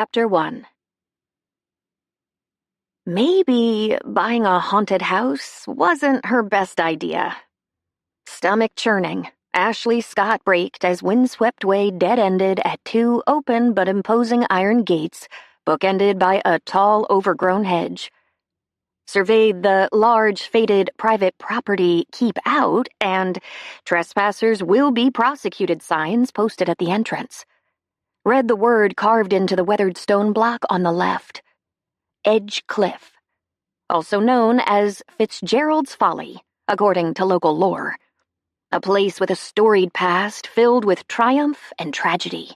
Chapter 1. Maybe buying a haunted house wasn't her best idea. Stomach churning, Ashley Scott braked as Windswept Way dead-ended at two open but imposing iron gates, bookended by a tall, overgrown hedge. Surveyed the large, faded private property "Keep Out" and "Trespassers will be prosecuted" signs posted at the entrance. Read the word carved into the weathered stone block on the left. Edge Cliff, also known as Fitzgerald's Folly, according to local lore. A place with a storied past filled with triumph and tragedy,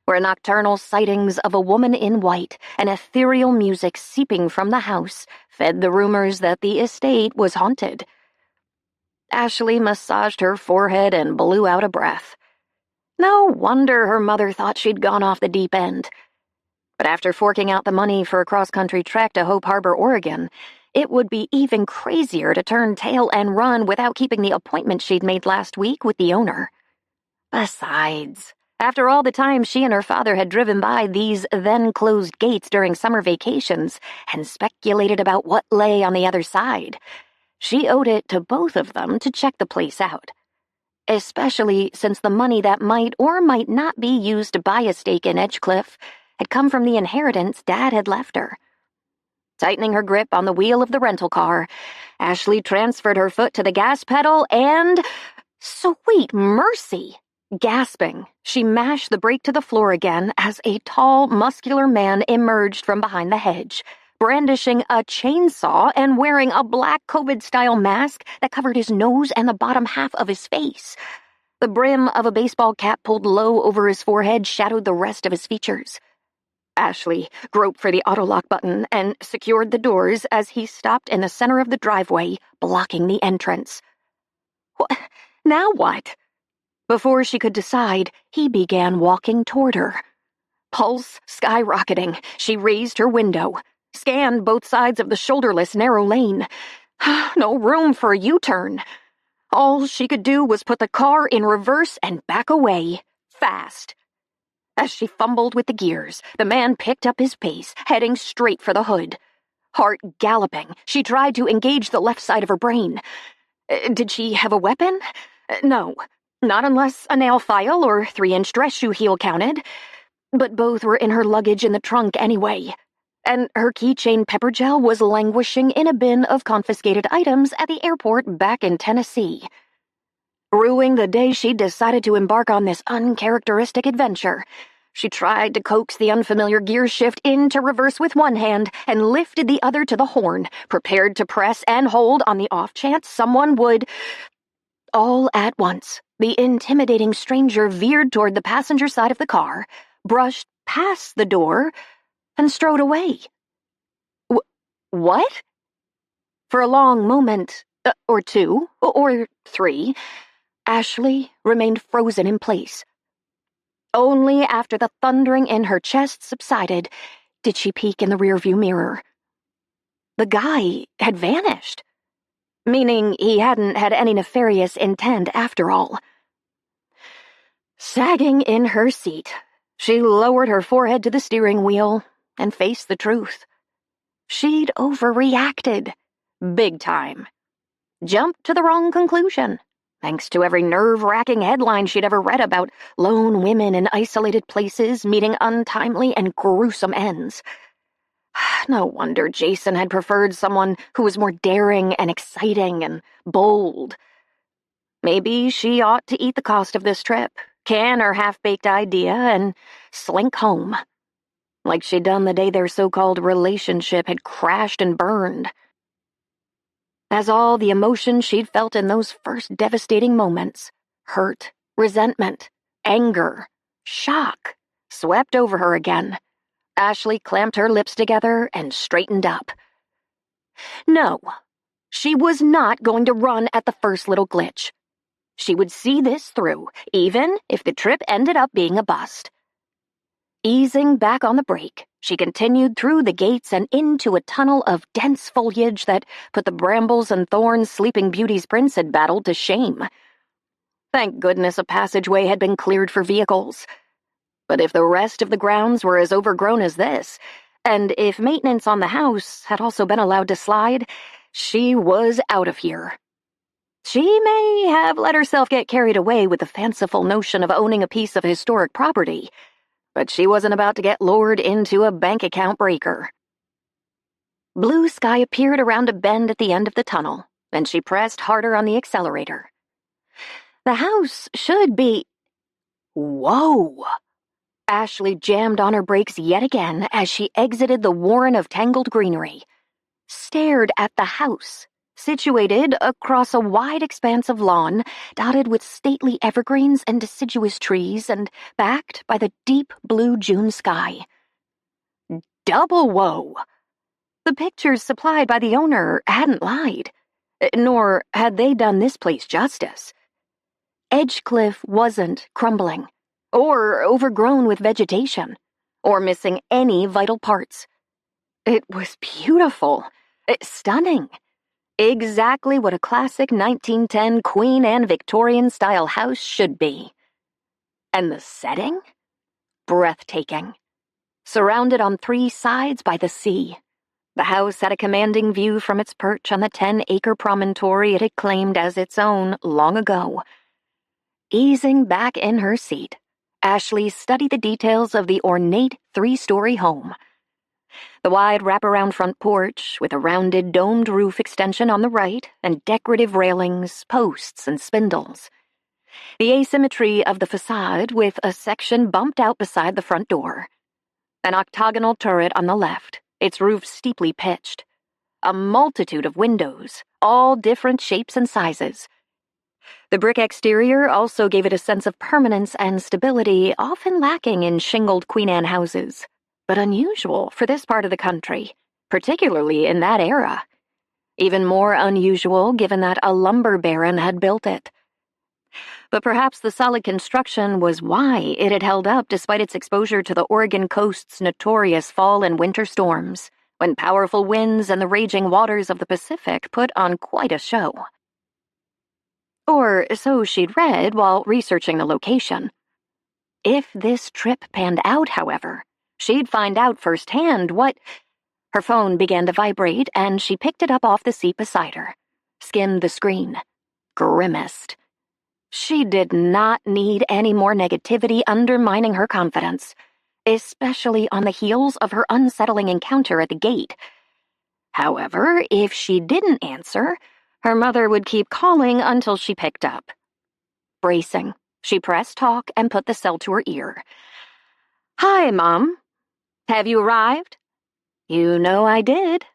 where nocturnal sightings of a woman in white and ethereal music seeping from the house fed the rumors that the estate was haunted. Ashley massaged her forehead and blew out a breath. No wonder her mother thought she'd gone off the deep end. But after forking out the money for a cross-country trek to Hope Harbor, Oregon, it would be even crazier to turn tail and run without keeping the appointment she'd made last week with the owner. Besides, after all the time she and her father had driven by these then-closed gates during summer vacations and speculated about what lay on the other side, she owed it to both of them to check the place out. Especially since the money that might or might not be used to buy a stake in Edgecliff had come from the inheritance Dad had left her. Tightening her grip on the wheel of the rental car, Ashley transferred her foot to the gas pedal and... sweet mercy! Gasping, she mashed the brake to the floor again as a tall, muscular man emerged from behind the hedge, brandishing a chainsaw and wearing a black COVID-style mask that covered his nose and the bottom half of his face. The brim of a baseball cap pulled low over his forehead shadowed the rest of his features. Ashley groped for the auto-lock button and secured the doors as he stopped in the center of the driveway, blocking the entrance. Now what? Before she could decide, he began walking toward her. Pulse skyrocketing, she raised her window, scanned both sides of the shoulderless narrow lane. No room for a U-turn. All she could do was put the car in reverse and back away, fast. As she fumbled with the gears, the man picked up his pace, heading straight for the hood. Heart galloping, she tried to engage the left side of her brain. Did she have a weapon? No, not unless a nail file or 3-inch dress shoe heel counted. But both were in her luggage in the trunk anyway. And her keychain pepper gel was languishing in a bin of confiscated items at the airport back in Tennessee. Rueing the day she'd decided to embark on this uncharacteristic adventure, she tried to coax the unfamiliar gear shift into reverse with one hand and lifted the other to the horn, prepared to press and hold on the off chance someone would... All at once, the intimidating stranger veered toward the passenger side of the car, brushed past the door, and strode away. What? For a long moment, or two, or three, Ashley remained frozen in place. Only after the thundering in her chest subsided did she peek in the rearview mirror. The guy had vanished, meaning he hadn't had any nefarious intent after all. Sagging in her seat, she lowered her forehead to the steering wheel and faced the truth. She'd overreacted, big time. Jumped to the wrong conclusion, thanks to every nerve-wracking headline she'd ever read about lone women in isolated places meeting untimely and gruesome ends. No wonder Jason had preferred someone who was more daring and exciting and bold. Maybe she ought to eat the cost of this trip, can her half-baked idea, and slink home, like she'd done the day their so-called relationship had crashed and burned. As all the emotion she'd felt in those first devastating moments, hurt, resentment, anger, shock, swept over her again, Ashley clamped her lips together and straightened up. No, she was not going to run at the first little glitch. She would see this through, even if the trip ended up being a bust. Easing back on the brake, she continued through the gates and into a tunnel of dense foliage that put the brambles and thorns Sleeping Beauty's prince had battled to shame. Thank goodness a passageway had been cleared for vehicles. But if the rest of the grounds were as overgrown as this, and if maintenance on the house had also been allowed to slide, she was out of here. She may have let herself get carried away with the fanciful notion of owning a piece of historic property, but she wasn't about to get lured into a bank account breaker. Blue sky appeared around a bend at the end of the tunnel, and she pressed harder on the accelerator. The house should be... Whoa! Ashley jammed on her brakes yet again as she exited the warren of tangled greenery, stared at the house, situated across a wide expanse of lawn dotted with stately evergreens and deciduous trees and backed by the deep blue June sky. Double whoa! The pictures supplied by the owner hadn't lied, nor had they done this place justice. Edgecliff wasn't crumbling, or overgrown with vegetation, or missing any vital parts. It was beautiful, stunning. Exactly what a classic 1910 Queen Anne Victorian-style house should be. And the setting? Breathtaking. Surrounded on 3 sides by the sea, the house had a commanding view from its perch on the 10-acre promontory it had claimed as its own long ago. Easing back in her seat, Ashley studied the details of the ornate 3-story home. The wide wraparound front porch, with a rounded domed roof extension on the right and decorative railings, posts, and spindles. The asymmetry of the facade, with a section bumped out beside the front door. An octagonal turret on the left, its roof steeply pitched. A multitude of windows, all different shapes and sizes. The brick exterior also gave it a sense of permanence and stability often lacking in shingled Queen Anne houses, but unusual for this part of the country, particularly in that era. Even more unusual given that a lumber baron had built it. But perhaps the solid construction was why it had held up despite its exposure to the Oregon coast's notorious fall and winter storms, when powerful winds and the raging waters of the Pacific put on quite a show. Or so she'd read while researching the location. If this trip panned out, however, she'd find out firsthand what... Her phone began to vibrate, and she picked it up off the seat beside her, skimmed the screen, grimaced. She did not need any more negativity undermining her confidence, especially on the heels of her unsettling encounter at the gate. However, if she didn't answer, her mother would keep calling until she picked up. Bracing, she pressed talk and put the cell to her ear. "Hi, Mom. Have you arrived?" "You know I did.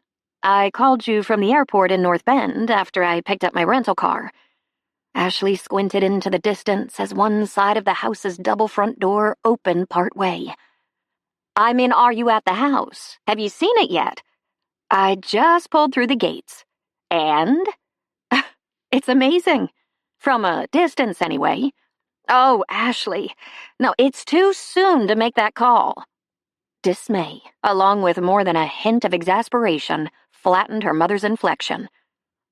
I called you from the airport in North Bend after I picked up my rental car." Ashley squinted into the distance as one side of the house's double front door opened part way. "I mean, are you at the house? Have you seen it yet?" "I just pulled through the gates. And?" "It's amazing. From a distance, anyway." "Oh, Ashley. No, it's too soon to make that call." Dismay, along with more than a hint of exasperation, flattened her mother's inflection.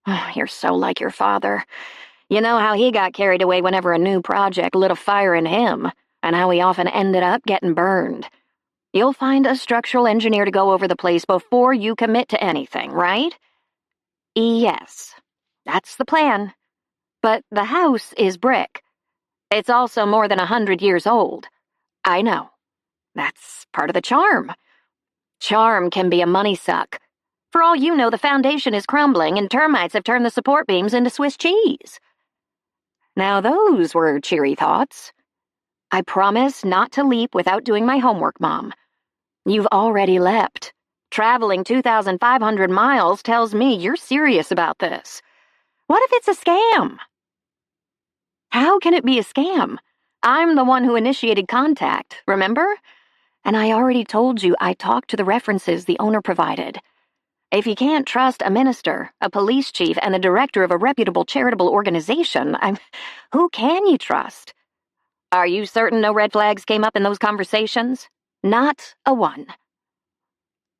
"Oh, you're so like your father. You know how he got carried away whenever a new project lit a fire in him, and how he often ended up getting burned. You'll find a structural engineer to go over the place before you commit to anything, right?" "Yes, that's the plan. But the house is brick. It's also more than 100 years old." "I know. That's part of the charm. Charm can be a money suck. For all you know, the foundation is crumbling and termites have turned the support beams into Swiss cheese." Now those were cheery thoughts. "I promise not to leap without doing my homework, Mom." "You've already leapt. Traveling 2,500 miles tells me you're serious about this. What if it's a scam?" "How can it be a scam? I'm the one who initiated contact, remember? And I already told you I talked to the references the owner provided. If you can't trust a minister, a police chief, and the director of a reputable charitable organization, who can you trust? Are you certain no red flags came up in those conversations?" "Not a one."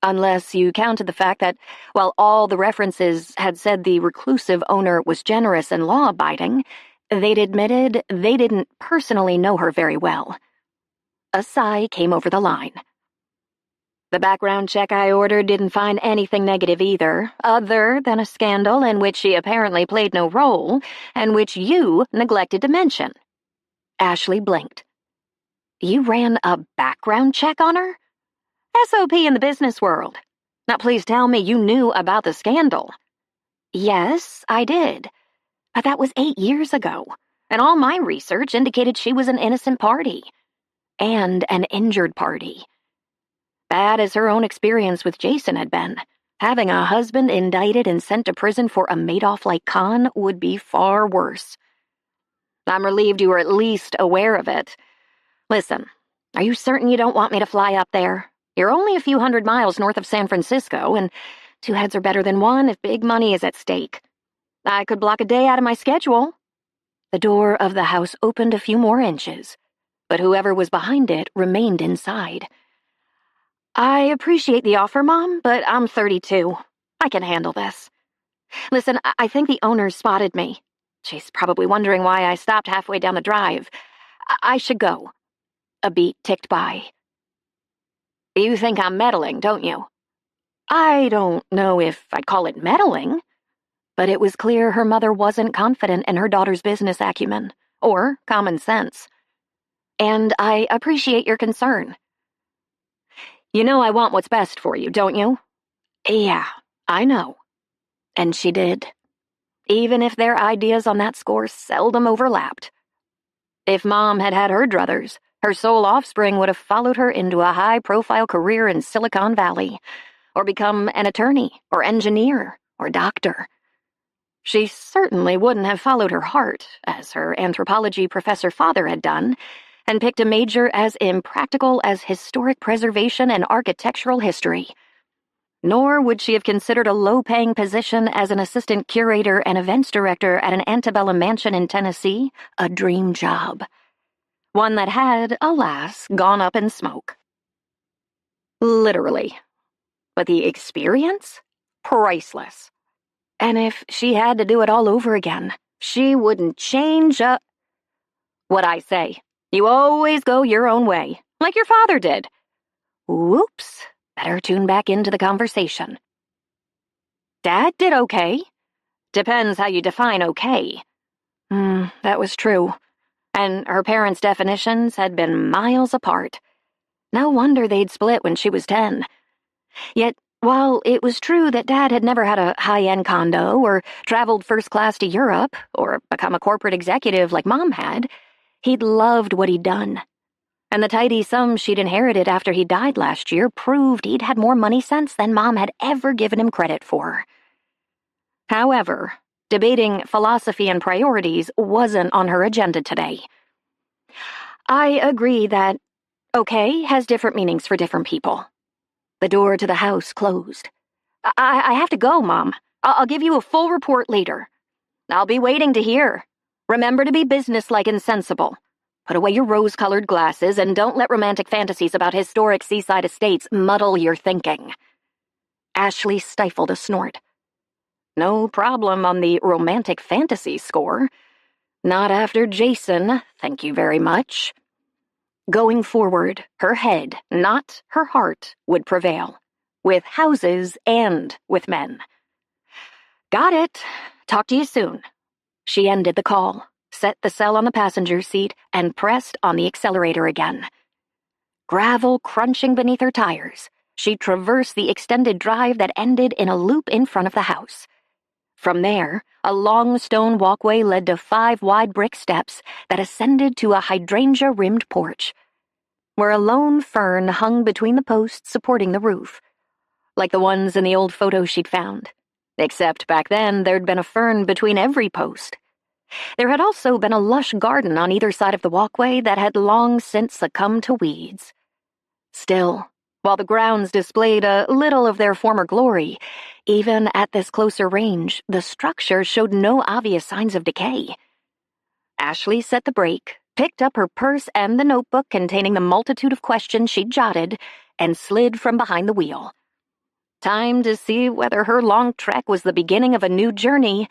Unless you counted the fact that, while all the references had said the reclusive owner was generous and law-abiding, they'd admitted they didn't personally know her very well. a sigh came over the line. The background check I ordered didn't find anything negative either, other than a scandal in which she apparently played no role, and which you neglected to mention. Ashley blinked. You ran a background check on her? SOP in the business world. Now please tell me you knew about the scandal. Yes, I did. But that was 8 years ago, and all my research indicated she was an innocent party. And an injured party. Bad as her own experience with Jason had been, having a husband indicted and sent to prison for a Madoff-like con would be far worse. I'm relieved you were at least aware of it. Listen, are you certain you don't want me to fly up there? You're only a few 100 miles north of San Francisco, and 2 heads are better than 1 if big money is at stake. I could block a day out of my schedule. The door of the house opened a few more inches, but whoever was behind it remained inside. I appreciate the offer, Mom, but I'm 32. I can handle this. Listen, I think the owner spotted me. She's probably wondering why I stopped halfway down the drive. I should go. A beat ticked by. You think I'm meddling, don't you? I don't know if I'd call it meddling, but it was clear her mother wasn't confident in her daughter's business acumen, or common sense. And I appreciate your concern. You know I want what's best for you, don't you? Yeah, I know. And she did. Even if their ideas on that score seldom overlapped. If Mom had had her druthers, her sole offspring would have followed her into a high-profile career in Silicon Valley, or become an attorney, or engineer, or doctor. She certainly wouldn't have followed her heart, as her anthropology professor father had done, and picked a major as impractical as historic preservation and architectural history. Nor would she have considered a low-paying position as an assistant curator and events director at an antebellum mansion in Tennessee a dream job. One that had, alas, gone up in smoke. Literally. But the experience? Priceless. And if she had to do it all over again, she wouldn't change a... What I say. You always go your own way, like your father did. Whoops, better tune back into the conversation. Dad did okay. Depends how you define okay. That was true. And her parents' definitions had been miles apart. No wonder they'd split when she was 10. Yet, while it was true that Dad had never had a high-end condo or traveled first class to Europe or become a corporate executive like Mom had, he'd loved what he'd done. And the tidy sum she'd inherited after he died last year proved he'd had more money sense than Mom had ever given him credit for. However, debating philosophy and priorities wasn't on her agenda today. I agree that okay has different meanings for different people. The door to the house closed. I have to go, Mom. I'll give you a full report later. I'll be waiting to hear. Remember to be businesslike and sensible. Put away your rose-colored glasses and don't let romantic fantasies about historic seaside estates muddle your thinking. Ashley stifled a snort. No problem on the romantic fantasy score. Not after Jason, thank you very much. Going forward, her head, not her heart, would prevail. With houses and with men. Got it. Talk to you soon. She ended the call, set the cell on the passenger seat, and pressed on the accelerator again. Gravel crunching beneath her tires, she traversed the extended drive that ended in a loop in front of the house. From there, a long stone walkway led to 5 wide brick steps that ascended to a hydrangea-rimmed porch, where a lone fern hung between the posts supporting the roof, like the ones in the old photos she'd found. Except back then, there'd been a fern between every post. There had also been a lush garden on either side of the walkway that had long since succumbed to weeds. Still, while the grounds displayed a little of their former glory, even at this closer range, the structure showed no obvious signs of decay. Ashley set the brake, picked up her purse and the notebook containing the multitude of questions she'd jotted, and slid from behind the wheel. Time to see whether her long trek was the beginning of a new journey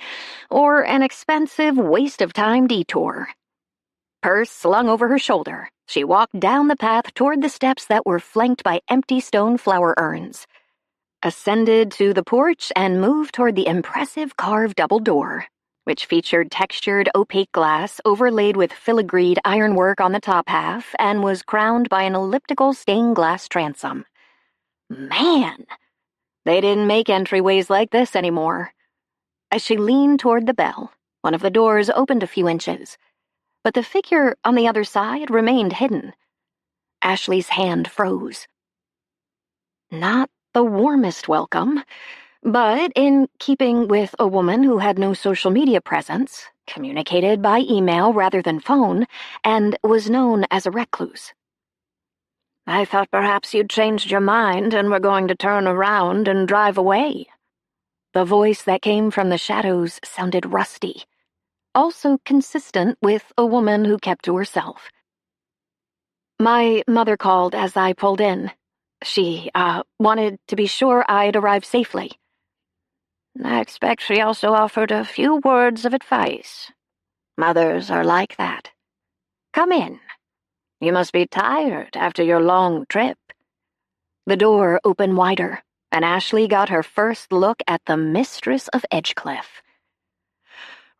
or an expensive waste-of-time detour. Purse slung over her shoulder, she walked down the path toward the steps that were flanked by empty stone flower urns, ascended to the porch, and moved toward the impressive carved double door, which featured textured opaque glass overlaid with filigreed ironwork on the top half and was crowned by an elliptical stained glass transom. Man! They didn't make entryways like this anymore. As she leaned toward the bell, one of the doors opened a few inches, but the figure on the other side remained hidden. Ashley's hand froze. Not the warmest welcome, but in keeping with a woman who had no social media presence, communicated by email rather than phone, and was known as a recluse. "I thought perhaps you'd changed your mind and were going to turn around and drive away." The voice that came from the shadows sounded rusty, also consistent with a woman who kept to herself. "My mother called as I pulled in. She, wanted to be sure I'd arrive safely." "I expect she also offered a few words of advice. Mothers are like that. Come in. You must be tired after your long trip." The door opened wider, and Ashley got her first look at the mistress of Edgecliff.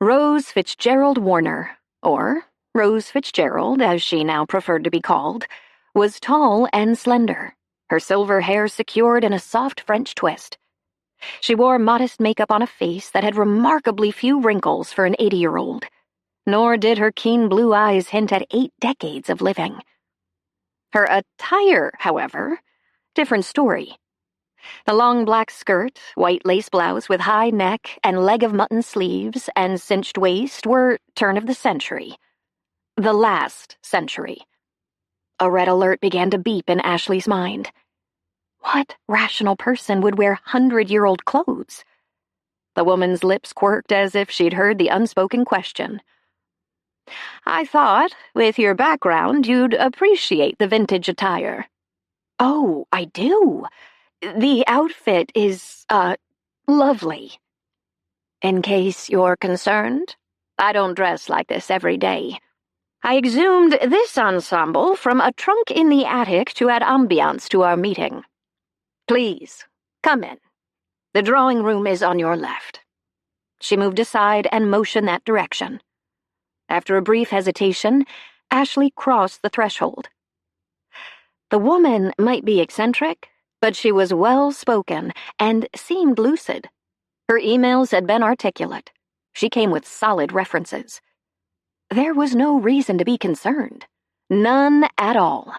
Rose Fitzgerald Warner, or Rose Fitzgerald as she now preferred to be called, was tall and slender, her silver hair secured in a soft French twist. She wore modest makeup on a face that had remarkably few wrinkles for an 80-year-old, nor did her keen blue eyes hint at 8 decades of living. Her attire, however, different story. The long black skirt, white lace blouse with high neck and leg of mutton sleeves, and cinched waist were turn of the century. The last century. A red alert began to beep in Ashley's mind. What rational person would wear 100-year-old clothes? The woman's lips quirked as if she'd heard the unspoken question. "I thought, with your background, you'd appreciate the vintage attire." "Oh, I do. The outfit is, lovely." "In case you're concerned, I don't dress like this every day. I exhumed this ensemble from a trunk in the attic to add ambiance to our meeting. Please, come in. The drawing room is on your left." She moved aside and motioned that direction. After a brief hesitation, Ashley crossed the threshold. The woman might be eccentric, but she was well-spoken and seemed lucid. Her emails had been articulate. She came with solid references. There was no reason to be concerned. None at all.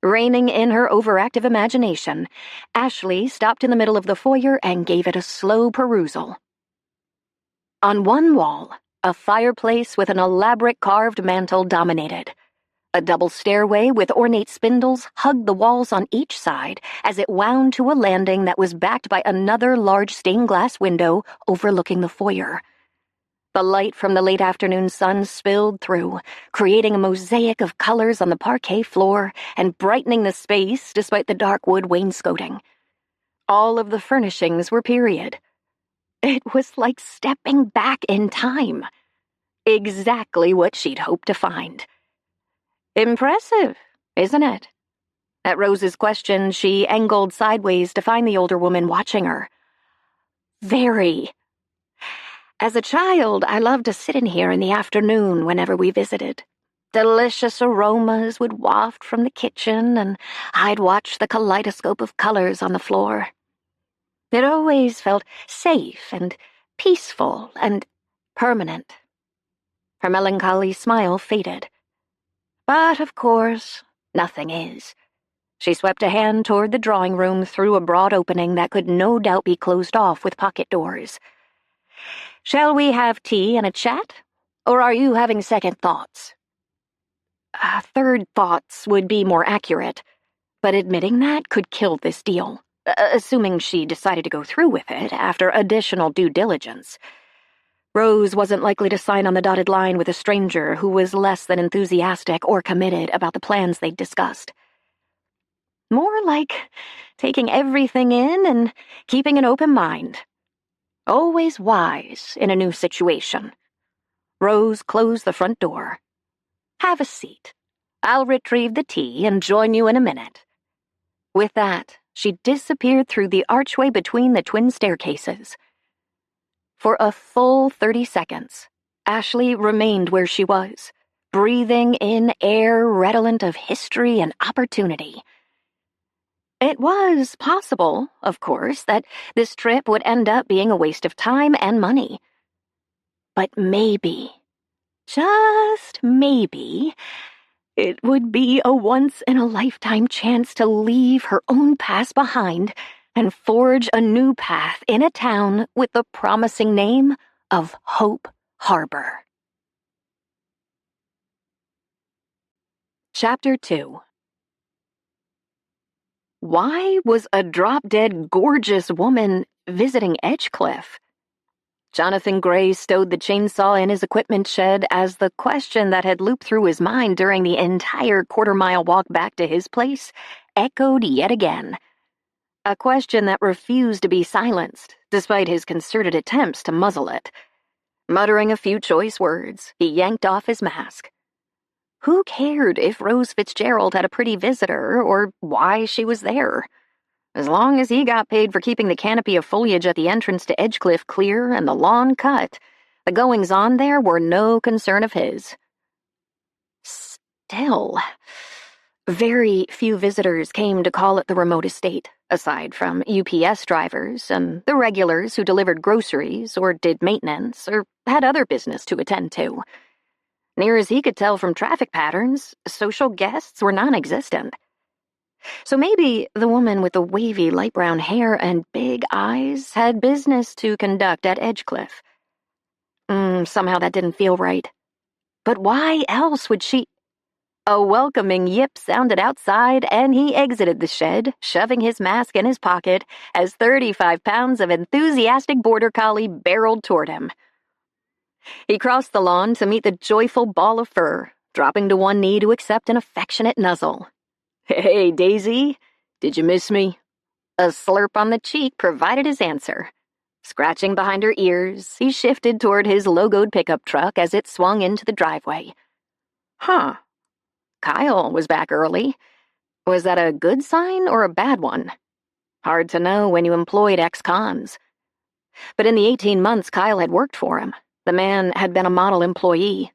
Reining in her overactive imagination, Ashley stopped in the middle of the foyer and gave it a slow perusal. On one wall, a fireplace with an elaborate carved mantel dominated. A double stairway with ornate spindles hugged the walls on each side as it wound to a landing that was backed by another large stained glass window overlooking the foyer. The light from the late afternoon sun spilled through, creating a mosaic of colors on the parquet floor and brightening the space despite the dark wood wainscoting. All of the furnishings were period. It was like stepping back in time. Exactly what she'd hoped to find. Impressive, isn't it? At Rose's question, she angled sideways to find the older woman watching her. Very. As a child, I loved to sit in here in the afternoon whenever we visited. Delicious aromas would waft from the kitchen, and I'd watch the kaleidoscope of colors on the floor. It always felt safe and peaceful and permanent. Her melancholy smile faded. But, of course, nothing is. She swept a hand toward the drawing room through a broad opening that could no doubt be closed off with pocket doors. "Shall we have tea and a chat? Or are you having second thoughts?" Third thoughts would be more accurate, but admitting that could kill this deal, assuming she decided to go through with it after additional due diligence. Rose wasn't likely to sign on the dotted line with a stranger who was less than enthusiastic or committed about the plans they'd discussed. More like taking everything in and keeping an open mind. Always wise in a new situation. Rose closed the front door. Have a seat. I'll retrieve the tea and join you in a minute." With that, she disappeared through the archway between the twin staircases. For a full 30 seconds, Ashley remained where she was, breathing in air redolent of history and opportunity. It was possible, of course, that this trip would end up being a waste of time and money. But maybe, just maybe, it would be a once-in-a-lifetime chance to leave her own past behind and forge a new path in a town with the promising name of Hope Harbor. Chapter 2. Why was a drop-dead gorgeous woman visiting Edgecliff? Jonathan Gray stowed the chainsaw in his equipment shed as the question that had looped through his mind during the entire quarter-mile walk back to his place echoed yet again. A question that refused to be silenced, despite his concerted attempts to muzzle it. Muttering a few choice words, he yanked off his mask. Who cared if Rose Fitzgerald had a pretty visitor or why she was there? As long as he got paid for keeping the canopy of foliage at the entrance to Edgecliff clear and the lawn cut, the goings-on there were no concern of his. Still, very few visitors came to call at the remote estate, aside from UPS drivers and the regulars who delivered groceries or did maintenance or had other business to attend to. Near as he could tell from traffic patterns, social guests were non-existent. So maybe the woman with the wavy light brown hair and big eyes had business to conduct at Edgecliff. Somehow that didn't feel right. But why else would she... A welcoming yip sounded outside, and he exited the shed, shoving his mask in his pocket as 35 pounds of enthusiastic border collie barreled toward him. He crossed the lawn to meet the joyful ball of fur, dropping to one knee to accept an affectionate nuzzle. "Hey, Daisy, did you miss me?" A slurp on the cheek provided his answer. Scratching behind her ears, he shifted toward his logoed pickup truck as it swung into the driveway. Huh. Kyle was back early. Was that a good sign or a bad one? Hard to know when you employed ex-cons. But in the 18 months Kyle had worked for him, the man had been a model employee,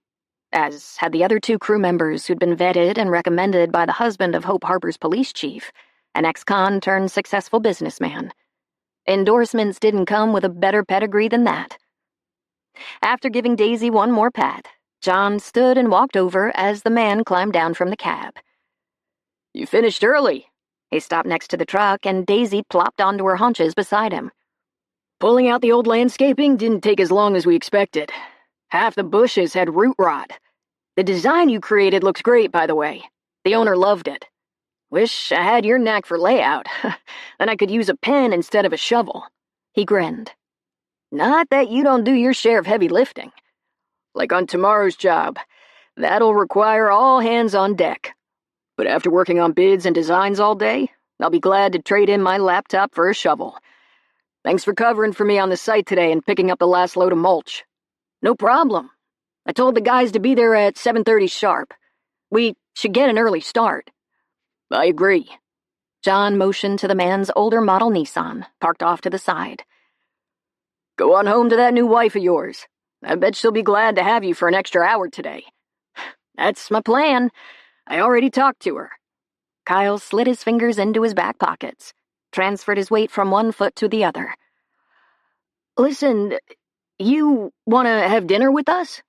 as had the other 2 crew members who'd been vetted and recommended by the husband of Hope Harbor's police chief, an ex-con turned successful businessman. Endorsements didn't come with a better pedigree than that. After giving Daisy one more pat, John stood and walked over as the man climbed down from the cab. "You finished early." He stopped next to the truck, and Daisy plopped onto her haunches beside him. "Pulling out the old landscaping didn't take as long as we expected. Half the bushes had root rot. The design you created looks great, by the way. The owner loved it. Wish I had your knack for layout. Then I could use a pen instead of a shovel." He grinned. "Not that you don't do your share of heavy lifting. Like on tomorrow's job, that'll require all hands on deck. But after working on bids and designs all day, I'll be glad to trade in my laptop for a shovel. Thanks for covering for me on the site today and picking up the last load of mulch." "No problem. I told the guys to be there at 7:30 sharp. We should get an early start." "I agree." John motioned to the man's older model Nissan, parked off to the side. "Go on home to that new wife of yours. I bet she'll be glad to have you for an extra hour today." "That's my plan. I already talked to her." Kyle slid his fingers into his back pockets, transferred his weight from one foot to the other. "Listen, you want to have dinner with us?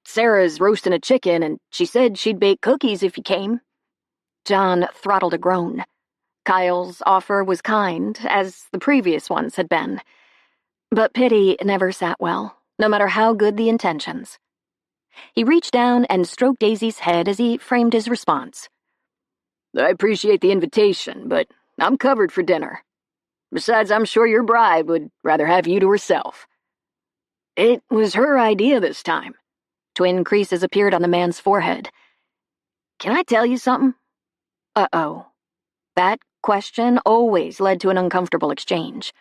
Sarah's roasting a chicken, and she said she'd bake cookies if you came." John throttled a groan. Kyle's offer was kind, as the previous ones had been. But pity never sat well, no matter how good the intentions. He reached down and stroked Daisy's head as he framed his response. "I appreciate the invitation, but I'm covered for dinner. Besides, I'm sure your bride would rather have you to herself." It was her idea this time. Twin creases appeared on the man's forehead. "Can I tell you something?" Uh-oh. That question always led to an uncomfortable exchange.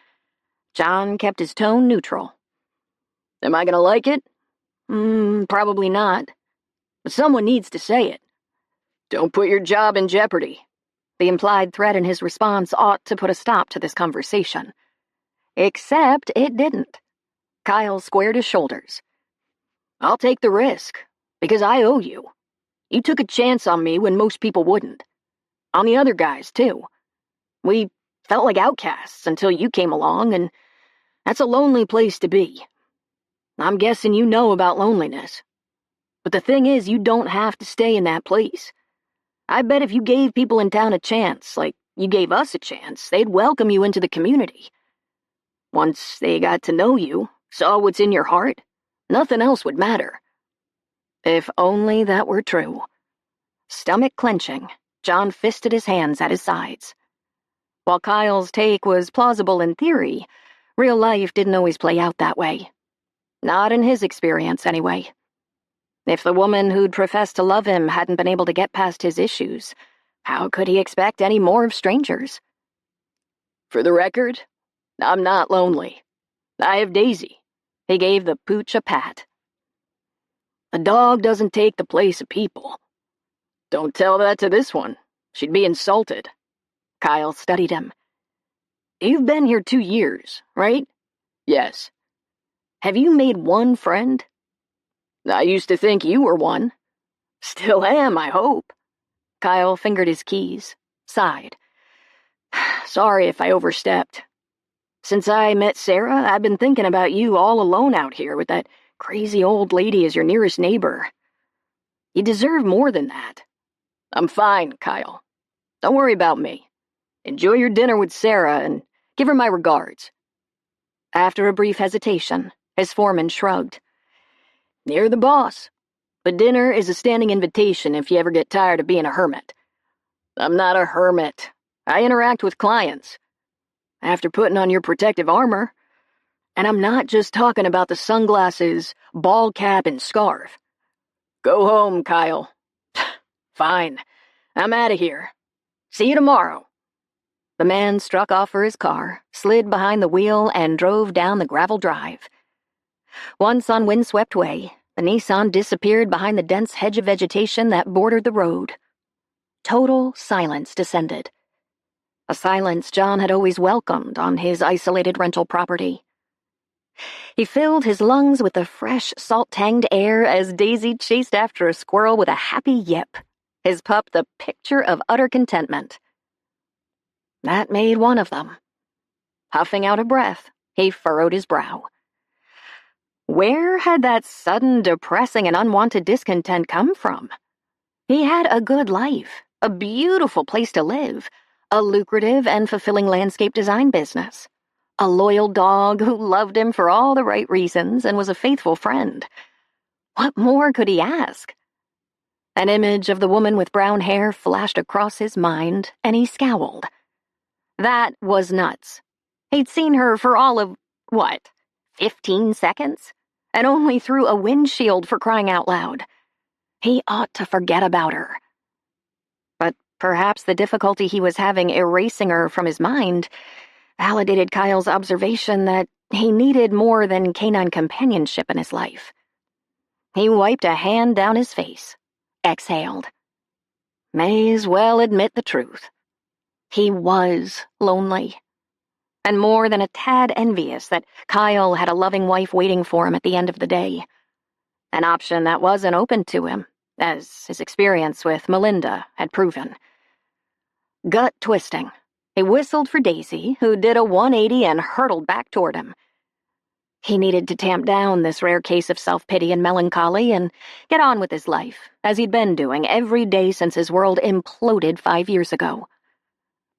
John kept his tone neutral. "Am I gonna like it?" Probably not." But someone needs to say it. Don't put your job in jeopardy. The implied threat in his response ought to put a stop to this conversation. Except it didn't. Kyle squared his shoulders. I'll take the risk, because I owe you. You took a chance on me when most people wouldn't. On the other guys, too. We felt like outcasts until you came along, and that's a lonely place to be. I'm guessing you know about loneliness. But the thing is, you don't have to stay in that place. I bet if you gave people in town a chance, like you gave us a chance, they'd welcome you into the community. Once they got to know you, saw what's in your heart, nothing else would matter. If only that were true. Stomach clenching, John fisted his hands at his sides. While Kyle's take was plausible in theory, real life didn't always play out that way. Not in his experience, anyway. If the woman who'd professed to love him hadn't been able to get past his issues, how could he expect any more of strangers? For the record, I'm not lonely. I have Daisy. He gave the pooch a pat. A dog doesn't take the place of people. Don't tell that to this one. She'd be insulted. Kyle studied him. You've been here 2 years, right? Yes. Have you made one friend? I used to think you were one. Still am, I hope. Kyle fingered his keys, sighed. Sorry if I overstepped. Since I met Sarah, I've been thinking about you all alone out here with that crazy old lady as your nearest neighbor. You deserve more than that. I'm fine, Kyle. Don't worry about me. Enjoy your dinner with Sarah and give her my regards. After a brief hesitation, his foreman shrugged. You're the boss, but dinner is a standing invitation if you ever get tired of being a hermit. I'm not a hermit. I interact with clients. After putting on your protective armor, and I'm not just talking about the sunglasses, ball cap, and scarf. Go home, Kyle. Fine. I'm out of here. See you tomorrow. The man struck off for his car, slid behind the wheel, and drove down the gravel drive. Once on Windswept Way, the Nissan disappeared behind the dense hedge of vegetation that bordered the road. Total silence descended. A silence John had always welcomed on his isolated rental property. He filled his lungs with the fresh, salt-tanged air as Daisy chased after a squirrel with a happy yip, his pup the picture of utter contentment. That made one of them. Huffing out a breath, he furrowed his brow. Where had that sudden, depressing, and unwanted discontent come from? He had a good life, a beautiful place to live, a lucrative and fulfilling landscape design business, a loyal dog who loved him for all the right reasons and was a faithful friend. What more could he ask? An image of the woman with brown hair flashed across his mind, and he scowled. That was nuts. He'd seen her for all of, 15 seconds? And only through a windshield, for crying out loud. He ought to forget about her. But perhaps the difficulty he was having erasing her from his mind validated Kyle's observation that he needed more than canine companionship in his life. He wiped a hand down his face, exhaled. May as well admit the truth. He was lonely. And more than a tad envious that Kyle had a loving wife waiting for him at the end of the day. An option that wasn't open to him, as his experience with Melinda had proven. Gut twisting, he whistled for Daisy, who did a 180 and hurtled back toward him. He needed to tamp down this rare case of self-pity and melancholy and get on with his life, as he'd been doing every day since his world imploded 5 years ago.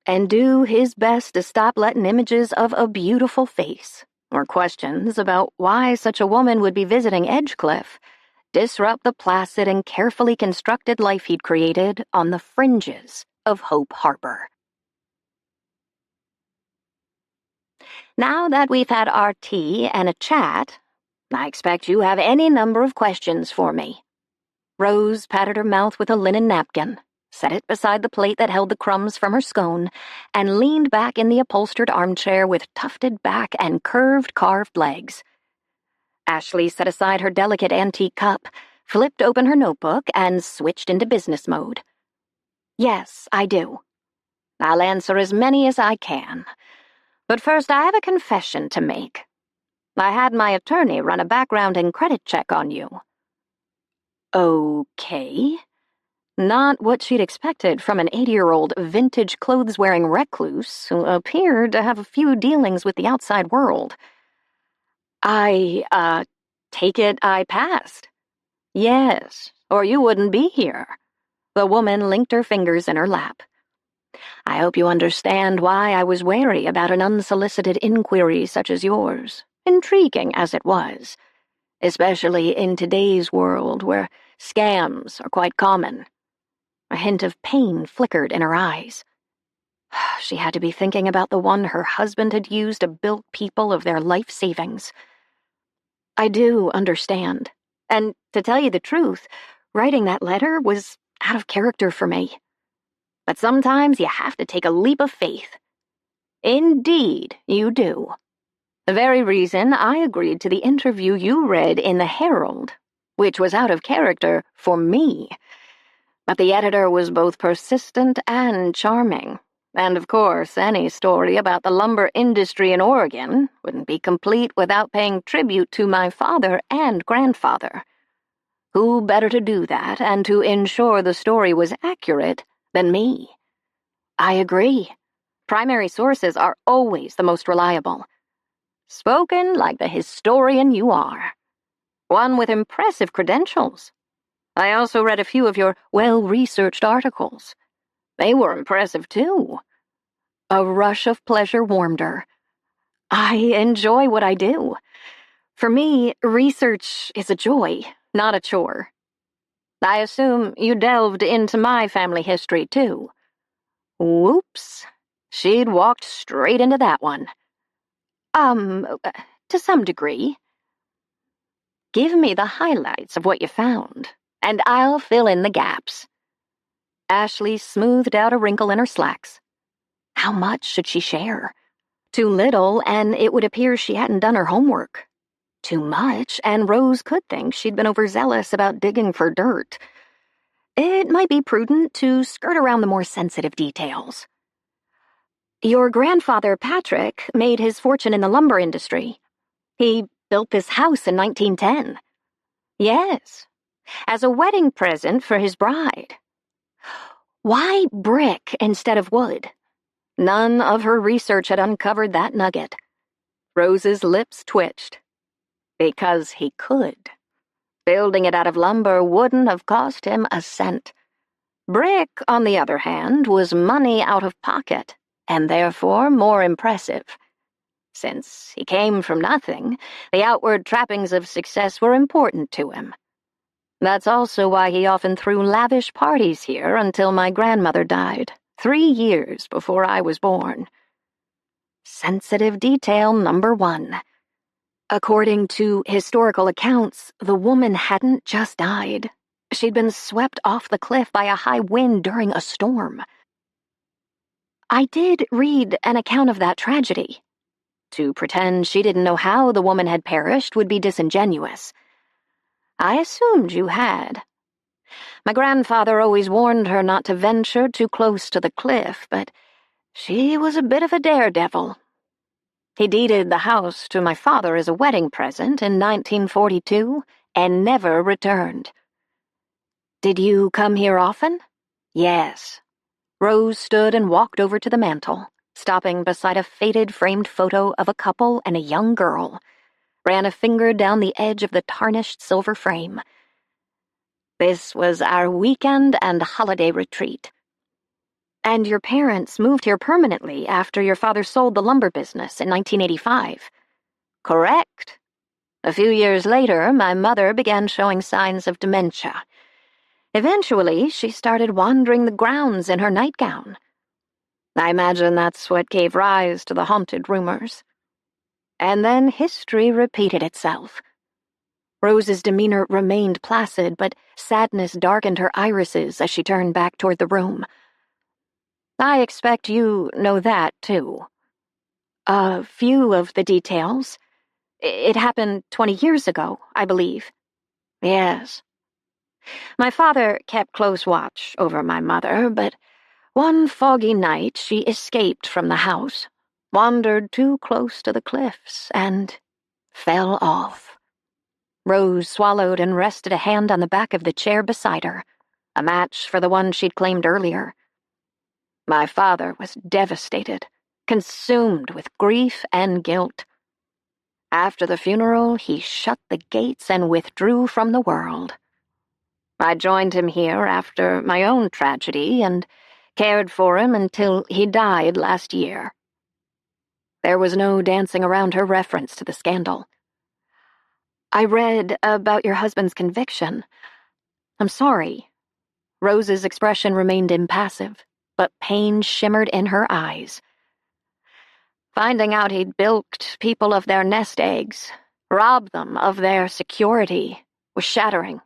And do his best to stop letting images of a beautiful face, or questions about why such a woman would be visiting Edgecliff, disrupt the placid and carefully constructed life he'd created on the fringes of Hope Harbor. Now that we've had our tea and a chat, I expect you have any number of questions for me. Rose patted her mouth with a linen napkin, set it beside the plate that held the crumbs from her scone, and leaned back in the upholstered armchair with tufted back and curved carved legs. Ashley set aside her delicate antique cup, flipped open her notebook, and switched into business mode. Yes, I do. I'll answer as many as I can. But first, I have a confession to make. I had my attorney run a background and credit check on you. Okay. Not what she'd expected from an 80-year-old vintage clothes-wearing recluse who appeared to have a few dealings with the outside world. Take it I passed. Yes, or you wouldn't be here. The woman linked her fingers in her lap. I hope you understand why I was wary about an unsolicited inquiry such as yours, intriguing as it was, especially in today's world where scams are quite common. A hint of pain flickered in her eyes. She had to be thinking about the one her husband had used to bilk people of their life savings. I do understand, and to tell you the truth, writing that letter was out of character for me. But sometimes you have to take a leap of faith. Indeed, you do. The very reason I agreed to the interview you read in the Herald, which was out of character for me. But the editor was both persistent and charming. And of course, any story about the lumber industry in Oregon wouldn't be complete without paying tribute to my father and grandfather. Who better to do that and to ensure the story was accurate than me? I agree. Primary sources are always the most reliable. Spoken like the historian you are. One with impressive credentials. I also read a few of your well-researched articles. They were impressive, too. A rush of pleasure warmed her. I enjoy what I do. For me, research is a joy, not a chore. I assume you delved into my family history, too. Whoops. She'd walked straight into that one. To some degree. Give me the highlights of what you found, and I'll fill in the gaps. Ashley smoothed out a wrinkle in her slacks. How much should she share? Too little, and it would appear she hadn't done her homework. Too much, and Rose could think she'd been overzealous about digging for dirt. It might be prudent to skirt around the more sensitive details. Your grandfather, Patrick, made his fortune in the lumber industry. He built this house in 1910. Yes, as a wedding present for his bride. Why brick instead of wood? None of her research had uncovered that nugget. Rose's lips twitched. Because he could. Building it out of lumber wouldn't have cost him a cent. Brick, on the other hand, was money out of pocket, and therefore more impressive. Since he came from nothing, the outward trappings of success were important to him. That's also why he often threw lavish parties here until my grandmother died, 3 years before I was born. Sensitive detail number 1. According to historical accounts, the woman hadn't just died. She'd been swept off the cliff by a high wind during a storm. I did read an account of that tragedy. To pretend she didn't know how the woman had perished would be disingenuous. I assumed you had. My grandfather always warned her not to venture too close to the cliff, but she was a bit of a daredevil. He deeded the house to my father as a wedding present in 1942 and never returned. Did you come here often? Yes. Rose stood and walked over to the mantel, stopping beside a faded framed photo of a couple and a young girl, ran a finger down the edge of the tarnished silver frame. This was our weekend and holiday retreat. And your parents moved here permanently after your father sold the lumber business in 1985. Correct. A few years later, my mother began showing signs of dementia. Eventually, she started wandering the grounds in her nightgown. I imagine that's what gave rise to the haunted rumors. And then history repeated itself. Rose's demeanor remained placid, but sadness darkened her irises as she turned back toward the room. I expect you know that, too. A few of the details. It happened 20 years ago, I believe. Yes. My father kept close watch over my mother, but one foggy night she escaped from the house, wandered too close to the cliffs, and fell off. Rose swallowed and rested a hand on the back of the chair beside her, a match for the one she'd claimed earlier. My father was devastated, consumed with grief and guilt. After the funeral, he shut the gates and withdrew from the world. I joined him here after my own tragedy and cared for him until he died last year. There was no dancing around her reference to the scandal. I read about your husband's conviction. I'm sorry. Rose's expression remained impassive, but pain shimmered in her eyes. Finding out he'd bilked people of their nest eggs, robbed them of their security, was shattering.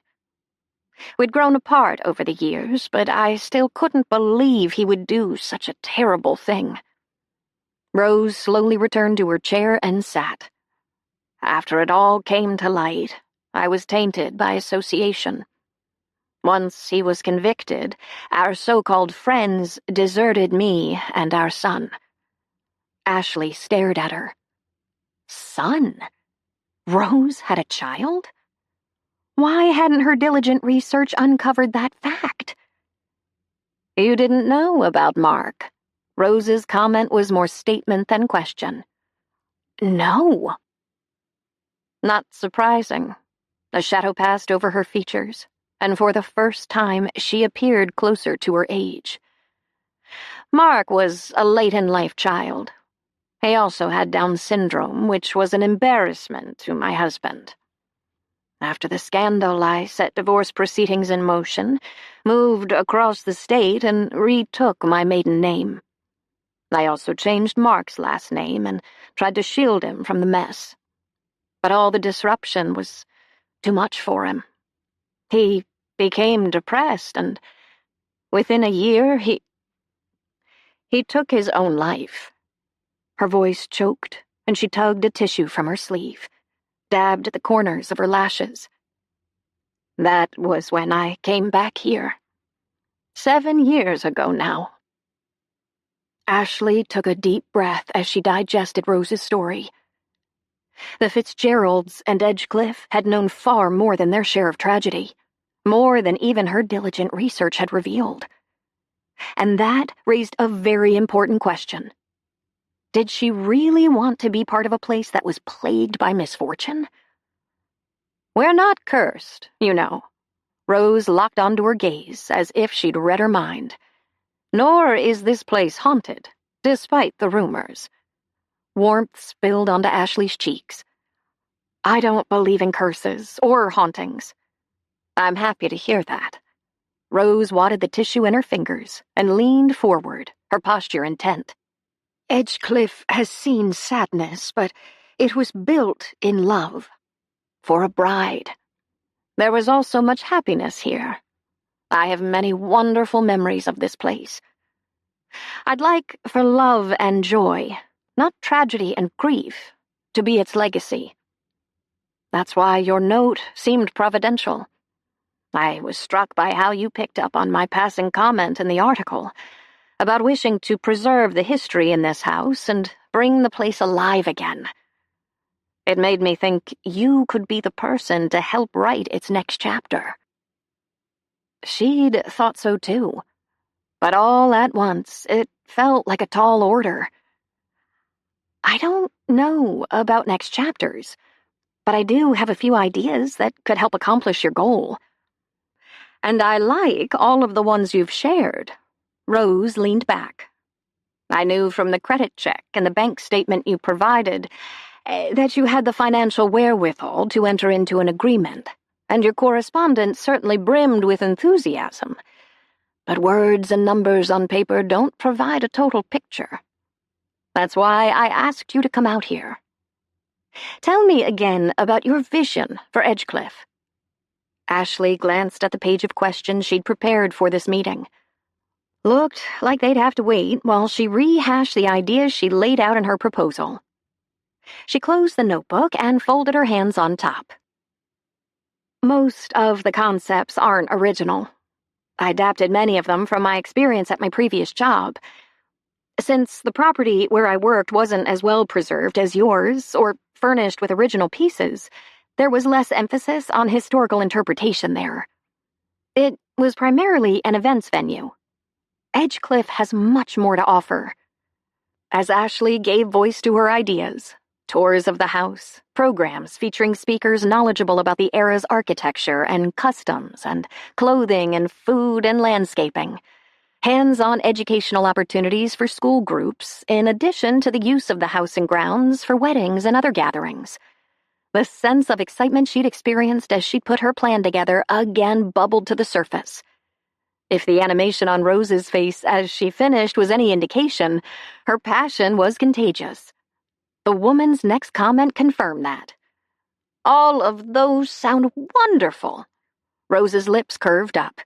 We'd grown apart over the years, but I still couldn't believe he would do such a terrible thing. Rose slowly returned to her chair and sat. After it all came to light, I was tainted by association. Once he was convicted, our so-called friends deserted me and our son. Ashley stared at her. Son? Rose had a child? Why hadn't her diligent research uncovered that fact? You didn't know about Mark. Rose's comment was more statement than question. No. Not surprising. A shadow passed over her features, and for the first time she appeared closer to her age. Mark was a late-in-life child. He also had Down syndrome, which was an embarrassment to my husband. After the scandal, I set divorce proceedings in motion, moved across the state, and retook my maiden name. I also changed Mark's last name and tried to shield him from the mess. But all the disruption was too much for him. He became depressed, and within a year, he took his own life. Her voice choked, and she tugged a tissue from her sleeve, dabbed at the corners of her lashes. That was when I came back here. 7 years ago now. Ashley took a deep breath as she digested Rose's story. The Fitzgeralds and Edgecliff had known far more than their share of tragedy, more than even her diligent research had revealed. And that raised a very important question. Did she really want to be part of a place that was plagued by misfortune? We're not cursed, you know. Rose locked onto her gaze as if she'd read her mind. Nor is this place haunted, despite the rumors. Warmth spilled onto Ashley's cheeks. I don't believe in curses or hauntings. I'm happy to hear that. Rose wadded the tissue in her fingers and leaned forward, her posture intent. Edgecliff has seen sadness, but it was built in love. For a bride. There was also much happiness here. I have many wonderful memories of this place. I'd like for love and joy, not tragedy and grief, to be its legacy. That's why your note seemed providential. I was struck by how you picked up on my passing comment in the article about wishing to preserve the history in this house and bring the place alive again. It made me think you could be the person to help write its next chapter. She'd thought so too, but all at once it felt like a tall order. I don't know about next chapters, but I do have a few ideas that could help accomplish your goal. And I like all of the ones you've shared. Rose leaned back. I knew from the credit check and the bank statement you provided that you had the financial wherewithal to enter into an agreement, and your correspondence certainly brimmed with enthusiasm. But words and numbers on paper don't provide a total picture. That's why I asked you to come out here. Tell me again about your vision for Edgecliff. Ashley glanced at the page of questions she'd prepared for this meeting. Looked like they'd have to wait while she rehashed the ideas she laid out in her proposal. She closed the notebook and folded her hands on top. Most of the concepts aren't original. I adapted many of them from my experience at my previous job. Since the property where I worked wasn't as well preserved as yours, or furnished with original pieces, there was less emphasis on historical interpretation there. It was primarily an events venue. Edgecliff has much more to offer. As Ashley gave voice to her ideas, tours of the house, programs featuring speakers knowledgeable about the era's architecture and customs and clothing and food and landscaping, hands-on educational opportunities for school groups, in addition to the use of the house and grounds for weddings and other gatherings. The sense of excitement she'd experienced as she'd put her plan together again bubbled to the surface. If the animation on Rose's face as she finished was any indication, her passion was contagious. The woman's next comment confirmed that. "All of those sound wonderful." Rose's lips curved up.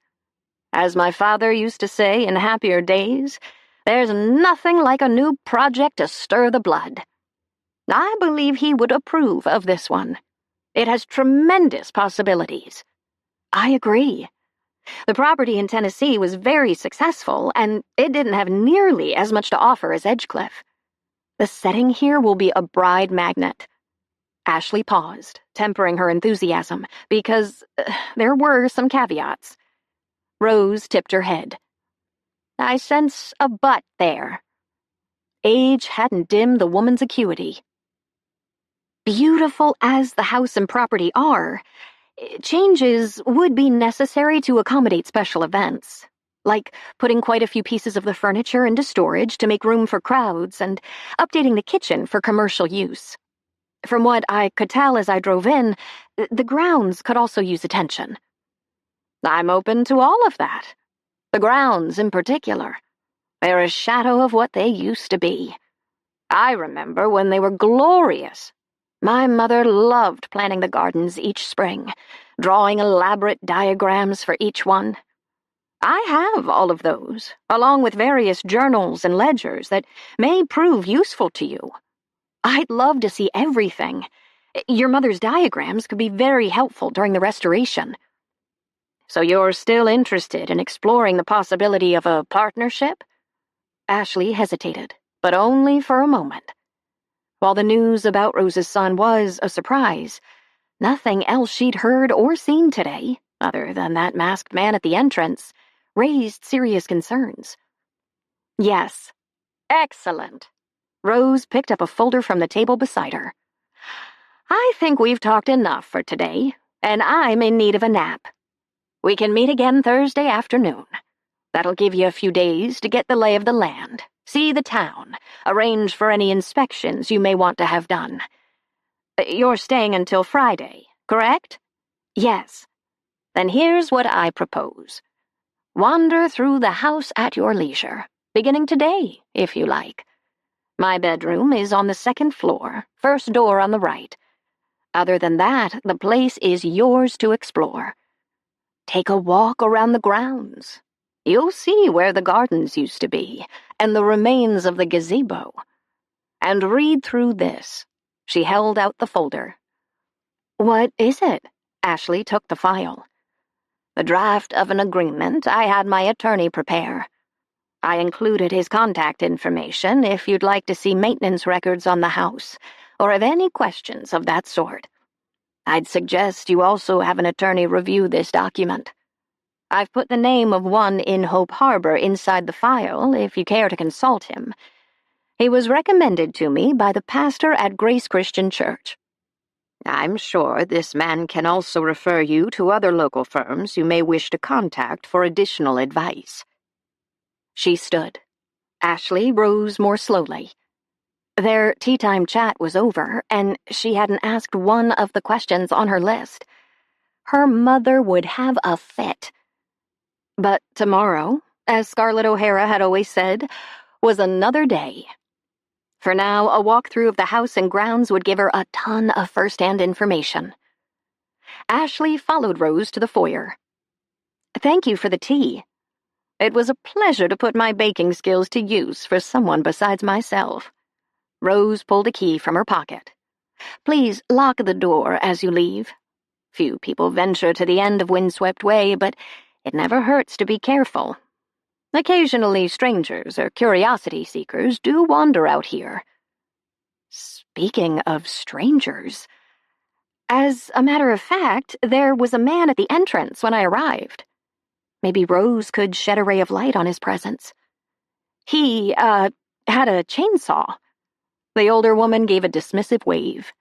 "As my father used to say in happier days, there's nothing like a new project to stir the blood. I believe he would approve of this one. It has tremendous possibilities." I agree. The property in Tennessee was very successful, and it didn't have nearly as much to offer as Edgecliff. The setting here will be a bride magnet. Ashley paused, tempering her enthusiasm, because there were some caveats. Rose tipped her head. "I sense a but there." Age hadn't dimmed the woman's acuity. Beautiful as the house and property are, changes would be necessary to accommodate special events, like putting quite a few pieces of the furniture into storage to make room for crowds and updating the kitchen for commercial use. From what I could tell as I drove in, the grounds could also use attention. I'm open to all of that. The grounds in particular. They're a shadow of what they used to be. I remember when they were glorious. My mother loved planting the gardens each spring, drawing elaborate diagrams for each one. I have all of those, along with various journals and ledgers that may prove useful to you. I'd love to see everything. Your mother's diagrams could be very helpful during the restoration. So you're still interested in exploring the possibility of a partnership? Ashley hesitated, but only for a moment. While the news about Rose's son was a surprise, nothing else she'd heard or seen today, other than that masked man at the entrance, raised serious concerns. Yes. Excellent. Rose picked up a folder from the table beside her. I think we've talked enough for today, and I'm in need of a nap. We can meet again Thursday afternoon. That'll give you a few days to get the lay of the land, see the town, arrange for any inspections you may want to have done. You're staying until Friday, correct? Yes. Then here's what I propose. Wander through the house at your leisure, beginning today, if you like. My bedroom is on the second floor, first door on the right. Other than that, the place is yours to explore. Take a walk around the grounds. You'll see where the gardens used to be, and the remains of the gazebo. And read through this. She held out the folder. What is it? Ashley took the file. The draft of an agreement I had my attorney prepare. I included his contact information if you'd like to see maintenance records on the house, or have any questions of that sort. I'd suggest you also have an attorney review this document. I've put the name of one in Hope Harbor inside the file if you care to consult him. He was recommended to me by the pastor at Grace Christian Church. I'm sure this man can also refer you to other local firms you may wish to contact for additional advice. She stood. Ashley rose more slowly. Their tea-time chat was over, and she hadn't asked one of the questions on her list. Her mother would have a fit. But tomorrow, as Scarlett O'Hara had always said, was another day. For now, a walkthrough of the house and grounds would give her a ton of first-hand information. Ashley followed Rose to the foyer. Thank you for the tea. It was a pleasure to put my baking skills to use for someone besides myself. Rose pulled a key from her pocket. Please lock the door as you leave. Few people venture to the end of Windswept Way, but it never hurts to be careful. Occasionally, strangers or curiosity seekers do wander out here. Speaking of strangers, as a matter of fact, there was a man at the entrance when I arrived. Maybe Rose could shed a ray of light on his presence. He, had a chainsaw. The older woman gave a dismissive wave.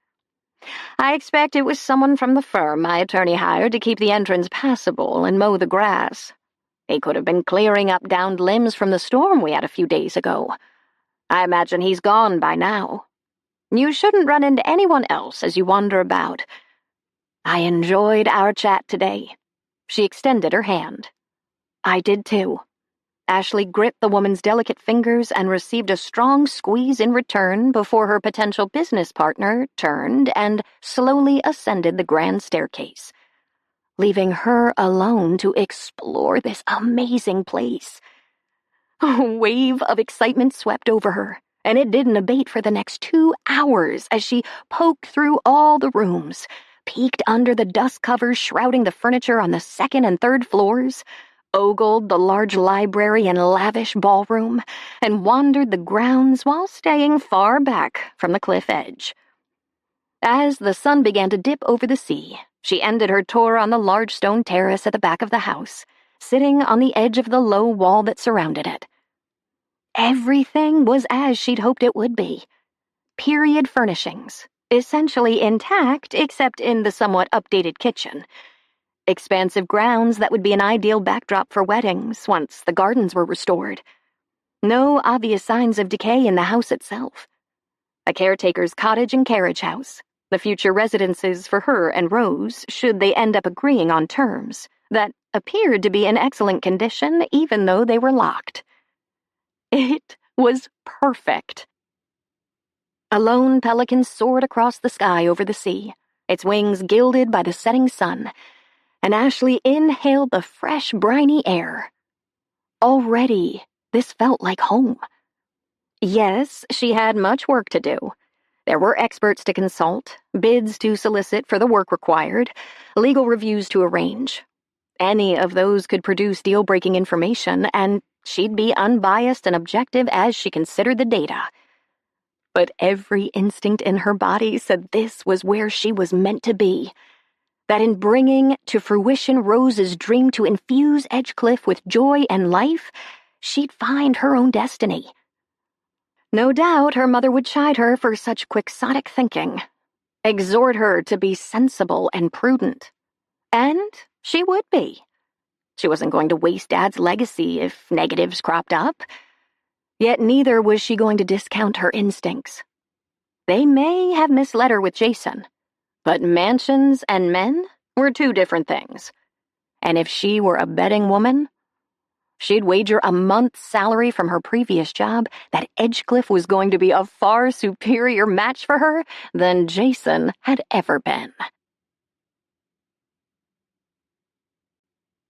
I expect it was someone from the firm my attorney hired to keep the entrance passable and mow the grass. He could have been clearing up downed limbs from the storm we had a few days ago. I imagine he's gone by now. You shouldn't run into anyone else as you wander about. I enjoyed our chat today. She extended her hand. I did too. Ashley gripped the woman's delicate fingers and received a strong squeeze in return before her potential business partner turned and slowly ascended the grand staircase, leaving her alone to explore this amazing place. A wave of excitement swept over her, and it didn't abate for the next 2 hours as she poked through all the rooms, peeked under the dust covers shrouding the furniture on the second and third floors, ogled the large library and lavish ballroom, and wandered the grounds while staying far back from the cliff edge. As the sun began to dip over the sea, she ended her tour on the large stone terrace at the back of the house, sitting on the edge of the low wall that surrounded it. Everything was as she'd hoped it would be. Period furnishings, essentially intact except in the somewhat updated kitchen. Expansive grounds that would be an ideal backdrop for weddings once the gardens were restored. No obvious signs of decay in the house itself. A caretaker's cottage and carriage house, the future residences for her and Rose should they end up agreeing on terms that appeared to be in excellent condition even though they were locked. It was perfect. A lone pelican soared across the sky over the sea, its wings gilded by the setting sun, and Ashley inhaled the fresh, briny air. Already, this felt like home. Yes, she had much work to do. There were experts to consult, bids to solicit for the work required, legal reviews to arrange. Any of those could produce deal-breaking information, and she'd be unbiased and objective as she considered the data. But every instinct in her body said this was where she was meant to be. That in bringing to fruition Rose's dream to infuse Edgecliff with joy and life, she'd find her own destiny. No doubt her mother would chide her for such quixotic thinking, exhort her to be sensible and prudent. And she would be. She wasn't going to waste Dad's legacy if negatives cropped up. Yet neither was she going to discount her instincts. They may have misled her with Jason, but mansions and men were two different things. And if she were a betting woman, she'd wager a month's salary from her previous job that Edgecliff was going to be a far superior match for her than Jason had ever been.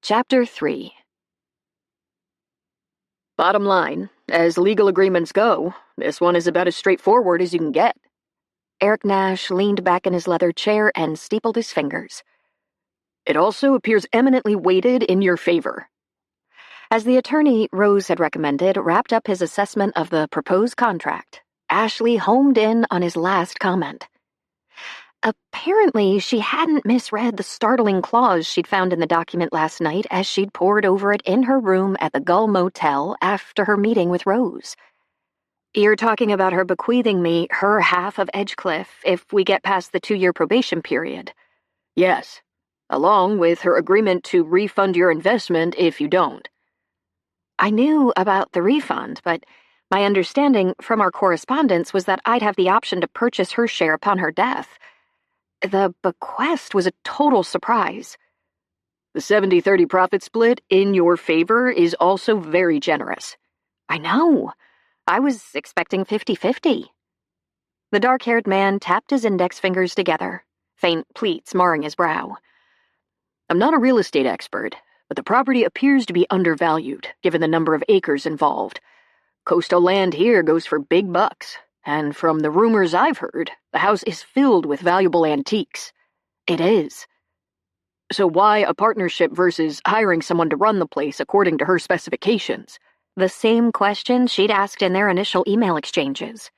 Chapter 3. Bottom line, as legal agreements go, this one is about as straightforward as you can get. Eric Nash leaned back in his leather chair and steepled his fingers. It also appears eminently weighted in your favor. As the attorney Rose had recommended wrapped up his assessment of the proposed contract, Ashley homed in on his last comment. Apparently, she hadn't misread the startling clause she'd found in the document last night as she'd pored over it in her room at the Gull Motel after her meeting with Rose. You're talking about her bequeathing me her half of Edgecliff if we get past the 2-year probation period. Yes, along with her agreement to refund your investment if you don't. I knew about the refund, but my understanding from our correspondence was that I'd have the option to purchase her share upon her death. The bequest was a total surprise. The 70-30 profit split in your favor is also very generous. I know. I was expecting 50-50. The dark-haired man tapped his index fingers together, faint pleats marring his brow. I'm not a real estate expert, but the property appears to be undervalued, given the number of acres involved. Coastal land here goes for big bucks, and from the rumors I've heard, the house is filled with valuable antiques. It is. So why a partnership versus hiring someone to run the place according to her specifications? The same question she'd asked in their initial email exchanges.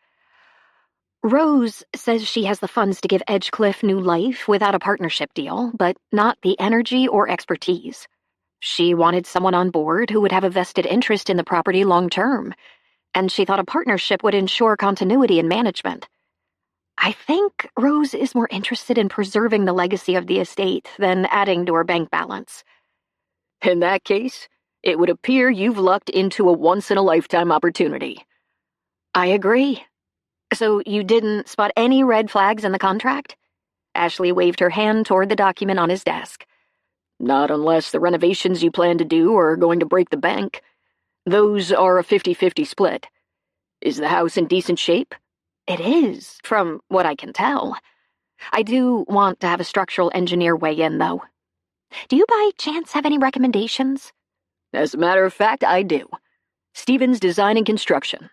Rose says she has the funds to give Edgecliff new life without a partnership deal, but not the energy or expertise. She wanted someone on board who would have a vested interest in the property long term, and she thought a partnership would ensure continuity in management. I think Rose is more interested in preserving the legacy of the estate than adding to her bank balance. In that case, it would appear you've lucked into a once-in-a-lifetime opportunity. I agree. So you didn't spot any red flags in the contract? Ashley waved her hand toward the document on his desk. Not unless the renovations you plan to do are going to break the bank. Those are a 50-50 split. Is the house in decent shape? It is, from what I can tell. I do want to have a structural engineer weigh in, though. Do you by chance have any recommendations? As a matter of fact, I do. Stevens Design and Construction.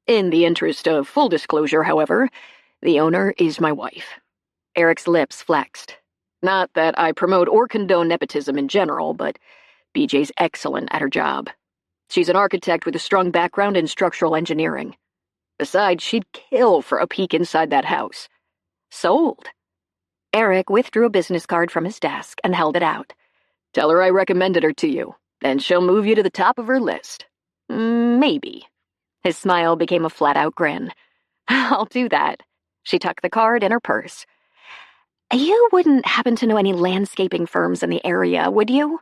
In the interest of full disclosure, however, the owner is my wife. Eric's lips flexed. Not that I promote or condone nepotism in general, but BJ's excellent at her job. She's an architect with a strong background in structural engineering. Besides, she'd kill for a peek inside that house. Sold. Eric withdrew a business card from his desk and held it out. Tell her I recommended her to you, and she'll move you to the top of her list. Maybe. His smile became a flat-out grin. I'll do that. She tucked the card in her purse. You wouldn't happen to know any landscaping firms in the area, would you?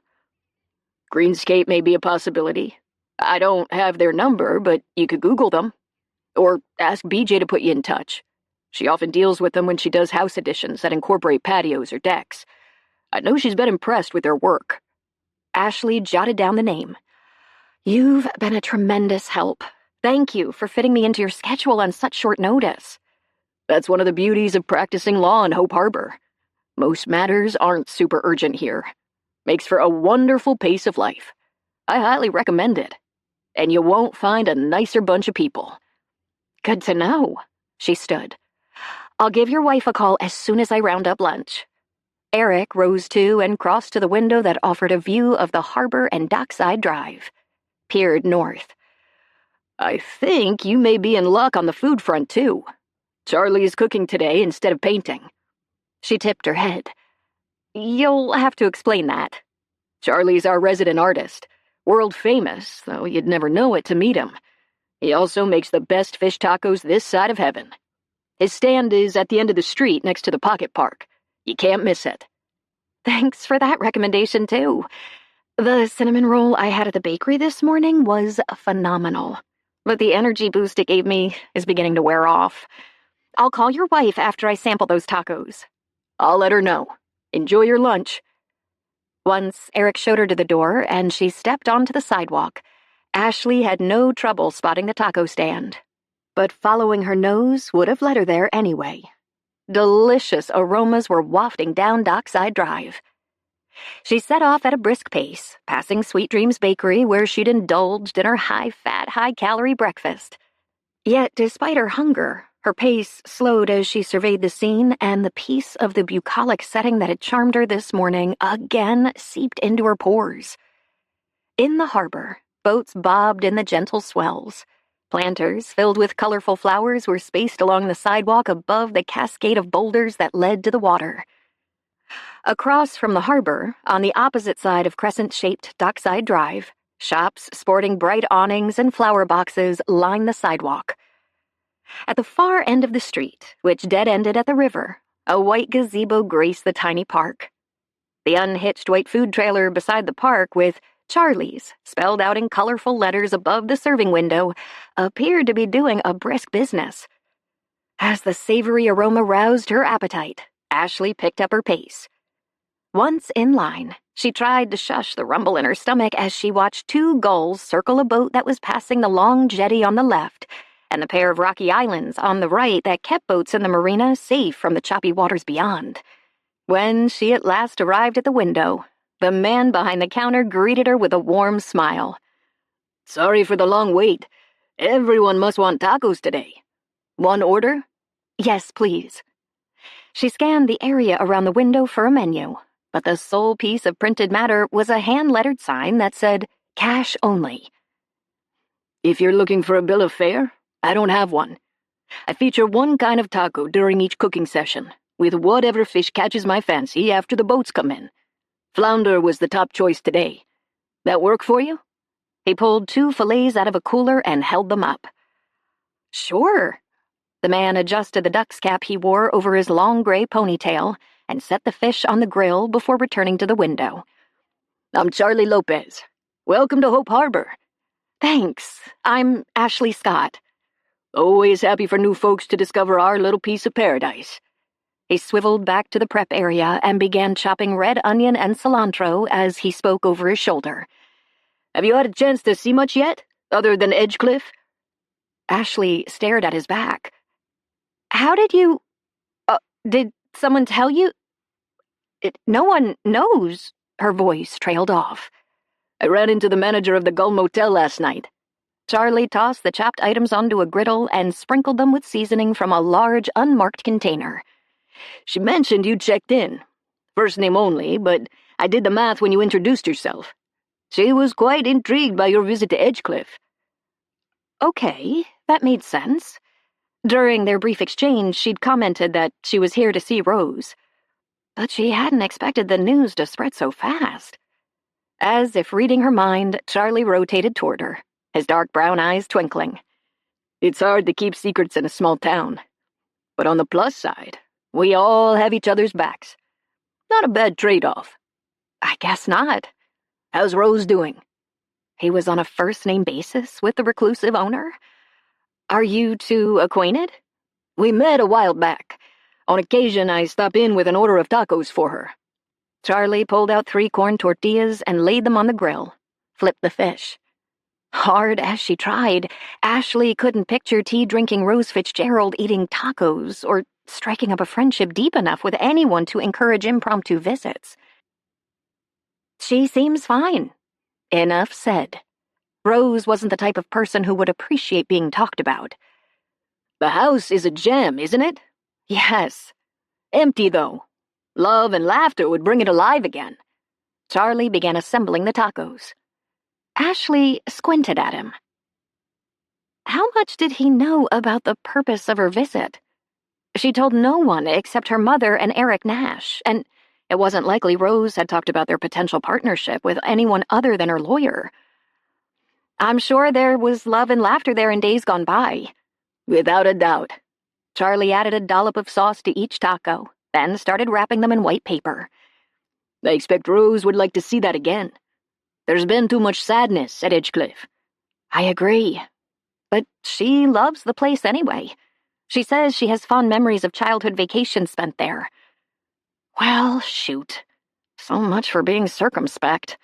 Greenscape may be a possibility. I don't have their number, but you could Google them. Or ask BJ to put you in touch. She often deals with them when she does house additions that incorporate patios or decks. I know she's been impressed with their work. Ashley jotted down the name. You've been a tremendous help. Thank you for fitting me into your schedule on such short notice. That's one of the beauties of practicing law in Hope Harbor. Most matters aren't super urgent here. Makes for a wonderful pace of life. I highly recommend it. And you won't find a nicer bunch of people. Good to know. She stood. I'll give your wife a call as soon as I round up lunch. Eric rose too and crossed to the window that offered a view of the harbor and dockside drive. Peered north. I think you may be in luck on the food front, too. Charlie is cooking today instead of painting. She tipped her head. You'll have to explain that. Charlie's our resident artist. World famous, though you'd never know it to meet him. He also makes the best fish tacos this side of heaven. His stand is at the end of the street next to the Pocket Park. You can't miss it. Thanks for that recommendation, too. The cinnamon roll I had at the bakery this morning was phenomenal. But the energy boost it gave me is beginning to wear off. I'll call your wife after I sample those tacos. I'll let her know. Enjoy your lunch. Once Eric showed her to the door and she stepped onto the sidewalk, Ashley had no trouble spotting the taco stand. But following her nose would have led her there anyway. Delicious aromas were wafting down Dockside Drive. She set off at a brisk pace, passing Sweet Dreams Bakery where she'd indulged in her high-fat, high-calorie breakfast. Yet, despite her hunger, her pace slowed as she surveyed the scene, and the peace of the bucolic setting that had charmed her this morning again seeped into her pores. In the harbor, boats bobbed in the gentle swells. Planters filled with colorful flowers were spaced along the sidewalk above the cascade of boulders that led to the water. Across from the harbor, on the opposite side of crescent-shaped Dockside Drive, shops sporting bright awnings and flower boxes lined the sidewalk. At the far end of the street, which dead-ended at the river, a white gazebo graced the tiny park. The unhitched white food trailer beside the park with Charlie's, spelled out in colorful letters above the serving window, appeared to be doing a brisk business. As the savory aroma roused her appetite, Ashley picked up her pace. Once in line, she tried to shush the rumble in her stomach as she watched two gulls circle a boat that was passing the long jetty on the left and the pair of rocky islands on the right that kept boats in the marina safe from the choppy waters beyond. When she at last arrived at the window, the man behind the counter greeted her with a warm smile. Sorry for the long wait. Everyone must want tacos today. One order? Yes, please. She scanned the area around the window for a menu. but the sole piece of printed matter was a hand-lettered sign that said, "Cash only." If you're looking for a bill of fare, I don't have one. I feature one kind of taco during each cooking session, with whatever fish catches my fancy after the boats come in. Flounder was the top choice today. That work for you? He pulled 2 fillets out of a cooler and held them up. Sure. The man adjusted the duck's cap he wore over his long gray ponytail and set the fish on the grill before returning to the window. I'm Charlie Lopez. Welcome to Hope Harbor. Thanks. I'm Ashley Scott. Always happy for new folks to discover our little piece of paradise. He swiveled back to the prep area and began chopping red onion and cilantro as he spoke over his shoulder. Have you had a chance to see much yet, other than Edgecliff? Ashley stared at his back. How did you... did someone tell you? No one knows, her voice trailed off. I ran into the manager of the Gull Motel last night. Charlie tossed the chopped items onto a griddle and sprinkled them with seasoning from a large, unmarked container. She mentioned you checked in. First name only, but I did the math when you introduced yourself. She was quite intrigued by your visit to Edgecliff. Okay, that made sense. During their brief exchange, she'd commented that she was here to see Rose. But she hadn't expected the news to spread so fast. As if reading her mind, Charlie rotated toward her, his dark brown eyes twinkling. It's hard to keep secrets in a small town. But on the plus side, we all have each other's backs. Not a bad trade-off. I guess not. How's Rose doing? He was on a first-name basis with the reclusive owner? Are you two acquainted? We met a while back. On occasion, I stop in with an order of tacos for her. Charlie pulled out 3 corn tortillas and laid them on the grill, flipped the fish. Hard as she tried, Ashley couldn't picture tea-drinking Rose Fitzgerald eating tacos or striking up a friendship deep enough with anyone to encourage impromptu visits. She seems fine. Enough said. Rose wasn't the type of person who would appreciate being talked about. The house is a gem, isn't it? Yes. Empty, though. Love and laughter would bring it alive again. Charlie began assembling the tacos. Ashley squinted at him. How much did he know about the purpose of her visit? She told no one except her mother and Eric Nash, and it wasn't likely Rose had talked about their potential partnership with anyone other than her lawyer. I'm sure there was love and laughter there in days gone by. Without a doubt. Charlie added a dollop of sauce to each taco, then started wrapping them in white paper. I expect Rose would like to see that again. There's been too much sadness at Edgecliff. I agree. But she loves the place anyway. She says she has fond memories of childhood vacations spent there. Well, shoot. So much for being circumspect.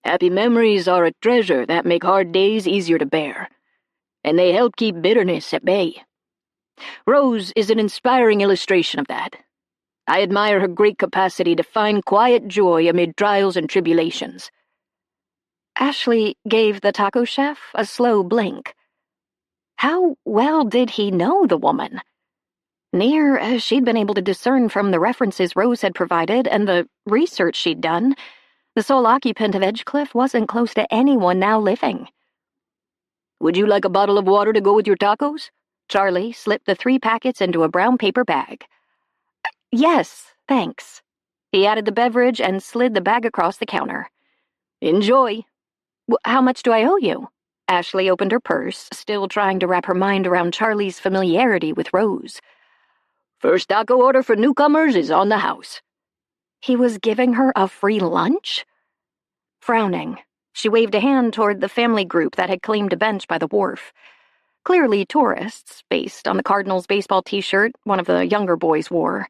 Happy memories are a treasure that make hard days easier to bear, and they help keep bitterness at bay. Rose is an inspiring illustration of that. I admire her great capacity to find quiet joy amid trials and tribulations. Ashley gave the taco chef a slow blink. How well did he know the woman? Near as she'd been able to discern from the references Rose had provided and the research she'd done, the sole occupant of Edgecliff wasn't close to anyone now living. Would you like a bottle of water to go with your tacos? Charlie slipped the 3 packets into a brown paper bag. Yes, thanks. He added the beverage and slid the bag across the counter. Enjoy. How much do I owe you? Ashley opened her purse, still trying to wrap her mind around Charlie's familiarity with Rose. First taco order for newcomers is on the house. He was giving her a free lunch? Frowning, she waved a hand toward the family group that had claimed a bench by the wharf. Clearly tourists, based on the Cardinals baseball t-shirt one of the younger boys wore.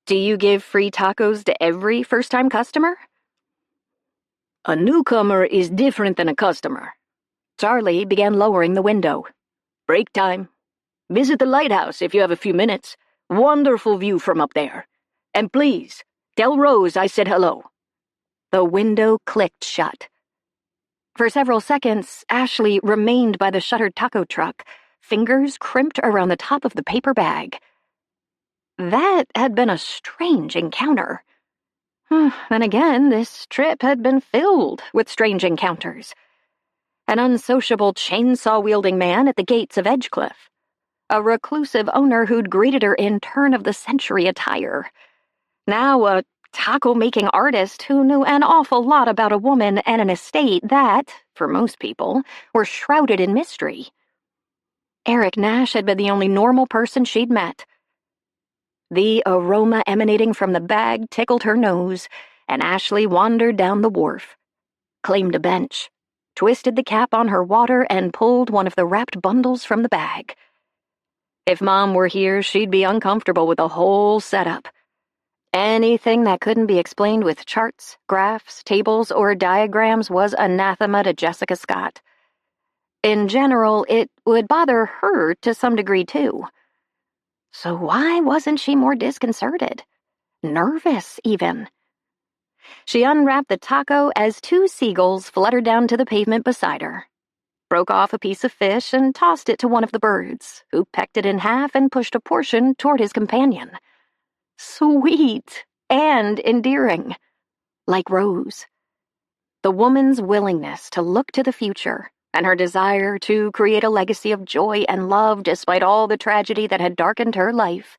Do you give free tacos to every first-time customer? A newcomer is different than a customer. Charlie began lowering the window. Break time. Visit the lighthouse if you have a few minutes. Wonderful view from up there. And please, tell Rose I said hello. The window clicked shut. For several seconds, Ashley remained by the shuttered taco truck, fingers crimped around the top of the paper bag. That had been a strange encounter. Then again, this trip had been filled with strange encounters. An unsociable chainsaw-wielding man at the gates of Edgecliff. A reclusive owner who'd greeted her in turn-of-the-century attire. Now a taco-making artist who knew an awful lot about a woman and an estate that, for most people, were shrouded in mystery. Eric Nash had been the only normal person she'd met. The aroma emanating from the bag tickled her nose, and Ashley wandered down the wharf, claimed a bench, twisted the cap on her water, and pulled one of the wrapped bundles from the bag. If Mom were here, she'd be uncomfortable with the whole setup. Anything that couldn't be explained with charts, graphs, tables, or diagrams was anathema to Jessica Scott. In general, it would bother her to some degree, too. So why wasn't she more disconcerted? Nervous, even? She unwrapped the taco as two seagulls fluttered down to the pavement beside her, broke off a piece of fish and tossed it to one of the birds, who pecked it in half and pushed a portion toward his companion. Sweet and endearing, like Rose. The woman's willingness to look to the future and her desire to create a legacy of joy and love despite all the tragedy that had darkened her life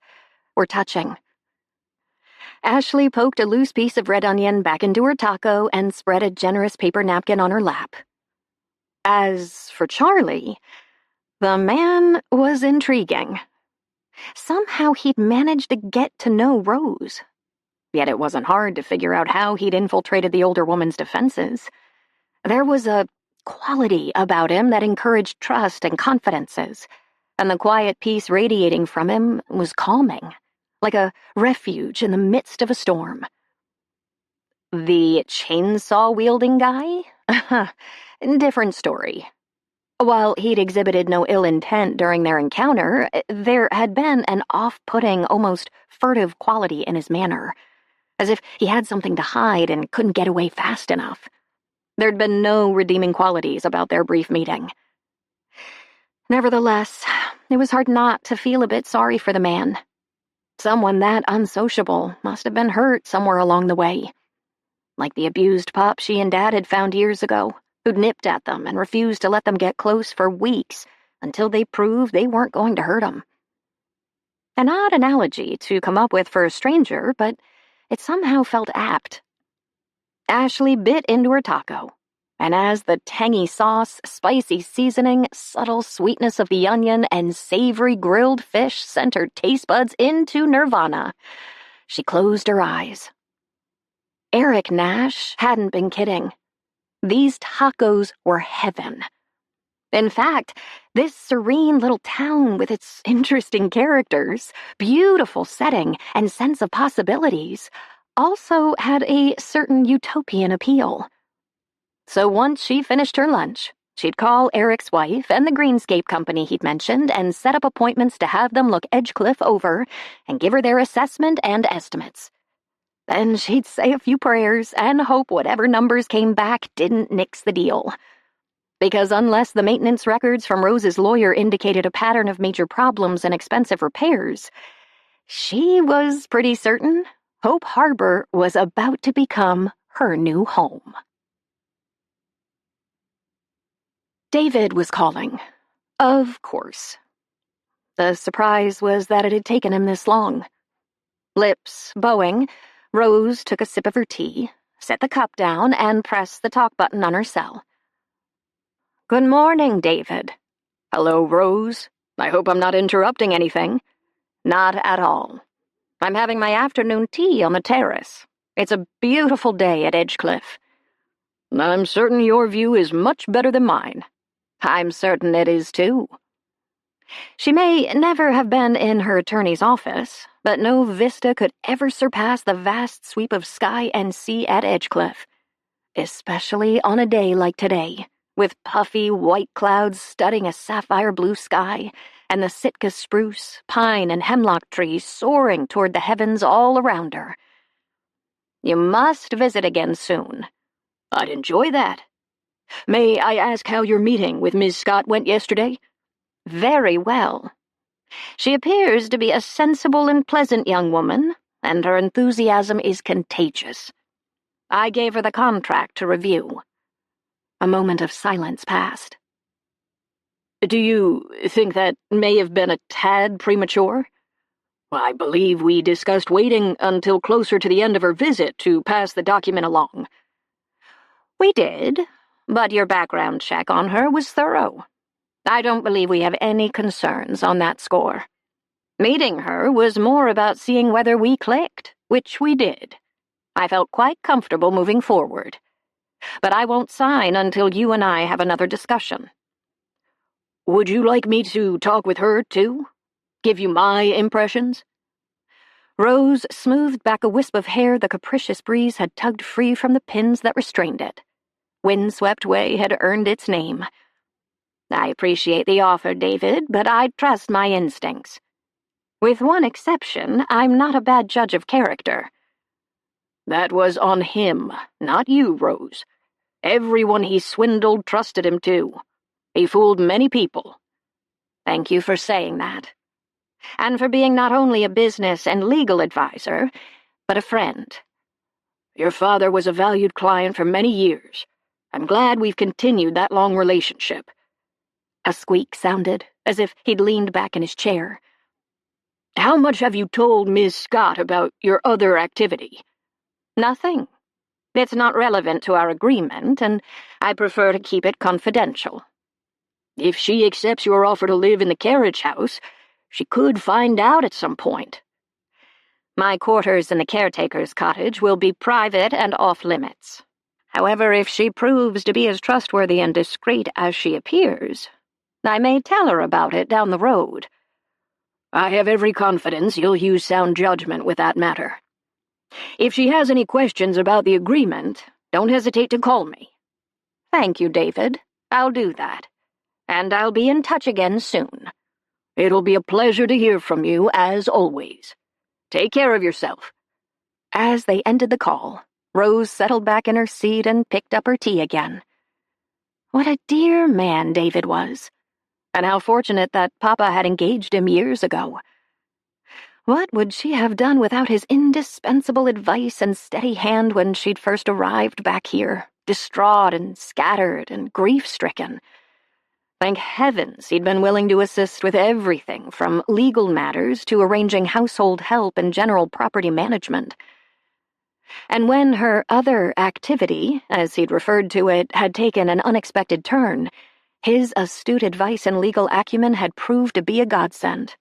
were touching. Ashley poked a loose piece of red onion back into her taco and spread a generous paper napkin on her lap. As for Charlie, the man was intriguing. Somehow he'd managed to get to know Rose. Yet it wasn't hard to figure out how he'd infiltrated the older woman's defenses. There was a quality about him that encouraged trust and confidences, and the quiet peace radiating from him was calming, like a refuge in the midst of a storm. The chainsaw-wielding guy? Different story. While he'd exhibited no ill intent during their encounter, there had been an off-putting, almost furtive quality in his manner, as if he had something to hide and couldn't get away fast enough. There'd been no redeeming qualities about their brief meeting. Nevertheless, it was hard not to feel a bit sorry for the man. Someone that unsociable must have been hurt somewhere along the way. Like the abused pup she and Dad had found years ago, who'd nipped at them and refused to let them get close for weeks until they proved they weren't going to hurt him. An odd analogy to come up with for a stranger, but it somehow felt apt. Ashley bit into her taco, and as the tangy sauce, spicy seasoning, subtle sweetness of the onion, and savory grilled fish sent her taste buds into nirvana, she closed her eyes. Eric Nash hadn't been kidding. These tacos were heaven. In fact, this serene little town with its interesting characters, beautiful setting, and sense of possibilities also had a certain utopian appeal. So once she finished her lunch, she'd call Eric's wife and the greenscape company he'd mentioned and set up appointments to have them look Edgecliff over and give her their assessment and estimates. Then she'd say a few prayers and hope whatever numbers came back didn't nix the deal. Because unless the maintenance records from Rose's lawyer indicated a pattern of major problems and expensive repairs, she was pretty certain Hope Harbor was about to become her new home. David was calling. Of course. The surprise was that it had taken him this long. Lips bowing, Rose took a sip of her tea, set the cup down, and pressed the talk button on her cell. "Good morning, David." "Hello, Rose. I hope I'm not interrupting anything." "Not at all. I'm having my afternoon tea on the terrace. It's a beautiful day at Edgecliff." "I'm certain your view is much better than mine." "I'm certain it is, too." She may never have been in her attorney's office, but no vista could ever surpass the vast sweep of sky and sea at Edgecliff, especially on a day like today, with puffy white clouds studding a sapphire blue sky, and the Sitka spruce, pine, and hemlock trees soaring toward the heavens all around her. You must visit again soon. "I'd enjoy that. May I ask how your meeting with Miss Scott went yesterday?" "Very well. She appears to be a sensible and pleasant young woman, and her enthusiasm is contagious. I gave her the contract to review." A moment of silence passed. "Do you think that may have been a tad premature? I believe we discussed waiting until closer to the end of her visit to pass the document along." "We did, but your background check on her was thorough. I don't believe we have any concerns on that score. Meeting her was more about seeing whether we clicked, which we did. I felt quite comfortable moving forward. But I won't sign until you and I have another discussion." "Would you like me to talk with her, too? Give you my impressions?" Rose smoothed back a wisp of hair the capricious breeze had tugged free from the pins that restrained it. Windswept Way had earned its name. "I appreciate the offer, David, but I trust my instincts. With one exception, I'm not a bad judge of character." "That was on him, not you, Rose. Everyone he swindled trusted him, too. He fooled many people." "Thank you for saying that. And for being not only a business and legal advisor, but a friend." "Your father was a valued client for many years. I'm glad we've continued that long relationship." A squeak sounded, as if he'd leaned back in his chair. "How much have you told Ms. Scott about your other activity?" "Nothing. It's not relevant to our agreement, and I prefer to keep it confidential." "If she accepts your offer to live in the carriage house, she could find out at some point." "My quarters in the caretaker's cottage will be private and off-limits. However, if she proves to be as trustworthy and discreet as she appears, I may tell her about it down the road." "I have every confidence you'll use sound judgment with that matter. If she has any questions about the agreement, don't hesitate to call me." "Thank you, David. I'll do that. And I'll be in touch again soon." "It'll be a pleasure to hear from you, as always. Take care of yourself." As they ended the call, Rose settled back in her seat and picked up her tea again. What a dear man David was, and how fortunate that Papa had engaged him years ago. What would she have done without his indispensable advice and steady hand when she'd first arrived back here, distraught and scattered and grief-stricken? Thank heavens he'd been willing to assist with everything from legal matters to arranging household help and general property management. And when her other activity, as he'd referred to it, had taken an unexpected turn, his astute advice and legal acumen had proved to be a godsend.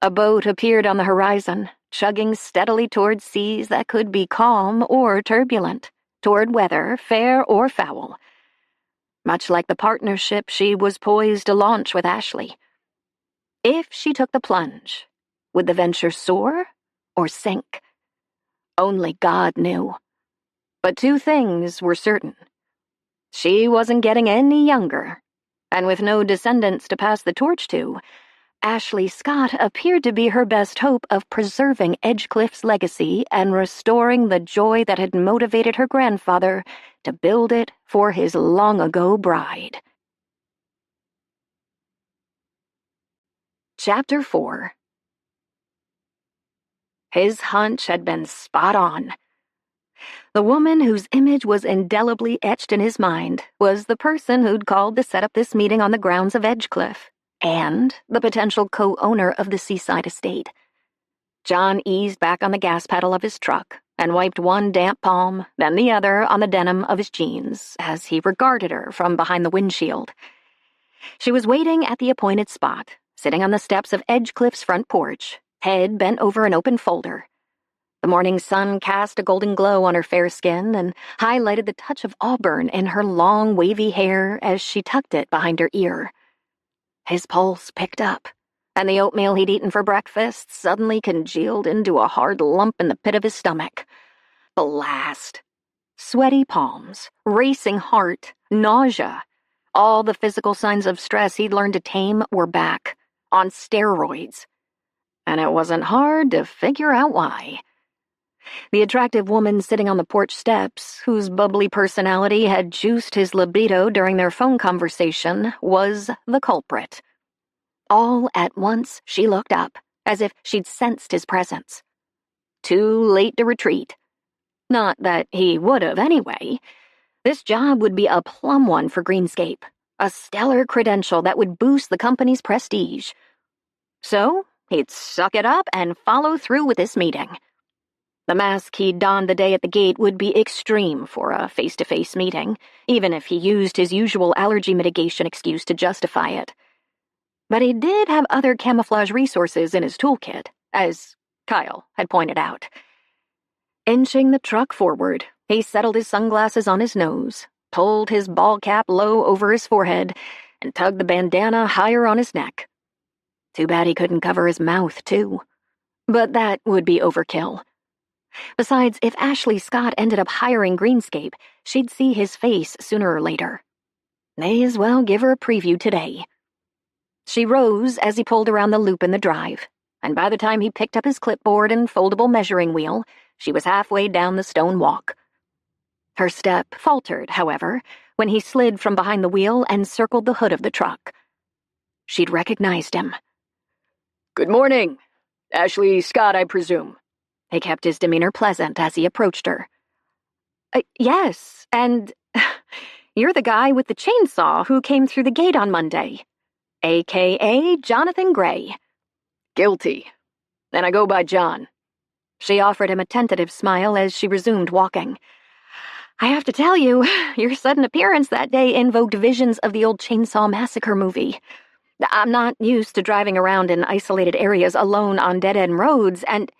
A boat appeared on the horizon, chugging steadily toward seas that could be calm or turbulent, toward weather, fair or foul. Much like the partnership she was poised to launch with Ashley. If she took the plunge, would the venture soar or sink? Only God knew. But two things were certain. She wasn't getting any younger, and with no descendants to pass the torch to, Ashley Scott appeared to be her best hope of preserving Edgecliffe's legacy and restoring the joy that had motivated her grandfather to build it for his long-ago bride. Chapter 4. His hunch had been spot on. The woman whose image was indelibly etched in his mind was the person who'd called to set up this meeting on the grounds of Edgecliff, and the potential co-owner of the seaside estate. John eased back on the gas pedal of his truck and wiped one damp palm, then the other on the denim of his jeans, as he regarded her from behind the windshield. She was waiting at the appointed spot, sitting on the steps of Edgecliffe's front porch, head bent over an open folder. The morning sun cast a golden glow on her fair skin and highlighted the touch of auburn in her long, wavy hair as she tucked it behind her ear. His pulse picked up, and the oatmeal he'd eaten for breakfast suddenly congealed into a hard lump in the pit of his stomach. Blast! Sweaty palms, racing heart, nausea. All the physical signs of stress he'd learned to tame were back, on steroids. And it wasn't hard to figure out why. The attractive woman sitting on the porch steps, whose bubbly personality had juiced his libido during their phone conversation, was the culprit. All at once she looked up, as if she'd sensed his presence. Too late to retreat. Not that he would have anyway. This job would be a plum one for Greenscape, a stellar credential that would boost the company's prestige. So, he'd suck it up and follow through with this meeting. The mask he'd donned the day at the gate would be extreme for a face-to-face meeting, even if he used his usual allergy mitigation excuse to justify it. But he did have other camouflage resources in his toolkit, as Kyle had pointed out. Inching the truck forward, he settled his sunglasses on his nose, pulled his ball cap low over his forehead, and tugged the bandana higher on his neck. Too bad he couldn't cover his mouth, too. But that would be overkill. Besides, if Ashley Scott ended up hiring Greenscape, she'd see his face sooner or later. May as well give her a preview today. She rose as he pulled around the loop in the drive, and by the time he picked up his clipboard and foldable measuring wheel, she was halfway down the stone walk. Her step faltered, however, when he slid from behind the wheel and circled the hood of the truck. She'd recognized him. "Good morning. Ashley Scott, I presume." He kept his demeanor pleasant as he approached her. Yes, and you're the guy with the chainsaw who came through the gate on Monday, a.k.a. Jonathan Gray." "Guilty. And I go by John." She offered him a tentative smile as she resumed walking. "I have to tell you, your sudden appearance that day invoked visions of the old Chainsaw Massacre movie. I'm not used to driving around in isolated areas alone on dead-end roads, and—"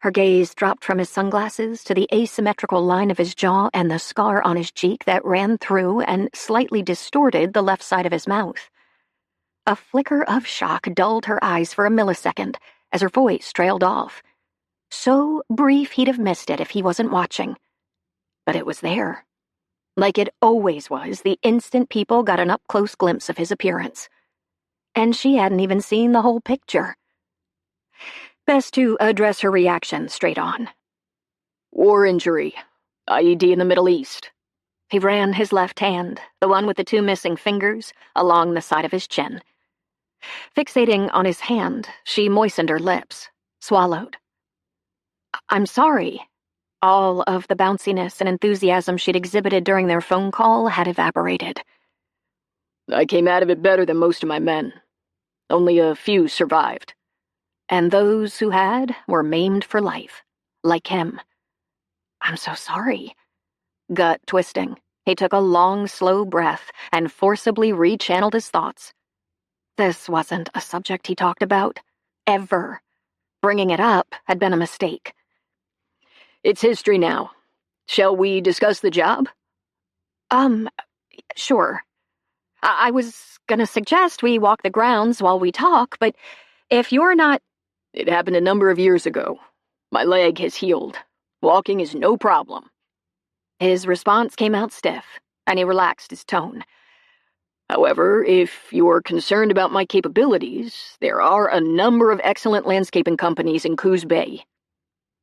Her gaze dropped from his sunglasses to the asymmetrical line of his jaw and the scar on his cheek that ran through and slightly distorted the left side of his mouth. A flicker of shock dulled her eyes for a millisecond as her voice trailed off. So brief he'd have missed it if he wasn't watching. But it was there. Like it always was the instant people got an up-close glimpse of his appearance. And she hadn't even seen the whole picture. Best to address her reaction straight on. "War injury. IED in the Middle East." He ran his left hand, the one with the 2 missing fingers, along the side of his chin. Fixating on his hand, she moistened her lips, swallowed. "I'm sorry." All of the bounciness and enthusiasm she'd exhibited during their phone call had evaporated. "I came out of it better than most of my men. Only a few survived." And those who had were maimed for life, like him. "I'm so sorry." Gut twisting, he took a long, slow breath and forcibly rechanneled his thoughts. This wasn't a subject he talked about, ever. Bringing it up had been a mistake. "It's history now. Shall we discuss the job?" Sure. I was gonna suggest we walk the grounds while we talk, but if you're not— "It happened a number of years ago. My leg has healed. Walking is no problem." His response came out stiff, and he relaxed his tone. "However, if you're concerned about my capabilities, there are a number of excellent landscaping companies in Coos Bay."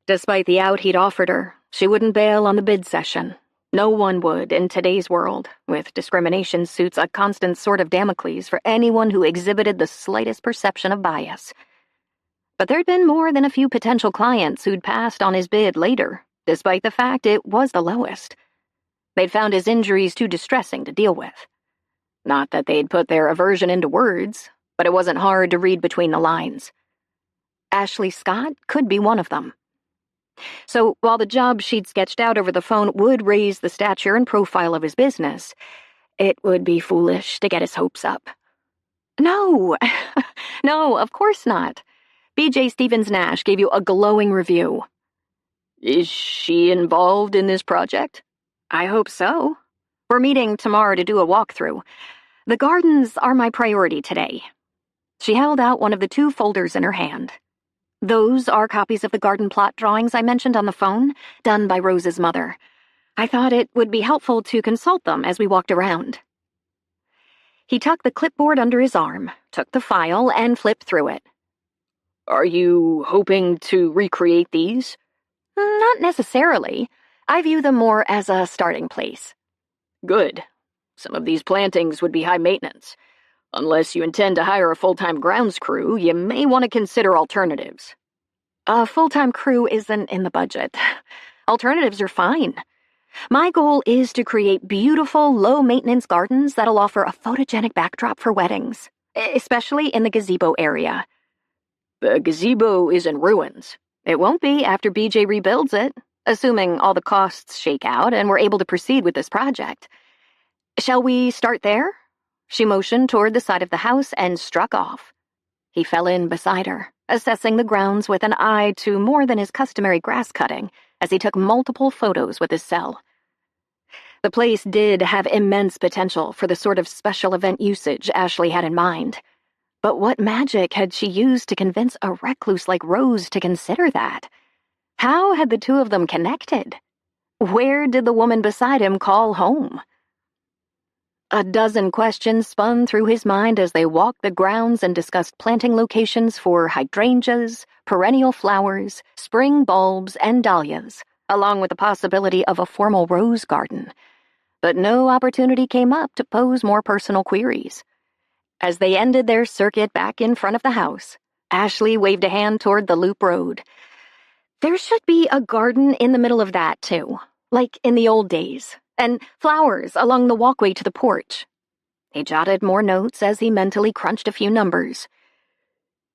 Despite the out he'd offered her, she wouldn't bail on the bid session. No one would in today's world, with discrimination suits a constant sword of Damocles for anyone who exhibited the slightest perception of bias. But there'd been more than a few potential clients who'd passed on his bid later, despite the fact it was the lowest. They'd found his injuries too distressing to deal with. Not that they'd put their aversion into words, but it wasn't hard to read between the lines. Ashley Scott could be one of them. So while the job she'd sketched out over the phone would raise the stature and profile of his business, it would be foolish to get his hopes up. No, no, of course not. B.J. Stevens-Nash gave you a glowing review. "Is she involved in this project?" I hope so. We're meeting tomorrow to do a walkthrough. The gardens are my priority today. She held out one of the 2 folders in her hand. Those are copies of the garden plot drawings I mentioned on the phone, done by Rose's mother. I thought it would be helpful to consult them as we walked around. He tucked the clipboard under his arm, took the file, and flipped through it. "Are you hoping to recreate these?" Not necessarily. I view them more as a starting place. "Good. Some of these plantings would be high maintenance. Unless you intend to hire a full-time grounds crew, you may want to consider alternatives." A full-time crew isn't in the budget. Alternatives are fine. My goal is to create beautiful, low-maintenance gardens that'll offer a photogenic backdrop for weddings, especially in the gazebo area. The gazebo is in ruins. It won't be after BJ rebuilds it, assuming all the costs shake out and we're able to proceed with this project. Shall we start there? She motioned toward the side of the house and struck off. He fell in beside her, assessing the grounds with an eye to more than his customary grass cutting as he took multiple photos with his cell. The place did have immense potential for the sort of special event usage Ashley had in mind. But what magic had she used to convince a recluse like Rose to consider that? How had the two of them connected? Where did the woman beside him call home? A dozen questions spun through his mind as they walked the grounds and discussed planting locations for hydrangeas, perennial flowers, spring bulbs, and dahlias, along with the possibility of a formal rose garden. But no opportunity came up to pose more personal queries. As they ended their circuit back in front of the house, Ashley waved a hand toward the loop road. There should be a garden in the middle of that, too, like in the old days, and flowers along the walkway to the porch. He jotted more notes as he mentally crunched a few numbers.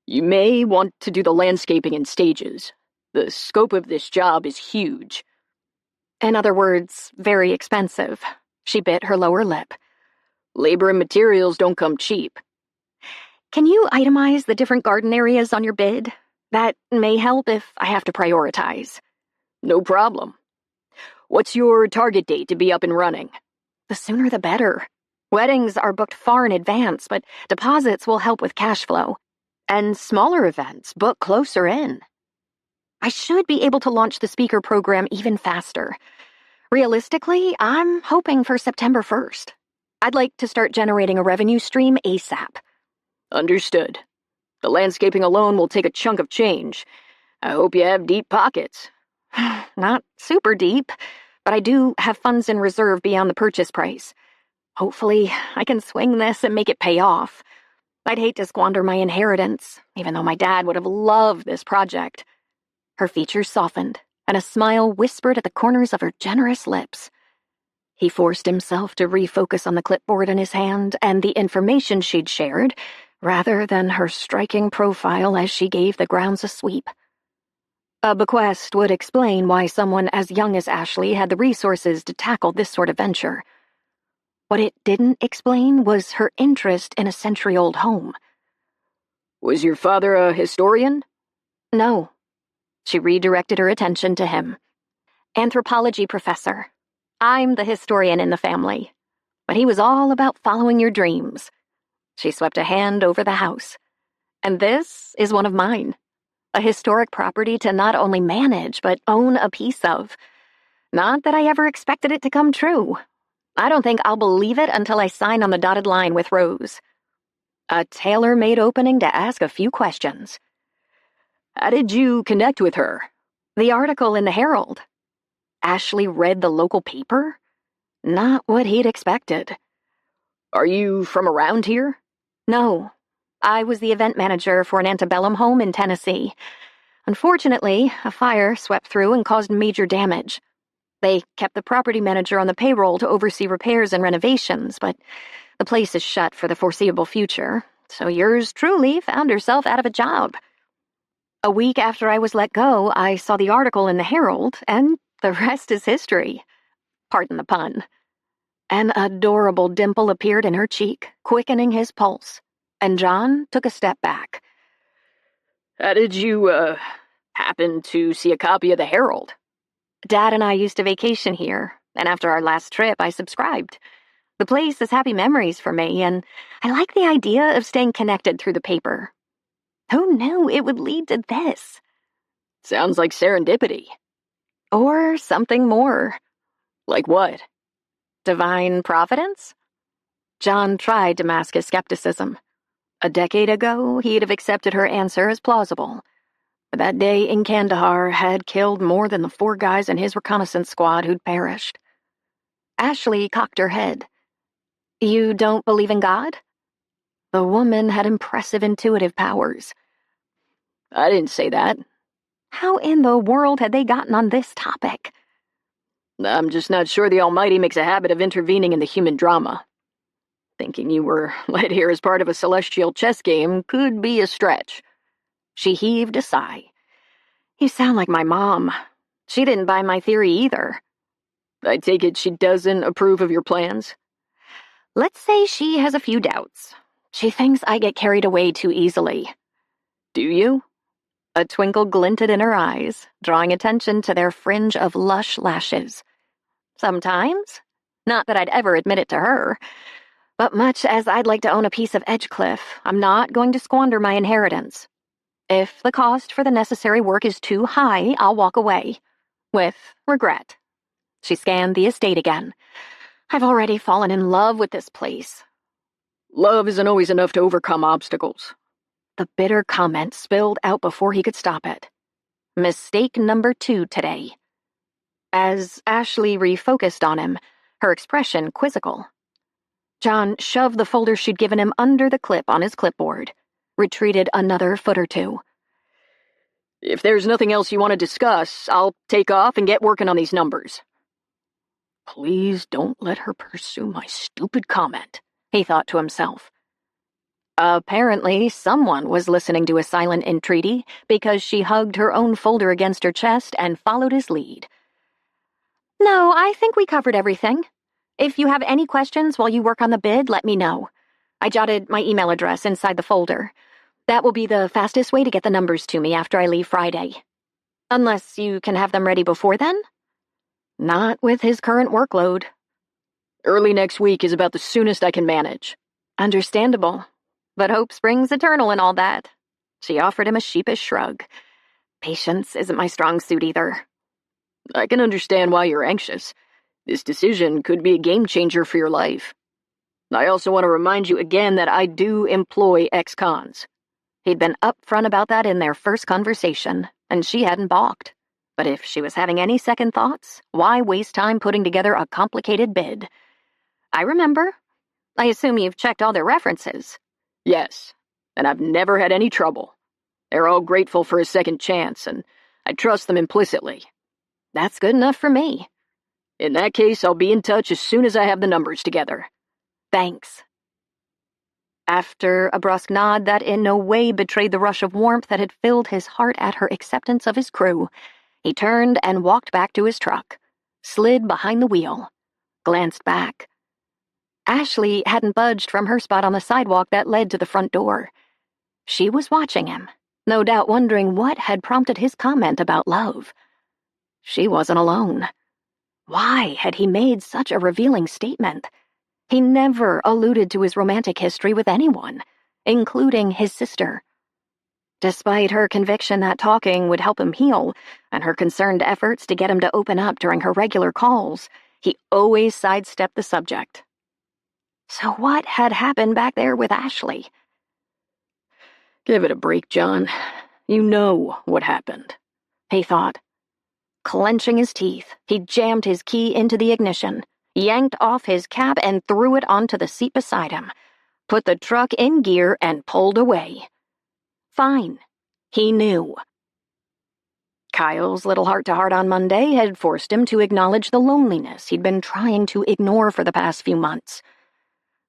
You may want to do the landscaping in stages. The scope of this job is huge. In other words, very expensive. She bit her lower lip. Labor and materials don't come cheap. Can you itemize the different garden areas on your bid? That may help if I have to prioritize. No problem. What's your target date to be up and running? The sooner the better. Weddings are booked far in advance, but deposits will help with cash flow. And smaller events book closer in. I should be able to launch the speaker program even faster. Realistically, I'm hoping for September 1st. I'd like to start generating a revenue stream ASAP. Understood. The landscaping alone will take a chunk of change. I hope you have deep pockets. Not super deep, but I do have funds in reserve beyond the purchase price. Hopefully, I can swing this and make it pay off. I'd hate to squander my inheritance, even though my dad would have loved this project. Her features softened, and a smile whispered at the corners of her generous lips. He forced himself to refocus on the clipboard in his hand and the information she'd shared, rather than her striking profile as she gave the grounds a sweep. A bequest would explain why someone as young as Ashley had the resources to tackle this sort of venture. What it didn't explain was her interest in a century-old home. Was your father a historian? No. She redirected her attention to him. Anthropology professor. I'm the historian in the family. But he was all about following your dreams. She swept a hand over the house. And this is one of mine. A historic property to not only manage, but own a piece of. Not that I ever expected it to come true. I don't think I'll believe it until I sign on the dotted line with Rose. A tailor-made opening to ask a few questions. How did you connect with her? The article in the Herald. Ashley read the local paper? Not what he'd expected. Are you from around here? No. I was the event manager for an antebellum home in Tennessee. Unfortunately, a fire swept through and caused major damage. They kept the property manager on the payroll to oversee repairs and renovations, but the place is shut for the foreseeable future, so yours truly found herself out of a job. A week after I was let go, I saw the article in the Herald, and the rest is history. Pardon the pun. An adorable dimple appeared in her cheek, quickening his pulse, and John took a step back. How did you, happen to see a copy of the Herald? Dad and I used to vacation here, and after our last trip, I subscribed. The place is happy memories for me, and I like the idea of staying connected through the paper. Who knew it would lead to this? Sounds like serendipity. Or something more. Like what? Divine providence? John tried to mask his skepticism. A decade ago, he'd have accepted her answer as plausible. But that day in Kandahar had killed more than the 4 guys in his reconnaissance squad who'd perished. Ashley cocked her head. You don't believe in God? The woman had impressive intuitive powers. I didn't say that. How in the world had they gotten on this topic? I'm just not sure the Almighty makes a habit of intervening in the human drama. Thinking you were led here as part of a celestial chess game could be a stretch." She heaved a sigh. "You sound like my mom. She didn't buy my theory either." "I take it she doesn't approve of your plans?" "Let's say she has a few doubts. She thinks I get carried away too easily." "Do you?" A twinkle glinted in her eyes, drawing attention to their fringe of lush lashes. "Sometimes. Not that I'd ever admit it to her. But much as I'd like to own a piece of Edgecliff, I'm not going to squander my inheritance. If the cost for the necessary work is too high, I'll walk away. With regret." She scanned the estate again. "I've already fallen in love with this place." "Love isn't always enough to overcome obstacles." The bitter comment spilled out before he could stop it. Mistake number 2 today. As Ashley refocused on him, her expression quizzical. John shoved the folder she'd given him under the clip on his clipboard, retreated another foot or two. "If there's nothing else you want to discuss, I'll take off and get working on these numbers." Please don't let her pursue my stupid comment, he thought to himself. Apparently, someone was listening to his silent entreaty because she hugged her own folder against her chest and followed his lead. "No, I think we covered everything. If you have any questions while you work on the bid, let me know. I jotted my email address inside the folder. That will be the fastest way to get the numbers to me after I leave Friday. Unless you can have them ready before then?" Not with his current workload. "Early next week is about the soonest I can manage." Understandable. But hope springs eternal and all that. She offered him a sheepish shrug. Patience isn't my strong suit either. "I can understand why you're anxious. This decision could be a game changer for your life. I also want to remind you again that I do employ ex-cons." He'd been upfront about that in their first conversation, and she hadn't balked. But if she was having any second thoughts, why waste time putting together a complicated bid? "I remember. I assume you've checked all their references." "Yes, and I've never had any trouble. They're all grateful for a second chance, and I trust them implicitly." "That's good enough for me." "In that case, I'll be in touch as soon as I have the numbers together." "Thanks." After a brusque nod that in no way betrayed the rush of warmth that had filled his heart at her acceptance of his crew, he turned and walked back to his truck, slid behind the wheel, glanced back. Ashley hadn't budged from her spot on the sidewalk that led to the front door. She was watching him, no doubt wondering what had prompted his comment about love. She wasn't alone. Why had he made such a revealing statement? He never alluded to his romantic history with anyone, including his sister. Despite her conviction that talking would help him heal, and her concerned efforts to get him to open up during her regular calls, he always sidestepped the subject. So what had happened back there with Ashley? "Give it a break, John. You know what happened," he thought. Clenching his teeth, he jammed his key into the ignition, yanked off his cap and threw it onto the seat beside him, put the truck in gear and pulled away. Fine. He knew. Kyle's little heart-to-heart on Monday had forced him to acknowledge the loneliness he'd been trying to ignore for the past few months.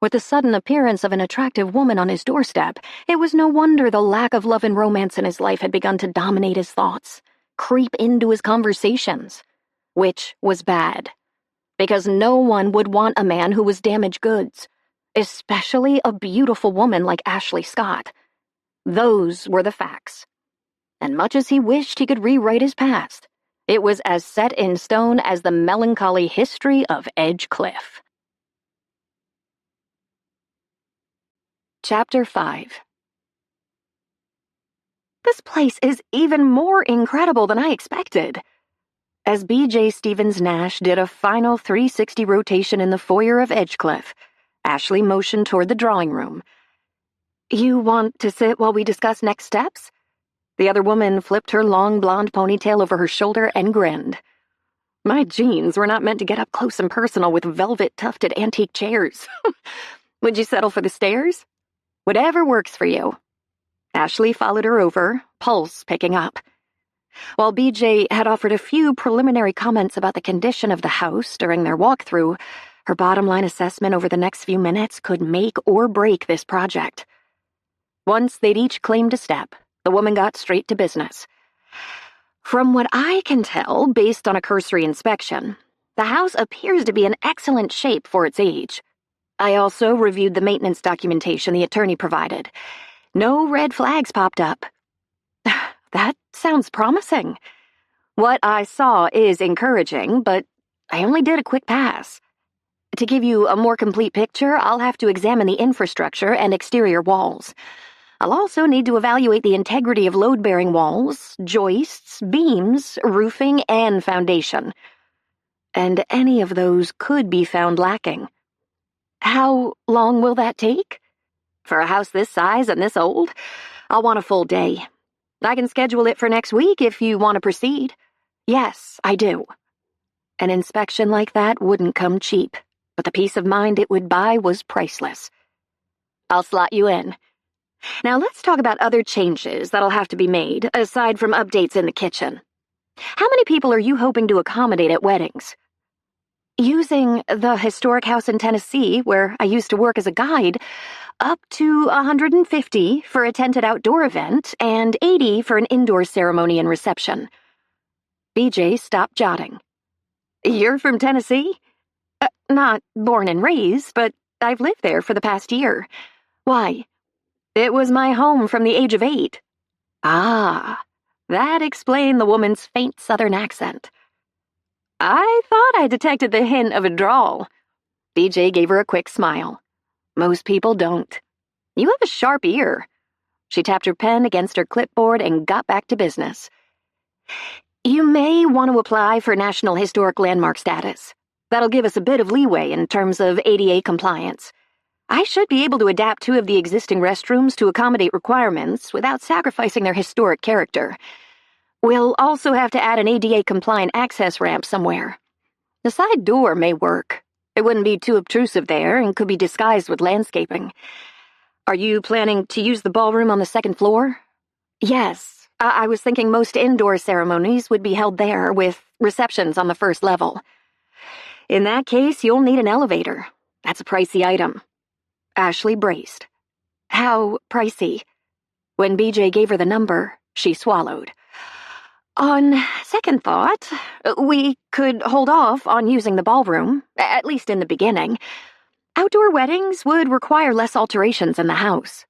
With the sudden appearance of an attractive woman on his doorstep, it was no wonder the lack of love and romance in his life had begun to dominate his thoughts, creep into his conversations, which was bad, because no one would want a man who was damaged goods, especially a beautiful woman like Ashley Scott. Those were the facts. And much as he wished he could rewrite his past, it was as set in stone as the melancholy history of Edgecliff. Chapter 5. This place is even more incredible than I expected. As B.J. Stevens-Nash did a final 360 rotation in the foyer of Edgecliff, Ashley motioned toward the drawing room. "You want to sit while we discuss next steps?" The other woman flipped her long blonde ponytail over her shoulder and grinned. My jeans were not meant to get up close and personal with velvet-tufted antique chairs. Would you settle for the stairs? Whatever works for you. Ashley followed her over, pulse picking up. While BJ had offered a few preliminary comments about the condition of the house during their walkthrough, her bottom-line assessment over the next few minutes could make or break this project. Once they'd each claimed a step, the woman got straight to business. From what I can tell, based on a cursory inspection, the house appears to be in excellent shape for its age. I also reviewed the maintenance documentation the attorney provided. No red flags popped up. That sounds promising. What I saw is encouraging, but I only did a quick pass. To give you a more complete picture, I'll have to examine the infrastructure and exterior walls. I'll also need to evaluate the integrity of load-bearing walls, joists, beams, roofing, and foundation. And any of those could be found lacking. How long will that take? For a house this size and this old, I'll want a full day. I can schedule it for next week if you want to proceed. Yes, I do. An inspection like that wouldn't come cheap, but the peace of mind it would buy was priceless. I'll slot you in. Now let's talk about other changes that'll have to be made, aside from updates in the kitchen. How many people are you hoping to accommodate at weddings? Using the historic house in Tennessee, where I used to work as a guide, up to 150 for a tented outdoor event and 80 for an indoor ceremony and reception. BJ stopped jotting. You're from Tennessee? Not born and raised, but I've lived there for the past year. Why? It was my home from the age of 8. Ah, that explained the woman's faint southern accent. I thought I detected the hint of a drawl. BJ gave her a quick smile. Most people don't. You have a sharp ear. She tapped her pen against her clipboard and got back to business. You may want to apply for National Historic Landmark status. That'll give us a bit of leeway in terms of ADA compliance. I should be able to adapt 2 of the existing restrooms to accommodate requirements without sacrificing their historic character. We'll also have to add an ADA-compliant access ramp somewhere. The side door may work. It wouldn't be too obtrusive there and could be disguised with landscaping. Are you planning to use the ballroom on the 2nd floor? Yes. I was thinking most indoor ceremonies would be held there, with receptions on the 1st level. In that case, you'll need an elevator. That's a pricey item. Ashley braced. How pricey? When BJ gave her the number, she swallowed. On second thought, we could hold off on using the ballroom, at least in the beginning. Outdoor weddings would require less alterations in the house.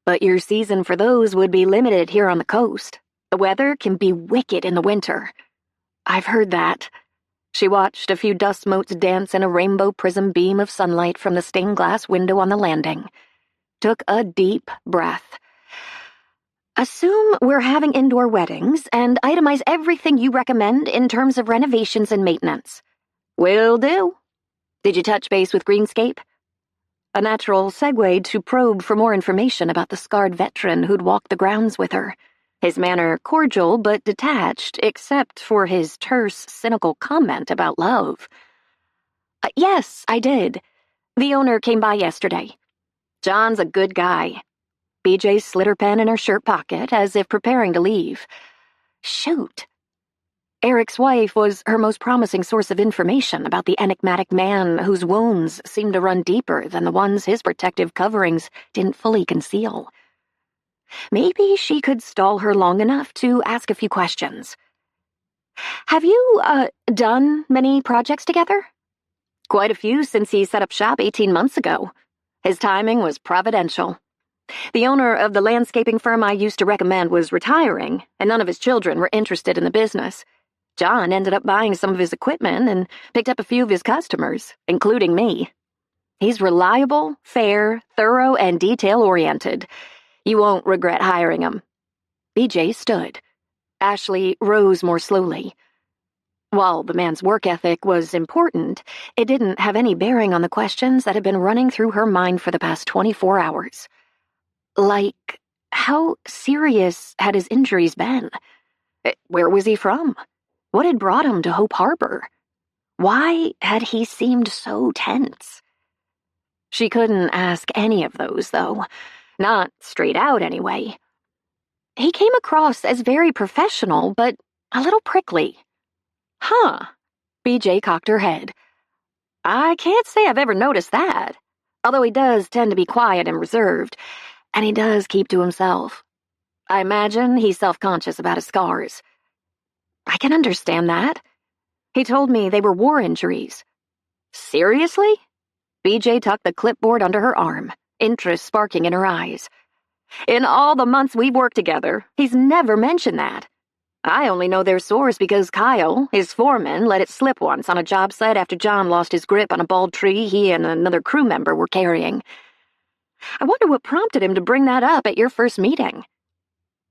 But your season for those would be limited here on the coast. The weather can be wicked in the winter. I've heard that. She watched a few dust motes dance in a rainbow prism beam of sunlight from the stained glass window on the landing. Took a deep breath. Assume we're having indoor weddings and itemize everything you recommend in terms of renovations and maintenance. Will do. Did you touch base with Greenscape? A natural segue to probe for more information about the scarred veteran who'd walked the grounds with her. His manner cordial but detached, except for his terse, cynical comment about love. Yes, I did. The owner came by yesterday. John's a good guy. BJ slid her pen in her shirt pocket as if preparing to leave. Shoot. Eric's wife was her most promising source of information about the enigmatic man whose wounds seemed to run deeper than the ones his protective coverings didn't fully conceal. Maybe she could stall her long enough to ask a few questions. Have you, done many projects together? Quite a few since he set up shop 18 months ago. His timing was providential. The owner of the landscaping firm I used to recommend was retiring, and none of his children were interested in the business. John ended up buying some of his equipment and picked up a few of his customers, including me. He's reliable, fair, thorough, and detail-oriented. You won't regret hiring him. BJ stood. Ashley rose more slowly. While the man's work ethic was important, it didn't have any bearing on the questions that had been running through her mind for the past 24 hours. Like, how serious had his injuries been? Where was he from? What had brought him to Hope Harbor? Why had he seemed so tense? She couldn't ask any of those, though. Not straight out, anyway. He came across as very professional, but a little prickly. Huh. BJ cocked her head. I can't say I've ever noticed that, although he does tend to be quiet and reserved, and he does keep to himself. I imagine he's self-conscious about his scars. I can understand that. He told me they were war injuries. Seriously? BJ tucked the clipboard under her arm, interest sparking in her eyes. In all the months we've worked together, he's never mentioned that. I only know their source because Kyle, his foreman, let it slip once on a job site after John lost his grip on a bald tree he and another crew member were carrying. I wonder what prompted him to bring that up at your first meeting.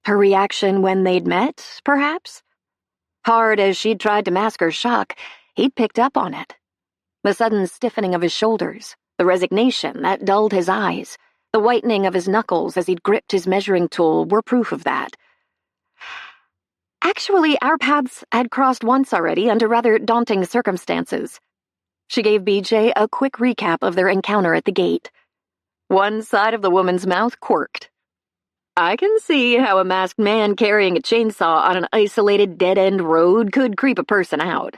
Her reaction when they'd met, perhaps? Hard as she'd tried to mask her shock, he'd picked up on it. The sudden stiffening of his shoulders, the resignation that dulled his eyes, the whitening of his knuckles as he'd gripped his measuring tool were proof of that. Actually, our paths had crossed once already under rather daunting circumstances. She gave BJ a quick recap of their encounter at the gate. One side of the woman's mouth quirked. I can see how a masked man carrying a chainsaw on an isolated dead-end road could creep a person out.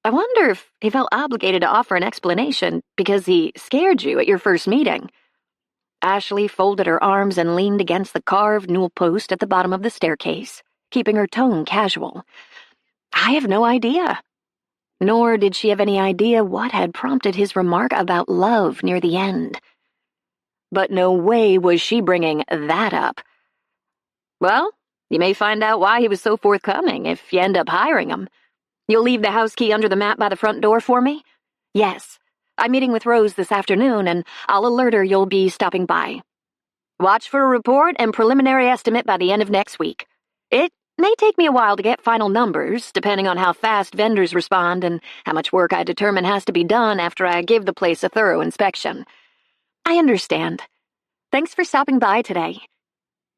I wonder if he felt obligated to offer an explanation because he scared you at your first meeting. Ashley folded her arms and leaned against the carved newel post at the bottom of the staircase, keeping her tone casual. I have no idea. Nor did she have any idea what had prompted his remark about love near the end. But no way was she bringing that up. Well, you may find out why he was so forthcoming if you end up hiring him. You'll leave the house key under the mat by the front door for me? Yes. I'm meeting with Rose this afternoon, and I'll alert her you'll be stopping by. Watch for a report and preliminary estimate by the end of next week. It may take me a while to get final numbers, depending on how fast vendors respond and how much work I determine has to be done after I give the place a thorough inspection. I understand. Thanks for stopping by today.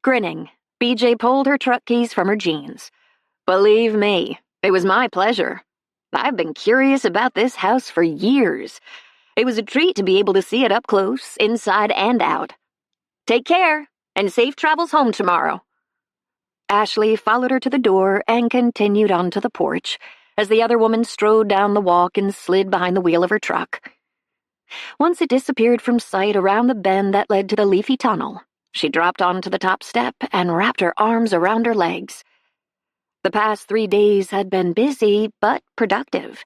Grinning, BJ pulled her truck keys from her jeans. Believe me, it was my pleasure. I've been curious about this house for years. It was a treat to be able to see it up close, inside and out. Take care, and safe travels home tomorrow. Ashley followed her to the door and continued onto the porch as the other woman strode down the walk and slid behind the wheel of her truck. Once it disappeared from sight around the bend that led to the leafy tunnel, she dropped onto the top step and wrapped her arms around her legs. The past 3 days had been busy, but productive.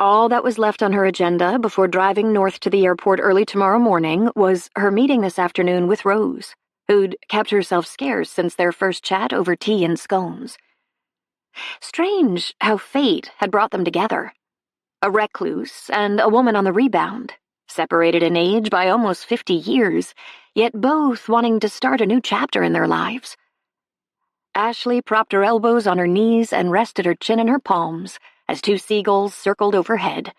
All that was left on her agenda before driving north to the airport early tomorrow morning was her meeting this afternoon with Rose, who'd kept herself scarce since their first chat over tea and scones. Strange how fate had brought them together. A recluse and a woman on the rebound, separated in age by almost 50 years, yet both wanting to start a new chapter in their lives. Ashley propped her elbows on her knees and rested her chin in her palms as 2 seagulls circled overhead.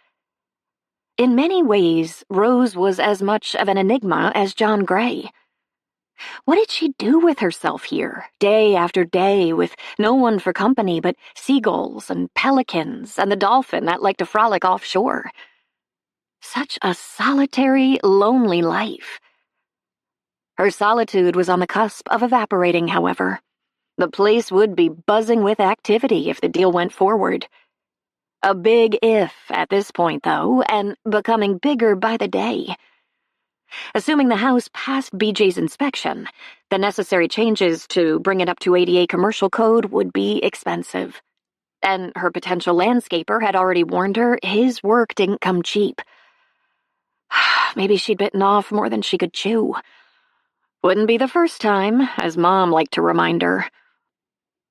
In many ways, Rose was as much of an enigma as John Gray. What did she do with herself here, day after day, with no one for company but seagulls and pelicans and the dolphin that liked to frolic offshore? Such a solitary, lonely life. Her solitude was on the cusp of evaporating, however. The place would be buzzing with activity if the deal went forward. A big if at this point, though, and becoming bigger by the day. Assuming the house passed BJ's inspection, the necessary changes to bring it up to ADA commercial code would be expensive. And her potential landscaper had already warned her his work didn't come cheap. Maybe she'd bitten off more than she could chew. Wouldn't be the first time, as Mom liked to remind her.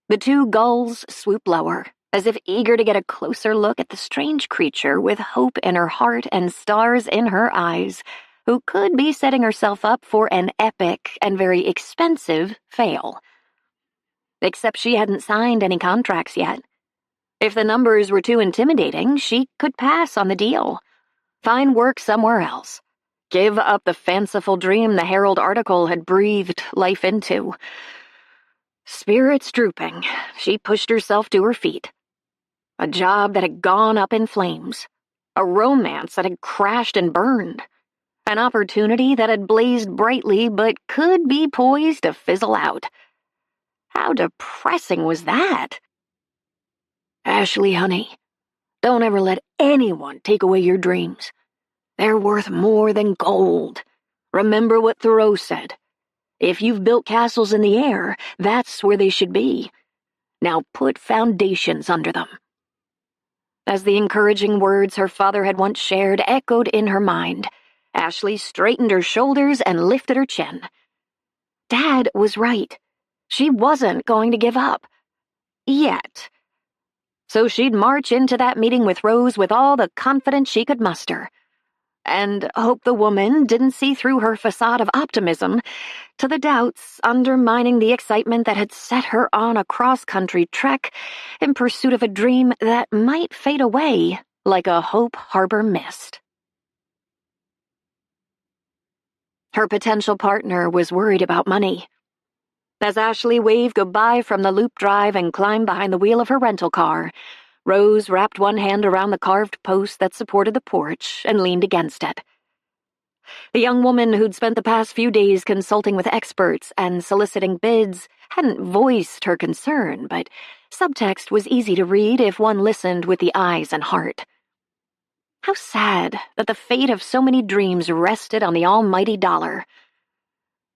The 2 gulls swooped lower, as if eager to get a closer look at the strange creature with hope in her heart and stars in her eyes, who could be setting herself up for an epic and very expensive fail. Except she hadn't signed any contracts yet. If the numbers were too intimidating, she could pass on the deal. Find work somewhere else. Give up the fanciful dream the Herald article had breathed life into. Spirits drooping, she pushed herself to her feet. A job that had gone up in flames. A romance that had crashed and burned. An opportunity that had blazed brightly but could be poised to fizzle out. How depressing was that? Ashley, honey, don't ever let anyone take away your dreams. They're worth more than gold. Remember what Thoreau said. If you've built castles in the air, that's where they should be. Now put foundations under them. As the encouraging words her father had once shared echoed in her mind, Ashley straightened her shoulders and lifted her chin. Dad was right. She wasn't going to give up. Yet. So she'd march into that meeting with Rose with all the confidence she could muster, and hope the woman didn't see through her facade of optimism to the doubts undermining the excitement that had set her on a cross-country trek in pursuit of a dream that might fade away like a Hope Harbor mist. Her potential partner was worried about money. As Ashley waved goodbye from the loop drive and climbed behind the wheel of her rental car, Rose wrapped one hand around the carved post that supported the porch and leaned against it. The young woman who'd spent the past few days consulting with experts and soliciting bids hadn't voiced her concern, but subtext was easy to read if one listened with the eyes and heart. How sad that the fate of so many dreams rested on the almighty dollar.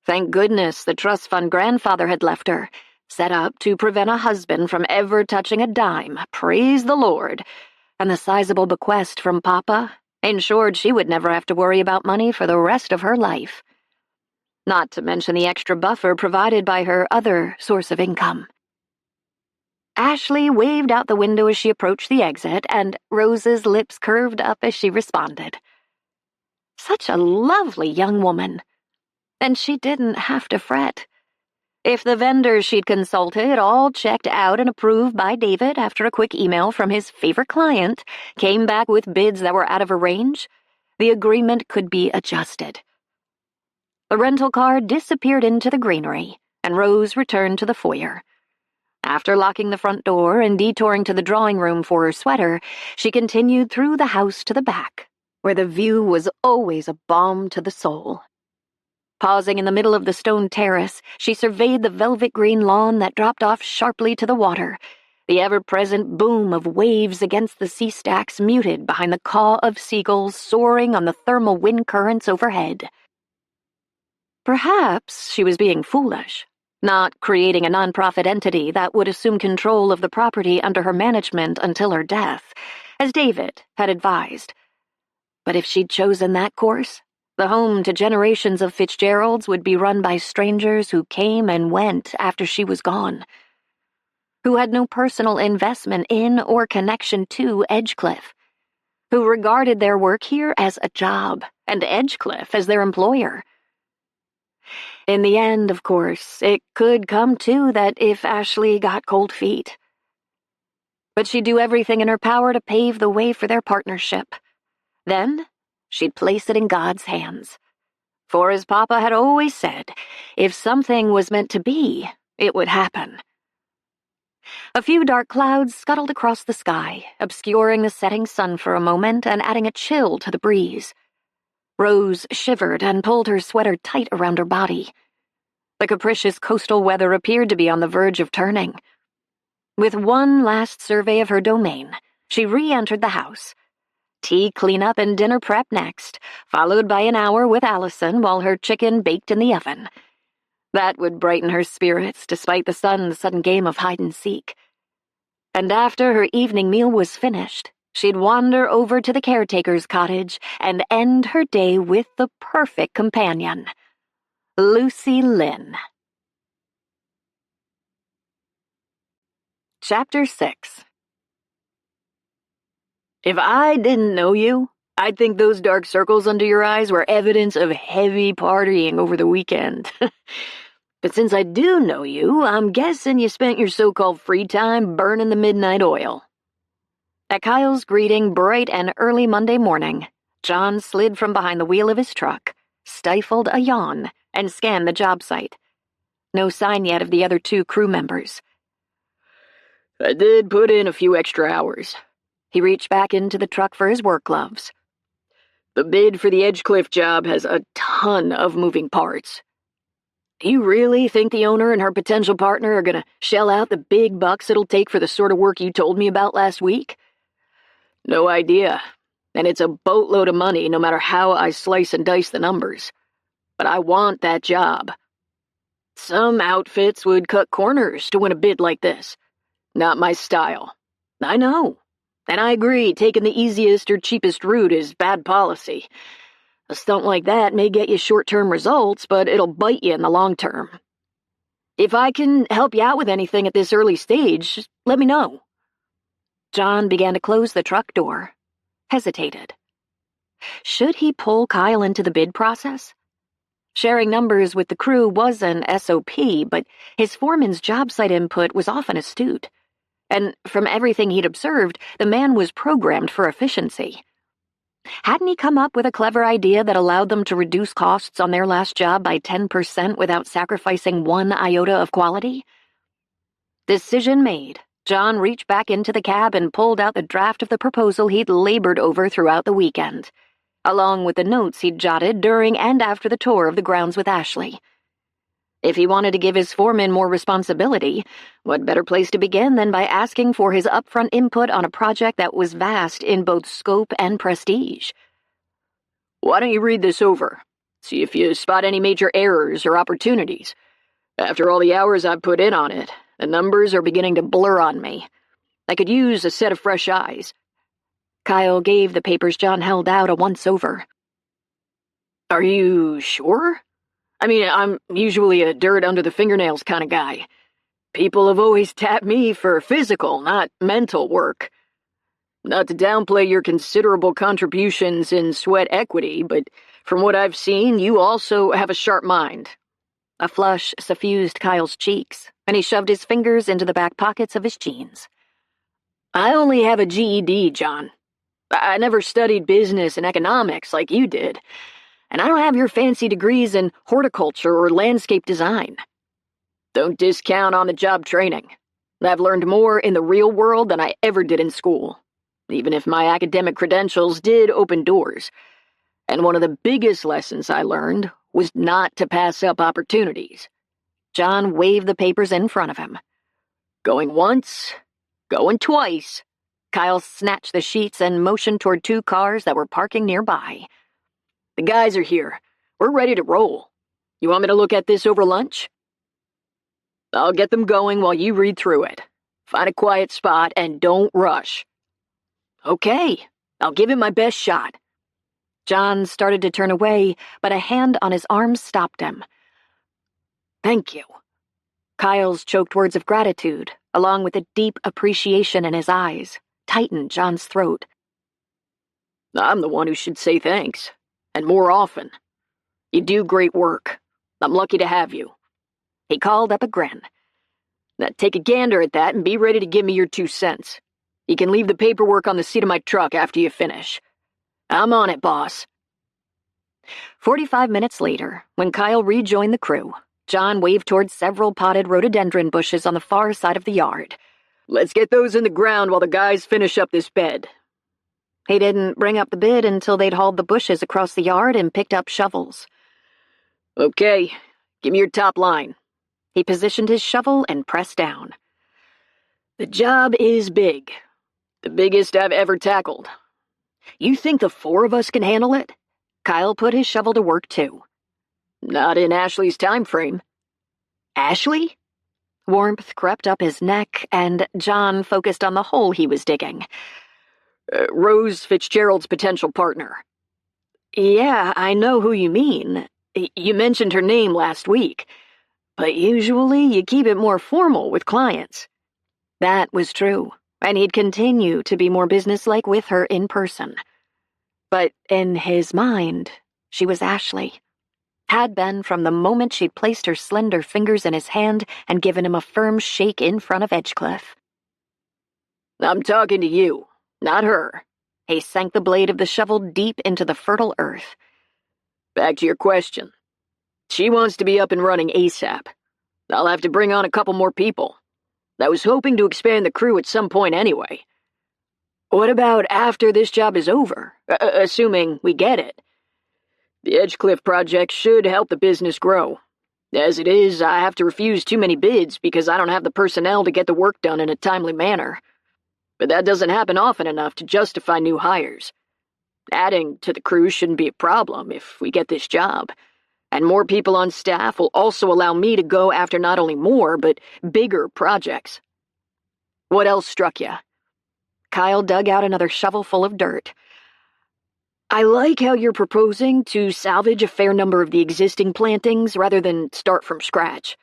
Thank goodness the trust fund grandfather had left her, set up to prevent a husband from ever touching a dime, praise the Lord, and the sizable bequest from Papa ensured she would never have to worry about money for the rest of her life. Not to mention the extra buffer provided by her other source of income. Ashley waved out the window as she approached the exit, and Rose's lips curved up as she responded. Such a lovely young woman. And she didn't have to fret. If the vendors she'd consulted, all checked out and approved by David after a quick email from his favorite client, came back with bids that were out of her range, the agreement could be adjusted. The rental car disappeared into the greenery, and Rose returned to the foyer. After locking the front door and detouring to the drawing room for her sweater, she continued through the house to the back, where the view was always a balm to the soul. Pausing in the middle of the stone terrace, she surveyed the velvet green lawn that dropped off sharply to the water, the ever-present boom of waves against the sea stacks muted behind the caw of seagulls soaring on the thermal wind currents overhead. Perhaps she was being foolish, not creating a nonprofit entity that would assume control of the property under her management until her death, as David had advised. But if she'd chosen that course, the home to generations of Fitzgeralds would be run by strangers who came and went after she was gone, who had no personal investment in or connection to Edgecliff, who regarded their work here as a job and Edgecliff as their employer. In the end, of course, it could come to that if Ashley got cold feet. But she'd do everything in her power to pave the way for their partnership. Then she'd place it in God's hands. For as Papa had always said, if something was meant to be, it would happen. A few dark clouds scuttled across the sky, obscuring the setting sun for a moment and adding a chill to the breeze. Rose shivered and pulled her sweater tight around her body. The capricious coastal weather appeared to be on the verge of turning. With one last survey of her domain, she re-entered the house. Tea cleanup and dinner prep next, followed by an hour with Allison while her chicken baked in the oven. That would brighten her spirits despite the son's sudden game of hide-and-seek. And after her evening meal was finished, she'd wander over to the caretaker's cottage and end her day with the perfect companion, Lucy Lynn. Chapter 6. If I didn't know you, I'd think those dark circles under your eyes were evidence of heavy partying over the weekend. But since I do know you, I'm guessing you spent your so-called free time burning the midnight oil. At Kyle's greeting bright and early Monday morning, John slid from behind the wheel of his truck, stifled a yawn, and scanned the job site. No sign yet of the other two crew members. I did put in a few extra hours. He reached back into the truck for his work gloves. The bid for the Edgecliff job has a ton of moving parts. Do you really think the owner and her potential partner are gonna shell out the big bucks it'll take for the sort of work you told me about last week? No idea. And it's a boatload of money no matter how I slice and dice the numbers. But I want that job. Some outfits would cut corners to win a bid like this. Not my style. I know. And I agree, taking the easiest or cheapest route is bad policy. A stunt like that may get you short-term results, but it'll bite you in the long term. If I can help you out with anything at this early stage, just let me know. John began to close the truck door, hesitated. Should he pull Kyle into the bid process? Sharing numbers with the crew was an SOP, but his foreman's job site input was often astute. And from everything he'd observed, the man was programmed for efficiency. Hadn't he come up with a clever idea that allowed them to reduce costs on their last job by 10% without sacrificing one iota of quality? Decision made, John reached back into the cab and pulled out the draft of the proposal he'd labored over throughout the weekend, along with the notes he'd jotted during and after the tour of the grounds with Ashley. If he wanted to give his foreman more responsibility, what better place to begin than by asking for his upfront input on a project that was vast in both scope and prestige? Why don't you read this over? See if you spot any major errors or opportunities. After all the hours I've put in on it, the numbers are beginning to blur on me. I could use a set of fresh eyes. Kyle gave the papers John held out a once-over. Are you sure? I mean, I'm usually a dirt-under-the-fingernails kind of guy. People have always tapped me for physical, not mental work. Not to downplay your considerable contributions in sweat equity, but from what I've seen, you also have a sharp mind. A flush suffused Kyle's cheeks, and he shoved his fingers into the back pockets of his jeans. I only have a GED, John. I never studied business and economics like you did. And I don't have your fancy degrees in horticulture or landscape design. Don't discount on-the-job training. I've learned more in the real world than I ever did in school, even if my academic credentials did open doors. And one of the biggest lessons I learned was not to pass up opportunities. John waved the papers in front of him. Going once, going twice. Kyle snatched the sheets and motioned toward two cars that were parking nearby. The guys are here. We're ready to roll. You want me to look at this over lunch? I'll get them going while you read through it. Find a quiet spot and don't rush. Okay, I'll give it my best shot. John started to turn away, but a hand on his arm stopped him. Thank you. Kyle's choked words of gratitude, along with a deep appreciation in his eyes, tightened John's throat. I'm the one who should say thanks. And more often. You do great work. I'm lucky to have you. He called up a grin. Now take a gander at that and be ready to give me your 2 cents. You can leave the paperwork on the seat of my truck after you finish. I'm on it, boss. 45 minutes later, when Kyle rejoined the crew, John waved towards several potted rhododendron bushes on the far side of the yard. Let's get those in the ground while the guys finish up this bed. He didn't bring up the bid until they'd hauled the bushes across the yard and picked up shovels. Okay, give me your top line. He positioned his shovel and pressed down. The job is big. The biggest I've ever tackled. You think the 4 of us can handle it? Kyle put his shovel to work too. Not in Ashley's time frame. Ashley? Warmth crept up his neck, and John focused on the hole he was digging. Rose Fitzgerald's potential partner. Yeah, I know who you mean. You mentioned her name last week, but usually you keep it more formal with clients. That was true, and he'd continue to be more businesslike with her in person. But in his mind, she was Ashley. Had been from the moment she'd placed her slender fingers in his hand and given him a firm shake in front of Edgecliff. I'm talking to you. Not her. He sank the blade of the shovel deep into the fertile earth. Back to your question. She wants to be up and running ASAP. I'll have to bring on a couple more people. I was hoping to expand the crew at some point anyway. What about after this job is over, assuming we get it? The Edgecliff project should help the business grow. As it is, I have to refuse too many bids because I don't have the personnel to get the work done in a timely manner. But that doesn't happen often enough to justify new hires. Adding to the crew shouldn't be a problem if we get this job. And more people on staff will also allow me to go after not only more, but bigger projects. What else struck you? Kyle dug out another shovel full of dirt. I like how you're proposing to salvage a fair number of the existing plantings rather than start from scratch.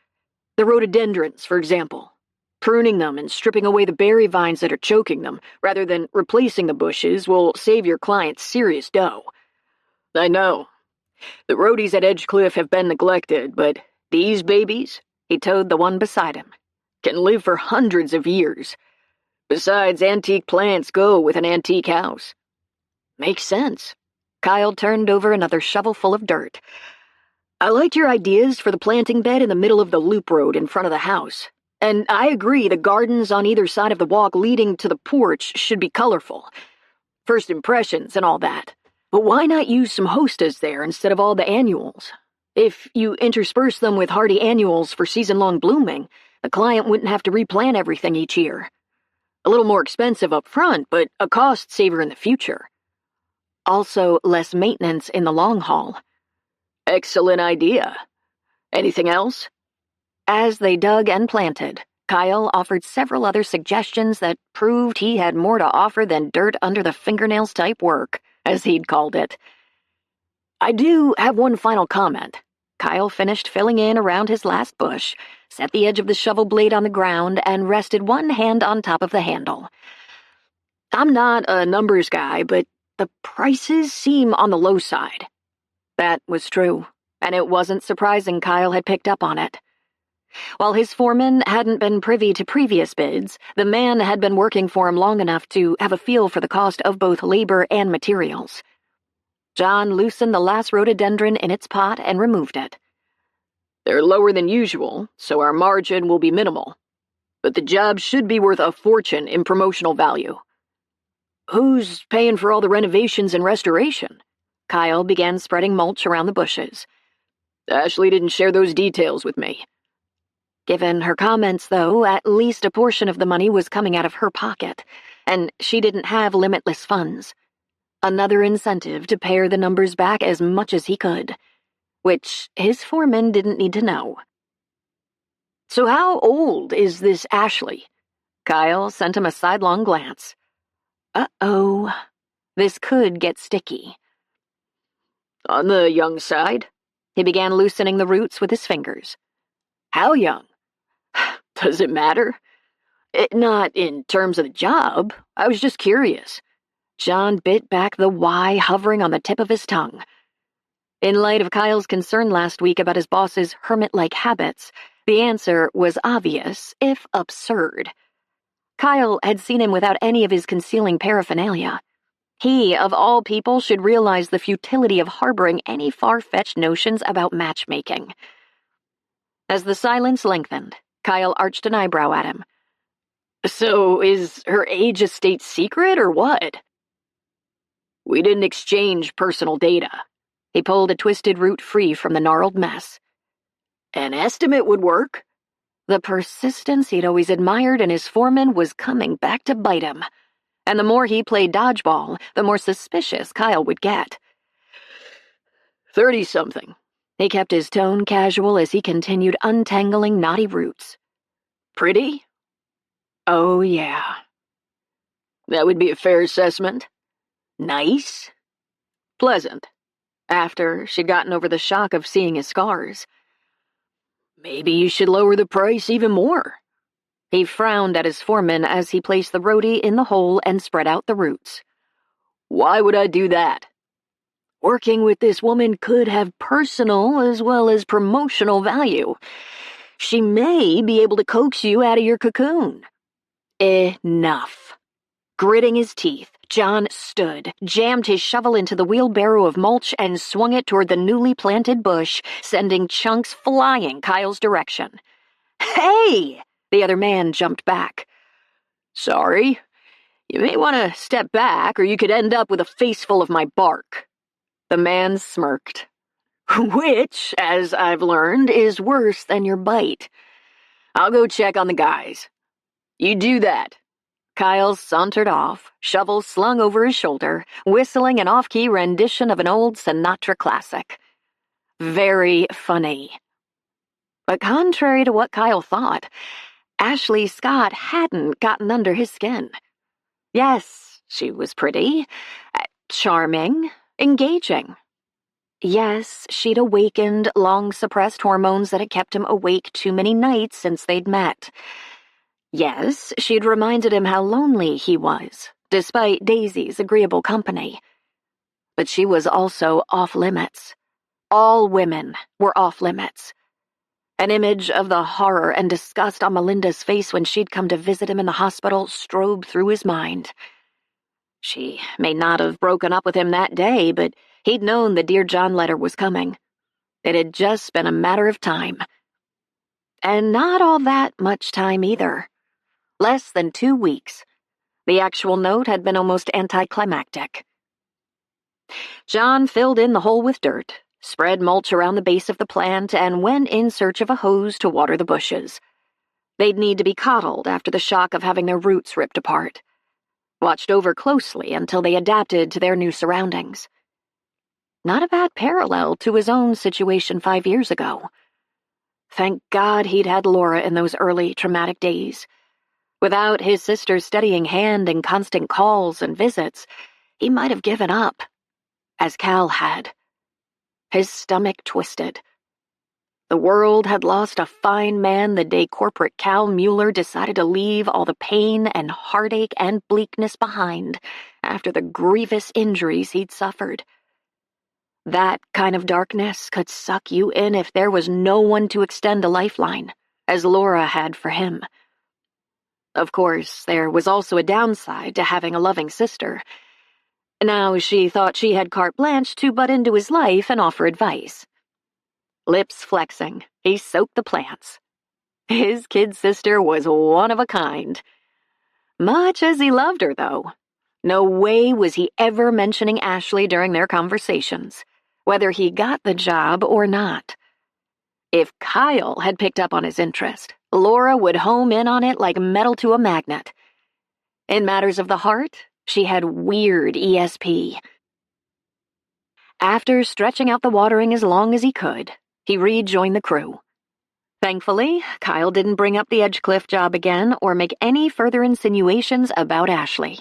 The rhododendrons, for example. Pruning them and stripping away the berry vines that are choking them, rather than replacing the bushes, will save your clients serious dough. I know. The roadies at Edgecliff have been neglected, but these babies, he toed the one beside him, can live for hundreds of years. Besides, antique plants go with an antique house. Makes sense. Kyle turned over another shovel full of dirt. I liked your ideas for the planting bed in the middle of the loop road in front of the house. And I agree the gardens on either side of the walk leading to the porch should be colorful. First impressions and all that. But why not use some hostas there instead of all the annuals? If you intersperse them with hardy annuals for season-long blooming, the client wouldn't have to replant everything each year. A little more expensive up front, but a cost saver in the future. Also, less maintenance in the long haul. Excellent idea. Anything else? As they dug and planted, Kyle offered several other suggestions that proved he had more to offer than dirt under the fingernails type work, as he'd called it. I do have one final comment. Kyle finished filling in around his last bush, set the edge of the shovel blade on the ground, and rested one hand on top of the handle. I'm not a numbers guy, but the prices seem on the low side. That was true, and it wasn't surprising Kyle had picked up on it. While his foreman hadn't been privy to previous bids, the man had been working for him long enough to have a feel for the cost of both labor and materials. John loosened the last rhododendron in its pot and removed it. They're lower than usual, so our margin will be minimal. But the job should be worth a fortune in promotional value. Who's paying for all the renovations and restoration? Kyle began spreading mulch around the bushes. Ashley didn't share those details with me. Given her comments, though, at least a portion of the money was coming out of her pocket, and she didn't have limitless funds. Another incentive to pare the numbers back as much as he could, which his foreman didn't need to know. So how old is this Ashley? Kyle sent him a sidelong glance. Uh-oh. This could get sticky. On the young side? He began loosening the roots with his fingers. How young? Does it matter? Not in terms of the job. I was just curious. John bit back the why hovering on the tip of his tongue. In light of Kyle's concern last week about his boss's hermit-like habits, the answer was obvious, if absurd. Kyle had seen him without any of his concealing paraphernalia. He, of all people, should realize the futility of harboring any far-fetched notions about matchmaking. As the silence lengthened, Kyle arched an eyebrow at him. So is her age a state secret, or what? We didn't exchange personal data. He pulled a twisted root free from the gnarled mess. An estimate would work. The persistence he'd always admired in his foreman was coming back to bite him. And the more he played dodgeball, the more suspicious Kyle would get. 30-something. He kept his tone casual as he continued untangling knotty roots. Pretty? Oh, yeah. That would be a fair assessment. Nice? Pleasant. After she'd gotten over the shock of seeing his scars. Maybe you should lower the price even more. He frowned at his foreman as he placed the roadie in the hole and spread out the roots. Why would I do that? Working with this woman could have personal as well as promotional value. She may be able to coax you out of your cocoon. Enough. Gritting his teeth, John stood, jammed his shovel into the wheelbarrow of mulch, and swung it toward the newly planted bush, sending chunks flying Kyle's direction. Hey! The other man jumped back. Sorry. You may want to step back, or you could end up with a face full of my bark. The man smirked. Which, as I've learned, is worse than your bite. I'll go check on the guys. You do that. Kyle sauntered off, shovel slung over his shoulder, whistling an off-key rendition of an old Sinatra classic. Very funny. But contrary to what Kyle thought, Ashley Scott hadn't gotten under his skin. Yes, she was pretty, charming, engaging. Yes, she'd awakened long-suppressed hormones that had kept him awake too many nights since they'd met. Yes, she'd reminded him how lonely he was, despite Daisy's agreeable company. But she was also off-limits. All women were off-limits. An image of the horror and disgust on Melinda's face when she'd come to visit him in the hospital strode through his mind. She may not have broken up with him that day, but he'd known the Dear John letter was coming. It had just been a matter of time. And not all that much time either. Less than 2 weeks. The actual note had been almost anticlimactic. John filled in the hole with dirt, spread mulch around the base of the plant, and went in search of a hose to water the bushes. They'd need to be coddled after the shock of having their roots ripped apart. Watched over closely until they adapted to their new surroundings. Not a bad parallel to his own situation 5 years ago. Thank God he'd had Laura in those early traumatic days. Without his sister's steadying hand and constant calls and visits, he might have given up, as Cal had. His stomach twisted. The world had lost a fine man the day corporate Cal Mueller decided to leave all the pain and heartache and bleakness behind after the grievous injuries he'd suffered. That kind of darkness could suck you in if there was no one to extend a lifeline, as Laura had for him. Of course, there was also a downside to having a loving sister. Now she thought she had carte blanche to butt into his life and offer advice. Lips flexing, he soaked the plants. His kid sister was one of a kind. Much as he loved her, though, no way was he ever mentioning Ashley during their conversations, whether he got the job or not. If Kyle had picked up on his interest, Laura would home in on it like metal to a magnet. In matters of the heart, she had weird ESP. After stretching out the watering as long as he could, he rejoined the crew. Thankfully, Kyle didn't bring up the Edgecliff job again or make any further insinuations about Ashley.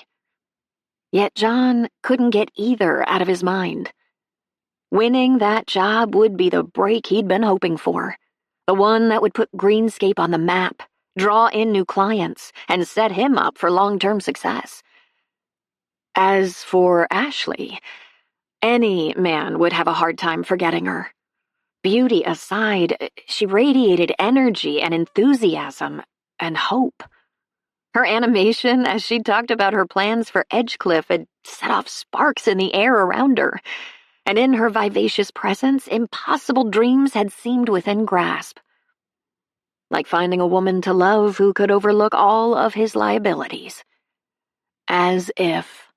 Yet John couldn't get either out of his mind. Winning that job would be the break he'd been hoping for, the one that would put Greenscape on the map, draw in new clients, and set him up for long-term success. As for Ashley, any man would have a hard time forgetting her. Beauty aside, she radiated energy and enthusiasm and hope. Her animation as she talked about her plans for Edgecliff had set off sparks in the air around her, and in her vivacious presence, impossible dreams had seemed within grasp. Like finding a woman to love who could overlook all of his liabilities. As if.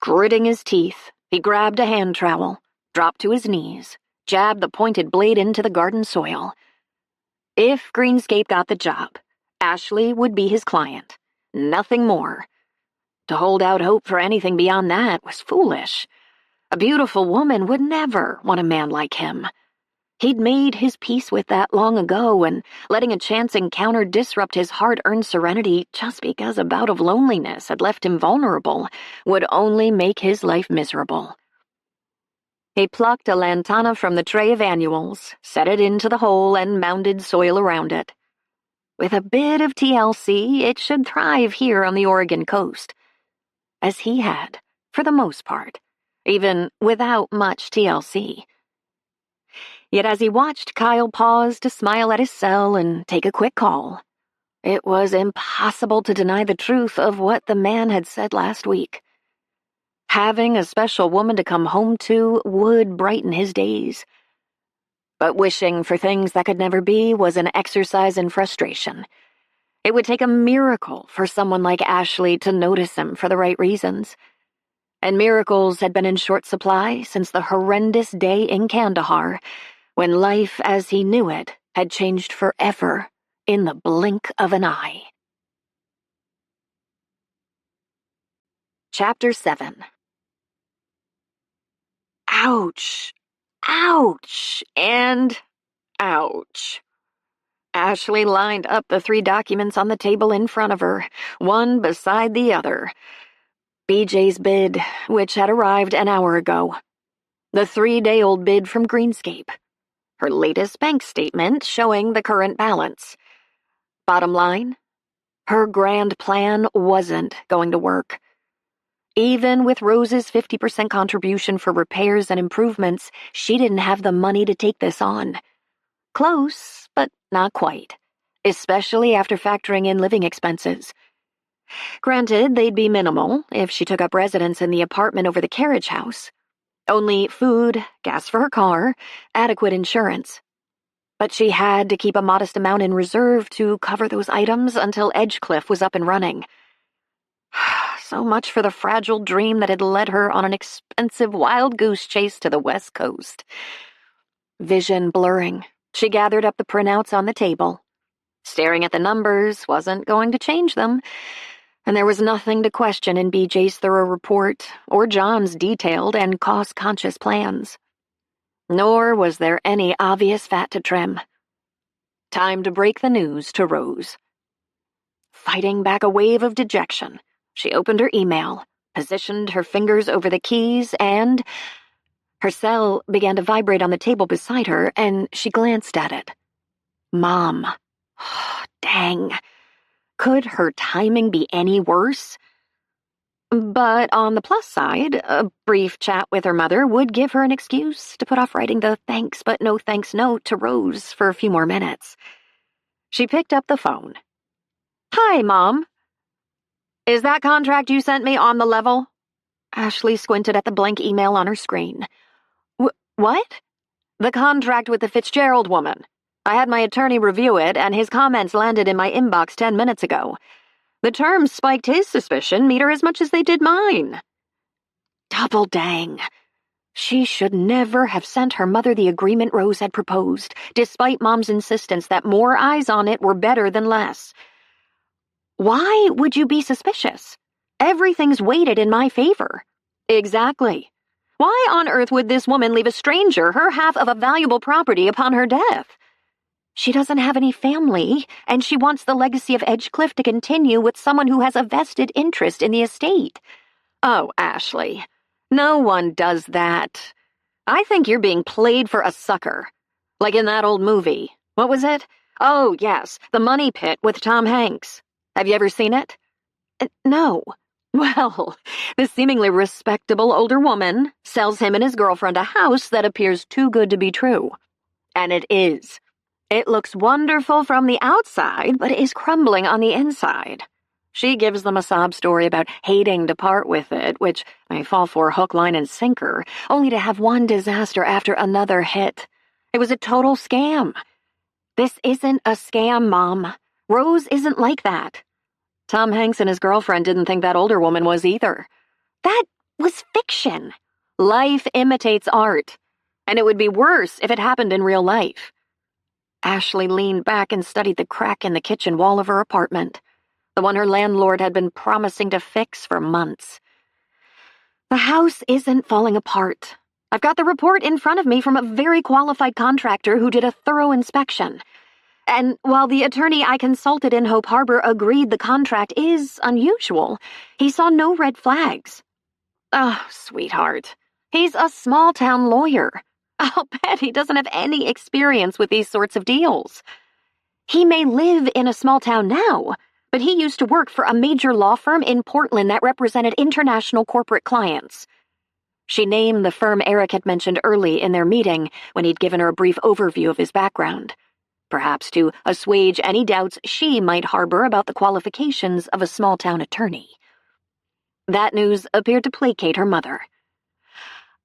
Gritting his teeth, he grabbed a hand trowel, dropped to his knees, jabbed the pointed blade into the garden soil. If Greenscape got the job, Ashley would be his client, nothing more. To hold out hope for anything beyond that was foolish. A beautiful woman would never want a man like him. He'd made his peace with that long ago, and letting a chance encounter disrupt his hard-earned serenity just because a bout of loneliness had left him vulnerable would only make his life miserable. He plucked a lantana from the tray of annuals, set it into the hole, and mounded soil around it. With a bit of TLC, it should thrive here on the Oregon coast. As he had, for the most part, even without much TLC. Yet as he watched Kyle pause to smile at his cell and take a quick call, it was impossible to deny the truth of what the man had said last week. Having a special woman to come home to would brighten his days. But wishing for things that could never be was an exercise in frustration. It would take a miracle for someone like Ashley to notice him for the right reasons. and miracles had been in short supply since the horrendous day in Kandahar, when life as he knew it had changed forever in the blink of an eye. Chapter 7. Ouch! Ouch! And ouch. Ashley lined up the 3 documents on the table in front of her, one beside the other. BJ's bid, which had arrived an hour ago. The 3-day-old bid from Greenscape. Her latest bank statement showing the current balance. Bottom line, her grand plan wasn't going to work. Even with Rose's 50% contribution for repairs and improvements, she didn't have the money to take this on. Close, but not quite, especially after factoring in living expenses. Granted, they'd be minimal if she took up residence in the apartment over the carriage house. Only food, gas for her car, adequate insurance. But she had to keep a modest amount in reserve to cover those items until Edgecliff was up and running. So much for the fragile dream that had led her on an expensive wild goose chase to the West Coast. Vision blurring, she gathered up the printouts on the table. Staring at the numbers wasn't going to change them, and there was nothing to question in BJ's thorough report or John's detailed and cost-conscious plans. Nor was there any obvious fat to trim. Time to break the news to Rose. Fighting back a wave of dejection, she opened her email, positioned her fingers over the keys, and her cell began to vibrate on the table beside her, and she glanced at it. Mom. Dang. Could her timing be any worse? But on the plus side, a brief chat with her mother would give her an excuse to put off writing the thanks but no thanks note to Rose for a few more minutes. She picked up the phone. Hi, Mom. Is that contract you sent me on the level? Ashley squinted at the blank email on her screen. What? The contract with the Fitzgerald woman. I had my attorney review it, and his comments landed in my inbox 10 minutes ago. The terms spiked his suspicion meter as much as they did mine. Double dang. She should never have sent her mother the agreement Rose had proposed, despite Mom's insistence that more eyes on it were better than less. Why would you be suspicious? Everything's weighted in my favor. Exactly. Why on earth would this woman leave a stranger her half of a valuable property upon her death? She doesn't have any family, and she wants the legacy of Edgecliff to continue with someone who has a vested interest in the estate. Oh, Ashley, no one does that. I think you're being played for a sucker. Like in that old movie. What was it? Oh, yes, The Money Pit with Tom Hanks. Have you ever seen it? No. Well, this seemingly respectable older woman sells him and his girlfriend a house that appears too good to be true. And it is. It looks wonderful from the outside, but is crumbling on the inside. She gives them a sob story about hating to part with it, which I fall for hook, line, and sinker, only to have one disaster after another hit. It was a total scam. This isn't a scam, Mom. Rose isn't like that. Tom Hanks and his girlfriend didn't think that older woman was either. That was fiction. Life imitates art, and it would be worse if it happened in real life. Ashley leaned back and studied the crack in the kitchen wall of her apartment, the one her landlord had been promising to fix for months. The house isn't falling apart. I've got the report in front of me from a very qualified contractor who did a thorough inspection. And while the attorney I consulted in Hope Harbor agreed the contract is unusual, he saw no red flags. Oh, sweetheart. He's a small-town lawyer. I'll bet he doesn't have any experience with these sorts of deals. He may live in a small town now, but he used to work for a major law firm in Portland that represented international corporate clients. She named the firm Eric had mentioned early in their meeting when he'd given her a brief overview of his background, perhaps to assuage any doubts she might harbor about the qualifications of a small-town attorney. That news appeared to placate her mother.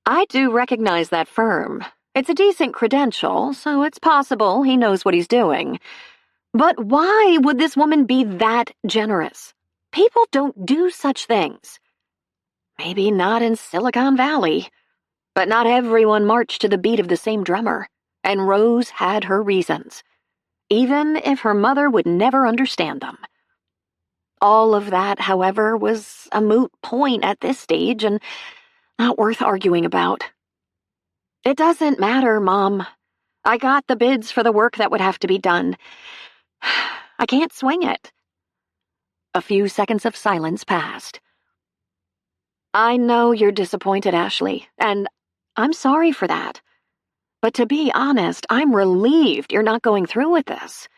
I do recognize that firm. It's a decent credential, so it's possible he knows what he's doing. But why would this woman be that generous? People don't do such things. Maybe not in Silicon Valley. But not everyone marched to the beat of the same drummer, and Rose had her reasons, even if her mother would never understand them. All of that, however, was a moot point at this stage and not worth arguing about. It doesn't matter, Mom. I got the bids for the work that would have to be done. I can't swing it. A few seconds of silence passed. I know you're disappointed, Ashley, and I'm sorry for that. But to be honest, I'm relieved you're not going through with this.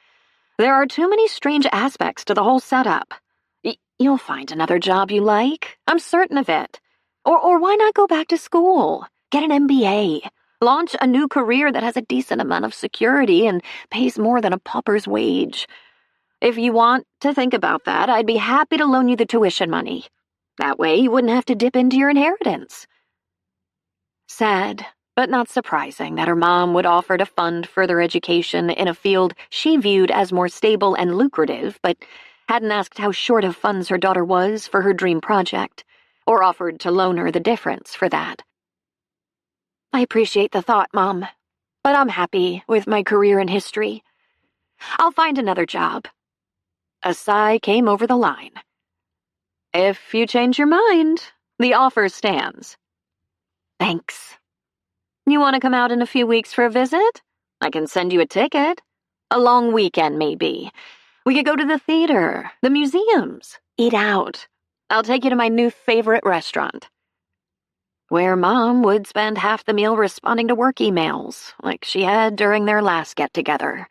There are too many strange aspects to the whole setup. You'll find another job you like. I'm certain of it. Or why not go back to school? Get an MBA. Launch a new career that has a decent amount of security and pays more than a pauper's wage. If you want to think about that, I'd be happy to loan you the tuition money. That way you wouldn't have to dip into your inheritance. Sad, but not surprising that her mom would offer to fund further education in a field she viewed as more stable and lucrative, but hadn't asked how short of funds her daughter was for her dream project, or offered to loan her the difference for that. I appreciate the thought, Mom, but I'm happy with my career in history. I'll find another job. A sigh came over the line. If you change your mind, the offer stands. Thanks. You want to come out in a few weeks for a visit? I can send you a ticket. A long weekend, maybe. We could go to the theater, the museums, eat out. I'll take you to my new favorite restaurant. Where Mom would spend half the meal responding to work emails, like she had during their last get-together.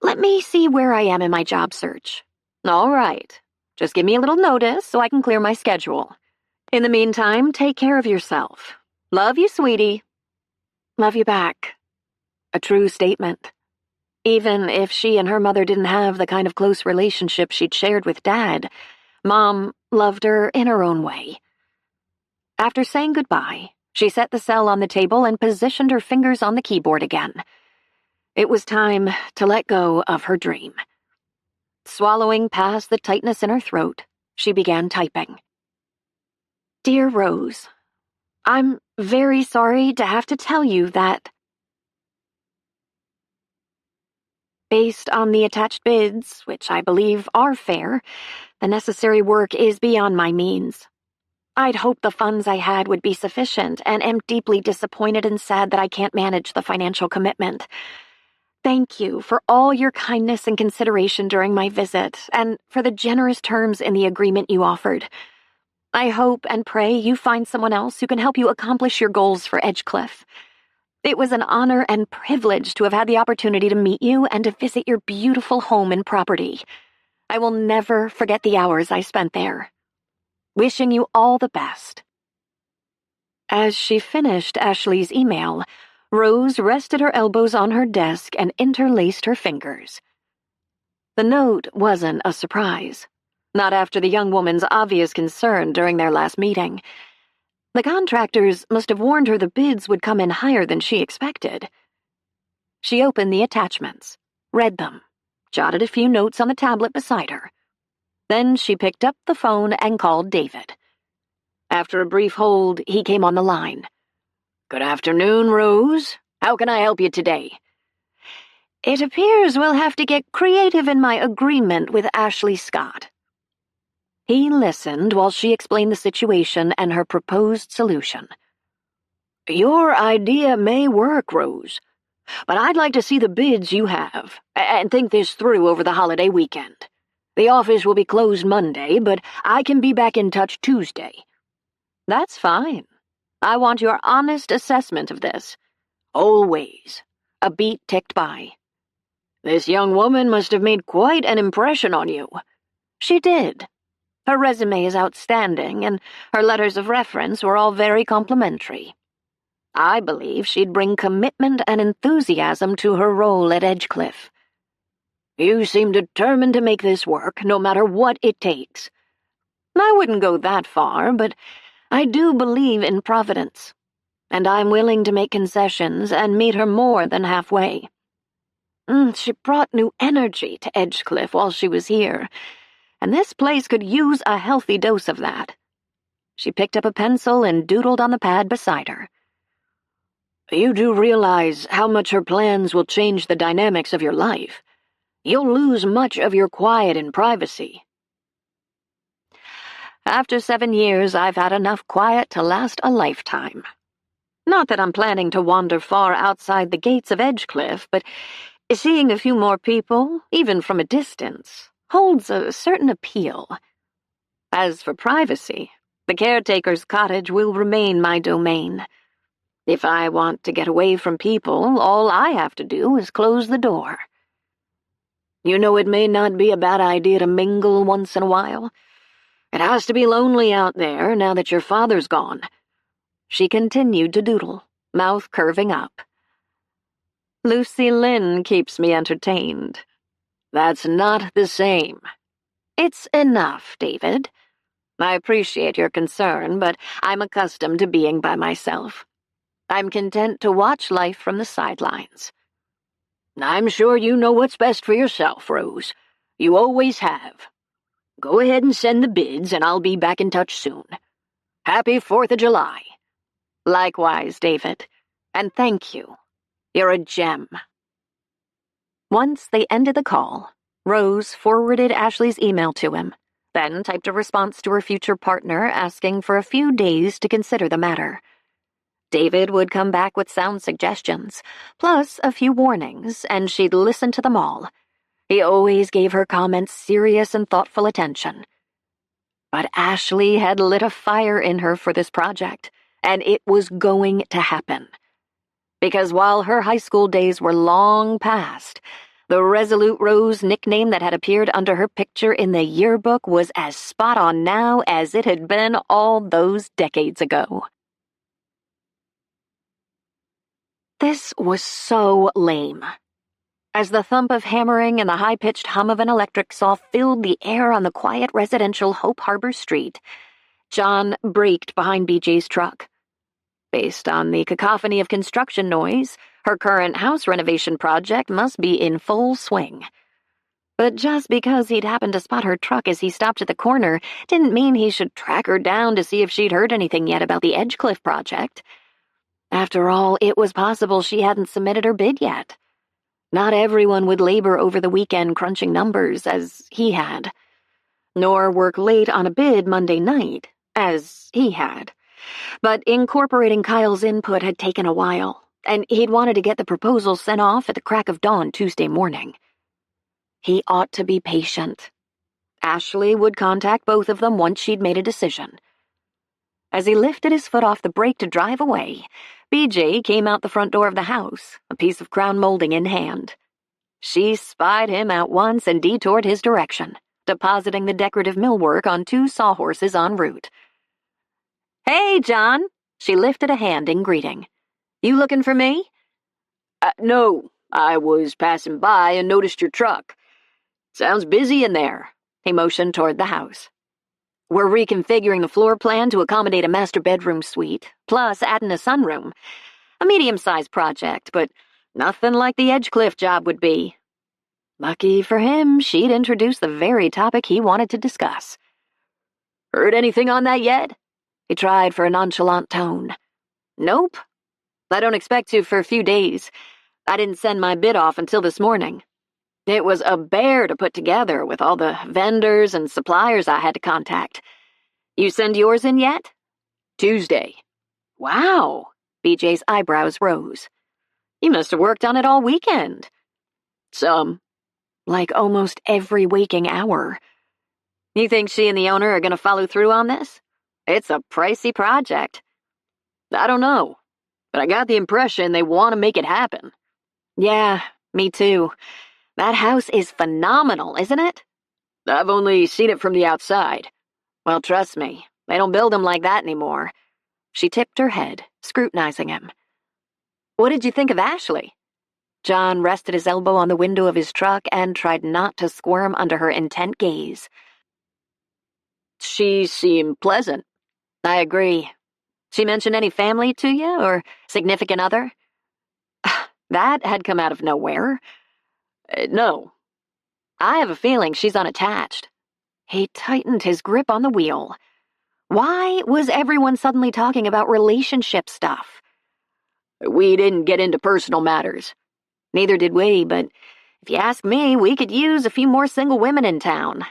Let me see where I am in my job search. All right. Just give me a little notice so I can clear my schedule. In the meantime, take care of yourself. Love you, sweetie. Love you back. A true statement. Even if she and her mother didn't have the kind of close relationship she'd shared with Dad, Mom loved her in her own way. After saying goodbye, she set the cell on the table and positioned her fingers on the keyboard again. It was time to let go of her dream. Swallowing past the tightness in her throat, she began typing. Dear Rose, I'm very sorry to have to tell you that, based on the attached bids, which I believe are fair, the necessary work is beyond my means. I'd hoped the funds I had would be sufficient, and am deeply disappointed and sad that I can't manage the financial commitment. Thank you for all your kindness and consideration during my visit, and for the generous terms in the agreement you offered. I hope and pray you find someone else who can help you accomplish your goals for Edgecliff. It was an honor and privilege to have had the opportunity to meet you and to visit your beautiful home and property. I will never forget the hours I spent there. Wishing you all the best. As she finished Ashley's email, Rose rested her elbows on her desk and interlaced her fingers. The note wasn't a surprise, not after the young woman's obvious concern during their last meeting. The contractors must have warned her the bids would come in higher than she expected. She opened the attachments, read them, jotted a few notes on the tablet beside her. Then she picked up the phone and called David. After a brief hold, he came on the line. Good afternoon, Rose. How can I help you today? It appears we'll have to get creative in my agreement with Ashley Scott. He listened while she explained the situation and her proposed solution. Your idea may work, Rose, but I'd like to see the bids you have and think this through over the holiday weekend. The office will be closed Monday, but I can be back in touch Tuesday. That's fine. I want your honest assessment of this. Always. A beat ticked by. This young woman must have made quite an impression on you. She did. Her resume is outstanding, and her letters of reference were all very complimentary. I believe she'd bring commitment and enthusiasm to her role at Edgecliff. You seem determined to make this work, no matter what it takes. I wouldn't go that far, but I do believe in Providence, and I'm willing to make concessions and meet her more than halfway. She brought new energy to Edgecliff while she was here, and this place could use a healthy dose of that. She picked up a pencil and doodled on the pad beside her. You do realize how much her plans will change the dynamics of your life. You'll lose much of your quiet and privacy. After 7 years, I've had enough quiet to last a lifetime. Not that I'm planning to wander far outside the gates of Edgecliff, but seeing a few more people, even from a distance, holds a certain appeal. As for privacy, the caretaker's cottage will remain my domain. If I want to get away from people, all I have to do is close the door. You know it may not be a bad idea to mingle once in a while. It has to be lonely out there now that your father's gone. She continued to doodle, mouth curving up. Lucy Lynn keeps me entertained. That's not the same. It's enough, David. I appreciate your concern, but I'm accustomed to being by myself. I'm content to watch life from the sidelines. I'm sure you know what's best for yourself, Rose. You always have. Go ahead and send the bids, and I'll be back in touch soon. Happy 4th of July. Likewise, David. And thank you. You're a gem. Once they ended the call, Rose forwarded Ashley's email to him, then typed a response to her future partner asking for a few days to consider the matter. David would come back with sound suggestions, plus a few warnings, and she'd listen to them all. He always gave her comments serious and thoughtful attention. But Ashley had lit a fire in her for this project, and it was going to happen. Because while her high school days were long past, the Resolute Rose nickname that had appeared under her picture in the yearbook was as spot on now as it had been all those decades ago. This was so lame. As the thump of hammering and the high-pitched hum of an electric saw filled the air on the quiet residential Hope Harbor Street, John braked behind BJ's truck. Based on the cacophony of construction noise, her current house renovation project must be in full swing. But just because he'd happened to spot her truck as he stopped at the corner didn't mean he should track her down to see if she'd heard anything yet about the Edgecliff project. After all, it was possible she hadn't submitted her bid yet. Not everyone would labor over the weekend crunching numbers, as he had. Nor work late on a bid Monday night, as he had. But incorporating Kyle's input had taken a while, and he'd wanted to get the proposal sent off at the crack of dawn Tuesday morning. He ought to be patient. Ashley would contact both of them once she'd made a decision. As he lifted his foot off the brake to drive away, BJ came out the front door of the house, a piece of crown molding in hand. She spied him at once and detoured his direction, depositing the decorative millwork on 2 sawhorses en route. "Hey, John!" She lifted a hand in greeting. "You looking for me?" No, I was passing by and noticed your truck. Sounds busy in there." He motioned toward the house. "We're reconfiguring the floor plan to accommodate a master bedroom suite, plus adding a sunroom. A medium-sized project, but nothing like the Edgecliff job would be." Lucky for him, she'd introduced the very topic he wanted to discuss. "Heard anything on that yet?" He tried for a nonchalant tone. "Nope. I don't expect to for a few days. I didn't send my bid off until this morning. It was a bear to put together with all the vendors and suppliers I had to contact. You send yours in yet?" "Tuesday." "Wow." BJ's eyebrows rose. "You must have worked on it all weekend." "Some." "Like almost every waking hour. You think she and the owner are going to follow through on this? It's a pricey project." "I don't know, but I got the impression they want to make it happen." "Yeah, me too. That house is phenomenal, isn't it?" "I've only seen it from the outside." "Well, trust me, they don't build them like that anymore." She tipped her head, scrutinizing him. "What did you think of Ashley?" John rested his elbow on the window of his truck and tried not to squirm under her intent gaze. "She seemed pleasant." "I agree. She mention any family to you, or significant other?" That had come out of nowhere. No. "I have a feeling she's unattached." He tightened his grip on the wheel. Why was everyone suddenly talking about relationship stuff? We didn't get into personal matters. Neither did we, but if you ask me, we could use a few more single women in town.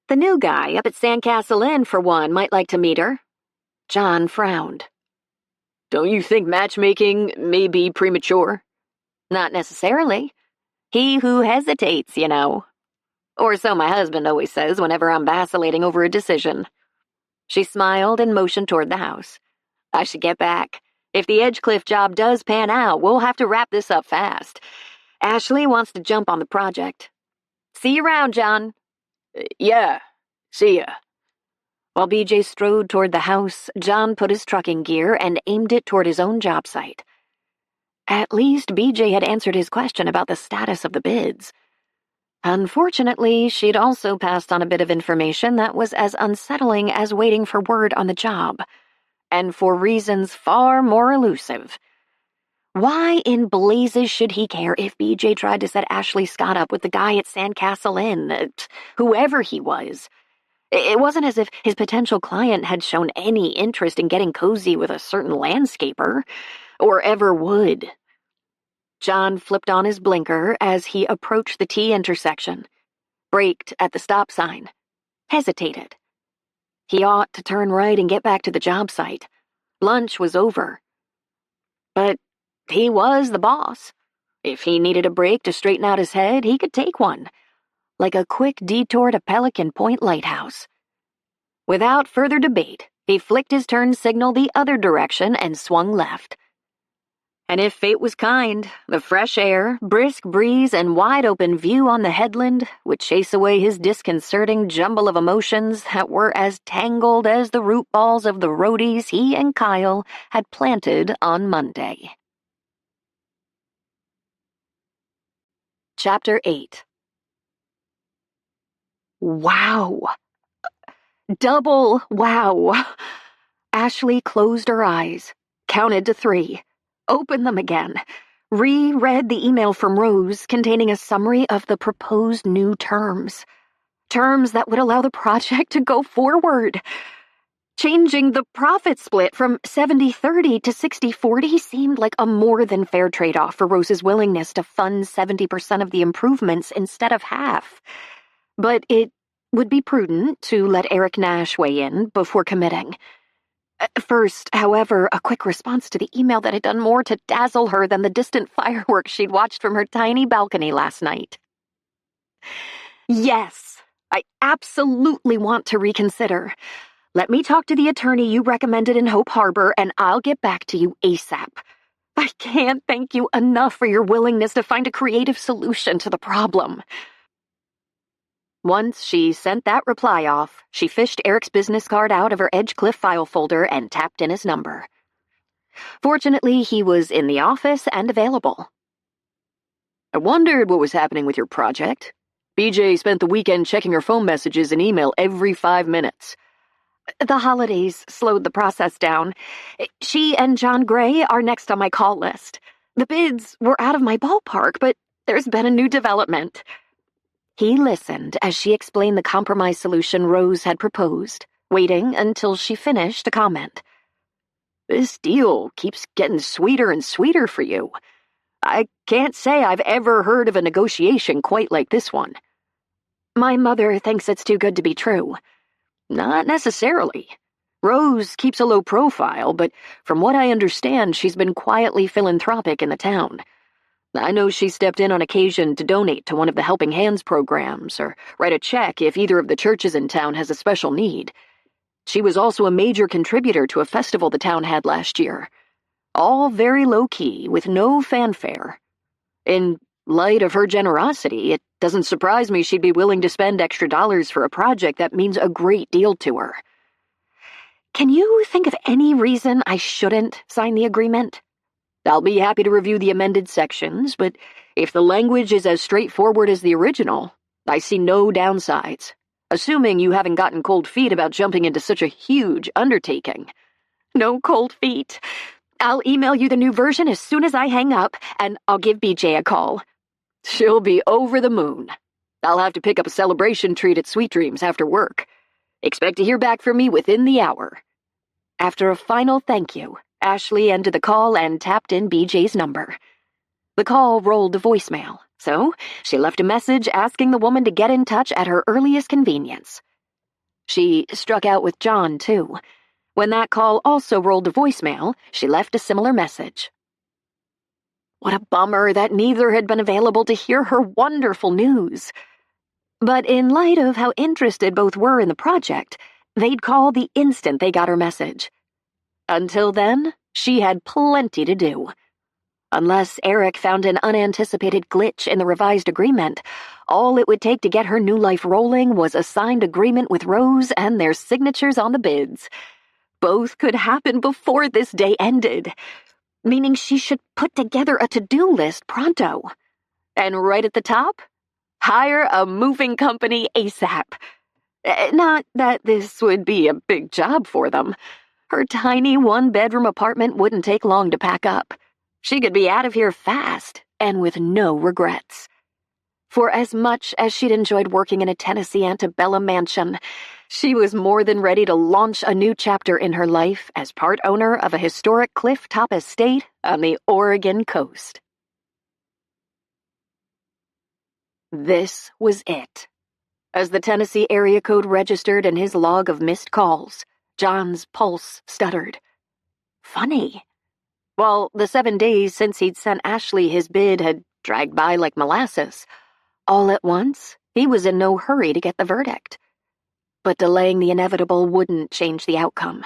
The new guy up at Sandcastle Inn, for one, might like to meet her. John frowned. Don't you think matchmaking may be premature? Not necessarily. He who hesitates, you know. Or so my husband always says whenever I'm vacillating over a decision. She smiled and motioned toward the house. I should get back. If the Edgecliff job does pan out, we'll have to wrap this up fast. Ashley wants to jump on the project. See you around, John. Yeah, see ya. While BJ strode toward the house, John put his trucking gear and aimed it toward his own job site. At least BJ had answered his question about the status of the bids. Unfortunately, she'd also passed on a bit of information that was as unsettling as waiting for word on the job, and for reasons far more elusive. Why in blazes should he care if BJ tried to set Ashley Scott up with the guy at Sandcastle Inn, whoever he was? It wasn't as if his potential client had shown any interest in getting cozy with a certain landscaper, or ever would. John flipped on his blinker as he approached the T intersection, braked at the stop sign, hesitated. He ought to turn right and get back to the job site. Lunch was over. But he was the boss. If he needed a break to straighten out his head, he could take one, like a quick detour to Pelican Point Lighthouse. Without further debate, he flicked his turn signal the other direction and swung left. And if fate was kind, the fresh air, brisk breeze, and wide-open view on the headland would chase away his disconcerting jumble of emotions that were as tangled as the root balls of the roadies he and Kyle had planted on Monday. Chapter 8. Wow. Double wow. Ashley closed her eyes, counted to 3, opened them again, reread the email from Rose containing a summary of the proposed new terms. Terms that would allow the project to go forward. Changing the profit split from 70-30 to 60-40 seemed like a more than fair trade-off for Rose's willingness to fund 70% of the improvements instead of half. But it would be prudent to let Eric Nash weigh in before committing. First, however, a quick response to the email that had done more to dazzle her than the distant fireworks she'd watched from her tiny balcony last night. Yes, I absolutely want to reconsider. Let me talk to the attorney you recommended in Hope Harbor, and I'll get back to you ASAP. I can't thank you enough for your willingness to find a creative solution to the problem. Once she sent that reply off, she fished Eric's business card out of her Edgecliff file folder and tapped in his number. Fortunately, he was in the office and available. I wondered what was happening with your project. BJ spent the weekend checking her phone messages and email every 5 minutes. The holidays slowed the process down. She and John Gray are next on my call list. The bids were out of my ballpark, but there's been a new development. He listened as she explained the compromise solution Rose had proposed, waiting until she finished to comment. This deal keeps getting sweeter and sweeter for you. I can't say I've ever heard of a negotiation quite like this one. My mother thinks it's too good to be true. Not necessarily. Rose keeps a low profile, but from what I understand, she's been quietly philanthropic in the town. I know she stepped in on occasion to donate to one of the Helping Hands programs or write a check if either of the churches in town has a special need. She was also a major contributor to a festival the town had last year. All very low-key, with no fanfare. In light of her generosity, it doesn't surprise me she'd be willing to spend extra dollars for a project that means a great deal to her. Can you think of any reason I shouldn't sign the agreement? I'll be happy to review the amended sections, but if the language is as straightforward as the original, I see no downsides, assuming you haven't gotten cold feet about jumping into such a huge undertaking. No cold feet. I'll email you the new version as soon as I hang up, and I'll give BJ a call. She'll be over the moon. I'll have to pick up a celebration treat at Sweet Dreams after work. Expect to hear back from me within the hour." After a final thank you, Ashley ended the call and tapped in BJ's number. The call rolled to voicemail, so she left a message asking the woman to get in touch at her earliest convenience. She struck out with John, too. When that call also rolled to voicemail, she left a similar message. What a bummer that neither had been available to hear her wonderful news. But in light of how interested both were in the project, they'd call the instant they got her message. Until then, she had plenty to do. Unless Eric found an unanticipated glitch in the revised agreement, all it would take to get her new life rolling was a signed agreement with Rose and their signatures on the bids. Both could happen before this day ended, meaning she should put together a to-do list pronto. And right at the top, hire a moving company ASAP. Not that this would be a big job for them. Her tiny one-bedroom apartment wouldn't take long to pack up. She could be out of here fast and with no regrets. For as much as she'd enjoyed working in a Tennessee antebellum mansion, she was more than ready to launch a new chapter in her life as part owner of a historic cliff-top estate on the Oregon coast. This was it. As the Tennessee area code registered in his log of missed calls, John's pulse stuttered. Funny. While the 7 days since he'd sent Ashley his bid had dragged by like molasses, all at once, he was in no hurry to get the verdict. But delaying the inevitable wouldn't change the outcome.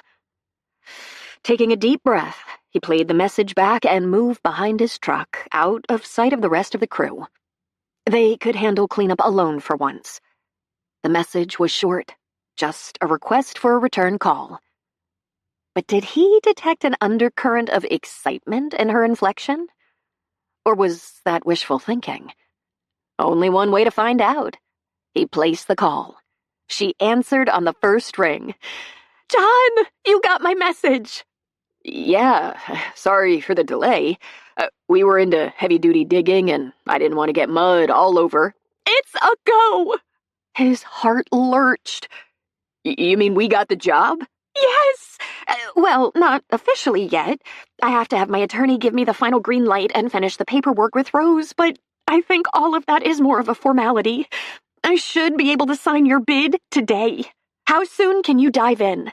Taking a deep breath, he played the message back and moved behind his truck, out of sight of the rest of the crew. They could handle cleanup alone for once. The message was short, just a request for a return call. But did he detect an undercurrent of excitement in her inflection? Or was that wishful thinking? Only one way to find out. He placed the call. She answered on the first ring. "John, you got my message." "Yeah, sorry for the delay. We were into heavy-duty digging, and I didn't want to get mud all over." "It's a go!" His heart lurched. "You mean we got the job?" "Yes! Well, not officially yet. I have to have my attorney give me the final green light and finish the paperwork with Rose, but I think all of that is more of a formality. I should be able to sign your bid today. How soon can you dive in?"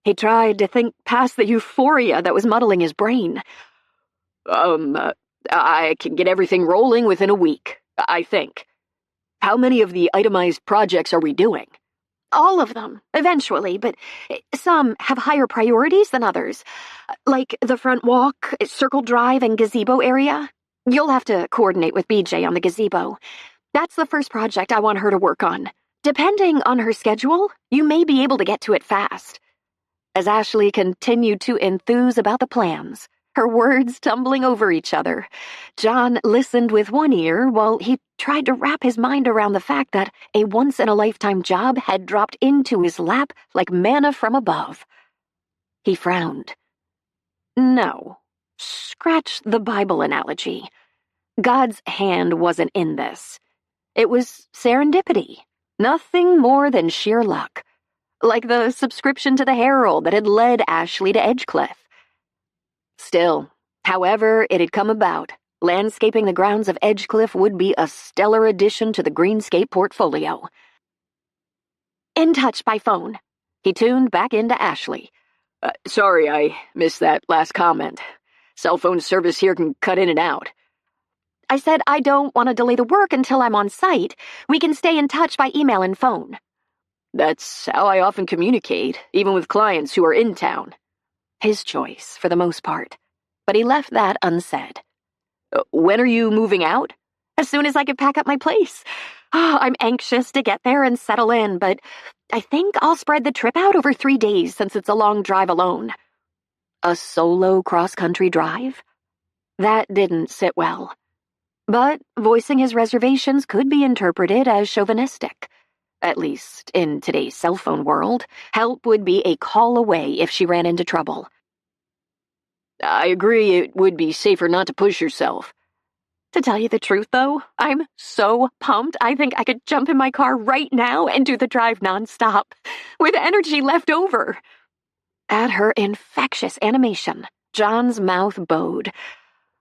He tried to think past the euphoria that was muddling his brain. I can get everything rolling within a week, I think. How many of the itemized projects are we doing?" "All of them, eventually, but some have higher priorities than others, like the front walk, circle drive, and gazebo area. You'll have to coordinate with BJ on the gazebo. That's the first project I want her to work on. Depending on her schedule, you may be able to get to it fast." As Ashley continued to enthuse about the plans, her words tumbling over each other, John listened with one ear while he tried to wrap his mind around the fact that a once-in-a-lifetime job had dropped into his lap like manna from above. He frowned. No, scratch the Bible analogy. God's hand wasn't in this. It was serendipity, nothing more than sheer luck, like the subscription to the Herald that had led Ashley to Edgecliff. Still, however it had come about, landscaping the grounds of Edgecliff would be a stellar addition to the Greenscape portfolio. "In touch by phone." He tuned back into Ashley. Sorry I missed that last comment. Cell phone service here can cut in and out." "I said I don't want to delay the work until I'm on site. We can stay in touch by email and phone." "That's how I often communicate, even with clients who are in town." His choice, for the most part. But he left that unsaid. "When are you moving out?" "As soon as I can pack up my place. I'm anxious to get there and settle in, but I think I'll spread the trip out over 3 days since it's a long drive alone." A solo cross-country drive? That didn't sit well. But voicing his reservations could be interpreted as chauvinistic. At least, in today's cell phone world, help would be a call away if she ran into trouble. "I agree it would be safer not to push yourself." To tell you the truth, though, I'm so pumped I think I could jump in my car right now and do the drive nonstop, with energy left over. At her infectious animation, John's mouth bowed.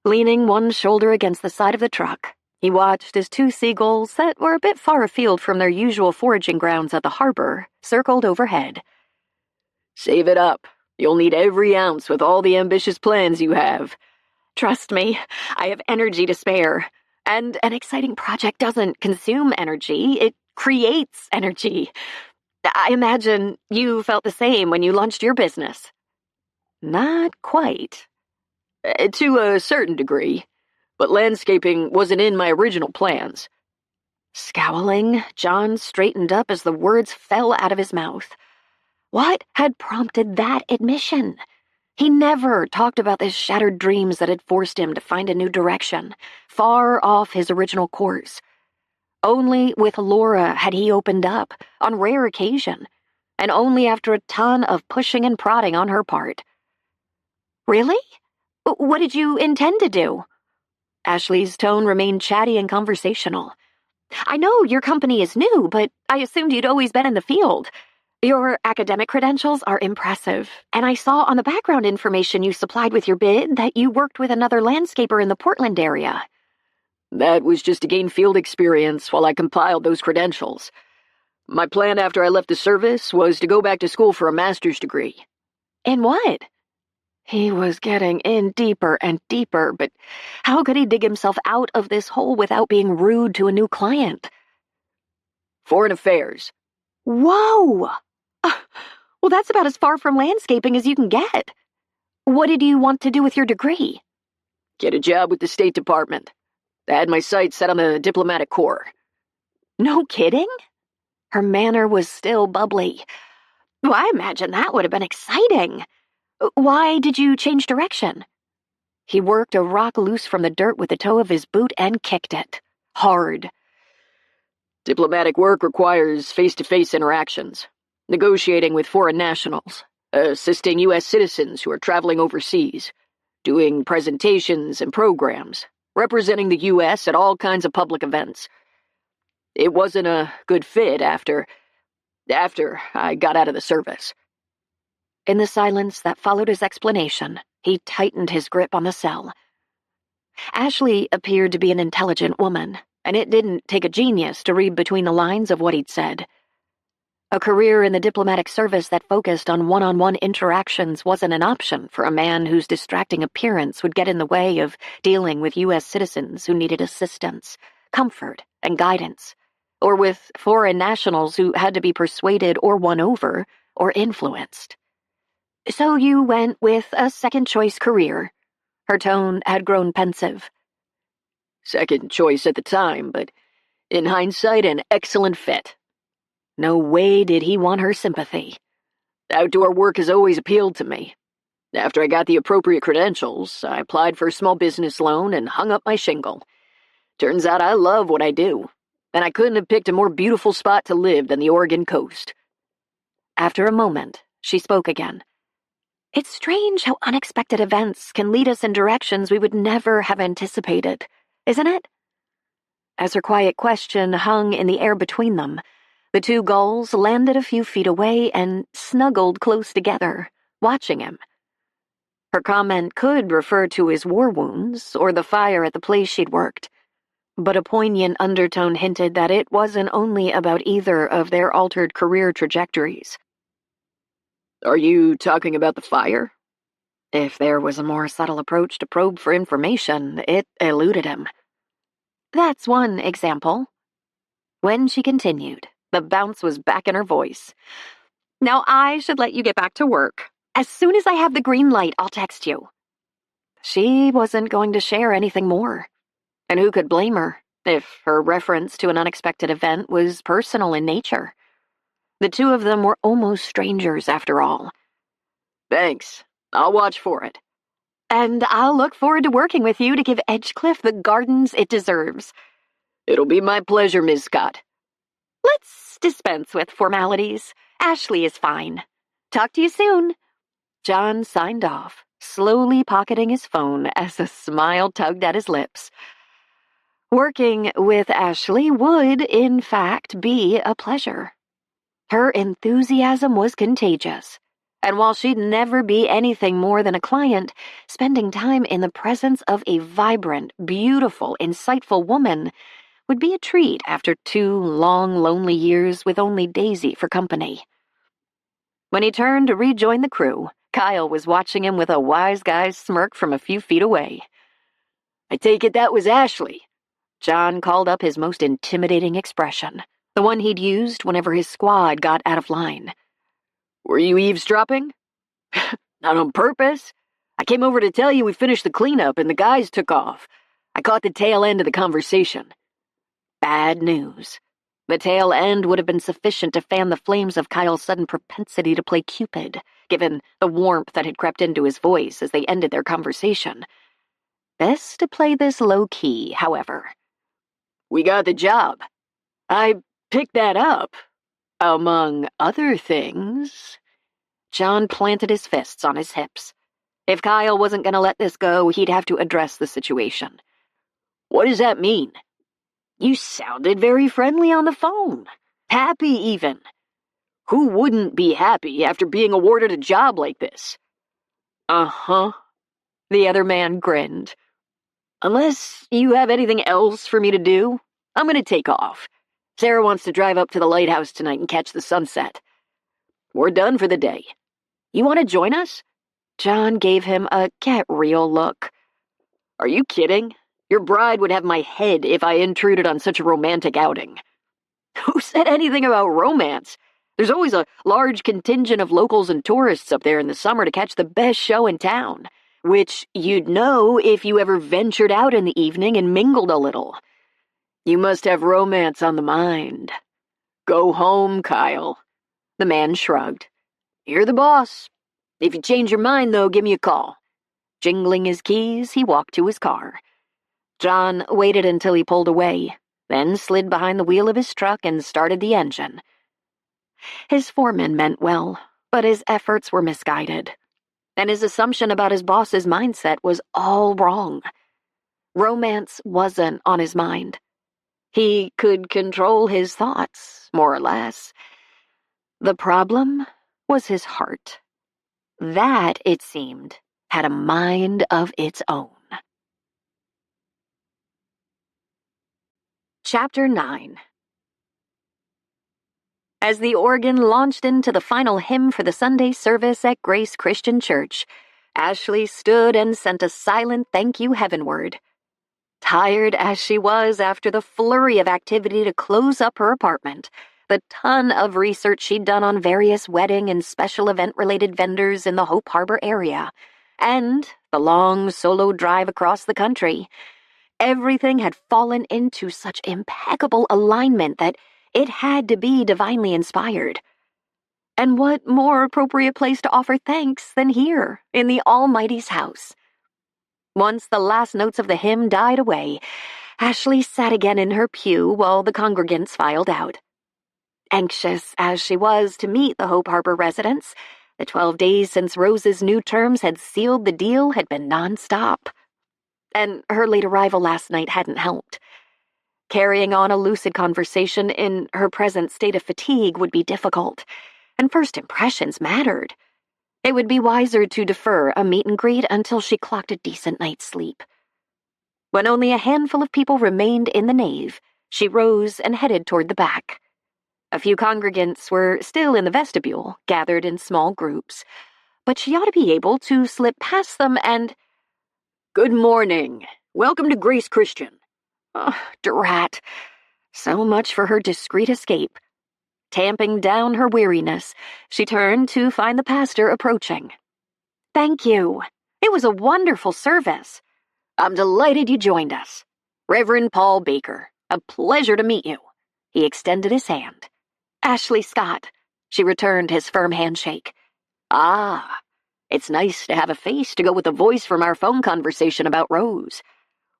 Leaning one shoulder against the side of the truck, he watched as two seagulls that were a bit far afield from their usual foraging grounds at the harbor circled overhead. Save it up. You'll need every ounce with all the ambitious plans you have. Trust me, I have energy to spare. And an exciting project doesn't consume energy, it creates energy. I imagine you felt the same when you launched your business. Not quite. To a certain degree, but landscaping wasn't in my original plans. Scowling, John straightened up as the words fell out of his mouth. What had prompted that admission? He never talked about the shattered dreams that had forced him to find a new direction, far off his original course. Only with Laura had he opened up, on rare occasion, and only after a ton of pushing and prodding on her part. Really? What did you intend to do? Ashley's tone remained chatty and conversational. I know your company is new, but I assumed you'd always been in the field. Your academic credentials are impressive, and I saw on the background information you supplied with your bid that you worked with another landscaper in the Portland area. That was just to gain field experience while I compiled those credentials. My plan after I left the service was to go back to school for a master's degree. In what? He was getting in deeper and deeper, but how could he dig himself out of this hole without being rude to a new client? Foreign affairs. Whoa! Well, that's about as far from landscaping as you can get. What did you want to do with your degree? Get a job with the State Department. I had my sights set on the diplomatic corps. No kidding? Her manner was still bubbly. Well, I imagine that would have been exciting. Why did you change direction? He worked a rock loose from the dirt with the toe of his boot and kicked it. Hard. Diplomatic work requires face-to-face interactions, negotiating with foreign nationals, assisting U.S. citizens who are traveling overseas, doing presentations and programs, representing the U.S. at all kinds of public events. It wasn't a good fit after I got out of the service. In the silence that followed his explanation, he tightened his grip on the cell. Ashley appeared to be an intelligent woman, and it didn't take a genius to read between the lines of what he'd said. A career in the diplomatic service that focused on one-on-one interactions wasn't an option for a man whose distracting appearance would get in the way of dealing with U.S. citizens who needed assistance, comfort, and guidance, or with foreign nationals who had to be persuaded or won over or influenced. So you went with a second-choice career. Her tone had grown pensive. Second choice at the time, but in hindsight, an excellent fit. No way did he want her sympathy. Outdoor work has always appealed to me. After I got the appropriate credentials, I applied for a small business loan and hung up my shingle. Turns out I love what I do, and I couldn't have picked a more beautiful spot to live than the Oregon coast. After a moment, she spoke again. It's strange how unexpected events can lead us in directions we would never have anticipated, isn't it? As her quiet question hung in the air between them, the two gulls landed a few feet away and snuggled close together, watching him. Her comment could refer to his war wounds or the fire at the place she'd worked, but a poignant undertone hinted that it wasn't only about either of their altered career trajectories. Are you talking about the fire? If there was a more subtle approach to probe for information, it eluded him. That's one example. When she continued, the bounce was back in her voice. Now I should let you get back to work. As soon as I have the green light, I'll text you. She wasn't going to share anything more. And who could blame her if her reference to an unexpected event was personal in nature? The two of them were almost strangers, after all. Thanks. I'll watch for it. And I'll look forward to working with you to give Edgecliff the gardens it deserves. It'll be my pleasure, Ms. Scott. Let's dispense with formalities. Ashley is fine. Talk to you soon. John signed off, slowly pocketing his phone as a smile tugged at his lips. Working with Ashley would, in fact, be a pleasure. Her enthusiasm was contagious, and while she'd never be anything more than a client, spending time in the presence of a vibrant, beautiful, insightful woman would be a treat after 2 long, lonely years with only Daisy for company. When he turned to rejoin the crew, Kyle was watching him with a wise guy's smirk from a few feet away. "I take it that was Ashley." John called up his most intimidating expression, the one he'd used whenever his squad got out of line. "Were you eavesdropping?" "Not on purpose. I came over to tell you we finished the cleanup and the guys took off. I caught the tail end of the conversation." Bad news. The tail end would have been sufficient to fan the flames of Kyle's sudden propensity to play Cupid, given the warmth that had crept into his voice as they ended their conversation. Best to play this low-key, however. "We got the job. I picked that up. Among other things." John planted his fists on his hips. If Kyle wasn't going to let this go, he'd have to address the situation. "What does that mean?" "You sounded very friendly on the phone. Happy, even. Who wouldn't be happy after being awarded a job like this?" "Uh-huh." The other man grinned. "Unless you have anything else for me to do, I'm going to take off. Sarah wants to drive up to the lighthouse tonight and catch the sunset. We're done for the day. You want to join us?" John gave him a get-real look. "Are you kidding? Your bride would have my head if I intruded on such a romantic outing." "Who said anything about romance? There's always a large contingent of locals and tourists up there in the summer to catch the best show in town, which you'd know if you ever ventured out in the evening and mingled a little. You must have romance on the mind. Go home, Kyle." The man shrugged. "You're the boss. If you change your mind, though, give me a call." Jingling his keys, he walked to his car. John waited until he pulled away, then slid behind the wheel of his truck and started the engine. His foreman meant well, but his efforts were misguided, and his assumption about his boss's mindset was all wrong. Romance wasn't on his mind. He could control his thoughts, more or less. The problem was his heart. That, it seemed, had a mind of its own. Chapter 9. As the organ launched into the final hymn for the Sunday service at Grace Christian Church, Ashley stood and sent a silent thank you heavenward. Tired as she was after the flurry of activity to close up her apartment, the ton of research she'd done on various wedding and special event-related vendors in the Hope Harbor area, and the long solo drive across the country, everything had fallen into such impeccable alignment that it had to be divinely inspired. And what more appropriate place to offer thanks than here, in the Almighty's house? Once the last notes of the hymn died away, Ashley sat again in her pew while the congregants filed out. Anxious as she was to meet the Hope Harbor residents, the 12 days since Rose's new terms had sealed the deal had been nonstop. And her late arrival last night hadn't helped. Carrying on a lucid conversation in her present state of fatigue would be difficult, and first impressions mattered. It would be wiser to defer a meet and greet until she clocked a decent night's sleep. When only a handful of people remained in the nave, she rose and headed toward the back. A few congregants were still in the vestibule, gathered in small groups, but she ought to be able to slip past them and— "Good morning. Welcome to Grace Christian." Oh, drat. So much for her discreet escape. Tamping down her weariness, she turned to find the pastor approaching. "Thank you. It was a wonderful service. "I'm delighted you joined us. Reverend Paul Baker, a pleasure to meet you." He extended his hand. "Ashley Scott." She returned his firm handshake. "Ah, it's nice to have a face to go with the voice from our phone conversation about Rose.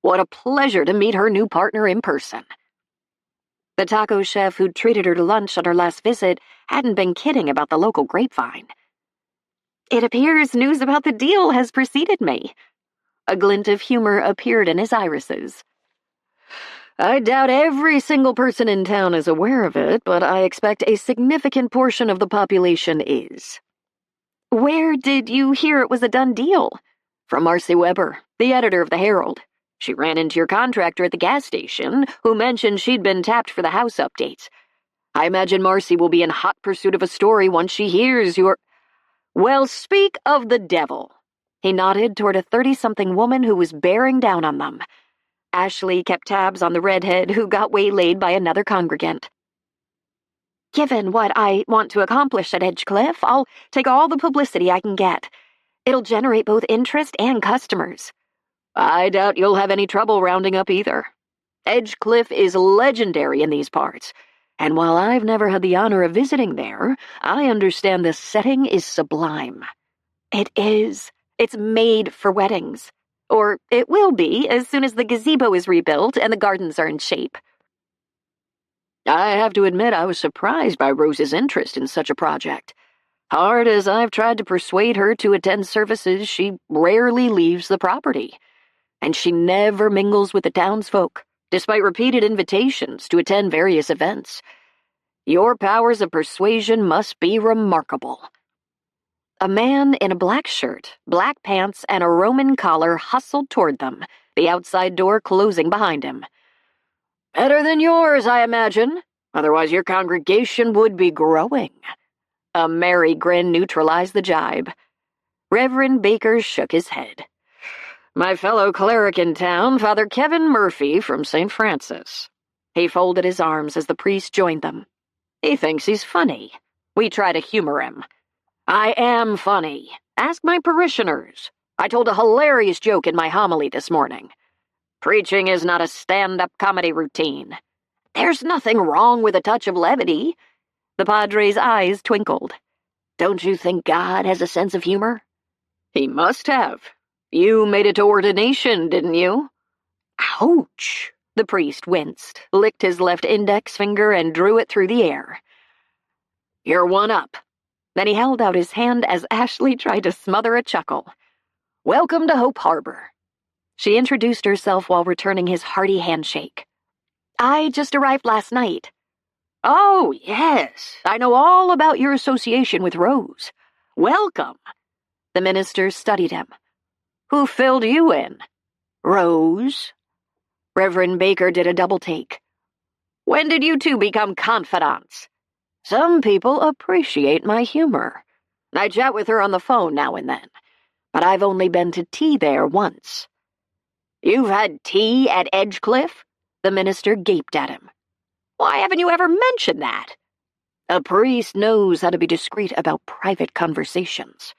What a pleasure to meet her new partner in person." The taco chef who'd treated her to lunch on her last visit hadn't been kidding about the local grapevine. "It appears news about the deal has preceded me." A glint of humor appeared in his irises. I doubt every single person in town is aware of it, but I expect a significant portion of the population is. Where did you hear it was a done deal? From Marcy Weber, the editor of the Herald. She ran into your contractor at the gas station, who mentioned she'd been tapped for the house updates. I imagine Marcy will be in hot pursuit of a story once she hears your— Well, speak of the devil. He nodded toward a 30-something woman who was bearing down on them. Ashley kept tabs on the redhead who got waylaid by another congregant. Given what I want to accomplish at Edgecliff, I'll take all the publicity I can get. It'll generate both interest and customers. I doubt you'll have any trouble rounding up either. Edgecliff is legendary in these parts, and while I've never had the honor of visiting there, I understand the setting is sublime. It is. It's made for weddings. Or it will be as soon as the gazebo is rebuilt and the gardens are in shape. I have to admit I was surprised by Rose's interest in such a project. Hard as I've tried to persuade her to attend services, she rarely leaves the property. And she never mingles with the townsfolk, despite repeated invitations to attend various events. Your powers of persuasion must be remarkable. A man in a black shirt, black pants, and a Roman collar hustled toward them, the outside door closing behind him. Better than yours, I imagine. Otherwise your congregation would be growing. A merry grin neutralized the jibe. Reverend Baker shook his head. My fellow cleric in town, Father Kevin Murphy from St. Francis. He folded his arms as the priest joined them. He thinks he's funny. We try to humor him. I am funny. Ask my parishioners. I told a hilarious joke in my homily this morning. Preaching is not a stand-up comedy routine. There's nothing wrong with a touch of levity. The padre's eyes twinkled. Don't you think God has a sense of humor? He must have. You made it to ordination, didn't you? Ouch! The priest winced, licked his left index finger, and drew it through the air. You're one up. Then he held out his hand as Ashley tried to smother a chuckle. Welcome to Hope Harbor. She introduced herself while returning his hearty handshake. I just arrived last night. Oh, yes. I know all about your association with Rose. Welcome. The minister studied him. Who filled you in? Rose. Reverend Baker did a double take. When did you two become confidants? Some people appreciate my humor. I chat with her on the phone now and then, but I've only been to tea there once. You've had tea at Edgecliff? The minister gaped at him. Why haven't you ever mentioned that? A priest knows how to be discreet about private conversations.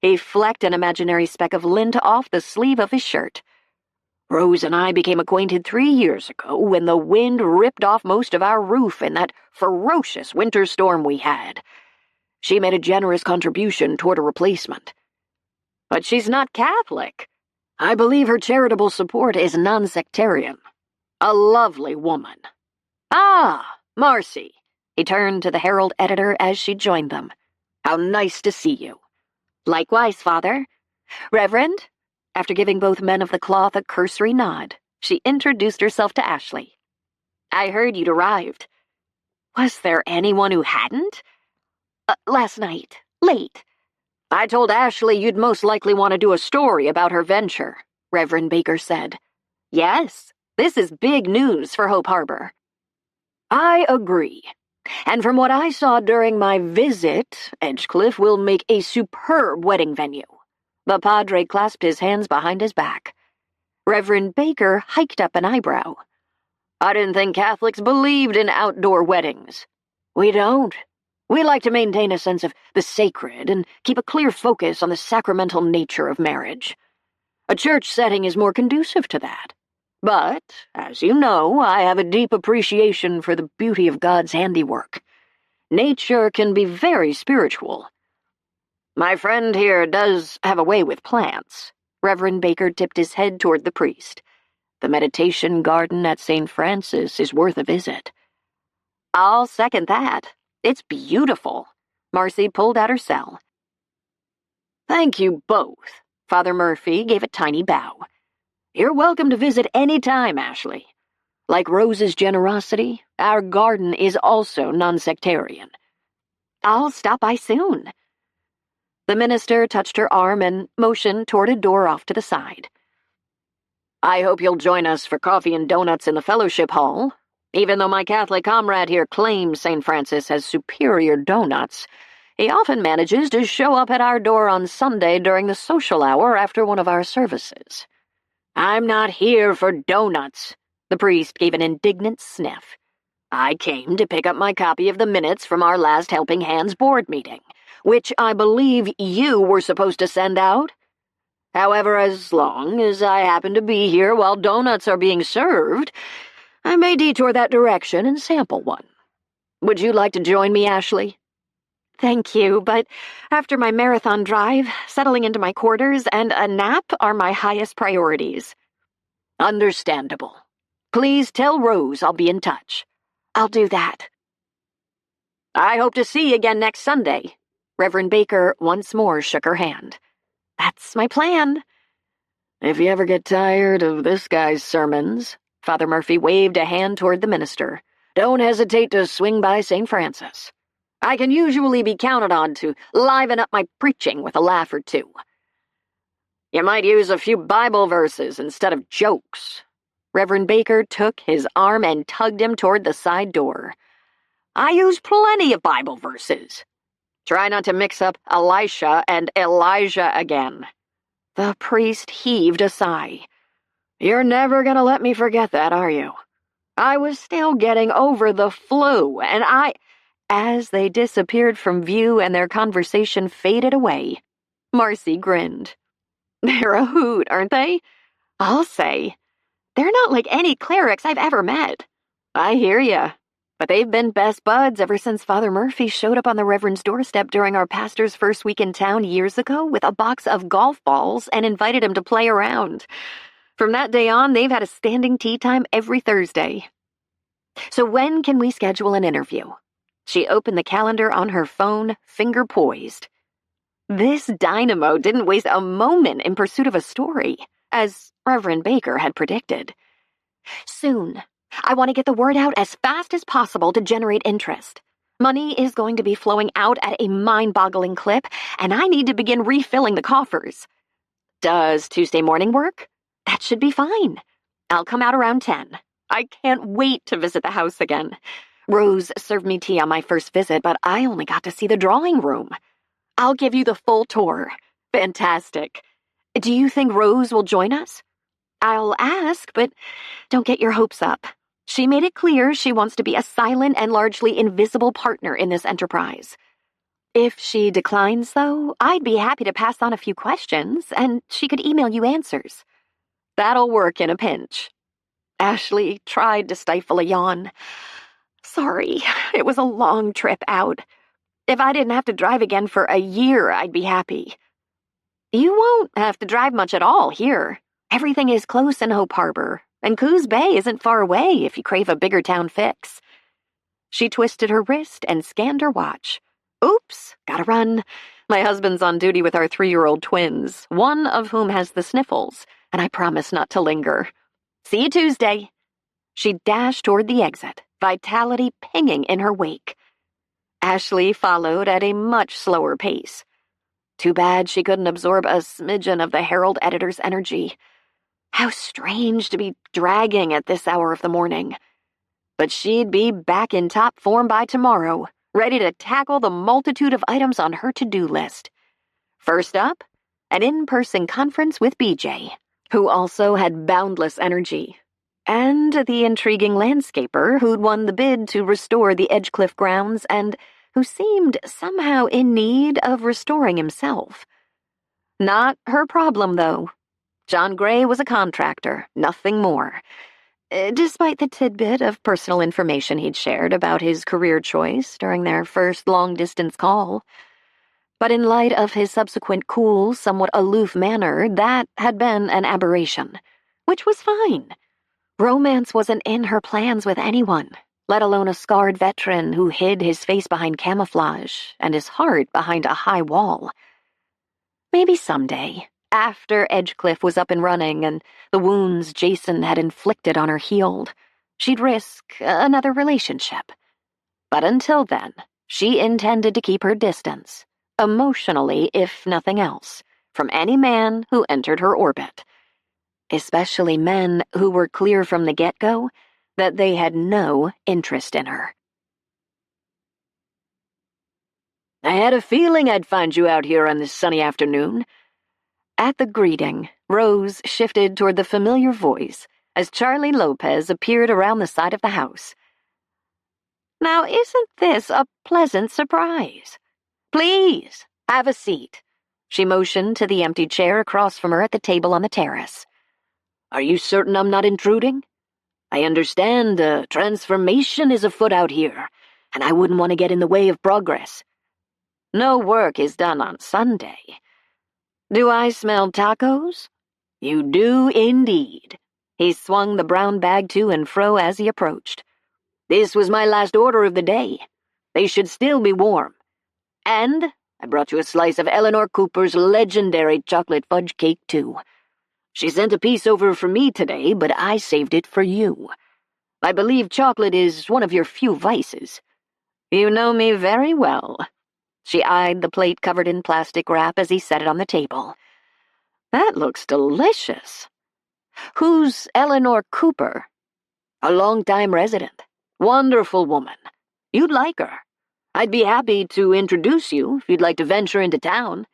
He flecked an imaginary speck of lint off the sleeve of his shirt. Rose and I became acquainted 3 years ago when the wind ripped off most of our roof in that ferocious winter storm we had. She made a generous contribution toward a replacement. But she's not Catholic. I believe her charitable support is non-sectarian. A lovely woman. Ah, Marcy. He turned to the Herald editor as she joined them. How nice to see you. Likewise, Father. Reverend? After giving both men of the cloth a cursory nod, she introduced herself to Ashley. I heard you'd arrived. Was there anyone who hadn't? Last night. Late. I told Ashley you'd most likely want to do a story about her venture, Reverend Baker said. Yes, this is big news for Hope Harbor. I agree. And from what I saw during my visit, Edgecliff will make a superb wedding venue. The padre clasped his hands behind his back. Reverend Baker hiked up an eyebrow. I didn't think Catholics believed in outdoor weddings. We don't. We like to maintain a sense of the sacred and keep a clear focus on the sacramental nature of marriage. A church setting is more conducive to that. But, as you know, I have a deep appreciation for the beauty of God's handiwork. Nature can be very spiritual. My friend here does have a way with plants. Reverend Baker tipped his head toward the priest. The meditation garden at St. Francis is worth a visit. I'll second that. It's beautiful. Marcy pulled out her cell. Thank you both. Father Murphy gave a tiny bow. You're welcome to visit any time, Ashley. Like Rose's generosity, our garden is also non-sectarian. I'll stop by soon. The minister touched her arm and motioned toward a door off to the side. I hope you'll join us for coffee and donuts in the fellowship hall. Even though my Catholic comrade here claims St. Francis has superior donuts, he often manages to show up at our door on Sunday during the social hour after one of our services. I'm not here for donuts, the priest gave an indignant sniff. I came to pick up my copy of the minutes from our last Helping Hands board meeting, which I believe you were supposed to send out. However, as long as I happen to be here while donuts are being served, I may detour that direction and sample one. Would you like to join me, Ashley? Thank you, but after my marathon drive, settling into my quarters and a nap are my highest priorities. Understandable. Please tell Rose I'll be in touch. I'll do that. I hope to see you again next Sunday. Reverend Baker once more shook her hand. That's my plan. If you ever get tired of this guy's sermons, Father Murphy waved a hand toward the minister, don't hesitate to swing by St. Francis. I can usually be counted on to liven up my preaching with a laugh or two. You might use a few Bible verses instead of jokes. Reverend Baker took his arm and tugged him toward the side door. I use plenty of Bible verses. Try not to mix up Elisha and Elijah again. The priest heaved a sigh. You're never going to let me forget that, are you? I was still getting over the flu, and As they disappeared from view and their conversation faded away, Marcy grinned. They're a hoot, aren't they? I'll say. They're not like any clerics I've ever met. I hear ya. But they've been best buds ever since Father Murphy showed up on the Reverend's doorstep during our pastor's first week in town years ago with a box of golf balls and invited him to play around. From that day on, they've had a standing tea time every Thursday. So when can we schedule an interview? She opened the calendar on her phone, finger poised. This dynamo didn't waste a moment in pursuit of a story, as Reverend Baker had predicted. Soon. I want to get the word out as fast as possible to generate interest. Money is going to be flowing out at a mind-boggling clip, and I need to begin refilling the coffers. Does Tuesday morning work? That should be fine. I'll come out around 10. I can't wait to visit the house again. Rose served me tea on my first visit, but I only got to see the drawing room. I'll give you the full tour. Fantastic. Do you think Rose will join us? I'll ask, but don't get your hopes up. She made it clear she wants to be a silent and largely invisible partner in this enterprise. If she declines, though, I'd be happy to pass on a few questions, and she could email you answers. That'll work in a pinch. Ashley tried to stifle a yawn. Sorry, it was a long trip out. If I didn't have to drive again for a year, I'd be happy. You won't have to drive much at all here. Everything is close in Hope Harbor, and Coos Bay isn't far away if you crave a bigger town fix. She twisted her wrist and scanned her watch. Oops, gotta run. My husband's on duty with our 3-year-old twins, one of whom has the sniffles, and I promise not to linger. See you Tuesday. She dashed toward the exit, vitality pinging in her wake. Ashley followed at a much slower pace. Too bad she couldn't absorb a smidgen of the Herald editor's energy. How strange to be dragging at this hour of the morning. But she'd be back in top form by tomorrow, ready to tackle the multitude of items on her to-do list. First up, an in-person conference with BJ, who also had boundless energy, and the intriguing landscaper who'd won the bid to restore the Edgecliff grounds and who seemed somehow in need of restoring himself. Not her problem, though. John Gray was a contractor, nothing more. Despite the tidbit of personal information he'd shared about his career choice during their first long-distance call. But in light of his subsequent cool, somewhat aloof manner, that had been an aberration, which was fine. Romance wasn't in her plans with anyone, let alone a scarred veteran who hid his face behind camouflage and his heart behind a high wall. Maybe someday, after Edgecliff was up and running and the wounds Jason had inflicted on her healed, she'd risk another relationship. But until then, she intended to keep her distance, emotionally if nothing else, from any man who entered her orbit. Especially men who were clear from the get-go that they had no interest in her. I had a feeling I'd find you out here on this sunny afternoon. At the greeting, Rose shifted toward the familiar voice as Charlie Lopez appeared around the side of the house. Now, isn't this a pleasant surprise? Please, have a seat. She motioned to the empty chair across from her at the table on the terrace. Are you certain I'm not intruding? I understand a transformation is afoot out here, and I wouldn't want to get in the way of progress. No work is done on Sunday. Do I smell tacos? You do indeed. He swung the brown bag to and fro as he approached. This was my last order of the day. They should still be warm. And I brought you a slice of Eleanor Cooper's legendary chocolate fudge cake, too. She sent a piece over for me today, but I saved it for you. I believe chocolate is one of your few vices. You know me very well. She eyed the plate covered in plastic wrap as he set it on the table. That looks delicious. Who's Eleanor Cooper? A long-time resident. Wonderful woman. You'd like her. I'd be happy to introduce you if you'd like to venture into town.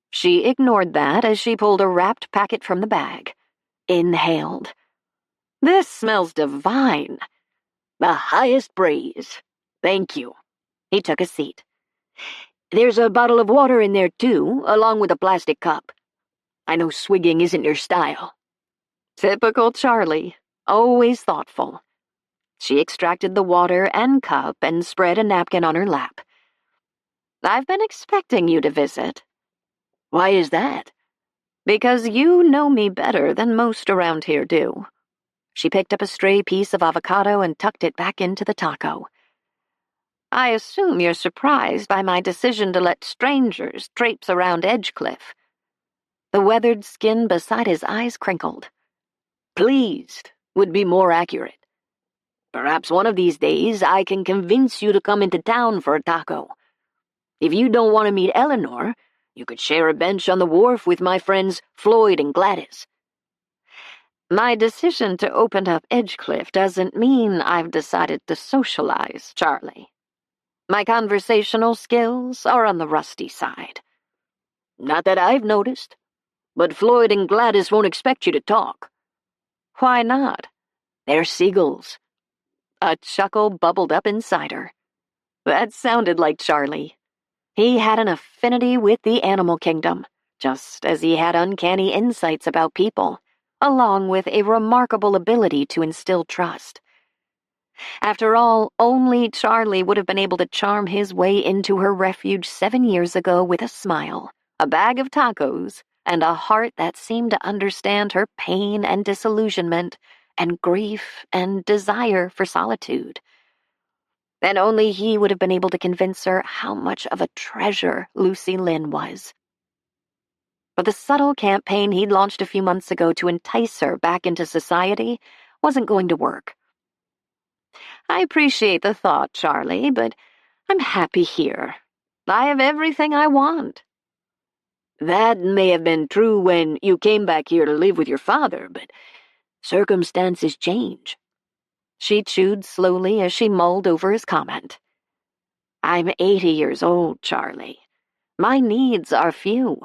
She ignored that as she pulled a wrapped packet from the bag. Inhaled. This smells divine. The highest praise. Thank you. He took a seat. There's a bottle of water in there, too, along with a plastic cup. I know swigging isn't your style. Typical Charlie. Always thoughtful. She extracted the water and cup and spread a napkin on her lap. I've been expecting you to visit. Why is that? Because you know me better than most around here do. She picked up a stray piece of avocado and tucked it back into the taco. I assume you're surprised by my decision to let strangers traipse around Edgecliff. The weathered skin beside his eyes crinkled. Pleased would be more accurate. Perhaps one of these days I can convince you to come into town for a taco. If you don't want to meet Eleanor, you could share a bench on the wharf with my friends Floyd and Gladys. My decision to open up Edgecliff doesn't mean I've decided to socialize, Charlie. My conversational skills are on the rusty side. Not that I've noticed, but Floyd and Gladys won't expect you to talk. Why not? They're seagulls. A chuckle bubbled up inside her. That sounded like Charlie. He had an affinity with the animal kingdom, just as he had uncanny insights about people, along with a remarkable ability to instill trust. After all, only Charlie would have been able to charm his way into her refuge 7 years ago with a smile, a bag of tacos, and a heart that seemed to understand her pain and disillusionment and grief and desire for solitude. And only he would have been able to convince her how much of a treasure Lucy Lynn was. But the subtle campaign he'd launched a few months ago to entice her back into society wasn't going to work. I appreciate the thought, Charlie, but I'm happy here. I have everything I want. That may have been true when you came back here to live with your father, but circumstances change. She chewed slowly as she mulled over his comment. I'm 80 years old, Charlie. My needs are few.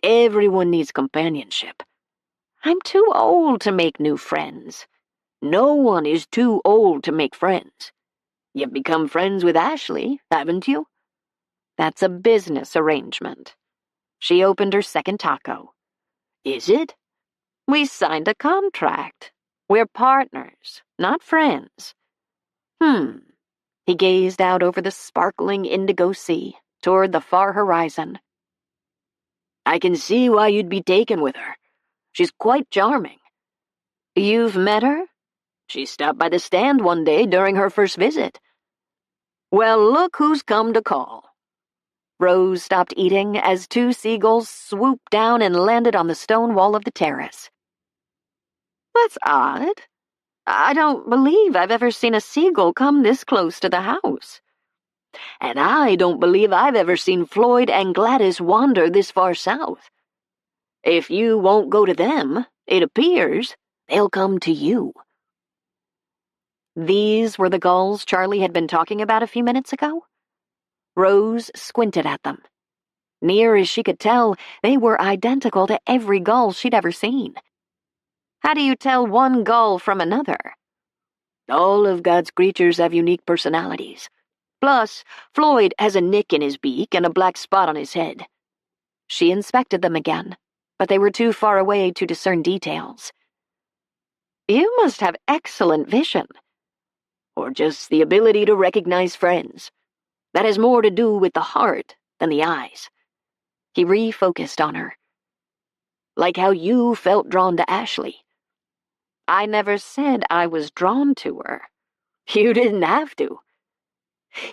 Everyone needs companionship. I'm too old to make new friends. No one is too old to make friends. You've become friends with Ashley, haven't you? That's a business arrangement. She opened her second taco. Is it? We signed a contract. We're partners, not friends. He gazed out over the sparkling indigo sea, toward the far horizon. I can see why you'd be taken with her. She's quite charming. You've met her? She stopped by the stand one day during her first visit. Well, look who's come to call. Rose stopped eating as 2 seagulls swooped down and landed on the stone wall of the terrace. That's odd. I don't believe I've ever seen a seagull come this close to the house. And I don't believe I've ever seen Floyd and Gladys wander this far south. If you won't go to them, it appears they'll come to you." These were the gulls Charlie had been talking about a few minutes ago? Rose squinted at them. Near as she could tell, they were identical to every gull she'd ever seen. How do you tell one gull from another? All of God's creatures have unique personalities. Plus, Floyd has a nick in his beak and a black spot on his head. She inspected them again, but they were too far away to discern details. You must have excellent vision. Or just the ability to recognize friends. That has more to do with the heart than the eyes. He refocused on her. Like how you felt drawn to Ashley. I never said I was drawn to her. You didn't have to.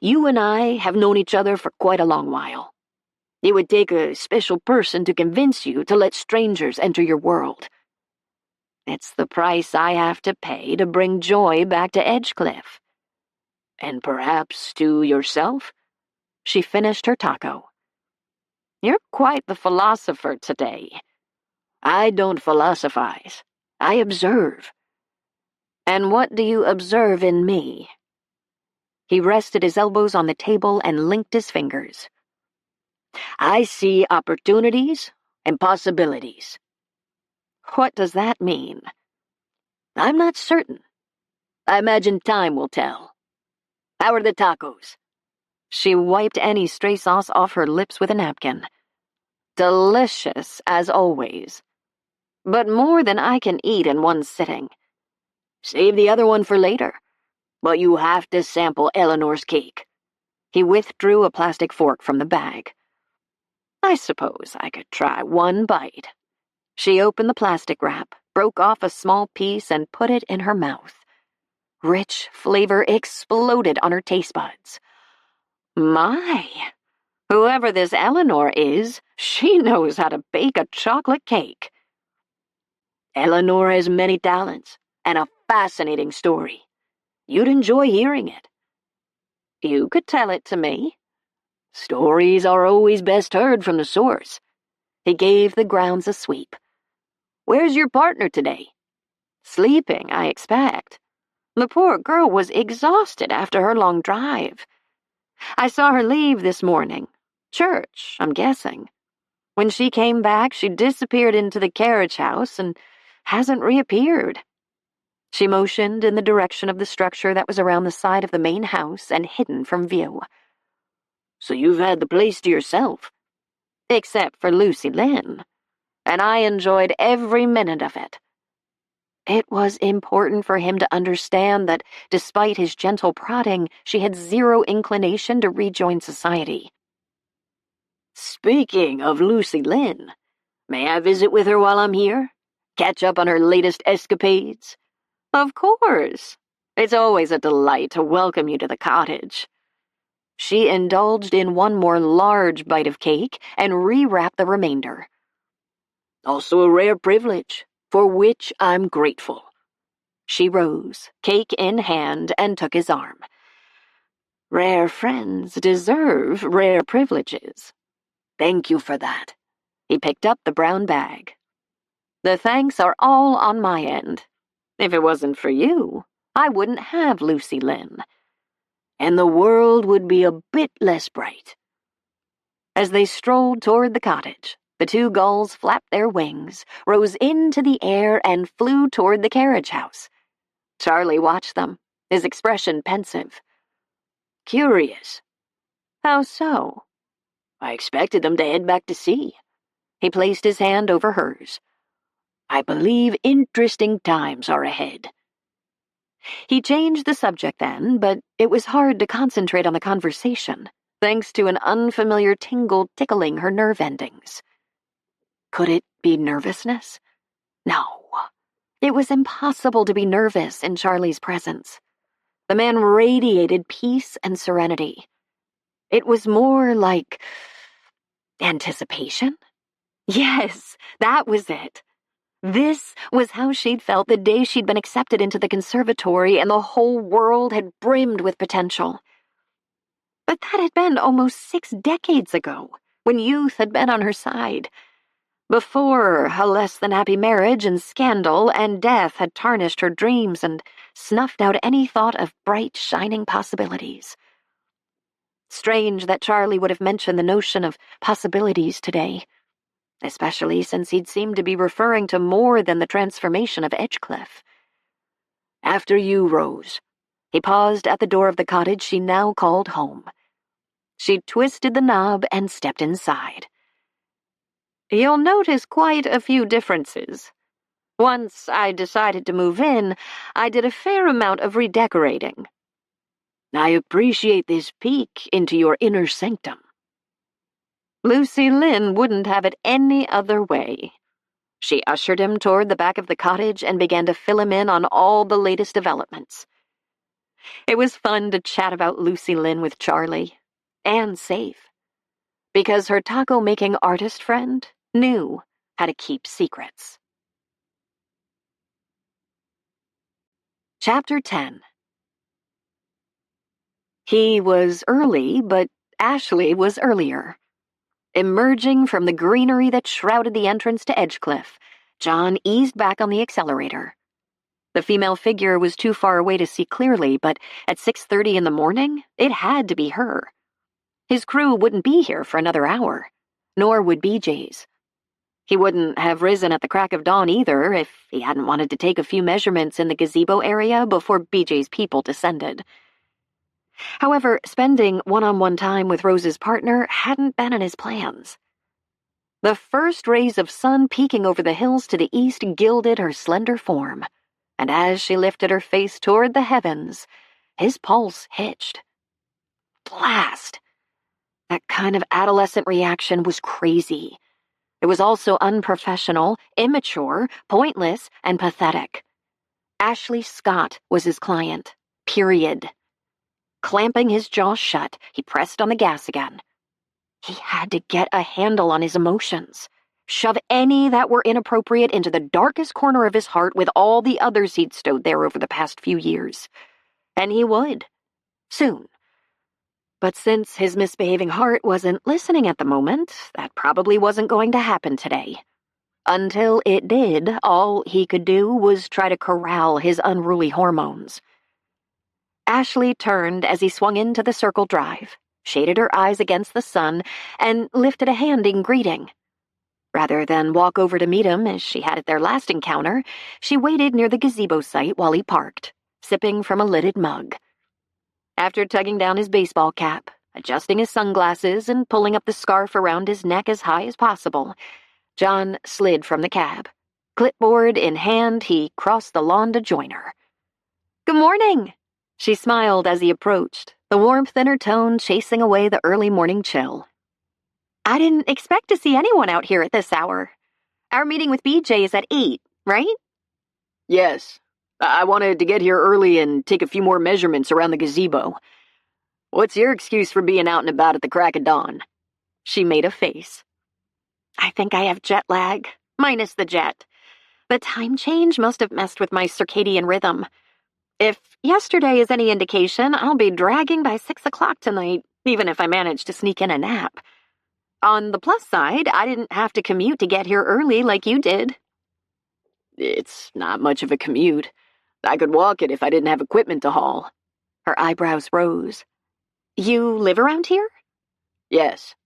You and I have known each other for quite a long while. It would take a special person to convince you to let strangers enter your world. It's the price I have to pay to bring joy back to Edgecliff. And perhaps to yourself? She finished her taco. You're quite the philosopher today. I don't philosophize. I observe. And what do you observe in me? He rested his elbows on the table and linked his fingers. I see opportunities and possibilities. What does that mean? I'm not certain. I imagine time will tell. How are the tacos? She wiped any stray sauce off her lips with a napkin. Delicious, as always. But more than I can eat in one sitting. Save the other one for later. But you have to sample Eleanor's cake. He withdrew a plastic fork from the bag. I suppose I could try one bite. She opened the plastic wrap, broke off a small piece, and put it in her mouth. Rich flavor exploded on her taste buds. My, whoever this Eleanor is, she knows how to bake a chocolate cake. Eleanor has many talents and a fascinating story. You'd enjoy hearing it. You could tell it to me. Stories are always best heard from the source. He gave the grounds a sweep. Where's your partner today? Sleeping, I expect. The poor girl was exhausted after her long drive. I saw her leave this morning. Church, I'm guessing. When she came back, she disappeared into the carriage house and hasn't reappeared. She motioned in the direction of the structure that was around the side of the main house and hidden from view. So you've had the place to yourself? Except for Lucy Lynn. And I enjoyed every minute of it. It was important for him to understand that, despite his gentle prodding, she had zero inclination to rejoin society. Speaking of Lucy Lynn, may I visit with her while I'm here? Catch up on her latest escapades? Of course. It's always a delight to welcome you to the cottage. She indulged in one more large bite of cake and rewrapped the remainder. Also a rare privilege, for which I'm grateful. She rose, cake in hand, and took his arm. Rare friends deserve rare privileges. Thank you for that. He picked up the brown bag. The thanks are all on my end. If it wasn't for you, I wouldn't have Lucy Lynn. And the world would be a bit less bright. As they strolled toward the cottage, the two gulls flapped their wings, rose into the air, and flew toward the carriage house. Charlie watched them, his expression pensive. Curious. How so? I expected them to head back to sea. He placed his hand over hers. I believe interesting times are ahead. He changed the subject then, but it was hard to concentrate on the conversation, thanks to an unfamiliar tingle tickling her nerve endings. Could it be nervousness? No. It was impossible to be nervous in Charlie's presence. The man radiated peace and serenity. It was more like anticipation? Yes, that was it. This was how she'd felt the day she'd been accepted into the conservatory and the whole world had brimmed with potential. But that had been almost 6 decades ago, when youth had been on her side. Before a less-than-happy marriage and scandal and death had tarnished her dreams and snuffed out any thought of bright, shining possibilities. Strange that Charlie would have mentioned the notion of possibilities today, especially since he'd seemed to be referring to more than the transformation of Edgecliff. After you, Rose. He paused at the door of the cottage she now called home. She twisted the knob and stepped inside. You'll notice quite a few differences. Once I decided to move in, I did a fair amount of redecorating. I appreciate this peek into your inner sanctum. Lucy Lynn wouldn't have it any other way. She ushered him toward the back of the cottage and began to fill him in on all the latest developments. It was fun to chat about Lucy Lynn with Charlie, and safe, because her taco-making artist friend knew how to keep secrets. Chapter 10. He was early, but Ashley was earlier. Emerging from the greenery that shrouded the entrance to Edgecliff, John eased back on the accelerator. The female figure was too far away to see clearly, but at 6:30 in the morning, it had to be her. His crew wouldn't be here for another hour, nor would BJ's. He wouldn't have risen at the crack of dawn either if he hadn't wanted to take a few measurements in the gazebo area before BJ's people descended. However, spending one-on-one time with Rose's partner hadn't been in his plans. The first rays of sun peeking over the hills to the east gilded her slender form, and as she lifted her face toward the heavens, his pulse hitched. Blast! That kind of adolescent reaction was crazy. It was also unprofessional, immature, pointless, and pathetic. Ashley Scott was his client. Period. Clamping his jaw shut, he pressed on the gas again. He had to get a handle on his emotions, shove any that were inappropriate into the darkest corner of his heart with all the others he'd stowed there over the past few years. And he would. Soon. But since his misbehaving heart wasn't listening at the moment, that probably wasn't going to happen today. Until it did, all he could do was try to corral his unruly hormones. Ashley turned as he swung into the circle drive, shaded her eyes against the sun, and lifted a hand in greeting. Rather than walk over to meet him as she had at their last encounter, she waited near the gazebo site while he parked, sipping from a lidded mug. After tugging down his baseball cap, adjusting his sunglasses, and pulling up the scarf around his neck as high as possible, John slid from the cab. Clipboard in hand, he crossed the lawn to join her. "Good morning," she smiled as he approached, the warmth in her tone chasing away the early morning chill. "I didn't expect to see anyone out here at this hour. Our meeting with BJ is at 8, right?" Yes. I wanted to get here early and take a few more measurements around the gazebo. What's your excuse for being out and about at the crack of dawn? She made a face. "I think I have jet lag, minus the jet. The time change must have messed with my circadian rhythm. If yesterday is any indication, I'll be dragging by 6 o'clock tonight, even if I manage to sneak in a nap. On the plus side, I didn't have to commute to get here early like you did." It's not much of a commute. I could walk it if I didn't have equipment to haul. Her eyebrows rose. "You live around here?" Yes.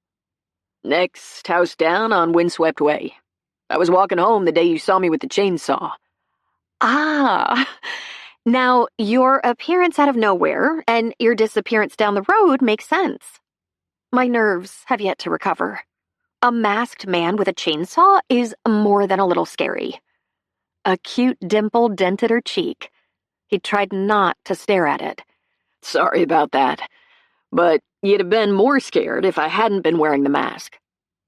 Next house down on Windswept Way. I was walking home the day you saw me with the chainsaw. Ah. Now, your appearance out of nowhere and your disappearance down the road makes sense. My nerves have yet to recover. A masked man with a chainsaw is more than a little scary. A cute dimple dented her cheek. He tried not to stare at it. Sorry about that. But you'd have been more scared if I hadn't been wearing the mask.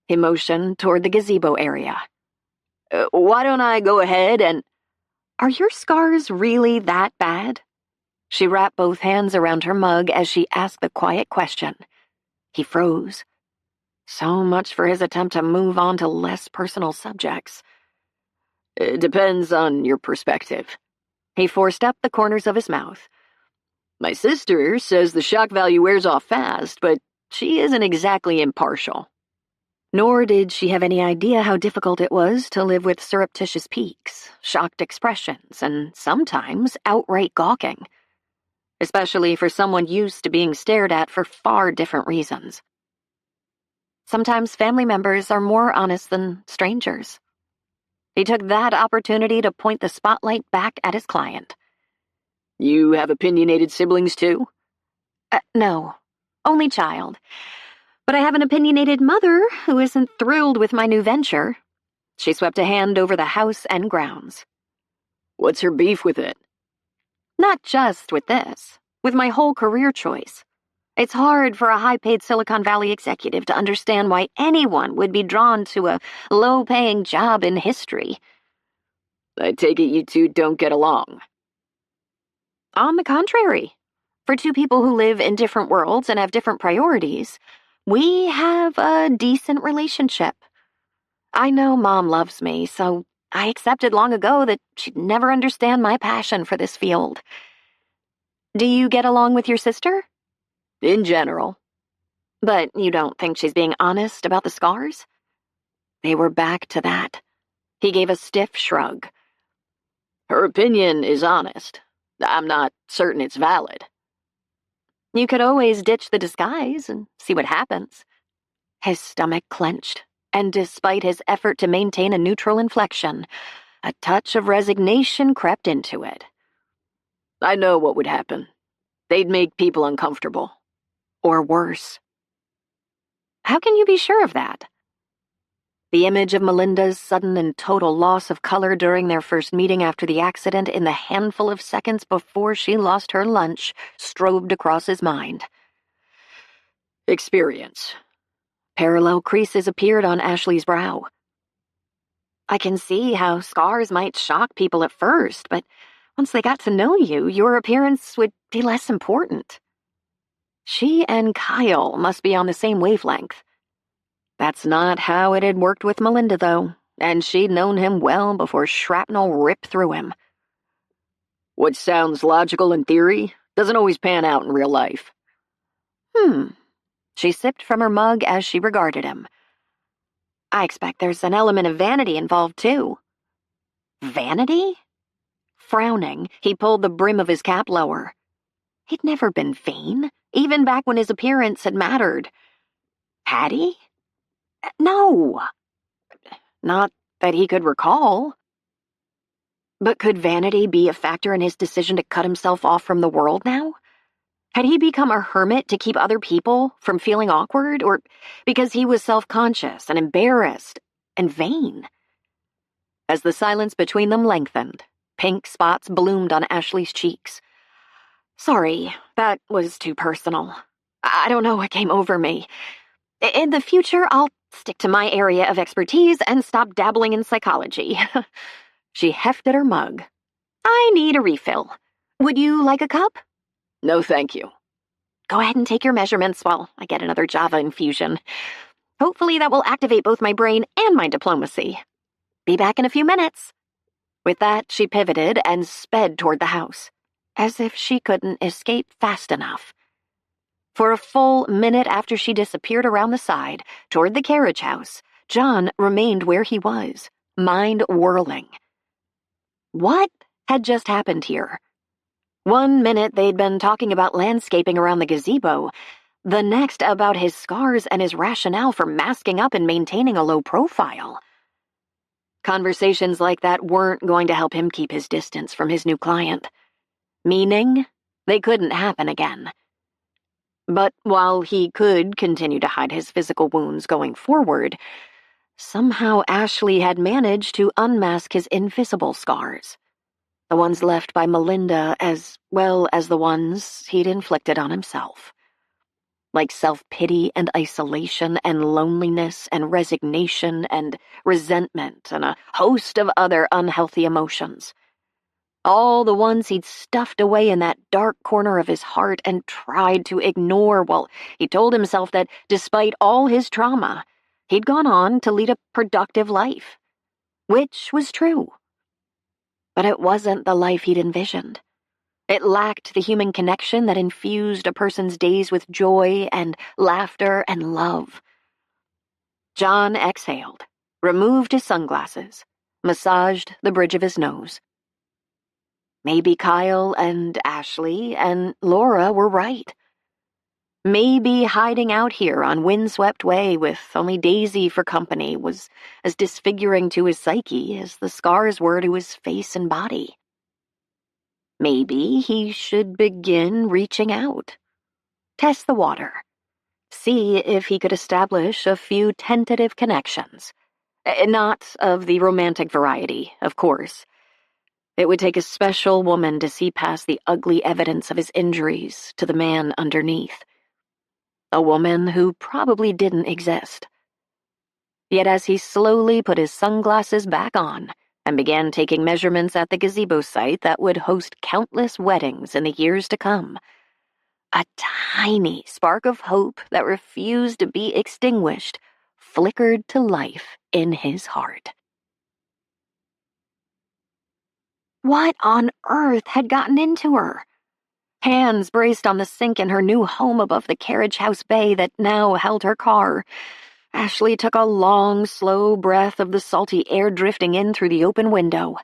He motioned toward the gazebo area. Why don't I go ahead and... Are your scars really that bad? She wrapped both hands around her mug as she asked the quiet question. He froze. So much for his attempt to move on to less personal subjects. It depends on your perspective. He forced up the corners of his mouth. My sister says the shock value wears off fast, but she isn't exactly impartial. Nor did she have any idea how difficult it was to live with surreptitious peeks, shocked expressions, and sometimes outright gawking. Especially for someone used to being stared at for far different reasons. Sometimes family members are more honest than strangers. He took that opportunity to point the spotlight back at his client. You have opinionated siblings too? No, only child. But I have an opinionated mother who isn't thrilled with my new venture. She swept a hand over the house and grounds. What's her beef with it? Not just with this, with my whole career choice. It's hard for a high-paid Silicon Valley executive to understand why anyone would be drawn to a low-paying job in history. I take it you two don't get along. On the contrary, for two people who live in different worlds and have different priorities, we have a decent relationship. I know Mom loves me, so I accepted long ago that she'd never understand my passion for this field. Do you get along with your sister? In general. But you don't think she's being honest about the scars? They were back to that. He gave a stiff shrug. Her opinion is honest. I'm not certain it's valid. You could always ditch the disguise and see what happens. His stomach clenched, and despite his effort to maintain a neutral inflection, a touch of resignation crept into it. I know what would happen. They'd make people uncomfortable. Or worse. How can you be sure of that? The image of Melinda's sudden and total loss of color during their first meeting after the accident in the handful of seconds before she lost her lunch strobed across his mind. Experience. Parallel creases appeared on Ashley's brow. I can see how scars might shock people at first, but once they got to know you, your appearance would be less important. She and Kyle must be on the same wavelength. That's not how it had worked with Melinda, though, and she'd known him well before shrapnel ripped through him. What sounds logical in theory doesn't always pan out in real life. She sipped from her mug as she regarded him. I expect there's an element of vanity involved, too. Vanity? Frowning, he pulled the brim of his cap lower. He'd never been vain, even back when his appearance had mattered. Had he? No. Not that he could recall. But could vanity be a factor in his decision to cut himself off from the world now? Had he become a hermit to keep other people from feeling awkward, or because he was self-conscious and embarrassed and vain? As the silence between them lengthened, pink spots bloomed on Ashley's cheeks. Sorry, that was too personal. I don't know what came over me. In the future, I'll stick to my area of expertise and stop dabbling in psychology. She hefted her mug. I need a refill. Would you like a cup? No, thank you. Go ahead and take your measurements while I get another Java infusion. Hopefully that will activate both my brain and my diplomacy. Be back in a few minutes. With that, she pivoted and sped toward the house, as if she couldn't escape fast enough. For a full minute after she disappeared around the side, toward the carriage house, John remained where he was, mind whirling. What had just happened here? 1 minute they'd been talking about landscaping around the gazebo, the next about his scars and his rationale for masking up and maintaining a low profile. Conversations like that weren't going to help him keep his distance from his new client. Meaning, they couldn't happen again. But while he could continue to hide his physical wounds going forward, somehow Ashley had managed to unmask his invisible scars. The ones left by Melinda as well as the ones he'd inflicted on himself. Like self-pity and isolation and loneliness and resignation and resentment and a host of other unhealthy emotions. All the ones he'd stuffed away in that dark corner of his heart and tried to ignore while he told himself that despite all his trauma, he'd gone on to lead a productive life. Which was true. But it wasn't the life he'd envisioned. It lacked the human connection that infused a person's days with joy and laughter and love. John exhaled, removed his sunglasses, massaged the bridge of his nose. Maybe Kyle and Ashley and Laura were right. Maybe hiding out here on Windswept Way with only Daisy for company was as disfiguring to his psyche as the scars were to his face and body. Maybe he should begin reaching out. Test the water. See if he could establish a few tentative connections. Not of the romantic variety, of course. It would take a special woman to see past the ugly evidence of his injuries to the man underneath. A woman who probably didn't exist. Yet as he slowly put his sunglasses back on and began taking measurements at the gazebo site that would host countless weddings in the years to come, a tiny spark of hope that refused to be extinguished flickered to life in his heart. What on earth had gotten into her? Hands braced on the sink in her new home above the carriage house bay that now held her car. Ashley took a long, slow breath of the salty air drifting in through the open window.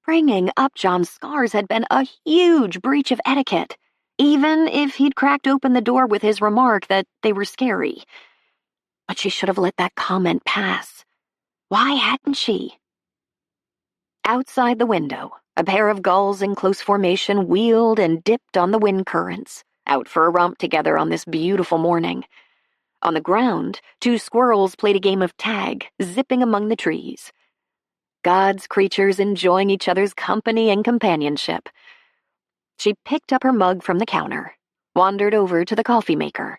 Bringing up John's scars had been a huge breach of etiquette, even if he'd cracked open the door with his remark that they were scary. But she should have let that comment pass. Why hadn't she? Outside the window, a pair of gulls in close formation wheeled and dipped on the wind currents, out for a romp together on this beautiful morning. On the ground, two squirrels played a game of tag, zipping among the trees. God's creatures enjoying each other's company and companionship. She picked up her mug from the counter, wandered over to the coffee maker.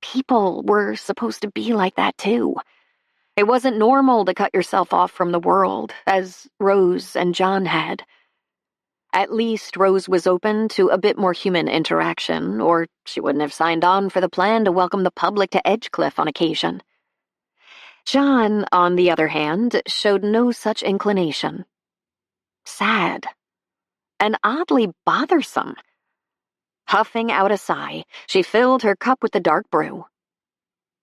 People were supposed to be like that too. It wasn't normal to cut yourself off from the world, as Rose and John had. At least Rose was open to a bit more human interaction, or she wouldn't have signed on for the plan to welcome the public to Edgecliff on occasion. John, on the other hand, showed no such inclination. Sad. And oddly bothersome. Huffing out a sigh, she filled her cup with the dark brew.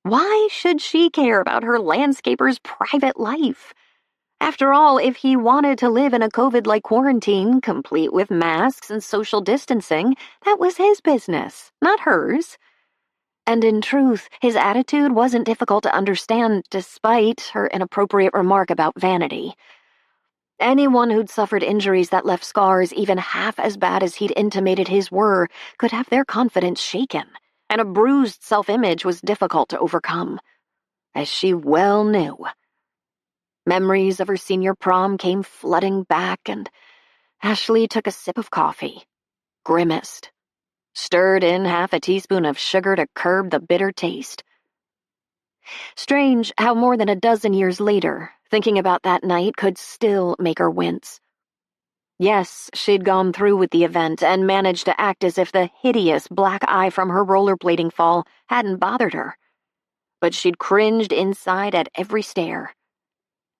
Why should she care about her landscaper's private life? After all, if he wanted to live in a COVID-like quarantine, complete with masks and social distancing, that was his business, not hers. And in truth, his attitude wasn't difficult to understand despite her inappropriate remark about vanity. Anyone who'd suffered injuries that left scars even half as bad as he'd intimated his were could have their confidence shaken, and a bruised self-image was difficult to overcome, as she well knew. Memories of her senior prom came flooding back, and Ashley took a sip of coffee, grimaced, stirred in half a teaspoon of sugar to curb the bitter taste. Strange how more than a dozen years later, thinking about that night could still make her wince. Yes, she'd gone through with the event and managed to act as if the hideous black eye from her rollerblading fall hadn't bothered her. But she'd cringed inside at every stare.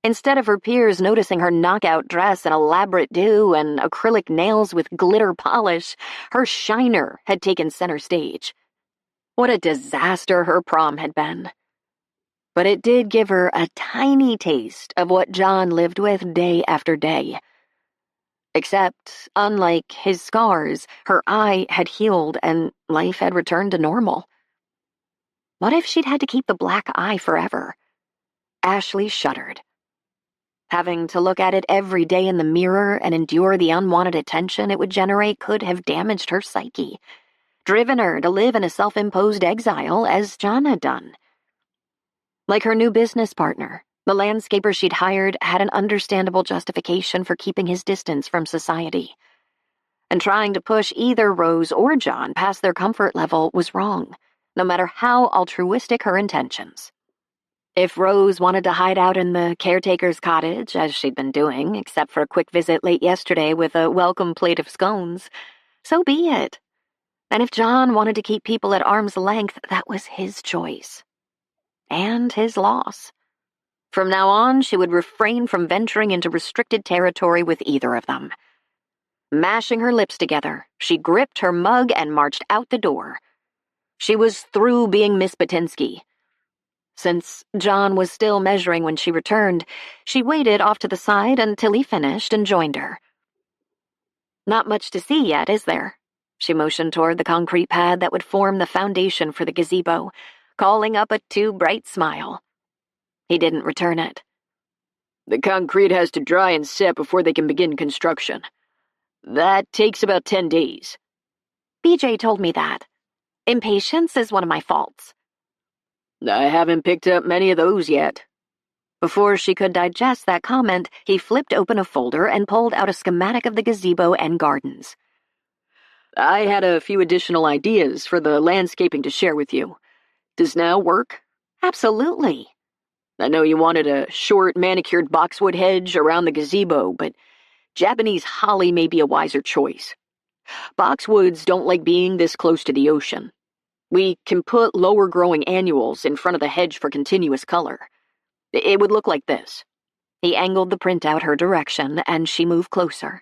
Instead of her peers noticing her knockout dress and elaborate do and acrylic nails with glitter polish, her shiner had taken center stage. What a disaster her prom had been. But it did give her a tiny taste of what John lived with day after day. Except, unlike his scars, her eye had healed and life had returned to normal. What if she'd had to keep the black eye forever? Ashley shuddered. Having to look at it every day in the mirror and endure the unwanted attention it would generate could have damaged her psyche, driven her to live in a self-imposed exile as John had done. Like her new business partner, the landscaper she'd hired had an understandable justification for keeping his distance from society. And trying to push either Rose or John past their comfort level was wrong, no matter how altruistic her intentions. If Rose wanted to hide out in the caretaker's cottage, as she'd been doing, except for a quick visit late yesterday with a welcome plate of scones, so be it. And if John wanted to keep people at arm's length, that was his choice. And his loss. From now on, she would refrain from venturing into restricted territory with either of them. Mashing her lips together, she gripped her mug and marched out the door. She was through being Miss Batinsky. Since John was still measuring when she returned, she waited off to the side until he finished and joined her. Not much to see yet, is there? She motioned toward the concrete pad that would form the foundation for the gazebo, calling up a too bright smile. He didn't return it. The concrete has to dry and set before they can begin construction. That takes about 10 days. BJ told me that. Impatience is one of my faults. I haven't picked up many of those yet. Before she could digest that comment, he flipped open a folder and pulled out a schematic of the gazebo and gardens. I had a few additional ideas for the landscaping to share with you. Does now work? Absolutely. I know you wanted a short, manicured boxwood hedge around the gazebo, but Japanese holly may be a wiser choice. Boxwoods don't like being this close to the ocean. We can put lower-growing annuals in front of the hedge for continuous color. It would look like this. He angled the printout her direction, and she moved closer.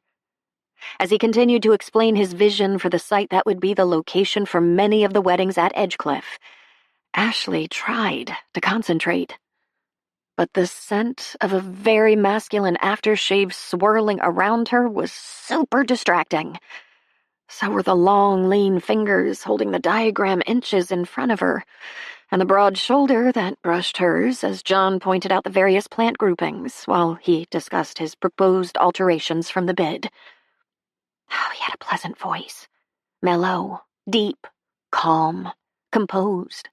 As he continued to explain his vision for the site that would be the location for many of the weddings at Edgecliff, Ashley tried to concentrate. But the scent of a very masculine aftershave swirling around her was super distracting. So were the long, lean fingers holding the diagram inches in front of her, and the broad shoulder that brushed hers as John pointed out the various plant groupings while he discussed his proposed alterations from the bid. Oh, he had a pleasant voice. Mellow, deep, calm, composed.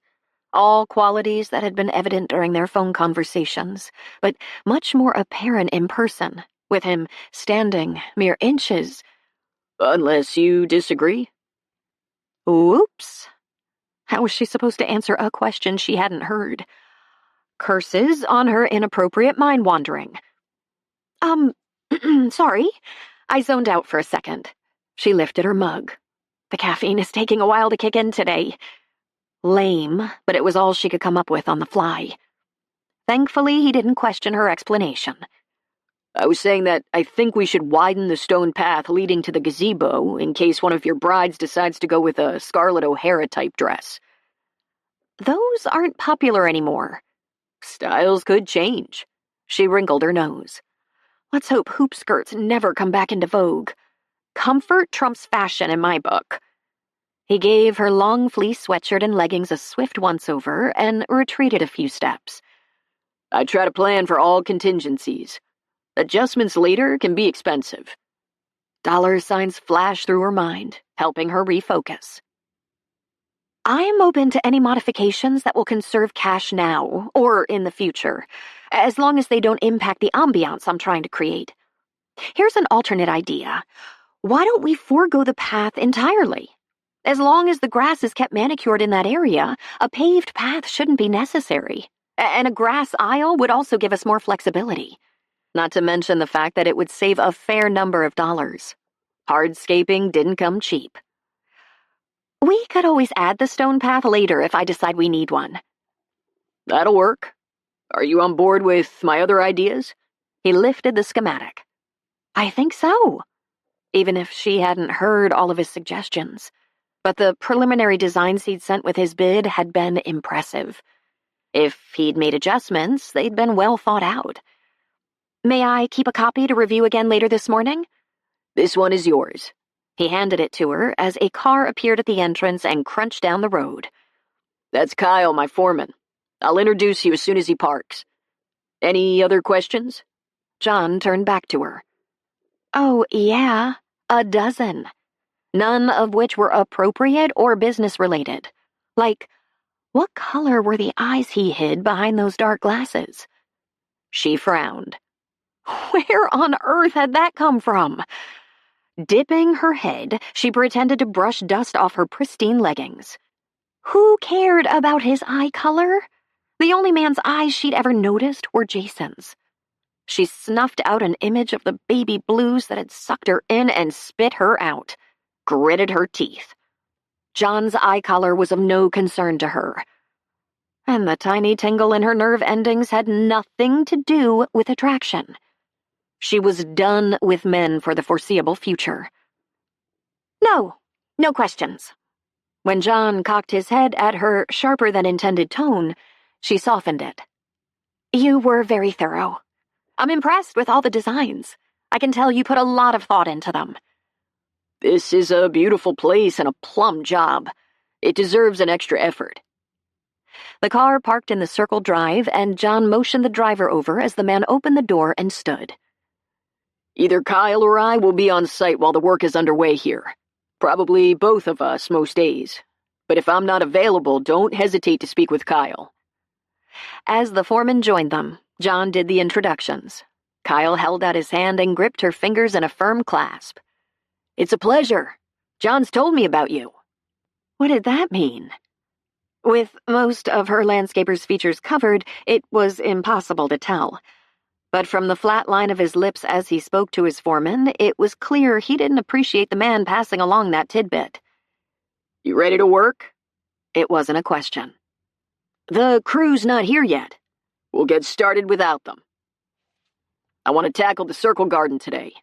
All qualities that had been evident during their phone conversations, but much more apparent in person, with him standing mere inches. Unless you disagree? Oops. How was she supposed to answer a question she hadn't heard? Curses on her inappropriate mind-wandering. Sorry. I zoned out for a second. She lifted her mug. The caffeine is taking a while to kick in today. Lame, but it was all she could come up with on the fly. Thankfully, he didn't question her explanation. I was saying that I think we should widen the stone path leading to the gazebo in case one of your brides decides to go with a Scarlett O'Hara-type dress. Those aren't popular anymore. Styles could change. She wrinkled her nose. Let's hope hoop skirts never come back into vogue. Comfort trumps fashion in my book. He gave her long fleece sweatshirt and leggings a swift once-over and retreated a few steps. I try to plan for all contingencies. Adjustments later can be expensive. Dollar signs flashed through her mind, helping her refocus. I am open to any modifications that will conserve cash now, or in the future, as long as they don't impact the ambiance I'm trying to create. Here's an alternate idea. Why don't we forego the path entirely? As long as the grass is kept manicured in that area, a paved path shouldn't be necessary. And a grass aisle would also give us more flexibility. Not to mention the fact that it would save a fair number of dollars. Hardscaping didn't come cheap. We could always add the stone path later if I decide we need one. That'll work. Are you on board with my other ideas? He lifted the schematic. I think so. Even if she hadn't heard all of his suggestions. But the preliminary designs he'd sent with his bid had been impressive. If he'd made adjustments, they'd been well thought out. May I keep a copy to review again later this morning? This one is yours. He handed it to her as a car appeared at the entrance and crunched down the road. That's Kyle, my foreman. I'll introduce you as soon as he parks. Any other questions? John turned back to her. Oh, yeah, a dozen. None of which were appropriate or business-related. Like, what color were the eyes he hid behind those dark glasses? She frowned. Where on earth had that come from? Dipping her head, she pretended to brush dust off her pristine leggings. Who cared about his eye color? The only man's eyes she'd ever noticed were Jason's. She snuffed out an image of the baby blues that had sucked her in and spit her out, gritted her teeth. John's eye color was of no concern to her. And the tiny tingle in her nerve endings had nothing to do with attraction. She was done with men for the foreseeable future. No questions. When John cocked his head at her sharper-than-intended tone, she softened it. You were very thorough. I'm impressed with all the designs. I can tell you put a lot of thought into them. This is a beautiful place and a plum job. It deserves an extra effort. The car parked in the circle drive, and John motioned the driver over as the man opened the door and stood. Either Kyle or I will be on site while the work is underway here. Probably both of us most days. But if I'm not available, don't hesitate to speak with Kyle. As the foreman joined them, John did the introductions. Kyle held out his hand and gripped her fingers in a firm clasp. It's a pleasure. John's told me about you. What did that mean? With most of her landscaper's features covered, it was impossible to tell. But from the flat line of his lips as he spoke to his foreman, it was clear he didn't appreciate the man passing along that tidbit. You ready to work? It wasn't a question. The crew's not here yet. We'll get started without them. I want to tackle the circle garden today.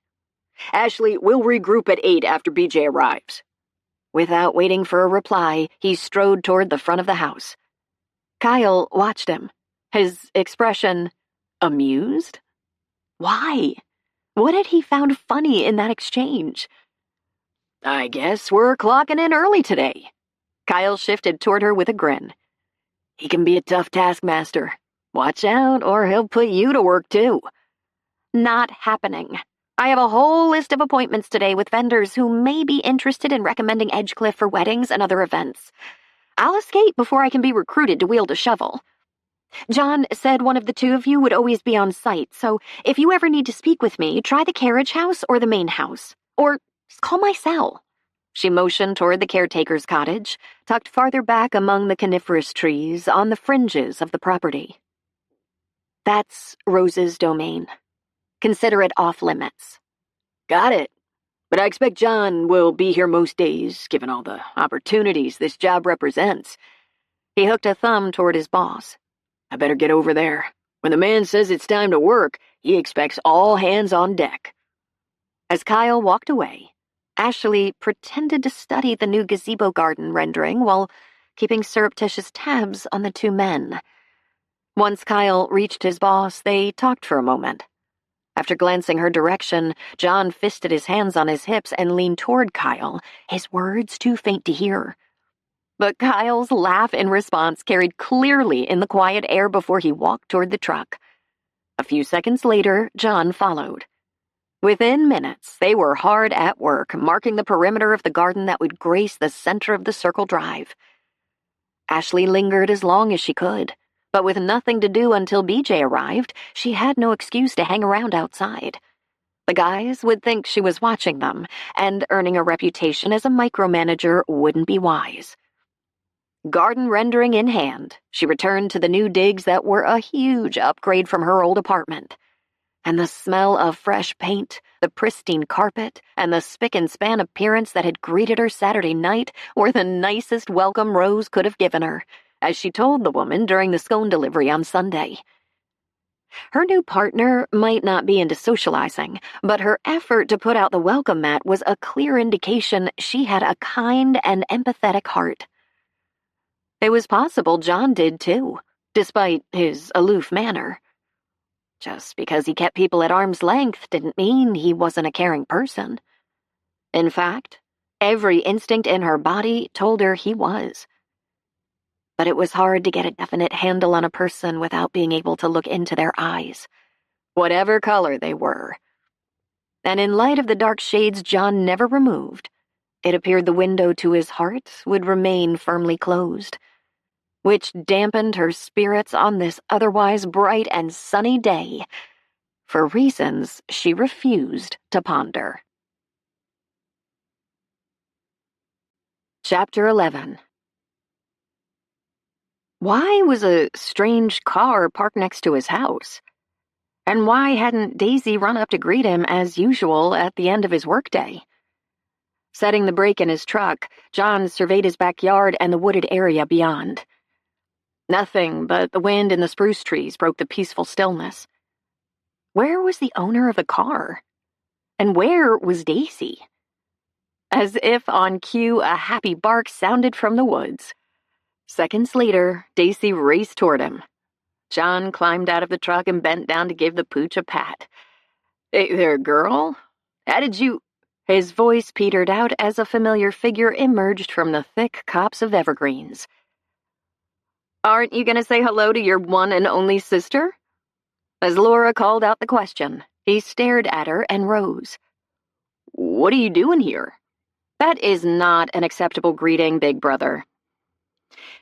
Ashley, we'll regroup at 8 after BJ arrives. Without waiting for a reply, he strode toward the front of the house. Kyle watched him, his expression amused. Why? What had he found funny in that exchange? I guess we're clocking in early today. Kyle shifted toward her with a grin. He can be a tough taskmaster. Watch out, or he'll put you to work too. Not happening. I have a whole list of appointments today with vendors who may be interested in recommending Edgecliff for weddings and other events. I'll escape before I can be recruited to wield a shovel. John said one of the two of you would always be on site, so if you ever need to speak with me, try the carriage house or the main house. Or call my cell. She motioned toward the caretaker's cottage, tucked farther back among the coniferous trees on the fringes of the property. That's Rose's domain. Consider it off-limits. Got it. But I expect John will be here most days, given all the opportunities this job represents. He hooked a thumb toward his boss. I better get over there. When the man says it's time to work, he expects all hands on deck. As Kyle walked away, Ashley pretended to study the new gazebo garden rendering while keeping surreptitious tabs on the two men. Once Kyle reached his boss, they talked for a moment. After glancing her direction, John fisted his hands on his hips and leaned toward Kyle, his words too faint to hear. But Kyle's laugh in response carried clearly in the quiet air before he walked toward the truck. A few seconds later, John followed. Within minutes, they were hard at work, marking the perimeter of the garden that would grace the center of the circle drive. Ashley lingered as long as she could. But with nothing to do until BJ arrived, she had no excuse to hang around outside. The guys would think she was watching them, and earning a reputation as a micromanager wouldn't be wise. Garden rendering in hand, she returned to the new digs that were a huge upgrade from her old apartment. And the smell of fresh paint, the pristine carpet, and the spick-and-span appearance that had greeted her Saturday night were the nicest welcome Rose could have given her, as she told the woman during the scone delivery on Sunday. Her new partner might not be into socializing, but her effort to put out the welcome mat was a clear indication she had a kind and empathetic heart. It was possible John did too, despite his aloof manner. Just because he kept people at arm's length didn't mean he wasn't a caring person. In fact, every instinct in her body told her he was. But it was hard to get a definite handle on a person without being able to look into their eyes, whatever color they were. And in light of the dark shades John never removed, it appeared the window to his heart would remain firmly closed, which dampened her spirits on this otherwise bright and sunny day, for reasons she refused to ponder. Chapter 11. Why was a strange car parked next to his house? And why hadn't Daisy run up to greet him as usual at the end of his workday? Setting the brake in his truck, John surveyed his backyard and the wooded area beyond. Nothing but the wind in the spruce trees broke the peaceful stillness. Where was the owner of the car? And where was Daisy? As if on cue, a happy bark sounded from the woods. Seconds later, Daisy raced toward him. John climbed out of the truck and bent down to give the pooch a pat. "Hey there, girl. How did you—" His voice petered out as a familiar figure emerged from the thick copse of evergreens. "Aren't you going to say hello to your one and only sister?" As Laura called out the question, he stared at her and rose. "What are you doing here?" "That is not an acceptable greeting, big brother."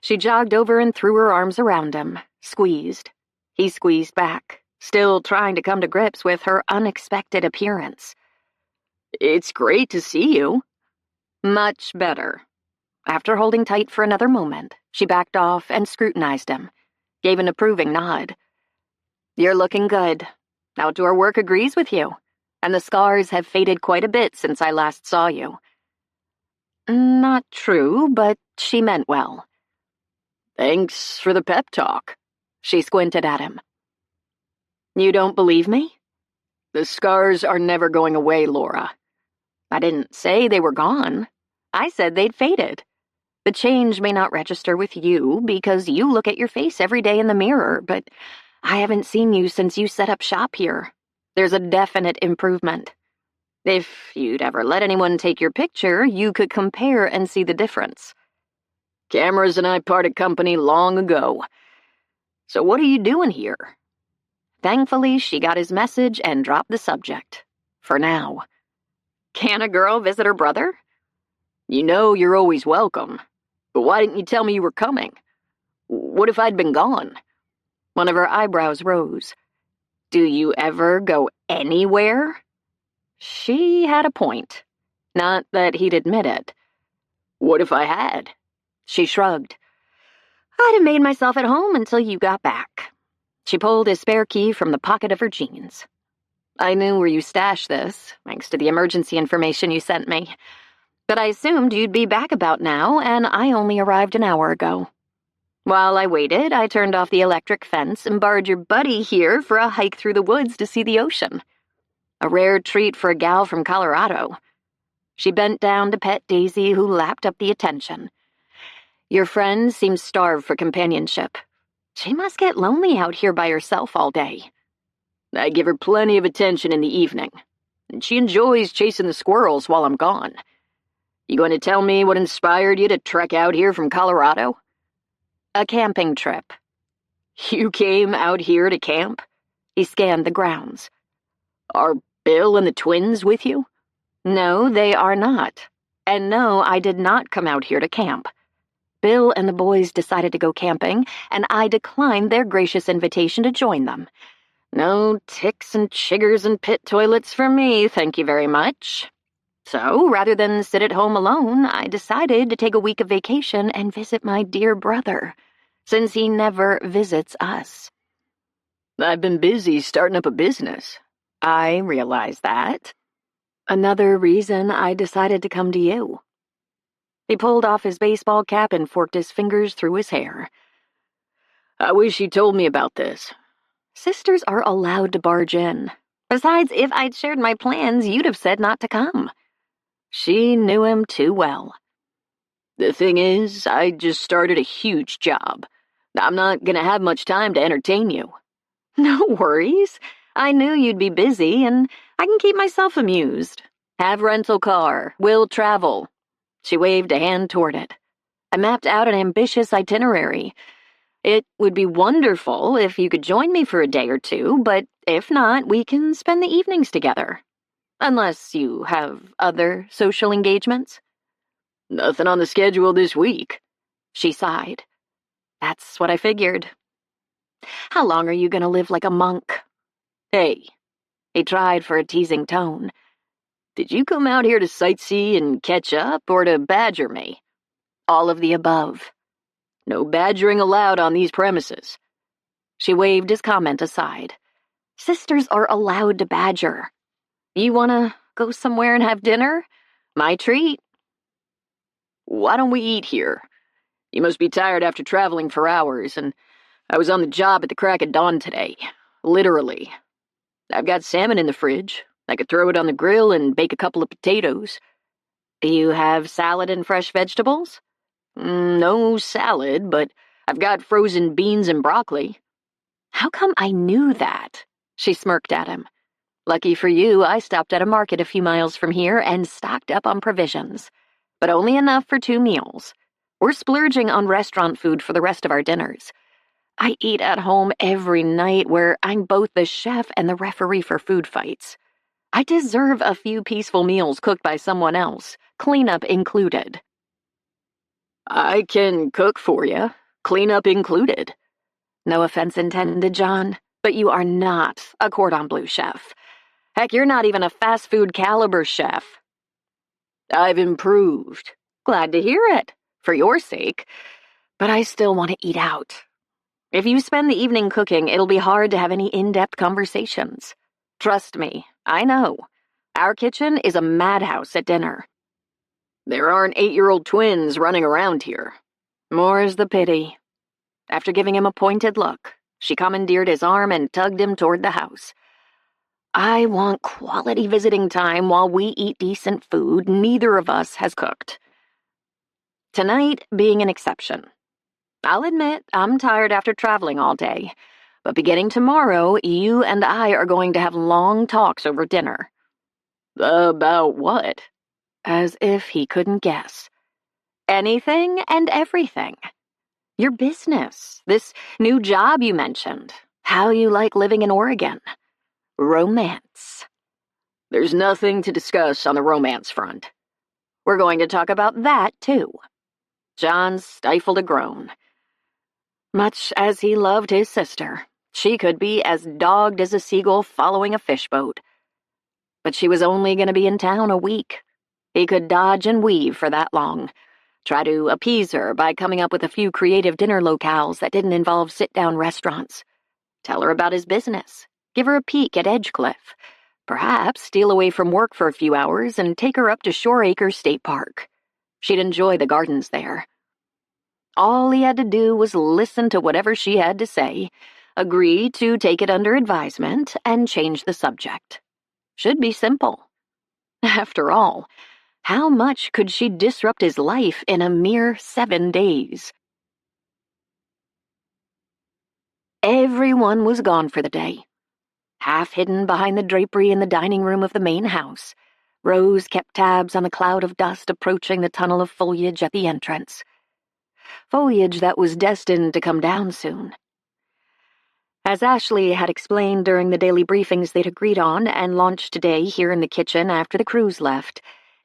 She jogged over and threw her arms around him, squeezed. He squeezed back, still trying to come to grips with her unexpected appearance. "It's great to see you." "Much better." After holding tight for another moment, she backed off and scrutinized him, gave an approving nod. "You're looking good. Outdoor work agrees with you, and the scars have faded quite a bit since I last saw you." Not true, but she meant well. "Thanks for the pep talk." She squinted at him. "You don't believe me?" "The scars are never going away, Laura." "I didn't say they were gone. I said they'd faded. The change may not register with you because you look at your face every day in the mirror, but I haven't seen you since you set up shop here. There's a definite improvement. If you'd ever let anyone take your picture, you could compare and see the difference." "Cameras and I parted company long ago. So what are you doing here?" Thankfully, she got his message and dropped the subject. For now. "Can a girl visit her brother?" "You know you're always welcome. But why didn't you tell me you were coming? What if I'd been gone?" One of her eyebrows rose. "Do you ever go anywhere?" She had a point. Not that he'd admit it. "What if I had?" She shrugged. "I'd have made myself at home until you got back." She pulled his spare key from the pocket of her jeans. "I knew where you stashed this, thanks to the emergency information you sent me. But I assumed you'd be back about now, and I only arrived an hour ago. While I waited, I turned off the electric fence and borrowed your buddy here for a hike through the woods to see the ocean. A rare treat for a gal from Colorado." She bent down to pet Daisy, who lapped up the attention. "Your friend seems starved for companionship. She must get lonely out here by herself all day." "I give her plenty of attention in the evening, and she enjoys chasing the squirrels while I'm gone. You going to tell me what inspired you to trek out here from Colorado?" "A camping trip." "You came out here to camp?" He scanned the grounds. "Are Bill and the twins with you?" "No, they are not. And no, I did not come out here to camp. Bill and the boys decided to go camping, and I declined their gracious invitation to join them. No ticks and chiggers and pit toilets for me, thank you very much. So, rather than sit at home alone, I decided to take a week of vacation and visit my dear brother, since he never visits us." "I've been busy starting up a business." "I realize that. Another reason I decided to come to you." He pulled off his baseball cap and forked his fingers through his hair. "I wish you told me about this." "Sisters are allowed to barge in. Besides, if I'd shared my plans, you'd have said not to come." She knew him too well. "The thing is, I just started a huge job. I'm not gonna have much time to entertain you." "No worries. I knew you'd be busy, and I can keep myself amused. Have rental car. We'll travel." She waved a hand toward it. "I mapped out an ambitious itinerary. It would be wonderful if you could join me for a day or two, but if not, we can spend the evenings together. Unless you have other social engagements." "Nothing on the schedule this week." She sighed. "That's what I figured." "How long are you going to live like a monk?" "Hey." He tried for a teasing tone. "Did you come out here to sightsee and catch up, or to badger me?" "All of the above." "No badgering allowed on these premises." She waved his comment aside. "Sisters are allowed to badger. You want to go somewhere and have dinner? My treat." "Why don't we eat here? You must be tired after traveling for hours, and I was on the job at the crack of dawn today. Literally. I've got salmon in the fridge. I could throw it on the grill and bake a couple of potatoes. You have salad and fresh vegetables? No salad, but I've got frozen beans and broccoli. How come I knew that? She smirked at him. Lucky for you, I stopped at a market a few miles from here and stocked up on provisions. But only enough for 2 meals. We're splurging on restaurant food for the rest of our dinners. I eat at home every night where I'm both the chef and the referee for food fights. I deserve a few peaceful meals cooked by someone else, cleanup included. I can cook for you, cleanup included. No offense intended, John, but you are not a cordon bleu chef. Heck, you're not even a fast food caliber chef. I've improved. Glad to hear it, for your sake. But I still want to eat out. If you spend the evening cooking, it'll be hard to have any in-depth conversations. Trust me, I know. Our kitchen is a madhouse at dinner. There aren't 8-year-old twins running around here. More's the pity. After giving him a pointed look, she commandeered his arm and tugged him toward the house. I want quality visiting time while we eat decent food neither of us has cooked. Tonight being an exception. I'll admit I'm tired after traveling all day, but beginning tomorrow, you and I are going to have long talks over dinner. About what? As if he couldn't guess. Anything and everything. Your business, this new job you mentioned, how you like living in Oregon. Romance. There's nothing to discuss on the romance front. We're going to talk about that, too. John stifled a groan. Much as he loved his sister, she could be as dogged as a seagull following a fishboat. But she was only going to be in town a week. He could dodge and weave for that long. Try to appease her by coming up with a few creative dinner locales that didn't involve sit-down restaurants. Tell her about his business. Give her a peek at Edgecliff. Perhaps steal away from work for a few hours and take her up to Shore Acre State Park. She'd enjoy the gardens there. All he had to do was listen to whatever she had to say, agree to take it under advisement, and change the subject. Should be simple. After all, how much could she disrupt his life in a mere 7 days? Everyone was gone for the day. Half hidden behind the drapery in the dining room of the main house, Rose kept tabs on the cloud of dust approaching the tunnel of foliage at the entrance. Foliage that was destined to come down soon. As Ashley had explained during the daily briefings they'd agreed on and launched today here in the kitchen after the crews left,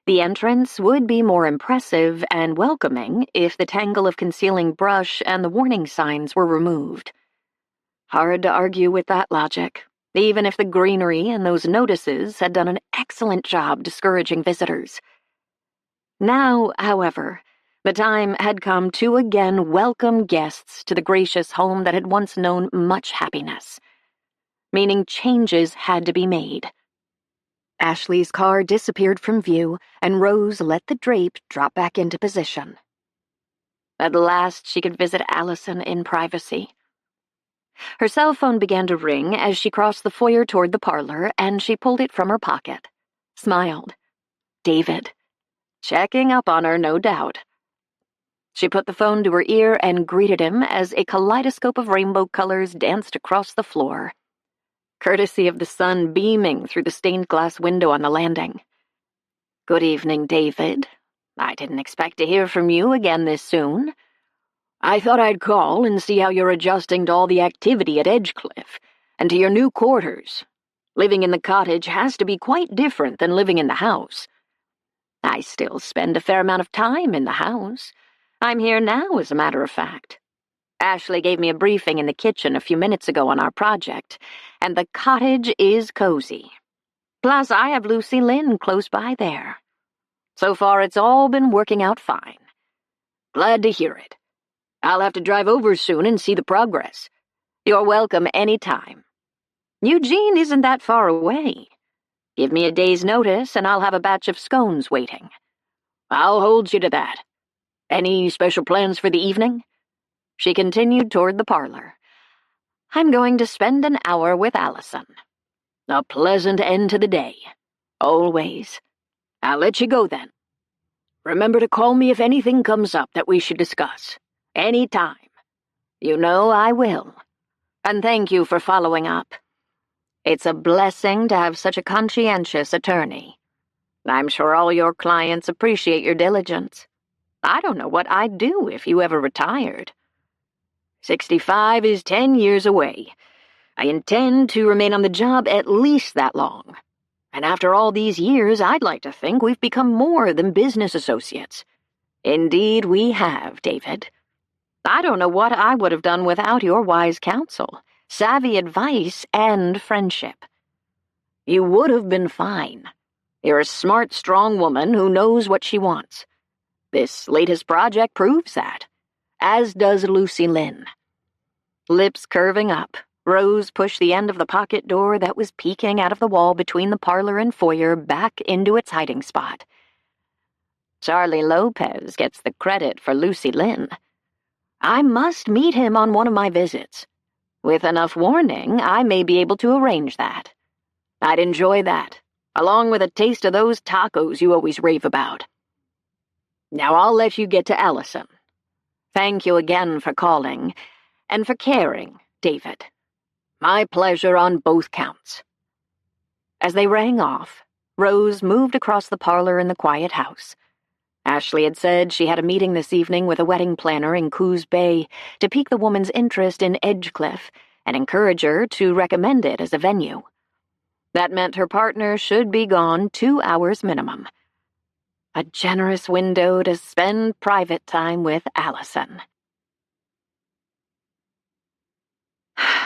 the entrance would be more impressive and welcoming if the tangle of concealing brush and the warning signs were removed. Hard to argue with that logic, even if the greenery and those notices had done an excellent job discouraging visitors. Now, however, the time had come to again welcome guests to the gracious home that had once known much happiness. Meaning changes had to be made. Ashley's car disappeared from view, and Rose let the drape drop back into position. At last she could visit Allison in privacy. Her cell phone began to ring as she crossed the foyer toward the parlor, and she pulled it from her pocket. Smiled. David. Checking up on her, no doubt. She put the phone to her ear and greeted him as a kaleidoscope of rainbow colors danced across the floor, courtesy of the sun beaming through the stained glass window on the landing. Good evening, David. I didn't expect to hear from you again this soon. I thought I'd call and see how you're adjusting to all the activity at Edgecliff and to your new quarters. Living in the cottage has to be quite different than living in the house. I still spend a fair amount of time in the house. I'm here now, as a matter of fact. Ashley gave me a briefing in the kitchen a few minutes ago on our project, and the cottage is cozy. Plus, I have Lucy Lynn close by there. So far, it's all been working out fine. Glad to hear it. I'll have to drive over soon and see the progress. You're welcome any time. Eugene isn't that far away. Give me a day's notice, and I'll have a batch of scones waiting. I'll hold you to that. Any special plans for the evening? She continued toward the parlor. I'm going to spend an hour with Allison. A pleasant end to the day. Always. I'll let you go then. Remember to call me if anything comes up that we should discuss. Any time. You know I will. And thank you for following up. It's a blessing to have such a conscientious attorney. I'm sure all your clients appreciate your diligence. I don't know what I'd do if you ever retired. 65 is 10 years away. I intend to remain on the job at least that long. And after all these years, I'd like to think we've become more than business associates. Indeed we have, David. I don't know what I would have done without your wise counsel, savvy advice, and friendship. You would have been fine. You're a smart, strong woman who knows what she wants. This latest project proves that, as does Lucy Lynn. Lips curving up, Rose pushed the end of the pocket door that was peeking out of the wall between the parlor and foyer back into its hiding spot. Charlie Lopez gets the credit for Lucy Lynn. I must meet him on one of my visits. With enough warning, I may be able to arrange that. I'd enjoy that, along with a taste of those tacos you always rave about. Now I'll let you get to Allison. Thank you again for calling, and for caring, David. My pleasure on both counts. As they rang off, Rose moved across the parlor in the quiet house. Ashley had said she had a meeting this evening with a wedding planner in Coos Bay to pique the woman's interest in Edgecliff and encourage her to recommend it as a venue. That meant her partner should be gone 2 hours minimum. A generous window to spend private time with Allison.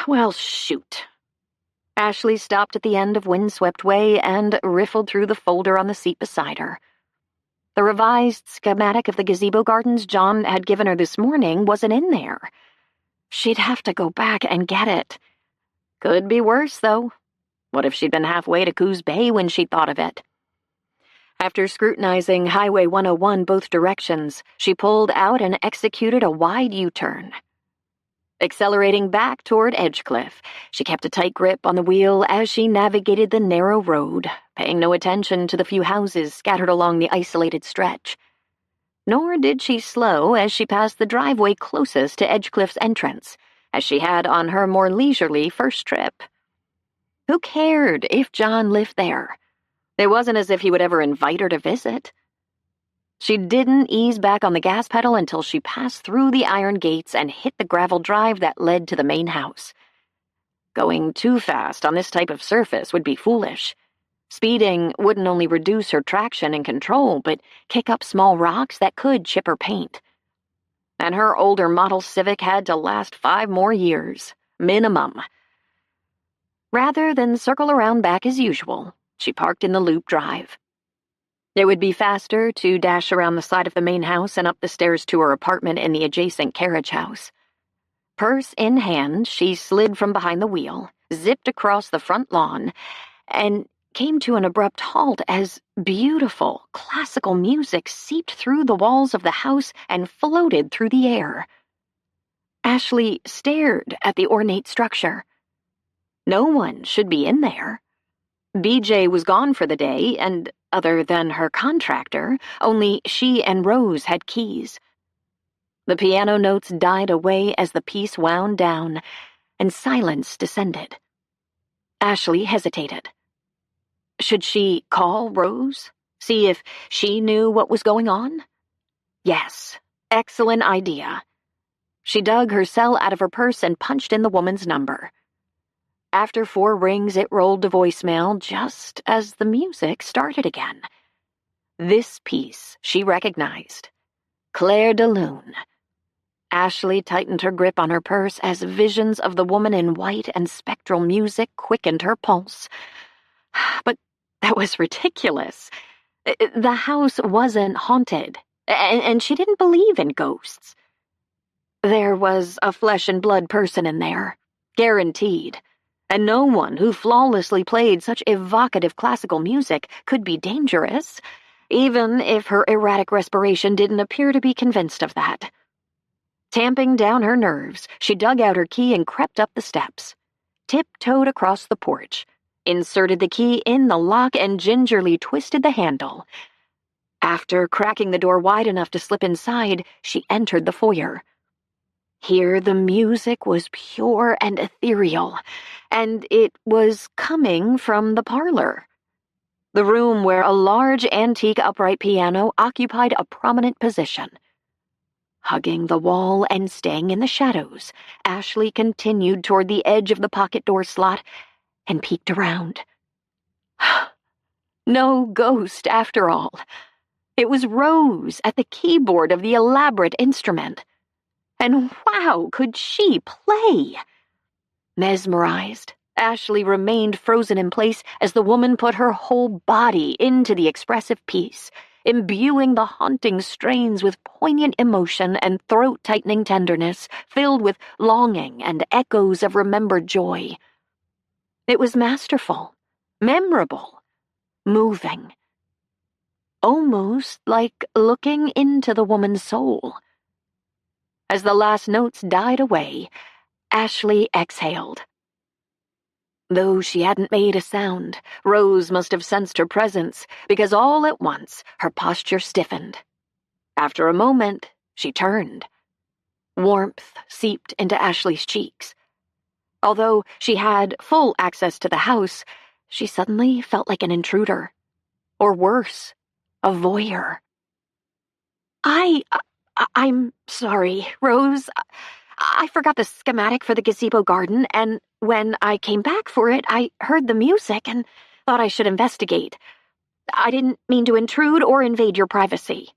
Well, shoot. Ashley stopped at the end of Windswept Way and riffled through the folder on the seat beside her. The revised schematic of the gazebo gardens John had given her this morning wasn't in there. She'd have to go back and get it. Could be worse, though. What if she'd been halfway to Coos Bay when she thought of it? After scrutinizing Highway 101 both directions, she pulled out and executed a wide U-turn. Accelerating back toward Edgecliff, she kept a tight grip on the wheel as she navigated the narrow road, paying no attention to the few houses scattered along the isolated stretch. Nor did she slow as she passed the driveway closest to Edgecliff's entrance, as she had on her more leisurely first trip. Who cared if John lived there? It wasn't as if he would ever invite her to visit. She didn't ease back on the gas pedal until she passed through the iron gates and hit the gravel drive that led to the main house. Going too fast on this type of surface would be foolish. Speeding wouldn't only reduce her traction and control, but kick up small rocks that could chip her paint. And her older model Civic had to last 5 more years, minimum. Rather than circle around back as usual, she parked in the loop drive. It would be faster to dash around the side of the main house and up the stairs to her apartment in the adjacent carriage house. Purse in hand, she slid from behind the wheel, zipped across the front lawn, and came to an abrupt halt as beautiful, classical music seeped through the walls of the house and floated through the air. Ashley stared at the ornate structure. No one should be in there. BJ was gone for the day, and other than her contractor, only she and Rose had keys. The piano notes died away as the piece wound down, and silence descended. Ashley hesitated. Should she call Rose? See if she knew what was going on? Yes, excellent idea. She dug her cell out of her purse and punched in the woman's number. After 4 rings, it rolled to voicemail just as the music started again. This piece she recognized. Claire de Lune. Ashley tightened her grip on her purse as visions of the woman in white and spectral music quickened her pulse. But that was ridiculous. The house wasn't haunted, and she didn't believe in ghosts. There was a flesh-and-blood person in there, guaranteed. And no one who flawlessly played such evocative classical music could be dangerous. even if her erratic respiration didn't appear to be convinced of that. Tamping down her nerves, she dug out her key and crept up the steps, tiptoed across the porch, inserted the key in the lock, and gingerly twisted the handle. After cracking the door wide enough to slip inside, she entered the foyer. Here the music was pure and ethereal, and it was coming from the parlor, the room where a large antique upright piano occupied a prominent position. Hugging the wall and staying in the shadows, Ashley continued toward the edge of the pocket door slot and peeked around. No ghost, after all. It was Rose at the keyboard of the elaborate instrument. And wow, could she play! Mesmerized, Ashley remained frozen in place as the woman put her whole body into the expressive piece, imbuing the haunting strains with poignant emotion and throat-tightening tenderness, filled with longing and echoes of remembered joy. It was masterful, memorable, moving. Almost like looking into the woman's soul. As the last notes died away, Ashley exhaled. Though she hadn't made a sound, Rose must have sensed her presence, because all at once her posture stiffened. After a moment, she turned. Warmth seeped into Ashley's cheeks. Although she had full access to the house, she suddenly felt like an intruder. Or worse, a voyeur. I'm sorry, Rose. I forgot the schematic for the gazebo garden, and when I came back for it, I heard the music and thought I should investigate. I didn't mean to intrude or invade your privacy.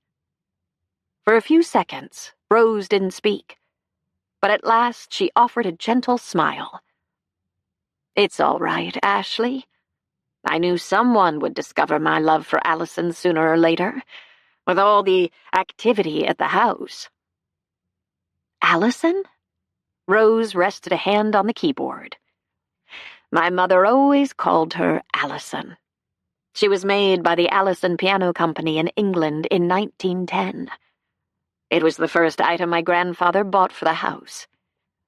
For a few seconds, Rose didn't speak, but at last she offered a gentle smile. It's all right, Ashley. I knew someone would discover my love for Allison sooner or later, with all the activity at the house. Allison? Rose rested a hand on the keyboard. My mother always called her Allison. She was made by the Allison Piano Company in England in 1910. It was the first item my grandfather bought for the house.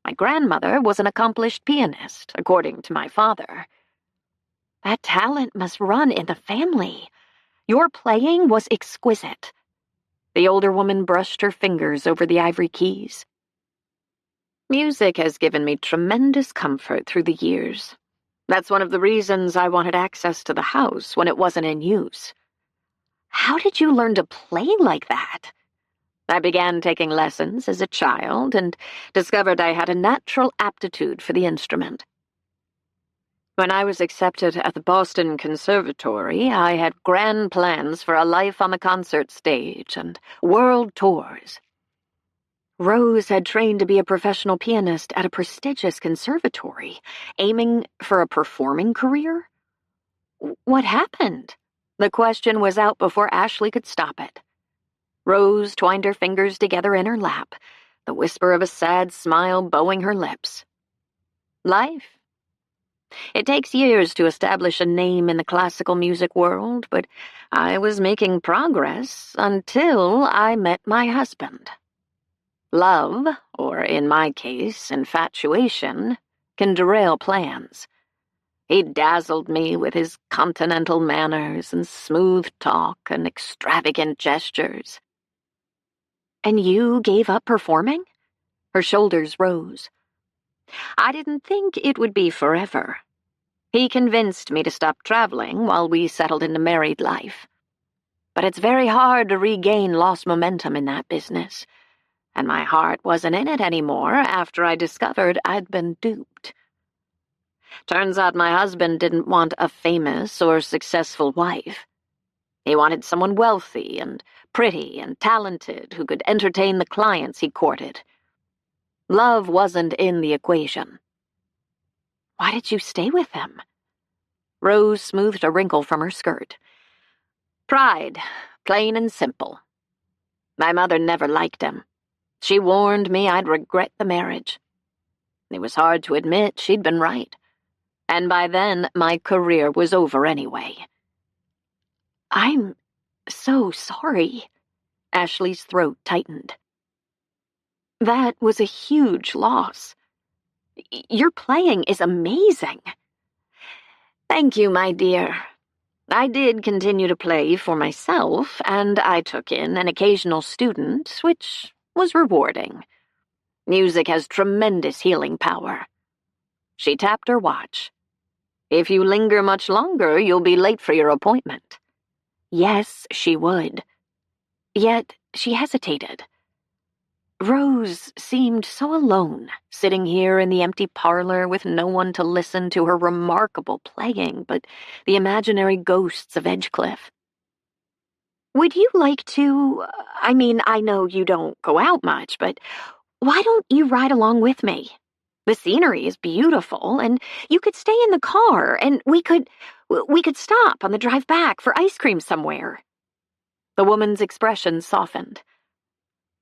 My grandmother was an accomplished pianist, according to my father. That talent must run in the family. Your playing was exquisite. The older woman brushed her fingers over the ivory keys. Music has given me tremendous comfort through the years. That's one of the reasons I wanted access to the house when it wasn't in use. How did you learn to play like that? I began taking lessons as a child and discovered I had a natural aptitude for the instrument. When I was accepted at the Boston Conservatory, I had grand plans for a life on the concert stage and world tours. Rose had trained to be a professional pianist at a prestigious conservatory, aiming for a performing career? What happened? The question was out before Ashley could stop it. Rose twined her fingers together in her lap, the whisper of a sad smile bowing her lips. Life. It takes years to establish a name in the classical music world, but I was making progress until I met my husband. Love, or in my case, infatuation, can derail plans. He dazzled me with his continental manners and smooth talk and extravagant gestures. And you gave up performing? Her shoulders rose. I didn't think it would be forever. He convinced me to stop traveling while we settled into married life. But it's very hard to regain lost momentum in that business, and my heart wasn't in it anymore after I discovered I'd been duped. Turns out my husband didn't want a famous or successful wife. He wanted someone wealthy and pretty and talented who could entertain the clients he courted. Love wasn't in the equation. Why did you stay with him? Rose smoothed a wrinkle from her skirt. Pride, plain and simple. My mother never liked him. She warned me I'd regret the marriage. It was hard to admit she'd been right. And by then, my career was over anyway. I'm So sorry. Ashley's throat tightened. That was a huge loss. Your playing is amazing. Thank you, my dear. I did continue to play for myself, and I took in an occasional student, which was rewarding. Music has tremendous healing power. She tapped her watch. If you linger much longer, you'll be late for your appointment. Yes, she would. Yet she hesitated. Rose seemed so alone, sitting here in the empty parlor with no one to listen to her remarkable playing but the imaginary ghosts of Edgecliff. Would you like to, I know you don't go out much, but why don't you ride along with me? The scenery is beautiful, and you could stay in the car, and we could stop on the drive back for ice cream somewhere. The woman's expression softened.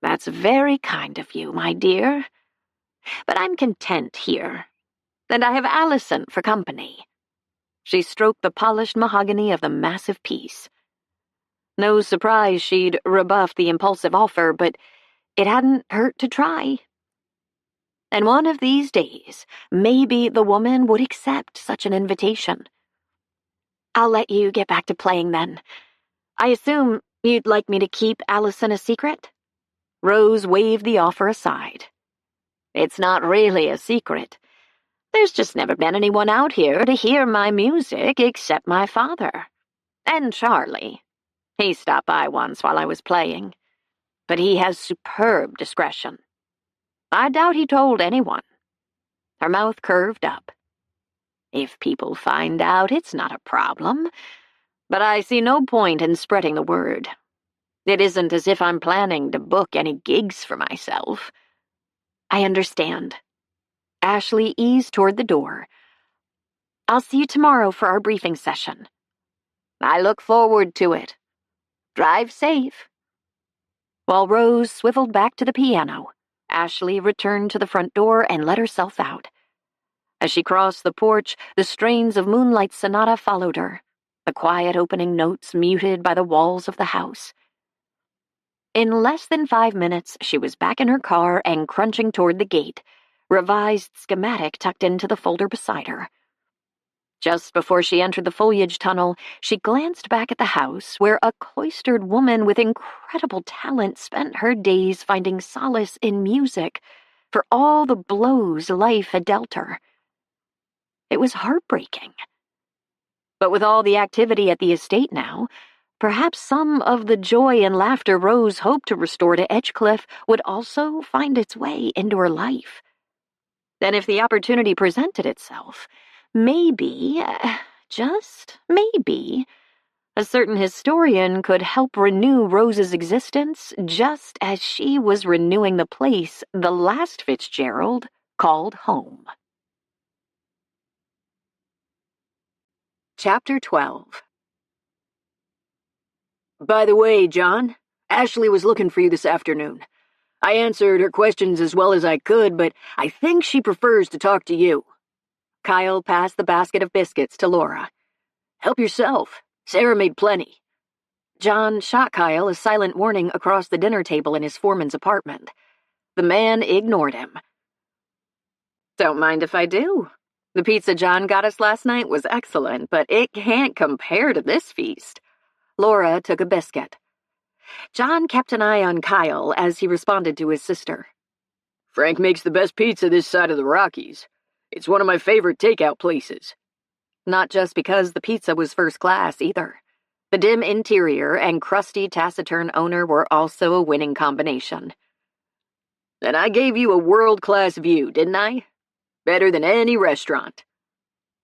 That's very kind of you, my dear. But I'm content here, and I have Allison for company. She stroked the polished mahogany of the massive piece. No surprise she'd rebuffed the impulsive offer, but it hadn't hurt to try. And one of these days, maybe the woman would accept such an invitation. I'll let you get back to playing then. I assume you'd like me to keep Allison a secret? Rose waved the offer aside. It's not really a secret. There's just never been anyone out here to hear my music except my father. And Charlie. He stopped by once while I was playing. But he has superb discretion. I doubt he told anyone. Her mouth curved up. If people find out, it's not a problem. But I see no point in spreading the word. It isn't as if I'm planning to book any gigs for myself. I understand. Ashley eased toward the door. I'll see you tomorrow for our briefing session. I look forward to it. Drive safe. While Rose swiveled back to the piano, Ashley returned to the front door and let herself out. As she crossed the porch, the strains of Moonlight Sonata followed her, the quiet opening notes muted by the walls of the house. In less than 5 minutes, she was back in her car and crunching toward the gate, revised schematic tucked into the folder beside her. Just before she entered the foliage tunnel, she glanced back at the house where a cloistered woman with incredible talent spent her days finding solace in music for all the blows life had dealt her. It was heartbreaking. But with all the activity at the estate now, perhaps some of the joy and laughter Rose hoped to restore to Edgecliff would also find its way into her life. Then if the opportunity presented itself, maybe, just maybe, a certain historian could help renew Rose's existence just as she was renewing the place the last Fitzgerald called home. Chapter 12. By the way, John, Ashley was looking for you this afternoon. I answered her questions as well as I could, but I think she prefers to talk to you. Kyle passed the basket of biscuits to Laura. Help yourself. Sarah made plenty. John shot Kyle a silent warning across the dinner table in his foreman's apartment. The man ignored him. Don't mind if I do. The pizza John got us last night was excellent, but it can't compare to this feast. Laura took a biscuit. John kept an eye on Kyle as he responded to his sister. Frank makes the best pizza this side of the Rockies. It's one of my favorite takeout places. Not just because the pizza was first class, either. The dim interior and crusty, taciturn owner were also a winning combination. And I gave you a world-class view, didn't I? Better than any restaurant.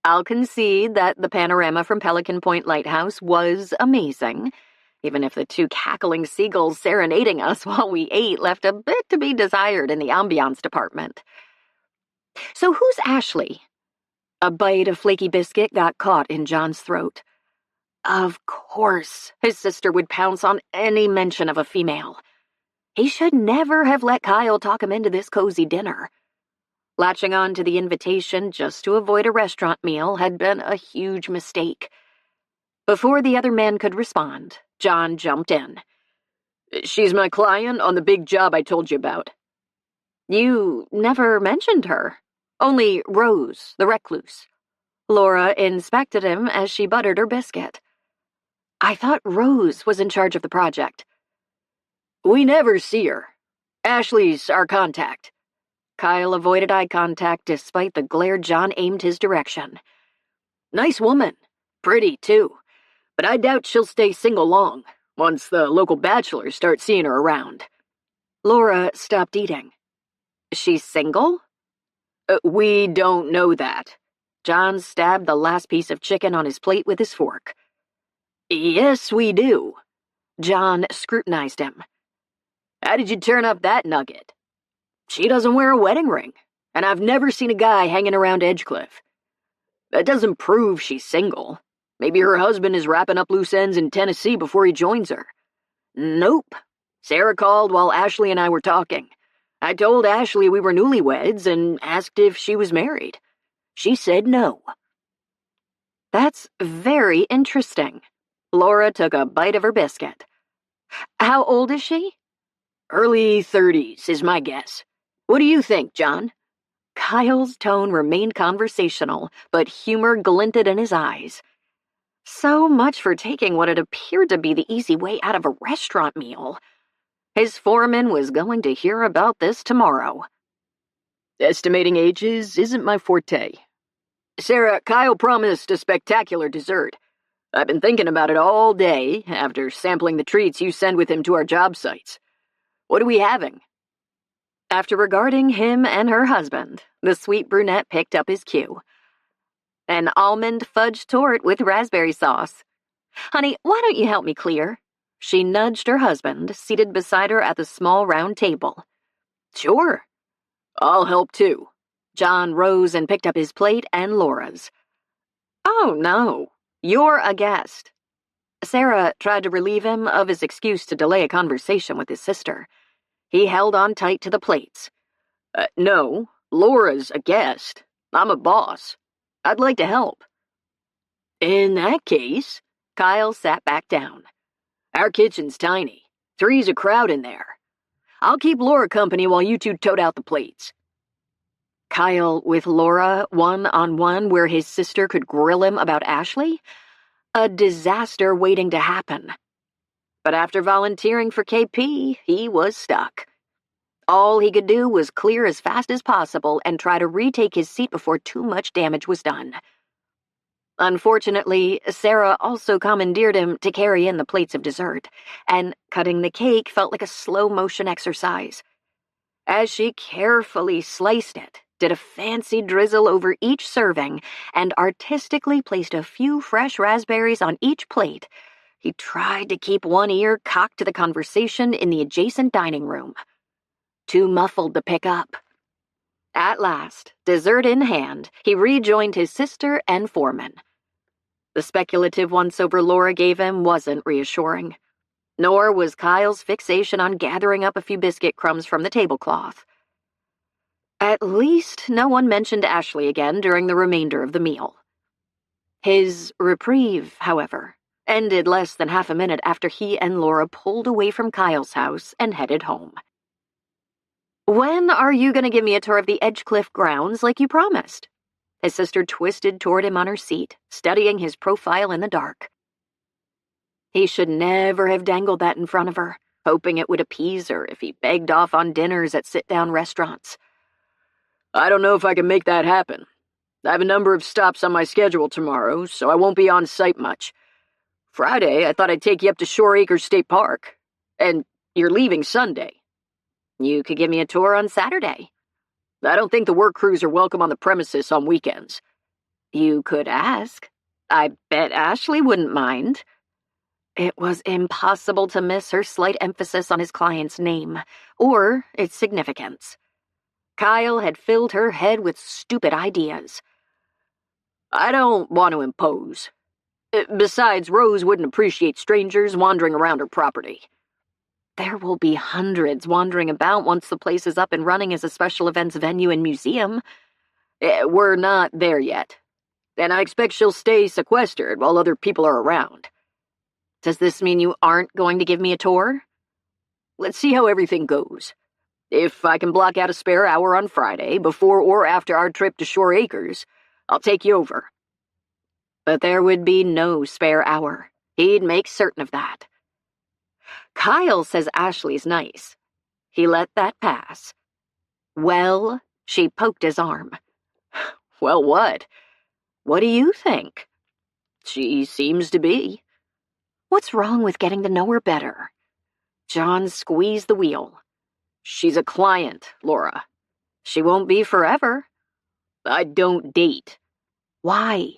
I'll concede that the panorama from Pelican Point Lighthouse was amazing, even if the 2 cackling seagulls serenading us while we ate left a bit to be desired in the ambiance department. So who's Ashley? A bite of flaky biscuit got caught in John's throat. Of course, his sister would pounce on any mention of a female. He should never have let Kyle talk him into this cozy dinner. Latching on to the invitation just to avoid a restaurant meal had been a huge mistake. Before the other man could respond, John jumped in. She's my client on the big job I told you about. You never mentioned her. Only Rose, the recluse. Laura inspected him as she buttered her biscuit. I thought Rose was in charge of the project. We never see her. Ashley's our contact. Kyle avoided eye contact despite the glare John aimed his direction. Nice woman. Pretty, too. But I doubt she'll stay single long, once the local bachelors start seeing her around. Laura stopped eating. She's single? We don't know that. John stabbed the last piece of chicken on his plate with his fork. Yes, we do. John scrutinized him. How did you turn up that nugget? She doesn't wear a wedding ring, and I've never seen a guy hanging around Edgecliff. That doesn't prove she's single. Maybe her husband is wrapping up loose ends in Tennessee before he joins her. Nope. Sarah called while Ashley and I were talking. I told Ashley we were newlyweds and asked if she was married. She said no. That's very interesting. Laura took a bite of her biscuit. How old is she? Early 30s is my guess. What do you think, John? Kyle's tone remained conversational, but humor glinted in his eyes. So much for taking what had appeared to be the easy way out of a restaurant meal. His foreman was going to hear about this tomorrow. Estimating ages isn't my forte. Sarah, Kyle promised a spectacular dessert. I've been thinking about it all day after sampling the treats you send with him to our job sites. What are we having? After regarding him and her husband, the sweet brunette picked up his cue. An almond fudge tort with raspberry sauce. Honey, why don't you help me clear? She nudged her husband, seated beside her at the small round table. Sure. I'll help too. John rose and picked up his plate and Laura's. Oh, no. You're a guest. Sarah tried to relieve him of his excuse to delay a conversation with his sister. He held on tight to the plates. No, Laura's a guest. I'm a boss. I'd like to help. In that case, Kyle sat back down. Our kitchen's tiny. 3's a crowd in there. I'll keep Laura company while you two tote out the plates. Kyle with Laura one-on-one where his sister could grill him about Ashley? A disaster waiting to happen. But after volunteering for KP, he was stuck. All he could do was clear as fast as possible and try to retake his seat before too much damage was done. Unfortunately, Sarah also commandeered him to carry in the plates of dessert, and cutting the cake felt like a slow-motion exercise. As she carefully sliced it, did a fancy drizzle over each serving, and artistically placed a few fresh raspberries on each plate, he tried to keep one ear cocked to the conversation in the adjacent dining room. Too muffled to pick up. At last, dessert in hand, he rejoined his sister and foreman. The speculative once-over Laura gave him wasn't reassuring, nor was Kyle's fixation on gathering up a few biscuit crumbs from the tablecloth. At least no one mentioned Ashley again during the remainder of the meal. His reprieve, however, ended less than half a minute after he and Laura pulled away from Kyle's house and headed home. When are you going to give me a tour of the Edgecliff grounds like you promised? His sister twisted toward him on her seat, studying his profile in the dark. He should never have dangled that in front of her, hoping it would appease her if he begged off on dinners at sit-down restaurants. I don't know if I can make that happen. I have a number of stops on my schedule tomorrow, so I won't be on site much. Friday, I thought I'd take you up to Shore Acres State Park. And you're leaving Sunday. You could give me a tour on Saturday. I don't think the work crews are welcome on the premises on weekends. You could ask. I bet Ashley wouldn't mind. It was impossible to miss her slight emphasis on his client's name, or its significance. Kyle had filled her head with stupid ideas. I don't want to impose. Besides, Rose wouldn't appreciate strangers wandering around her property. There will be hundreds wandering about once the place is up and running as a special events venue and museum. We're not there yet. and I expect she'll stay sequestered while other people are around. Does this mean you aren't going to give me a tour? Let's see how everything goes. If I can block out a spare hour on Friday, before or after our trip to Shore Acres, I'll take you over. But there would be no spare hour. He'd make certain of that. Kyle says Ashley's nice. He let that pass. Well, she poked his arm. Well, what? What do you think? She seems to be. What's wrong with getting to know her better? John squeezed the wheel. She's a client, Laura. She won't be forever. I don't date. Why?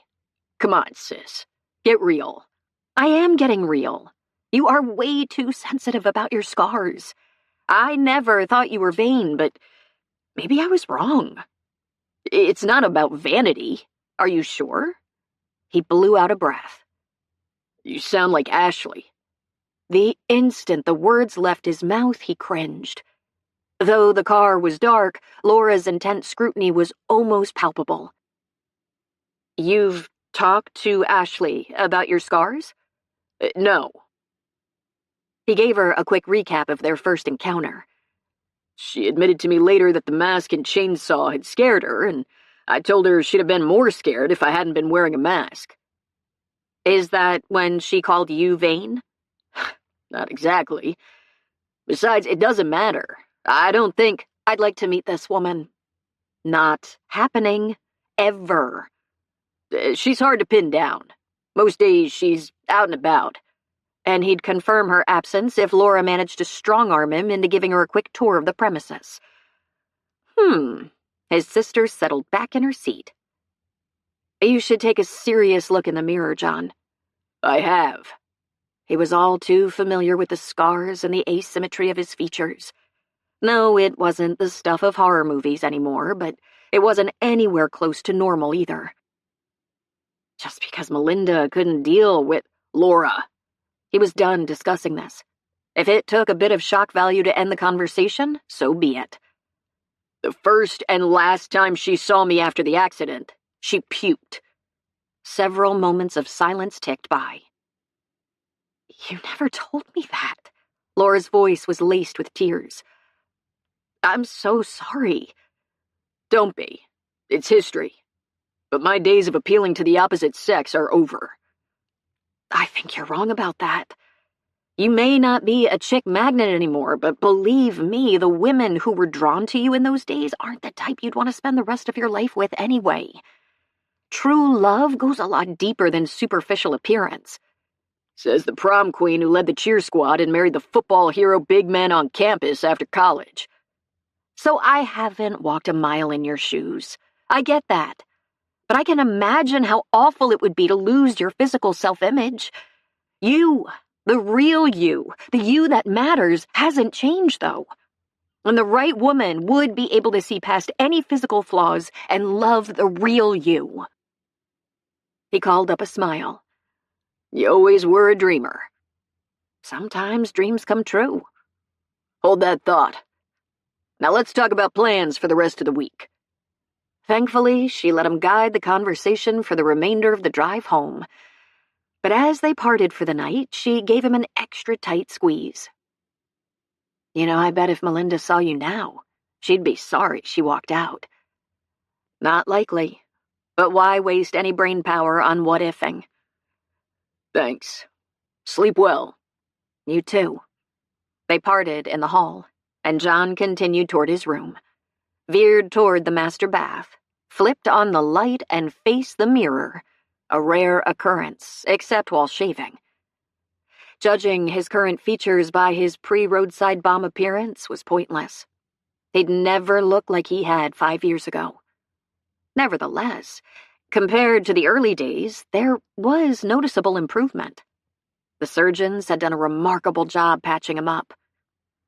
Come on, sis. Get real. I am getting real. You are way too sensitive about your scars. I never thought you were vain, but maybe I was wrong. It's not about vanity. Are you sure? He blew out a breath. You sound like Ashley. The instant the words left his mouth, he cringed. Though the car was dark, Laura's intense scrutiny was almost palpable. You've talked to Ashley about your scars? No. He gave her a quick recap of their first encounter. She admitted to me later that the mask and chainsaw had scared her, and I told her she'd have been more scared if I hadn't been wearing a mask. Is that when she called you vain? Not exactly. Besides, it doesn't matter. I don't think I'd like to meet this woman. Not happening. Ever. She's hard to pin down. Most days she's out and about. And he'd confirm her absence if Laura managed to strong-arm him into giving her a quick tour of the premises. His sister settled back in her seat. You should take a serious look in the mirror, John. I have. He was all too familiar with the scars and the asymmetry of his features. No, it wasn't the stuff of horror movies anymore, but it wasn't anywhere close to normal either. Just because Melinda couldn't deal with Laura. He was done discussing this. If it took a bit of shock value to end the conversation, so be it. The first and last time she saw me after the accident, she puked. Several moments of silence ticked by. You never told me that. Laura's voice was laced with tears. I'm so sorry. Don't be. It's history. But my days of appealing to the opposite sex are over. I think you're wrong about that. You may not be a chick magnet anymore, but believe me, the women who were drawn to you in those days aren't the type you'd want to spend the rest of your life with anyway. True love goes a lot deeper than superficial appearance. Says the prom queen who led the cheer squad and married the football hero big man on campus after college. So I haven't walked a mile in your shoes. I get that. But I can imagine how awful it would be to lose your physical self-image. You, the real you, the you that matters, hasn't changed, though. And the right woman would be able to see past any physical flaws and love the real you. He called up a smile. You always were a dreamer. Sometimes dreams come true. Hold that thought. Now let's talk about plans for the rest of the week. Thankfully, she let him guide the conversation for the remainder of the drive home. But as they parted for the night, she gave him an extra tight squeeze. You know, I bet if Melinda saw you now, she'd be sorry she walked out. Not likely. But why waste any brain power on what-ifing? Thanks. Sleep well. You too. They parted in the hall, and John continued toward his room, veered toward the master bath, flipped on the light and faced the mirror, a rare occurrence, except while shaving. Judging his current features by his pre-roadside bomb appearance was pointless. He'd never looked like he had 5 years ago. Nevertheless, compared to the early days, there was noticeable improvement. The surgeons had done a remarkable job patching him up.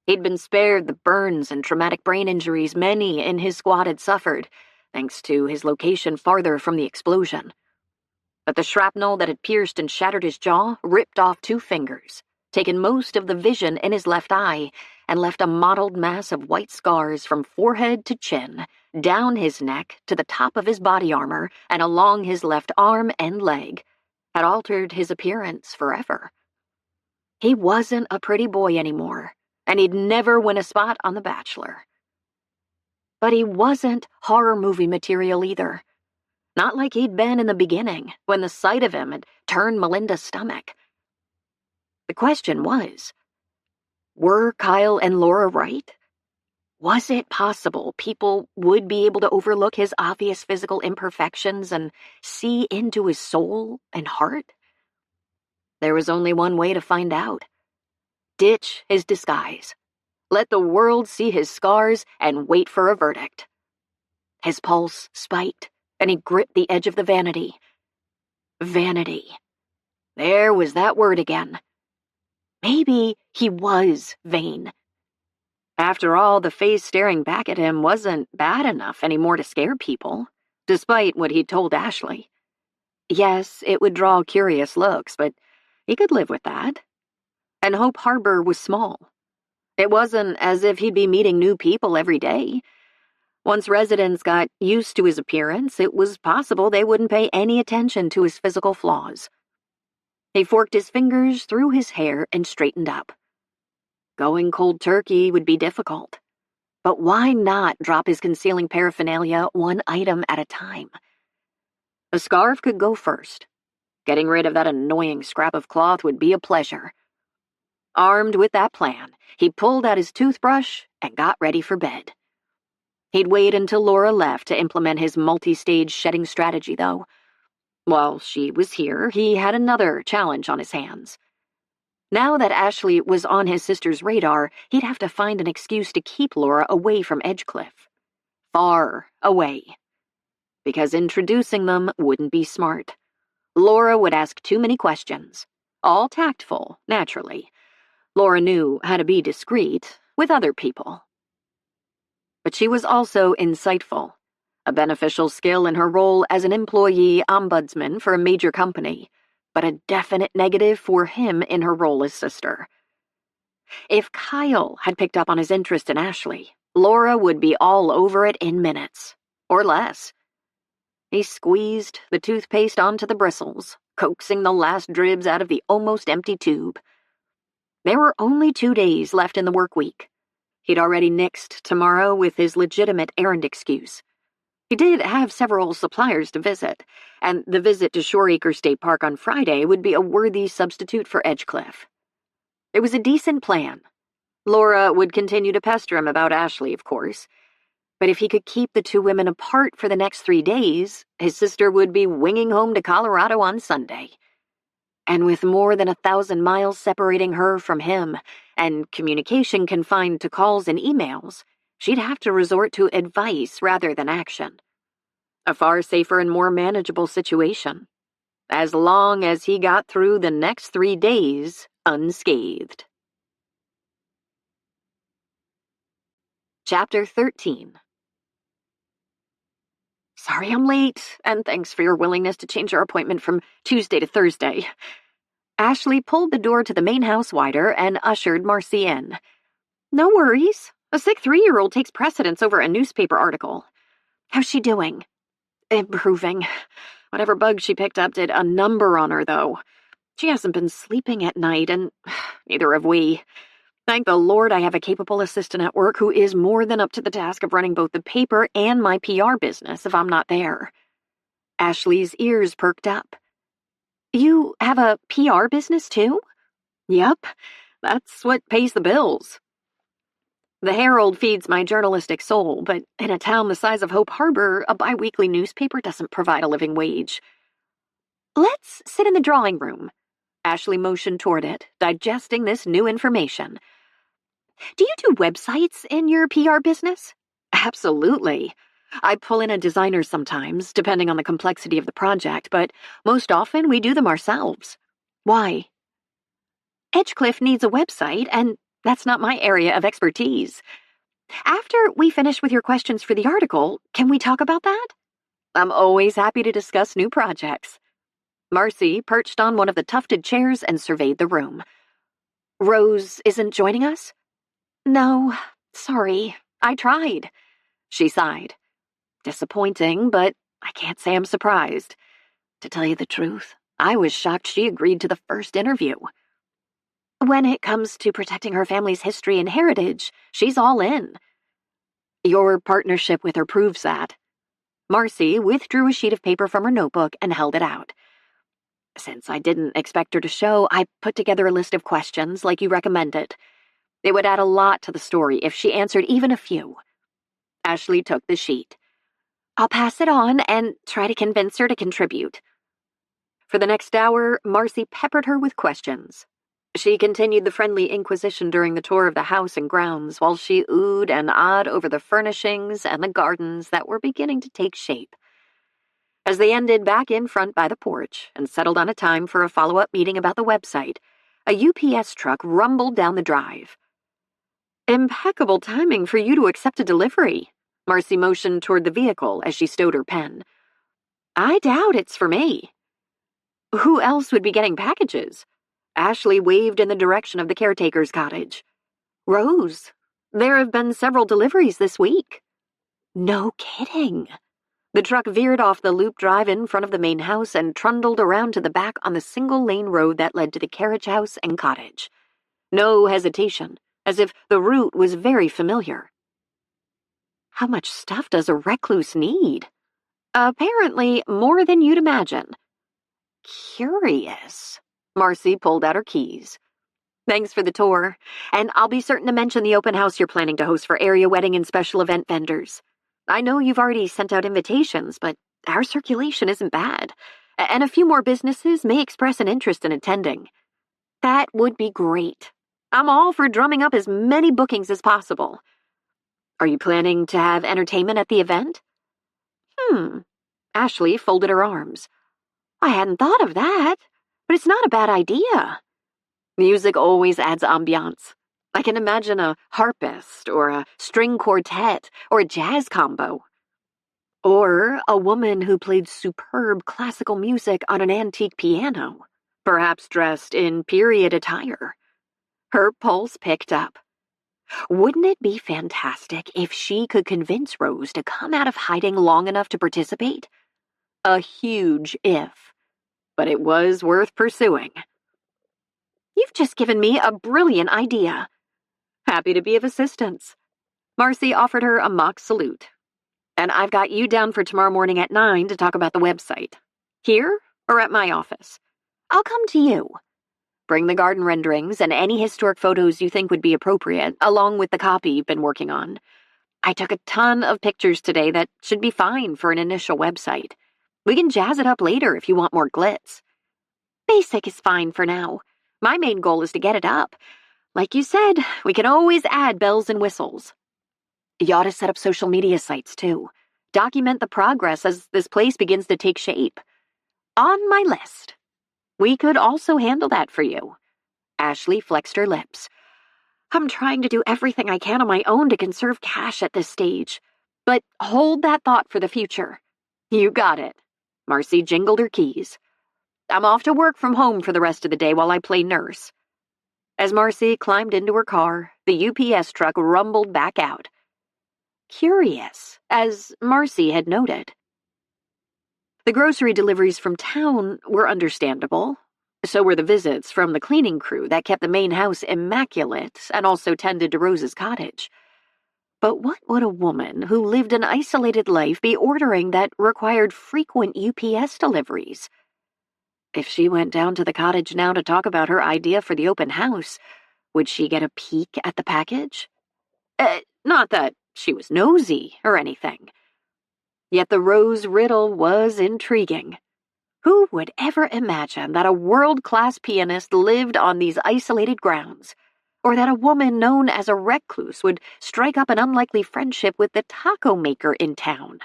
He'd been spared the burns and traumatic brain injuries many in his squad had suffered, thanks to his location farther from the explosion. But the shrapnel that had pierced and shattered his jaw ripped off 2 fingers, taken most of the vision in his left eye, and left a mottled mass of white scars from forehead to chin, down his neck to the top of his body armor, and along his left arm and leg, had altered his appearance forever. He wasn't a pretty boy anymore, and he'd never win a spot on The Bachelor. But he wasn't horror movie material either. Not like he'd been in the beginning, when the sight of him had turned Melinda's stomach. The question was, were Kyle and Laura right? Was it possible people would be able to overlook his obvious physical imperfections and see into his soul and heart? There was only one way to find out. Ditch his disguise. Let the world see his scars and wait for a verdict. His pulse spiked, and he gripped the edge of the vanity. Vanity. There was that word again. Maybe he was vain. After all, the face staring back at him wasn't bad enough anymore to scare people, despite what he'd told Ashley. Yes, it would draw curious looks, but he could live with that. And Hope Harbor was small. It wasn't as if he'd be meeting new people every day. Once residents got used to his appearance, it was possible they wouldn't pay any attention to his physical flaws. He forked his fingers through his hair and straightened up. Going cold turkey would be difficult. But why not drop his concealing paraphernalia one item at a time? A scarf could go first. Getting rid of that annoying scrap of cloth would be a pleasure. Armed with that plan, he pulled out his toothbrush and got ready for bed. He'd wait until Laura left to implement his multi-stage shedding strategy, though. While she was here, he had another challenge on his hands. Now that Ashley was on his sister's radar, he'd have to find an excuse to keep Laura away from Edgecliff. Far away. Because introducing them wouldn't be smart. Laura would ask too many questions. All tactful, naturally. Laura knew how to be discreet with other people. But she was also insightful, a beneficial skill in her role as an employee ombudsman for a major company, but a definite negative for him in her role as sister. If Kyle had picked up on his interest in Ashley, Laura would be all over it in minutes, or less. He squeezed the toothpaste onto the bristles, coaxing the last dribs out of the almost empty tube. There were only 2 days left in the work week. He'd already nixed tomorrow with his legitimate errand excuse. He did have several suppliers to visit, and the visit to Shoreacre State Park on Friday would be a worthy substitute for Edgecliff. It was a decent plan. Laura would continue to pester him about Ashley, of course, but if he could keep the two women apart for the next 3 days, his sister would be winging home to Colorado on Sunday. And with more than 1,000 miles separating her from him, and communication confined to calls and emails, she'd have to resort to advice rather than action. A far safer and more manageable situation, as long as he got through the next 3 days unscathed. Chapter 13. Sorry I'm late, and thanks for your willingness to change our appointment from Tuesday to Thursday. Ashley pulled the door to the main house wider and ushered Marcy in. No worries. A sick 3-year-old takes precedence over a newspaper article. How's she doing? Improving. Whatever bug she picked up did a number on her, though. She hasn't been sleeping at night, and neither have we. Thank the Lord I have a capable assistant at work who is more than up to the task of running both the paper and my PR business if I'm not there. Ashley's ears perked up. You have a PR business, too? Yep, that's what pays the bills. The Herald feeds my journalistic soul, but in a town the size of Hope Harbor, a bi-weekly newspaper doesn't provide a living wage. Let's sit in the drawing room. Ashley motioned toward it, digesting this new information. Do you do websites in your PR business? Absolutely. I pull in a designer sometimes, depending on the complexity of the project, but most often we do them ourselves. Why? Edgecliff needs a website, and that's not my area of expertise. After we finish with your questions for the article, can we talk about that? I'm always happy to discuss new projects. Marcy perched on one of the tufted chairs and surveyed the room. Rose isn't joining us? No, sorry, I tried. She sighed. Disappointing, but I can't say I'm surprised. To tell you the truth, I was shocked she agreed to the first interview. When it comes to protecting her family's history and heritage, she's all in. Your partnership with her proves that. Marcy withdrew a sheet of paper from her notebook and held it out. Since I didn't expect her to show, I put together a list of questions like you recommended. It would add a lot to the story if she answered even a few. Ashley took the sheet. I'll pass it on and try to convince her to contribute. For the next hour, Marcy peppered her with questions. She continued the friendly inquisition during the tour of the house and grounds while she oohed and ahed over the furnishings and the gardens that were beginning to take shape. As they ended back in front by the porch and settled on a time for a follow-up meeting about the website, a UPS truck rumbled down the drive. Impeccable timing for you to accept a delivery. Marcy motioned toward the vehicle as she stowed her pen. I doubt it's for me. Who else would be getting packages? Ashley waved in the direction of the caretaker's cottage. Rose, there have been several deliveries this week. No kidding. The truck veered off the loop drive in front of the main house and trundled around to the back on the single-lane road that led to the carriage house and cottage. No hesitation, as if the route was very familiar. How much stuff does a recluse need? Apparently more than you'd imagine. Curious. Marcy pulled out her keys. Thanks for the tour, and I'll be certain to mention the open house you're planning to host for area wedding and special event vendors. I know you've already sent out invitations, but our circulation isn't bad, and a few more businesses may express an interest in attending. That would be great. I'm all for drumming up as many bookings as possible. Are you planning to have entertainment at the event? Ashley folded her arms. I hadn't thought of that, but it's not a bad idea. Music always adds ambiance. I can imagine a harpist or a string quartet or a jazz combo. Or a woman who played superb classical music on an antique piano, perhaps dressed in period attire. Her pulse picked up. Wouldn't it be fantastic if she could convince Rose to come out of hiding long enough to participate? A huge if, but it was worth pursuing. You've just given me a brilliant idea. Happy to be of assistance. Marcy offered her a mock salute. And I've got you down for tomorrow morning at 9 to talk about the website. Here or at my office? I'll come to you. Bring the garden renderings and any historic photos you think would be appropriate, along with the copy you've been working on. I took a ton of pictures today that should be fine for an initial website. We can jazz it up later if you want more glitz. Basic is fine for now. My main goal is to get it up. Like you said, we can always add bells and whistles. You ought to set up social media sites, too. Document the progress as this place begins to take shape. On my list. We could also handle that for you. Ashley flexed her lips. I'm trying to do everything I can on my own to conserve cash at this stage. But hold that thought for the future. You got it. Marcy jingled her keys. I'm off to work from home for the rest of the day while I play nurse. As Marcy climbed into her car, the UPS truck rumbled back out. Curious, as Marcy had noted. The grocery deliveries from town were understandable. So were the visits from the cleaning crew that kept the main house immaculate and also tended to Rose's cottage. But what would a woman who lived an isolated life be ordering that required frequent UPS deliveries? If she went down to the cottage now to talk about her idea for the open house, would she get a peek at the package? Not that she was nosy or anything. Yet the Rose riddle was intriguing. Who would ever imagine that a world-class pianist lived on these isolated grounds, or that a woman known as a recluse would strike up an unlikely friendship with the taco maker in town?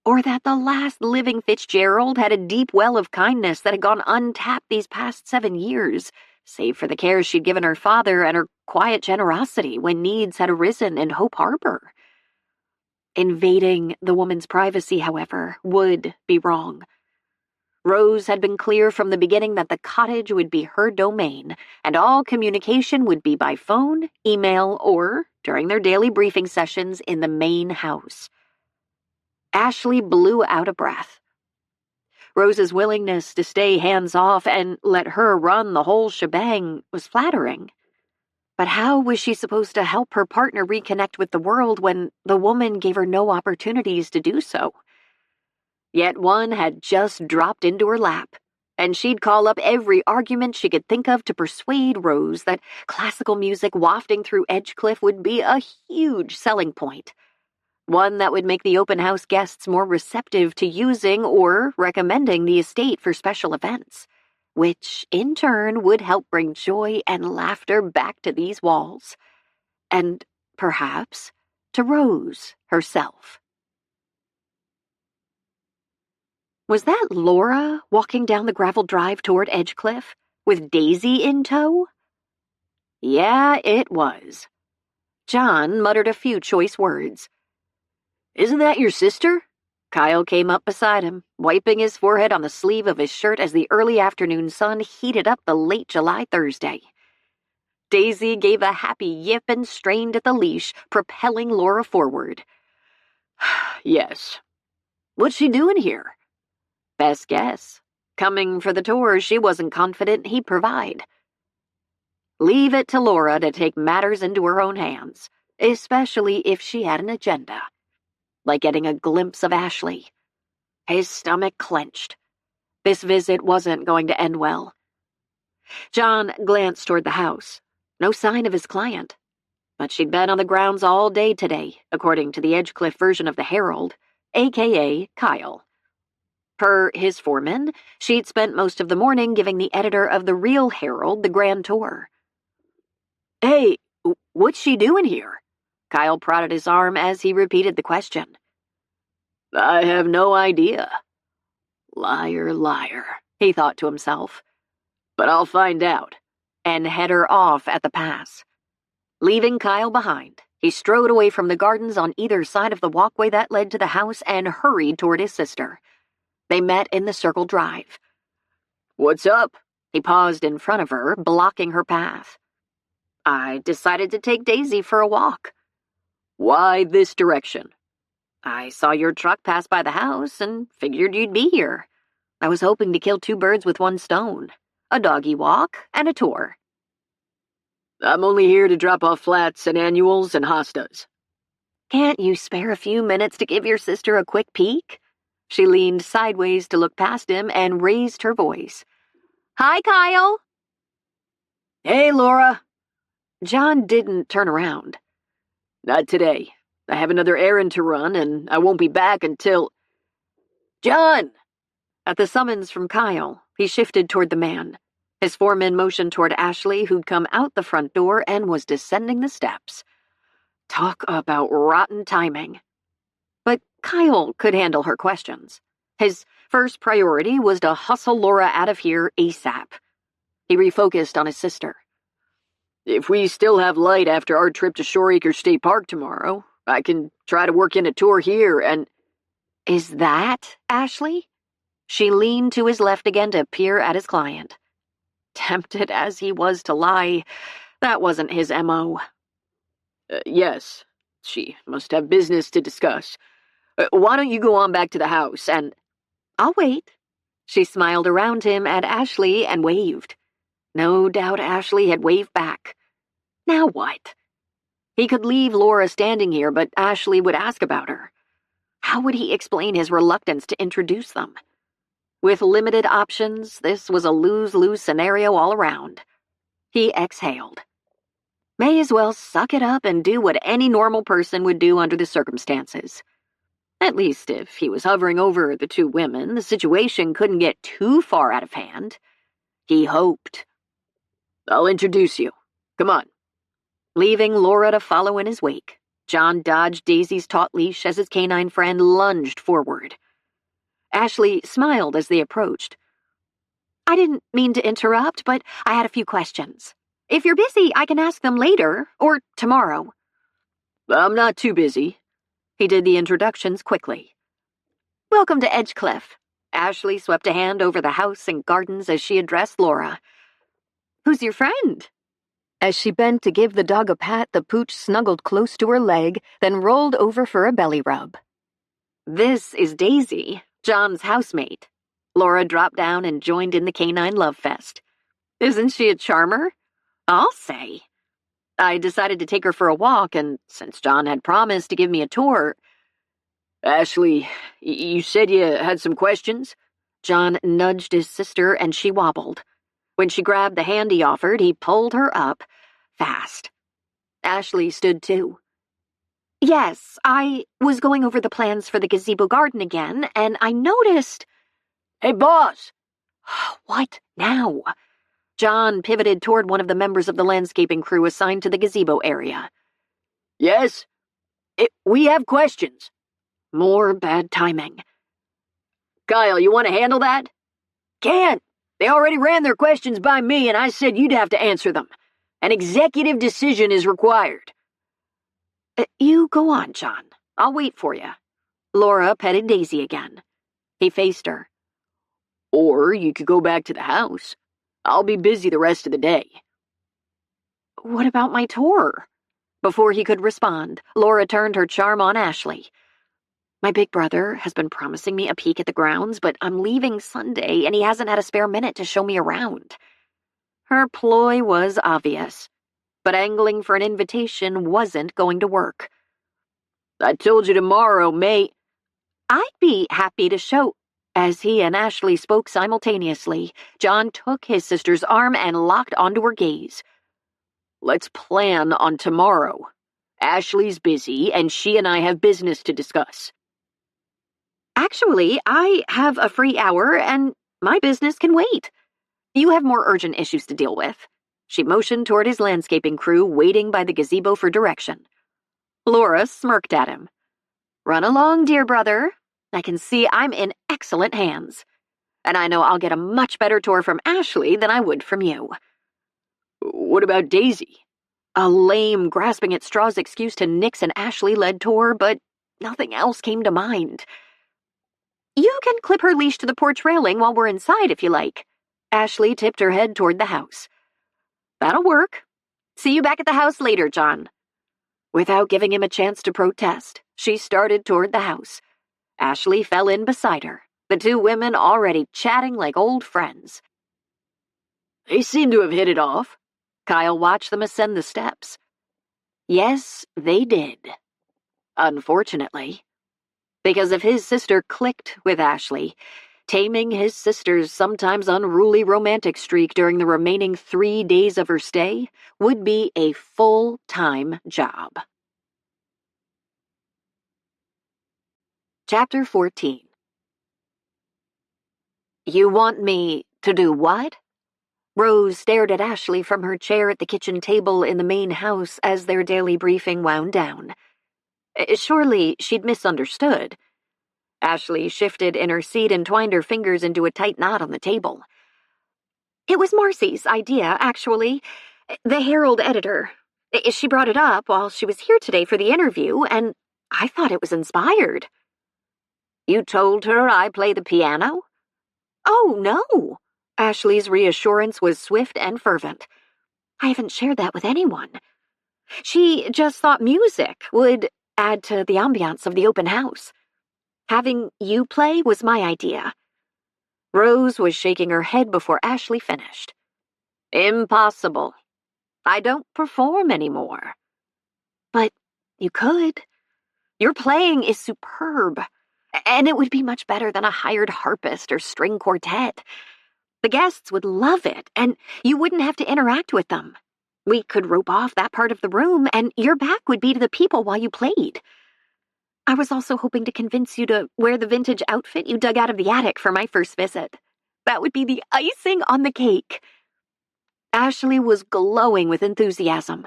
Or that the last living Fitzgerald had a deep well of kindness that had gone untapped these past 7 years, save for the care she'd given her father and her quiet generosity when needs had arisen in Hope Harbor. Invading the woman's privacy, however, would be wrong. Rose had been clear from the beginning that the cottage would be her domain, and all communication would be by phone, email, or during their daily briefing sessions in the main house. Ashley blew out a breath. Rose's willingness to stay hands-off and let her run the whole shebang was flattering. But how was she supposed to help her partner reconnect with the world when the woman gave her no opportunities to do so? Yet one had just dropped into her lap, and she'd call up every argument she could think of to persuade Rose that classical music wafting through Edgecliff would be a huge selling point, one that would make the open house guests more receptive to using or recommending the estate for special events, which in turn would help bring joy and laughter back to these walls, and perhaps to Rose herself. Was that Laura walking down the gravel drive toward Edgecliff, with Daisy in tow? Yeah, it was. John muttered a few choice words. "Isn't that your sister?" Kyle came up beside him, wiping his forehead on the sleeve of his shirt as the early afternoon sun heated up the late July Thursday. Daisy gave a happy yip and strained at the leash, propelling Laura forward. "Yes. What's she doing here?" Best guess. Coming for the tour she wasn't confident he'd provide. Leave it to Laura to take matters into her own hands, especially if she had an agenda. Like getting a glimpse of Ashley. His stomach clenched. This visit wasn't going to end well. John glanced toward the house. No sign of his client. But she'd been on the grounds all day today, according to the Edgecliff version of the Herald, a.k.a. Kyle. Per his foreman, she'd spent most of the morning giving the editor of the real Herald the grand tour. "Hey, what's she doing here?" Kyle prodded his arm as he repeated the question. "I have no idea." Liar, liar, he thought to himself. "But I'll find out," and head her off at the pass. Leaving Kyle behind, he strode away from the gardens on either side of the walkway that led to the house and hurried toward his sister. They met in the circle drive. "What's up?" He paused in front of her, blocking her path. "I decided to take Daisy for a walk." "Why this direction?" "I saw your truck pass by the house and figured you'd be here. I was hoping to kill two birds with one stone. A doggy walk and a tour." "I'm only here to drop off flats and annuals and hostas." "Can't you spare a few minutes to give your sister a quick peek?" She leaned sideways to look past him and raised her voice. "Hi, Kyle." "Hey, Laura." John didn't turn around. "Not today. I have another errand to run, and I won't be back until—" "John!" At the summons from Kyle, he shifted toward the man. His foreman motioned toward Ashley, who'd come out the front door and was descending the steps. Talk about rotten timing. But Kyle could handle her questions. His first priority was to hustle Laura out of here ASAP. He refocused on his sister. "If we still have light after our trip to Shoreacre State Park tomorrow, I can try to work in a tour here and—" "Is that Ashley?" She leaned to his left again to peer at his client. Tempted as he was to lie, that wasn't his M.O. Yes, she must have business to discuss. Why don't you go on back to the house and—" "I'll wait." She smiled around him at Ashley and waved. No doubt Ashley had waved back. Now what? He could leave Laura standing here, but Ashley would ask about her. How would he explain his reluctance to introduce them? With limited options, this was a lose-lose scenario all around. He exhaled. May as well suck it up and do what any normal person would do under the circumstances. At least if he was hovering over the two women, the situation couldn't get too far out of hand. He hoped. "I'll introduce you. Come on." Leaving Laura to follow in his wake, John dodged Daisy's taut leash as his canine friend lunged forward. Ashley smiled as they approached. "I didn't mean to interrupt, but I had a few questions. If you're busy, I can ask them later, or tomorrow." "I'm not too busy." He did the introductions quickly. "Welcome to Edgecliff." Ashley swept a hand over the house and gardens as she addressed Laura. "Who's your friend?" As she bent to give the dog a pat, the pooch snuggled close to her leg, then rolled over for a belly rub. "This is Daisy, John's housemate." Laura dropped down and joined in the canine love fest. "Isn't she a charmer? I'll say. I decided to take her for a walk, and since John had promised to give me a tour—" "Ashley, you said you had some questions?" John nudged his sister, and she wobbled. When she grabbed the hand he offered, he pulled her up, fast. Ashley stood too. "Yes, I was going over the plans for the gazebo garden again, and I noticed—" "Hey, boss!" "What now?" John pivoted toward one of the members of the landscaping crew assigned to the gazebo area. "Yes? We have questions." More bad timing. "Kyle, you want to handle that?" "Can't. They already ran their questions by me, and I said you'd have to answer them. An executive decision is required." You go on, John. I'll wait for you." Laura petted Daisy again. He faced her. "Or you could go back to the house. I'll be busy the rest of the day." "What about my tour?" Before he could respond, Laura turned her charm on Ashley. "My big brother has been promising me a peek at the grounds, but I'm leaving Sunday, and he hasn't had a spare minute to show me around." Her ploy was obvious, but angling for an invitation wasn't going to work. "I told you tomorrow, May—" "I'd be happy to show—" As he and Ashley spoke simultaneously, John took his sister's arm and locked onto her gaze. "Let's plan on tomorrow. Ashley's busy, and she and I have business to discuss." "Actually, I have a free hour, and my business can wait. You have more urgent issues to deal with." She motioned toward his landscaping crew waiting by the gazebo for direction. Laura smirked at him. "Run along, dear brother. I can see I'm in excellent hands. And I know I'll get a much better tour from Ashley than I would from you." "What about Daisy?" A lame, grasping at straws excuse to nix an Ashley-led tour, but nothing else came to mind. "You can clip her leash to the porch railing while we're inside if you like." Ashley tipped her head toward the house. "That'll work. See you back at the house later, John." Without giving him a chance to protest, she started toward the house. Ashley fell in beside her, the two women already chatting like old friends. "They seem to have hit it off." Kyle watched them ascend the steps. Yes, they did. Unfortunately. Because if his sister clicked with Ashley, taming his sister's sometimes unruly romantic streak during the remaining 3 days of her stay would be a full-time job. Chapter 14. "You want me to do what?" Rose stared at Ashley from her chair at the kitchen table in the main house as their daily briefing wound down. Surely she'd misunderstood. Ashley shifted in her seat and twined her fingers into a tight knot on the table. "It was Marcy's idea, actually. The Herald editor. She brought it up while she was here today for the interview, and I thought it was inspired." "You told her I play the piano?" "Oh, no." Ashley's reassurance was swift and fervent. "I haven't shared that with anyone. She just thought music would add to the ambiance of the open house. Having you play was my idea." Rose was shaking her head before Ashley finished. "Impossible. I don't perform anymore." "But you could. Your playing is superb, and it would be much better than a hired harpist or string quartet. The guests would love it, and you wouldn't have to interact with them. We could rope off that part of the room, and your back would be to the people while you played. I was also hoping to convince you to wear the vintage outfit you dug out of the attic for my first visit. That would be the icing on the cake." Ashley was glowing with enthusiasm.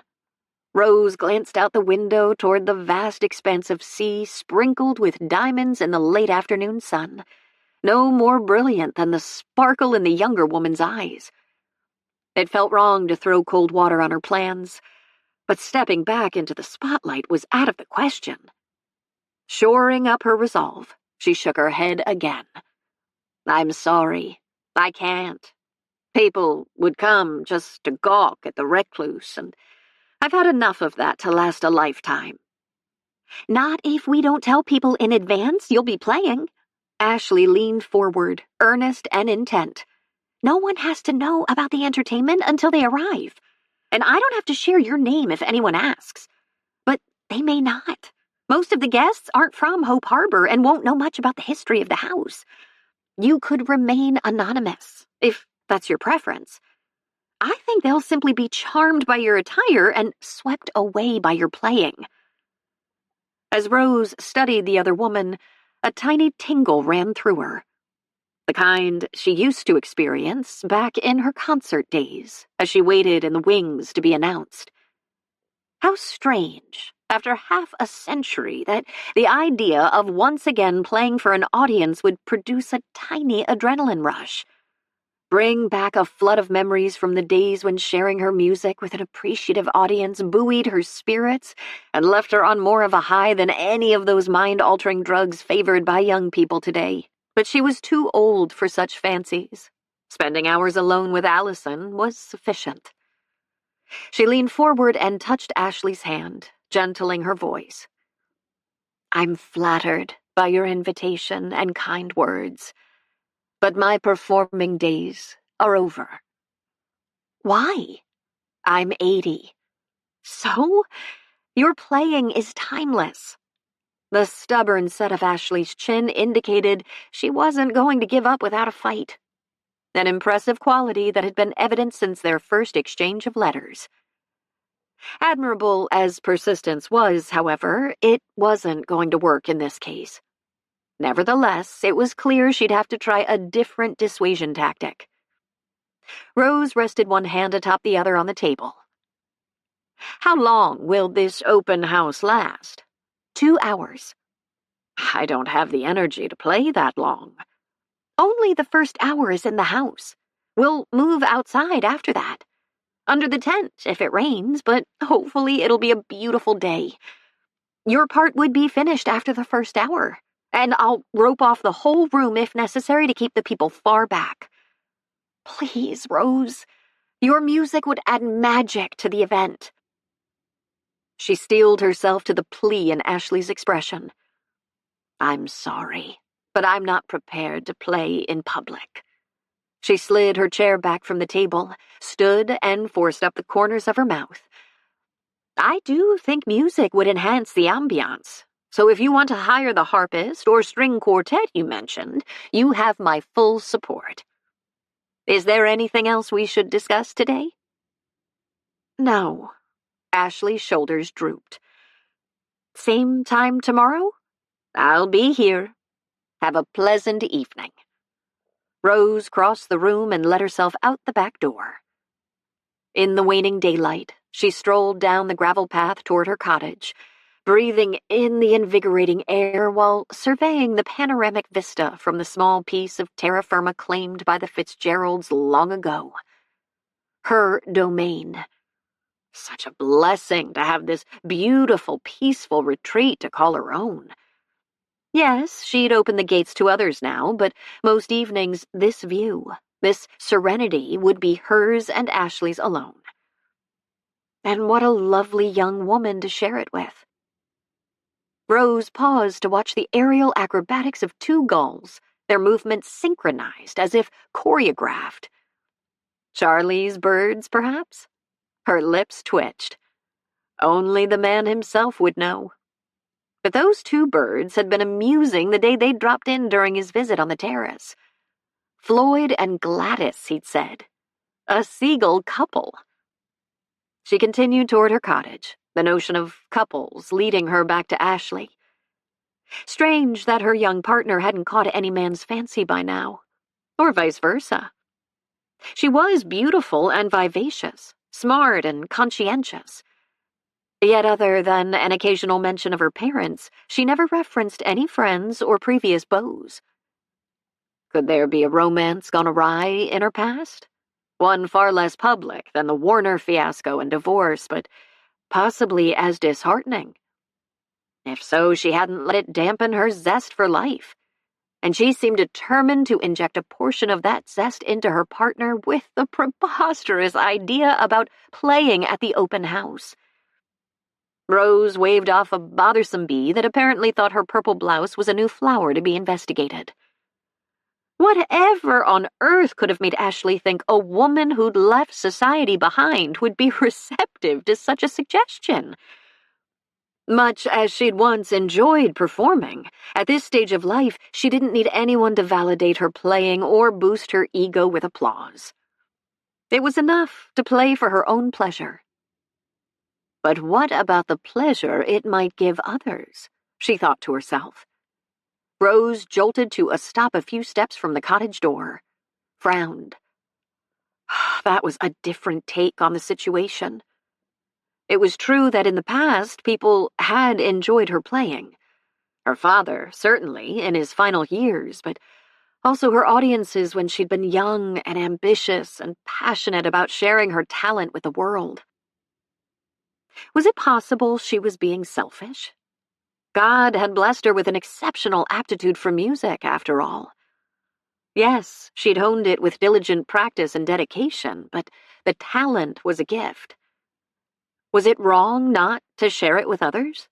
Rose glanced out the window toward the vast expanse of sea sprinkled with diamonds in the late afternoon sun, no more brilliant than the sparkle in the younger woman's eyes. It felt wrong to throw cold water on her plans, but stepping back into the spotlight was out of the question. Shoring up her resolve, she shook her head again. I'm sorry. I can't. People would come just to gawk at the recluse, and I've had enough of that to last a lifetime. Not if we don't tell people in advance you'll be playing. Ashley leaned forward, earnest and intent. No one has to know about the entertainment until they arrive. And I don't have to share your name if anyone asks. But they may not. Most of the guests aren't from Hope Harbor and won't know much about the history of the house. You could remain anonymous, if that's your preference. I think they'll simply be charmed by your attire and swept away by your playing. As Rose studied the other woman, a tiny tingle ran through her. The kind she used to experience back in her concert days as she waited in the wings to be announced. How strange, after half a century, that the idea of once again playing for an audience would produce a tiny adrenaline rush. Bring back a flood of memories from the days when sharing her music with an appreciative audience buoyed her spirits and left her on more of a high than any of those mind-altering drugs favored by young people today. But she was too old for such fancies. Spending hours alone with Allison was sufficient. She leaned forward and touched Ashley's hand, gentling her voice. I'm flattered by your invitation and kind words, but my performing days are over. Why? I'm 80. So? Your playing is timeless. The stubborn set of Ashley's chin indicated she wasn't going to give up without a fight. An impressive quality that had been evident since their first exchange of letters. Admirable as persistence was, however, it wasn't going to work in this case. Nevertheless, it was clear she'd have to try a different dissuasion tactic. Rose rested one hand atop the other on the table. How long will this open house last? 2 hours. I don't have the energy to play that long. Only the first hour is in the house. We'll move outside after that. Under the tent if it rains, but hopefully it'll be a beautiful day. Your part would be finished after the first hour, and I'll rope off the whole room if necessary to keep the people far back. Please, Rose, your music would add magic to the event. She steeled herself to the plea in Ashley's expression. I'm sorry, but I'm not prepared to play in public. She slid her chair back from the table, stood, and forced up the corners of her mouth. I do think music would enhance the ambiance, so if you want to hire the harpist or string quartet you mentioned, you have my full support. Is there anything else we should discuss today? No. Ashley's shoulders drooped. Same time tomorrow? I'll be here. Have a pleasant evening. Rose crossed the room and let herself out the back door. In the waning daylight, she strolled down the gravel path toward her cottage, breathing in the invigorating air while surveying the panoramic vista from the small piece of terra firma claimed by the Fitzgeralds long ago. Her domain. Such a blessing to have this beautiful, peaceful retreat to call her own. Yes, she'd opened the gates to others now, but most evenings this view, this serenity, would be hers and Ashley's alone. And what a lovely young woman to share it with. Rose paused to watch the aerial acrobatics of 2 gulls, their movements synchronized as if choreographed. Charlie's birds, perhaps? Her lips twitched. Only the man himself would know. But those 2 birds had been amusing the day they'd dropped in during his visit on the terrace. Floyd and Gladys, he'd said. A seagull couple. She continued toward her cottage, the notion of couples leading her back to Ashley. Strange that her young partner hadn't caught any man's fancy by now, or vice versa. She was beautiful and vivacious, smart and conscientious. Yet other than an occasional mention of her parents, she never referenced any friends or previous beaux. Could there be a romance gone awry in her past? One far less public than the Warner fiasco and divorce, but possibly as disheartening. If so, she hadn't let it dampen her zest for life. and she seemed determined to inject a portion of that zest into her partner with the preposterous idea about playing at the open house. Rose waved off a bothersome bee that apparently thought her purple blouse was a new flower to be investigated. Whatever on earth could have made Ashley think a woman who'd left society behind would be receptive to such a suggestion? Much as she'd once enjoyed performing, at this stage of life she didn't need anyone to validate her playing or boost her ego with applause. It was enough to play for her own pleasure. But what about the pleasure it might give others? She thought to herself. Rose jolted to a stop a few steps from the cottage door, frowned. That was a different take on the situation. It was true that in the past people had enjoyed her playing. Her father, certainly, in his final years, but also her audiences when she'd been young and ambitious and passionate about sharing her talent with the world. Was it possible she was being selfish? God had blessed her with an exceptional aptitude for music, after all. Yes, she'd honed it with diligent practice and dedication, but the talent was a gift. Was it wrong not to share it with others?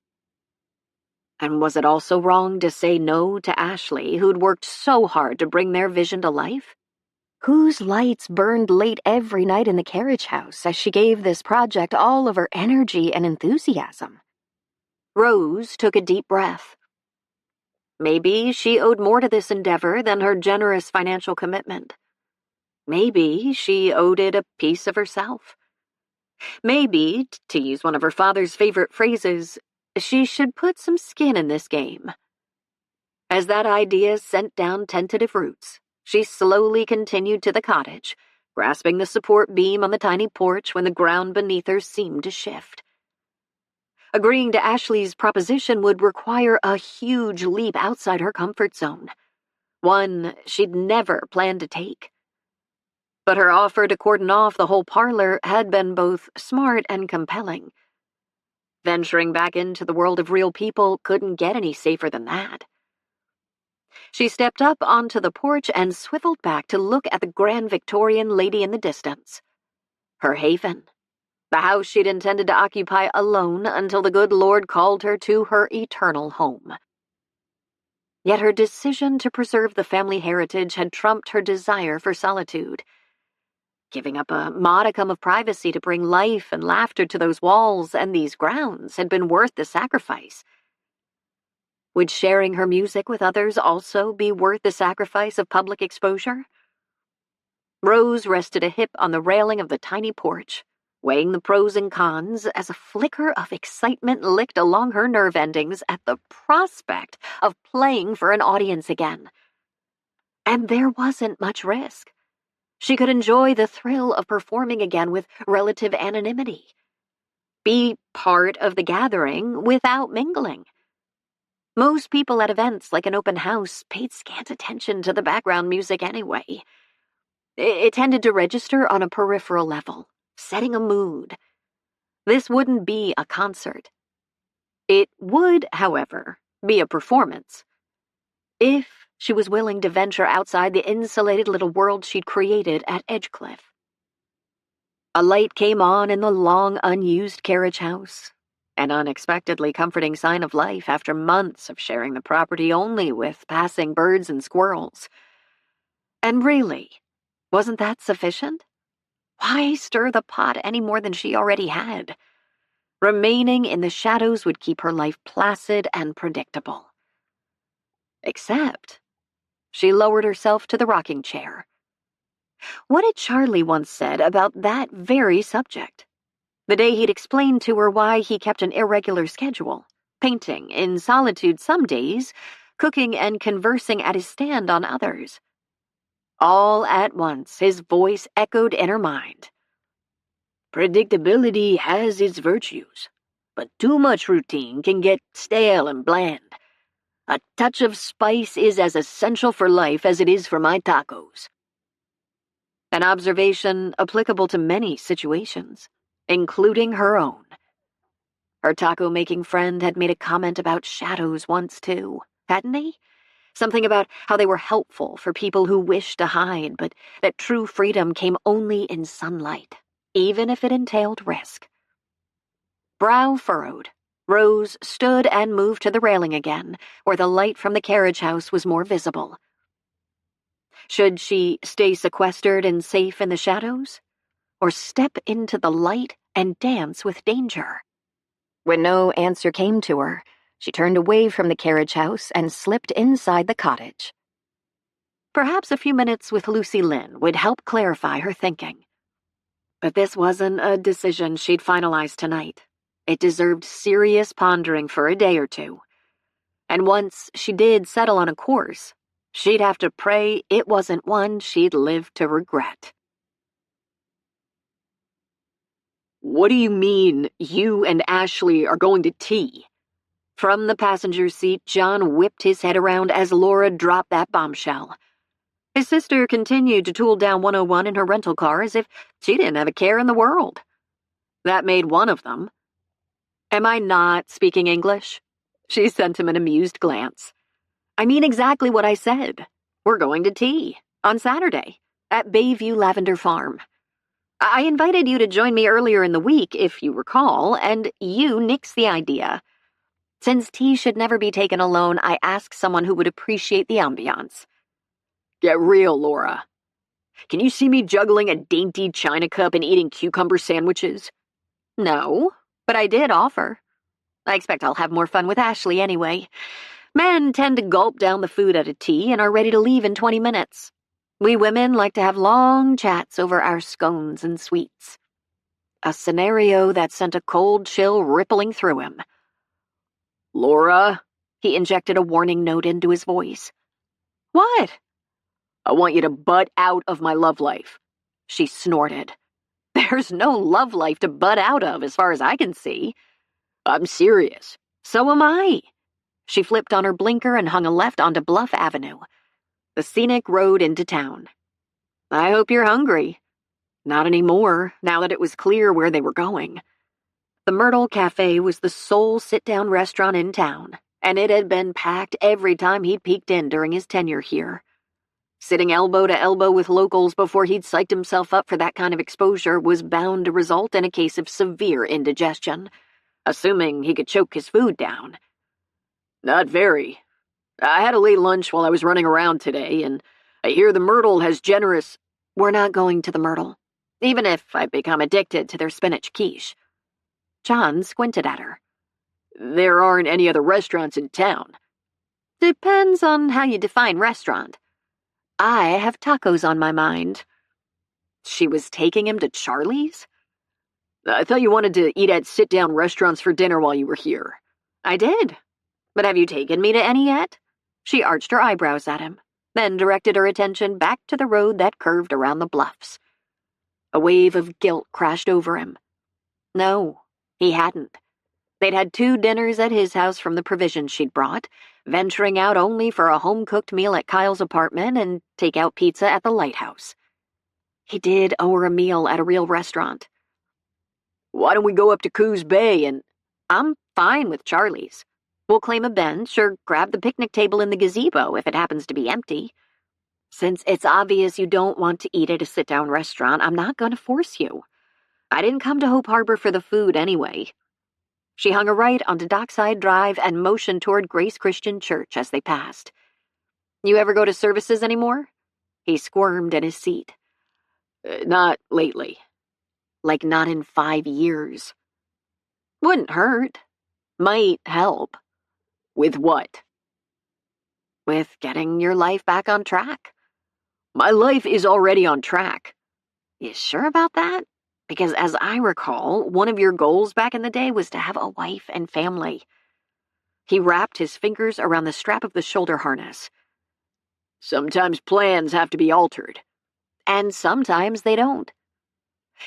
And was it also wrong to say no to Ashley, who'd worked so hard to bring their vision to life? Whose lights burned late every night in the carriage house as she gave this project all of her energy and enthusiasm? Rose took a deep breath. Maybe she owed more to this endeavor than her generous financial commitment. Maybe she owed it a piece of herself. Maybe, to use one of her father's favorite phrases, she should put some skin in this game. As that idea sent down tentative roots, she slowly continued to the cottage, grasping the support beam on the tiny porch when the ground beneath her seemed to shift. Agreeing to Ashley's proposition would require a huge leap outside her comfort zone, one she'd never planned to take. But her offer to cordon off the whole parlor had been both smart and compelling. Venturing back into the world of real people couldn't get any safer than that. She stepped up onto the porch and swiveled back to look at the grand Victorian lady in the distance. Her haven. The house she'd intended to occupy alone until the good Lord called her to her eternal home. Yet her decision to preserve the family heritage had trumped her desire for solitude. Giving up a modicum of privacy to bring life and laughter to those walls and these grounds had been worth the sacrifice. Would sharing her music with others also be worth the sacrifice of public exposure? Rose rested a hip on the railing of the tiny porch, weighing the pros and cons as a flicker of excitement licked along her nerve endings at the prospect of playing for an audience again. And there wasn't much risk. She could enjoy the thrill of performing again with relative anonymity. Be part of the gathering without mingling. Most people at events like an open house paid scant attention to the background music anyway. It tended to register on a peripheral level, setting a mood. This wouldn't be a concert. It would, however, be a performance. If she was willing to venture outside the insulated little world she'd created at Edgecliff. A light came on in the long, unused carriage house, an unexpectedly comforting sign of life after months of sharing the property only with passing birds and squirrels. And really, wasn't that sufficient? Why stir the pot any more than she already had? Remaining in the shadows would keep her life placid and predictable. Except, she lowered herself to the rocking chair. What had Charlie once said about that very subject? The day he'd explained to her why he kept an irregular schedule, painting in solitude some days, cooking and conversing at his stand on others. All at once, his voice echoed in her mind. Predictability has its virtues, but too much routine can get stale and bland. A touch of spice is as essential for life as it is for my tacos. An observation applicable to many situations, including her own. Her taco-making friend had made a comment about shadows once, too, hadn't he? Something about how they were helpful for people who wished to hide, but that true freedom came only in sunlight, even if it entailed risk. Brow furrowed, Rose stood and moved to the railing again, where the light from the carriage house was more visible. Should she stay sequestered and safe in the shadows, or step into the light and dance with danger? When no answer came to her, she turned away from the carriage house and slipped inside the cottage. Perhaps a few minutes with Lucy Lynn would help clarify her thinking. But this wasn't a decision she'd finalize tonight. It deserved serious pondering for a day or two. And once she did settle on a course, she'd have to pray it wasn't one she'd live to regret. "What do you mean, you and Ashley are going to tea?" From the passenger seat, John whipped his head around as Laura dropped that bombshell. His sister continued to tool down 101 in her rental car as if she didn't have a care in the world. That made one of them. "Am I not speaking English?" She sent him an amused glance. "I mean exactly what I said. We're going to tea on Saturday at Bayview Lavender Farm. I invited you to join me earlier in the week, if you recall, and you nixed the idea. Since tea should never be taken alone, I asked someone who would appreciate the ambiance." "Get real, Laura. Can you see me juggling a dainty china cup and eating cucumber sandwiches?" "No, but I did offer. I expect I'll have more fun with Ashley anyway. Men tend to gulp down the food at a tea and are ready to leave in 20 minutes. We women like to have long chats over our scones and sweets." A scenario that sent a cold chill rippling through him. "Laura," he injected a warning note into his voice. "What?" "I want you to butt out of my love life," she snorted. "There's no love life to butt out of as far as I can see." "I'm serious." "So am I." She flipped on her blinker and hung a left onto Bluff Avenue, the scenic road into town. "I hope you're hungry." Not anymore, now that it was clear where they were going. The Myrtle Cafe was the sole sit-down restaurant in town, and it had been packed every time he'd peeked in during his tenure here. Sitting elbow to elbow with locals before he'd psyched himself up for that kind of exposure was bound to result in a case of severe indigestion, assuming he could choke his food down. "Not very. I had a late lunch while I was running around today, and I hear the Myrtle has generous—" "We're not going to the Myrtle, even if I become addicted to their spinach quiche." John squinted at her. "There aren't any other restaurants in town." "Depends on how you define restaurant. I have tacos on my mind." She was taking him to Charlie's? "I thought you wanted to eat at sit-down restaurants for dinner while you were here." "I did. But have you taken me to any yet?" She arched her eyebrows at him, then directed her attention back to the road that curved around the bluffs. A wave of guilt crashed over him. No, he hadn't. They'd had 2 dinners at his house from the provisions she'd brought, venturing out only for a home-cooked meal at Kyle's apartment and take-out pizza at the Lighthouse. He did owe her a meal at a real restaurant. "Why don't we go up to Coos Bay and—" "I'm fine with Charlie's. We'll claim a bench or grab the picnic table in the gazebo if it happens to be empty. Since it's obvious you don't want to eat at a sit-down restaurant, I'm not going to force you. I didn't come to Hope Harbor for the food anyway." She hung a right onto Dockside Drive and motioned toward Grace Christian Church as they passed. "You ever go to services anymore?" He squirmed in his seat. Not lately." "Like not in 5 years." "Wouldn't hurt. Might help." "With what?" "With getting your life back on track." "My life is already on track." "You sure about that? Because as I recall, one of your goals back in the day was to have a wife and family." He wrapped his fingers around the strap of the shoulder harness. "Sometimes plans have to be altered." "And sometimes they don't.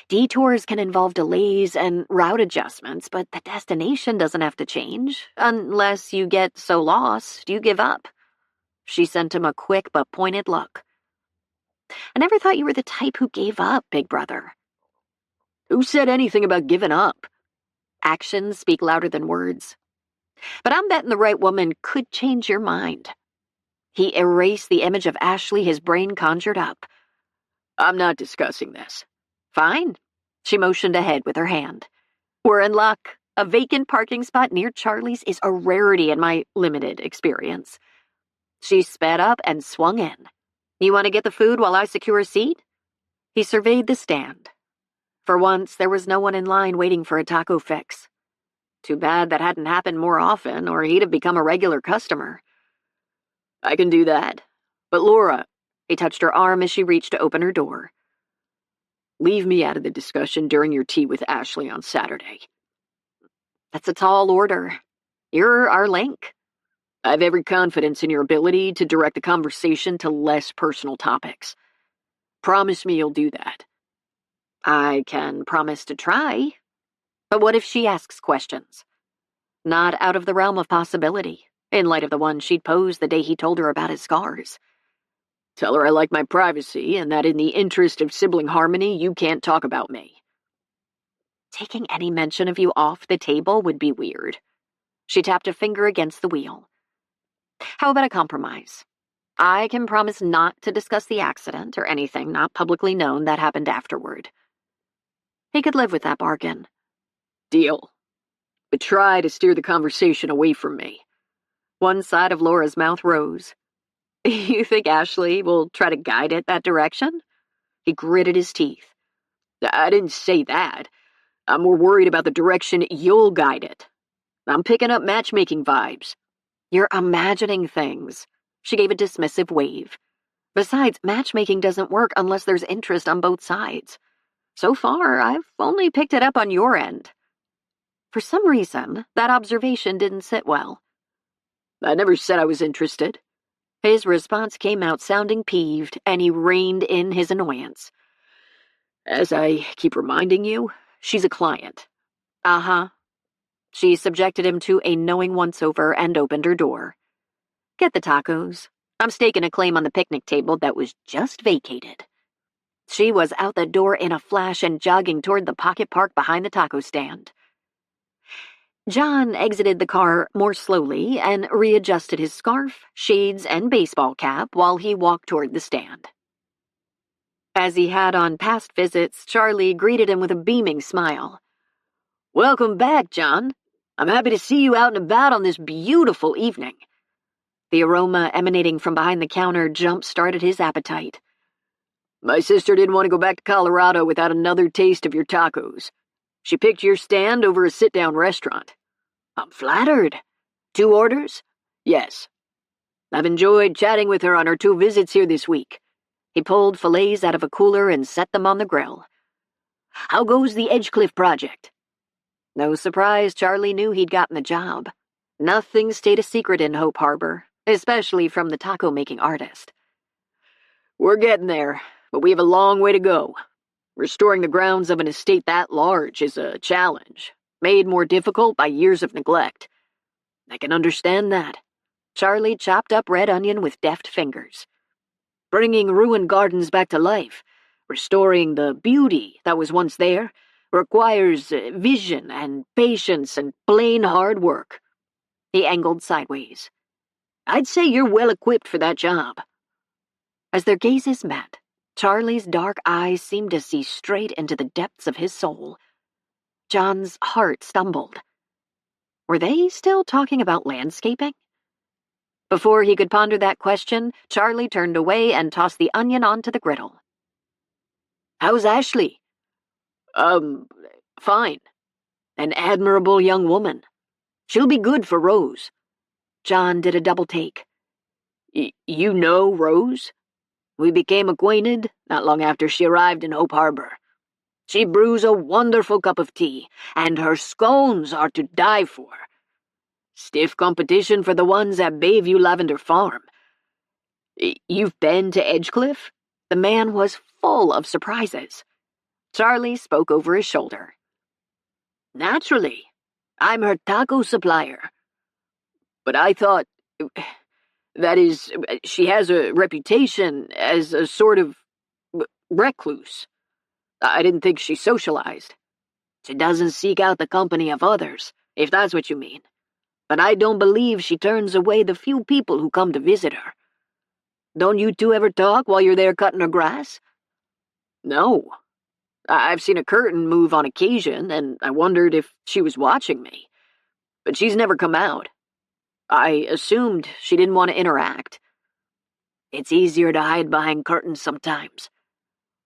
Detours can involve delays and route adjustments, but the destination doesn't have to change, unless you get so lost you give up." She sent him a quick but pointed look. "I never thought you were the type who gave up, big brother." "Who said anything about giving up?" "Actions speak louder than words. But I'm betting the right woman could change your mind." He erased the image of Ashley his brain conjured up. I'm not discussing this. Fine. She motioned ahead with her hand. We're in luck. A vacant parking spot near Charlie's is a rarity in my limited experience. She sped up and swung in. You want to get the food while I secure a seat? He surveyed the stand. For once, there was no one in line waiting for a taco fix. Too bad that hadn't happened more often, or he'd have become a regular customer. I can do that. But Laura, he touched her arm as she reached to open her door. Leave me out of the discussion during your tea with Ashley on Saturday. That's a tall order. You're our link. I have every confidence in your ability to direct the conversation to less personal topics. Promise me you'll do that. I can promise to try. But what if she asks questions? Not out of the realm of possibility, in light of the one she'd posed the day he told her about his scars. Tell her I like my privacy and that in the interest of sibling harmony, you can't talk about me. Taking any mention of you off the table would be weird. She tapped a finger against the wheel. How about a compromise? I can promise not to discuss the accident or anything not publicly known that happened afterward. He could live with that bargain. Deal. But try to steer the conversation away from me. One side of Laura's mouth rose. You think Ashley will try to guide it that direction? He gritted his teeth. I didn't say that. I'm more worried about the direction you'll guide it. I'm picking up matchmaking vibes. You're imagining things. She gave a dismissive wave. Besides, matchmaking doesn't work unless there's interest on both sides. So far, I've only picked it up on your end. For some reason, that observation didn't sit well. I never said I was interested. His response came out sounding peeved, and he reined in his annoyance. As I keep reminding you, she's a client. Uh-huh. She subjected him to a knowing once-over and opened her door. Get the tacos. I'm staking a claim on the picnic table that was just vacated. She was out the door in a flash and jogging toward the pocket park behind the taco stand. John exited the car more slowly and readjusted his scarf, shades, and baseball cap while he walked toward the stand. As he had on past visits, Charlie greeted him with a beaming smile. Welcome back, John. I'm happy to see you out and about on this beautiful evening. The aroma emanating from behind the counter jump-started his appetite. My sister didn't want to go back to Colorado without another taste of your tacos. She picked your stand over a sit-down restaurant. I'm flattered. 2 orders? Yes. I've enjoyed chatting with her on her 2 visits here this week. He pulled fillets out of a cooler and set them on the grill. How goes the Edgecliff project? No surprise Charlie knew he'd gotten the job. Nothing stayed a secret in Hope Harbor, especially from the taco-making artist. We're getting there, but we have a long way to go. Restoring the grounds of an estate that large is a challenge, made more difficult by years of neglect. I can understand that. Charlie chopped up red onion with deft fingers. Bringing ruined gardens back to life, restoring the beauty that was once there, requires vision and patience and plain hard work. He angled sideways. I'd say you're well equipped for that job. As their gazes met, Charlie's dark eyes seemed to see straight into the depths of his soul. John's heart stumbled. Were they still talking about landscaping? Before he could ponder that question, Charlie turned away and tossed the onion onto the griddle. How's Ashley? Fine. An admirable young woman. She'll be good for Rose. John did a double take. You know Rose? We became acquainted not long after she arrived in Hope Harbor. She brews a wonderful cup of tea, and her scones are to die for. Stiff competition for the ones at Bayview Lavender Farm. You've been to Edgecliff? The man was full of surprises. Charlie spoke over his shoulder. Naturally. I'm her taco supplier. But I thought... That is, she has a reputation as a sort of recluse. I didn't think she socialized. She doesn't seek out the company of others, if that's what you mean. But I don't believe she turns away the few people who come to visit her. Don't you two ever talk while you're there cutting her grass?" "No. I've seen a curtain move on occasion, and I wondered if she was watching me. But she's never come out. I assumed she didn't want to interact. It's easier to hide behind curtains sometimes.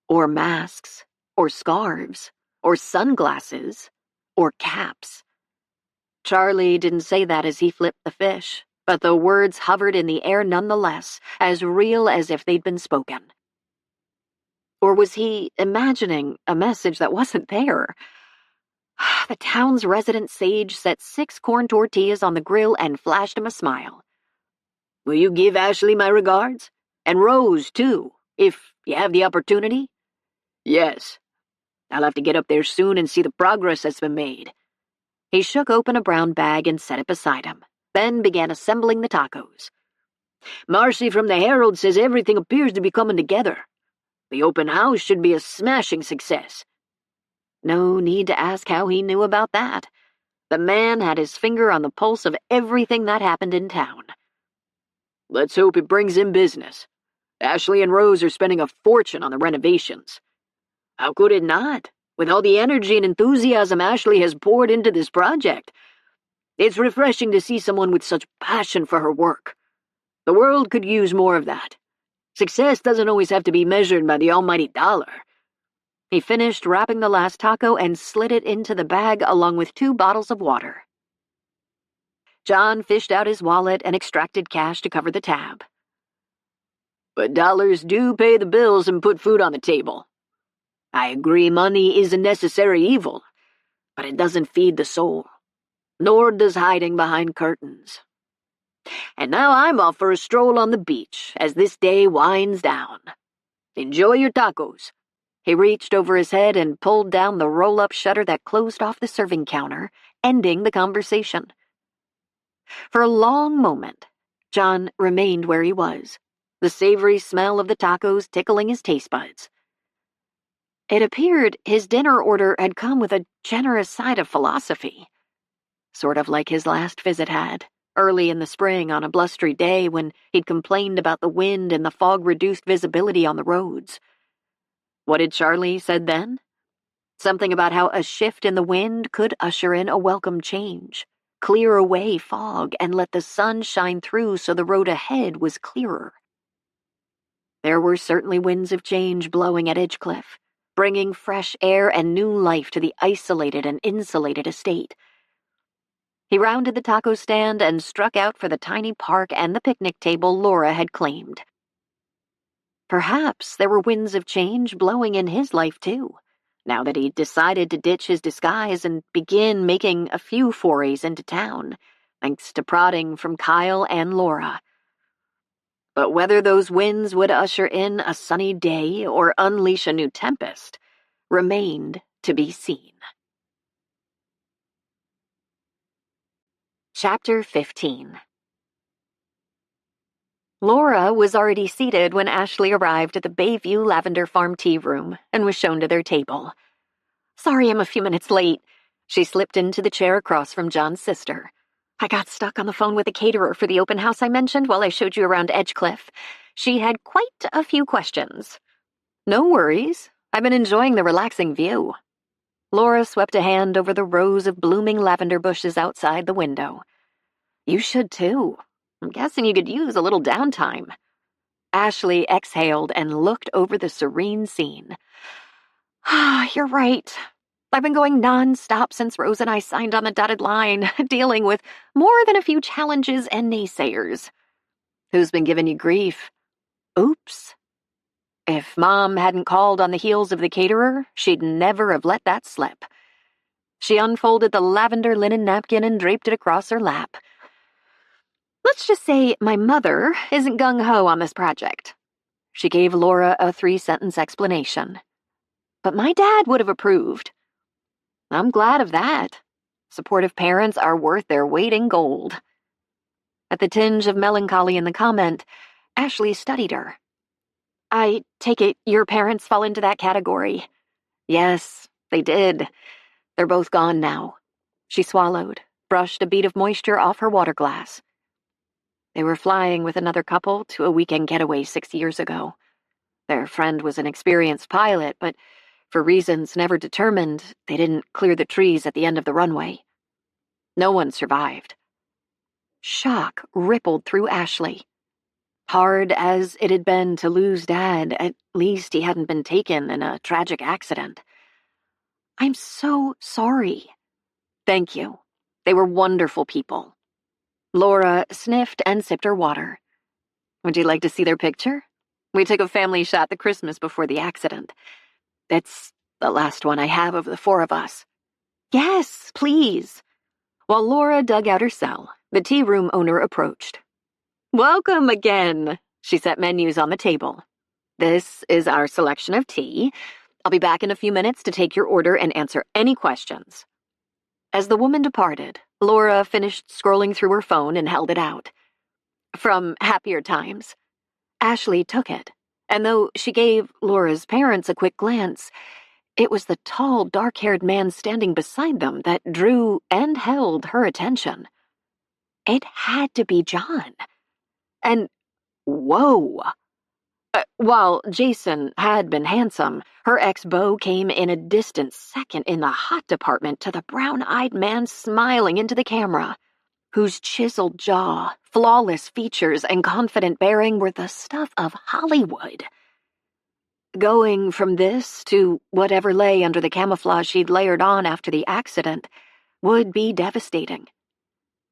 Or masks, or scarves, or sunglasses, or caps." Charlie didn't say that as he flipped the fish, but the words hovered in the air nonetheless, as real as if they'd been spoken. Or was he imagining a message that wasn't there? The town's resident sage set 6 corn tortillas on the grill and flashed him a smile. "Will you give Ashley my regards? And Rose, too, if you have the opportunity?" "Yes. I'll have to get up there soon and see the progress that's been made." He shook open a brown bag and set it beside him, then began assembling the tacos. "Marcy from the Herald says everything appears to be coming together. The open house should be a smashing success." No need to ask how he knew about that. The man had his finger on the pulse of everything that happened in town. "Let's hope it brings in business. Ashley and Rose are spending a fortune on the renovations." "How could it not, with all the energy and enthusiasm Ashley has poured into this project? It's refreshing to see someone with such passion for her work. The world could use more of that. Success doesn't always have to be measured by the almighty dollar." He finished wrapping the last taco and slid it into the bag along with 2 bottles of water. John fished out his wallet and extracted cash to cover the tab. "But dollars do pay the bills and put food on the table. I agree money is a necessary evil, but it doesn't feed the soul, nor does hiding behind curtains. And now I'm off for a stroll on the beach as this day winds down. Enjoy your tacos." He reached over his head and pulled down the roll-up shutter that closed off the serving counter, ending the conversation. For a long moment, John remained where he was, the savory smell of the tacos tickling his taste buds. It appeared his dinner order had come with a generous side of philosophy, sort of like his last visit had, early in the spring on a blustery day when he'd complained about the wind and the fog-reduced visibility on the roads. What had Charlie said then? Something about how a shift in the wind could usher in a welcome change, clear away fog, and let the sun shine through so the road ahead was clearer. There were certainly winds of change blowing at Edgecliff, bringing fresh air and new life to the isolated and insulated estate. He rounded the taco stand and struck out for the tiny park and the picnic table Laura had claimed. Perhaps there were winds of change blowing in his life, too, now that he'd decided to ditch his disguise and begin making a few forays into town, thanks to prodding from Kyle and Laura. But whether those winds would usher in a sunny day or unleash a new tempest remained to be seen. Chapter 15. Laura was already seated when Ashley arrived at the Bayview Lavender Farm tea room and was shown to their table. "Sorry I'm a few minutes late." She slipped into the chair across from John's sister. "I got stuck on the phone with the caterer for the open house I mentioned while I showed you around Edgecliff. She had quite a few questions." "No worries. I've been enjoying the relaxing view." Laura swept a hand over the rows of blooming lavender bushes outside the window. "You should, too. I'm guessing you could use a little downtime." Ashley exhaled and looked over the serene scene. "You're right. I've been going non-stop since Rose and I signed on the dotted line, dealing with more than a few challenges and naysayers." "Who's been giving you grief?" "Oops." If Mom hadn't called on the heels of the caterer, she'd never have let that slip. She unfolded the lavender linen napkin and draped it across her lap. "Let's just say my mother isn't gung-ho on this project." She gave Laura a 3-sentence explanation. "But my dad would have approved." "I'm glad of that. Supportive parents are worth their weight in gold." At the tinge of melancholy in the comment, Ashley studied her. "I take it your parents fall into that category." "Yes, they did. They're both gone now." She swallowed, brushed a bead of moisture off her water glass. They were flying with another couple to a weekend getaway 6 years ago. Their friend was an experienced pilot, but for reasons never determined, they didn't clear the trees at the end of the runway. No one survived. Shock rippled through Ashley. Hard as it had been to lose Dad, at least he hadn't been taken in a tragic accident. "I'm so sorry." "Thank you. They were wonderful people." Laura sniffed and sipped her water. "Would you like to see their picture? We took a family shot the Christmas before the accident. It's the last one I have of the four of us." "Yes, please." While Laura dug out her cell, the tea room owner approached. "Welcome again." She set menus on the table. "This is our selection of tea. I'll be back in a few minutes to take your order and answer any questions." As the woman departed, Laura finished scrolling through her phone and held it out. From Happier Times. Ashley took it, and though she gave Laura's parents a quick glance, it was the tall, dark-haired man standing beside them that drew and held her attention. It had to be John. And, whoa! While Jason had been handsome, her ex-beau came in a distant second in the hot department to the brown-eyed man smiling into the camera, whose chiseled jaw, flawless features, and confident bearing were the stuff of Hollywood. Going from this to whatever lay under the camouflage she'd layered on after the accident would be devastating.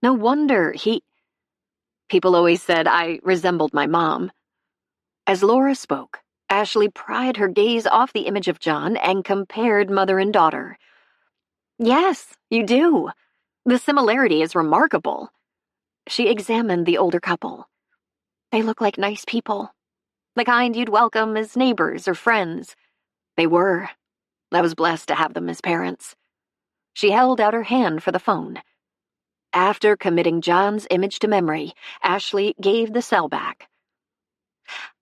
No wonder People always said I resembled my mom. As Laura spoke, Ashley pried her gaze off the image of John and compared mother and daughter. "Yes, you do. The similarity is remarkable." She examined the older couple. "They look like nice people. The kind you'd welcome as neighbors or friends." They were. I was blessed to have them as parents. She held out her hand for the phone. After committing John's image to memory, Ashley gave the cell back.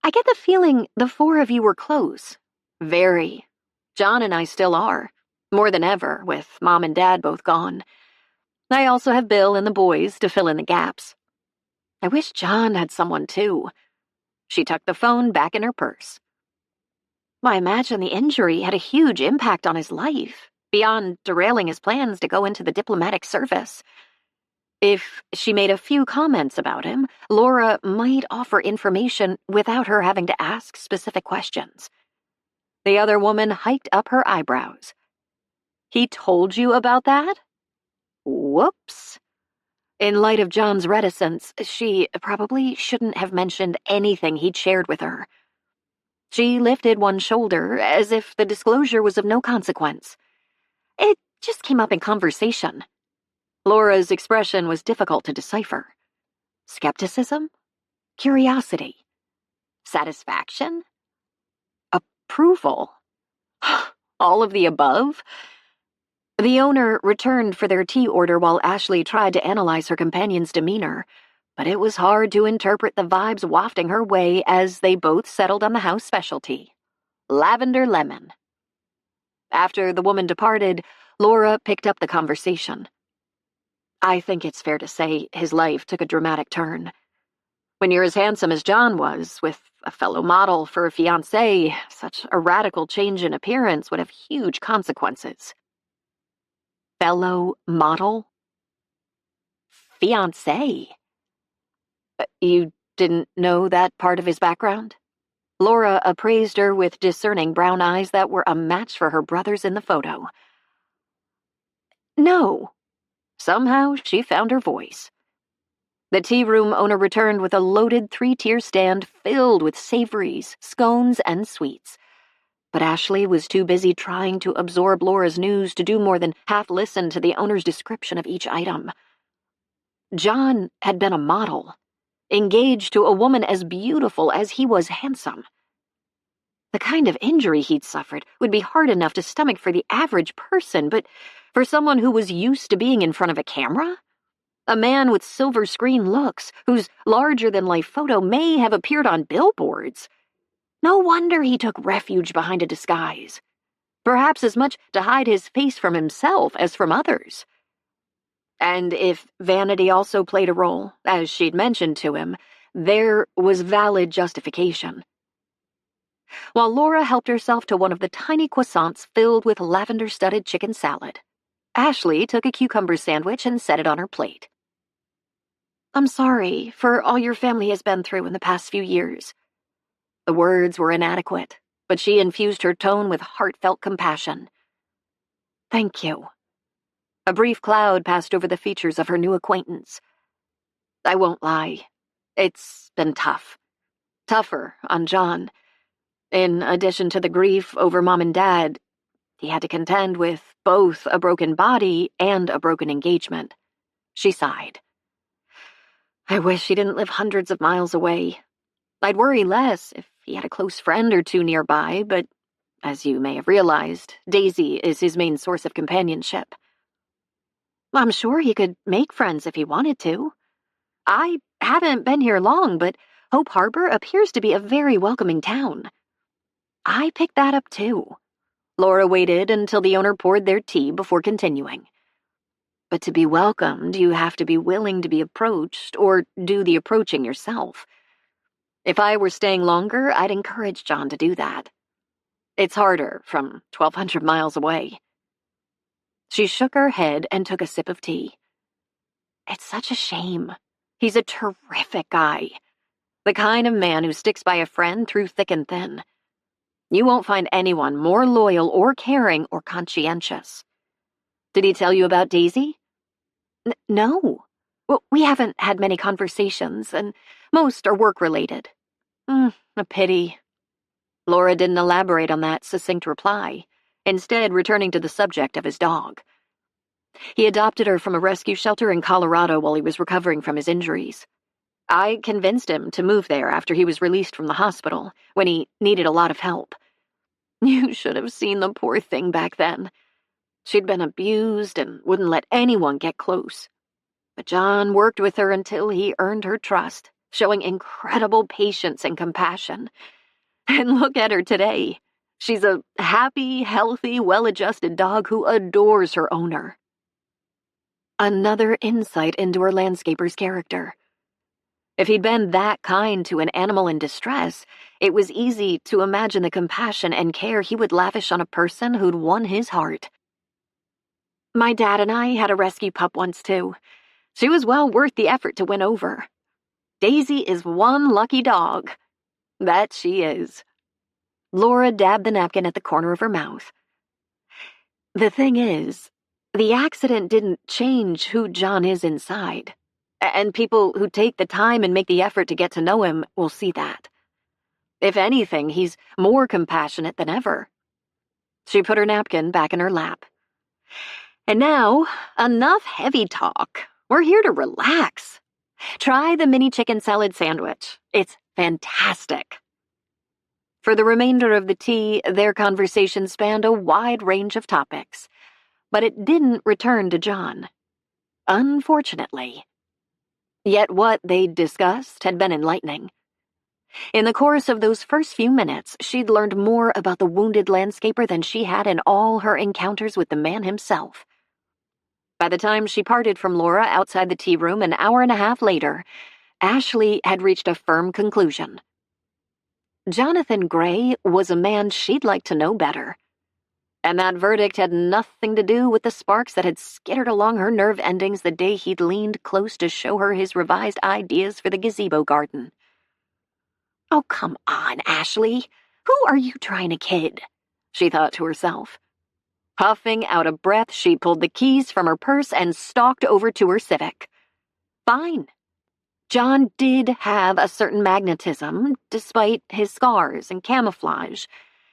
"I get the feeling the four of you were close." "Very. John and I still are. More than ever, with Mom and Dad both gone. I also have Bill and the boys to fill in the gaps. I wish John had someone too." She tucked the phone back in her purse. I imagine the injury had a huge impact on his life, beyond derailing his plans to go into the diplomatic service. If she made a few comments about him, Laura might offer information without her having to ask specific questions. The other woman hiked up her eyebrows. "He told you about that?" Whoops. In light of John's reticence, she probably shouldn't have mentioned anything he'd shared with her. She lifted one shoulder as if the disclosure was of no consequence. "It just came up in conversation." Laura's expression was difficult to decipher. Skepticism? Curiosity? Satisfaction? Approval? All of the above? The owner returned for their tea order while Ashley tried to analyze her companion's demeanor, but it was hard to interpret the vibes wafting her way as they both settled on the house specialty, lavender lemon. After the woman departed, Laura picked up the conversation. "I think it's fair to say his life took a dramatic turn. When you're as handsome as John was, with a fellow model for a fiancé, such a radical change in appearance would have huge consequences." Fellow model? Fiancé? You didn't know that part of his background? Laura appraised her with discerning brown eyes that were a match for her brother's in the photo. "No." Somehow she found her voice. The tea room owner returned with a loaded 3-tier stand filled with savories, scones, and sweets. But Ashley was too busy trying to absorb Laura's news to do more than half listen to the owner's description of each item. John had been a model, engaged to a woman as beautiful as he was handsome. The kind of injury he'd suffered would be hard enough to stomach for the average person, but for someone who was used to being in front of a camera? A man with silver screen looks, whose larger-than-life photo may have appeared on billboards. No wonder he took refuge behind a disguise. Perhaps as much to hide his face from himself as from others. And if vanity also played a role, as she'd mentioned to him, there was valid justification. While Laura helped herself to one of the tiny croissants filled with lavender-studded chicken salad, Ashley took a cucumber sandwich and set it on her plate. "I'm sorry for all your family has been through in the past few years." The words were inadequate, but she infused her tone with heartfelt compassion. "Thank you." A brief cloud passed over the features of her new acquaintance. "I won't lie. It's been tough. Tougher on John. In addition to the grief over Mom and Dad, he had to contend with both a broken body and a broken engagement." She sighed. "I wish he didn't live hundreds of miles away. I'd worry less if he had a close friend or two nearby, but as you may have realized, Daisy is his main source of companionship." "I'm sure he could make friends if he wanted to. I haven't been here long, but Hope Harbor appears to be a very welcoming town." "I picked that up too." Laura waited until the owner poured their tea before continuing. "But to be welcomed, you have to be willing to be approached or do the approaching yourself. If I were staying longer, I'd encourage John to do that. It's harder from 1,200 miles away." She shook her head and took a sip of tea. "It's such a shame. He's a terrific guy. The kind of man who sticks by a friend through thick and thin. You won't find anyone more loyal or caring or conscientious." "Did he tell you about Daisy?" No. Well, we haven't had many conversations, and most are work-related." A pity." Laura didn't elaborate on that succinct reply, instead returning to the subject of his dog. "He adopted her from a rescue shelter in Colorado while he was recovering from his injuries. I convinced him to move there after he was released from the hospital, when he needed a lot of help. You should have seen the poor thing back then. She'd been abused and wouldn't let anyone get close. But John worked with her until he earned her trust, showing incredible patience and compassion. And look at her today. She's a happy, healthy, well-adjusted dog who adores her owner." Another insight into her landscaper's character. If he'd been that kind to an animal in distress, it was easy to imagine the compassion and care he would lavish on a person who'd won his heart. "My dad and I had a rescue pup once, too. She was well worth the effort to win over. Daisy is one lucky dog." "That she is." Laura dabbed the napkin at the corner of her mouth. "The thing is, the accident didn't change who John is inside. And people who take the time and make the effort to get to know him will see that. If anything, he's more compassionate than ever." She put her napkin back in her lap. "And now, enough heavy talk. We're here to relax. Try the mini chicken salad sandwich. It's fantastic." For the remainder of the tea, their conversation spanned a wide range of topics, but it didn't return to John. Unfortunately. Yet what they'd discussed had been enlightening. In the course of those first few minutes, she'd learned more about the wounded landscaper than she had in all her encounters with the man himself. By the time she parted from Laura outside the tea room an hour and a half later, Ashley had reached a firm conclusion. Jonathan Gray was a man she'd like to know better. And that verdict had nothing to do with the sparks that had skittered along her nerve endings the day he'd leaned close to show her his revised ideas for the gazebo garden. "Oh, come on, Ashley. Who are you trying to kid?" she thought to herself. Puffing out of breath, she pulled the keys from her purse and stalked over to her Civic. Fine. John did have a certain magnetism, despite his scars and camouflage,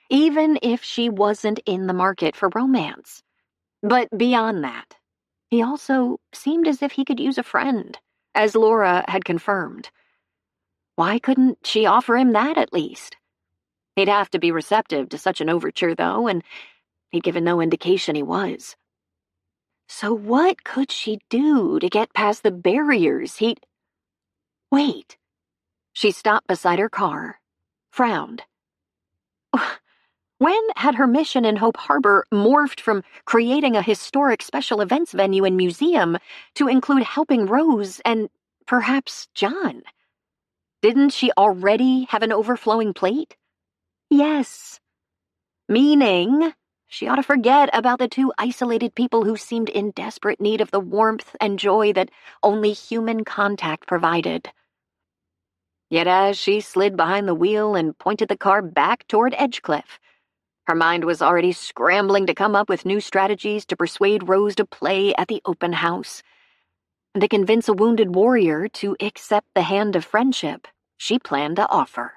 even if she wasn't in the market for romance. But beyond that, he also seemed as if he could use a friend, as Laura had confirmed. Why couldn't she offer him that at least? He'd have to be receptive to such an overture, though, and he'd given no indication he was. So what could she do to get past the barriers he'd... Wait. She stopped beside her car, frowned. When had her mission in Hope Harbor morphed from creating a historic special events venue and museum to include helping Rose and perhaps John? Didn't she already have an overflowing plate? Yes. Meaning, she ought to forget about the two isolated people who seemed in desperate need of the warmth and joy that only human contact provided. Yet as she slid behind the wheel and pointed the car back toward Edgecliff, her mind was already scrambling to come up with new strategies to persuade Rose to play at the open house, and to convince a wounded warrior to accept the hand of friendship she planned to offer.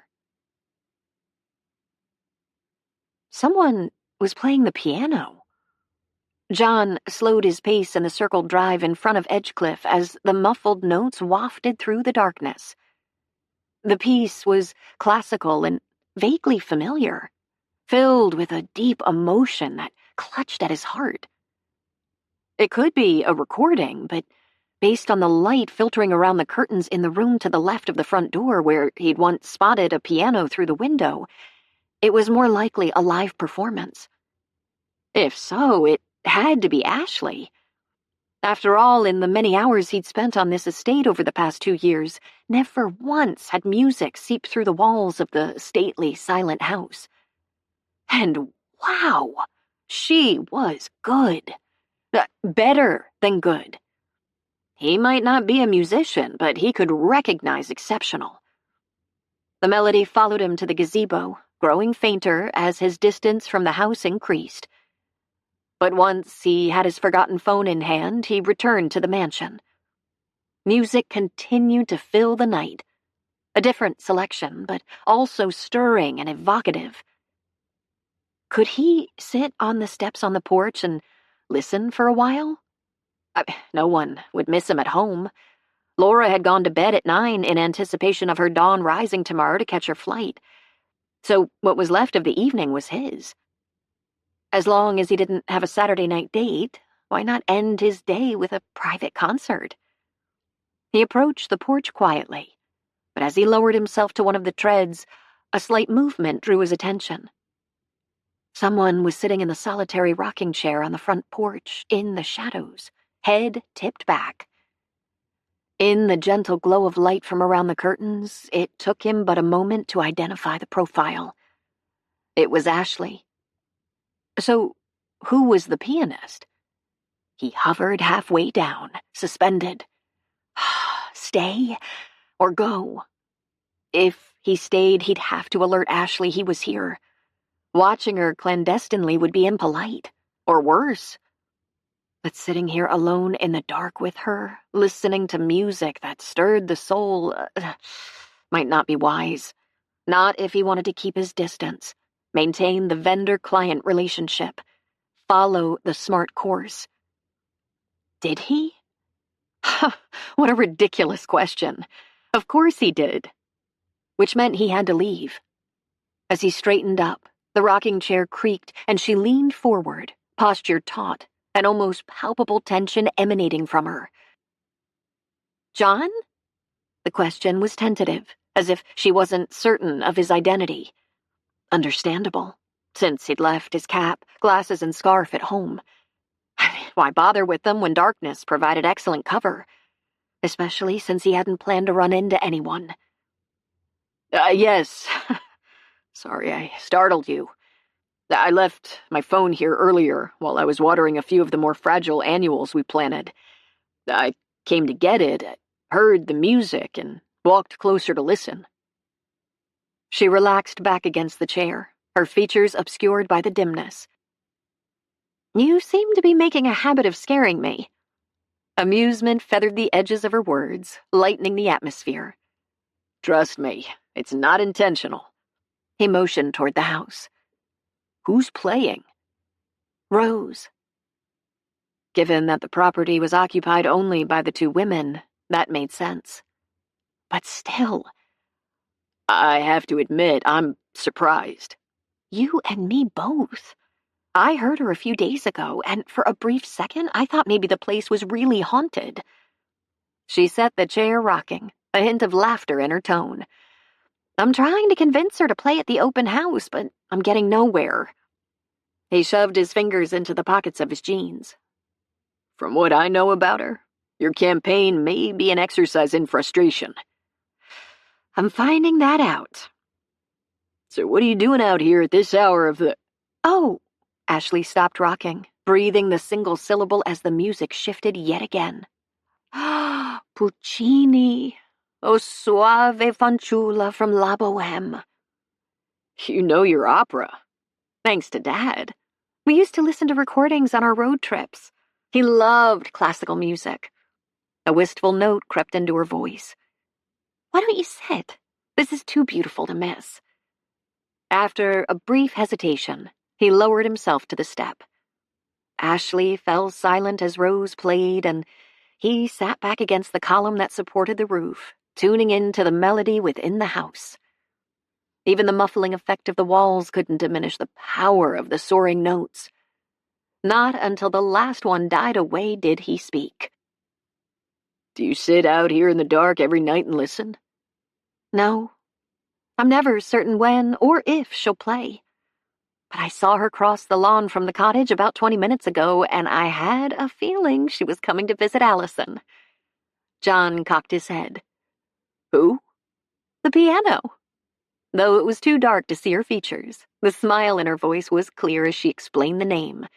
Someone was playing the piano. John slowed his pace in the circled drive in front of Edgecliff as the muffled notes wafted through the darkness. The piece was classical and vaguely familiar, filled with a deep emotion that clutched at his heart. It could be a recording, but based on the light filtering around the curtains in the room to the left of the front door where he'd once spotted a piano through the window, it was more likely a live performance. If so, it had to be Ashley. After all, in the many hours he'd spent on this estate over the past 2 years, never once had music seeped through the walls of the stately, silent house. And wow, she was good. Better than good. He might not be a musician, but he could recognize exceptional. The melody followed him to the gazebo, growing fainter as his distance from the house increased. But once he had his forgotten phone in hand, he returned to the mansion. Music continued to fill the night. A different selection, but also stirring and evocative. Could he sit on the steps on the porch and listen for a while? No one would miss him at home. Laura had gone to bed at 9 in anticipation of her dawn rising tomorrow to catch her flight. So what was left of the evening was his. As long as he didn't have a Saturday night date, why not end his day with a private concert? He approached the porch quietly, but as he lowered himself to one of the treads, a slight movement drew his attention. Someone was sitting in the solitary rocking chair on the front porch, in the shadows, head tipped back. In the gentle glow of light from around the curtains, it took him but a moment to identify the profile. It was Ashley. So, who was the pianist? He hovered halfway down, suspended. Stay or go? If he stayed, he'd have to alert Ashley he was here. Watching her clandestinely would be impolite, or worse. But sitting here alone in the dark with her, listening to music that stirred the soul, might not be wise. Not if he wanted to keep his distance, maintain the vendor-client relationship, follow the smart course. Did he? What a ridiculous question. Of course he did. Which meant he had to leave. As he straightened up, the rocking chair creaked and she leaned forward, posture taut, an almost palpable tension emanating from her. John? The question was tentative, as if she wasn't certain of his identity. Understandable, since he'd left his cap, glasses, and scarf at home. Why bother with them when darkness provided excellent cover? Especially since he hadn't planned to run into anyone. Yes. Sorry, I startled you. I left my phone here earlier while I was watering a few of the more fragile annuals we planted. I came to get it, heard the music, and walked closer to listen. She relaxed back against the chair, her features obscured by the dimness. You seem to be making a habit of scaring me. Amusement feathered the edges of her words, lightening the atmosphere. Trust me, it's not intentional. He motioned toward the house. Who's playing? Rose. Given that the property was occupied only by the two women, that made sense. But still, I have to admit, I'm surprised. You and me both. I heard her a few days ago, and for a brief second, I thought maybe the place was really haunted. She set the chair rocking, a hint of laughter in her tone. I'm trying to convince her to play at the open house, but I'm getting nowhere." He shoved his fingers into the pockets of his jeans. "From what I know about her, your campaign may be an exercise in frustration." "I'm finding that out." "So what are you doing out here at this hour of the—" "Oh." Ashley stopped rocking, breathing the single syllable as the music shifted yet again. "Puccini. O suave fanciulla from La Boheme." "You know your opera." "Thanks to Dad. We used to listen to recordings on our road trips. He loved classical music." A wistful note crept into her voice. "Why don't you sit? This is too beautiful to miss." After a brief hesitation, he lowered himself to the step. Ashley fell silent as Rose played, and he sat back against the column that supported the roof, tuning into the melody within the house. Even the muffling effect of the walls couldn't diminish the power of the soaring notes. Not until the last one died away did he speak. "Do you sit out here in the dark every night and listen?" "No. I'm never certain when or if she'll play. But I saw her cross the lawn from the cottage about 20 minutes ago, and I had a feeling she was coming to visit Allison." John cocked his head. "Who?" "The piano." Though it was too dark to see her features, the smile in her voice was clear as she explained the name.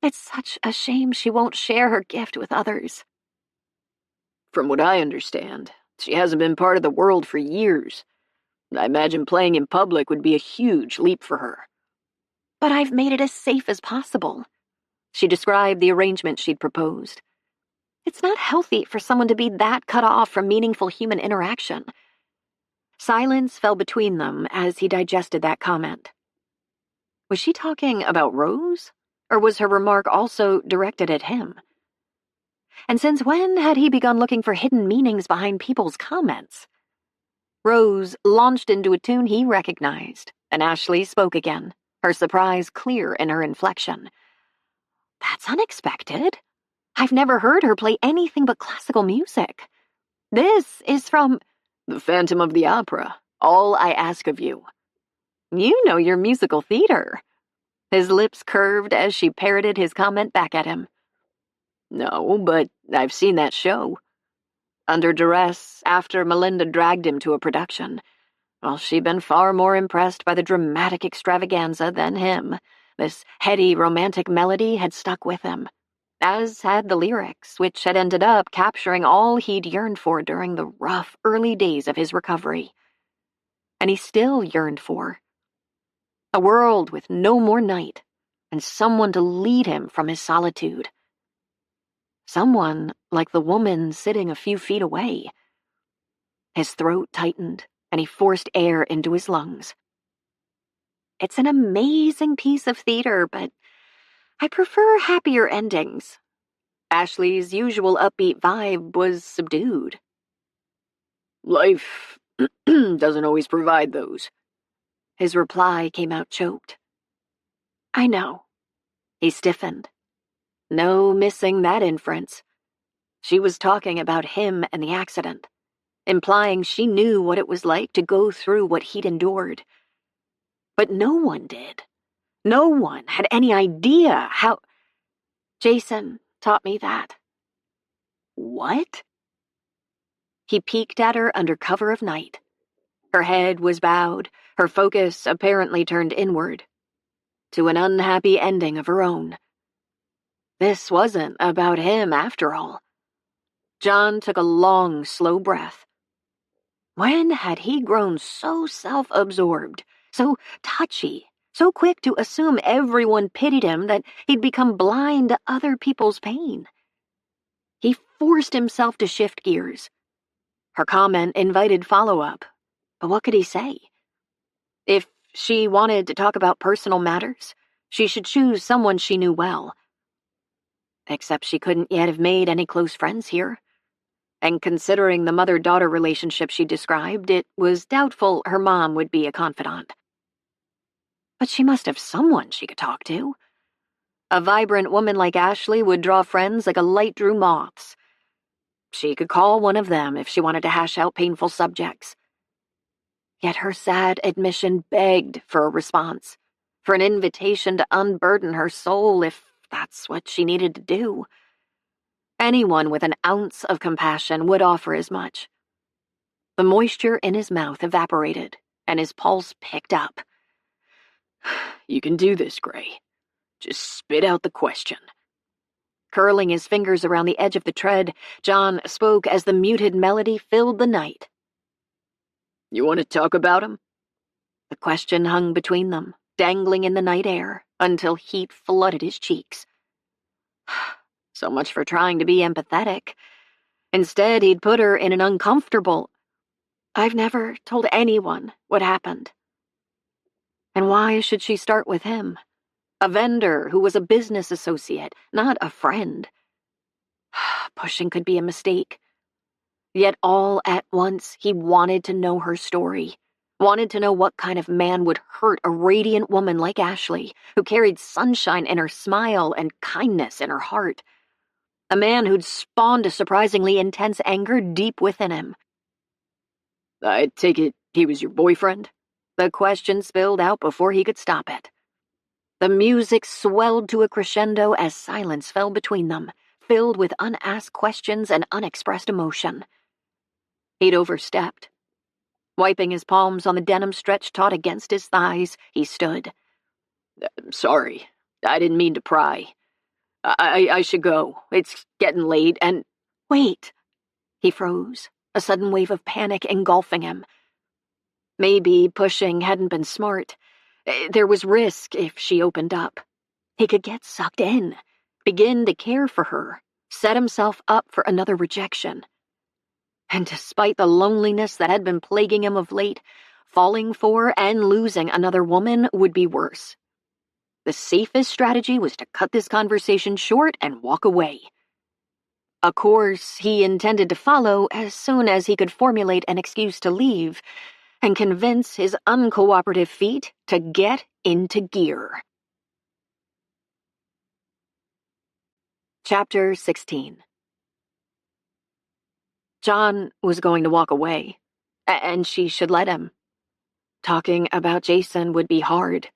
"It's such a shame she won't share her gift with others." "From what I understand, she hasn't been part of the world for years. I imagine playing in public would be a huge leap for her." "But I've made it as safe as possible." She described the arrangement she'd proposed. "It's not healthy for someone to be that cut off from meaningful human interaction." Silence fell between them as he digested that comment. Was she talking about Rose, or was her remark also directed at him? And since when had he begun looking for hidden meanings behind people's comments? Rose launched into a tune he recognized, and Ashley spoke again, her surprise clear in her inflection. "That's unexpected. I've never heard her play anything but classical music. This is from—" "The Phantom of the Opera, All I Ask of You." "You know your musical theater." His lips curved as she parroted his comment back at him. "No, but I've seen that show." Under duress, after Melinda dragged him to a production. Well, she'd been far more impressed by the dramatic extravaganza than him. This heady romantic melody had stuck with him, as had the lyrics, which had ended up capturing all he'd yearned for during the rough early days of his recovery. And he still yearned for a world with no more night, and someone to lead him from his solitude. Someone like the woman sitting a few feet away. His throat tightened, and he forced air into his lungs. "It's an amazing piece of theater, but I prefer happier endings." Ashley's usual upbeat vibe was subdued. "Life doesn't always provide those." His reply came out choked. "I know." He stiffened. No missing that inference. She was talking about him and the accident, implying she knew what it was like to go through what he'd endured. But no one did. No one had any idea how— "Jason taught me that." "What?" He peeked at her under cover of night. Her head was bowed, her focus apparently turned inward, to an unhappy ending of her own. This wasn't about him, after all. John took a long, slow breath. When had he grown so self-absorbed, so touchy, so quick to assume everyone pitied him that he'd become blind to other people's pain? He forced himself to shift gears. Her comment invited follow-up, but what could he say? If she wanted to talk about personal matters, she should choose someone she knew well. Except she couldn't yet have made any close friends here. And considering the mother-daughter relationship she described, it was doubtful her mom would be a confidant. But she must have someone she could talk to. A vibrant woman like Ashley would draw friends like a light drew moths. She could call one of them if she wanted to hash out painful subjects. Yet her sad admission begged for a response, for an invitation to unburden her soul if that's what she needed to do. Anyone with an ounce of compassion would offer as much. The moisture in his mouth evaporated, and his pulse picked up. You can do this, Gray. Just spit out the question. Curling his fingers around the edge of the tread, John spoke as the muted melody filled the night. You want to talk about him? The question hung between them, dangling in the night air, until heat flooded his cheeks. So much for trying to be empathetic. Instead, he'd put her in an uncomfortable... I've never told anyone what happened. And why should she start with him? A vendor who was a business associate, not a friend. Pushing could be a mistake. Yet all at once, he wanted to know her story. Wanted to know what kind of man would hurt a radiant woman like Ashley, who carried sunshine in her smile and kindness in her heart. A man who'd spawned a surprisingly intense anger deep within him. I take it he was your boyfriend? The question spilled out before he could stop it. The music swelled to a crescendo as silence fell between them, filled with unasked questions and unexpressed emotion. He'd overstepped. Wiping his palms on the denim stretch taut against his thighs, he stood. I'm sorry. I didn't mean to pry. I should go. It's getting late and... Wait. He froze, a sudden wave of panic engulfing him. Maybe pushing hadn't been smart. There was risk if she opened up. He could get sucked in, begin to care for her, set himself up for another rejection. And despite the loneliness that had been plaguing him of late, falling for and losing another woman would be worse. The safest strategy was to cut this conversation short and walk away. A course he intended to follow as soon as he could formulate an excuse to leave and convince his uncooperative feet to get into gear. Chapter 16. John was going to walk away, and she should let him. Talking about Jason would be hard,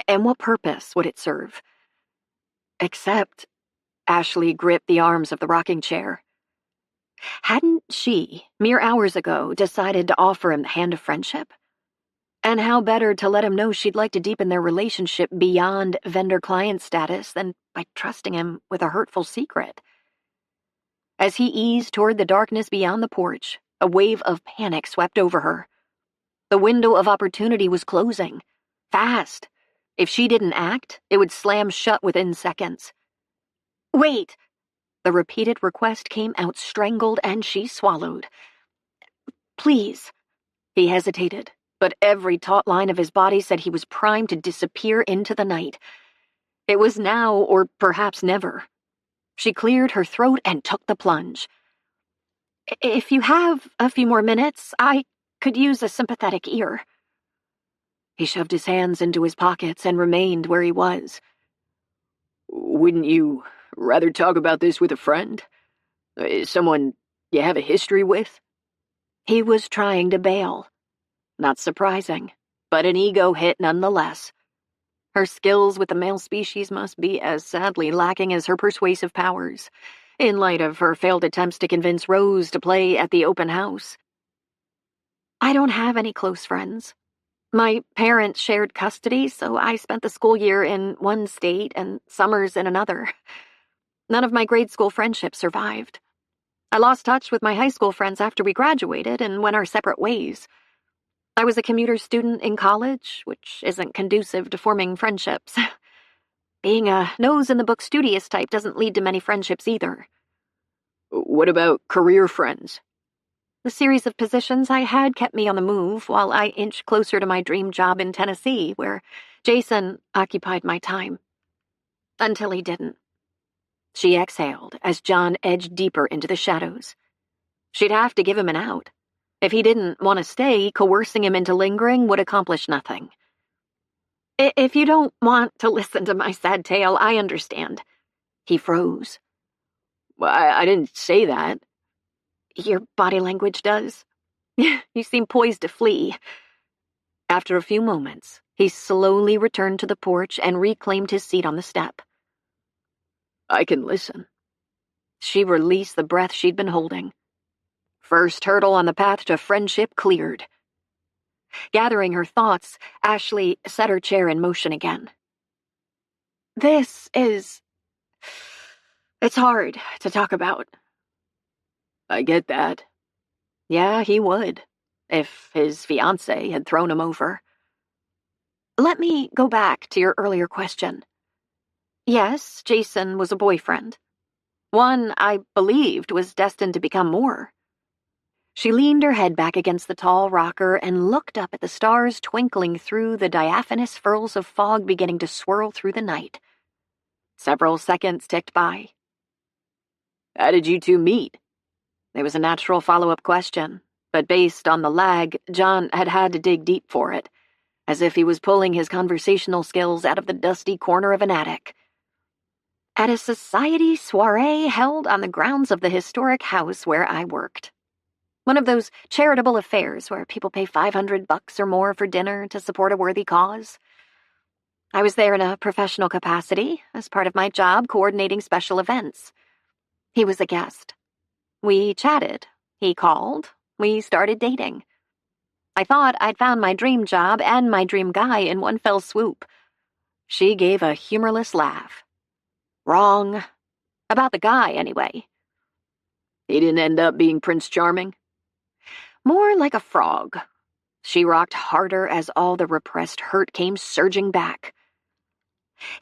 and what purpose would it serve? Except, Ashley gripped the arms of the rocking chair. Hadn't she, mere hours ago, decided to offer him the hand of friendship? And how better to let him know she'd like to deepen their relationship beyond vendor-client status than by trusting him with a hurtful secret? As he eased toward the darkness beyond the porch, a wave of panic swept over her. The window of opportunity was closing. Fast. If she didn't act, it would slam shut within seconds. Wait! The repeated request came out strangled, and she swallowed. Please. He hesitated, but every taut line of his body said he was primed to disappear into the night. It was now or perhaps never. She cleared her throat and took the plunge. If you have a few more minutes, I could use a sympathetic ear. He shoved his hands into his pockets and remained where he was. Wouldn't you rather talk about this with a friend? Someone you have a history with? He was trying to bail. Not surprising, but an ego hit nonetheless. Her skills with the male species must be as sadly lacking as her persuasive powers, in light of her failed attempts to convince Rose to play at the open house. I don't have any close friends. My parents shared custody, so I spent the school year in one state and summers in another. None of my grade school friendships survived. I lost touch with my high school friends after we graduated and went our separate ways. I was a commuter student in college, which isn't conducive to forming friendships. Being a nose-in-the-book studious type doesn't lead to many friendships either. What about career friends? The series of positions I had kept me on the move while I inched closer to my dream job in Tennessee, where Jason occupied my time. Until he didn't. She exhaled as John edged deeper into the shadows. She'd have to give him an out. If he didn't want to stay, coercing him into lingering would accomplish nothing. If you don't want to listen to my sad tale, I understand. He froze. Well, I didn't say that. Your body language does. You seem poised to flee. After a few moments, he slowly returned to the porch and reclaimed his seat on the step. I can listen. She released the breath she'd been holding. First hurdle on the path to friendship cleared. Gathering her thoughts, Ashley set her chair in motion again. It's hard to talk about. I get that. Yeah, he would, if his fiancée had thrown him over. Let me go back to your earlier question. Yes, Jason was a boyfriend. One I believed was destined to become more. She leaned her head back against the tall rocker and looked up at the stars twinkling through the diaphanous furls of fog beginning to swirl through the night. Several seconds ticked by. How did you two meet? There was a natural follow-up question, but based on the lag, John had had to dig deep for it, as if he was pulling his conversational skills out of the dusty corner of an attic. At a society soiree held on the grounds of the historic house where I worked. One of those charitable affairs where people pay $500 or more for dinner to support a worthy cause. I was there in a professional capacity, as part of my job coordinating special events. He was a guest. We chatted. He called. We started dating. I thought I'd found my dream job and my dream guy in one fell swoop. She gave a humorless laugh. Wrong. About the guy, anyway. He didn't end up being Prince Charming? More like a frog. She rocked harder as all the repressed hurt came surging back.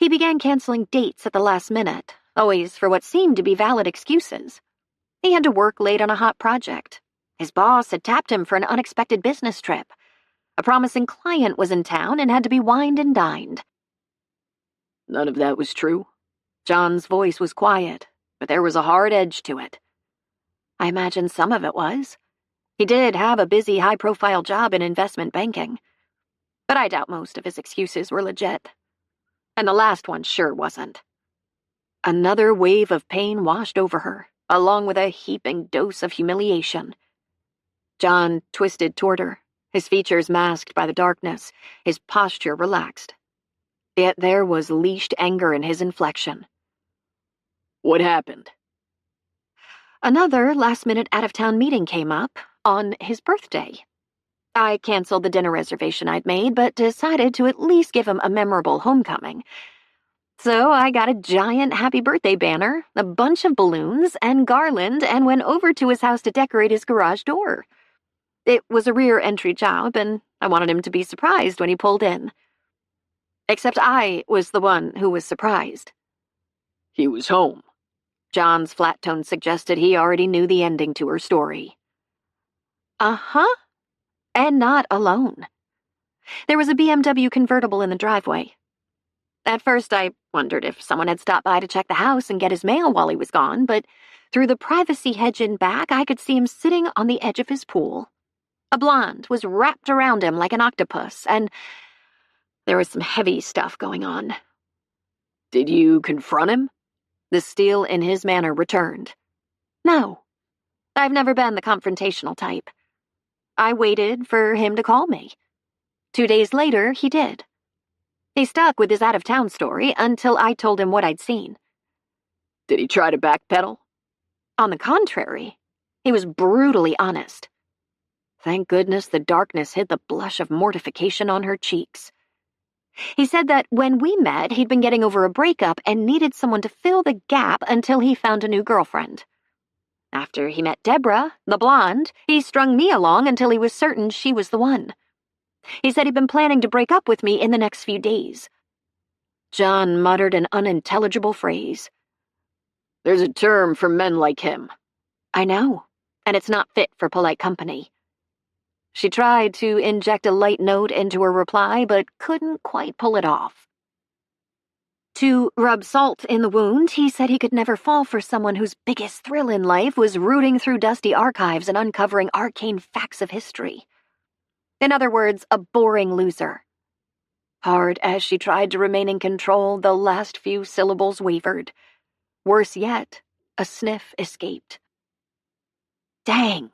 He began canceling dates at the last minute, always for what seemed to be valid excuses. He had to work late on a hot project. His boss had tapped him for an unexpected business trip. A promising client was in town and had to be wined and dined. None of that was true. John's voice was quiet, but there was a hard edge to it. I imagine some of it was. He did have a busy, high-profile job in investment banking. But I doubt most of his excuses were legit. And the last one sure wasn't. Another wave of pain washed over her, along with a heaping dose of humiliation. John twisted toward her, his features masked by the darkness, his posture relaxed. Yet there was leashed anger in his inflection. What happened? Another last-minute out-of-town meeting came up on his birthday. I canceled the dinner reservation I'd made, but decided to at least give him a memorable homecoming. So I got a giant happy birthday banner, a bunch of balloons, and garland, and went over to his house to decorate his garage door. It was a rear entry job, and I wanted him to be surprised when he pulled in. Except I was the one who was surprised. He was home. John's flat tone suggested he already knew the ending to her story. Uh-huh. And not alone. There was a BMW convertible in the driveway. At first, I wondered if someone had stopped by to check the house and get his mail while he was gone, but through the privacy hedge in back, I could see him sitting on the edge of his pool. A blonde was wrapped around him like an octopus, and there was some heavy stuff going on. Did you confront him? The steel in his manner returned. No. I've never been the confrontational type. I waited for him to call me. 2 days later, he did. He stuck with his out-of-town story until I told him what I'd seen. Did he try to backpedal? On the contrary, he was brutally honest. Thank goodness the darkness hid the blush of mortification on her cheeks. He said that when we met, he'd been getting over a breakup and needed someone to fill the gap until he found a new girlfriend. After he met Deborah, the blonde, he strung me along until he was certain she was the one. He said he'd been planning to break up with me in the next few days. John muttered an unintelligible phrase. There's a term for men like him. I know, and it's not fit for polite company. She tried to inject a light note into her reply, but couldn't quite pull it off. To rub salt in the wound, he said he could never fall for someone whose biggest thrill in life was rooting through dusty archives and uncovering arcane facts of history. In other words, a boring loser. Hard as she tried to remain in control, the last few syllables wavered. Worse yet, a sniff escaped. Dang.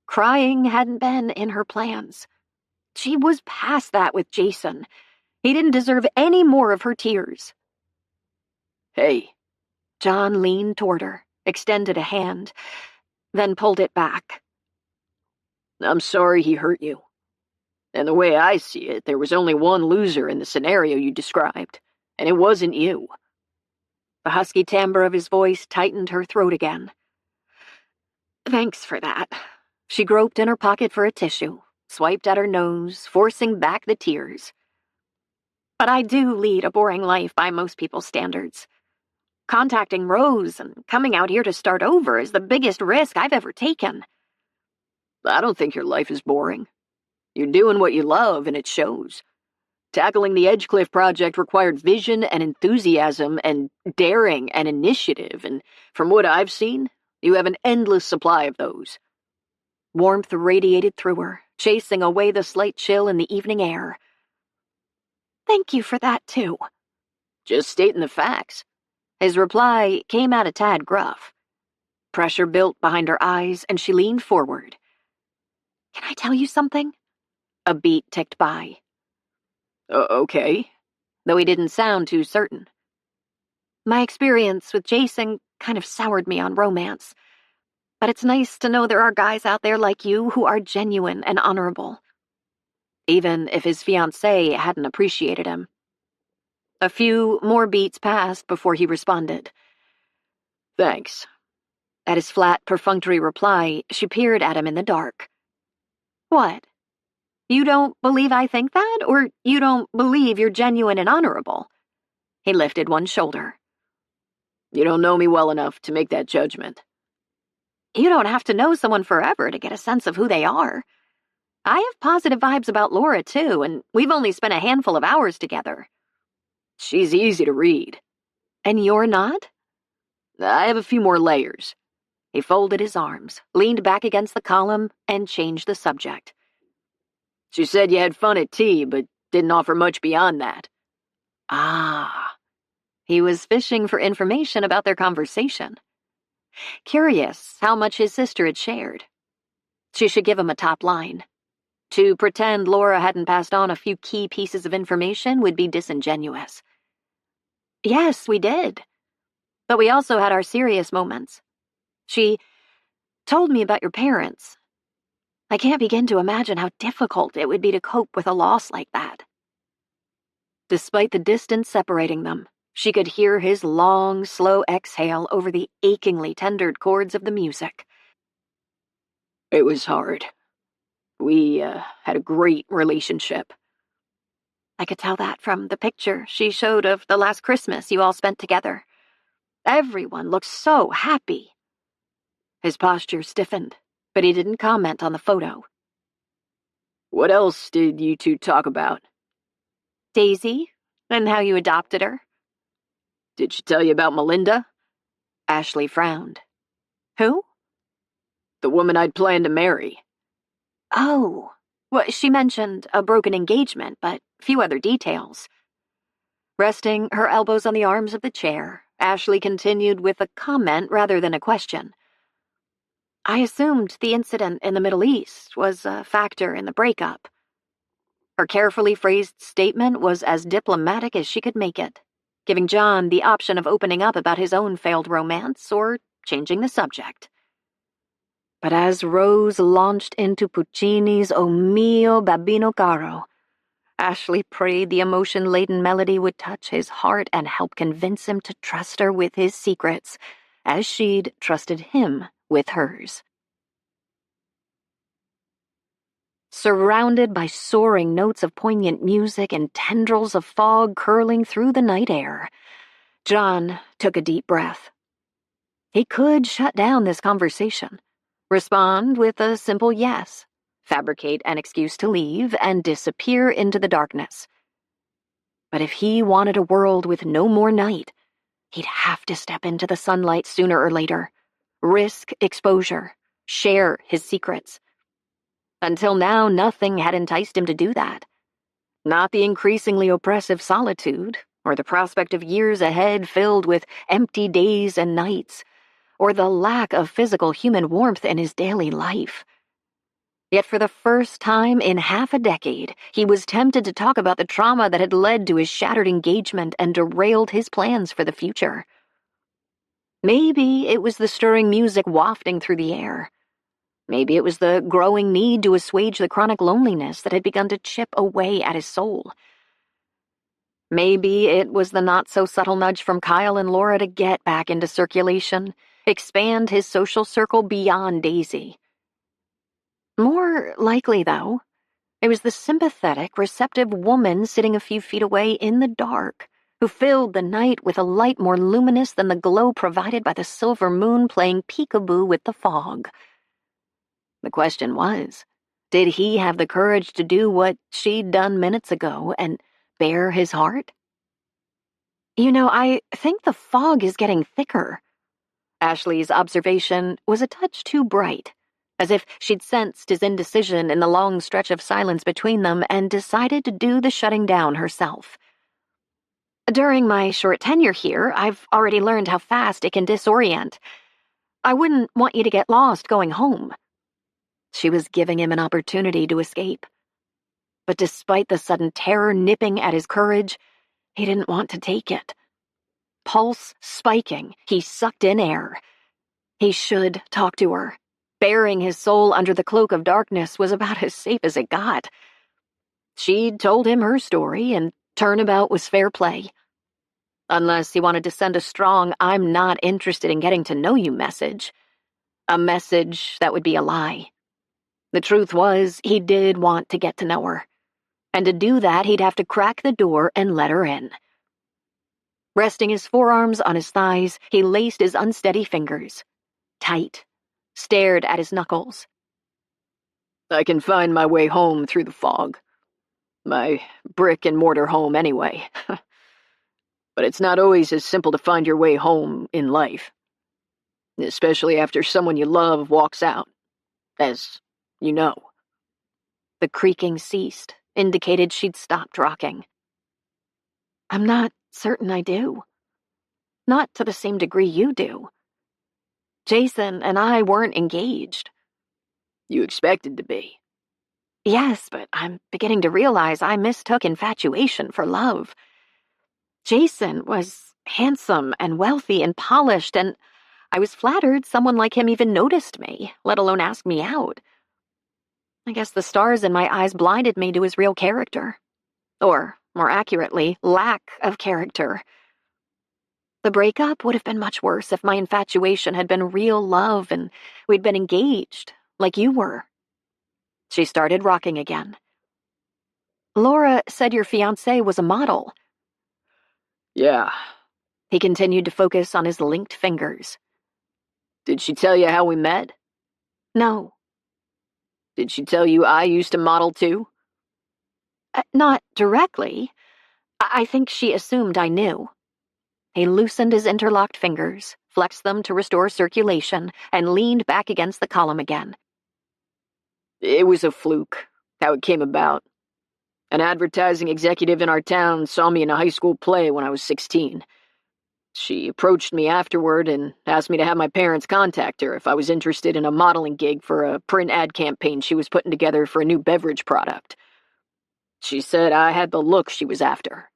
Crying hadn't been in her plans. She was past that with Jason. He didn't deserve any more of her tears. Hey. John leaned toward her, extended a hand, then pulled it back. I'm sorry he hurt you. And the way I see it, there was only one loser in the scenario you described, and it wasn't you. The husky timbre of his voice tightened her throat again. Thanks for that. She groped in her pocket for a tissue, swiped at her nose, forcing back the tears. But I do lead a boring life by most people's standards. Contacting Rose and coming out here to start over is the biggest risk I've ever taken. I don't think your life is boring. You're doing what you love, and it shows. Tackling the Edgecliff project required vision and enthusiasm and daring and initiative, and from what I've seen, you have an endless supply of those. Warmth radiated through her, chasing away the slight chill in the evening air. Thank you for that, too. Just stating the facts. His reply came out a tad gruff. Pressure built behind her eyes, and she leaned forward. Can I tell you something? A beat ticked by. Okay. Though he didn't sound too certain. My experience with Jason kind of soured me on romance. But it's nice to know there are guys out there like you who are genuine and honorable. Even if his fiancée hadn't appreciated him. A few more beats passed before he responded. Thanks. At his flat, perfunctory reply, she peered at him in the dark. What? You don't believe I think that, or you don't believe you're genuine and honorable? He lifted one shoulder. You don't know me well enough to make that judgment. You don't have to know someone forever to get a sense of who they are. I have positive vibes about Laura, too, and we've only spent a handful of hours together. She's easy to read. And you're not? I have a few more layers. He folded his arms, leaned back against the column, and changed the subject. She said you had fun at tea, but didn't offer much beyond that. Ah. He was fishing for information about their conversation. Curious how much his sister had shared. She should give him a top line. To pretend Laura hadn't passed on a few key pieces of information would be disingenuous. Yes, we did. But we also had our serious moments. She told me about your parents. I can't begin to imagine how difficult it would be to cope with a loss like that. Despite the distance separating them, she could hear his long, slow exhale over the achingly tendered chords of the music. It was hard. We had a great relationship. I could tell that from the picture she showed of the last Christmas you all spent together. Everyone looked so happy. His posture stiffened, but he didn't comment on the photo. What else did you two talk about? Daisy, and how you adopted her. Did she tell you about Melinda? Ashley frowned. Who? The woman I'd planned to marry. Oh, well, she mentioned a broken engagement, but few other details. Resting her elbows on the arms of the chair, Ashley continued with a comment rather than a question. I assumed the incident in the Middle East was a factor in the breakup. Her carefully phrased statement was as diplomatic as she could make it, giving John the option of opening up about his own failed romance or changing the subject. But as Rose launched into Puccini's O mio babbino caro, Ashley prayed the emotion-laden melody would touch his heart and help convince him to trust her with his secrets, as she'd trusted him with hers. Surrounded by soaring notes of poignant music and tendrils of fog curling through the night air, John took a deep breath. He could shut down this conversation, respond with a simple yes, fabricate an excuse to leave, and disappear into the darkness. But if he wanted a world with no more night, he'd have to step into the sunlight sooner or later, risk exposure, share his secrets. Until now, nothing had enticed him to do that. Not the increasingly oppressive solitude, or the prospect of years ahead filled with empty days and nights, or the lack of physical human warmth in his daily life. Yet for the first time in half a decade, he was tempted to talk about the trauma that had led to his shattered engagement and derailed his plans for the future. Maybe it was the stirring music wafting through the air. Maybe it was the growing need to assuage the chronic loneliness that had begun to chip away at his soul. Maybe it was the not-so-subtle nudge from Kyle and Laura to get back into circulation, expand his social circle beyond Daisy. More likely, though, it was the sympathetic, receptive woman sitting a few feet away in the dark, who filled the night with a light more luminous than the glow provided by the silver moon playing peekaboo with the fog. The question was, did he have the courage to do what she'd done minutes ago and bare his heart? I think the fog is getting thicker. Ashley's observation was a touch too bright, as if she'd sensed his indecision in the long stretch of silence between them and decided to do the shutting down herself. During my short tenure here, I've already learned how fast it can disorient. I wouldn't want you to get lost going home. She was giving him an opportunity to escape. But despite the sudden terror nipping at his courage, he didn't want to take it. Pulse spiking, he sucked in air. He should talk to her. Bearing his soul under the cloak of darkness was about as safe as it got. She'd told him her story, and turnabout was fair play. Unless he wanted to send a strong, "I'm not interested in getting to know you" message. A message that would be a lie. The truth was, he did want to get to know her. And to do that, he'd have to crack the door and let her in. Resting his forearms on his thighs, he laced his unsteady fingers. Tight. Stared at his knuckles. I can find my way home through the fog. My brick-and-mortar home, anyway. But it's not always as simple to find your way home in life. Especially after someone you love walks out. As you know. The creaking ceased, indicated she'd stopped rocking. I'm not certain I do. Not to the same degree you do. Jason and I weren't engaged. You expected to be. Yes, but I'm beginning to realize I mistook infatuation for love. Jason was handsome and wealthy and polished, and I was flattered someone like him even noticed me, let alone asked me out. I guess the stars in my eyes blinded me to his real character. Or, more accurately, lack of character. The breakup would have been much worse if my infatuation had been real love and we'd been engaged, like you were. She started rocking again. Laura said your fiancé was a model. Yeah. He continued to focus on his linked fingers. Did she tell you how we met? No. Did she tell you I used to model too? Not directly. I think she assumed I knew. He loosened his interlocked fingers, flexed them to restore circulation, and leaned back against the column again. It was a fluke, how it came about. An advertising executive in our town saw me in a high school play when I was 16. She approached me afterward and asked me to have my parents contact her if I was interested in a modeling gig for a print ad campaign she was putting together for a new beverage product. She said I had the look she was after.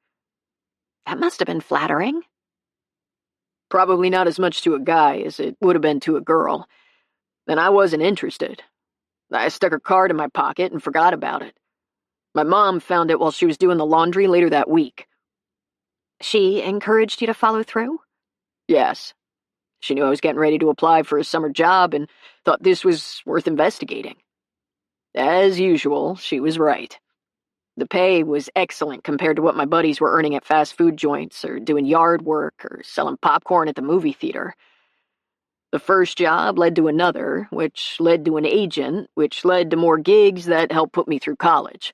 That must have been flattering. Probably not as much to a guy as it would have been to a girl. And I wasn't interested. I stuck her card in my pocket and forgot about it. My mom found it while she was doing the laundry later that week. She encouraged you to follow through? Yes. She knew I was getting ready to apply for a summer job and thought this was worth investigating. As usual, she was right. The pay was excellent compared to what my buddies were earning at fast food joints or doing yard work or selling popcorn at the movie theater. The first job led to another, which led to an agent, which led to more gigs that helped put me through college.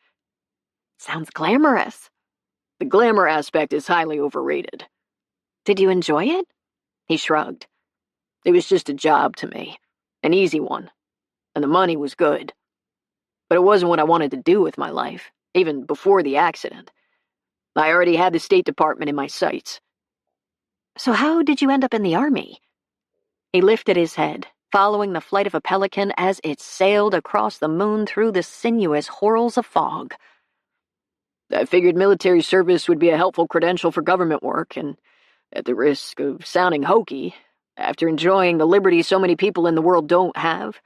Sounds glamorous. The glamour aspect is highly overrated. Did you enjoy it? He shrugged. It was just a job to me. An easy one. And the money was good. But it wasn't what I wanted to do with my life, even before the accident. I already had the State Department in my sights. So how did you end up in the Army? He lifted his head, following the flight of a pelican as it sailed across the moon through the sinuous whorls of fog. I figured military service would be a helpful credential for government work, and at the risk of sounding hokey, after enjoying the liberty so many people in the world don't have,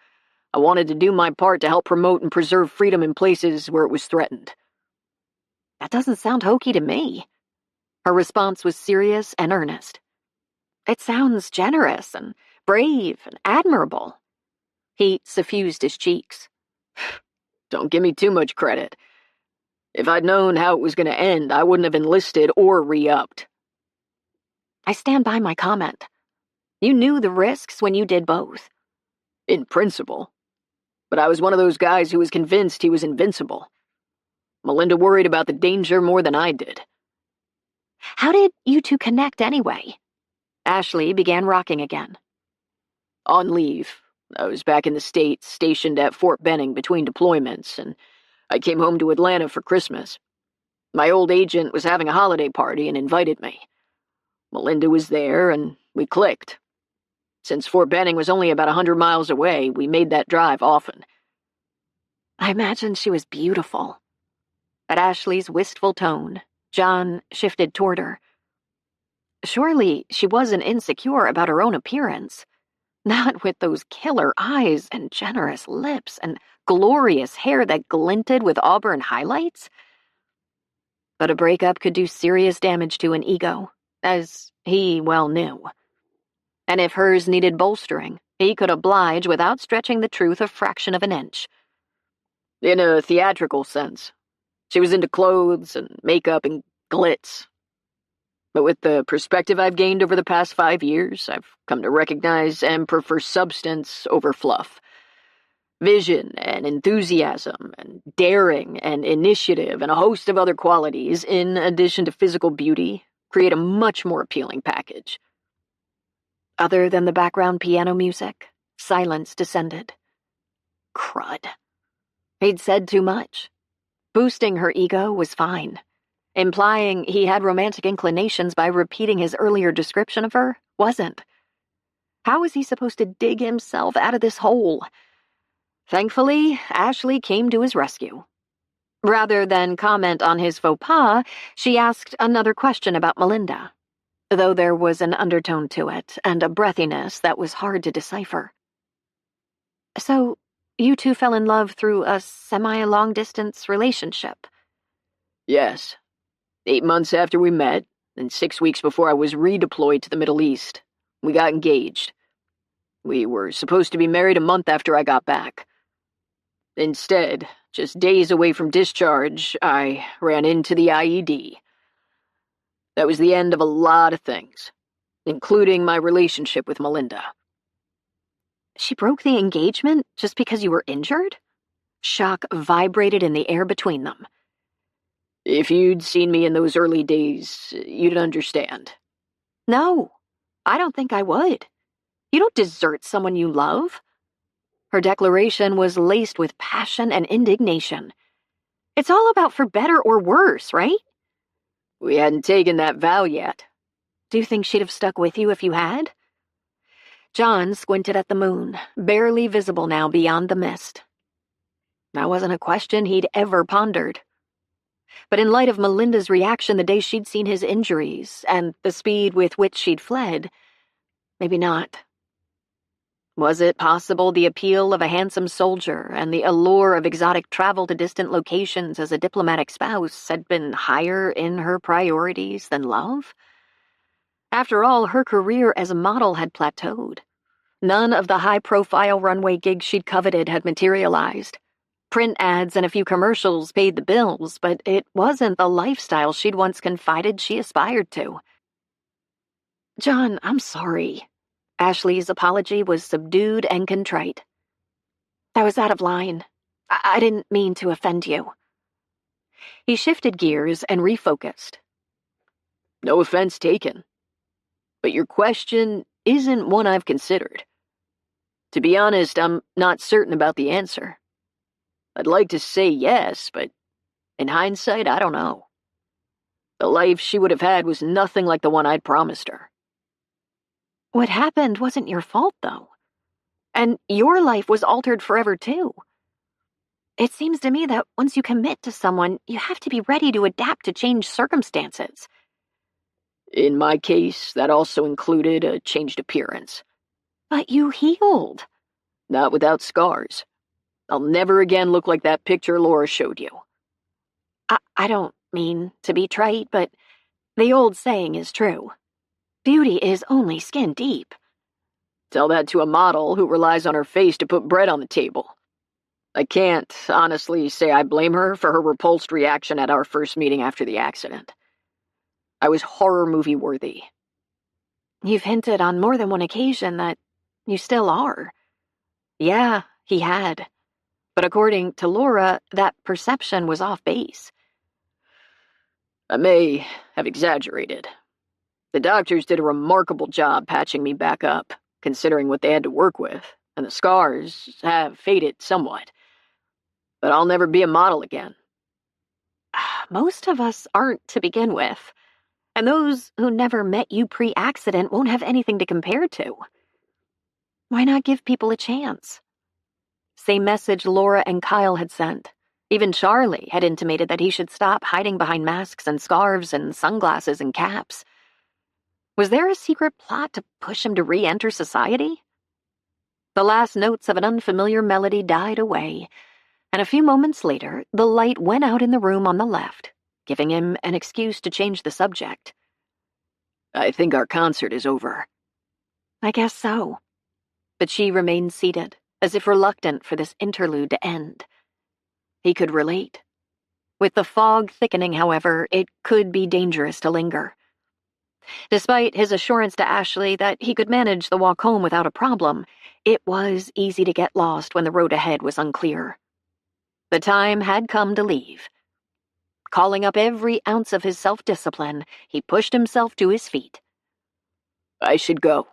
I wanted to do my part to help promote and preserve freedom in places where it was threatened. That doesn't sound hokey to me. Her response was serious and earnest. It sounds generous and brave and admirable. He suffused his cheeks. Don't give me too much credit. If I'd known how it was going to end, I wouldn't have enlisted or re-upped. I stand by my comment. You knew the risks when you did both. In principle. But I was one of those guys who was convinced he was invincible. Melinda worried about the danger more than I did. How did you two connect anyway? Ashley began rocking again. On leave. I was back in the States, stationed at Fort Benning between deployments, and I came home to Atlanta for Christmas. My old agent was having a holiday party and invited me. Melinda was there, and we clicked. Since Fort Benning was only about 100 miles away, we made that drive often. I imagined she was beautiful. At Ashley's wistful tone, John shifted toward her. Surely she wasn't insecure about her own appearance. Not with those killer eyes and generous lips and glorious hair that glinted with auburn highlights. But a breakup could do serious damage to an ego, as he well knew. And if hers needed bolstering, he could oblige without stretching the truth a fraction of an inch. In a theatrical sense, she was into clothes and makeup and glitz. But with the perspective I've gained over the past 5 years, I've come to recognize and prefer substance over fluff. Vision and enthusiasm and daring and initiative and a host of other qualities, in addition to physical beauty, create a much more appealing package. Other than the background piano music, silence descended. Crud. He'd said too much. Boosting her ego was fine. Implying he had romantic inclinations by repeating his earlier description of her wasn't. How was he supposed to dig himself out of this hole? Thankfully, Ashley came to his rescue. Rather than comment on his faux pas, she asked another question about Melinda, though there was an undertone to it and a breathiness that was hard to decipher. So, you two fell in love through a semi-long-distance relationship? Yes. 8 months after we met, and 6 weeks before I was redeployed to the Middle East, we got engaged. We were supposed to be married a month after I got back. Instead, just days away from discharge, I ran into the IED. That was the end of a lot of things, including my relationship with Melinda. She broke the engagement just because you were injured? Shock vibrated in the air between them. If you'd seen me in those early days, you'd understand. No, I don't think I would. You don't desert someone you love. Her declaration was laced with passion and indignation. It's all about for better or worse, right? We hadn't taken that vow yet. Do you think she'd have stuck with you if you had? John squinted at the moon, barely visible now beyond the mist. That wasn't a question he'd ever pondered. But in light of Melinda's reaction the day she'd seen his injuries and the speed with which she'd fled, maybe not. Was it possible the appeal of a handsome soldier and the allure of exotic travel to distant locations as a diplomatic spouse had been higher in her priorities than love? After all, her career as a model had plateaued. None of the high-profile runway gigs she'd coveted had materialized. Print ads and a few commercials paid the bills, but it wasn't the lifestyle she'd once confided she aspired to. John, I'm sorry. Ashley's apology was subdued and contrite. I was out of line. I didn't mean to offend you. He shifted gears and refocused. No offense taken. But your question isn't one I've considered. To be honest, I'm not certain about the answer. I'd like to say yes, but in hindsight, I don't know. The life she would have had was nothing like the one I'd promised her. What happened wasn't your fault, though. And your life was altered forever, too. It seems to me that once you commit to someone, you have to be ready to adapt to changed circumstances. In my case, that also included a changed appearance. But you healed. Not without scars. I'll never again look like that picture Laura showed you. I don't mean to be trite, but the old saying is true. Beauty is only skin deep. Tell that to a model who relies on her face to put bread on the table. I can't honestly say I blame her for her repulsed reaction at our first meeting after the accident. I was horror movie worthy. You've hinted on more than one occasion that you still are. Yeah, he had. But according to Laura, that perception was off base. I may have exaggerated. The doctors did a remarkable job patching me back up, considering what they had to work with, and the scars have faded somewhat. But I'll never be a model again. Most of us aren't to begin with, and those who never met you pre-accident won't have anything to compare to. Why not give people a chance? Same message Laura and Kyle had sent. Even Charlie had intimated that he should stop hiding behind masks and scarves and sunglasses and caps. Was there a secret plot to push him to re-enter society? The last notes of an unfamiliar melody died away, and a few moments later, the light went out in the room on the left, giving him an excuse to change the subject. I think our concert is over. I guess so. But she remained seated, as if reluctant for this interlude to end. He could relate. With the fog thickening, however, it could be dangerous to linger. Despite his assurance to Ashley that he could manage the walk home without a problem, it was easy to get lost when the road ahead was unclear. The time had come to leave. Calling up every ounce of his self-discipline, he pushed himself to his feet. I should go.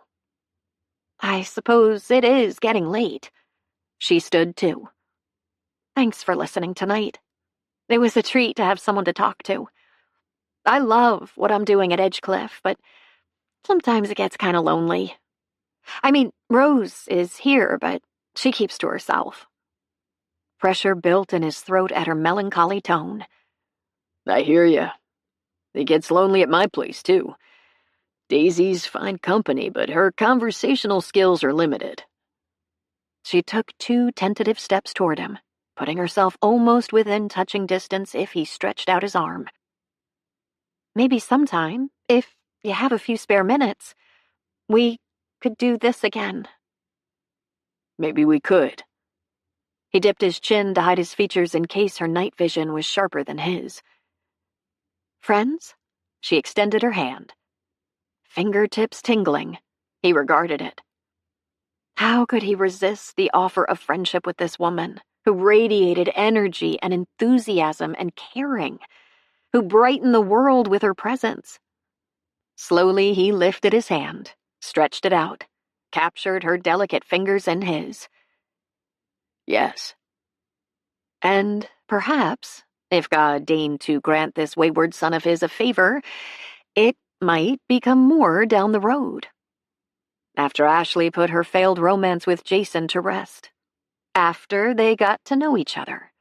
I suppose it is getting late. She stood too. Thanks for listening tonight. It was a treat to have someone to talk to. I love what I'm doing at Edgecliff, but sometimes it gets kind of lonely. I mean, Rose is here, but she keeps to herself. Pressure built in his throat at her melancholy tone. I hear ya. It gets lonely at my place, too. Daisy's fine company, but her conversational skills are limited. She took 2 tentative steps toward him, putting herself almost within touching distance if he stretched out his arm. Maybe sometime, if you have a few spare minutes, we could do this again. Maybe we could. He dipped his chin to hide his features in case her night vision was sharper than his. Friends? She extended her hand. Fingertips tingling, he regarded it. How could he resist the offer of friendship with this woman, who radiated energy and enthusiasm and caring, who brightened the world with her presence? Slowly he lifted his hand, stretched it out, captured her delicate fingers in his. Yes. And perhaps, if God deigned to grant this wayward son of his a favor, it might become more down the road. After Ashley put her failed romance with Jason to rest. After they got to know each other.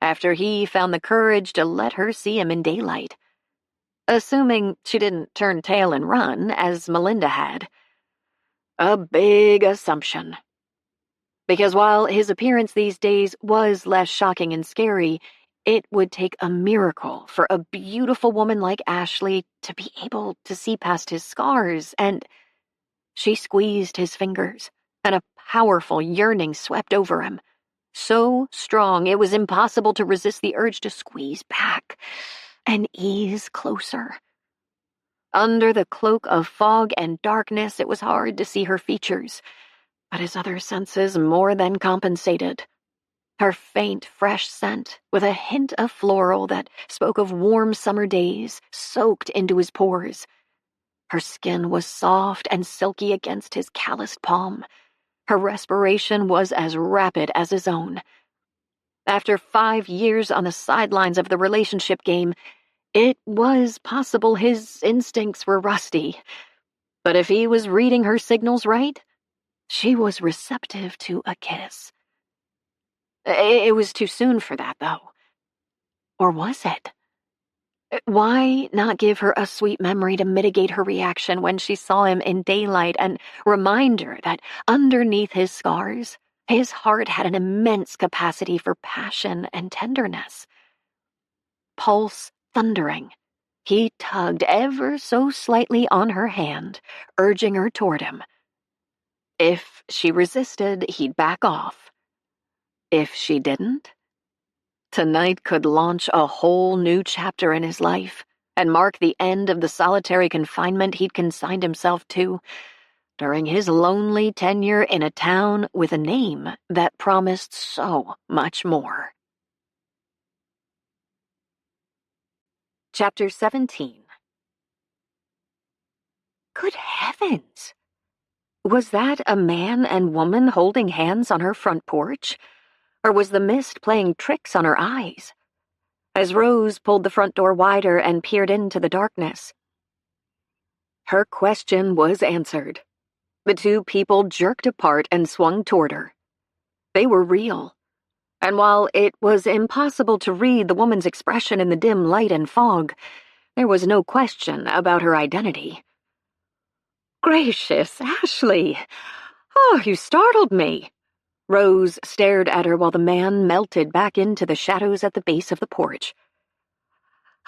After he found the courage to let her see him in daylight. Assuming she didn't turn tail and run, as Melinda had. A big assumption. Because while his appearance these days was less shocking and scary, it would take a miracle for a beautiful woman like Ashley to be able to see past his scars, and she squeezed his fingers, and a powerful yearning swept over him. So strong it was impossible to resist the urge to squeeze back and ease closer. Under the cloak of fog and darkness, it was hard to see her features, but his other senses more than compensated. Her faint, fresh scent, with a hint of floral that spoke of warm summer days, soaked into his pores. Her skin was soft and silky against his calloused palm. Her respiration was as rapid as his own. After 5 years on the sidelines of the relationship game, it was possible his instincts were rusty. But if he was reading her signals right, She was receptive to a kiss. It was too soon for that, though. Or was it? Why not give her a sweet memory to mitigate her reaction when she saw him in daylight and remind her that underneath his scars, his heart had an immense capacity for passion and tenderness? Pulse thundering, he tugged ever so slightly on her hand, urging her toward him. If she resisted, he'd back off. If she didn't, tonight could launch a whole new chapter in his life and mark the end of the solitary confinement he'd consigned himself to during his lonely tenure in a town with a name that promised so much more. Chapter 17. Good heavens! Was that a man and woman holding hands on her front porch? Or was the mist playing tricks on her eyes? As Rose pulled the front door wider and peered into the darkness, her question was answered. The two people jerked apart and swung toward her. They were real, and while it was impossible to read the woman's expression in the dim light and fog, there was no question about her identity. Gracious, Ashley! Oh, you startled me! Rose stared at her while the man melted back into the shadows at the base of the porch.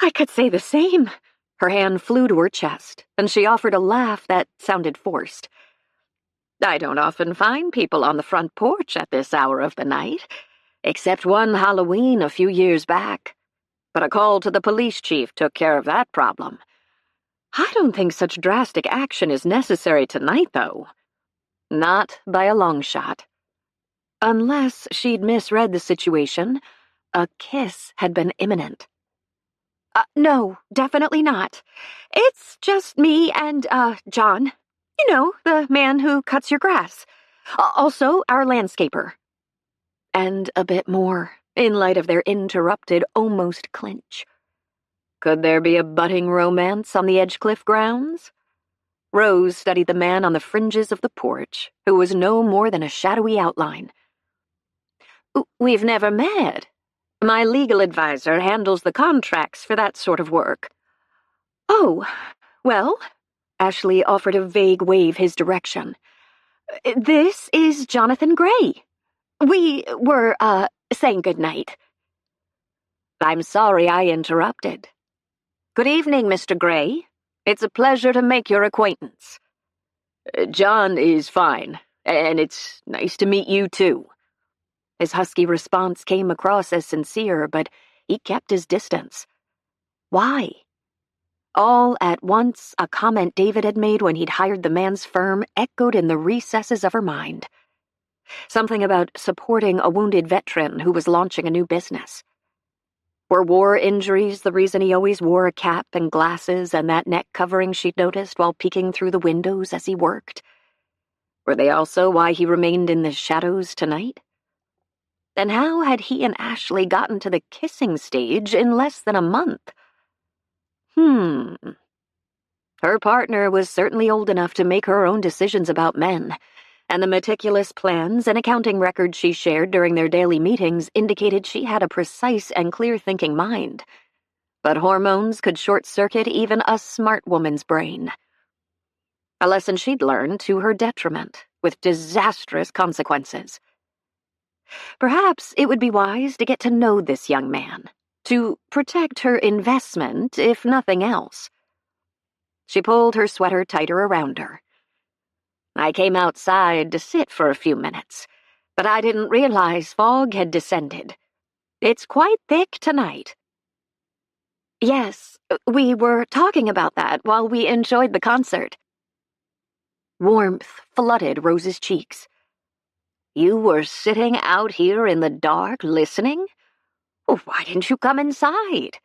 I could say the same. Her hand flew to her chest, and she offered a laugh that sounded forced. I don't often find people on the front porch at this hour of the night, except one Halloween a few years back. But a call to the police chief took care of that problem. I don't think such drastic action is necessary tonight, though. Not by a long shot. Unless she'd misread the situation, a kiss had been imminent. No, definitely not. It's just me and, John. You know, the man who cuts your grass. Also, our landscaper. And a bit more, in light of their interrupted almost clinch. Could there be a budding romance on the Edgecliff grounds? Rose studied the man on the fringes of the porch, who was no more than a shadowy outline. We've never met. My legal advisor handles the contracts for that sort of work. Oh, well, Ashley offered a vague wave his direction. This is Jonathan Gray. We were, saying goodnight. I'm sorry I interrupted. Good evening, Mr. Gray. It's a pleasure to make your acquaintance. John is fine, and it's nice to meet you, too. His husky response came across as sincere, but he kept his distance. Why? All at once, a comment David had made when he'd hired the man's firm echoed in the recesses of her mind. Something about supporting a wounded veteran who was launching a new business. Were war injuries the reason he always wore a cap and glasses and that neck covering she'd noticed while peeking through the windows as he worked? Were they also why he remained in the shadows tonight? Then how had he and Ashley gotten to the kissing stage in less than a month? Her partner was certainly old enough to make her own decisions about men, and the meticulous plans and accounting records she shared during their daily meetings indicated she had a precise and clear-thinking mind. But hormones could short-circuit even a smart woman's brain. A lesson she'd learned to her detriment, with disastrous consequences. Perhaps it would be wise to get to know this young man, to protect her investment, if nothing else. She pulled her sweater tighter around her. I came outside to sit for a few minutes, but I didn't realize fog had descended. It's quite thick tonight. Yes, we were talking about that while we enjoyed the concert. Warmth flooded Rose's cheeks. You were sitting out here in the dark listening? Why didn't you come inside?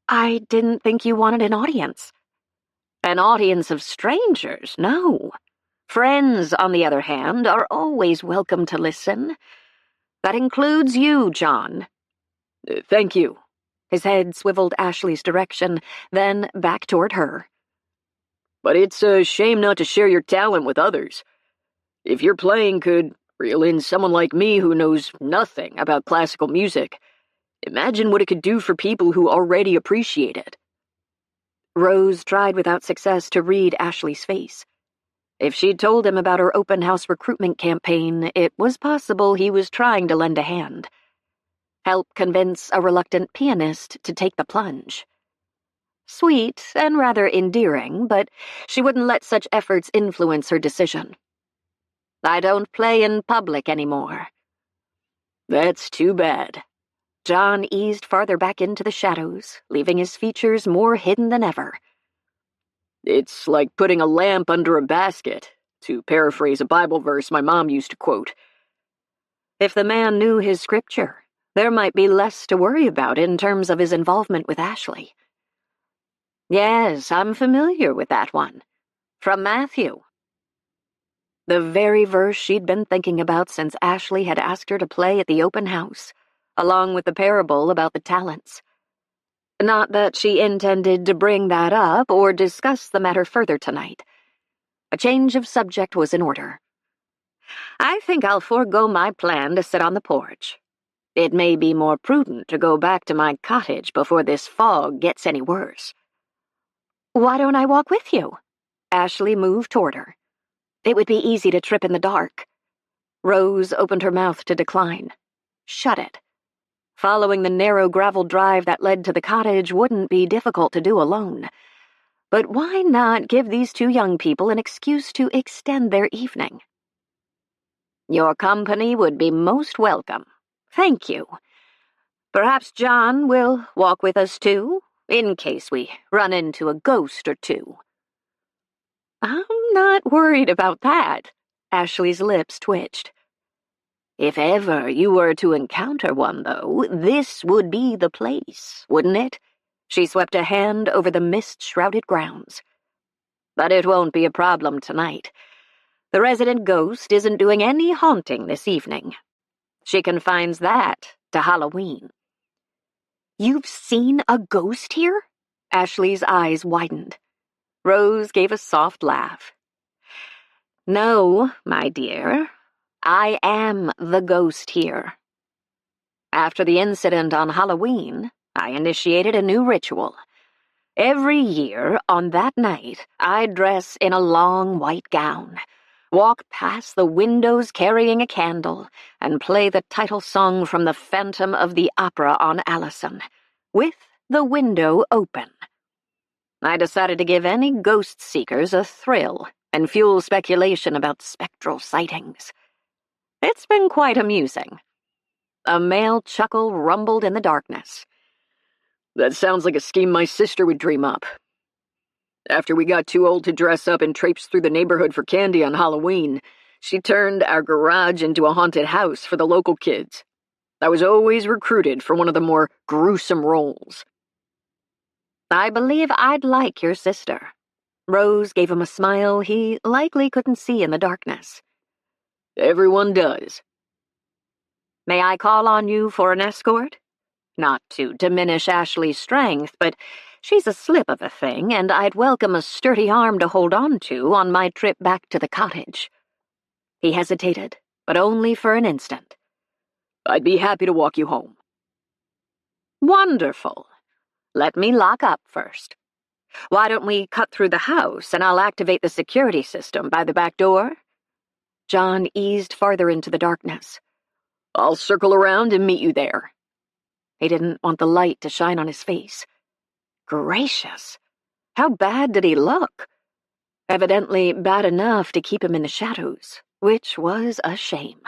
I didn't think you wanted an audience. An audience of strangers, no. Friends, on the other hand, are always welcome to listen. That includes you, John. Thank you. His head swiveled Ashley's direction, then back toward her. But it's a shame not to share your talent with others. If your playing could reel in someone like me who knows nothing about classical music, imagine what it could do for people who already appreciate it." Rose tried without success to read Ashley's face. If she'd told him about her open house recruitment campaign, it was possible he was trying to lend a hand. Help convince a reluctant pianist to take the plunge. Sweet and rather endearing, but she wouldn't let such efforts influence her decision. "I don't play in public anymore." "That's too bad." John eased farther back into the shadows, leaving his features more hidden than ever. "It's like putting a lamp under a basket, to paraphrase a Bible verse my mom used to quote." If the man knew his scripture, there might be less to worry about in terms of his involvement with Ashley. "Yes, I'm familiar with that one. From Matthew." The very verse she'd been thinking about since Ashley had asked her to play at the open house, along with the parable about the talents. Not that she intended to bring that up or discuss the matter further tonight. A change of subject was in order. "I think I'll forego my plan to sit on the porch. It may be more prudent to go back to my cottage before this fog gets any worse." "Why don't I walk with you?" Ashley moved toward her. "It would be easy to trip in the dark." Rose opened her mouth to decline. Shut it. Following the narrow gravel drive that led to the cottage wouldn't be difficult to do alone. But why not give these two young people an excuse to extend their evening? "Your company would be most welcome. Thank you. Perhaps John will walk with us too, in case we run into a ghost or two." "I'm not worried about that." Ashley's lips twitched. "If ever you were to encounter one, though, this would be the place, wouldn't it?" She swept a hand over the mist-shrouded grounds. "But it won't be a problem tonight. The resident ghost isn't doing any haunting this evening. She confines that to Halloween." "You've seen a ghost here?" Ashley's eyes widened. Rose gave a soft laugh. "No, my dear. I am the ghost here. After the incident on Halloween, I initiated a new ritual. Every year, on that night, I dress in a long white gown, walk past the windows carrying a candle, and play the title song from the Phantom of the Opera on Allison, with the window open. I decided to give any ghost seekers a thrill and fuel speculation about spectral sightings. It's been quite amusing." A male chuckle rumbled in the darkness. "That sounds like a scheme my sister would dream up. After we got too old to dress up and traipse through the neighborhood for candy on Halloween, she turned our garage into a haunted house for the local kids. I was always recruited for one of the more gruesome roles." "I believe I'd like your sister." Rose gave him a smile he likely couldn't see in the darkness. "Everyone does." "May I call on you for an escort? Not to diminish Ashley's strength, but she's a slip of a thing, and I'd welcome a sturdy arm to hold on to on my trip back to the cottage." He hesitated, but only for an instant. "I'd be happy to walk you home." "Wonderful. Let me lock up first. Why don't we cut through the house, and I'll activate the security system by the back door?" John eased farther into the darkness. "I'll circle around and meet you there." He didn't want the light to shine on his face. Gracious! How bad did he look? Evidently bad enough to keep him in the shadows, which was a shame.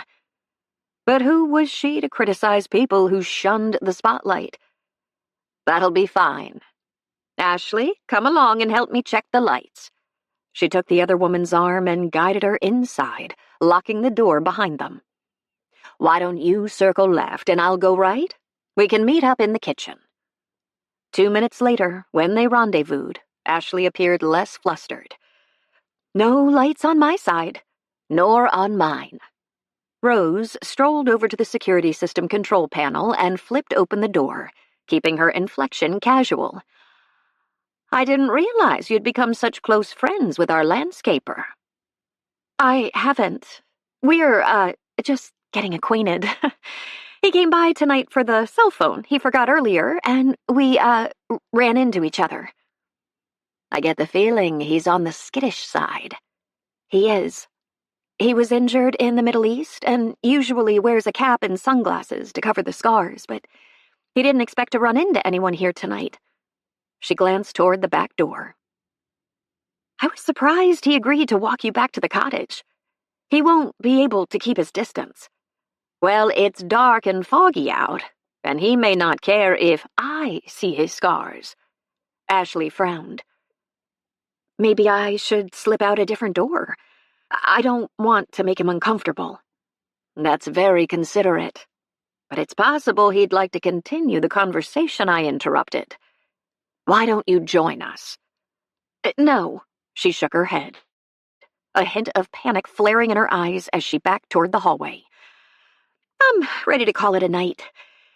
But who was she to criticize people who shunned the spotlight? "That'll be fine. Ashley, come along and help me check the lights." She took the other woman's arm and guided her inside, locking the door behind them. "Why don't you circle left and I'll go right? We can meet up in the kitchen." 2 minutes later, when they rendezvoused, Ashley appeared less flustered. "No lights on my side, nor on mine." Rose strolled over to the security system control panel and flipped open the door, keeping her inflection casual. "I didn't realize you'd become such close friends with our landscaper." "I haven't. We're, just getting acquainted. He came by tonight for the cell phone he forgot earlier, and we, ran into each other. I get the feeling he's on the skittish side. He is. He was injured in the Middle East and usually wears a cap and sunglasses to cover the scars, but he didn't expect to run into anyone here tonight. She glanced toward the back door. I was surprised he agreed to walk you back to the cottage. He won't be able to keep his distance. Well, it's dark and foggy out, and he may not care if I see his scars. Ashley frowned. Maybe I should slip out a different door. I don't want to make him uncomfortable. That's very considerate. But it's possible he'd like to continue the conversation I interrupted. Why don't you join us? No, she shook her head, a hint of panic flaring in her eyes as she backed toward the hallway. I'm ready to call it a night.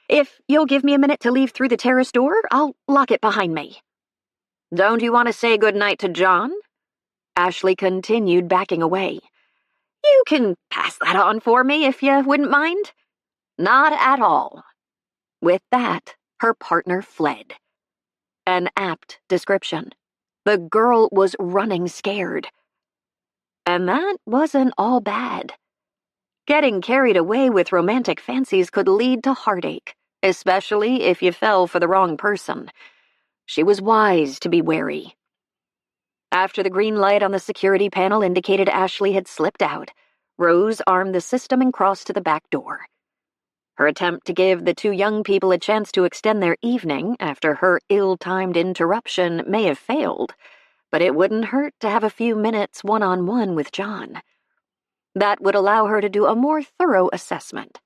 If you'll give me a minute to leave through the terrace door, I'll lock it behind me. Don't you want to say goodnight to John? Ashley continued backing away. You can pass that on for me if you wouldn't mind. Not at all. With that, her partner fled. An apt description. The girl was running scared. And that wasn't all bad. Getting carried away with romantic fancies could lead to heartache, especially if you fell for the wrong person. She was wise to be wary. After the green light on the security panel indicated Ashley had slipped out, Rose armed the system and crossed to the back door. Her attempt to give the two young people a chance to extend their evening after her ill-timed interruption may have failed, but it wouldn't hurt to have a few minutes one-on-one with John. That would allow her to do a more thorough assessment.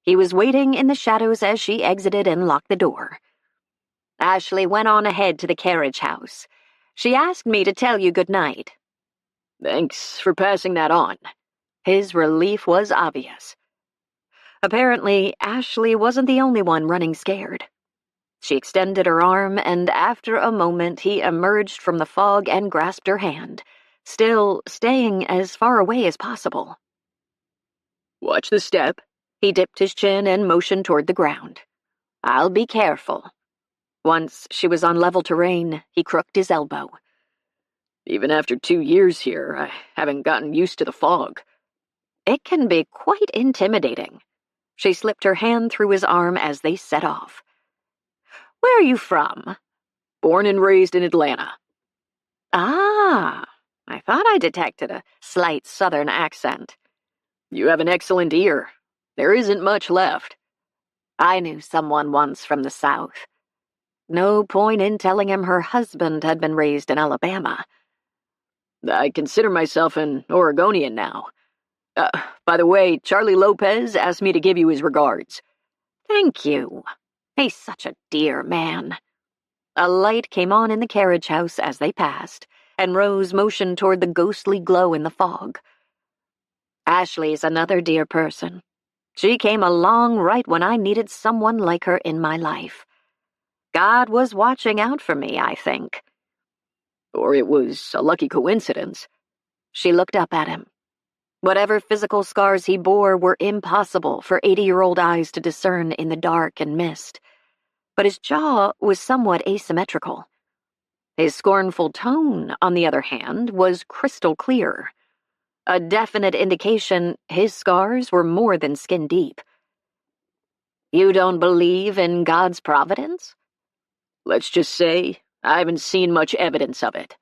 He was waiting in the shadows as she exited and locked the door. Ashley went on ahead to the carriage house. She asked me to tell you good night. Thanks for passing that on. His relief was obvious. Apparently, Ashley wasn't the only one running scared. She extended her arm, and after a moment he emerged from the fog and grasped her hand, still staying as far away as possible. Watch the step. He dipped his chin and motioned toward the ground. I'll be careful. Once she was on level terrain, he crooked his elbow. Even after 2 years here, I haven't gotten used to the fog. It can be quite intimidating. She slipped her hand through his arm as they set off. Where are you from? Born and raised in Atlanta. Ah, I thought I detected a slight southern accent. You have an excellent ear. There isn't much left. I knew someone once from the South. No point in telling him her husband had been raised in Alabama. I consider myself an Oregonian now. By the way, Charlie Lopez asked me to give you his regards. Thank you. He's such a dear man. A light came on in the carriage house as they passed, and Rose motioned toward the ghostly glow in the fog. Ashley's another dear person. She came along right when I needed someone like her in my life. God was watching out for me, I think. Or it was a lucky coincidence. She looked up at him. Whatever physical scars he bore were impossible for 80-year-old eyes to discern in the dark and mist. But his jaw was somewhat asymmetrical. His scornful tone, on the other hand, was crystal clear. A definite indication his scars were more than skin deep. You don't believe in God's providence? Let's just say I haven't seen much evidence of it.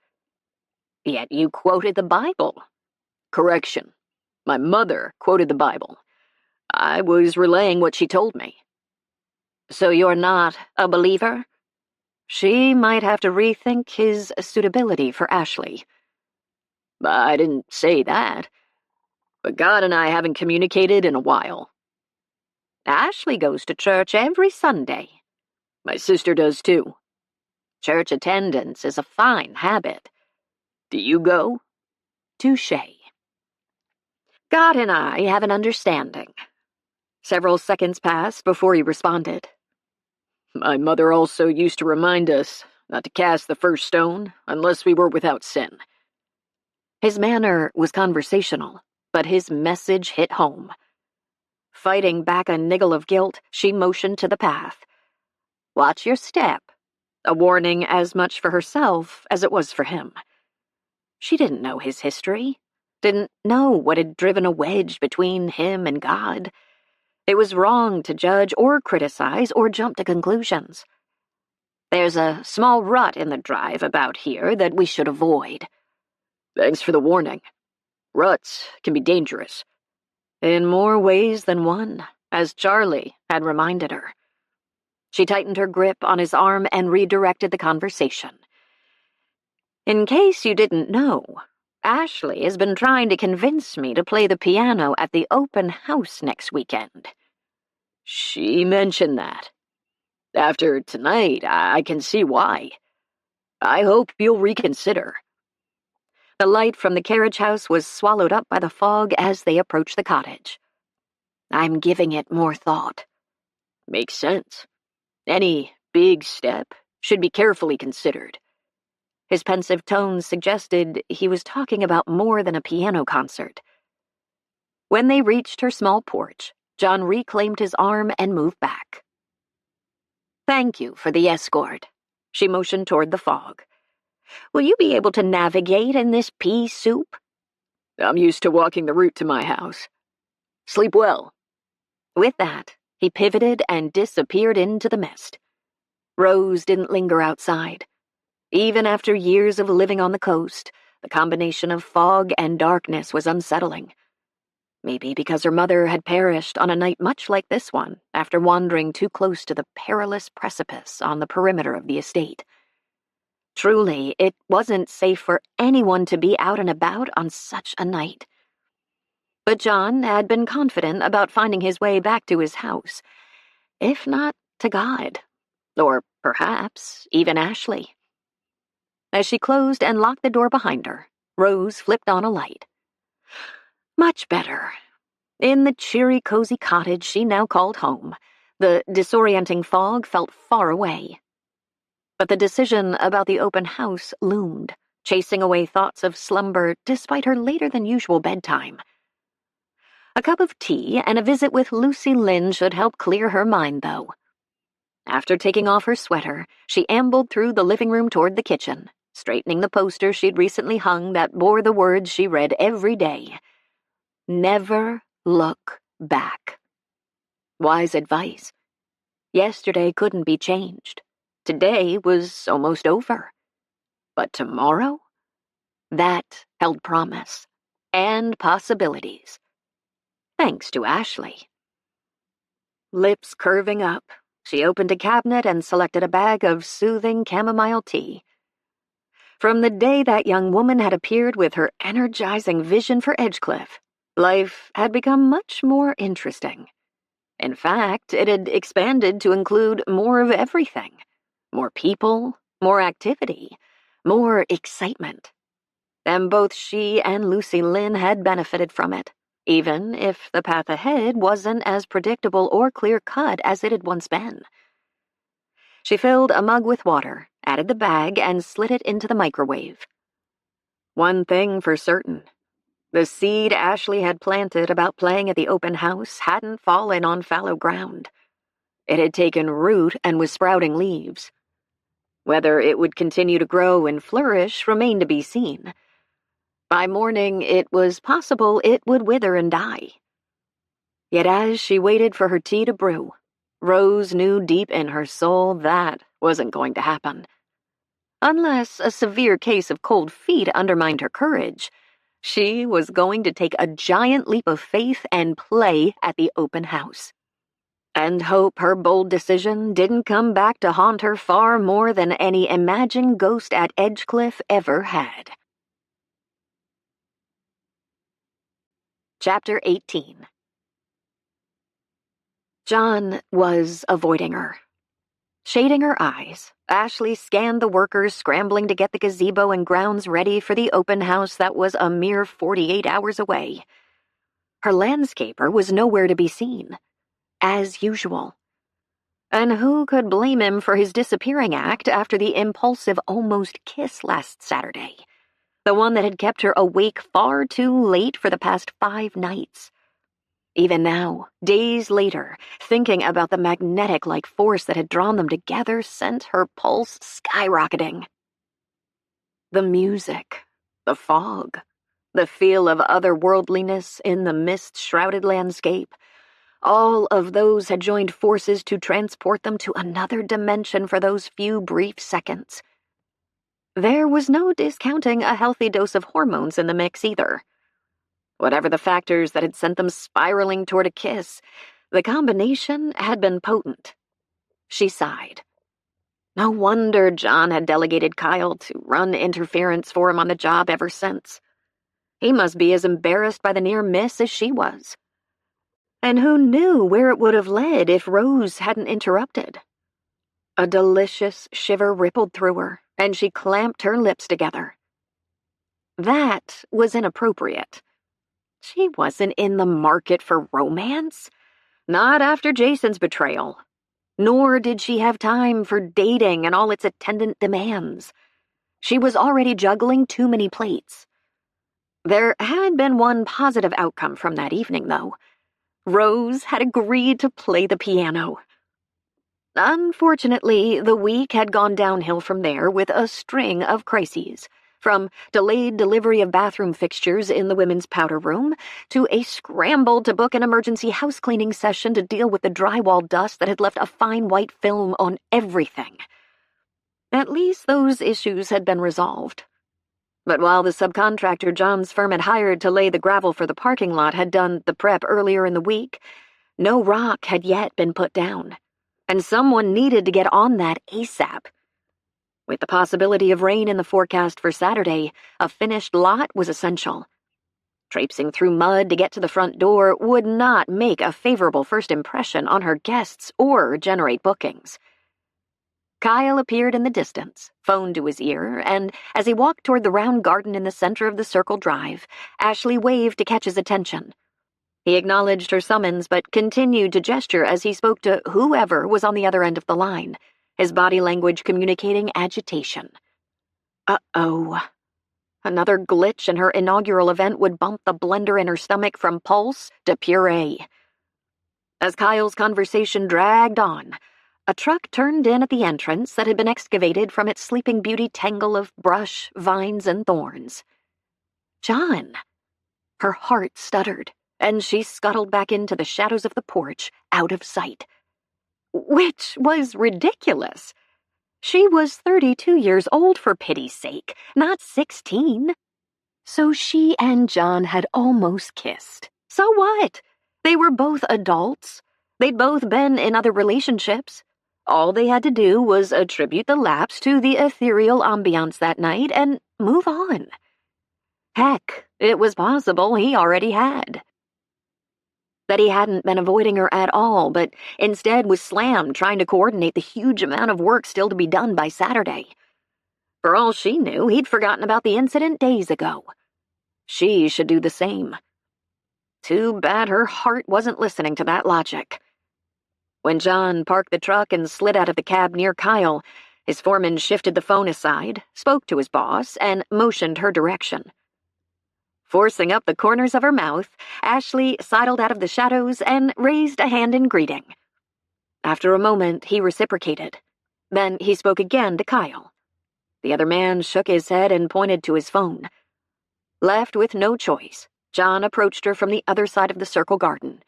Yet you quoted the Bible. Correction. My mother quoted the Bible. I was relaying what she told me. So you're not a believer? She might have to rethink his suitability for Ashley. I didn't say that. But God and I haven't communicated in a while. Ashley goes to church every Sunday. My sister does too. Church attendance is a fine habit. Do you go? Touché. God and I have an understanding. Several seconds passed before he responded. My mother also used to remind us not to cast the first stone unless we were without sin. His manner was conversational. but his message hit home. Fighting back a niggle of guilt, she motioned to the path. Watch your step, a warning as much for herself as it was for him. She didn't know his history, didn't know what had driven a wedge between him and God. It was wrong to judge or criticize or jump to conclusions. There's a small rut in the drive about here that we should avoid. Thanks for the warning. Ruts can be dangerous. In more ways than one, as Charlie had reminded her. She tightened her grip on his arm and redirected the conversation. In case you didn't know, Ashley has been trying to convince me to play the piano at the open house next weekend. She mentioned that. After tonight, I can see why. I hope you'll reconsider. The light from the carriage house was swallowed up by the fog as they approached the cottage. I'm giving it more thought. Makes sense. Any big step should be carefully considered. His pensive tones suggested he was talking about more than a piano concert. When they reached her small porch, John reclaimed his arm and moved back. Thank you for the escort. She motioned toward the fog. Will you be able to navigate in this pea soup? I'm used to walking the route to my house. Sleep well. With that, he pivoted and disappeared into the mist. Rose didn't linger outside. Even after years of living on the coast, the combination of fog and darkness was unsettling. Maybe because her mother had perished on a night much like this one after wandering too close to the perilous precipice on the perimeter of the estate. Truly, it wasn't safe for anyone to be out and about on such a night. But John had been confident about finding his way back to his house, if not to God, or perhaps even Ashley. As she closed and locked the door behind her, Rose flipped on a light. Much better. In the cheery, cozy cottage she now called home, the disorienting fog felt far away. But the decision about the open house loomed, chasing away thoughts of slumber despite her later-than-usual bedtime. A cup of tea and a visit with Lucy Lynn should help clear her mind, though. After taking off her sweater, she ambled through the living room toward the kitchen, straightening the poster she'd recently hung that bore the words she read every day. Never look back. Wise advice. Yesterday couldn't be changed. Today was almost over. But tomorrow? That held promise and possibilities. Thanks to Ashley. Lips curving up, she opened a cabinet and selected a bag of soothing chamomile tea. From the day that young woman had appeared with her energizing vision for Edgecliff, life had become much more interesting. In fact, it had expanded to include more of everything. More people, more activity, more excitement. And both she and Lucy Lynn had benefited from it, even if the path ahead wasn't as predictable or clear-cut as it had once been. She filled a mug with water, added the bag, and slid it into the microwave. One thing for certain. The seed Ashley had planted about playing at the open house hadn't fallen on fallow ground. It had taken root and was sprouting leaves. Whether it would continue to grow and flourish remained to be seen. By morning, it was possible it would wither and die. Yet as she waited for her tea to brew, Rose knew deep in her soul that wasn't going to happen. Unless a severe case of cold feet undermined her courage, she was going to take a giant leap of faith and play at the open house. And hope her bold decision didn't come back to haunt her far more than any imagined ghost at Edgecliff ever had. Chapter 18. John was avoiding her. Shading her eyes, Ashley scanned the workers scrambling to get the gazebo and grounds ready for the open house that was a mere 48 hours away. Her landscaper was nowhere to be seen, as usual. And who could blame him for his disappearing act after the impulsive almost kiss last Saturday? the one that had kept her awake far too late for the past 5 nights. Even now, days later, thinking about the magnetic-like force that had drawn them together sent her pulse skyrocketing. The music, the fog, the feel of otherworldliness in the mist-shrouded landscape, all of those had joined forces to transport them to another dimension for those few brief seconds. There was no discounting a healthy dose of hormones in the mix either. Whatever the factors that had sent them spiraling toward a kiss, the combination had been potent. She sighed. No wonder John had delegated Kyle to run interference for him on the job ever since. He must be as embarrassed by the near miss as she was. And who knew where it would have led if Rose hadn't interrupted? A delicious shiver rippled through her, and she clamped her lips together. That was inappropriate. She wasn't in the market for romance. Not after Jason's betrayal. Nor did she have time for dating and all its attendant demands. She was already juggling too many plates. There had been one positive outcome from that evening, though. Rose had agreed to play the piano. Unfortunately, the week had gone downhill from there with a string of crises, from delayed delivery of bathroom fixtures in the women's powder room to a scramble to book an emergency house cleaning session to deal with the drywall dust that had left a fine white film on everything. At least those issues had been resolved. But while the subcontractor John's firm had hired to lay the gravel for the parking lot had done the prep earlier in the week, no rock had yet been put down, and someone needed to get on that ASAP. With the possibility of rain in the forecast for Saturday, a finished lot was essential. Traipsing through mud to get to the front door would not make a favorable first impression on her guests or generate bookings. Kyle appeared in the distance, phone to his ear, and as he walked toward the round garden in the center of the circle drive, Ashley waved to catch his attention. He acknowledged her summons but continued to gesture as he spoke to whoever was on the other end of the line, his body language communicating agitation. Uh-oh. Another glitch in her inaugural event would bump the blender in her stomach from pulse to puree. As Kyle's conversation dragged on, a truck turned in at the entrance that had been excavated from its Sleeping Beauty tangle of brush, vines, and thorns. John! Her heart stuttered, and she scuttled back into the shadows of the porch, out of sight. Which was ridiculous. She was 32 years old, for pity's sake, not 16. So she and John had almost kissed. So what? They were both adults. They'd both been in other relationships. All they had to do was attribute the lapse to the ethereal ambiance that night and move on. Heck, it was possible he already had. That he hadn't been avoiding her at all, but instead was slammed trying to coordinate the huge amount of work still to be done by Saturday. For all she knew, he'd forgotten about the incident days ago. She should do the same. Too bad her heart wasn't listening to that logic. When John parked the truck and slid out of the cab near Kyle, his foreman shifted the phone aside, spoke to his boss, and motioned her direction. Forcing up the corners of her mouth, Ashley sidled out of the shadows and raised a hand in greeting. After a moment, he reciprocated. Then he spoke again to Kyle. The other man shook his head and pointed to his phone. Left with no choice, John approached her from the other side of the circle garden.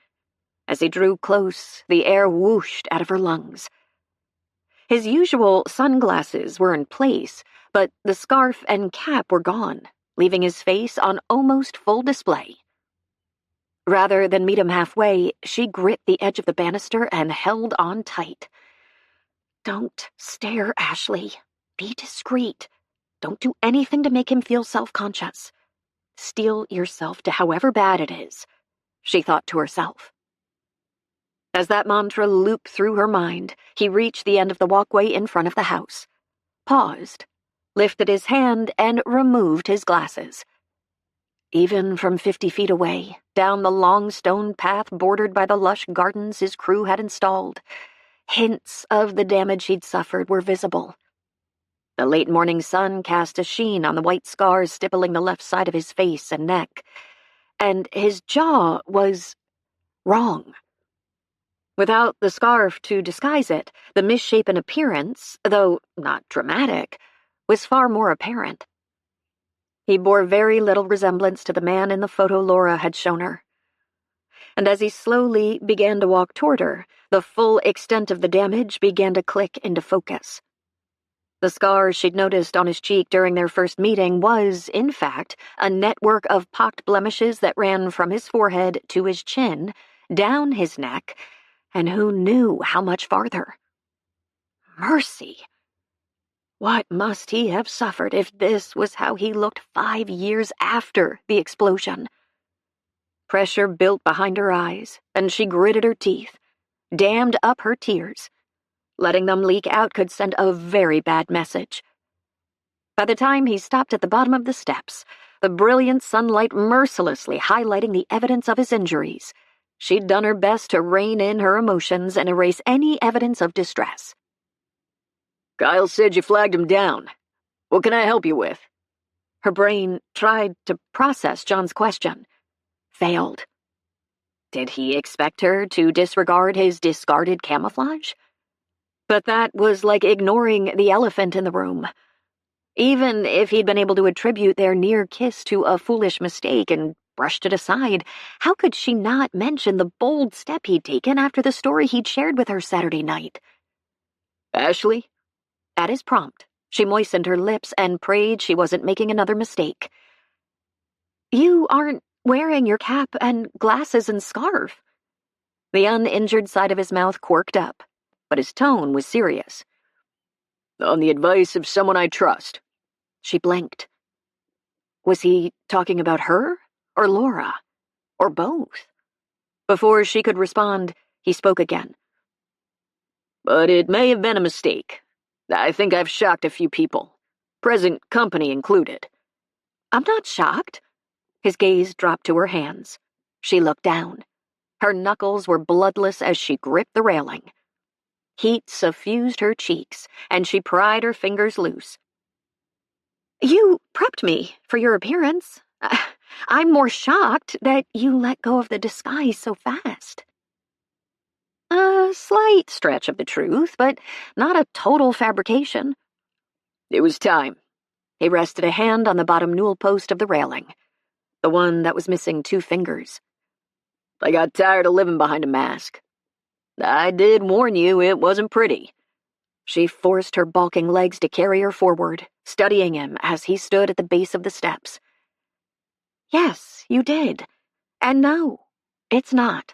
As he drew close, the air whooshed out of her lungs. His usual sunglasses were in place, but the scarf and cap were gone, leaving his face on almost full display. Rather than meet him halfway, she gripped the edge of the banister and held on tight. Don't stare, Ashley. Be discreet. Don't do anything to make him feel self-conscious. Steel yourself to however bad it is, she thought to herself. As that mantra looped through her mind, he reached the end of the walkway in front of the house, paused, lifted his hand, and removed his glasses. Even from 50 feet away, down the long stone path bordered by the lush gardens his crew had installed, hints of the damage he'd suffered were visible. The late morning sun cast a sheen on the white scars stippling the left side of his face and neck, and his jaw was wrong. Without the scarf to disguise it, the misshapen appearance, though not dramatic, was far more apparent. He bore very little resemblance to the man in the photo Laura had shown her. And as he slowly began to walk toward her, the full extent of the damage began to click into focus. The scar she'd noticed on his cheek during their first meeting was, in fact, a network of pocked blemishes that ran from his forehead to his chin, down his neck, and who knew how much farther. Mercy! What must he have suffered if this was how he looked 5 years after the explosion? Pressure built behind her eyes, and she gritted her teeth, dammed up her tears. Letting them leak out could send a very bad message. By the time he stopped at the bottom of the steps, the brilliant sunlight mercilessly highlighting the evidence of his injuries, she'd done her best to rein in her emotions and erase any evidence of distress. Kyle said you flagged him down. What can I help you with? Her brain tried to process John's question. Failed. Did he expect her to disregard his discarded camouflage? But that was like ignoring the elephant in the room. Even if he'd been able to attribute their near kiss to a foolish mistake and brushed it aside, how could she not mention the bold step he'd taken after the story he'd shared with her Saturday night? Ashley? At his prompt, she moistened her lips and prayed she wasn't making another mistake. You aren't wearing your cap and glasses and scarf. The uninjured side of his mouth quirked up, but his tone was serious. On the advice of someone I trust. She blinked. Was he talking about her or Laura? Or both? Before she could respond, he spoke again. But it may have been a mistake. I think I've shocked a few people, present company included. I'm not shocked. His gaze dropped to her hands. She looked down. Her knuckles were bloodless as she gripped the railing. Heat suffused her cheeks, and she pried her fingers loose. You prepped me for your appearance. I'm more shocked that you let go of the disguise so fast. A slight stretch of the truth, but not a total fabrication. It was time. He rested a hand on the bottom newel post of the railing, the one that was missing 2 fingers. I got tired of living behind a mask. I did warn you it wasn't pretty. She forced her balking legs to carry her forward, studying him as he stood at the base of the steps. Yes, you did. And no, it's not.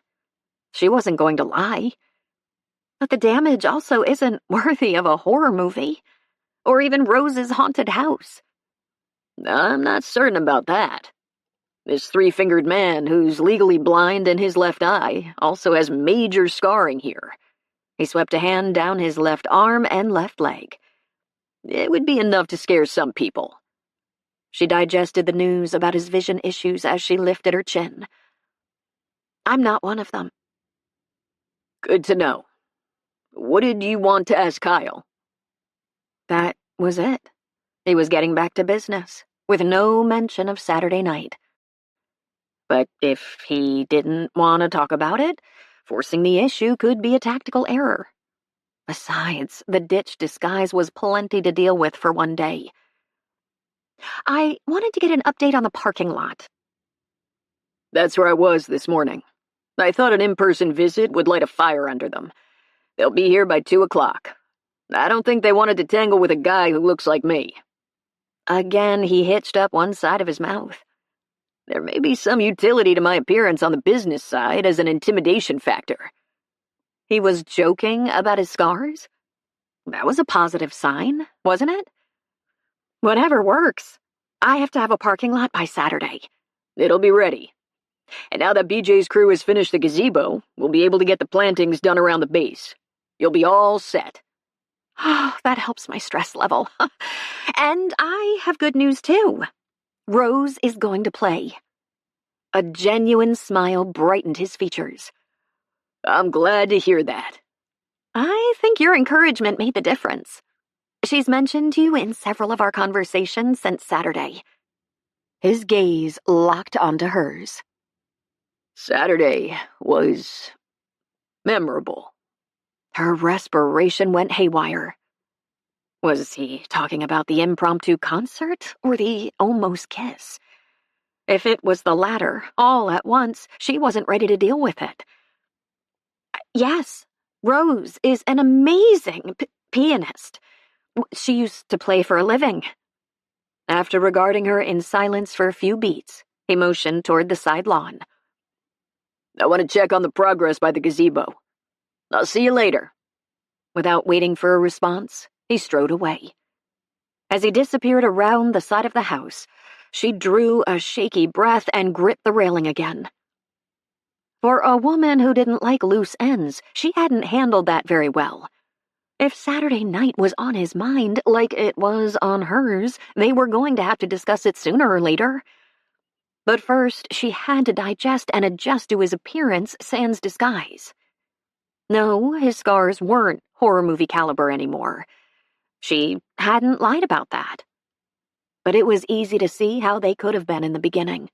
She wasn't going to lie. But the damage also isn't worthy of a horror movie, or even Rose's haunted house. I'm not certain about that. This 3-fingered man who's legally blind in his left eye also has major scarring here. He swept a hand down his left arm and left leg. It would be enough to scare some people. She digested the news about his vision issues as she lifted her chin. I'm not one of them. Good to know. What did you want to ask Kyle? That was it. He was getting back to business, with no mention of Saturday night. But if he didn't want to talk about it, forcing the issue could be a tactical error. Besides, the ditch disguise was plenty to deal with for one day. I wanted to get an update on the parking lot. That's where I was this morning. I thought an in-person visit would light a fire under them. They'll be here by 2 o'clock. I don't think they wanted to tangle with a guy who looks like me. Again, he hitched up one side of his mouth. There may be some utility to my appearance on the business side as an intimidation factor. He was joking about his scars? That was a positive sign, wasn't it? Whatever works. I have to have a parking lot by Saturday. It'll be ready. And now that BJ's crew has finished the gazebo, we'll be able to get the plantings done around the base. You'll be all set. Oh, that helps my stress level. And I have good news, too. Rose is going to play. A genuine smile brightened his features. I'm glad to hear that. I think your encouragement made the difference. She's mentioned you in several of our conversations since Saturday. His gaze locked onto hers. Saturday was memorable. Her respiration went haywire. Was he talking about the impromptu concert or the almost kiss? If it was the latter, all at once, she wasn't ready to deal with it. Yes, Rose is an amazing pianist. She used to play for a living. After regarding her in silence for a few beats, he motioned toward the side lawn. I want to check on the progress by the gazebo. I'll see you later. Without waiting for a response, he strode away. As he disappeared around the side of the house, she drew a shaky breath and gripped the railing again. For a woman who didn't like loose ends, she hadn't handled that very well. If Saturday night was on his mind, like it was on hers, they were going to have to discuss it sooner or later. But first, she had to digest and adjust to his appearance sans disguise. No, his scars weren't horror movie caliber anymore. She hadn't lied about that. But it was easy to see how they could have been in the beginning.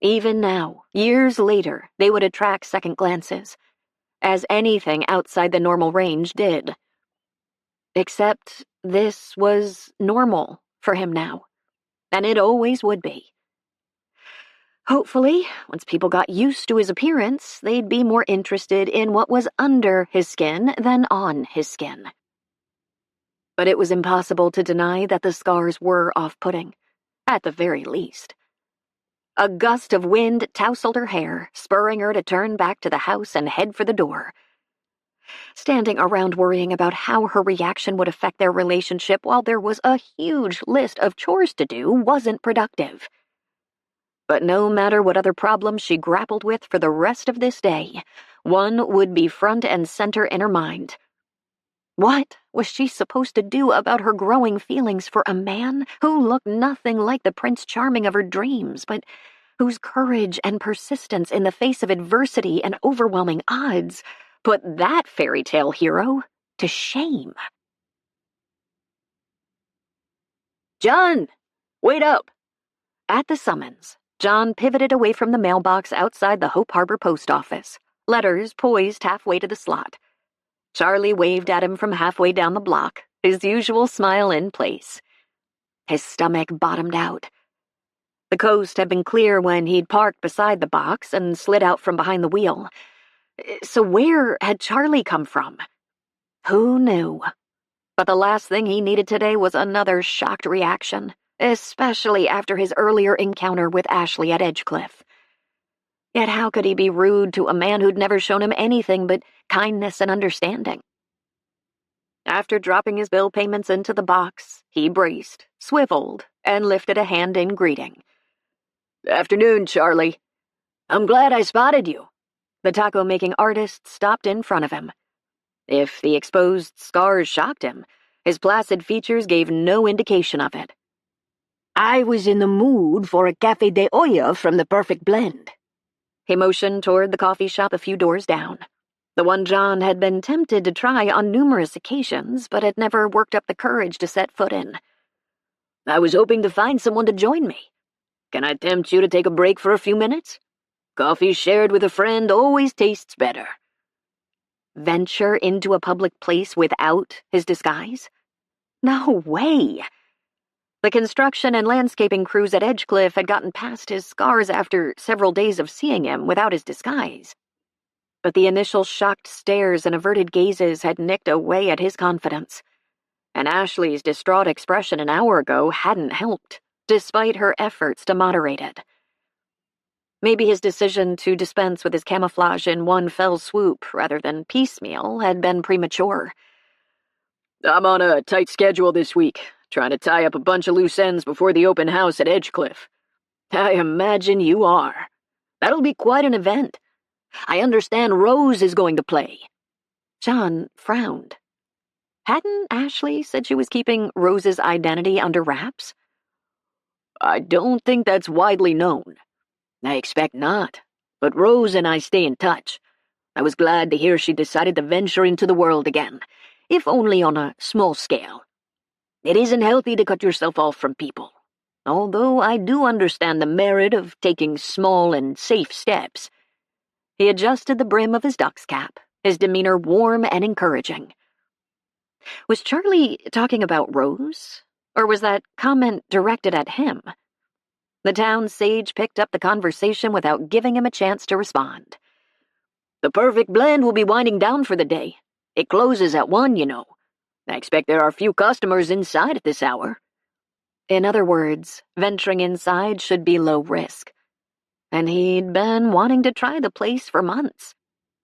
Even now, years later, they would attract second glances, as anything outside the normal range did. Except this was normal for him now, and it always would be. Hopefully, once people got used to his appearance, they'd be more interested in what was under his skin than on his skin. But it was impossible to deny that the scars were off-putting, at the very least. A gust of wind tousled her hair, spurring her to turn back to the house and head for the door. Standing around worrying about how her reaction would affect their relationship while there was a huge list of chores to do wasn't productive. But no matter what other problems she grappled with for the rest of this day, one would be front and center in her mind. What was she supposed to do about her growing feelings for a man who looked nothing like the Prince Charming of her dreams, but whose courage and persistence in the face of adversity and overwhelming odds put that fairy tale hero to shame? John! Wait up! At the summons, John pivoted away from the mailbox outside the Hope Harbor post office, letters poised halfway to the slot. Charlie waved at him from halfway down the block, his usual smile in place. His stomach bottomed out. The coast had been clear when he'd parked beside the box and slid out from behind the wheel. So where had Charlie come from? Who knew? But the last thing he needed today was another shocked reaction, especially after his earlier encounter with Ashley at Edgecliff. Yet how could he be rude to a man who'd never shown him anything but kindness and understanding? After dropping his bill payments into the box, he braced, swiveled, and lifted a hand in greeting. Afternoon, Charlie. I'm glad I spotted you. The taco-making artist stopped in front of him. If the exposed scars shocked him, his placid features gave no indication of it. I was in the mood for a café de olla from the Perfect Blend. He motioned toward the coffee shop a few doors down, the one John had been tempted to try on numerous occasions, but had never worked up the courage to set foot in. I was hoping to find someone to join me. Can I tempt you to take a break for a few minutes? Coffee shared with a friend always tastes better. Venture into a public place without his disguise? No way! The construction and landscaping crews at Edgecliff had gotten past his scars after several days of seeing him without his disguise. But the initial shocked stares and averted gazes had nicked away at his confidence, and Ashley's distraught expression an hour ago hadn't helped, despite her efforts to moderate it. Maybe his decision to dispense with his camouflage in one fell swoop rather than piecemeal had been premature. I'm on a tight schedule this week, trying to tie up a bunch of loose ends before the open house at Edgecliff. I imagine you are. That'll be quite an event. I understand Rose is going to play. John frowned. Hadn't Ashley said she was keeping Rose's identity under wraps? I don't think that's widely known. I expect not, but Rose and I stay in touch. I was glad to hear she decided to venture into the world again, if only on a small scale. It isn't healthy to cut yourself off from people, although I do understand the merit of taking small and safe steps." He adjusted the brim of his duck's cap, his demeanor warm and encouraging. Was Charlie talking about Rose? Or was that comment directed at him? The town sage picked up the conversation without giving him a chance to respond. "The perfect blend will be winding down for the day. It closes at 1, you know. I expect there are few customers inside at this hour." In other words, venturing inside should be low risk. And he'd been wanting to try the place for months.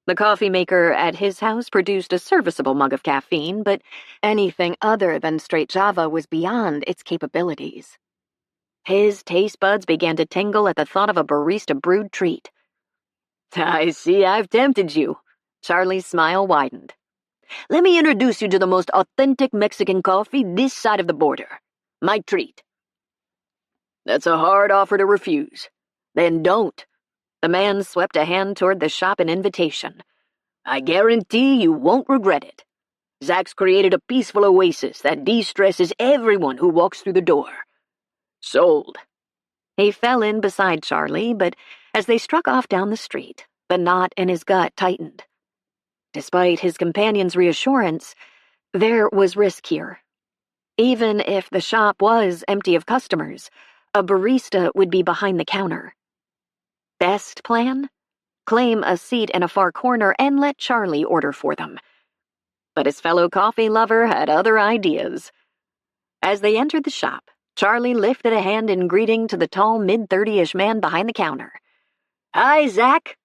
The coffee maker at his house produced a serviceable mug of caffeine, but anything other than straight Java was beyond its capabilities. His taste buds began to tingle at the thought of a barista-brewed treat. "I see I've tempted you." Charlie's smile widened. "Let me introduce you to the most authentic Mexican coffee this side of the border. My treat." "That's a hard offer to refuse." "Then don't." The man swept a hand toward the shop in invitation. "I guarantee you won't regret it. Zach's created a peaceful oasis that de-stresses everyone who walks through the door." "Sold." He fell in beside Charlie, but as they struck off down the street, the knot in his gut tightened. Despite his companion's reassurance, there was risk here. Even if the shop was empty of customers, a barista would be behind the counter. Best plan? Claim a seat in a far corner and let Charlie order for them. But his fellow coffee lover had other ideas. As they entered the shop, Charlie lifted a hand in greeting to the tall mid-30-ish man behind the counter. "Hi, Zach."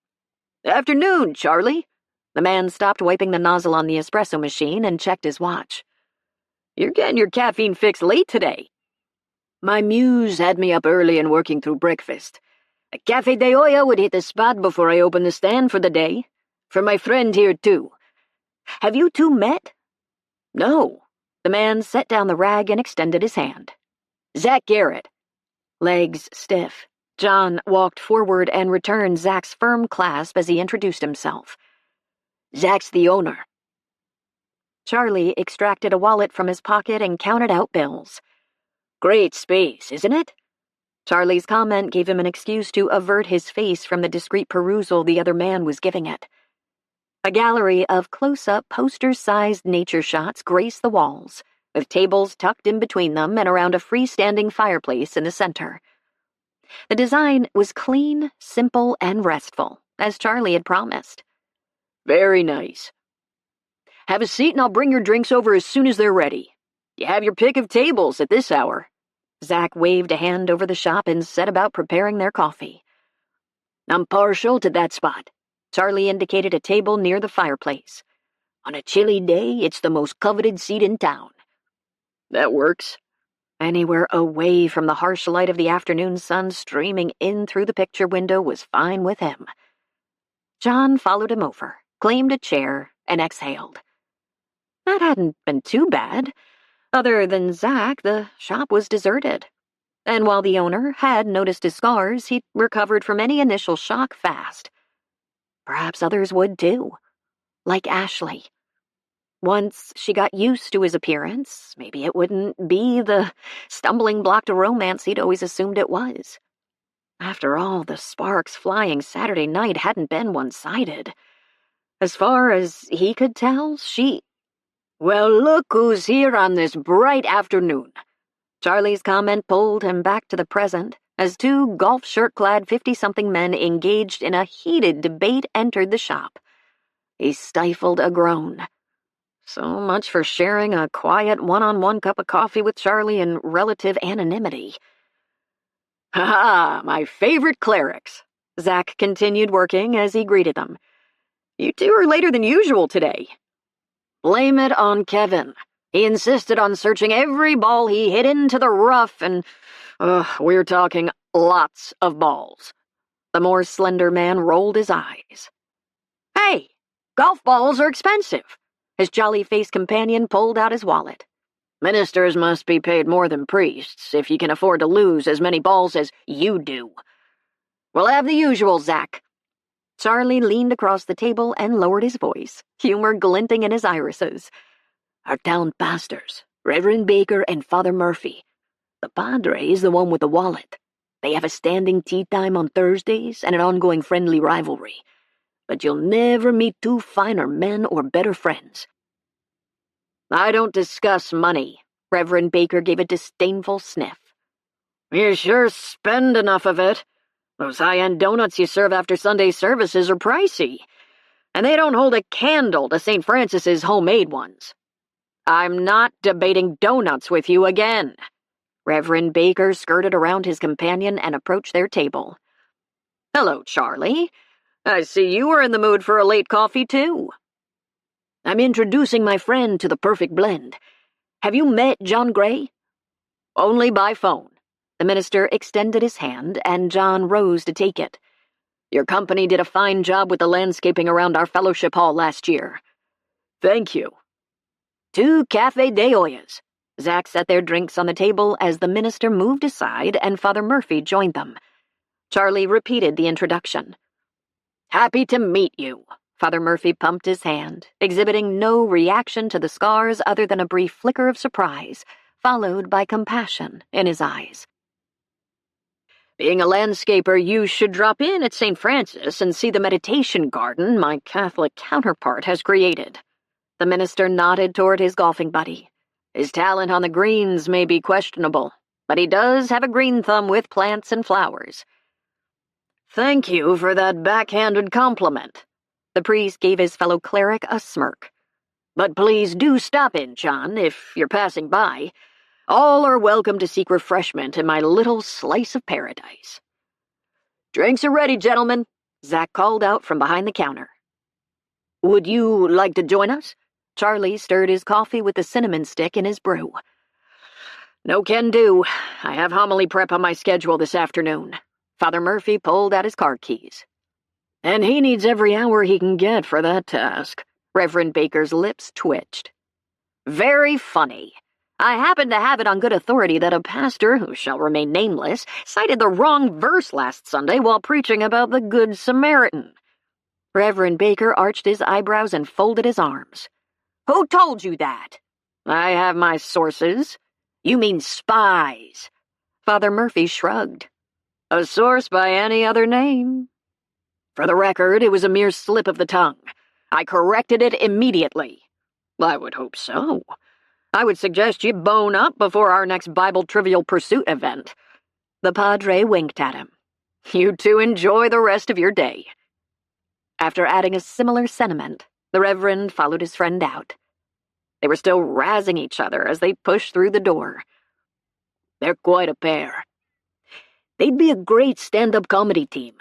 "Afternoon, Charlie." The man stopped wiping the nozzle on the espresso machine and checked his watch. "You're getting your caffeine fix late today." "My muse had me up early and working through breakfast. A Cafe de Olla would hit the spot before I open the stand for the day. For my friend here, too. Have you two met?" "No." The man set down the rag and extended his hand. "Zach Garrett." Legs stiff, John walked forward and returned Zach's firm clasp as he introduced himself. "Zach's the owner." Charlie extracted a wallet from his pocket and counted out bills. "Great space, isn't it?" Charlie's comment gave him an excuse to avert his face from the discreet perusal the other man was giving it. A gallery of close-up, poster-sized nature shots graced the walls, with tables tucked in between them and around a freestanding fireplace in the center. The design was clean, simple, and restful, as Charlie had promised. "Very nice. Have a seat and I'll bring your drinks over as soon as they're ready. You have your pick of tables at this hour." Zach waved a hand over the shop and set about preparing their coffee. "I'm partial to that spot." Charlie indicated a table near the fireplace. "On a chilly day, it's the most coveted seat in town." "That works." Anywhere away from the harsh light of the afternoon sun streaming in through the picture window was fine with him. John followed him over, claimed a chair, and exhaled. That hadn't been too bad. Other than Zach, the shop was deserted. And while the owner had noticed his scars, he'd recovered from any initial shock fast. Perhaps others would too. Like Ashley. Once she got used to his appearance, maybe it wouldn't be the stumbling block to romance he'd always assumed it was. After all, the sparks flying Saturday night hadn't been one-sided. As far as he could tell, "Well, look who's here on this bright afternoon." Charlie's comment pulled him back to the present as two golf shirt-clad 50-something men engaged in a heated debate entered the shop. He stifled a groan. So much for sharing a quiet one-on-one cup of coffee with Charlie in relative anonymity. "Ha-ha, my favorite clerics," Zach continued working as he greeted them. "You two are later than usual today." "Blame it on Kevin. He insisted on searching every ball he hit into the rough and, we're talking lots of balls." The more slender man rolled his eyes. "Hey, golf balls are expensive." His jolly-faced companion pulled out his wallet. "Ministers must be paid more than priests if you can afford to lose as many balls as you do." "We'll have the usual, Zach." Charlie leaned across the table and lowered his voice, humor glinting in his irises. "Our town pastors, Reverend Baker and Father Murphy. The Padre is the one with the wallet. They have a standing tea time on Thursdays and an ongoing friendly rivalry. But you'll never meet two finer men or better friends. I don't discuss money. Reverend Baker gave a disdainful sniff. You sure spend enough of it. Those high-end donuts you serve after Sunday services are pricey, and they don't hold a candle to St. Francis's homemade ones. I'm not debating donuts with you again. Reverend Baker skirted around his companion and approached their table. Hello, Charlie. I see you were in the mood for a late coffee, too. I'm introducing my friend to the perfect blend. Have you met John Gray? Only by phone. The minister extended his hand, and John rose to take it. Your company did a fine job with the landscaping around our fellowship hall last year. Thank you. 2 Café de Ollas. Zach set their drinks on the table as the minister moved aside and Father Murphy joined them. Charlie repeated the introduction. Happy to meet you. Father Murphy pumped his hand, exhibiting no reaction to the scars other than a brief flicker of surprise, followed by compassion in his eyes. Being a landscaper, you should drop in at St. Francis and see the meditation garden my Catholic counterpart has created. The minister nodded toward his golfing buddy. His talent on the greens may be questionable, but he does have a green thumb with plants and flowers. Thank you for that backhanded compliment. The priest gave his fellow cleric a smirk. But please do stop in, John, if you're passing by. All are welcome to seek refreshment in my little slice of paradise. Drinks are ready, gentlemen, Zach called out from behind the counter. Would you like to join us? Charlie stirred his coffee with the cinnamon stick in his brew. No can do. I have homily prep on my schedule this afternoon. Father Murphy pulled out his car keys. And he needs every hour he can get for that task. Reverend Baker's lips twitched. Very funny. I happen to have it on good authority that a pastor, who shall remain nameless, cited the wrong verse last Sunday while preaching about the Good Samaritan. Reverend Baker arched his eyebrows and folded his arms. Who told you that? I have my sources. You mean spies. Father Murphy shrugged. A source by any other name. For the record, it was a mere slip of the tongue. I corrected it immediately. I would hope so. I would suggest you bone up before our next Bible Trivial Pursuit event. The Padre winked at him. You two enjoy the rest of your day. After adding a similar sentiment, the Reverend followed his friend out. They were still razzing each other as they pushed through the door. They're quite a pair. They'd be a great stand-up comedy team.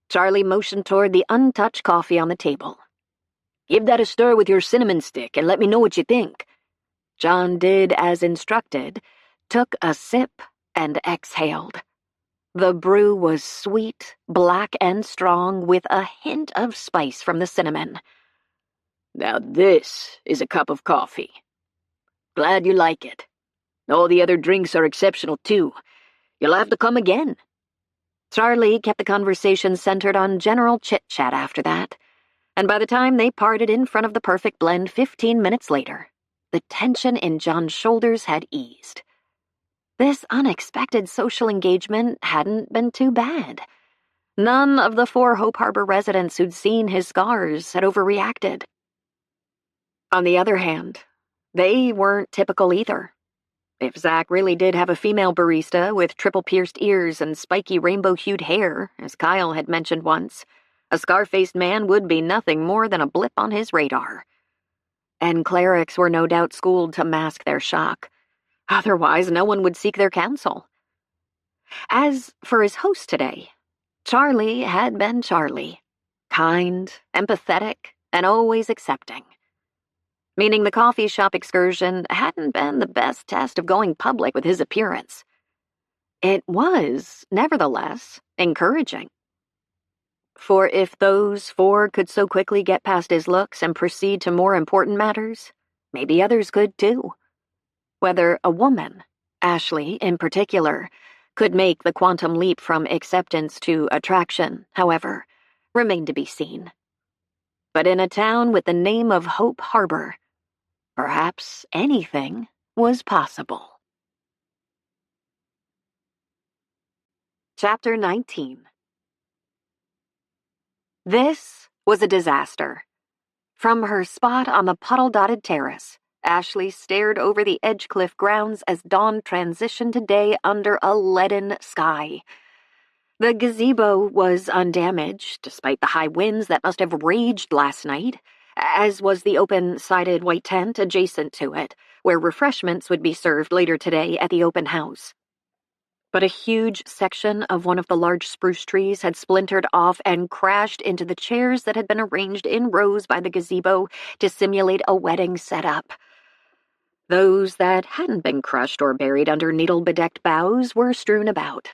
Charlie motioned toward the untouched coffee on the table. Give that a stir with your cinnamon stick and let me know what you think. John did as instructed, took a sip, and exhaled. The brew was sweet, black, and strong, with a hint of spice from the cinnamon. Now this is a cup of coffee. Glad you like it. All the other drinks are exceptional, too. You'll have to come again. Charlie kept the conversation centered on general chit-chat after that, and by the time they parted in front of the perfect blend 15 minutes later, the tension in John's shoulders had eased. This unexpected social engagement hadn't been too bad. None of the 4 Hope Harbor residents who'd seen his scars had overreacted. On the other hand, they weren't typical either. If Zach really did have a female barista with triple-pierced ears and spiky rainbow-hued hair, as Kyle had mentioned once, a scar-faced man would be nothing more than a blip on his radar. And clerics were no doubt schooled to mask their shock. Otherwise, no one would seek their counsel. As for his host today, Charlie had been Charlie. Kind, empathetic, and always accepting. Meaning the coffee shop excursion hadn't been the best test of going public with his appearance. It was, nevertheless, encouraging. For if those 4 could so quickly get past his looks and proceed to more important matters, maybe others could too. Whether a woman, Ashley in particular, could make the quantum leap from acceptance to attraction, however, remained to be seen. But in a town with the name of Hope Harbor, perhaps anything was possible. Chapter 19. This was a disaster. From her spot on the puddle-dotted terrace, Ashley stared over the Edgecliff grounds as dawn transitioned to day under a leaden sky. The gazebo was undamaged, despite the high winds that must have raged last night, as was the open-sided white tent adjacent to it, where refreshments would be served later today at the open house. But a huge section of one of the large spruce trees had splintered off and crashed into the chairs that had been arranged in rows by the gazebo to simulate a wedding setup. Those that hadn't been crushed or buried under needle-bedecked boughs were strewn about,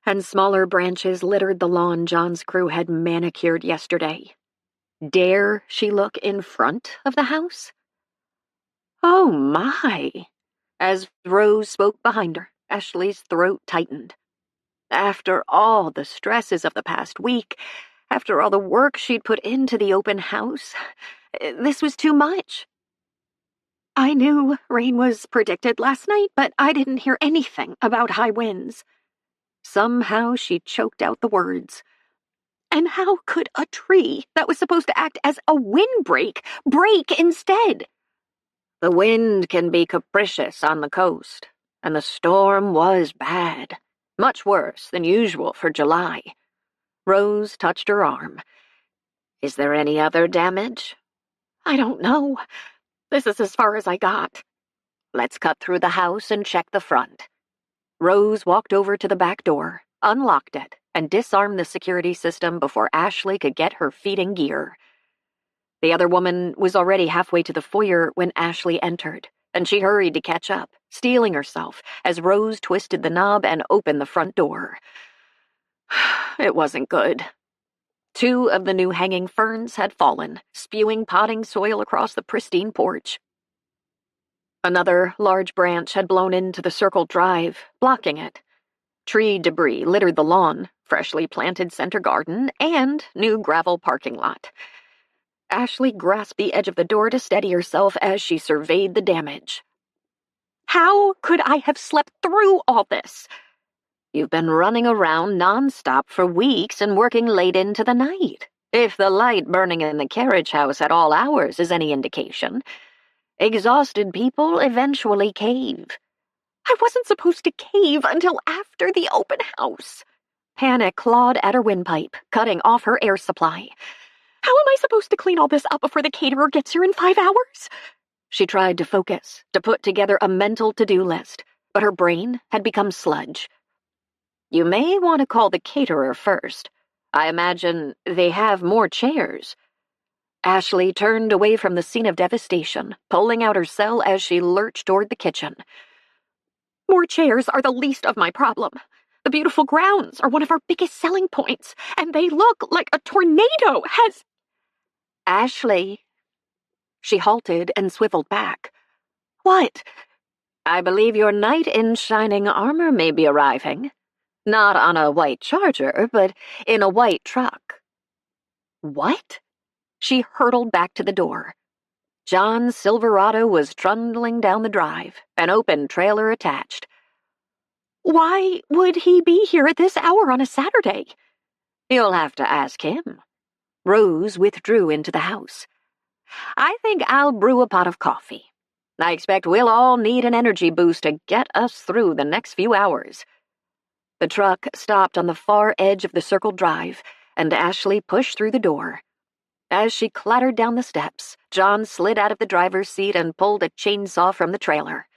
and smaller branches littered the lawn John's crew had manicured yesterday. Dare she look in front of the house? Oh my! As Rose spoke behind her, Ashley's throat tightened. After all the stresses of the past week, after all the work she'd put into the open house, this was too much. I knew rain was predicted last night, but I didn't hear anything about high winds. Somehow she choked out the words. And how could a tree that was supposed to act as a windbreak break instead? The wind can be capricious on the coast, and the storm was bad, much worse than usual for July. Rose touched her arm. Is there any other damage? I don't know. This is as far as I got. Let's cut through the house and check the front. Rose walked over to the back door, unlocked it, and disarmed the security system before Ashley could get her feet in gear. The other woman was already halfway to the foyer when Ashley entered, and she hurried to catch up, steeling herself as Rose twisted the knob and opened the front door. It wasn't good. 2 of the new hanging ferns had fallen, spewing potting soil across the pristine porch. Another large branch had blown into the circle drive, blocking it. Tree debris littered the lawn, freshly planted center garden, and new gravel parking lot. Ashley grasped the edge of the door to steady herself as she surveyed the damage. How could I have slept through all this? You've been running around nonstop for weeks and working late into the night. If the light burning in the carriage house at all hours is any indication, exhausted people eventually cave. I wasn't supposed to cave until after the open house. Panic clawed at her windpipe, cutting off her air supply. How am I supposed to clean all this up before the caterer gets here in 5 hours? She tried to focus, to put together a mental to-do list, but her brain had become sludge. You may want to call the caterer first. I imagine they have more chairs. Ashley turned away from the scene of devastation, pulling out her cell as she lurched toward the kitchen. More chairs are the least of my problem. The beautiful grounds are one of our biggest selling points, and they look like a tornado has... Ashley. She halted and swiveled back. What? I believe your knight in shining armor may be arriving. Not on a white charger, but in a white truck. What? She hurtled back to the door. John's Silverado was trundling down the drive, an open trailer attached. Why would he be here at this hour on a Saturday? You'll have to ask him. Rose withdrew into the house. I think I'll brew a pot of coffee. I expect we'll all need an energy boost to get us through the next few hours. The truck stopped on the far edge of the circled drive, and Ashley pushed through the door. As she clattered down the steps, John slid out of the driver's seat and pulled a chainsaw from the trailer.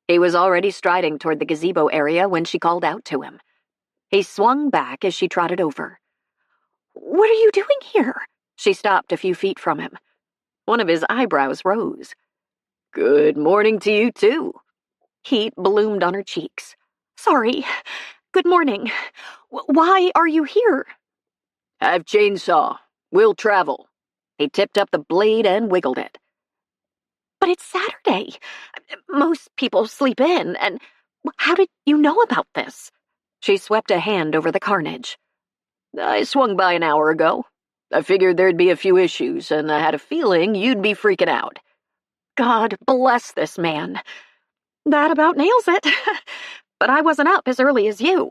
He was already striding toward the gazebo area when she called out to him. He swung back as she trotted over. What are you doing here? She stopped a few feet from him. One of his eyebrows rose. Good morning to you, too. Heat bloomed on her cheeks. Sorry. Good morning. Why are you here? Have chainsaw. We'll travel. He tipped up the blade and wiggled it. But it's Saturday. Most people sleep in, and how did you know about this? She swept a hand over the carnage. I swung by an hour ago. I figured there'd be a few issues, and I had a feeling you'd be freaking out. God bless this man. That about nails it. But I wasn't up as early as you.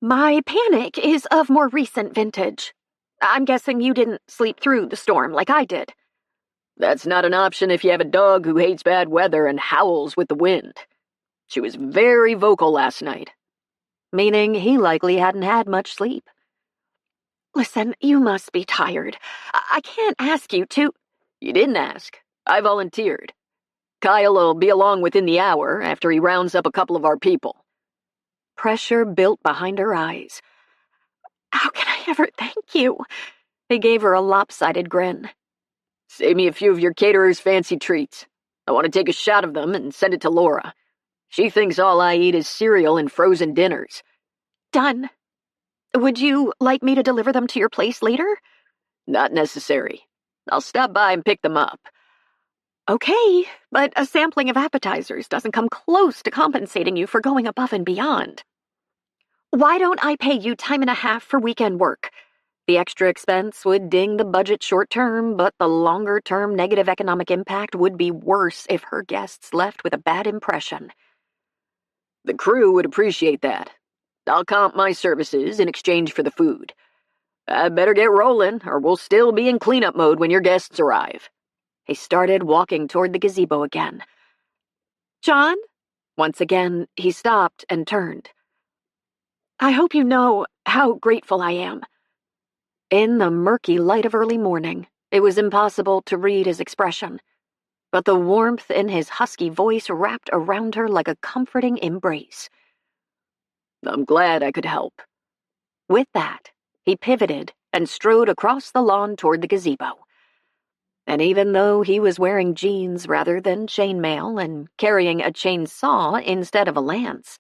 My panic is of more recent vintage. I'm guessing you didn't sleep through the storm like I did. That's not an option if you have a dog who hates bad weather and howls with the wind. She was very vocal last night. Meaning he likely hadn't had much sleep. Listen, you must be tired. I can't ask you to... You didn't ask. I volunteered. Kyle will be along within the hour after he rounds up a couple of our people. Pressure built behind her eyes. How can I ever thank you? He gave her a lopsided grin. Save me a few of your caterer's fancy treats. I want to take a shot of them and send it to Laura. She thinks all I eat is cereal and frozen dinners. Done. Would you like me to deliver them to your place later? Not necessary. I'll stop by and pick them up. Okay, but a sampling of appetizers doesn't come close to compensating you for going above and beyond. Why don't I pay you time and a half for weekend work? The extra expense would ding the budget short term, but the longer term negative economic impact would be worse if her guests left with a bad impression. The crew would appreciate that. I'll comp my services in exchange for the food. I'd better get rolling, or we'll still be in cleanup mode when your guests arrive. He started walking toward the gazebo again. John? Once again, he stopped and turned. I hope you know how grateful I am. In the murky light of early morning, it was impossible to read his expression, but the warmth in his husky voice wrapped around her like a comforting embrace. I'm glad I could help. With that, he pivoted and strode across the lawn toward the gazebo. And even though he was wearing jeans rather than chainmail and carrying a chainsaw instead of a lance,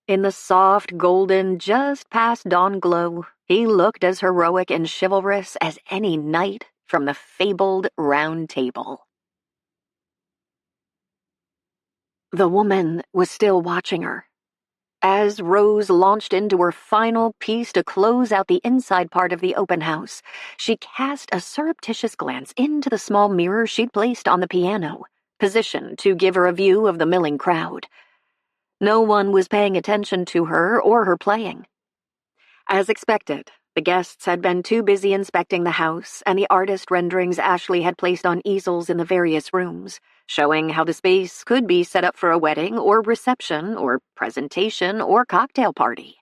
in the soft, golden, just past dawn glow, he looked as heroic and chivalrous as any knight from the fabled Round Table. The woman was still watching her. As Rose launched into her final piece to close out the inside part of the open house, she cast a surreptitious glance into the small mirror she'd placed on the piano, positioned to give her a view of the milling crowd. No one was paying attention to her or her playing. As expected, the guests had been too busy inspecting the house and the artist renderings Ashley had placed on easels in the various rooms, showing how the space could be set up for a wedding or reception or presentation or cocktail party.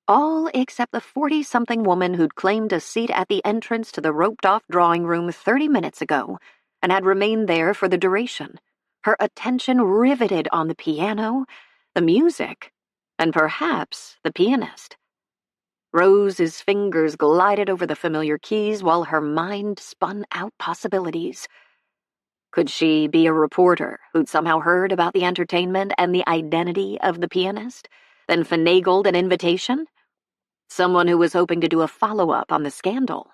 All except the 40-something woman who'd claimed a seat at the entrance to the roped-off drawing room 30 minutes ago and had remained there for the duration, her attention riveted on the piano, the music, and perhaps the pianist. Rose's fingers glided over the familiar keys while her mind spun out possibilities. Could she be a reporter who'd somehow heard about the entertainment and the identity of the pianist, then finagled an invitation? Someone who was hoping to do a follow-up on the scandal,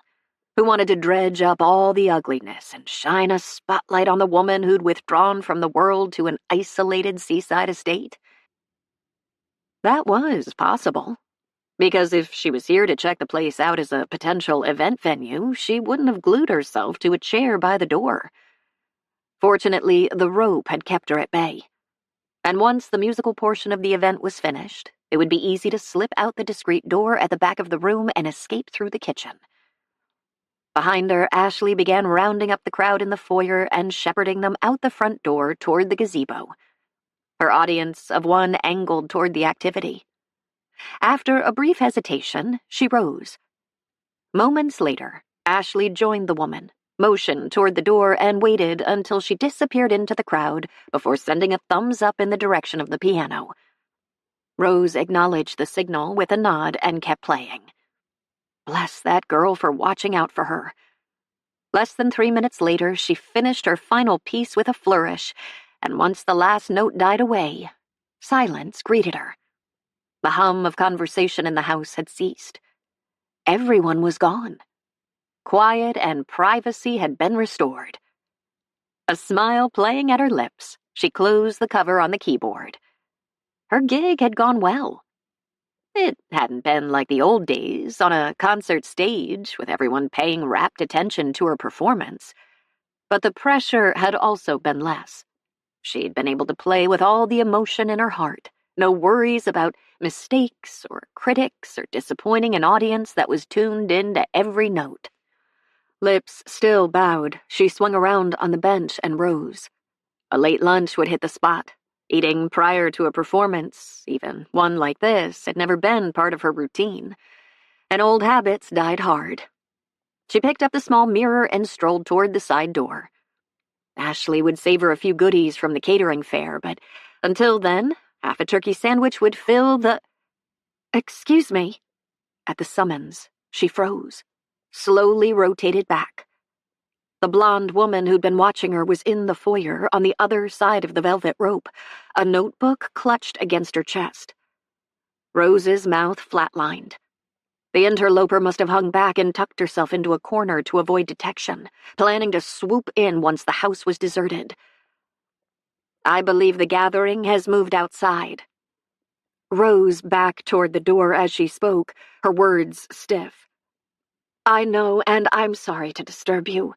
who wanted to dredge up all the ugliness and shine a spotlight on the woman who'd withdrawn from the world to an isolated seaside estate? That was possible. Because if she was here to check the place out as a potential event venue, she wouldn't have glued herself to a chair by the door. Fortunately, the rope had kept her at bay. And once the musical portion of the event was finished, it would be easy to slip out the discreet door at the back of the room and escape through the kitchen. Behind her, Ashley began rounding up the crowd in the foyer and shepherding them out the front door toward the gazebo. Her audience of one angled toward the activity. After a brief hesitation, she rose. Moments later, Ashley joined the woman, motioned toward the door, and waited until she disappeared into the crowd before sending a thumbs up in the direction of the piano. Rose acknowledged the signal with a nod and kept playing. Bless that girl for watching out for her. Less than 3 minutes later, she finished her final piece with a flourish, and once the last note died away, silence greeted her. The hum of conversation in the house had ceased. Everyone was gone. Quiet and privacy had been restored. A smile playing at her lips, she closed the cover on the keyboard. Her gig had gone well. It hadn't been like the old days on a concert stage with everyone paying rapt attention to her performance, but the pressure had also been less. She'd been able to play with all the emotion in her heart, no worries about mistakes or critics or disappointing an audience that was tuned in to every note. Lips still bowed, she swung around on the bench and rose. A late lunch would hit the spot. Eating prior to a performance, even one like this, had never been part of her routine, and old habits died hard. She picked up the small mirror and strolled toward the side door. Ashley would savor a few goodies from the catering fare, but until then, half a turkey sandwich would fill the— "Excuse me." At the summons, she froze, slowly rotated back. The blonde woman who'd been watching her was in the foyer on the other side of the velvet rope, a notebook clutched against her chest. Rose's mouth flatlined. The interloper must have hung back and tucked herself into a corner to avoid detection, planning to swoop in once the house was deserted. "I believe the gathering has moved outside." Rose backed toward the door as she spoke, her words stiff. "I know, and I'm sorry to disturb you.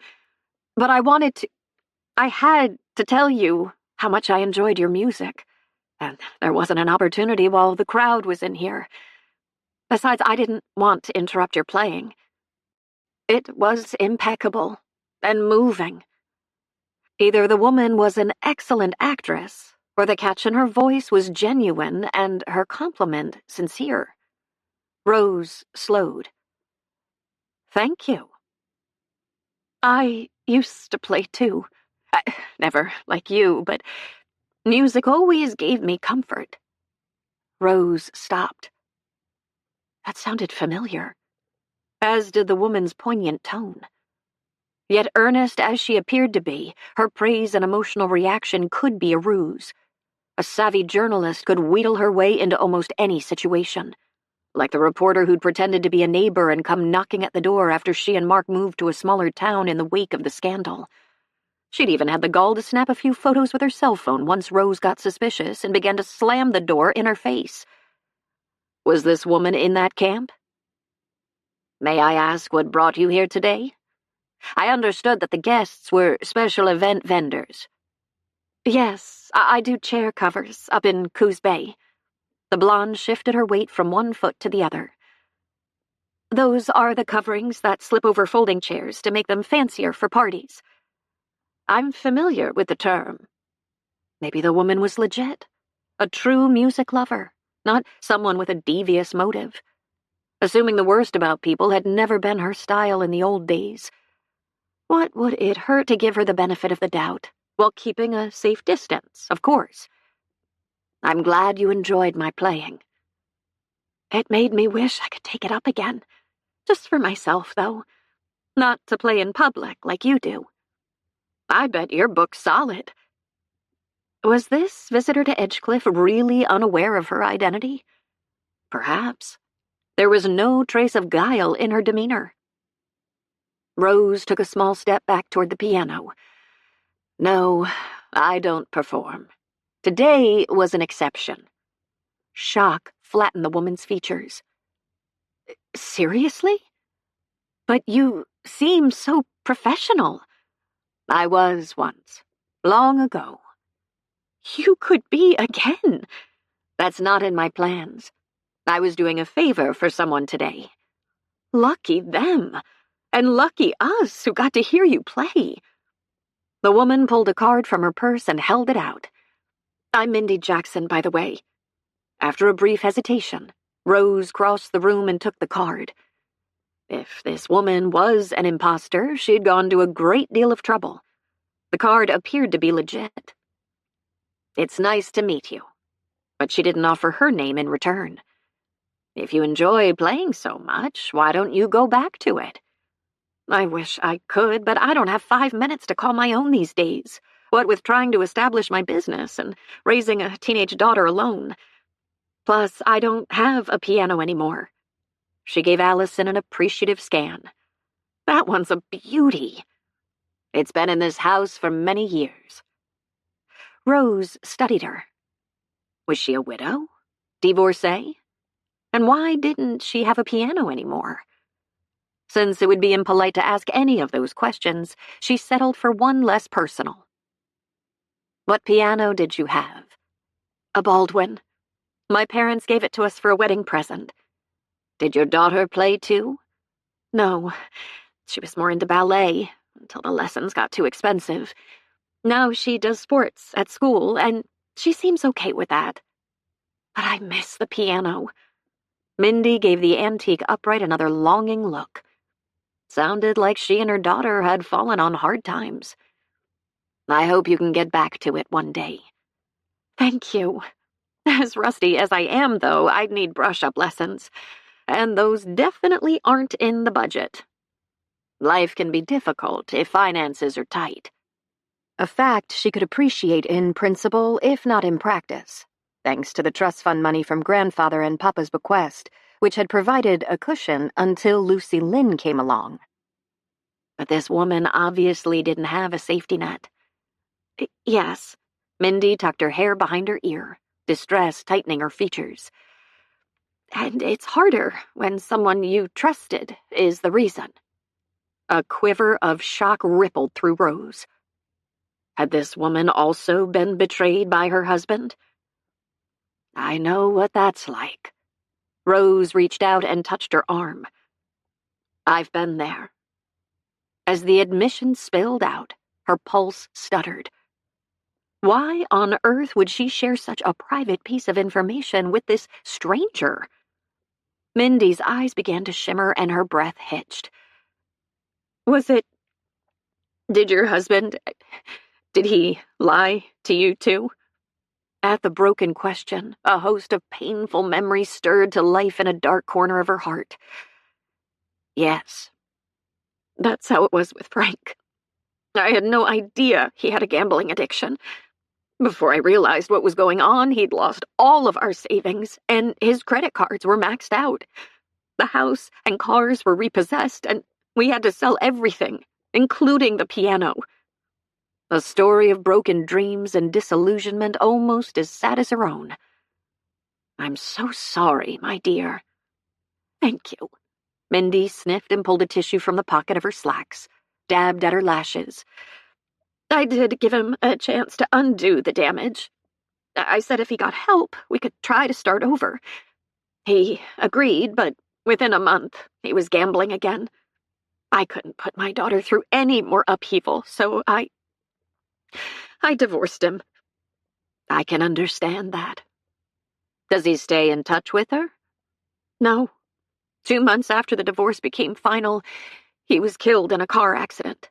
But I had to tell you how much I enjoyed your music, and there wasn't an opportunity while the crowd was in here. Besides, I didn't want to interrupt your playing. It was impeccable and moving." Either the woman was an excellent actress, or the catch in her voice was genuine and her compliment sincere. Rose slowed. "Thank you. I used to play too. Never like you, but music always gave me comfort." Rose stopped. That sounded familiar, as did the woman's poignant tone. Yet earnest as she appeared to be, her praise and emotional reaction could be a ruse. A savvy journalist could wheedle her way into almost any situation, like the reporter who'd pretended to be a neighbor and come knocking at the door after she and Mark moved to a smaller town in the wake of the scandal. She'd even had the gall to snap a few photos with her cell phone once Rose got suspicious and began to slam the door in her face. Was this woman in that camp? "May I ask what brought you here today? I understood that the guests were special event vendors." "Yes, I do chair covers up in Coos Bay." The blonde shifted her weight from one foot to the other. "Those are the coverings that slip over folding chairs to make them fancier for parties." "I'm familiar with the term." Maybe the woman was legit. A true music lover, not someone with a devious motive. Assuming the worst about people had never been her style in the old days. What would it hurt to give her the benefit of the doubt, while keeping a safe distance, of course? "I'm glad you enjoyed my playing." It made me wish I could take it up again. Just for myself, though. Not to play in public like you do. "I bet your book's solid." Was this visitor to Edgecliff really unaware of her identity? Perhaps. There was no trace of guile in her demeanor. Rose took a small step back toward the piano. "No, I don't perform. Today was an exception." Shock flattened the woman's features. "Seriously? But you seem so professional." "I was once. Long ago." "You could be again." "That's not in my plans. I was doing a favor for someone today." "Lucky them. And lucky us who got to hear you play." The woman pulled a card from her purse and held it out. "I'm Mindy Jackson, by the way." After a brief hesitation, Rose crossed the room and took the card. If this woman was an imposter, she'd gone to a great deal of trouble. The card appeared to be legit. "It's nice to meet you." But she didn't offer her name in return. "If you enjoy playing so much, why don't you go back to it?" "I wish I could, but I don't have 5 minutes to call my own these days. What with trying to establish my business and raising a teenage daughter alone. Plus, I don't have a piano anymore." She gave Allison an appreciative scan. "That one's a beauty." "It's been in this house for many years." Rose studied her. Was she a widow? Divorcee? And why didn't she have a piano anymore? Since it would be impolite to ask any of those questions, she settled for one less personal. What piano did you have? A Baldwin. My parents gave it to us for a wedding present. Did your daughter play too? No, she was more into ballet until the lessons got too expensive. Now she does sports at school, and she seems okay with that. But I miss the piano. Mindy gave the antique upright another longing look. Sounded like she and her daughter had fallen on hard times. I hope you can get back to it one day. Thank you. As rusty as I am, though, I'd need brush-up lessons, and those definitely aren't in the budget. Life can be difficult if finances are tight. A fact she could appreciate in principle, if not in practice, thanks to the trust fund money from grandfather and Papa's bequest, which had provided a cushion until Lucy Lynn came along. But this woman obviously didn't have a safety net. Yes. Mindy tucked her hair behind her ear, distress tightening her features. And it's harder when someone you trusted is the reason. A quiver of shock rippled through Rose. Had this woman also been betrayed by her husband? I know what that's like. Rose reached out and touched her arm. I've been there. As the admission spilled out, her pulse stuttered. Why on earth would she share such a private piece of information with this stranger? Mindy's eyes began to shimmer and her breath hitched. Did your husband, did he lie to you too? At the broken question, a host of painful memories stirred to life in a dark corner of her heart. Yes. That's how it was with Frank. I had no idea he had a gambling addiction. Before I realized what was going on, he'd lost all of our savings, and his credit cards were maxed out. The house and cars were repossessed, and we had to sell everything, including the piano. A story of broken dreams and disillusionment almost as sad as her own. I'm so sorry, my dear. Thank you. Mindy sniffed and pulled a tissue from the pocket of her slacks, dabbed at her lashes. I did give him a chance to undo the damage. I said if he got help, we could try to start over. He agreed, but within a month, he was gambling again. I couldn't put my daughter through any more upheaval, so I divorced him. I can understand that. Does he stay in touch with her? No. 2 months after the divorce became final, he was killed in a car accident.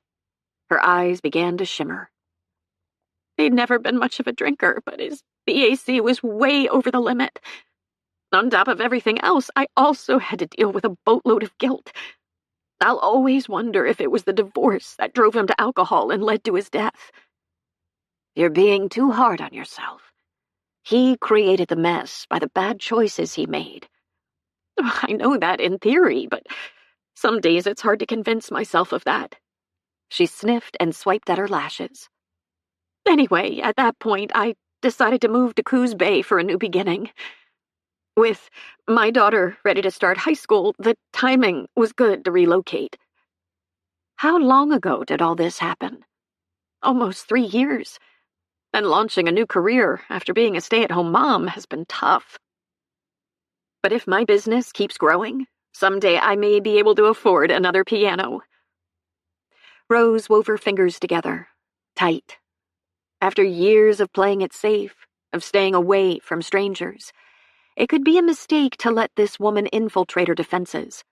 Her eyes began to shimmer. He'd never been much of a drinker, but his BAC was way over the limit. On top of everything else, I also had to deal with a boatload of guilt. I'll always wonder if it was the divorce that drove him to alcohol and led to his death. You're being too hard on yourself. He created the mess by the bad choices he made. I know that in theory, but some days it's hard to convince myself of that. She sniffed and swiped at her lashes. Anyway, at that point, I decided to move to Coos Bay for a new beginning. With my daughter ready to start high school, the timing was good to relocate. How long ago did all this happen? Almost 3 years. And launching a new career after being a stay-at-home mom has been tough. But if my business keeps growing, someday I may be able to afford another piano. Rose wove her fingers together, tight. After years of playing it safe, of staying away from strangers, it could be a mistake to let this woman infiltrate her defenses.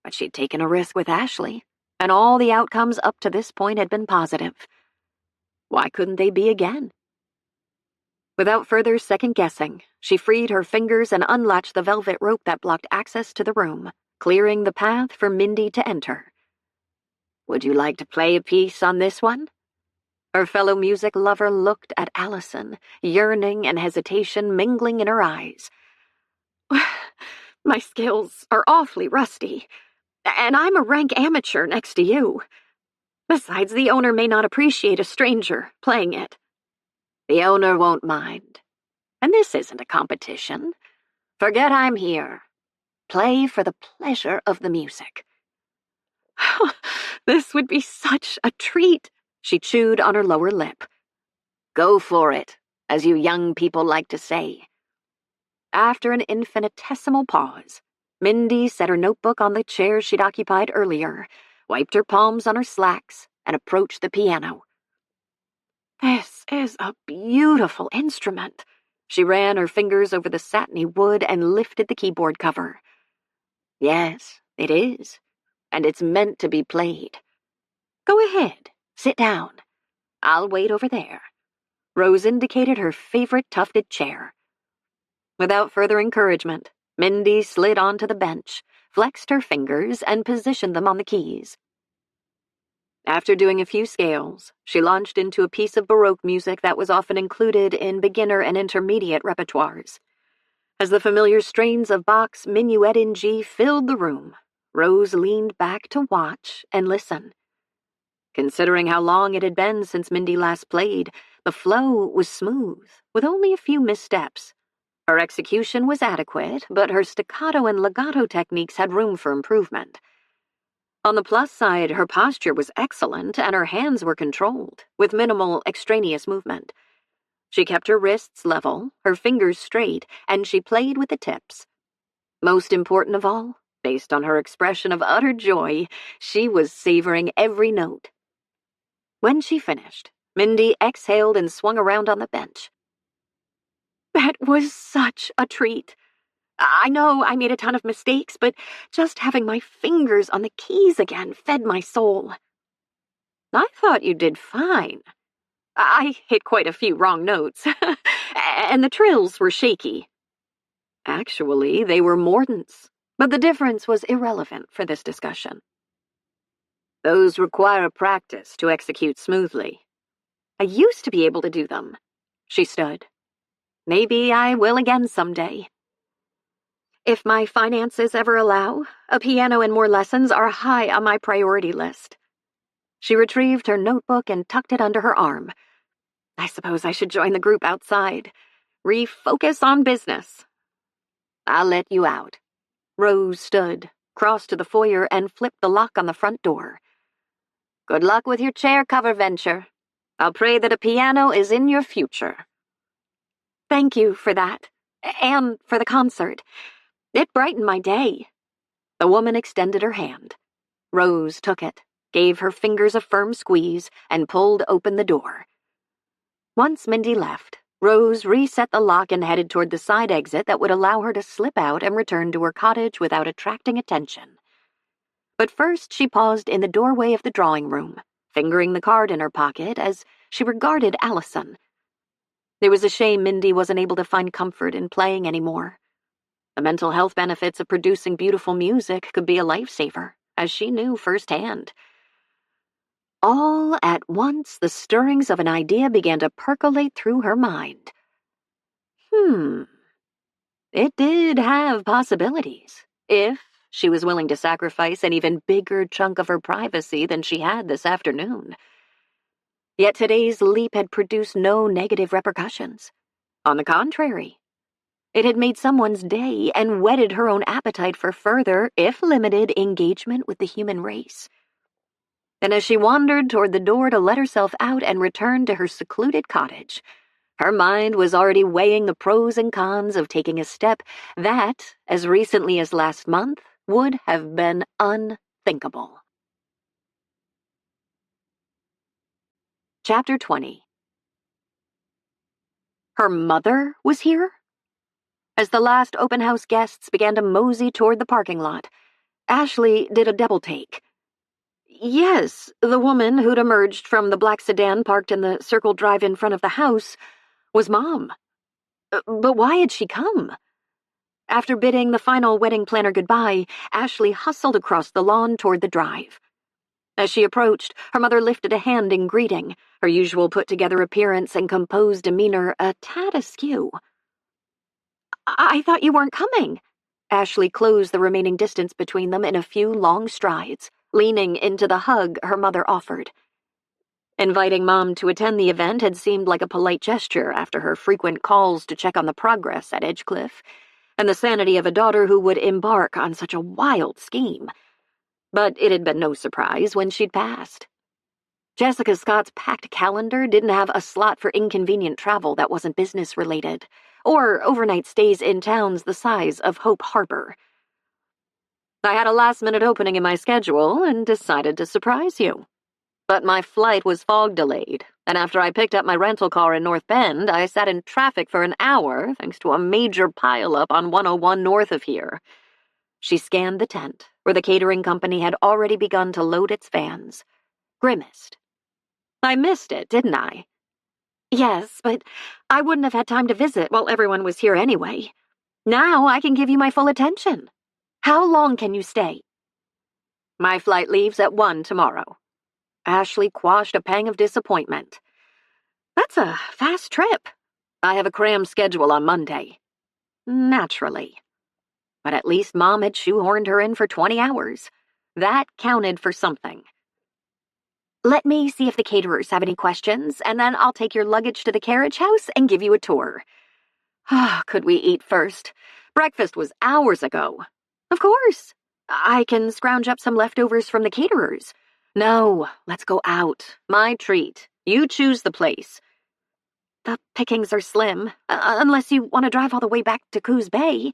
But she'd taken a risk with Ashley, and all the outcomes up to this point had been positive. Why couldn't they be again? Without further second-guessing, she freed her fingers and unlatched the velvet rope that blocked access to the room, clearing the path for Mindy to enter. Would you like to play a piece on this one? Her fellow music lover looked at Allison, yearning and hesitation mingling in her eyes. My skills are awfully rusty, and I'm a rank amateur next to you. Besides, the owner may not appreciate a stranger playing it. The owner won't mind. And this isn't a competition. Forget I'm here. Play for the pleasure of the music. This would be such a treat, she chewed on her lower lip. Go for it, as you young people like to say. After an infinitesimal pause, Mindy set her notebook on the chair she'd occupied earlier, wiped her palms on her slacks, and approached the piano. This is a beautiful instrument. She ran her fingers over the satiny wood and lifted the keyboard cover. Yes, it is, and it's meant to be played. Go ahead, sit down. I'll wait over there. Rose indicated her favorite tufted chair. Without further encouragement, Mindy slid onto the bench, flexed her fingers, and positioned them on the keys. After doing a few scales, she launched into a piece of Baroque music that was often included in beginner and intermediate repertoires. As the familiar strains of Bach's Minuet in G filled the room, Rose leaned back to watch and listen. Considering how long it had been since Mindy last played, the flow was smooth, with only a few missteps. Her execution was adequate, but her staccato and legato techniques had room for improvement. On the plus side, her posture was excellent and her hands were controlled, with minimal extraneous movement. She kept her wrists level, her fingers straight, and she played with the tips. Most important of all, based on her expression of utter joy, she was savoring every note. When she finished, Mindy exhaled and swung around on the bench. That was such a treat. I know I made a ton of mistakes, but just having my fingers on the keys again fed my soul. I thought you did fine. I hit quite a few wrong notes, and the trills were shaky. Actually, they were mordants, but the difference was irrelevant for this discussion. Those require practice to execute smoothly. I used to be able to do them. She stood. Maybe I will again someday. If my finances ever allow, a piano and more lessons are high on my priority list. She retrieved her notebook and tucked it under her arm. I suppose I should join the group outside. Refocus on business. I'll let you out. Rose stood, crossed to the foyer, and flipped the lock on the front door. Good luck with your chair cover venture. I'll pray that a piano is in your future. Thank you for that, and for the concert. It brightened my day. The woman extended her hand. Rose took it, gave her fingers a firm squeeze, and pulled open the door. Once Mindy left, Rose reset the lock and headed toward the side exit that would allow her to slip out and return to her cottage without attracting attention. But first she paused in the doorway of the drawing room, fingering the card in her pocket as she regarded Allison. There was a shame Mindy wasn't able to find comfort in playing anymore. The mental health benefits of producing beautiful music could be a lifesaver, as she knew firsthand. All at once, the stirrings of an idea began to percolate through her mind. It did have possibilities, if she was willing to sacrifice an even bigger chunk of her privacy than she had this afternoon. Yet today's leap had produced no negative repercussions. On the contrary, it had made someone's day and whetted her own appetite for further, if limited, engagement with the human race. And as she wandered toward the door to let herself out and return to her secluded cottage, her mind was already weighing the pros and cons of taking a step that, as recently as last month, would have been unthinkable. Chapter 20. Her mother was here? As the last open house guests began to mosey toward the parking lot, Ashley did a double take. Yes, the woman who'd emerged from the black sedan parked in the circle drive in front of the house was Mom. But why had she come? After bidding the final wedding planner goodbye, Ashley hustled across the lawn toward the drive. As she approached, her mother lifted a hand in greeting, her usual put-together appearance and composed demeanor a tad askew. I thought you weren't coming. Ashley closed the remaining distance between them in a few long strides, leaning into the hug her mother offered. Inviting Mom to attend the event had seemed like a polite gesture after her frequent calls to check on the progress at Edgecliff, and the sanity of a daughter who would embark on such a wild scheme. But it had been no surprise when she'd passed. Jessica Scott's packed calendar didn't have a slot for inconvenient travel that wasn't business-related, or overnight stays in towns the size of Hope Harbor. I had a last-minute opening in my schedule and decided to surprise you. But my flight was fog delayed, and after I picked up my rental car in North Bend, I sat in traffic for an hour thanks to a major pileup on 101 north of here. She scanned the tent, where the catering company had already begun to load its vans. Grimaced. I missed it, didn't I? Yes, but I wouldn't have had time to visit while everyone was here anyway. Now I can give you my full attention. How long can you stay? My flight leaves at 1 tomorrow. Ashley quashed a pang of disappointment. That's a fast trip. I have a crammed schedule on Monday. Naturally. But at least Mom had shoehorned her in for 20 hours. That counted for something. Let me see if the caterers have any questions, and then I'll take your luggage to the carriage house and give you a tour. Could we eat first? Breakfast was hours ago. Of course. I can scrounge up some leftovers from the caterers. No, let's go out. My treat. You choose the place. The pickings are slim, unless you want to drive all the way back to Coos Bay.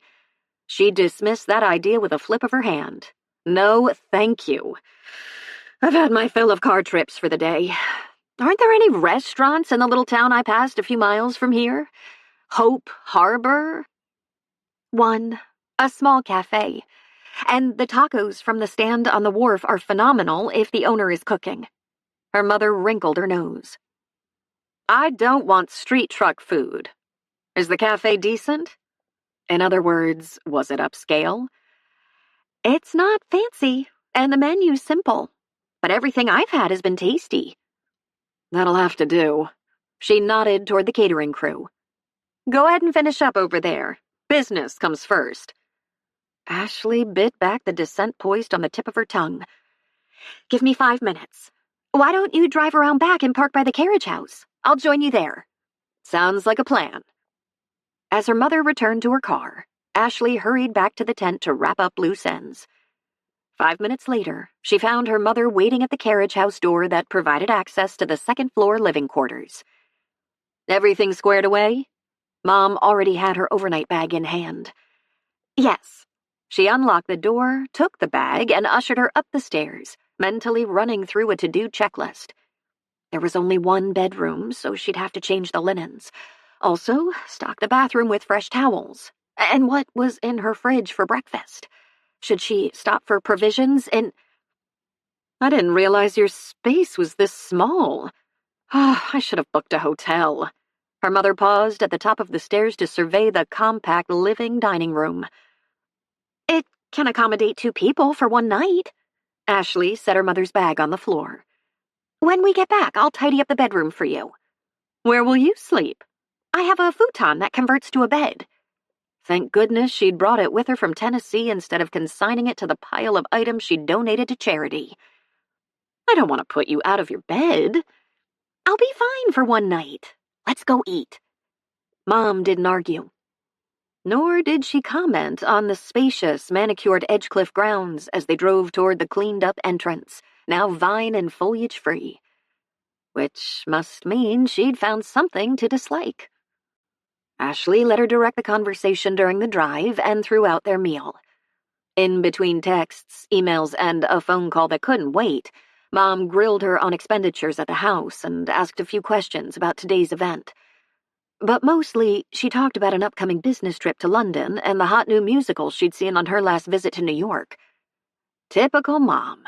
She dismissed that idea with a flip of her hand. No, thank you. I've had my fill of car trips for the day. Aren't there any restaurants in the little town I passed a few miles from here? Hope Harbor? One. A small cafe. And the tacos from the stand on the wharf are phenomenal if the owner is cooking. Her mother wrinkled her nose. I don't want street truck food. Is the cafe decent? In other words, was it upscale? It's not fancy, and the menu's simple. But everything I've had has been tasty. That'll have to do. She nodded toward the catering crew. Go ahead and finish up over there. Business comes first. Ashley bit back the dissent poised on the tip of her tongue. Give me 5 minutes. Why don't you drive around back and park by the carriage house? I'll join you there. Sounds like a plan. As her mother returned to her car, Ashley hurried back to the tent to wrap up loose ends. 5 minutes later, she found her mother waiting at the carriage house door that provided access to the second-floor living quarters. Everything squared away? Mom already had her overnight bag in hand. Yes. She unlocked the door, took the bag, and ushered her up the stairs, mentally running through a to-do checklist. There was only one bedroom, so she'd have to change the linens. Also, stock the bathroom with fresh towels. And what was in her fridge for breakfast? Should she stop for provisions in... I didn't realize your space was this small. I should have booked a hotel. Her mother paused at the top of the stairs to survey the compact living dining room. It can accommodate 2 people for one night. Ashley set her mother's bag on the floor. When we get back, I'll tidy up the bedroom for you. Where will you sleep? I have a futon that converts to a bed. Thank goodness she'd brought it with her from Tennessee instead of consigning it to the pile of items she'd donated to charity. I don't want to put you out of your bed. I'll be fine for one night. Let's go eat. Mom didn't argue. Nor did she comment on the spacious, manicured Edgecliff grounds as they drove toward the cleaned-up entrance, now vine and foliage-free. Which must mean she'd found something to dislike. Ashley let her direct the conversation during the drive and throughout their meal. In between texts, emails, and a phone call that couldn't wait, Mom grilled her on expenditures at the house and asked a few questions about today's event. But mostly, she talked about an upcoming business trip to London and the hot new musical she'd seen on her last visit to New York. Typical Mom.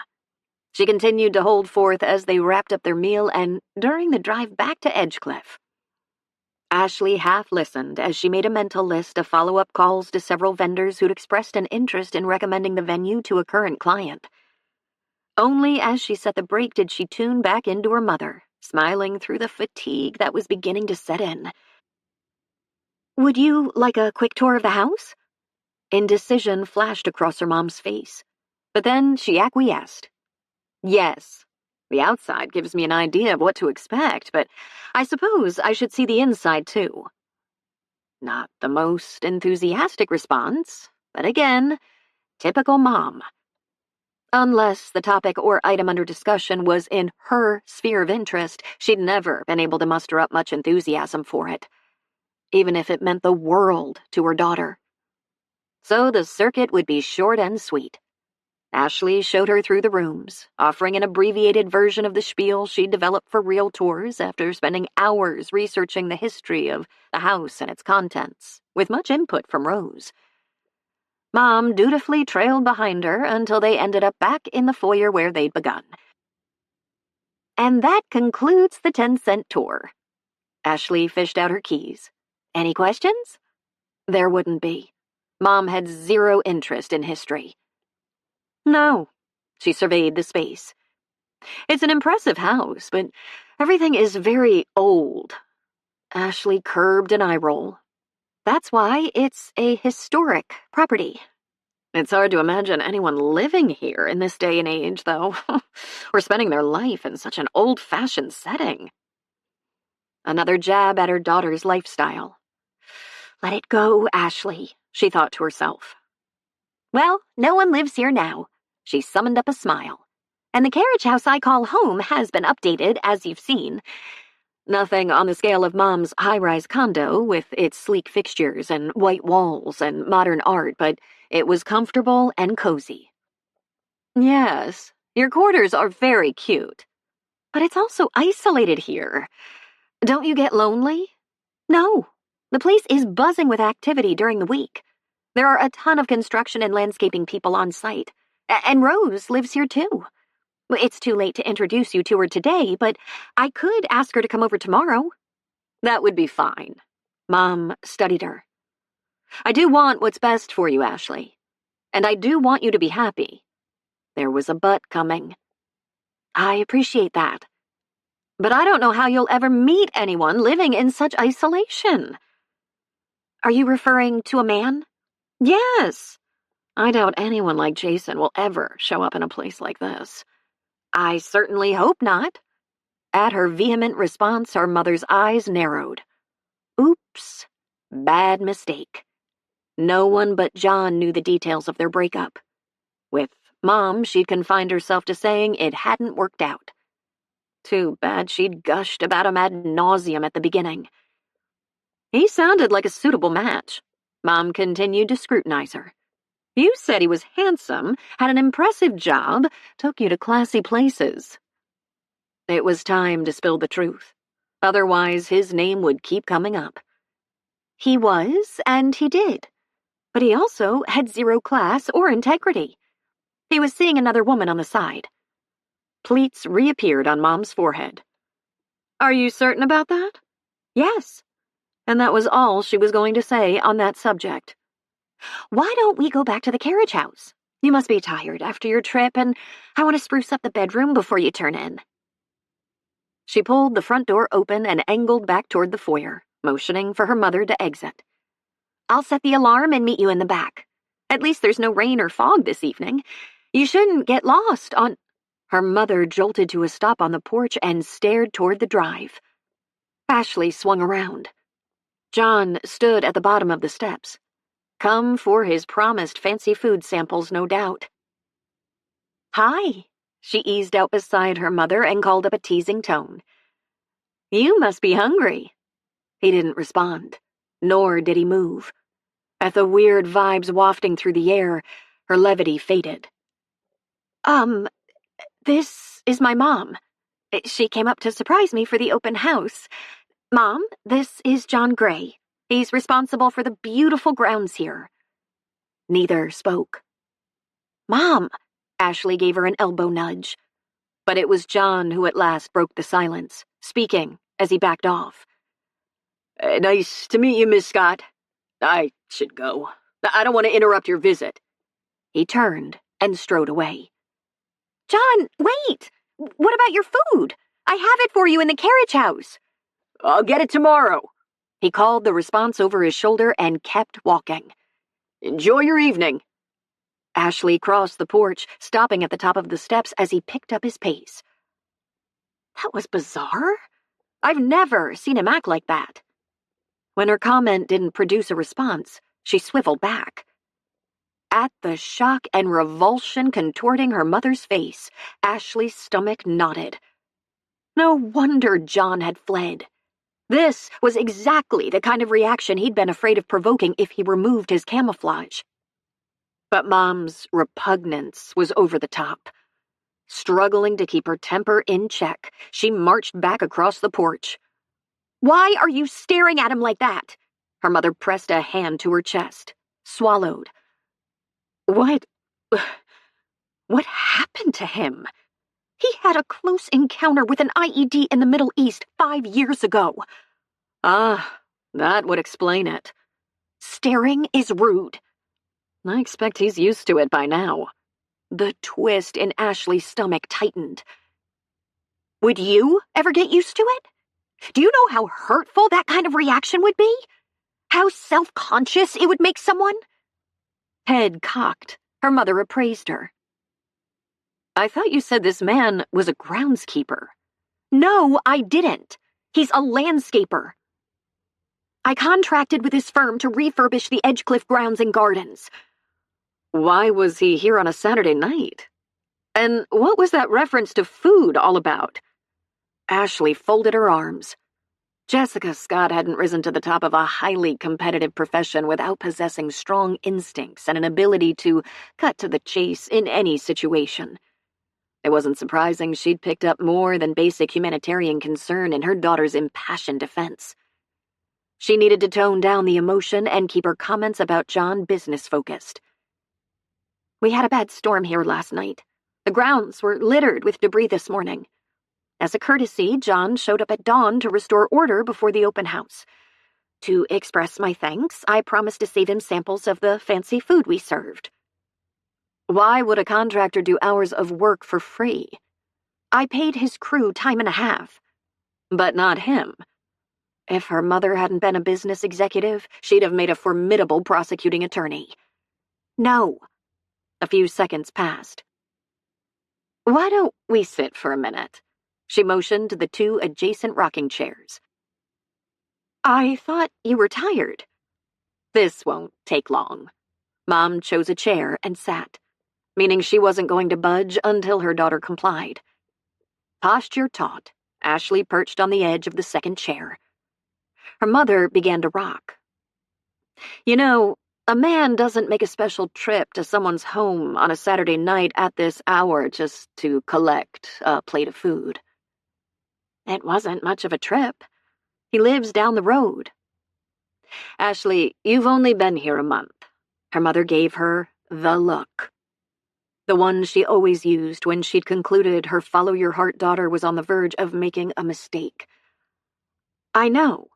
She continued to hold forth as they wrapped up their meal and during the drive back to Edgecliff. Ashley half listened as she made a mental list of follow-up calls to several vendors who'd expressed an interest in recommending the venue to a current client. Only as she set the brake did she tune back into her mother, smiling through the fatigue that was beginning to set in. Would you like a quick tour of the house? Indecision flashed across her mom's face, but then she acquiesced. Yes. The outside gives me an idea of what to expect, but I suppose I should see the inside, too. Not the most enthusiastic response, but again, typical Mom. Unless the topic or item under discussion was in her sphere of interest, she'd never been able to muster up much enthusiasm for it, even if it meant the world to her daughter. So the circuit would be short and sweet. Ashley showed her through the rooms, offering an abbreviated version of the spiel she'd developed for real tours after spending hours researching the history of the house and its contents, with much input from Rose. Mom dutifully trailed behind her until they ended up back in the foyer where they'd begun. And that concludes the 10-cent tour. Ashley fished out her keys. Any questions? There wouldn't be. Mom had zero interest in history. No, she surveyed the space. It's an impressive house, but everything is very old. Ashley curbed an eye roll. That's why it's a historic property. It's hard to imagine anyone living here in this day and age, though, or spending their life in such an old-fashioned setting. Another jab at her daughter's lifestyle. Let it go, Ashley, she thought to herself. Well, no one lives here now. She summoned up a smile. And the carriage house I call home has been updated, as you've seen. Nothing on the scale of Mom's high-rise condo with its sleek fixtures and white walls and modern art, but it was comfortable and cozy. Yes, your quarters are very cute. But it's also isolated here. Don't you get lonely? No. The place is buzzing with activity during the week. There are a ton of construction and landscaping people on site. And Rose lives here too. It's too late to introduce you to her today, but I could ask her to come over tomorrow. That would be fine. Mom studied her. I do want what's best for you, Ashley. And I do want you to be happy. There was a but coming. I appreciate that. But I don't know how you'll ever meet anyone living in such isolation. Are you referring to a man? Yes. I doubt anyone like Jason will ever show up in a place like this. I certainly hope not. At her vehement response, her mother's eyes narrowed. Oops. Bad mistake. No one but John knew the details of their breakup. With Mom, she'd confined herself to saying it hadn't worked out. Too bad she'd gushed about him ad nauseum at the beginning. He sounded like a suitable match. Mom continued to scrutinize her. You said he was handsome, had an impressive job, took you to classy places. It was time to spill the truth. Otherwise, his name would keep coming up. He was, and he did. But he also had zero class or integrity. He was seeing another woman on the side. Pleats reappeared on Mom's forehead. Are you certain about that? Yes. And that was all she was going to say on that subject. Why don't we go back to the carriage house? You must be tired after your trip, and I want to spruce up the bedroom before you turn in. She pulled the front door open and angled back toward the foyer, motioning for her mother to exit. I'll set the alarm and meet you in the back. At least there's no rain or fog this evening. You shouldn't get lost on... Her mother jolted to a stop on the porch and stared toward the drive. Ashley swung around. John stood at the bottom of the steps. Come for his promised fancy food samples, no doubt. Hi, she eased out beside her mother and called up a teasing tone. You must be hungry. He didn't respond, nor did he move. At the weird vibes wafting through the air, her levity faded. This is my mom. She came up to surprise me for the open house. Mom, this is John Gray. He's responsible for the beautiful grounds here. Neither spoke. Mom, Ashley gave her an elbow nudge. But it was John who at last broke the silence, speaking as he backed off. Nice to meet you, Miss Scott. I should go. I don't want to interrupt your visit. He turned and strode away. John, wait! What about your food? I have it for you in the carriage house. I'll get it tomorrow. He called the response over his shoulder and kept walking. Enjoy your evening. Ashley crossed the porch, stopping at the top of the steps as he picked up his pace. That was bizarre. I've never seen him act like that. When her comment didn't produce a response, she swiveled back. At the shock and revulsion contorting her mother's face, Ashley's stomach knotted. No wonder John had fled. This was exactly the kind of reaction he'd been afraid of provoking if he removed his camouflage. But Mom's repugnance was over the top. Struggling to keep her temper in check, she marched back across the porch. "Why are you staring at him like that?" Her mother pressed a hand to her chest, swallowed. What happened to him? He had a close encounter with an IED in the Middle East 5 years ago. Ah, that would explain it. Staring is rude. I expect he's used to it by now. The twist in Ashley's stomach tightened. Would you ever get used to it? Do you know how hurtful that kind of reaction would be? How self-conscious it would make someone? Head cocked, her mother appraised her. I thought you said this man was a groundskeeper. No, I didn't. He's a landscaper. I contracted with his firm to refurbish the Edgecliff grounds and gardens. Why was he here on a Saturday night? And what was that reference to food all about? Ashley folded her arms. Jessica Scott hadn't risen to the top of a highly competitive profession without possessing strong instincts and an ability to cut to the chase in any situation. It wasn't surprising she'd picked up more than basic humanitarian concern in her daughter's impassioned defense. She needed to tone down the emotion and keep her comments about John business-focused. We had a bad storm here last night. The grounds were littered with debris this morning. As a courtesy, John showed up at dawn to restore order before the open house. To express my thanks, I promised to save him samples of the fancy food we served. Why would a contractor do hours of work for free? I paid his crew time and a half. But not him. If her mother hadn't been a business executive, she'd have made a formidable prosecuting attorney. No. A few seconds passed. Why don't we sit for a minute? She motioned to the 2 adjacent rocking chairs. I thought you were tired. This won't take long. Mom chose a chair and sat, meaning she wasn't going to budge until her daughter complied. Posture taut, Ashley perched on the edge of the second chair. Her mother began to rock. You know, a man doesn't make a special trip to someone's home on a Saturday night at this hour just to collect a plate of food. It wasn't much of a trip. He lives down the road. Ashley, you've only been here a month. Her mother gave her the look. The one she always used when she'd concluded her follow-your-heart daughter was on the verge of making a mistake. I know.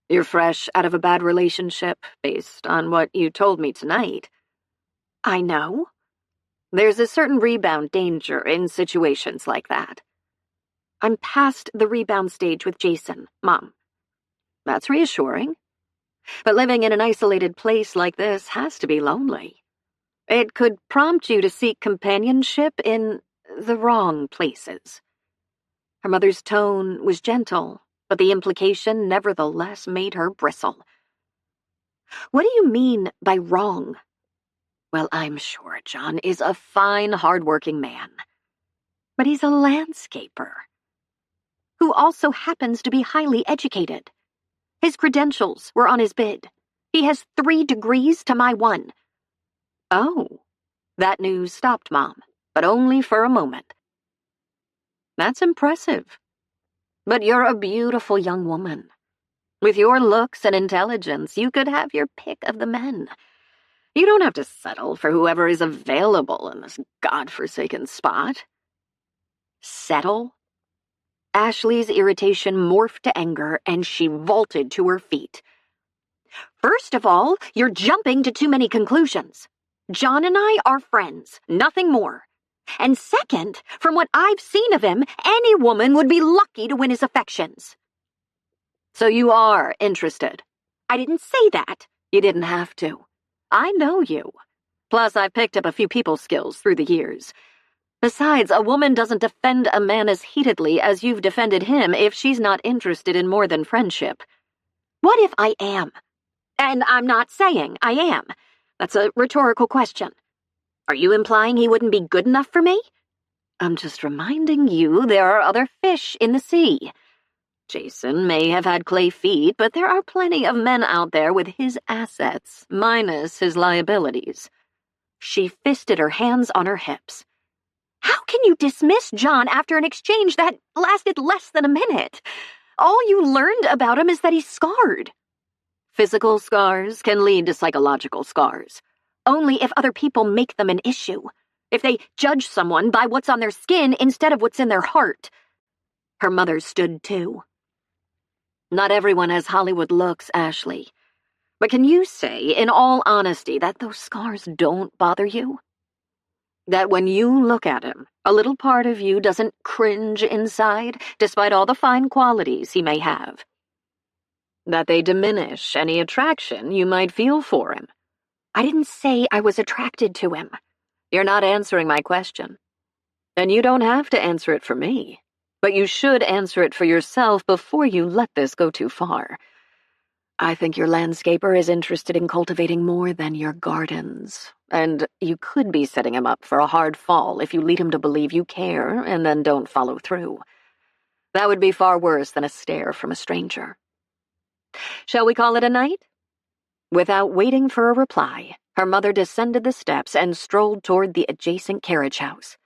You're fresh out of a bad relationship, based on what you told me tonight. I know. There's a certain rebound danger in situations like that. I'm past the rebound stage with Jason, Mom. That's reassuring. But living in an isolated place like this has to be lonely. It could prompt you to seek companionship in the wrong places. Her mother's tone was gentle, but the implication nevertheless made her bristle. What do you mean by wrong? Well, I'm sure John is a fine, hard-working man. But he's a landscaper who also happens to be highly educated. His credentials were on his bid. He has 3 degrees to my 1. Oh, that news stopped Mom, but only for a moment. That's impressive. But you're a beautiful young woman. With your looks and intelligence, you could have your pick of the men. You don't have to settle for whoever is available in this godforsaken spot. Settle? Ashley's irritation morphed to anger, and she vaulted to her feet. First of all, you're jumping to too many conclusions. John and I are friends, nothing more. And second, from what I've seen of him, any woman would be lucky to win his affections. So you are interested? I didn't say that. You didn't have to. I know you. Plus, I've picked up a few people skills through the years. Besides, a woman doesn't defend a man as heatedly as you've defended him if she's not interested in more than friendship. What if I am? And I'm not saying I am. That's a rhetorical question. Are you implying he wouldn't be good enough for me? I'm just reminding you there are other fish in the sea. Jason may have had clay feet, but there are plenty of men out there with his assets, minus his liabilities. She fisted her hands on her hips. How can you dismiss John after an exchange that lasted less than a minute? All you learned about him is that he's scarred. Physical scars can lead to psychological scars. Only if other people make them an issue. If they judge someone by what's on their skin instead of what's in their heart. Her mother stood too. Not everyone has Hollywood looks, Ashley. But can you say, in all honesty, that those scars don't bother you? That when you look at him, a little part of you doesn't cringe inside, despite all the fine qualities he may have? That they diminish any attraction you might feel for him? I didn't say I was attracted to him. You're not answering my question. And you don't have to answer it for me. But you should answer it for yourself before you let this go too far. I think your landscaper is interested in cultivating more than your gardens, and you could be setting him up for a hard fall if you lead him to believe you care and then don't follow through. That would be far worse than a stare from a stranger. Shall we call it a night? Without waiting for a reply, her mother descended the steps and strolled toward the adjacent carriage house.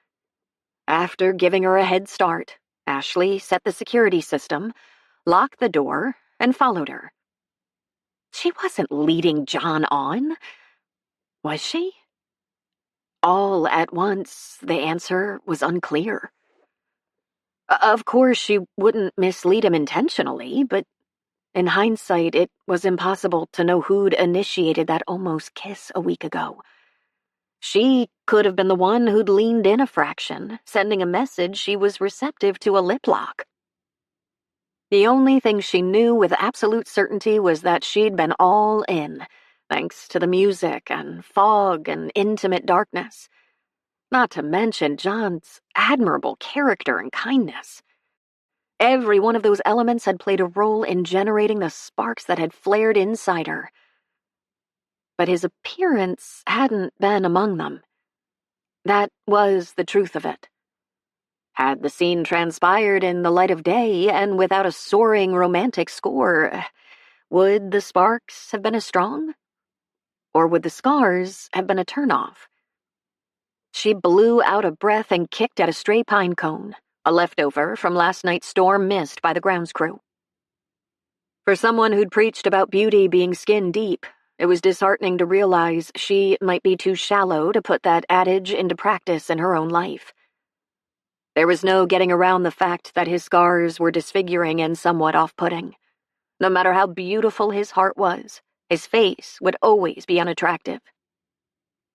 After giving her a head start, Ashley set the security system, locked the door, and followed her. She wasn't leading John on. Was she? All at once, the answer was unclear. Of course, she wouldn't mislead him intentionally, but in hindsight, it was impossible to know who'd initiated that almost kiss a week ago. She could have been the one who'd leaned in a fraction, sending a message she was receptive to a lip lock. The only thing she knew with absolute certainty was that she'd been all in, thanks to the music and fog and intimate darkness. Not to mention John's admirable character and kindness. Every one of those elements had played a role in generating the sparks that had flared inside her. But his appearance hadn't been among them. That was the truth of it. Had the scene transpired in the light of day and without a soaring romantic score, would the sparks have been as strong? Or would the scars have been a turnoff? She blew out a breath and kicked at a stray pine cone, a leftover from last night's storm missed by the grounds crew. For someone who'd preached about beauty being skin deep, it was disheartening to realize she might be too shallow to put that adage into practice in her own life. There was no getting around the fact that his scars were disfiguring and somewhat off-putting. No matter how beautiful his heart was, his face would always be unattractive.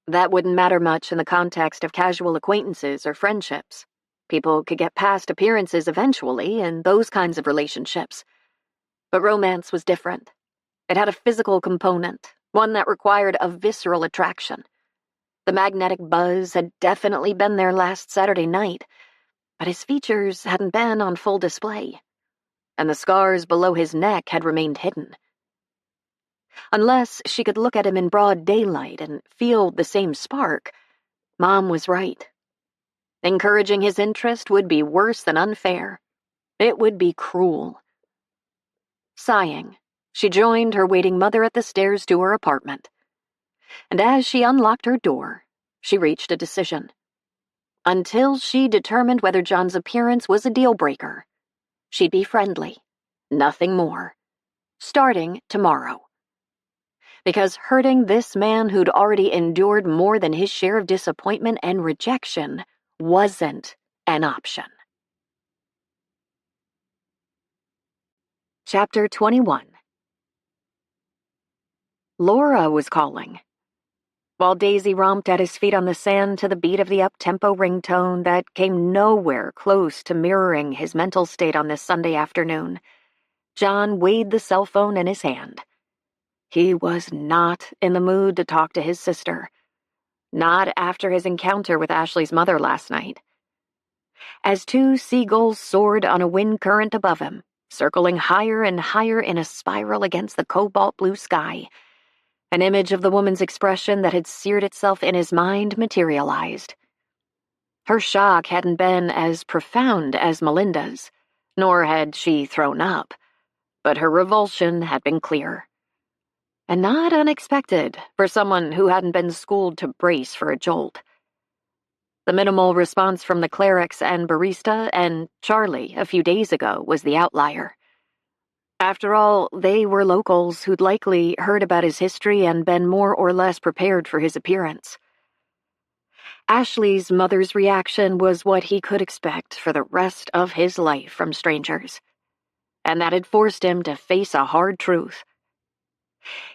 That wouldn't matter much in the context of casual acquaintances or friendships. People could get past appearances eventually in those kinds of relationships. But romance was different. It had a physical component, one that required a visceral attraction. The magnetic buzz had definitely been there last Saturday night, but his features hadn't been on full display, and the scars below his neck had remained hidden. Unless she could look at him in broad daylight and feel the same spark, Mom was right. Encouraging his interest would be worse than unfair. It would be cruel. Sighing, she joined her waiting mother at the stairs to her apartment. And as she unlocked her door, she reached a decision. Until she determined whether John's appearance was a deal-breaker, she'd be friendly, nothing more, starting tomorrow. Because hurting this man who'd already endured more than his share of disappointment and rejection wasn't an option. Chapter 21. Laura was calling. While Daisy romped at his feet on the sand to the beat of the up-tempo ringtone that came nowhere close to mirroring his mental state on this Sunday afternoon, John weighed the cell phone in his hand. He was not in the mood to talk to his sister. Not after his encounter with Ashley's mother last night. As two seagulls soared on a wind current above him, circling higher and higher in a spiral against the cobalt blue sky, An image of the woman's expression that had seared itself in his mind materialized. Her shock hadn't been as profound as Melinda's, nor had she thrown up, but her revulsion had been clear. And not unexpected for someone who hadn't been schooled to brace for a jolt. The minimal response from the clerics and barista and Charlie a few days ago was the outlier. After all, they were locals who'd likely heard about his history and been more or less prepared for his appearance. Ashley's mother's reaction was what he could expect for the rest of his life from strangers, and that had forced him to face a hard truth.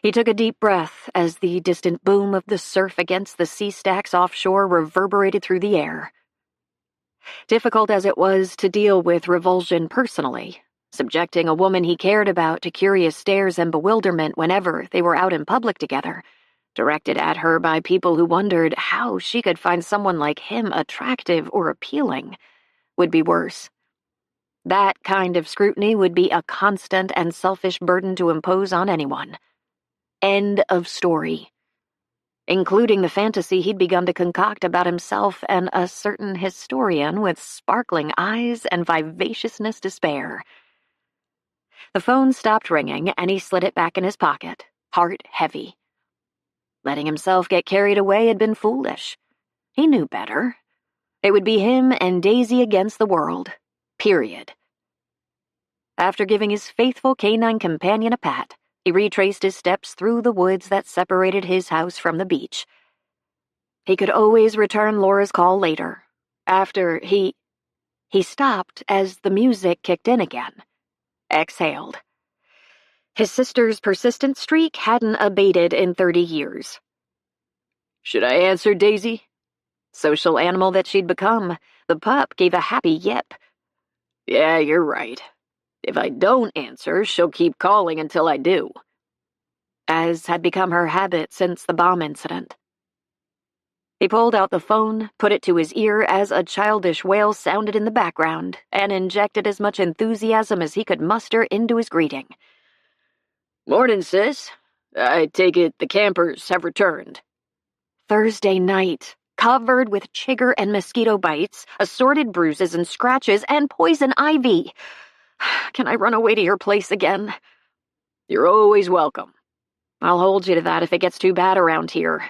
He took a deep breath as the distant boom of the surf against the sea stacks offshore reverberated through the air. Difficult as it was to deal with revulsion personally, subjecting a woman he cared about to curious stares and bewilderment whenever they were out in public together, directed at her by people who wondered how she could find someone like him attractive or appealing, would be worse. That kind of scrutiny would be a constant and selfish burden to impose on anyone. End of story. Including the fantasy he'd begun to concoct about himself and a certain historian with sparkling eyes and vivaciousness to spare. The phone stopped ringing, and he slid it back in his pocket, heart heavy. Letting himself get carried away had been foolish. He knew better. It would be him and Daisy against the world. Period. After giving his faithful canine companion a pat, he retraced his steps through the woods that separated his house from the beach. He could always return Laura's call later, after he stopped as the music kicked in again. Exhaled. His sister's persistent streak hadn't abated in 30 years. Should I answer, Daisy? Social animal that she'd become, the pup gave a happy yip. Yeah, you're right. If I don't answer, she'll keep calling until I do. As had become her habit since the bomb incident. He pulled out the phone, put it to his ear as a childish wail sounded in the background, and injected as much enthusiasm as he could muster into his greeting. Morning, sis. I take it the campers have returned. Thursday night, covered with chigger and mosquito bites, assorted bruises and scratches, and poison ivy. Can I run away to your place again? You're always welcome. I'll hold you to that if it gets too bad around here.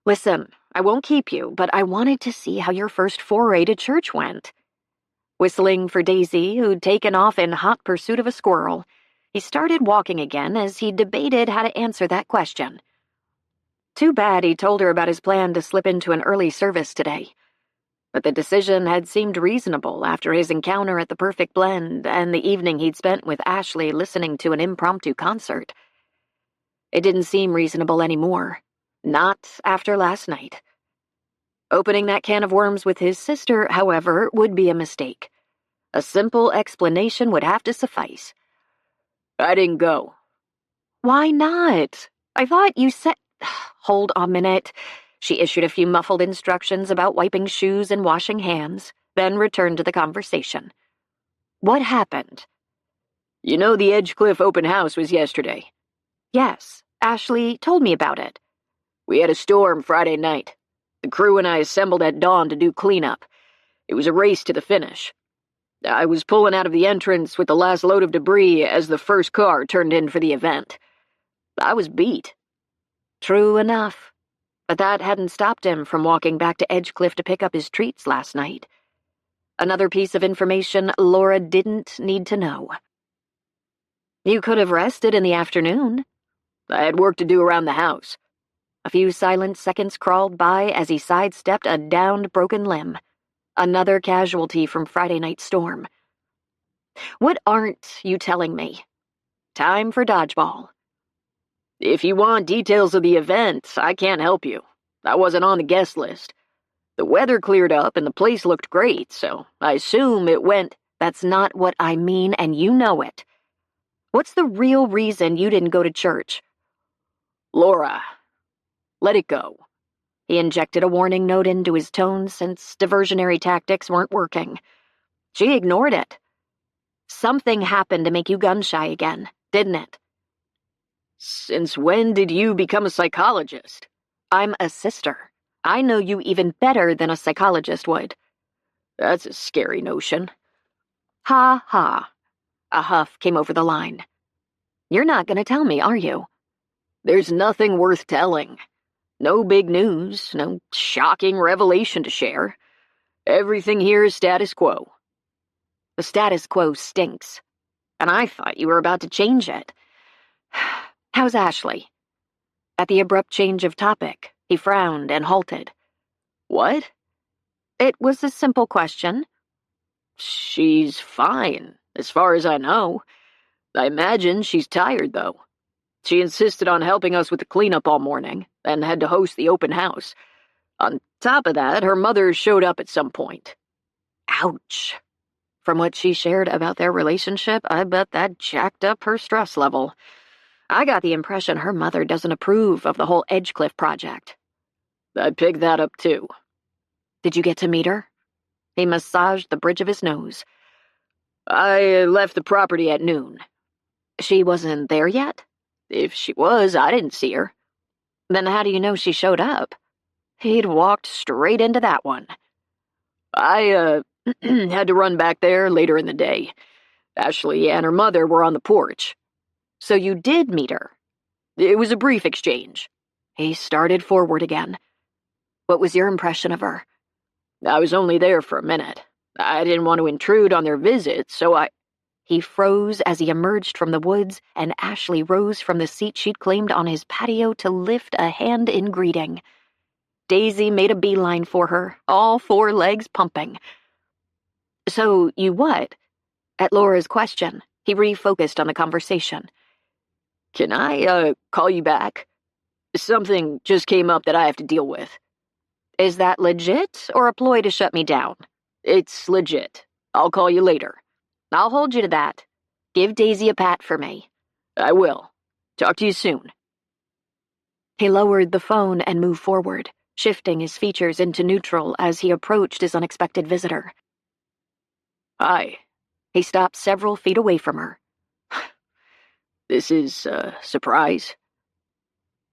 Listen, I won't keep you, but I wanted to see how your first foray to church went. Whistling for Daisy, who'd taken off in hot pursuit of a squirrel, he started walking again as he debated how to answer that question. Too bad he told her about his plan to slip into an early service today. But the decision had seemed reasonable after his encounter at the Perfect Blend and the evening he'd spent with Ashley listening to an impromptu concert. It didn't seem reasonable anymore. Not after last night. Opening that can of worms with his sister, however, would be a mistake. A simple explanation would have to suffice. I didn't go. Why not? I thought you said... Hold a minute. She issued a few muffled instructions about wiping shoes and washing hands, then returned to the conversation. What happened? You know the Edgecliff open house was yesterday? Yes, Ashley told me about it. We had a storm Friday night. The crew and I assembled at dawn to do cleanup. It was a race to the finish. I was pulling out of the entrance with the last load of debris as the first car turned in for the event. I was beat. True enough. But that hadn't stopped him from walking back to Edgecliff to pick up his treats last night. Another piece of information Laura didn't need to know. You could have rested in the afternoon. I had work to do around the house. A few silent seconds crawled by as he sidestepped a downed broken limb. Another casualty from Friday night's storm. What aren't you telling me? Time for dodgeball. If you want details of the event, I can't help you. I wasn't on the guest list. The weather cleared up and the place looked great, so I assume it went... That's not what I mean, and you know it. What's the real reason you didn't go to church? Laura, let it go. He injected a warning note into his tone since diversionary tactics weren't working. She ignored it. Something happened to make you gun-shy again, didn't it? Since when did you become a psychologist? I'm a sister. I know you even better than a psychologist would. That's a scary notion. Ha ha. A huff came over the line. You're not going to tell me, are you? There's nothing worth telling. No big news, no shocking revelation to share. Everything here is status quo. The status quo stinks. And I thought you were about to change it. How's Ashley? At the abrupt change of topic, he frowned and halted. What? It was a simple question. She's fine, as far as I know. I imagine she's tired, though. She insisted on helping us with the cleanup all morning, and had to host the open house. On top of that, her mother showed up at some point. Ouch. From what she shared about their relationship, I bet that jacked up her stress level. I got the impression her mother doesn't approve of the whole Edgecliff project. I picked that up, too. Did you get to meet her? He massaged the bridge of his nose. I left the property at noon. She wasn't there yet? If she was, I didn't see her. Then how do you know she showed up? He'd walked straight into that one. I, had to run back there later in the day. Ashley and her mother were on the porch. So you did meet her? It was a brief exchange. He started forward again. What was your impression of her? I was only there for a minute. I didn't want to intrude on their visit, so He froze as he emerged from the woods, and Ashley rose from the seat she'd claimed on his patio to lift a hand in greeting. Daisy made a beeline for her, all 4 legs pumping. So you what? At Laura's question, he refocused on the conversation. Can I, call you back? Something just came up that I have to deal with. Is that legit, or a ploy to shut me down? It's legit. I'll call you later. I'll hold you to that. Give Daisy a pat for me. I will. Talk to you soon. He lowered the phone and moved forward, shifting his features into neutral as he approached his unexpected visitor. Hi. He stopped several feet away from her. This is a surprise.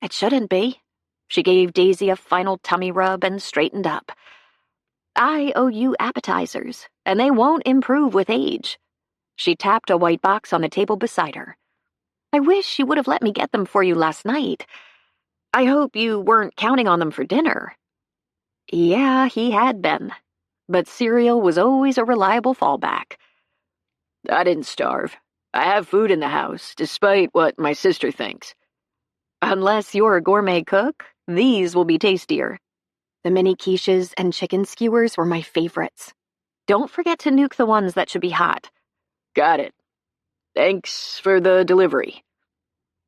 It shouldn't be. She gave Daisy a final tummy rub and straightened up. I owe you appetizers, and they won't improve with age. She tapped a white box on the table beside her. I wish you would have let me get them for you last night. I hope you weren't counting on them for dinner. Yeah, he had been. But cereal was always a reliable fallback. I didn't starve. I have food in the house, despite what my sister thinks. Unless you're a gourmet cook, these will be tastier. The mini quiches and chicken skewers were my favorites. Don't forget to nuke the ones that should be hot. Got it. Thanks for the delivery.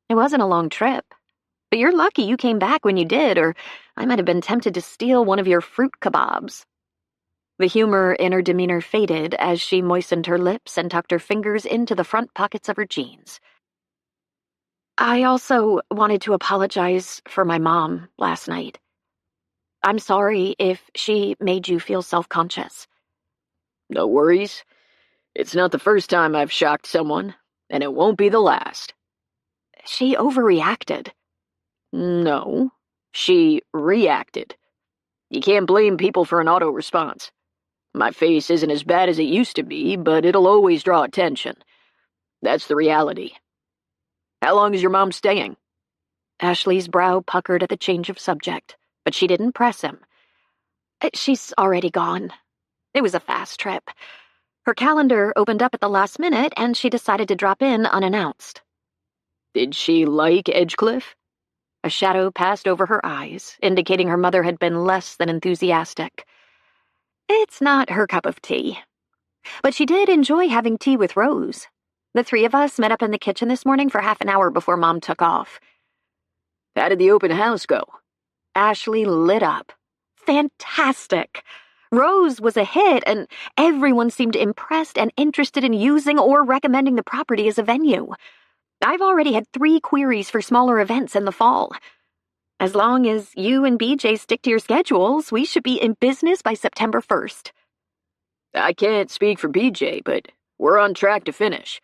It wasn't a long trip. But you're lucky you came back when you did, or I might have been tempted to steal one of your fruit kebabs. The humor in her demeanor faded as she moistened her lips and tucked her fingers into the front pockets of her jeans. I also wanted to apologize for my mom last night. I'm sorry if she made you feel self-conscious. No worries. It's not the first time I've shocked someone, and it won't be the last. She overreacted. No, she reacted. You can't blame people for an auto-response. My face isn't as bad as it used to be, but it'll always draw attention. That's the reality. How long is your mom staying? Ashley's brow puckered at the change of subject, but she didn't press him. She's already gone. It was a fast trip. Her calendar opened up at the last minute, and she decided to drop in unannounced. Did she like Edgecliff? A shadow passed over her eyes, indicating her mother had been less than enthusiastic. It's not her cup of tea. But she did enjoy having tea with Rose. The 3 of us met up in the kitchen this morning for half an hour before Mom took off. How did the open house go? Ashley lit up. Fantastic! Rose was a hit, and everyone seemed impressed and interested in using or recommending the property as a venue. I've already had 3 queries for smaller events in the fall. As long as you and BJ stick to your schedules, we should be in business by September 1st. I can't speak for BJ, but we're on track to finish.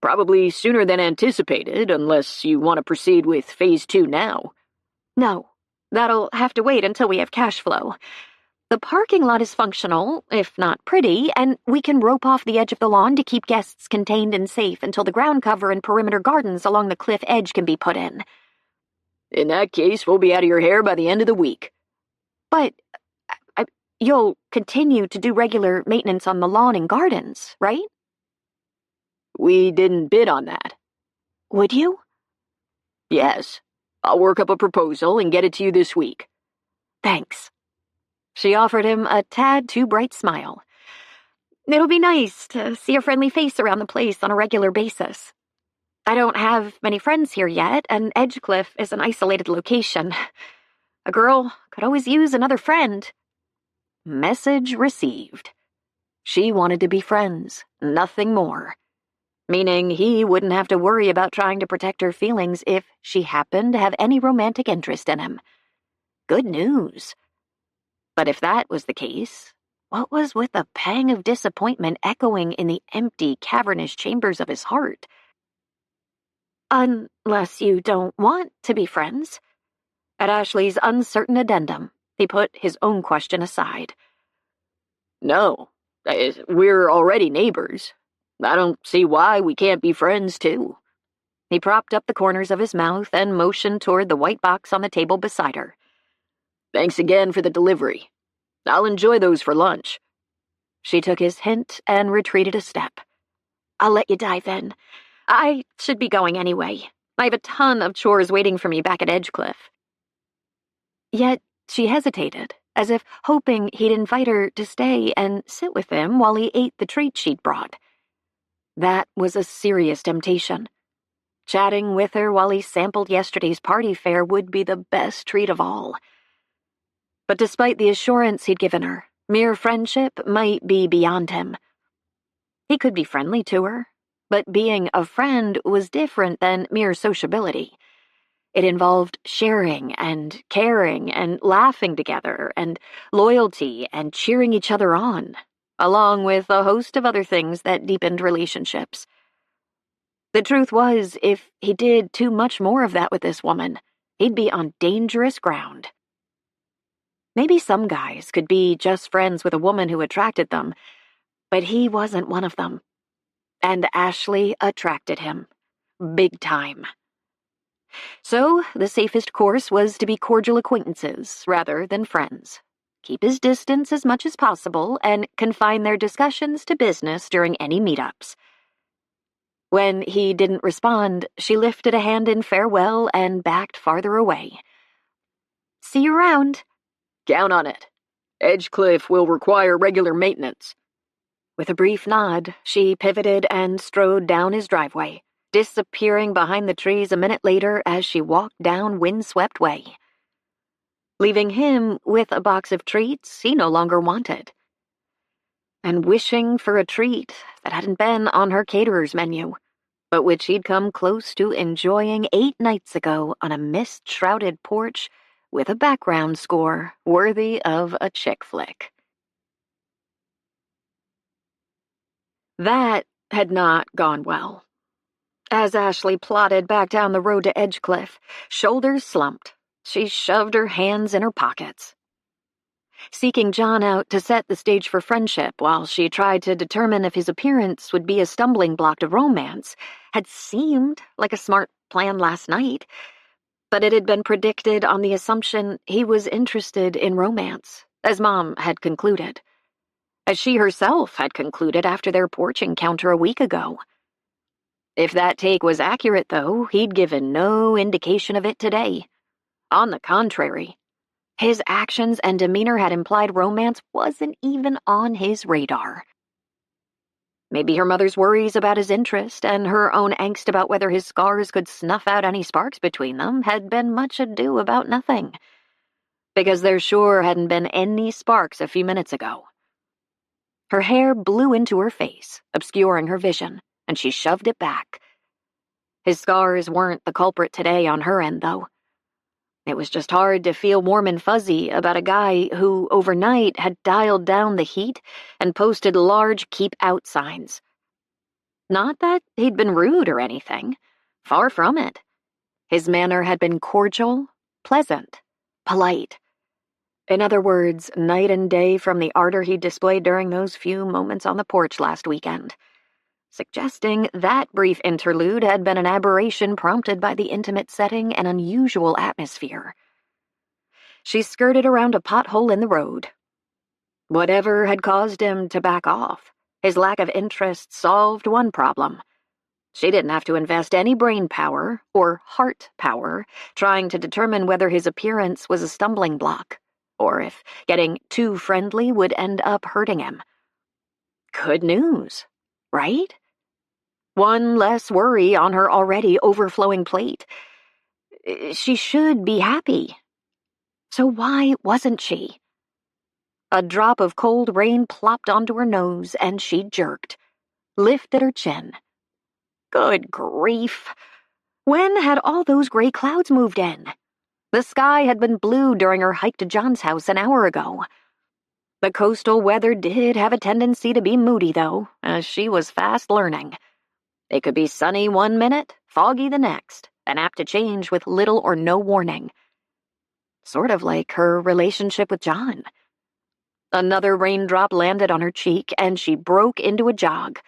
Probably sooner than anticipated, unless you want to proceed with Phase 2 now. No, that'll have to wait until we have cash flow. The parking lot is functional, if not pretty, and we can rope off the edge of the lawn to keep guests contained and safe until the ground cover and perimeter gardens along the cliff edge can be put in. In that case, we'll be out of your hair by the end of the week. But you'll continue to do regular maintenance on the lawn and gardens, right? We didn't bid on that. Would you? Yes. I'll work up a proposal and get it to you this week. Thanks. She offered him a tad too bright smile. It'll be nice to see a friendly face around the place on a regular basis. I don't have many friends here yet, and Edgecliff is an isolated location. A girl could always use another friend. Message received. She wanted to be friends, nothing more. Meaning he wouldn't have to worry about trying to protect her feelings if she happened to have any romantic interest in him. Good news. But if that was the case, what was with the pang of disappointment echoing in the empty, cavernous chambers of his heart? Unless you don't want to be friends. At Ashley's uncertain addendum, he put his own question aside. No, we're already neighbors. I don't see why we can't be friends, too. He propped up the corners of his mouth and motioned toward the white box on the table beside her. Thanks again for the delivery. I'll enjoy those for lunch. She took his hint and retreated a step. I'll let you dive in. I should be going anyway. I have a ton of chores waiting for me back at Edgecliff. Yet she hesitated, as if hoping he'd invite her to stay and sit with him while he ate the treat she'd brought. That was a serious temptation. Chatting with her while he sampled yesterday's party fare would be the best treat of all. But despite the assurance he'd given her, mere friendship might be beyond him. He could be friendly to her, but being a friend was different than mere sociability. It involved sharing and caring and laughing together and loyalty and cheering each other on, along with a host of other things that deepened relationships. The truth was, if he did too much more of that with this woman, he'd be on dangerous ground. Maybe some guys could be just friends with a woman who attracted them, but he wasn't one of them. And Ashley attracted him. Big time. So, the safest course was to be cordial acquaintances rather than friends. Keep his distance as much as possible and confine their discussions to business during any meetups. When he didn't respond, she lifted a hand in farewell and backed farther away. See you around. Count on it. Edgecliff will require regular maintenance. With a brief nod, she pivoted and strode down his driveway, disappearing behind the trees a minute later as she walked down Windswept Way, leaving him with a box of treats he no longer wanted, and wishing for a treat that hadn't been on her caterer's menu, but which he'd come close to enjoying 8 nights ago on a mist-shrouded porch with a background score worthy of a chick flick. That had not gone well. As Ashley plodded back down the road to Edgecliff, shoulders slumped, she shoved her hands in her pockets. Seeking John out to set the stage for friendship while she tried to determine if his appearance would be a stumbling block to romance had seemed like a smart plan last night, but it had been predicted on the assumption he was interested in romance, as Mom had concluded. As she herself had concluded after their porch encounter a week ago. If that take was accurate, though, he'd given no indication of it today. On the contrary, his actions and demeanor had implied romance wasn't even on his radar. Maybe her mother's worries about his interest and her own angst about whether his scars could snuff out any sparks between them had been much ado about nothing. Because there sure hadn't been any sparks a few minutes ago. Her hair blew into her face, obscuring her vision, and she shoved it back. His scars weren't the culprit today on her end, though. It was just hard to feel warm and fuzzy about a guy who, overnight, had dialed down the heat and posted large keep out signs. Not that he'd been rude or anything. Far from it. His manner had been cordial, pleasant, polite. In other words, night and day from the ardor he displayed during those few moments on the porch last weekend, suggesting that brief interlude had been an aberration prompted by the intimate setting and unusual atmosphere. She skirted around a pothole in the road. Whatever had caused him to back off, his lack of interest solved one problem. She didn't have to invest any brain power, or heart power, trying to determine whether his appearance was a stumbling block, or if getting too friendly would end up hurting him. Good news, right? One less worry on her already overflowing plate. She should be happy. So why wasn't she? A drop of cold rain plopped onto her nose, and she jerked, lifted her chin. Good grief! When had all those gray clouds moved in? The sky had been blue during her hike to John's house an hour ago. The coastal weather did have a tendency to be moody, though, as she was fast learning. It could be sunny one minute, foggy the next, and apt to change with little or no warning. Sort of like her relationship with John. Another raindrop landed on her cheek, and she broke into a jog.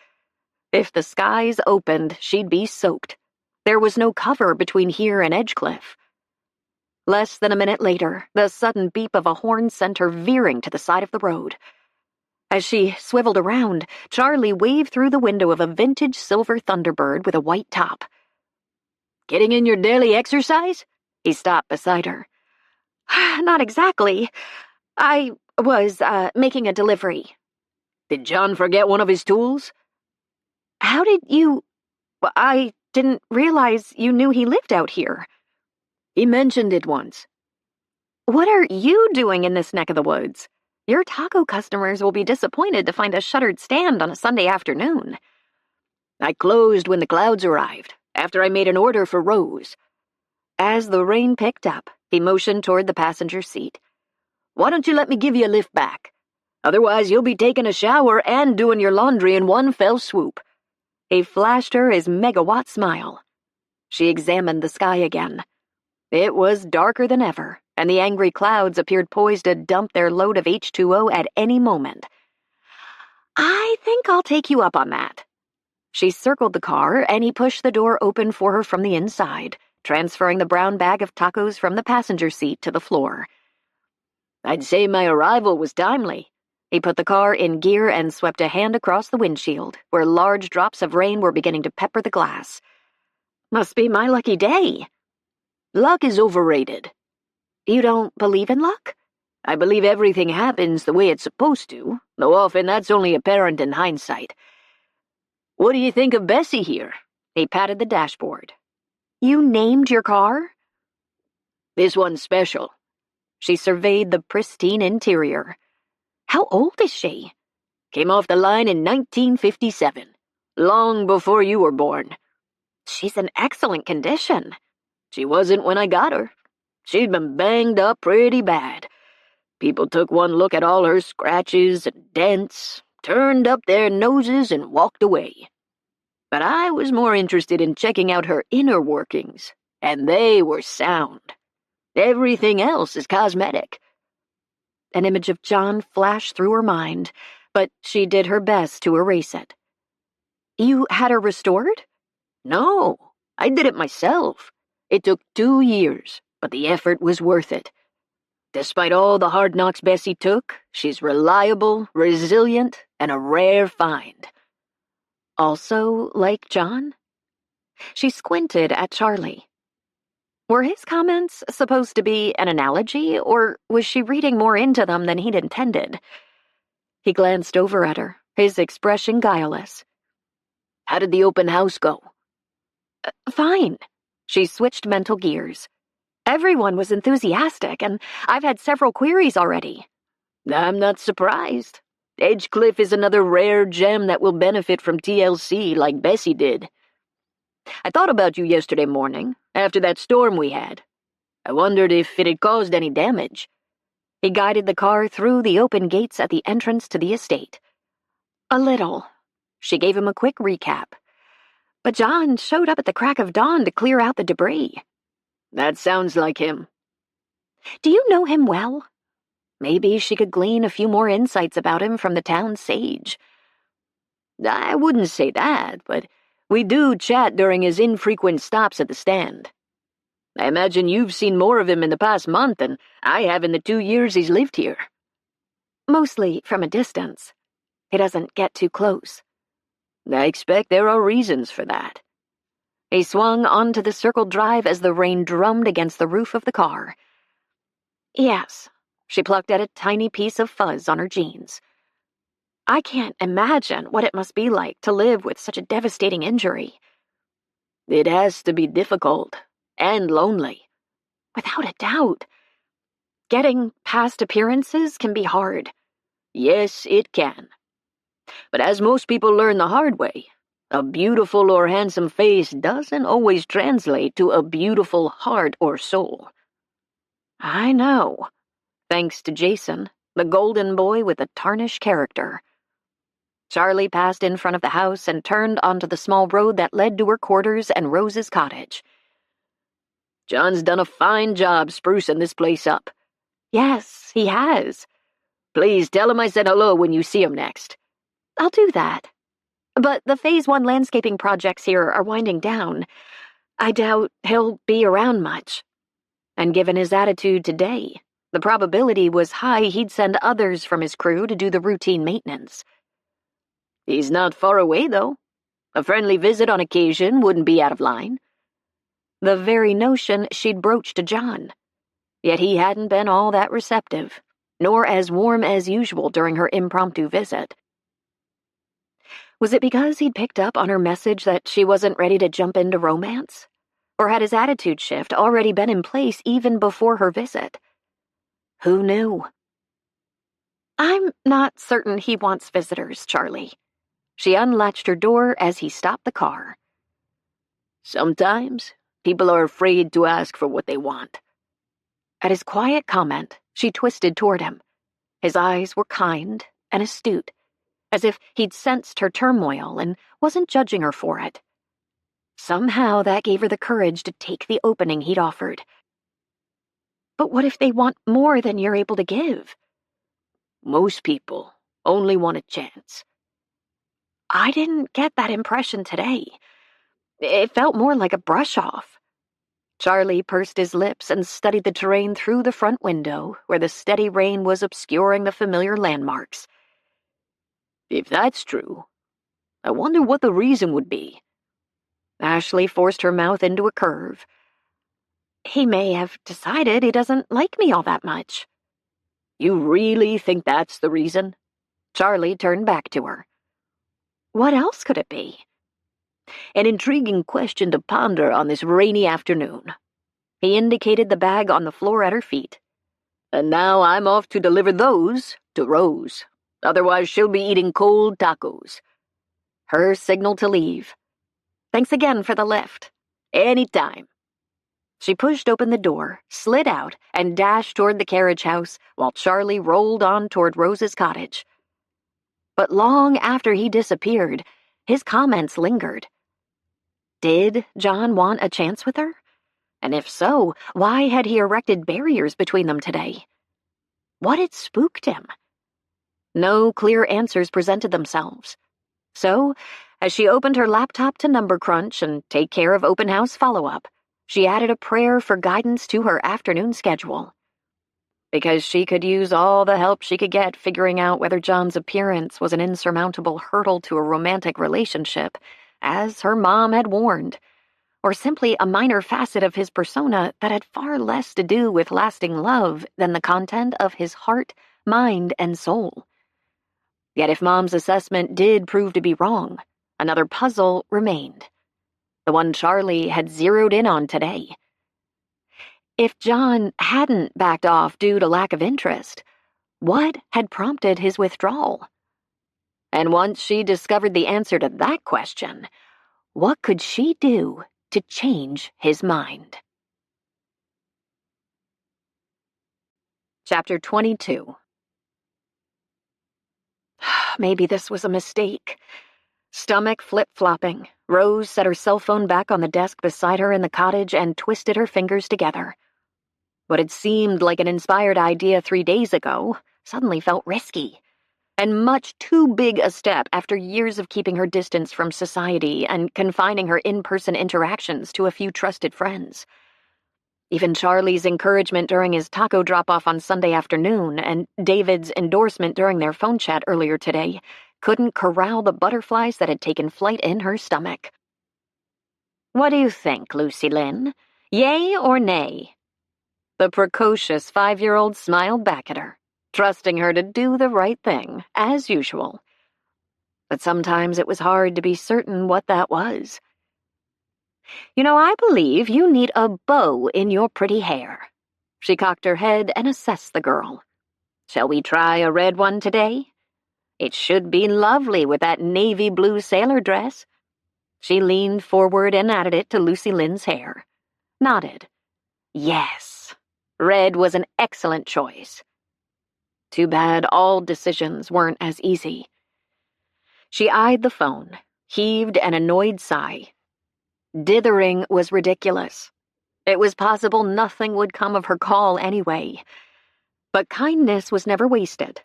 If the skies opened, she'd be soaked. There was no cover between here and Edgecliff. Less than a minute later, the sudden beep of a horn sent her veering to the side of the road. As she swiveled around, Charlie waved through the window of a vintage silver Thunderbird with a white top. "Getting in your daily exercise?" He stopped beside her. "Not exactly. I was, making a delivery." "Did John forget one of his tools?" "How did you... I didn't realize you knew he lived out here." "He mentioned it once." "What are you doing in this neck of the woods? Your taco customers will be disappointed to find a shuttered stand on a Sunday afternoon." "I closed when the clouds arrived, after I made an order for Rose." As the rain picked up, he motioned toward the passenger seat. "Why don't you let me give you a lift back? Otherwise you'll be taking a shower and doing your laundry in one fell swoop." He flashed her his megawatt smile. She examined the sky again. It was darker than ever, and the angry clouds appeared poised to dump their load of H2O at any moment. "I think I'll take you up on that." She circled the car, and he pushed the door open for her from the inside, transferring the brown bag of tacos from the passenger seat to the floor. "I'd say my arrival was timely." He put the car in gear and swept a hand across the windshield, where large drops of rain were beginning to pepper the glass. "Must be my lucky day." "Luck is overrated." "You don't believe in luck?" "I believe everything happens the way it's supposed to, though often that's only apparent in hindsight. What do you think of Bessie here?" He patted the dashboard. "You named your car?" "This one's special." She surveyed the pristine interior. "How old is she?" "Came off the line in 1957, long before you were born." "She's in excellent condition." "She wasn't when I got her. She'd been banged up pretty bad. People took one look at all her scratches and dents, turned up their noses, and walked away. But I was more interested in checking out her inner workings, and they were sound. Everything else is cosmetic." An image of John flashed through her mind, but she did her best to erase it. "You had her restored?" "No, I did it myself. It took 2 years, but the effort was worth it. Despite all the hard knocks Bessie took, she's reliable, resilient, and a rare find." "Also like John?" She squinted at Charlie. Were his comments supposed to be an analogy, or was she reading more into them than he'd intended? He glanced over at her, his expression guileless. "How did the open house go?" Fine." She switched mental gears. "Everyone was enthusiastic, and I've had several queries already." "I'm not surprised. Edgecliff is another rare gem that will benefit from TLC like Bessie did. I thought about you yesterday morning, after that storm we had. I wondered if it had caused any damage." He guided the car through the open gates at the entrance to the estate. "A little." She gave him a quick recap. But John showed up at the crack of dawn to clear out the debris. That sounds like him. Do you know him well? Maybe she could glean a few more insights about him from the town sage. I wouldn't say that, but we do chat during his infrequent stops at the stand. I imagine you've seen more of him in the past month than I have in the 2 years he's lived here. Mostly from a distance. He doesn't get too close. I expect there are reasons for that. He swung onto the circled drive as the rain drummed against the roof of the car. Yes, she plucked at a tiny piece of fuzz on her jeans. I can't imagine what it must be like to live with such a devastating injury. It has to be difficult and lonely. Without a doubt. Getting past appearances can be hard. Yes, it can. But as most people learn the hard way, a beautiful or handsome face doesn't always translate to a beautiful heart or soul. I know. Thanks to Jason, the golden boy with a tarnished character. Charlie passed in front of the house and turned onto the small road that led to her quarters and Rose's cottage. John's done a fine job sprucing this place up. Yes, he has. Please tell him I said hello when you see him next. I'll do that. But the Phase 1 landscaping projects here are winding down. I doubt he'll be around much. And given his attitude today, the probability was high he'd send others from his crew to do the routine maintenance. He's not far away, though. A friendly visit on occasion wouldn't be out of line. The very notion she'd broached to John. Yet he hadn't been all that receptive, nor as warm as usual during her impromptu visit. Was it because he'd picked up on her message that she wasn't ready to jump into romance? Or had his attitude shift already been in place even before her visit? Who knew? I'm not certain he wants visitors, Charlie. She unlatched her door as he stopped the car. Sometimes people are afraid to ask for what they want. At his quiet comment, she twisted toward him. His eyes were kind and astute, as if he'd sensed her turmoil and wasn't judging her for it. Somehow that gave her the courage to take the opening he'd offered. But what if they want more than you're able to give? Most people only want a chance. I didn't get that impression today. It felt more like a brush-off. Charlie pursed his lips and studied the terrain through the front window, where the steady rain was obscuring the familiar landmarks. If that's true, I wonder what the reason would be. Ashley forced her mouth into a curve. He may have decided he doesn't like me all that much. You really think that's the reason? Charlie turned back to her. What else could it be? An intriguing question to ponder on this rainy afternoon. He indicated the bag on the floor at her feet. And now I'm off to deliver those to Rose. Otherwise she'll be eating cold tacos. Her signal to leave. Thanks again for the lift. Anytime. She pushed open the door, slid out, and dashed toward the carriage house while Charlie rolled on toward Rose's cottage. But long after he disappeared, his comments lingered. Did John want a chance with her? And if so, why had he erected barriers between them today? What had spooked him? No clear answers presented themselves. So, as she opened her laptop to number crunch and take care of open house follow-up, she added a prayer for guidance to her afternoon schedule. Because she could use all the help she could get figuring out whether John's appearance was an insurmountable hurdle to a romantic relationship, as her mom had warned, or simply a minor facet of his persona that had far less to do with lasting love than the content of his heart, mind, and soul. Yet if Mom's assessment did prove to be wrong, another puzzle remained. The one Charlie had zeroed in on today. If John hadn't backed off due to lack of interest, what had prompted his withdrawal? And once she discovered the answer to that question, what could she do to change his mind? Chapter 22. Maybe this was a mistake. Stomach flip-flopping, Rose set her cell phone back on the desk beside her in the cottage and twisted her fingers together. What had seemed like an inspired idea 3 days ago suddenly felt risky, and much too big a step after years of keeping her distance from society and confining her in-person interactions to a few trusted friends. Even Charlie's encouragement during his taco drop-off on Sunday afternoon and David's endorsement during their phone chat earlier today couldn't corral the butterflies that had taken flight in her stomach. "What do you think, Lucy Lynn? Yay or nay?" The precocious 5-year-old smiled back at her, trusting her to do the right thing, as usual. But sometimes it was hard to be certain what that was. "You know, I believe you need a bow in your pretty hair." She cocked her head and assessed the girl. "Shall we try a red one today? It should be lovely with that navy blue sailor dress." She leaned forward and added it to Lucy Lynn's hair. Nodded. Yes, red was an excellent choice. Too bad all decisions weren't as easy. She eyed the phone, heaved an annoyed sigh. Dithering was ridiculous. It was possible nothing would come of her call anyway. But kindness was never wasted.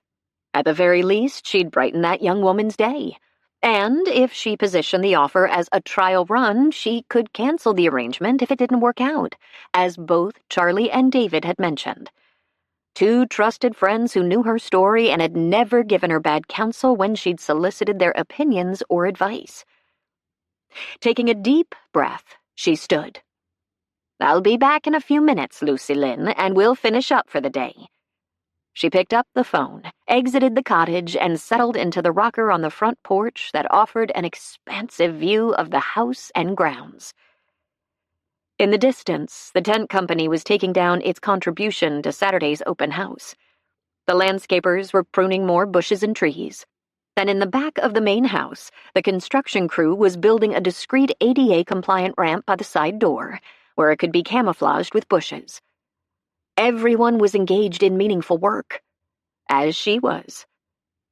At the very least, she'd brighten that young woman's day. And if she positioned the offer as a trial run, she could cancel the arrangement if it didn't work out, as both Charlie and David had mentioned. 2 trusted friends who knew her story and had never given her bad counsel when she'd solicited their opinions or advice. Taking a deep breath, she stood. "I'll be back in a few minutes, Lucy Lynn, and we'll finish up for the day." She picked up the phone, exited the cottage, and settled into the rocker on the front porch that offered an expansive view of the house and grounds. In the distance, the tent company was taking down its contribution to Saturday's open house. The landscapers were pruning more bushes and trees. And in the back of the main house, the construction crew was building a discreet ADA-compliant ramp by the side door, where it could be camouflaged with bushes. Everyone was engaged in meaningful work, as she was.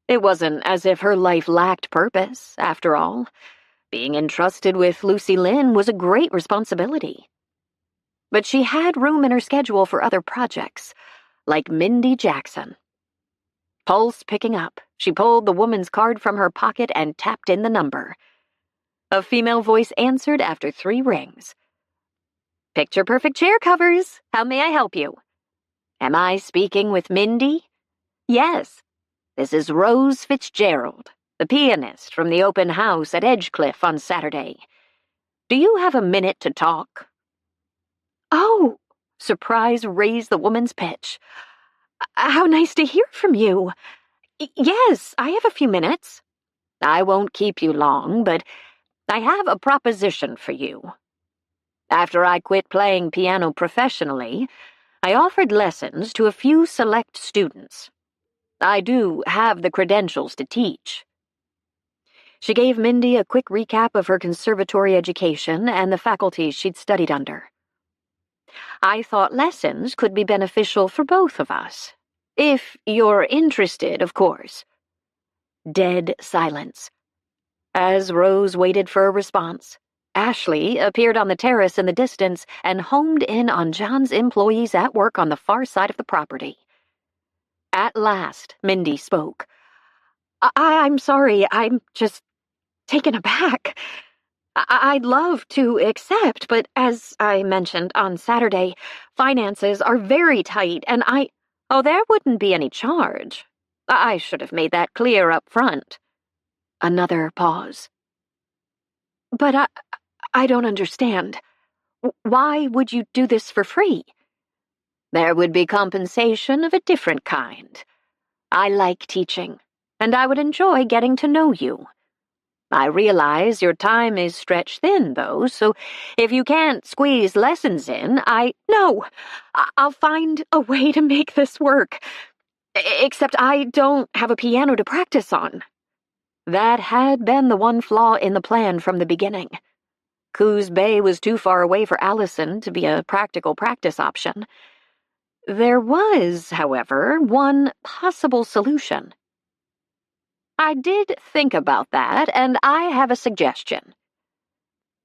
It wasn't as if her life lacked purpose, after all. Being entrusted with Lucy Lynn was a great responsibility. But she had room in her schedule for other projects, like Mindy Jackson. Pulse picking up, she pulled the woman's card from her pocket and tapped in the number. A female voice answered after 3 rings. "Picture-perfect chair covers. How may I help you?" "Am I speaking with Mindy?" "Yes. This is Rose Fitzgerald, the pianist from the open house at Edgecliff on Saturday. Do you have a minute to talk?" "Oh!" Surprise raised the woman's pitch. "How nice to hear from you. Yes, I have a few minutes." "I won't keep you long, but I have a proposition for you. After I quit playing piano professionally, I offered lessons to a few select students. I do have the credentials to teach." She gave Mindy a quick recap of her conservatory education and the faculties she'd studied under. "I thought lessons could be beneficial for both of us. If you're interested, of course." Dead silence. As Rose waited for a response, Ashley appeared on the terrace in the distance and homed in on John's employees at work on the far side of the property. At last, Mindy spoke. I'm sorry, I'm just taken aback. I'd love to accept, but as I mentioned on Saturday, finances are very tight, and Oh, there wouldn't be any charge. I should have made that clear up front." Another pause. "But I don't understand. Why would you do this for free?" "There would be compensation of a different kind. I like teaching, and I would enjoy getting to know you. I realize your time is stretched thin, though, so if you can't squeeze lessons in, No, I'll find a way to make this work. Except I don't have a piano to practice on." That had been the one flaw in the plan from the beginning. Coos Bay was too far away for Allison to be a practical practice option. There was, however, one possible solution. "I did think about that, and I have a suggestion.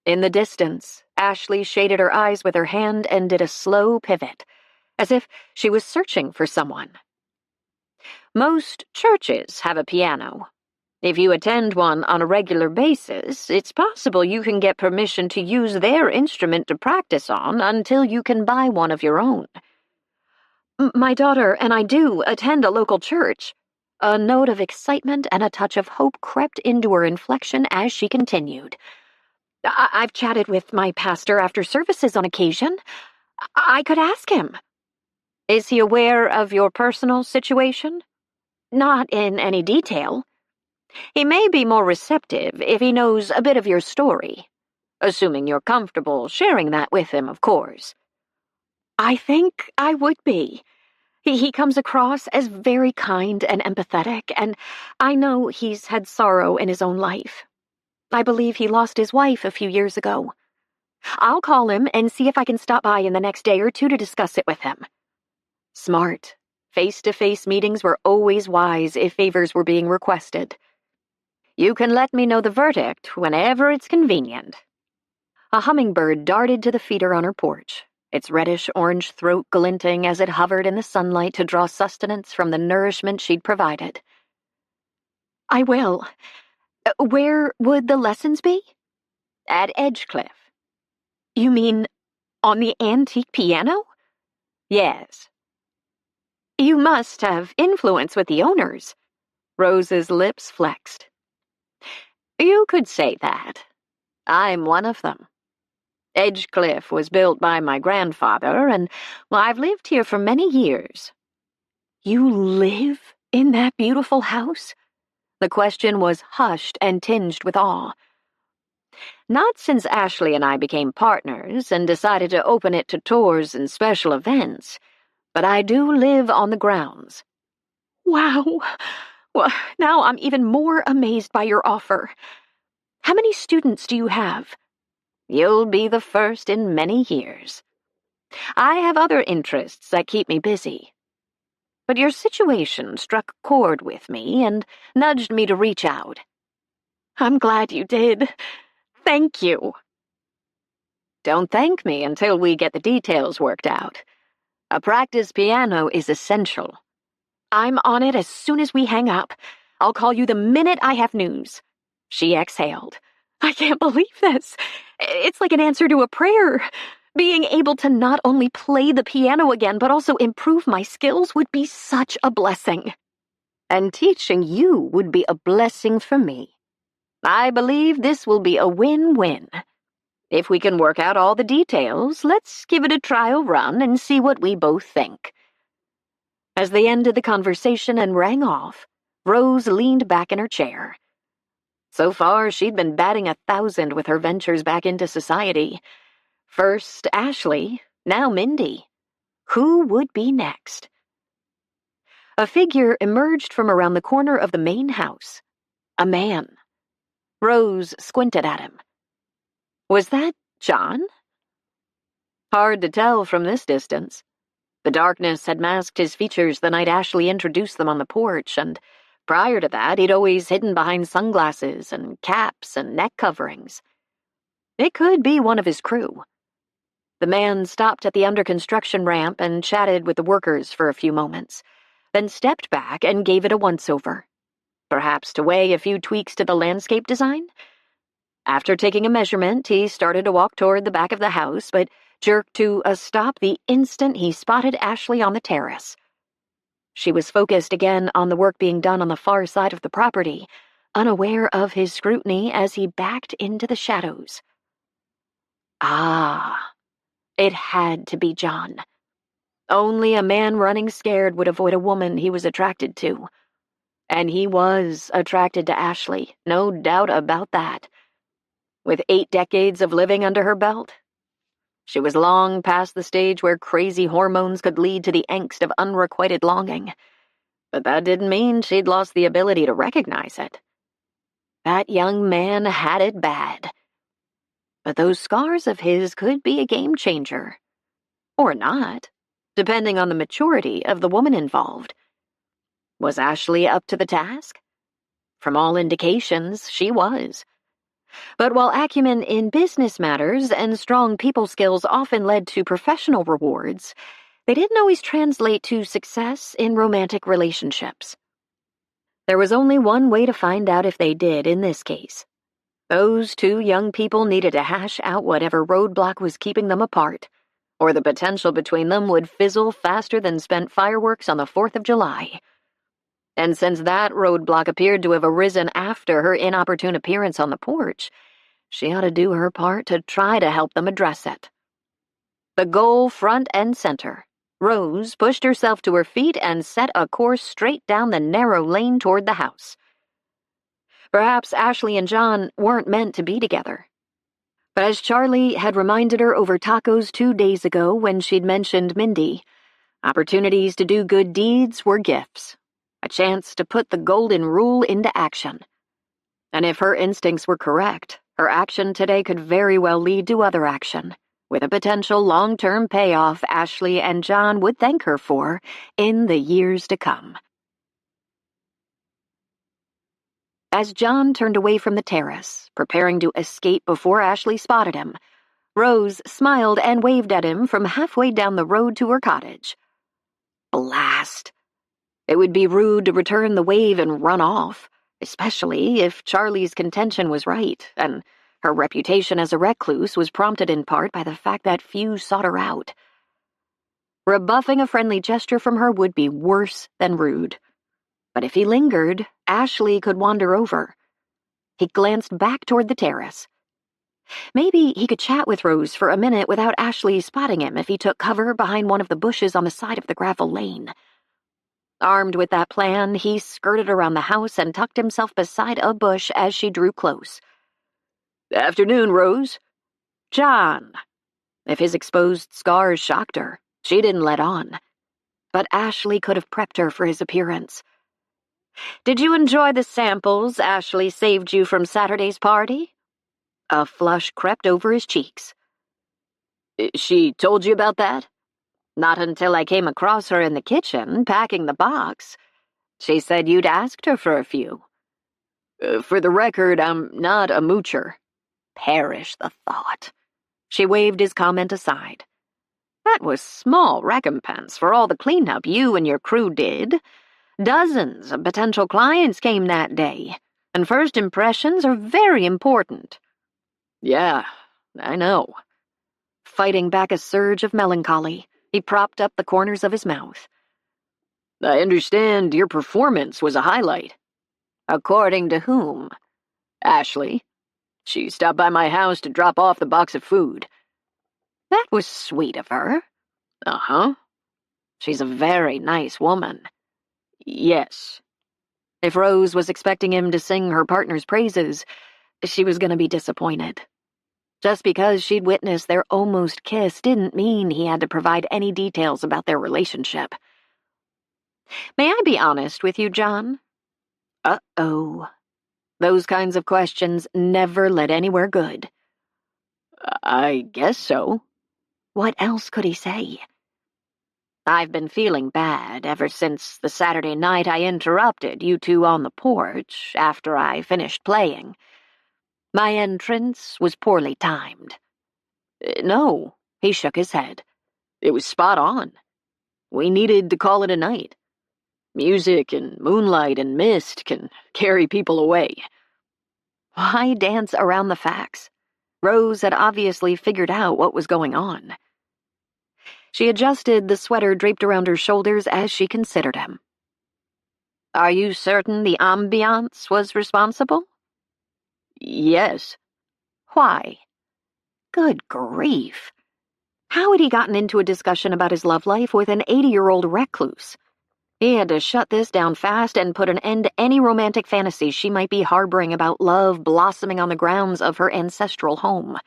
In the distance, Ashley shaded her eyes with her hand and did a slow pivot, as if she was searching for someone. Most churches have a piano. If you attend one on a regular basis, it's possible you can get permission to use their instrument to practice on until you can buy one of your own. My daughter and I do attend a local church. A note of excitement and a touch of hope crept into her inflection as she continued. I've chatted with my pastor after services on occasion. I could ask him. Is he aware of your personal situation? Not in any detail. He may be more receptive if he knows a bit of your story, assuming you're comfortable sharing that with him, of course. I think I would be. He comes across as very kind and empathetic, and I know he's had sorrow in his own life. I believe he lost his wife a few years ago. I'll call him and see if I can stop by in the next day or two to discuss it with him. Smart. Face-to-face meetings were always wise if favors were being requested. You can let me know the verdict whenever it's convenient. A hummingbird darted to the feeder on her porch, its reddish-orange throat glinting as it hovered in the sunlight to draw sustenance from the nourishment she'd provided. I will. Where would the lessons be? At Edgecliff. You mean on the antique piano? Yes. You must have influence with the owners. Rose's lips flexed. You could say that. I'm one of them. Edgecliff was built by my grandfather, and, well, I've lived here for many years. You live in that beautiful house? The question was hushed and tinged with awe. Not since Ashley and I became partners and decided to open it to tours and special events, but I do live on the grounds. Wow! Well, now I'm even more amazed by your offer. How many students do you have? You'll be the first in many years. I have other interests that keep me busy. But your situation struck a chord with me and nudged me to reach out. I'm glad you did. Thank you. Don't thank me until we get the details worked out. A practice piano is essential. I'm on it as soon as we hang up. I'll call you the minute I have news. She exhaled. I can't believe this. It's like an answer to a prayer. Being able to not only play the piano again, but also improve my skills would be such a blessing. And teaching you would be a blessing for me. I believe this will be a win-win. If we can work out all the details, let's give it a trial run and see what we both think. As they ended the conversation and rang off, Rose leaned back in her chair. So far, she'd been batting 1,000 with her ventures back into society. First Ashley, now Mindy. Who would be next? A figure emerged from around the corner of the main house. A man. Rose squinted at him. Was that John? Hard to tell from this distance. The darkness had masked his features the night Ashley introduced them on the porch, and prior to that, he'd always hidden behind sunglasses and caps and neck coverings. It could be one of his crew. The man stopped at the under-construction ramp and chatted with the workers for a few moments, then stepped back and gave it a once-over, perhaps to weigh a few tweaks to the landscape design. After taking a measurement, he started to walk toward the back of the house, but jerked to a stop the instant he spotted Ashley on the terrace. She was focused again on the work being done on the far side of the property, unaware of his scrutiny as he backed into the shadows. Ah, it had to be John. Only a man running scared would avoid a woman he was attracted to. And he was attracted to Ashley, no doubt about that. With 8 decades of living under her belt, she was long past the stage where crazy hormones could lead to the angst of unrequited longing. But that didn't mean she'd lost the ability to recognize it. That young man had it bad. But those scars of his could be a game changer. Or not, depending on the maturity of the woman involved. Was Ashley up to the task? From all indications, she was. But while acumen in business matters and strong people skills often led to professional rewards, they didn't always translate to success in romantic relationships. There was only one way to find out if they did in this case. Those two young people needed to hash out whatever roadblock was keeping them apart, or the potential between them would fizzle faster than spent fireworks on the 4th of July. And since that roadblock appeared to have arisen after her inopportune appearance on the porch, she ought to do her part to try to help them address it. The goal front and center, Rose pushed herself to her feet and set a course straight down the narrow lane toward the house. Perhaps Ashley and John weren't meant to be together. But as Charlie had reminded her over tacos 2 days ago when she'd mentioned Mindy, opportunities to do good deeds were gifts, a chance to put the golden rule into action. And if her instincts were correct, her action today could very well lead to other action, with a potential long-term payoff Ashley and John would thank her for in the years to come. As John turned away from the terrace, preparing to escape before Ashley spotted him, Rose smiled and waved at him from halfway down the road to her cottage. Blast! It would be rude to return the wave and run off, especially if Charlie's contention was right, and her reputation as a recluse was prompted in part by the fact that few sought her out. Rebuffing a friendly gesture from her would be worse than rude. But if he lingered, Ashley could wander over. He glanced back toward the terrace. Maybe he could chat with Rose for a minute without Ashley spotting him if he took cover behind one of the bushes on the side of the gravel lane. Armed with that plan, he skirted around the house and tucked himself beside a bush as she drew close. "Afternoon, Rose." "John." If his exposed scars shocked her, she didn't let on. But Ashley could have prepped her for his appearance. "Did you enjoy the samples Ashley saved you from Saturday's party?" A flush crept over his cheeks. "She told you about that?" "Not until I came across her in the kitchen, packing the box. She said you'd asked her for a few." For the record, I'm not a moocher." Perish the thought. She waved his comment aside. "That was small recompense for all the cleanup you and your crew did. Dozens of potential clients came that day, and first impressions are very important." "Yeah, I know." Fighting back a surge of melancholy, he propped up the corners of his mouth. "I understand your performance was a highlight." "According to whom?" "Ashley. She stopped by my house to drop off the box of food." "That was sweet of her." "Uh-huh." "She's a very nice woman." "Yes." If Rose was expecting him to sing her partner's praises, she was going to be disappointed. Just because she'd witnessed their almost kiss didn't mean he had to provide any details about their relationship. "May I be honest with you, John?" Uh-oh. Those kinds of questions never led anywhere good. "I guess so." What else could he say? "I've been feeling bad ever since the Saturday night I interrupted you two on the porch after I finished playing. My entrance was poorly timed." "No," he shook his head. "It was spot on. We needed to call it a night. Music and moonlight and mist can carry people away." Why dance around the facts? Rose had obviously figured out what was going on. She adjusted the sweater draped around her shoulders as she considered him. "Are you certain the ambiance was responsible?" "Yes." "Why?" Good grief. How had he gotten into a discussion about his love life with an 80-year-old recluse? He had to shut this down fast and put an end to any romantic fantasies she might be harboring about love blossoming on the grounds of her ancestral home.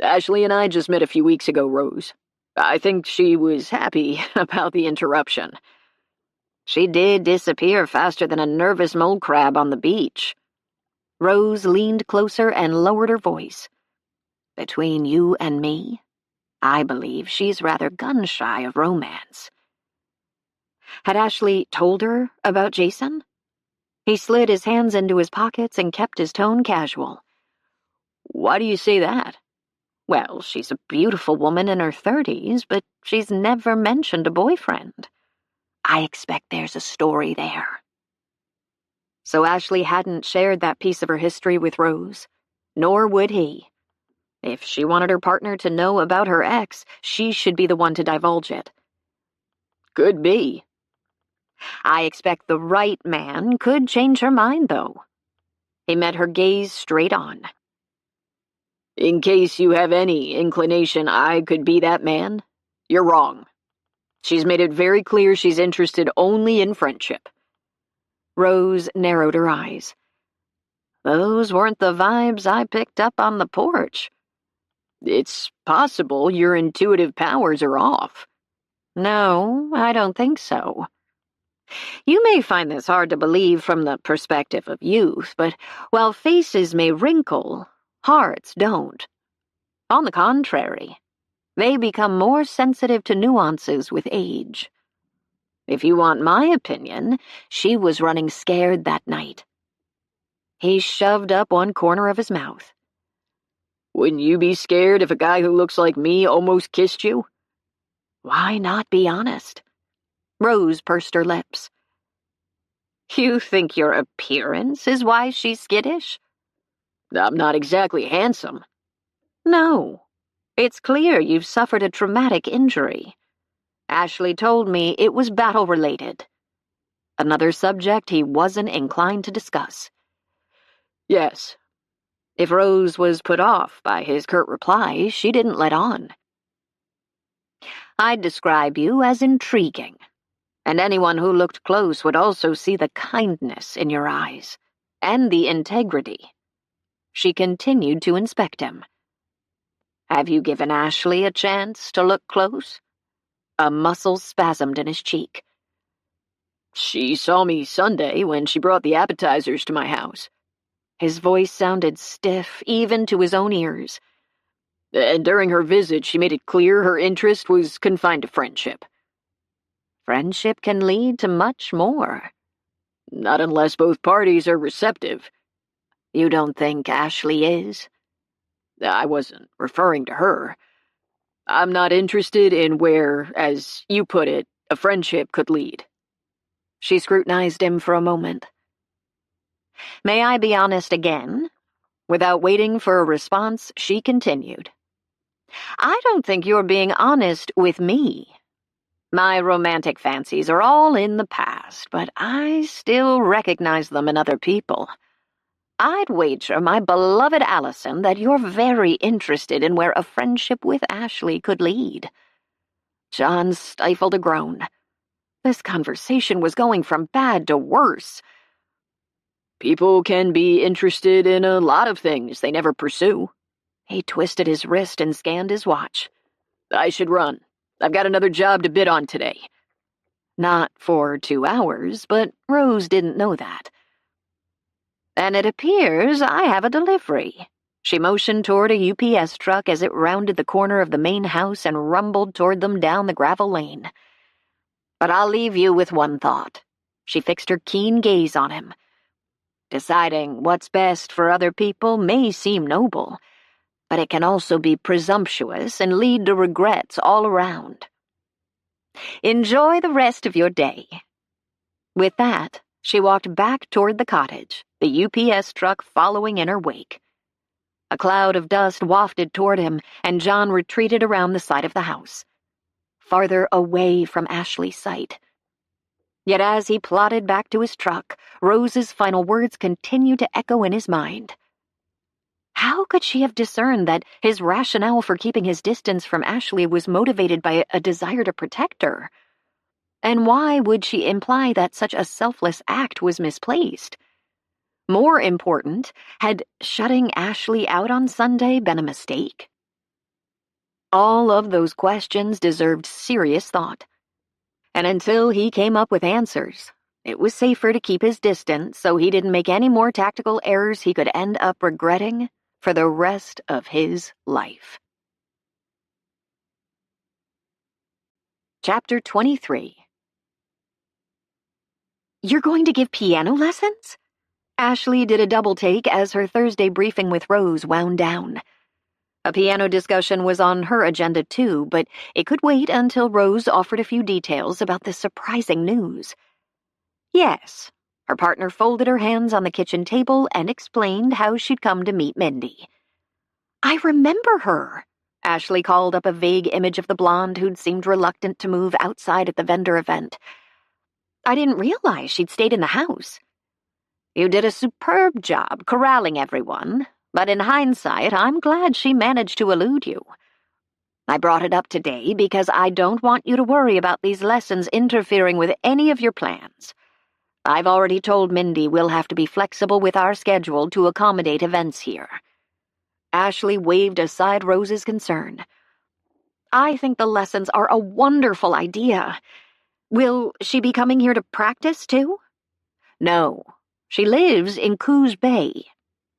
"Ashley and I just met a few weeks ago, Rose. I think she was happy about the interruption." "She did disappear faster than a nervous mole crab on the beach." Rose leaned closer and lowered her voice. "Between you and me, I believe she's rather gun-shy of romance." Had Ashley told her about Jason? He slid his hands into his pockets and kept his tone casual. Why do you say that? Well, she's a beautiful woman in her 30s, but she's never mentioned a boyfriend. I expect there's a story there. So Ashley hadn't shared that piece of her history with Rose, nor would he. If she wanted her partner to know about her ex, she should be the one to divulge it. Could be. I expect the right man could change her mind, though. He met her gaze straight on. In case you have any inclination I could be that man, you're wrong. She's made it very clear she's interested only in friendship. Rose narrowed her eyes. Those weren't the vibes I picked up on the porch. It's possible your intuitive powers are off. No, I don't think so. You may find this hard to believe from the perspective of youth, but while faces may wrinkle, hearts don't. On the contrary, they become more sensitive to nuances with age. If you want my opinion, she was running scared that night. He shoved up one corner of his mouth. Wouldn't you be scared if a guy who looks like me almost kissed you? Why not be honest? Rose pursed her lips. You think your appearance is why she's skittish? I'm not exactly handsome. No. It's clear you've suffered a traumatic injury. Ashley told me it was battle-related. Another subject he wasn't inclined to discuss. Yes. If Rose was put off by his curt reply, she didn't let on. I'd describe you as intriguing, and anyone who looked close would also see the kindness in your eyes, and the integrity. She continued to inspect him. Have you given Ashley a chance to look close? A muscle spasmed in his cheek. She saw me Sunday when she brought the appetizers to my house. His voice sounded stiff, even to his own ears. And during her visit, she made it clear her interest was confined to friendship. Friendship can lead to much more. Not unless both parties are receptive. You don't think Ashley is? I wasn't referring to her. I'm not interested in where, as you put it, a friendship could lead. She scrutinized him for a moment. May I be honest again? Without waiting for a response, she continued. I don't think you're being honest with me. My romantic fancies are all in the past, but I still recognize them in other people. I'd wager my beloved Allison that you're very interested in where a friendship with Ashley could lead. John stifled a groan. This conversation was going from bad to worse. People can be interested in a lot of things they never pursue. He twisted his wrist and scanned his watch. I should run. I've got another job to bid on today. Not for 2 hours, but Rose didn't know that. And it appears I have a delivery. She motioned toward a UPS truck as it rounded the corner of the main house and rumbled toward them down the gravel lane. But I'll leave you with one thought. She fixed her keen gaze on him. Deciding what's best for other people may seem noble, but it can also be presumptuous and lead to regrets all around. Enjoy the rest of your day. With that, she walked back toward the cottage, the UPS truck following in her wake. A cloud of dust wafted toward him, and John retreated around the side of the house, farther away from Ashley's sight. Yet as he plodded back to his truck, Rose's final words continued to echo in his mind. How could she have discerned that his rationale for keeping his distance from Ashley was motivated by a desire to protect her? And why would she imply that such a selfless act was misplaced? More important, had shutting Ashley out on Sunday been a mistake? All of those questions deserved serious thought. And until he came up with answers, it was safer to keep his distance so he didn't make any more tactical errors he could end up regretting for the rest of his life. Chapter 23. You're going to give piano lessons? Ashley did a double take as her Thursday briefing with Rose wound down. A piano discussion was on her agenda too, but it could wait until Rose offered a few details about the surprising news. Yes, her partner folded her hands on the kitchen table and explained how she'd come to meet Mindy. I remember her. Ashley called up a vague image of the blonde who'd seemed reluctant to move outside at the vendor event. I didn't realize she'd stayed in the house. You did a superb job corralling everyone, but in hindsight, I'm glad she managed to elude you. I brought it up today because I don't want you to worry about these lessons interfering with any of your plans. I've already told Mindy we'll have to be flexible with our schedule to accommodate events here. Ashley waved aside Rose's concern. I think the lessons are a wonderful idea. Will she be coming here to practice, too? No. She lives in Coos Bay,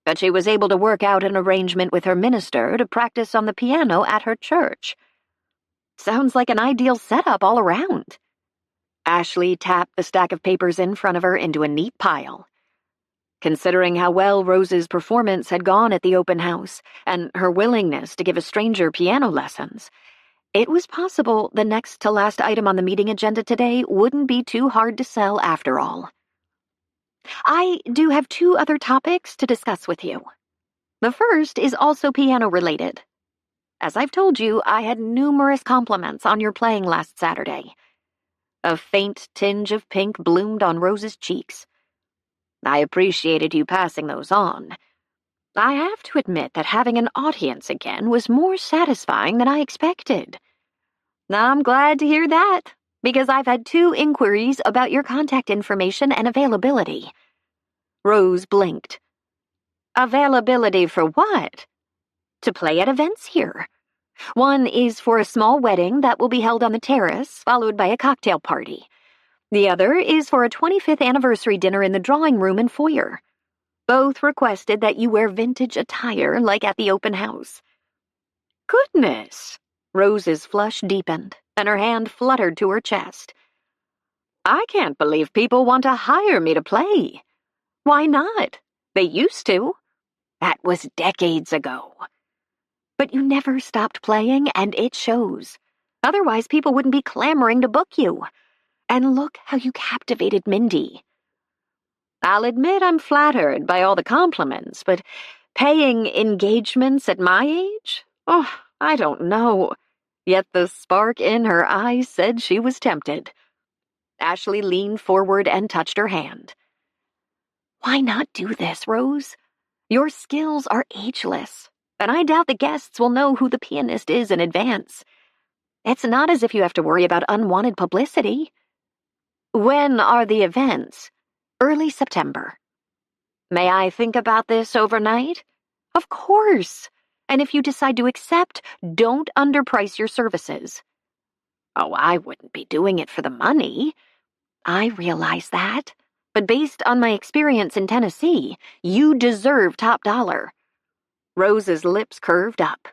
but she was able to work out an arrangement with her minister to practice on the piano at her church. Sounds like an ideal setup all around. Ashley tapped the stack of papers in front of her into a neat pile. Considering how well Rose's performance had gone at the open house and her willingness to give a stranger piano lessons, it was possible the next to last item on the meeting agenda today wouldn't be too hard to sell after all. I do have 2 other topics to discuss with you. The first is also piano-related. As I've told you, I had numerous compliments on your playing last Saturday. A faint tinge of pink bloomed on Rose's cheeks. I appreciated you passing those on. I have to admit that having an audience again was more satisfying than I expected. I'm glad to hear that, because I've had 2 inquiries about your contact information and availability. Rose blinked. Availability for what? To play at events here. One is for a small wedding that will be held on the terrace, followed by a cocktail party. The other is for a 25th anniversary dinner in the drawing room and foyer. Both requested that you wear vintage attire like at the open house. Goodness! Rose's flush deepened, and her hand fluttered to her chest. I can't believe people want to hire me to play. Why not? They used to. That was decades ago. But you never stopped playing, and it shows. Otherwise, people wouldn't be clamoring to book you. And look how you captivated Mindy. I'll admit I'm flattered by all the compliments, but paying engagements at my age? Oh, I don't know. Yet the spark in her eyes said she was tempted. Ashley leaned forward and touched her hand. Why not do this, Rose? Your skills are ageless, and I doubt the guests will know who the pianist is in advance. It's not as if you have to worry about unwanted publicity. When are the events? Early September. May I think about this overnight? Of course. And if you decide to accept, don't underprice your services. Oh, I wouldn't be doing it for the money. I realize that. But based on my experience in Tennessee, you deserve top dollar. Rose's lips curved up.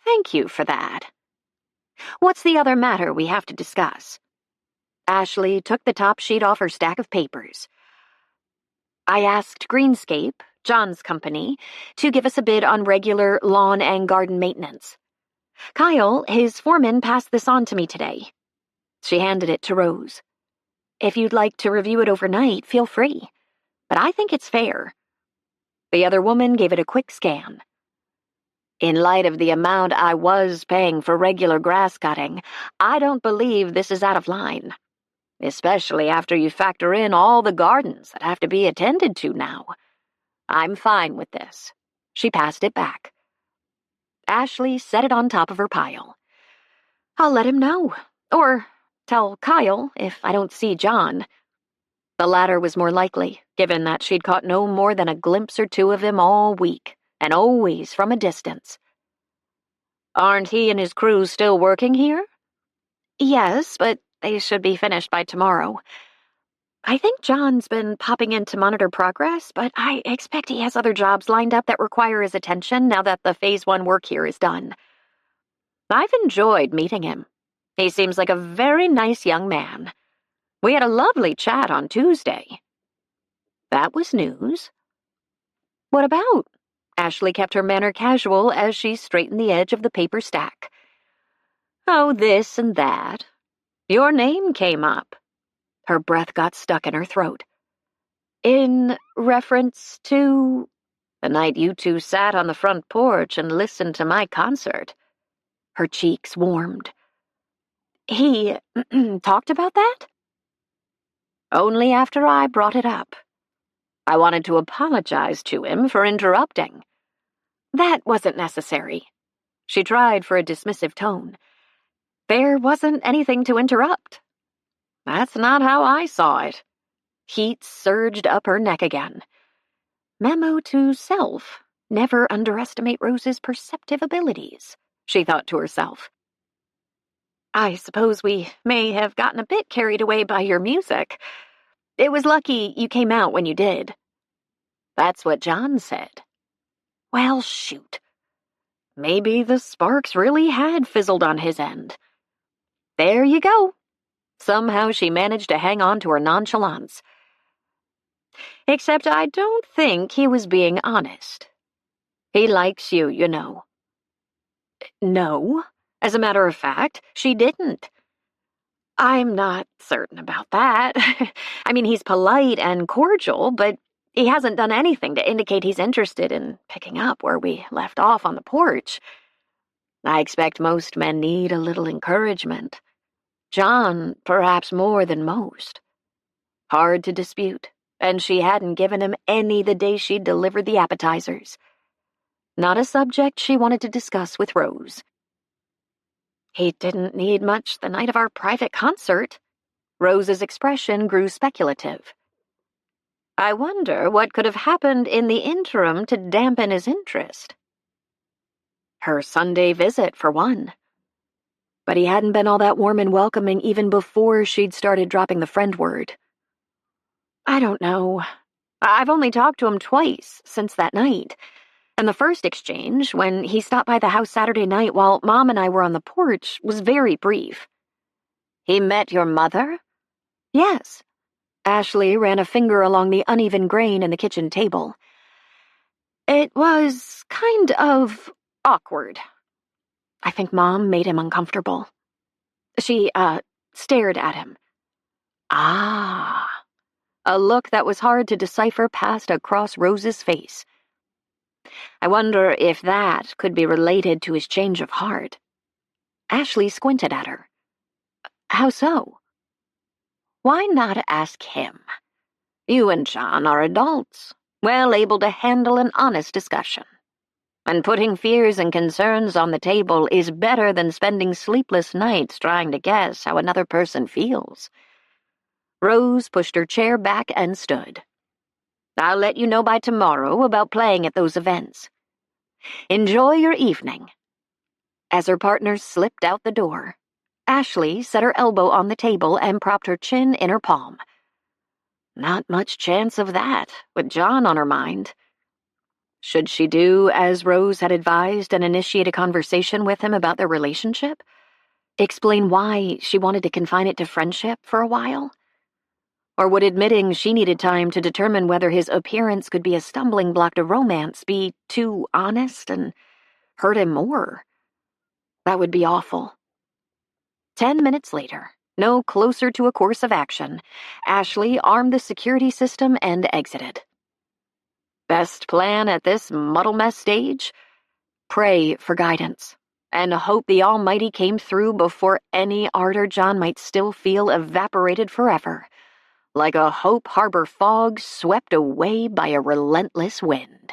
Thank you for that. What's the other matter we have to discuss? Ashley took the top sheet off her stack of papers. I asked Greenscape, John's company, to give us a bid on regular lawn and garden maintenance. Kyle, his foreman, passed this on to me today. She handed it to Rose. If you'd like to review it overnight, feel free. But I think it's fair. The other woman gave it a quick scan. In light of the amount I was paying for regular grass cutting, I don't believe this is out of line. Especially after you factor in all the gardens that have to be attended to now. I'm fine with this. She passed it back. Ashley set it on top of her pile. I'll let him know. Or tell Kyle if I don't see John. The latter was more likely, given that she'd caught no more than a glimpse or 2 of him all week, and always from a distance. Aren't he and his crew still working here? Yes, but they should be finished by tomorrow. I think John's been popping in to monitor progress, but I expect he has other jobs lined up that require his attention now that the Phase 1 work here is done. I've enjoyed meeting him. He seems like a very nice young man. We had a lovely chat on Tuesday. That was news. What about? Ashley kept her manner casual as she straightened the edge of the paper stack. Oh, this and that. Your name came up. Her breath got stuck in her throat. In reference to the night you two sat on the front porch and listened to my concert. Her cheeks warmed. He talked about that? Only after I brought it up. I wanted to apologize to him for interrupting. That wasn't necessary. She tried for a dismissive tone. There wasn't anything to interrupt. That's not how I saw it. Heat surged up her neck again. Memo to self. Never underestimate Rose's perceptive abilities, she thought to herself. I suppose we may have gotten a bit carried away by your music. It was lucky you came out when you did. That's what John said. Well, shoot. Maybe the sparks really had fizzled on his end. There you go. Somehow she managed to hang on to her nonchalance. Except I don't think he was being honest. He likes you, you know. No, as a matter of fact, she didn't. I'm not certain about that. I mean, he's polite and cordial, but he hasn't done anything to indicate he's interested in picking up where we left off on the porch. I expect most men need a little encouragement. John, perhaps more than most. Hard to dispute, and she hadn't given him any the day she'd delivered the appetizers. Not a subject she wanted to discuss with Rose. He didn't need much the night of our private concert. Rose's expression grew speculative. I wonder what could have happened in the interim to dampen his interest. Her Sunday visit, for one. But he hadn't been all that warm and welcoming even before she'd started dropping the friend word. I don't know. I've only talked to him twice since that night. And the first exchange, when he stopped by the house Saturday night while Mom and I were on the porch, was very brief. He met your mother? Yes. Ashley ran a finger along the uneven grain in the kitchen table. It was kind of awkward. I think Mom made him uncomfortable. She, stared at him. Ah. A look that was hard to decipher passed across Rose's face. I wonder if that could be related to his change of heart. Ashley squinted at her. How so? Why not ask him? You and John are adults, well able to handle an honest discussion. And putting fears and concerns on the table is better than spending sleepless nights trying to guess how another person feels. Rose pushed her chair back and stood. I'll let you know by tomorrow about playing at those events. Enjoy your evening. As her partner slipped out the door, Ashley set her elbow on the table and propped her chin in her palm. Not much chance of that, with John on her mind. Should she do as Rose had advised and initiate a conversation with him about their relationship? Explain why she wanted to confine it to friendship for a while? Or would admitting she needed time to determine whether his appearance could be a stumbling block to romance be too honest and hurt him more? That would be awful. 10 minutes later, no closer to a course of action, Ashley armed the security system and exited. Best plan at this muddle mess stage? Pray for guidance, and hope the Almighty came through before any ardor John might still feel evaporated forever, like a Hope Harbor fog swept away by a relentless wind.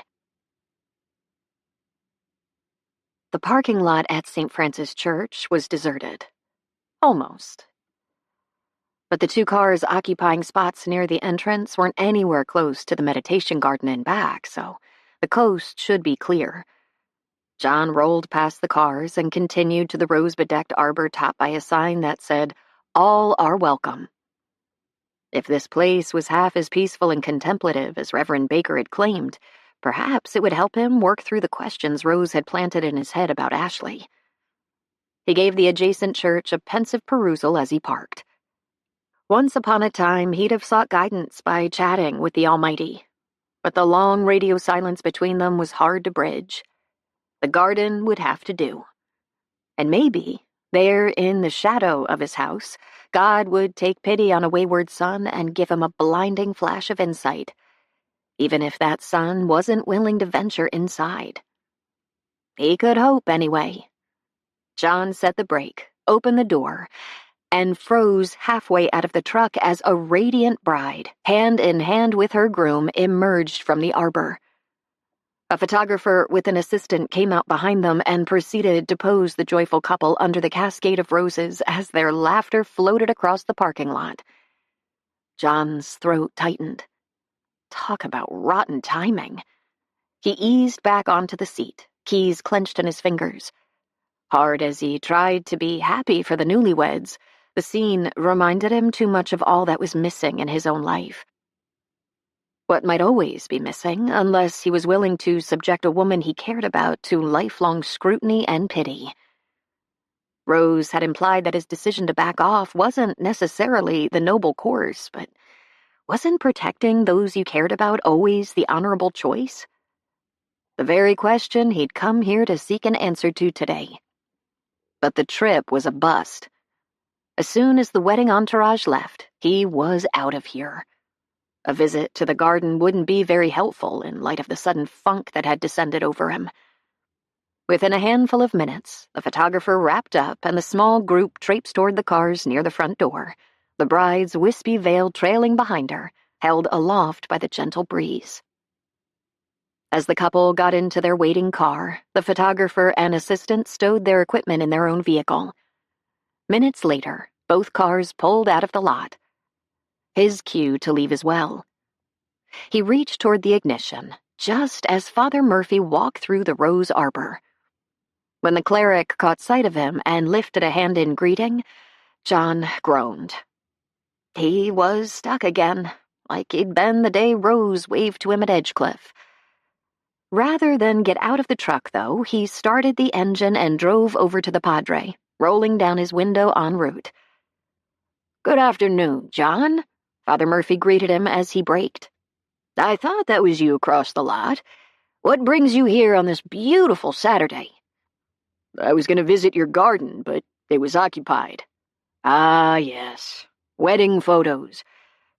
The parking lot at St. Francis Church was deserted. Almost. But the two cars occupying spots near the entrance weren't anywhere close to the meditation garden and back, so the coast should be clear. John rolled past the cars and continued to the rose-bedecked arbor topped by a sign that said, "All are welcome." If this place was half as peaceful and contemplative as Reverend Baker had claimed, perhaps it would help him work through the questions Rose had planted in his head about Ashley. He gave the adjacent church a pensive perusal as he parked. Once upon a time, he'd have sought guidance by chatting with the Almighty, but the long radio silence between them was hard to bridge. The garden would have to do. And maybe, there in the shadow of his house, God would take pity on a wayward son and give him a blinding flash of insight, even if that son wasn't willing to venture inside. He could hope anyway. John set the brake, opened the door, and froze halfway out of the truck as a radiant bride, hand in hand with her groom, emerged from the arbor. A photographer with an assistant came out behind them and proceeded to pose the joyful couple under the cascade of roses as their laughter floated across the parking lot. John's throat tightened. Talk about rotten timing. He eased back onto the seat, keys clenched in his fingers. Hard as he tried to be happy for the newlyweds, the scene reminded him too much of all that was missing in his own life. What might always be missing, unless he was willing to subject a woman he cared about to lifelong scrutiny and pity. Rose had implied that his decision to back off wasn't necessarily the noble course, but wasn't protecting those you cared about always the honorable choice? The very question he'd come here to seek an answer to today. But the trip was a bust. As soon as the wedding entourage left, he was out of here. A visit to the garden wouldn't be very helpful in light of the sudden funk that had descended over him. Within a handful of minutes, the photographer wrapped up and the small group traipsed toward the cars near the front door, the bride's wispy veil trailing behind her, held aloft by the gentle breeze. As the couple got into their waiting car, the photographer and assistant stowed their equipment in their own vehicle. Minutes later, both cars pulled out of the lot. His cue to leave as well. He reached toward the ignition, just as Father Murphy walked through the rose arbor. When the cleric caught sight of him and lifted a hand in greeting, John groaned. He was stuck again, like he'd been the day Rose waved to him at Edgecliff. Rather than get out of the truck, though, he started the engine and drove over to the Padre, rolling down his window en route. "Good afternoon, John," Father Murphy greeted him as he braked. "I thought that was you across the lot. What brings you here on this beautiful Saturday?" "I was going to visit your garden, but it was occupied." "Ah, yes. Wedding photos.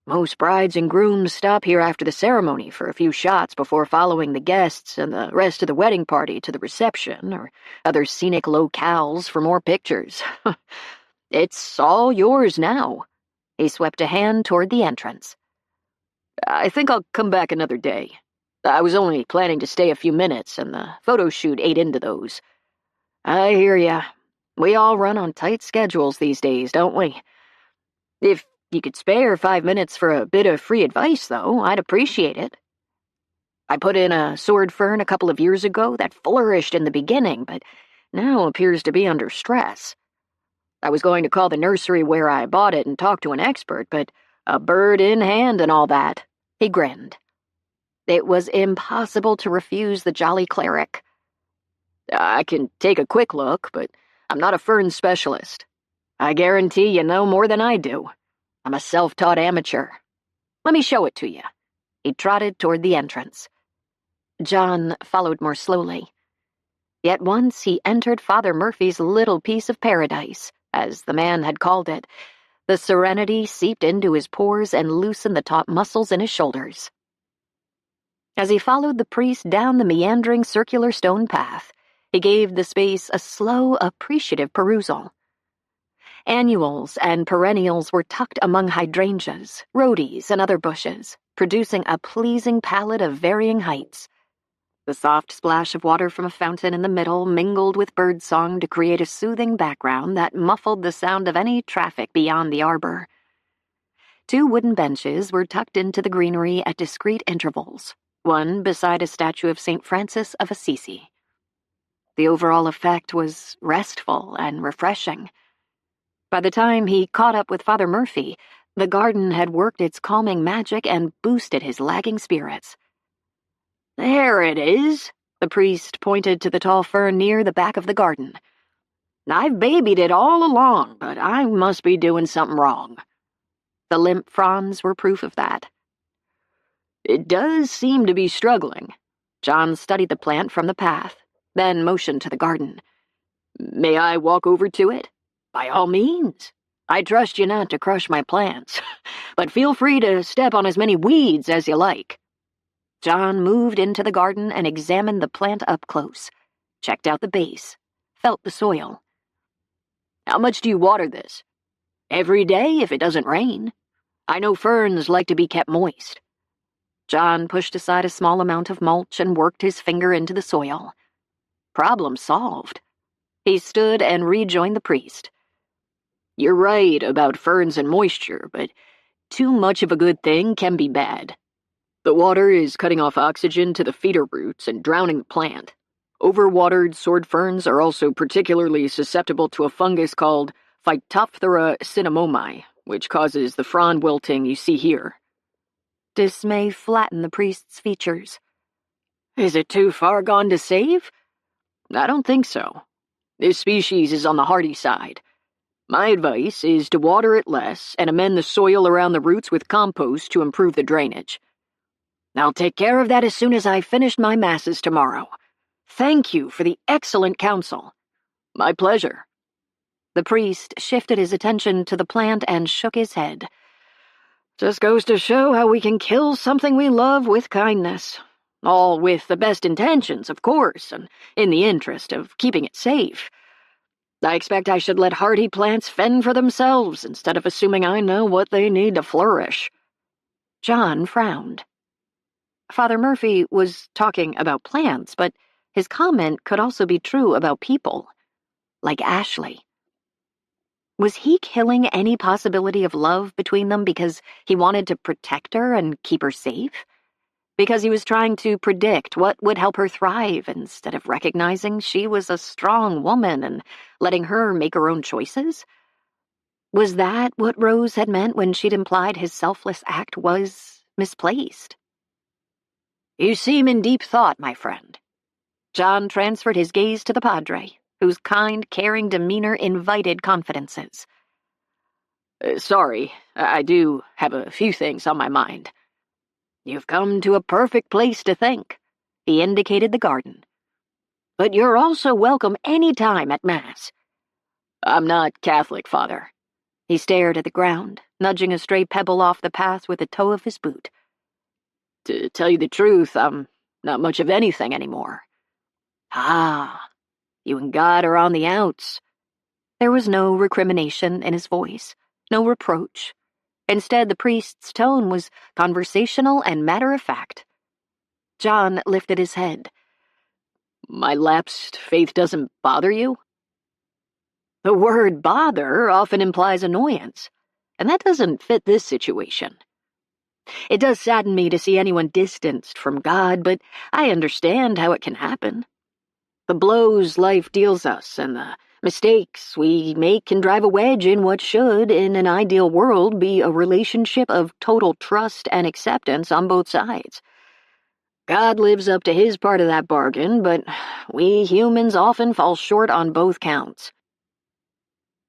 Most brides and grooms stop here after the ceremony for a few shots before following the guests and the rest of the wedding party to the reception or other scenic locales for more pictures. It's all yours now." He swept a hand toward the entrance. "I think I'll come back another day. I was only planning to stay a few minutes, and the photo shoot ate into those." "I hear ya. We all run on tight schedules these days, don't we? If you could spare 5 minutes for a bit of free advice, though, I'd appreciate it. I put in a sword fern a couple of years ago that flourished in the beginning, but now appears to be under stress. I was going to call the nursery where I bought it and talk to an expert, but a bird in hand and all that." He grinned. It was impossible to refuse the jolly cleric. "I can take a quick look, but I'm not a fern specialist. I guarantee you know more than I do. I'm a self-taught amateur. Let me show it to you." He trotted toward the entrance. John followed more slowly. Yet once he entered Father Murphy's little piece of paradise, as the man had called it, the serenity seeped into his pores and loosened the taut muscles in his shoulders. As he followed the priest down the meandering circular stone path, he gave the space a slow, appreciative perusal. Annuals and perennials were tucked among hydrangeas, rhodies, and other bushes, producing a pleasing palette of varying heights. The soft splash of water from a fountain in the middle mingled with birdsong to create a soothing background that muffled the sound of any traffic beyond the arbor. 2 wooden benches were tucked into the greenery at discreet intervals, one beside a statue of St. Francis of Assisi. The overall effect was restful and refreshing. By the time he caught up with Father Murphy, the garden had worked its calming magic and boosted his lagging spirits. "There it is," the priest pointed to the tall fern near the back of the garden. "I've babied it all along, but I must be doing something wrong." The limp fronds were proof of that. It does seem to be struggling. John studied the plant from the path, then motioned to the garden. May I walk over to it? By all means. I trust you not to crush my plants, but feel free to step on as many weeds as you like. John moved into the garden and examined the plant up close, checked out the base, felt the soil. How much do you water this? Every day if it doesn't rain. I know ferns like to be kept moist. John pushed aside a small amount of mulch and worked his finger into the soil. Problem solved. He stood and rejoined the priest. You're right about ferns and moisture, but too much of a good thing can be bad. The water is cutting off oxygen to the feeder roots and drowning the plant. Overwatered sword ferns are also particularly susceptible to a fungus called Phytophthora cinnamomi, which causes the frond wilting you see here. Dismay flattened the priest's features. Is it too far gone to save? I don't think so. This species is on the hardy side. My advice is to water it less and amend the soil around the roots with compost to improve the drainage. I'll take care of that as soon as I've finished my masses tomorrow. Thank you for the excellent counsel. My pleasure. The priest shifted his attention to the plant and shook his head. Just goes to show how we can kill something we love with kindness. All with the best intentions, of course, and in the interest of keeping it safe. I expect I should let hardy plants fend for themselves instead of assuming I know what they need to flourish. John frowned. Father Murphy was talking about plants, but his comment could also be true about people, like Ashley. Was he killing any possibility of love between them because he wanted to protect her and keep her safe? Because he was trying to predict what would help her thrive instead of recognizing she was a strong woman and letting her make her own choices? Was that what Rose had meant when she'd implied his selfless act was misplaced? You seem in deep thought, my friend. John transferred his gaze to the padre, whose kind, caring demeanor invited confidences. Sorry, I do have a few things on my mind. You've come to a perfect place to think. He indicated the garden. But you're also welcome any time at Mass. I'm not Catholic, Father. He stared at the ground, nudging a stray pebble off the path with the toe of his boot. To tell you the truth, I'm not much of anything anymore. Ah, you and God are on the outs. There was no recrimination in his voice, no reproach. Instead, the priest's tone was conversational and matter-of-fact. John lifted his head. My lapsed faith doesn't bother you? The word bother often implies annoyance, and that doesn't fit this situation. It does sadden me to see anyone distanced from God, but I understand how it can happen. The blows life deals us and the mistakes we make can drive a wedge in what should, in an ideal world, be a relationship of total trust and acceptance on both sides. God lives up to his part of that bargain, but we humans often fall short on both counts.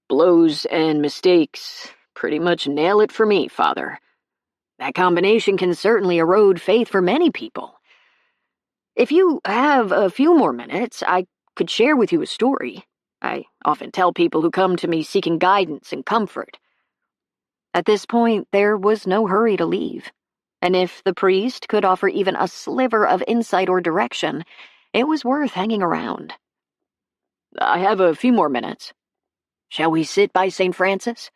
Blows and mistakes pretty much nail it for me, Father. That combination can certainly erode faith for many people. If you have a few more minutes, I could share with you a story. I often tell people who come to me seeking guidance and comfort. At this point, there was no hurry to leave, and if the priest could offer even a sliver of insight or direction, it was worth hanging around. I have a few more minutes. Shall we sit by St. Francis?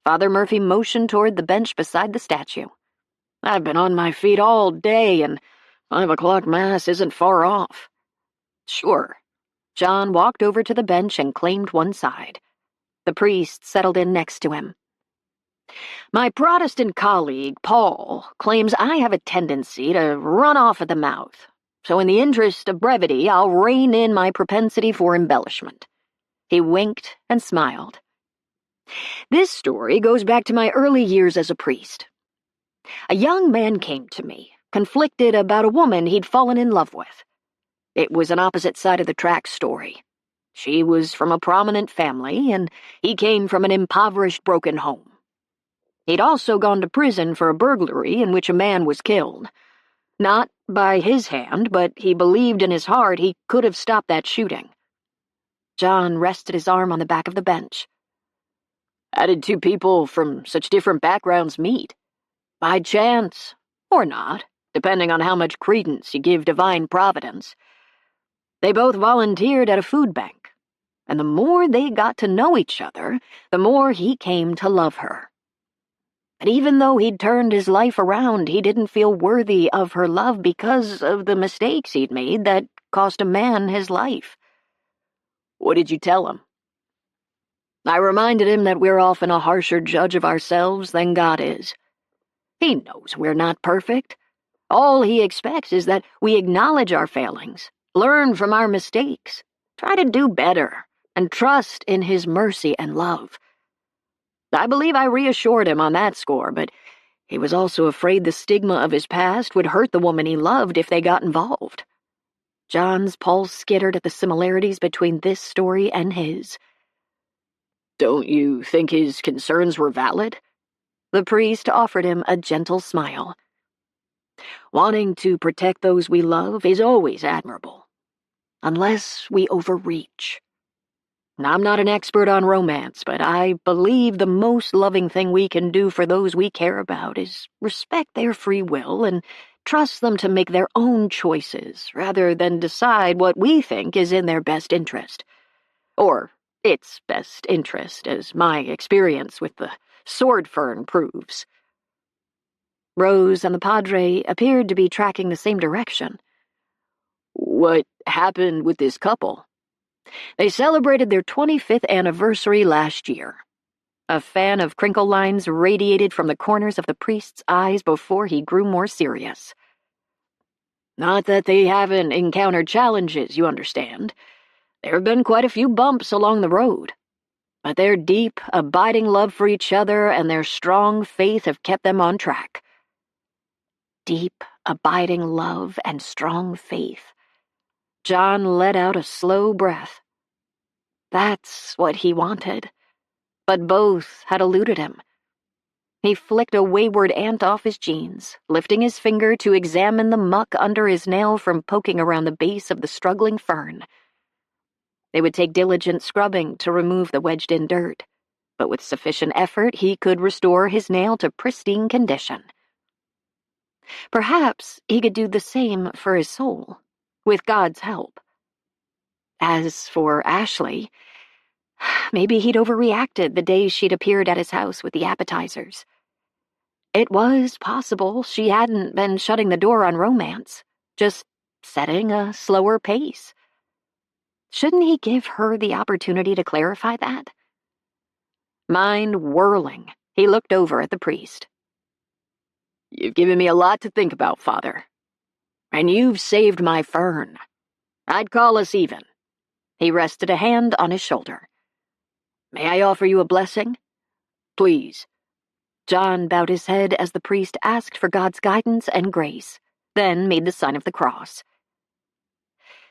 Father Murphy motioned toward the bench beside the statue. I've been on my feet all day, and 5 o'clock Mass isn't far off. Sure. John walked over to the bench and claimed one side. The priest settled in next to him. My Protestant colleague, Paul, claims I have a tendency to run off at the mouth, so in the interest of brevity, I'll rein in my propensity for embellishment. He winked and smiled. This story goes back to my early years as a priest. A young man came to me, conflicted about a woman he'd fallen in love with. It was an opposite side of the tracks story. She was from a prominent family, and he came from an impoverished, broken home. He'd also gone to prison for a burglary in which a man was killed. Not by his hand, but he believed in his heart he could have stopped that shooting. John rested his arm on the back of the bench. How did two people from such different backgrounds meet? By chance, or not, depending on how much credence you give divine providence. They both volunteered at a food bank, and the more they got to know each other, the more he came to love her. But even though he'd turned his life around, he didn't feel worthy of her love because of the mistakes he'd made that cost a man his life. What did you tell him? I reminded him that we're often a harsher judge of ourselves than God is. He knows we're not perfect. All he expects is that we acknowledge our failings, learn from our mistakes, try to do better, and trust in his mercy and love. I believe I reassured him on that score, but he was also afraid the stigma of his past would hurt the woman he loved if they got involved. John's pulse skittered at the similarities between this story and his. Don't you think his concerns were valid? The priest offered him a gentle smile. Wanting to protect those we love is always admirable, unless we overreach. I'm not an expert on romance, but I believe the most loving thing we can do for those we care about is respect their free will and trust them to make their own choices rather than decide what we think is in their best interest. Or its best interest, as my experience with the sword fern proves. Rose and the Padre appeared to be tracking the same direction. What happened with this couple? They celebrated their 25th anniversary last year. A fan of crinkle lines radiated from the corners of the priest's eyes before he grew more serious. Not that they haven't encountered challenges, you understand. There have been quite a few bumps along the road. But their deep, abiding love for each other and their strong faith have kept them on track. Deep, abiding love and strong faith. John let out a slow breath. That's what he wanted. But both had eluded him. He flicked a wayward ant off his jeans, lifting his finger to examine the muck under his nail from poking around the base of the struggling fern. They would take diligent scrubbing to remove the wedged-in dirt, but with sufficient effort he could restore his nail to pristine condition. Perhaps he could do the same for his soul, with God's help. As for Ashley, maybe he'd overreacted the day she'd appeared at his house with the appetizers. It was possible she hadn't been shutting the door on romance, just setting a slower pace. Shouldn't he give her the opportunity to clarify that? Mind whirling, he looked over at the priest. You've given me a lot to think about, Father. And you've saved my fern. I'd call us even. He rested a hand on his shoulder. May I offer you a blessing? Please. John bowed his head as the priest asked for God's guidance and grace, then made the sign of the cross.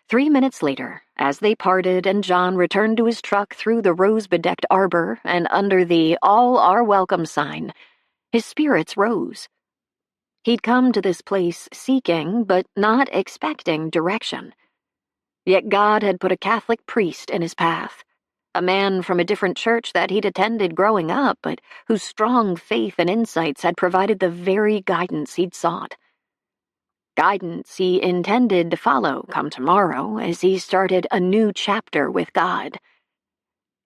3 minutes later, as they parted and John returned to his truck through the rose-bedecked arbor and under the "All Are Welcome" sign, his spirits rose. He'd come to this place seeking, but not expecting, direction. Yet God had put a Catholic priest in his path, a man from a different church that he'd attended growing up, but whose strong faith and insights had provided the very guidance he'd sought. Guidance he intended to follow come tomorrow as he started a new chapter with God.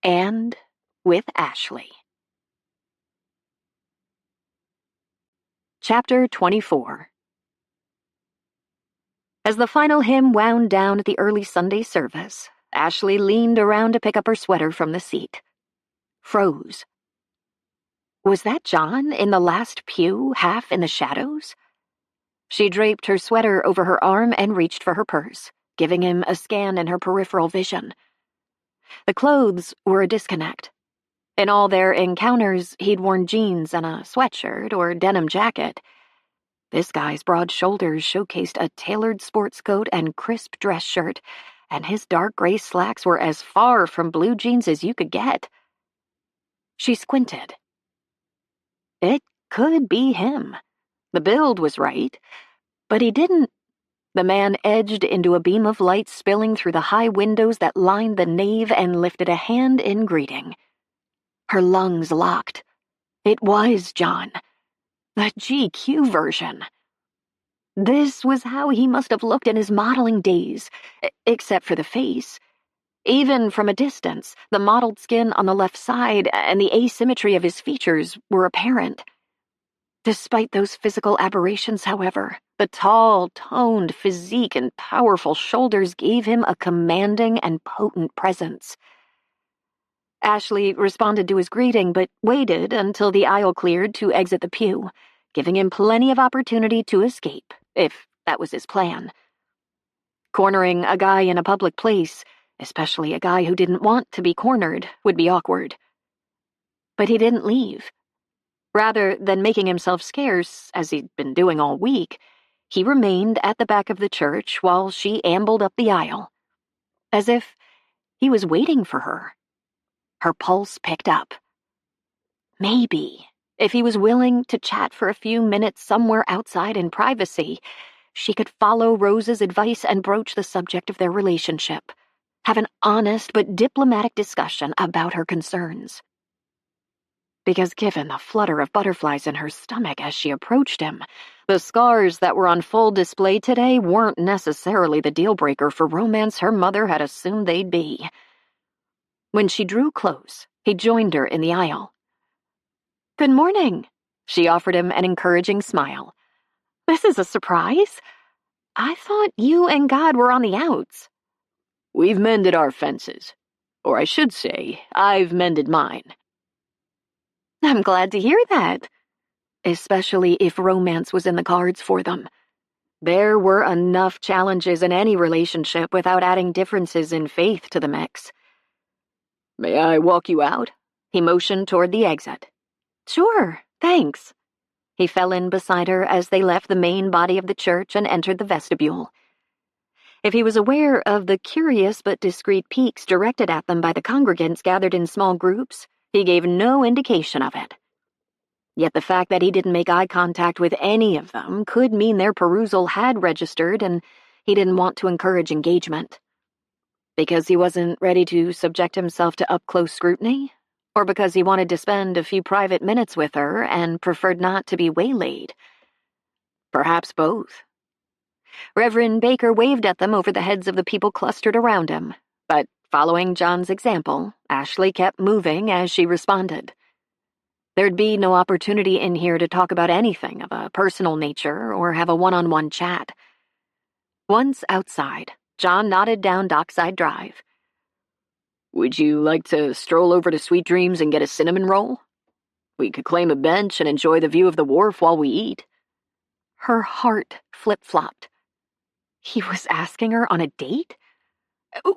And with Ashley. Chapter 24. As the final hymn wound down at the early Sunday service, Ashley leaned around to pick up her sweater from the seat. Froze. Was that John in the last pew, half in the shadows? She draped her sweater over her arm and reached for her purse, giving him a scan in her peripheral vision. The clothes were a disconnect. In all their encounters, he'd worn jeans and a sweatshirt or denim jacket. This guy's broad shoulders showcased a tailored sports coat and crisp dress shirt, and his dark gray slacks were as far from blue jeans as you could get. She squinted. It could be him. The build was right, but he didn't. The man edged into a beam of light spilling through the high windows that lined the nave and lifted a hand in greeting. Her lungs locked. It was John. The GQ version. This was how he must have looked in his modeling days, except for the face. Even from a distance, the mottled skin on the left side and the asymmetry of his features were apparent. Despite those physical aberrations, however, the tall, toned physique and powerful shoulders gave him a commanding and potent presence. Ashley responded to his greeting, but waited until the aisle cleared to exit the pew, giving him plenty of opportunity to escape, if that was his plan. Cornering a guy in a public place, especially a guy who didn't want to be cornered, would be awkward. But he didn't leave. Rather than making himself scarce, as he'd been doing all week, he remained at the back of the church while she ambled up the aisle, as if he was waiting for her. Her pulse picked up. Maybe, if he was willing to chat for a few minutes somewhere outside in privacy, she could follow Rose's advice and broach the subject of their relationship, have an honest but diplomatic discussion about her concerns. Because given the flutter of butterflies in her stomach as she approached him, the scars that were on full display today weren't necessarily the deal-breaker for romance her mother had assumed they'd be. When she drew close, he joined her in the aisle. "Good morning," she offered him an encouraging smile. "This is a surprise. I thought you and God were on the outs." "We've mended our fences. Or I should say, I've mended mine." "I'm glad to hear that. Especially if romance was in the cards for them. There were enough challenges in any relationship without adding differences in faith to the mix." "May I walk you out?" He motioned toward the exit. "Sure, thanks." He fell in beside her as they left the main body of the church and entered the vestibule. If he was aware of the curious but discreet peeks directed at them by the congregants gathered in small groups, he gave no indication of it. Yet the fact that he didn't make eye contact with any of them could mean their perusal had registered and he didn't want to encourage engagement. Because he wasn't ready to subject himself to up-close scrutiny? Or because he wanted to spend a few private minutes with her and preferred not to be waylaid? Perhaps both. Reverend Baker waved at them over the heads of the people clustered around him, but following John's example, Ashley kept moving as she responded. There'd be no opportunity in here to talk about anything of a personal nature or have a one-on-one chat. Once outside, John nodded down Dockside Drive. "Would you like to stroll over to Sweet Dreams and get a cinnamon roll? We could claim a bench and enjoy the view of the wharf while we eat." Her heart flip-flopped. He was asking her on a date?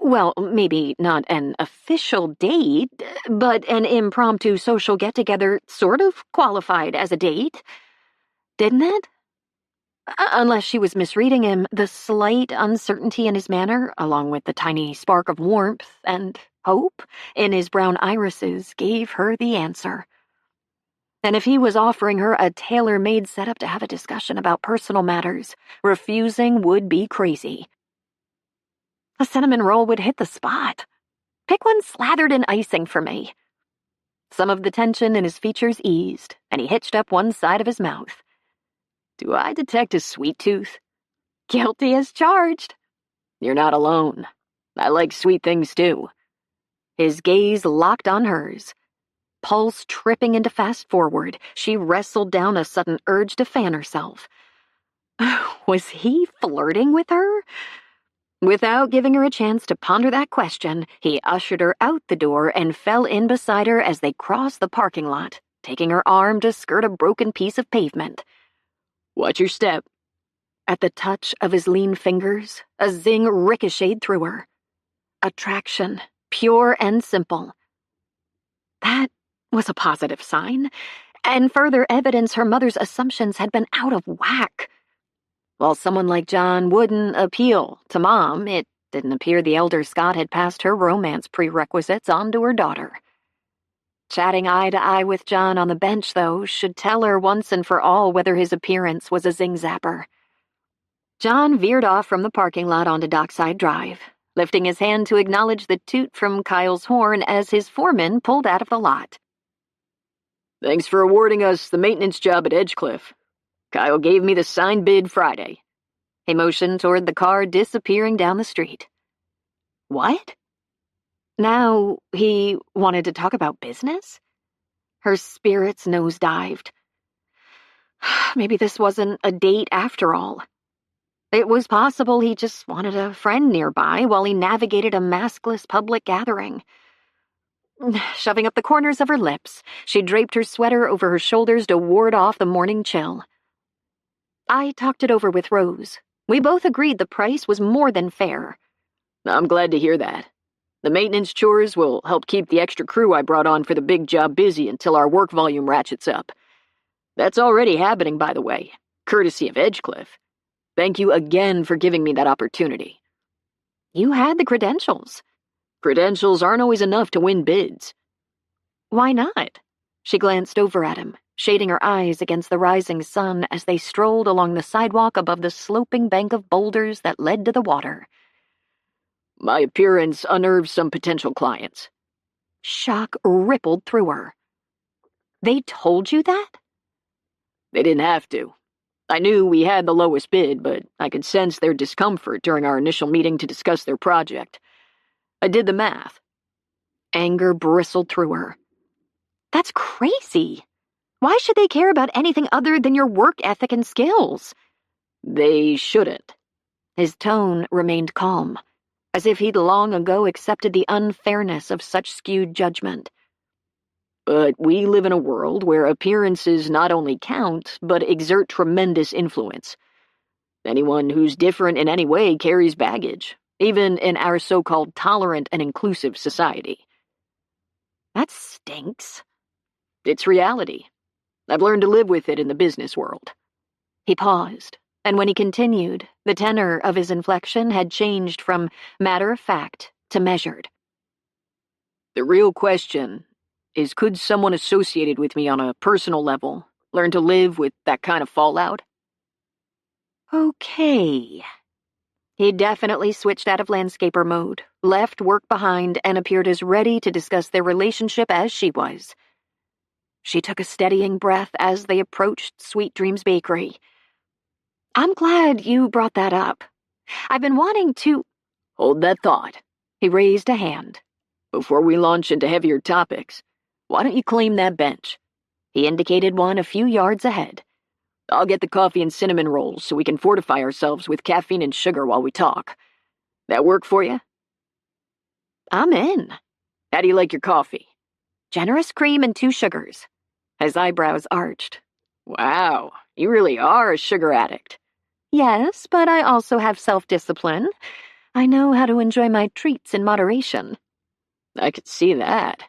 Well, maybe not an official date, but an impromptu social get-together sort of qualified as a date. Didn't it? Unless she was misreading him, the slight uncertainty in his manner, along with the tiny spark of warmth and hope in his brown irises, gave her the answer. And if he was offering her a tailor-made setup to have a discussion about personal matters, refusing would be crazy. A cinnamon roll would hit the spot. "Pick one slathered in icing for me." Some of the tension in his features eased, and he hitched up one side of his mouth. "Do I detect a sweet tooth?" "Guilty as charged." "You're not alone. I like sweet things too." His gaze locked on hers. Pulse tripping into fast-forward, she wrestled down a sudden urge to fan herself. Was he flirting with her? Without giving her a chance to ponder that question, he ushered her out the door and fell in beside her as they crossed the parking lot, taking her arm to skirt a broken piece of pavement. "Watch your step." At the touch of his lean fingers, a zing ricocheted through her. Attraction, pure and simple. That was a positive sign, and further evidence her mother's assumptions had been out of whack. While someone like John wouldn't appeal to Mom, it didn't appear the elder Scott had passed her romance prerequisites on to her daughter. Chatting eye to eye with John on the bench, though, should tell her once and for all whether his appearance was a zing-zapper. John veered off from the parking lot onto Dockside Drive, lifting his hand to acknowledge the toot from Kyle's horn as his foreman pulled out of the lot. Thanks for awarding us the maintenance job at Edgecliff. Kyle gave me the signed bid Friday. He motioned toward the car disappearing down the street. What? Now he wanted to talk about business? Her spirits nosedived. Maybe this wasn't a date after all. It was possible he just wanted a friend nearby while he navigated a maskless public gathering. Shoving up the corners of her lips, she draped her sweater over her shoulders to ward off the morning chill. I talked it over with Rose. We both agreed the price was more than fair. I'm glad to hear that. The maintenance chores will help keep the extra crew I brought on for the big job busy until our work volume ratchets up. That's already happening, by the way, courtesy of Edgecliff. Thank you again for giving me that opportunity. You had the credentials. Credentials aren't always enough to win bids. Why not? She glanced over at him, shading her eyes against the rising sun as they strolled along the sidewalk above the sloping bank of boulders that led to the water. My appearance unnerved some potential clients. Shock rippled through her. They told you that? They didn't have to. I knew we had the lowest bid, but I could sense their discomfort during our initial meeting to discuss their project. I did the math. Anger bristled through her. That's crazy. Why should they care about anything other than your work ethic and skills? They shouldn't. His tone remained calm, as if he'd long ago accepted the unfairness of such skewed judgment. But we live in a world where appearances not only count, but exert tremendous influence. Anyone who's different in any way carries baggage, even in our so-called tolerant and inclusive society. That stinks. It's reality. I've learned to live with it in the business world. He paused, and when he continued, the tenor of his inflection had changed from matter-of-fact to measured. The real question is, could someone associated with me on a personal level learn to live with that kind of fallout? Okay. He definitely switched out of landscaper mode, left work behind, and appeared as ready to discuss their relationship as she was. She took a steadying breath as they approached Sweet Dreams Bakery. I'm glad you brought that up. I've been wanting to— Hold that thought. He raised a hand. Before we launch into heavier topics, why don't you claim that bench? He indicated one a few yards ahead. I'll get the coffee and cinnamon rolls so we can fortify ourselves with caffeine and sugar while we talk. That work for you? I'm in. How do you like your coffee? Generous cream and 2 sugars. His eyebrows arched. Wow, you really are a sugar addict. Yes, but I also have self-discipline. I know how to enjoy my treats in moderation. I could see that.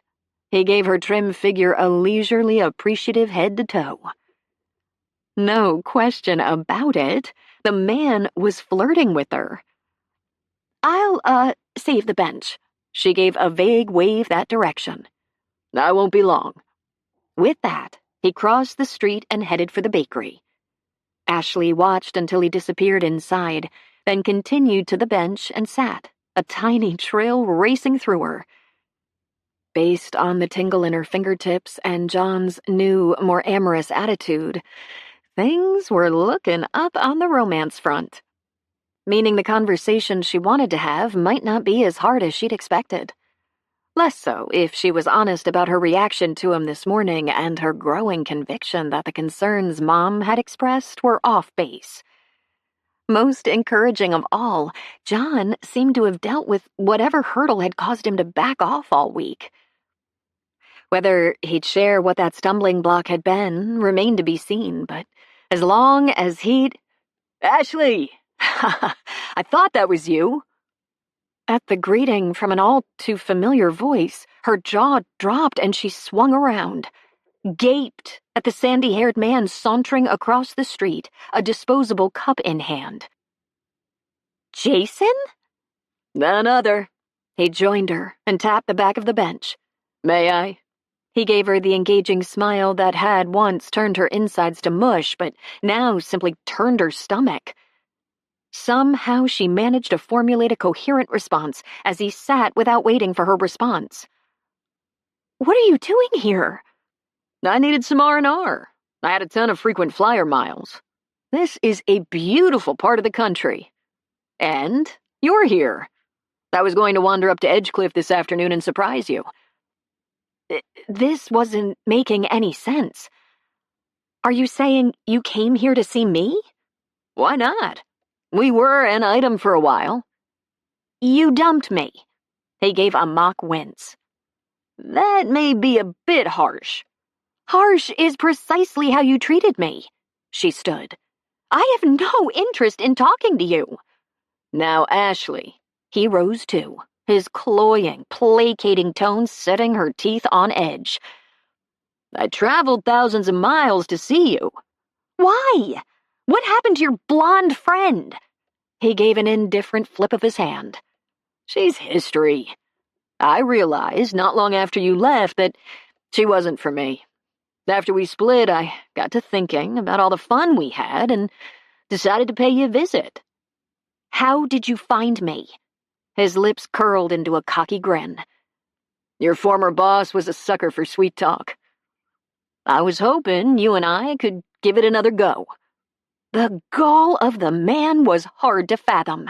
He gave her trim figure a leisurely, appreciative head to toe. No question about it. The man was flirting with her. I'll, save the bench. She gave a vague wave that direction. I won't be long. With that, he crossed the street and headed for the bakery. Ashley watched until he disappeared inside, then continued to the bench and sat, a tiny trill racing through her. Based on the tingle in her fingertips and John's new, more amorous attitude, things were looking up on the romance front. Meaning the conversation she wanted to have might not be as hard as she'd expected. Less so if she was honest about her reaction to him this morning and her growing conviction that the concerns Mom had expressed were off base. Most encouraging of all, John seemed to have dealt with whatever hurdle had caused him to back off all week. Whether he'd share what that stumbling block had been remained to be seen, but as long as he'd— Ashley! I thought that was you. At the greeting from an all-too-familiar voice, her jaw dropped and she swung around, gaped at the sandy-haired man sauntering across the street, a disposable cup in hand. Jason? None other. He joined her and tapped the back of the bench. May I? He gave her the engaging smile that had once turned her insides to mush, but now simply turned her stomach. Somehow she managed to formulate a coherent response as he sat without waiting for her response. "What are you doing here?" "I needed some R&R. I had a ton of frequent flyer miles. This is a beautiful part of the country. And you're here. I was going to wander up to Edgecliff this afternoon and surprise you." This wasn't making any sense. "Are you saying you came here to see me?" "Why not? We were an item for a while." "You dumped me." He gave a mock wince. "That may be a bit harsh." "Harsh is precisely how you treated me." She stood. "I have no interest in talking to you." "Now, Ashley." He rose too, his cloying, placating tone setting her teeth on edge. "I traveled thousands of miles to see you." "Why? What happened to your blonde friend?" He gave an indifferent flip of his hand. "She's history. I realized not long after you left that she wasn't for me. After we split, I got to thinking about all the fun we had and decided to pay you a visit." "How did you find me?" His lips curled into a cocky grin. "Your former boss was a sucker for sweet talk. I was hoping you and I could give it another go." The gall of the man was hard to fathom.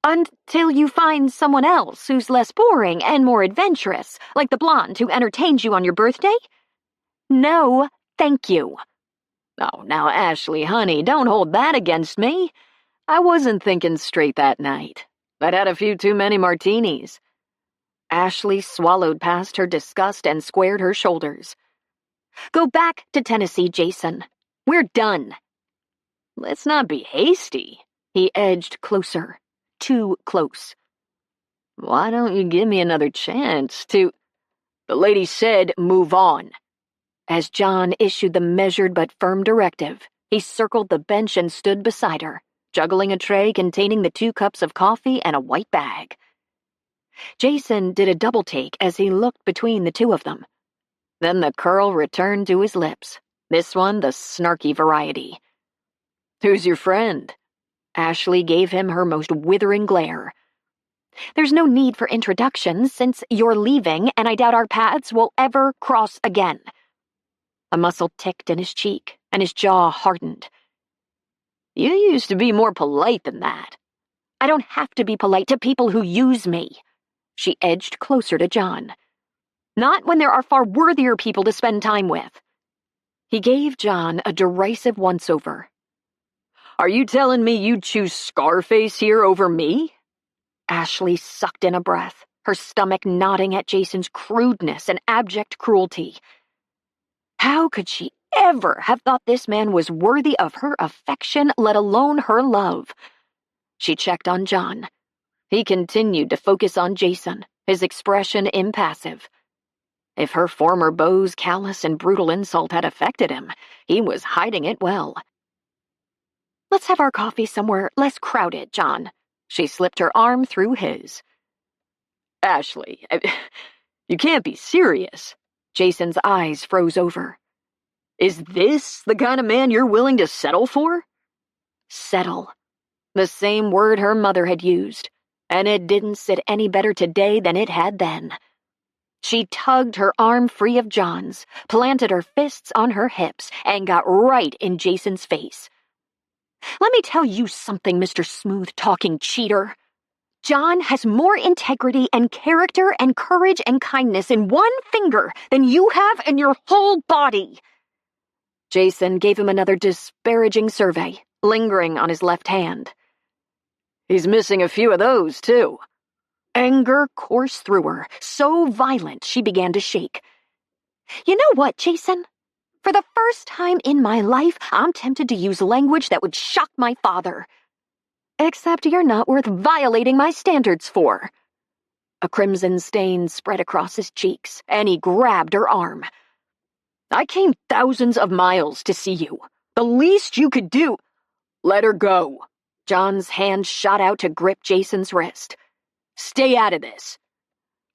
"Until you find someone else who's less boring and more adventurous, like the blonde who entertained you on your birthday? No, thank you." "Oh, now, Ashley, honey, don't hold that against me. I wasn't thinking straight that night. I'd had a few too many martinis." Ashley swallowed past her disgust and squared her shoulders. "Go back to Tennessee, Jason. We're done." "Let's not be hasty." He edged closer. Too close. "Why don't you give me another chance to—" "The lady said move on." As John issued the measured but firm directive, he circled the bench and stood beside her, juggling a tray containing the 2 cups of coffee and a white bag. Jason did a double take as he looked between the two of them. Then the curl returned to his lips, this one the snarky variety. "Who's your friend?" Ashley gave him her most withering glare. "There's no need for introductions since you're leaving and I doubt our paths will ever cross again." A muscle ticked in his cheek and his jaw hardened. "You used to be more polite than that." "I don't have to be polite to people who use me." She edged closer to John. "Not when there are far worthier people to spend time with." He gave John a derisive once-over. "Are you telling me you'd choose Scarface here over me?" Ashley sucked in a breath, her stomach nodding at Jason's crudeness and abject cruelty. How could she ever have thought this man was worthy of her affection, let alone her love? She checked on John. He continued to focus on Jason, his expression impassive. If her former beau's callous and brutal insult had affected him, he was hiding it well. "Let's have our coffee somewhere less crowded, John." She slipped her arm through his. "Ashley, you can't be serious." Jason's eyes froze over. "Is this the kind of man you're willing to settle for?" Settle. The same word her mother had used, and it didn't sit any better today than it had then. She tugged her arm free of John's, planted her fists on her hips, and got right in Jason's face. "Let me tell you something, Mr. Smooth-talking cheater. John has more integrity and character and courage and kindness in one finger than you have in your whole body." Jason gave him another disparaging survey, lingering on his left hand. "He's missing a few of those, too." Anger coursed through her, so violent she began to shake. "You know what, Jason? For the first time in my life, I'm tempted to use language that would shock my father. Except you're not worth violating my standards for." A crimson stain spread across his cheeks, and he grabbed her arm. "I came thousands of miles to see you. The least you could do—" "Let her go." John's hand shot out to grip Jason's wrist. "Stay out of this."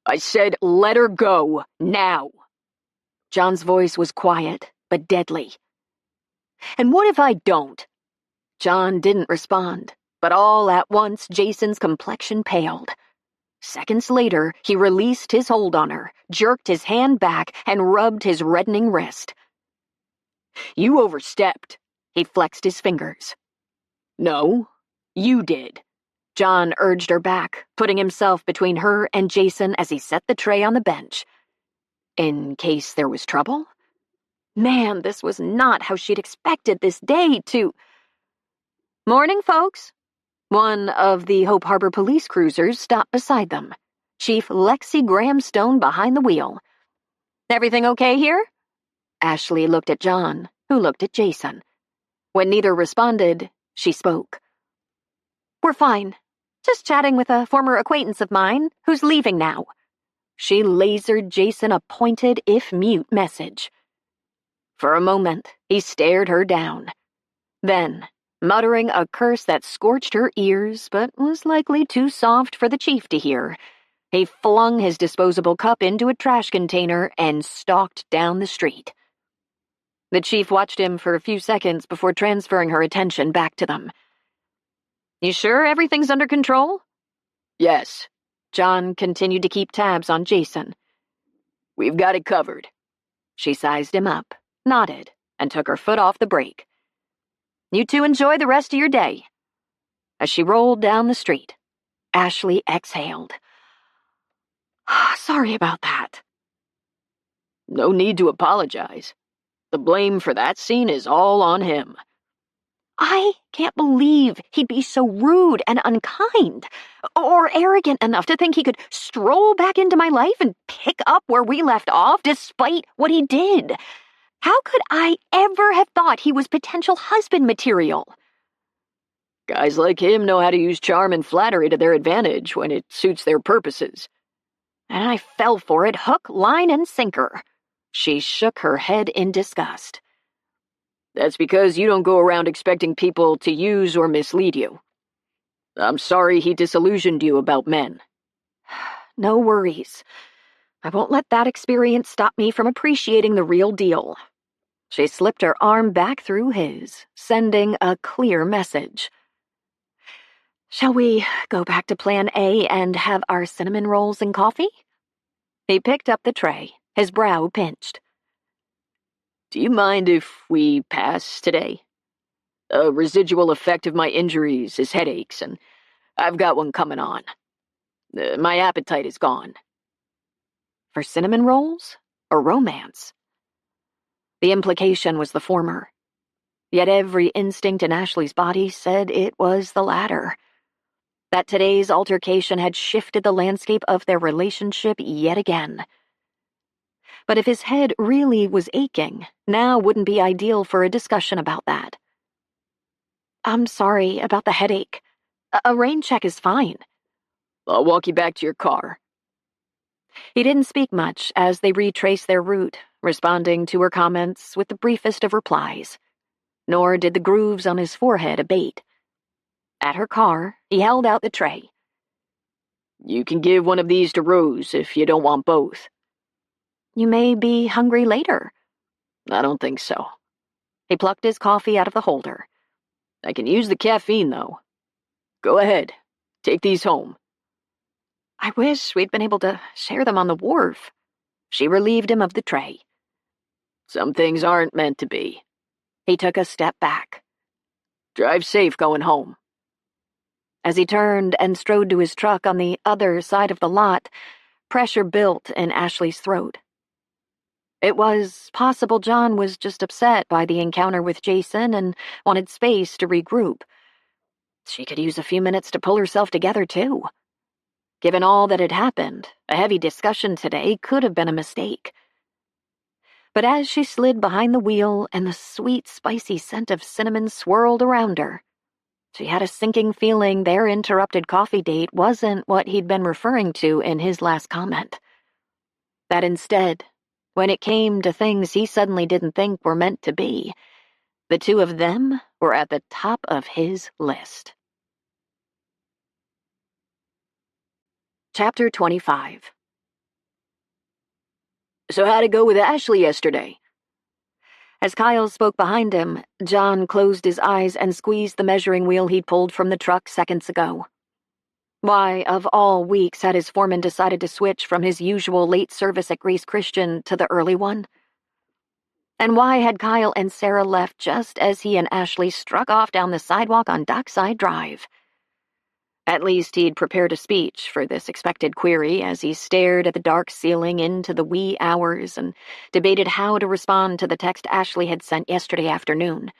I said let her go, now. John's voice was quiet, but deadly. And what if I don't? John didn't respond, but all at once Jason's complexion paled. Seconds later, he released his hold on her, jerked his hand back, and rubbed his reddening wrist. You overstepped. He flexed his fingers. No, you did. John urged her back, putting himself between her and Jason as he set the tray on the bench. In case there was trouble? Man, this was not how she'd expected this day to... "Morning, folks." One of the Hope Harbor police cruisers stopped beside them. Chief Lexi Grahamstone behind the wheel. "Everything okay here?" Ashley looked at John, who looked at Jason. When neither responded, she spoke. "We're fine. Just chatting with a former acquaintance of mine who's leaving now." She lasered Jason a pointed, if mute, message. For a moment, he stared her down. Then, muttering a curse that scorched her ears but was likely too soft for the chief to hear, he flung his disposable cup into a trash container and stalked down the street. The chief watched him for a few seconds before transferring her attention back to them. "You sure everything's under control?" Yes. John continued to keep tabs on Jason. We've got it covered. She sized him up, nodded, and took her foot off the brake. "You two enjoy the rest of your day." As she rolled down the street, Ashley exhaled. "Sorry about that." No need to apologize. The blame for that scene is all on him. "I can't believe he'd be so rude and unkind, or arrogant enough to think he could stroll back into my life and pick up where we left off despite what he did. How could I ever have thought he was potential husband material?" Guys like him know how to use charm and flattery to their advantage when it suits their purposes. And I fell for it hook, line, and sinker. She shook her head in disgust. That's because you don't go around expecting people to use or mislead you. I'm sorry he disillusioned you about men. No worries. I won't let that experience stop me from appreciating the real deal. She slipped her arm back through his, sending a clear message. "Shall we go back to Plan A and have our cinnamon rolls and coffee?" He picked up the tray, his brow pinched. Do you mind if we pass today? A residual effect of my injuries is headaches, and I've got one coming on. My appetite is gone. For cinnamon rolls or romance? The implication was the former. Yet every instinct in Ashley's body said it was the latter. That today's altercation had shifted the landscape of their relationship yet again. But if his head really was aching, now wouldn't be ideal for a discussion about that. "I'm sorry about the headache. A rain check is fine." I'll walk you back to your car. He didn't speak much as they retraced their route, responding to her comments with the briefest of replies. Nor did the grooves on his forehead abate. At her car, he held out the tray. You can give one of these to Rose if you don't want both. "You may be hungry later." I don't think so. He plucked his coffee out of the holder. I can use the caffeine, though. Go ahead. Take these home. "I wish we'd been able to share them on the wharf." She relieved him of the tray. Some things aren't meant to be. He took a step back. Drive safe going home. As he turned and strode to his truck on the other side of the lot, pressure built in Ashley's throat. It was possible John was just upset by the encounter with Jason and wanted space to regroup. She could use a few minutes to pull herself together, too. Given all that had happened, a heavy discussion today could have been a mistake. But as she slid behind the wheel and the sweet, spicy scent of cinnamon swirled around her, she had a sinking feeling their interrupted coffee date wasn't what he'd been referring to in his last comment. That instead, when it came to things he suddenly didn't think were meant to be, the two of them were at the top of his list. Chapter 25. So how'd it go with Ashley yesterday? As Kyle spoke behind him, John closed his eyes and squeezed the measuring wheel he'd pulled from the truck seconds ago. Why, of all weeks, had his foreman decided to switch from his usual late service at Grace Christian to the early one? And why had Kyle and Sarah left just as he and Ashley struck off down the sidewalk on Dockside Drive? At least he'd prepared a speech for this expected query as he stared at the dark ceiling into the wee hours and debated how to respond to the text Ashley had sent yesterday afternoon.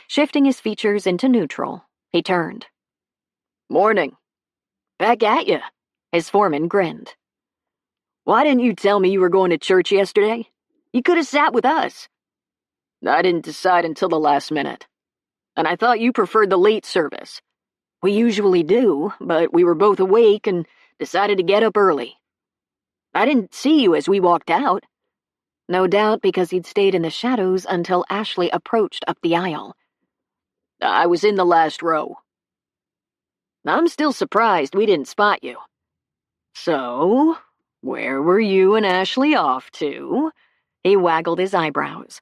Shifting his features into neutral, he turned. Morning. Back at ya, his foreman grinned. Why didn't you tell me you were going to church yesterday? You could have sat with us. I didn't decide until the last minute. And I thought you preferred the late service. We usually do, but we were both awake and decided to get up early. I didn't see you as we walked out. No doubt because he'd stayed in the shadows until Ashley approached up the aisle. I was in the last row. I'm still surprised we didn't spot you. So, where were you and Ashley off to? He waggled his eyebrows.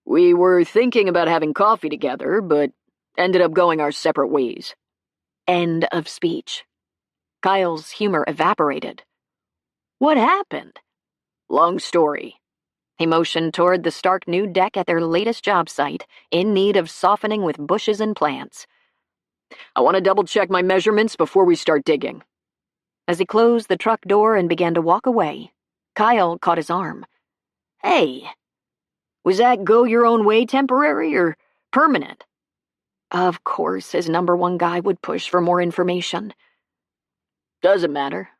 We were thinking about having coffee together, but ended up going our separate ways. End of speech. Kyle's humor evaporated. What happened? Long story. He motioned toward the stark new deck at their latest job site, in need of softening with bushes and plants. I want to double-check my measurements before we start digging. As he closed the truck door and began to walk away, Kyle caught his arm. Hey, was that go-your-own-way temporary or permanent? Of course, his #1 guy would push for more information. Doesn't matter.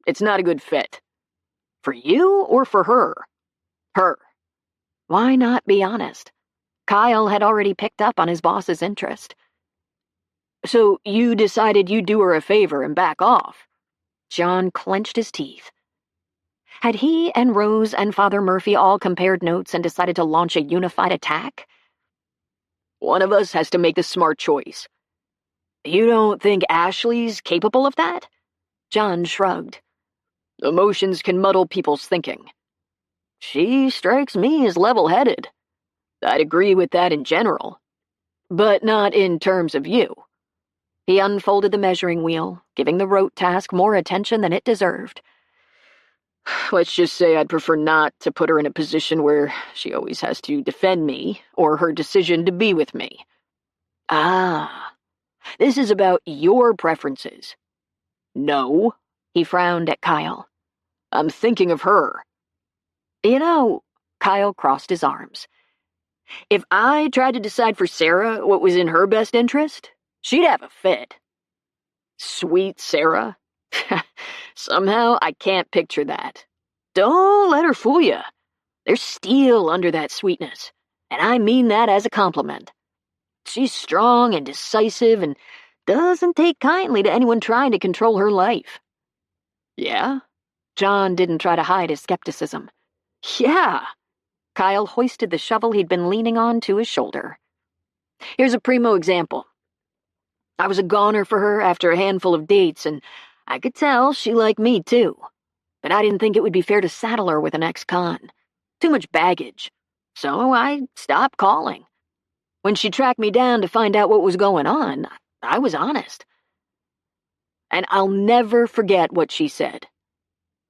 It's not a good fit. For you or for her? Her. Why not be honest? Kyle had already picked up on his boss's interest. So you decided you'd do her a favor and back off? John clenched his teeth. Had he and Rose and Father Murphy all compared notes and decided to launch a unified attack? One of us has to make the smart choice. You don't think Ashley's capable of that? John shrugged. Emotions can muddle people's thinking. She strikes me as level-headed. I'd agree with that in general, but not in terms of you. He unfolded the measuring wheel, giving the rote task more attention than it deserved. Let's just say I'd prefer not to put her in a position where she always has to defend me or her decision to be with me. Ah, this is about your preferences. No, he frowned at Kyle. I'm thinking of her. You know, Kyle crossed his arms. If I tried to decide for Sarah what was in her best interest, she'd have a fit. Sweet Sarah. Somehow I can't picture that. Don't let her fool you. There's steel under that sweetness, and I mean that as a compliment. She's strong and decisive and doesn't take kindly to anyone trying to control her life. Yeah? John didn't try to hide his skepticism. Yeah. Kyle hoisted the shovel he'd been leaning on to his shoulder. Here's a primo example. I was a goner for her after a handful of dates, and I could tell she liked me too. But I didn't think it would be fair to saddle her with an ex-con. Too much baggage. So I stopped calling. When she tracked me down to find out what was going on, I was honest. And I'll never forget what she said.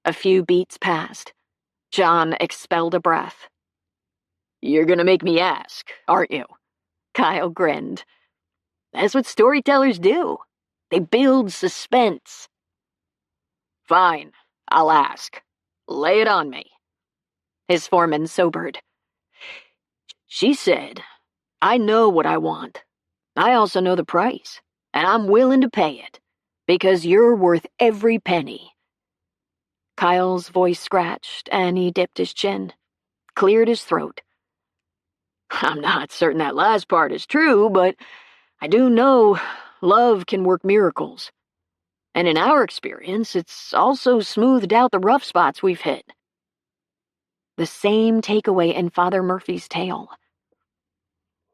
A few beats passed. John expelled a breath. You're gonna make me ask, aren't you? Kyle grinned. That's what storytellers do. They build suspense. Fine, I'll ask. Lay it on me. His foreman sobered. She said, I know what I want. I also know the price, and I'm willing to pay it, because you're worth every penny. Kyle's voice scratched, and he dipped his chin, cleared his throat. I'm not certain that last part is true, but I do know love can work miracles. And in our experience, it's also smoothed out the rough spots we've hit. The same takeaway in Father Murphy's tale.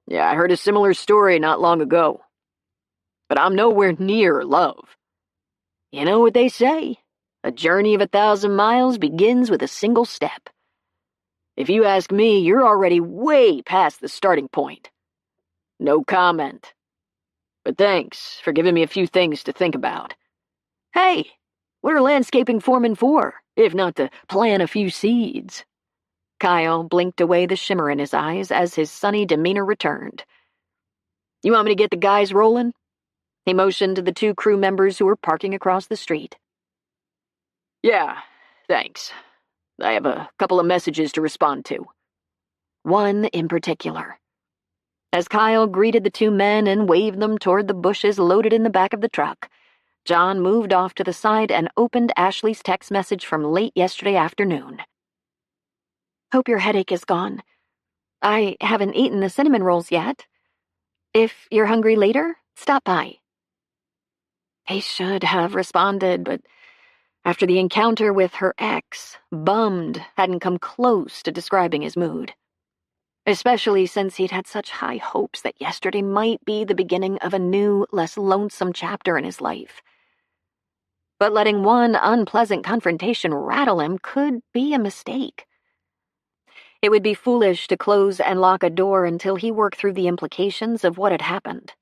Yeah, I heard a similar story not long ago. But I'm nowhere near love. You know what they say? A journey of 1,000 miles begins with a single step. If you ask me, you're already way past the starting point. No comment. But thanks for giving me a few things to think about. Hey, what are landscaping foremen for, if not to plant a few seeds? Kyle blinked away the shimmer in his eyes as his sunny demeanor returned. You want me to get the guys rolling? He motioned to the 2 crew members who were parking across the street. Yeah, thanks. I have a couple of messages to respond to. One in particular. As Kyle greeted the 2 men and waved them toward the bushes loaded in the back of the truck, John moved off to the side and opened Ashley's text message from late yesterday afternoon. Hope your headache is gone. I haven't eaten the cinnamon rolls yet. If you're hungry later, stop by. He should have responded, but after the encounter with her ex, bummed hadn't come close to describing his mood. Especially since he'd had such high hopes that yesterday might be the beginning of a new, less lonesome chapter in his life. But letting one unpleasant confrontation rattle him could be a mistake. It would be foolish to close and lock a door until he worked through the implications of what had happened.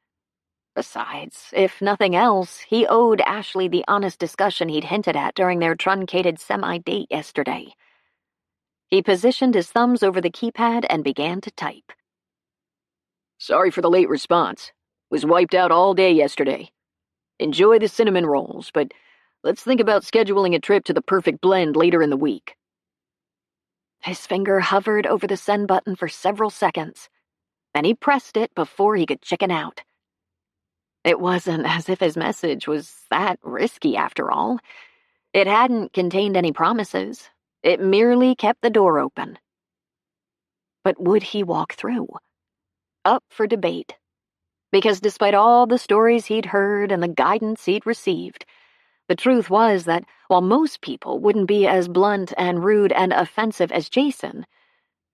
Besides, if nothing else, he owed Ashley the honest discussion he'd hinted at during their truncated semi-date yesterday. He positioned his thumbs over the keypad and began to type. Sorry for the late response. Was wiped out all day yesterday. Enjoy the cinnamon rolls, but let's think about scheduling a trip to the Perfect Blend later in the week. His finger hovered over the send button for several seconds. Then he pressed it before he could chicken out. It wasn't as if his message was that risky after all. It hadn't contained any promises. It merely kept the door open. But would he walk through? Up for debate. Because despite all the stories he'd heard and the guidance he'd received, the truth was that while most people wouldn't be as blunt and rude and offensive as Jason,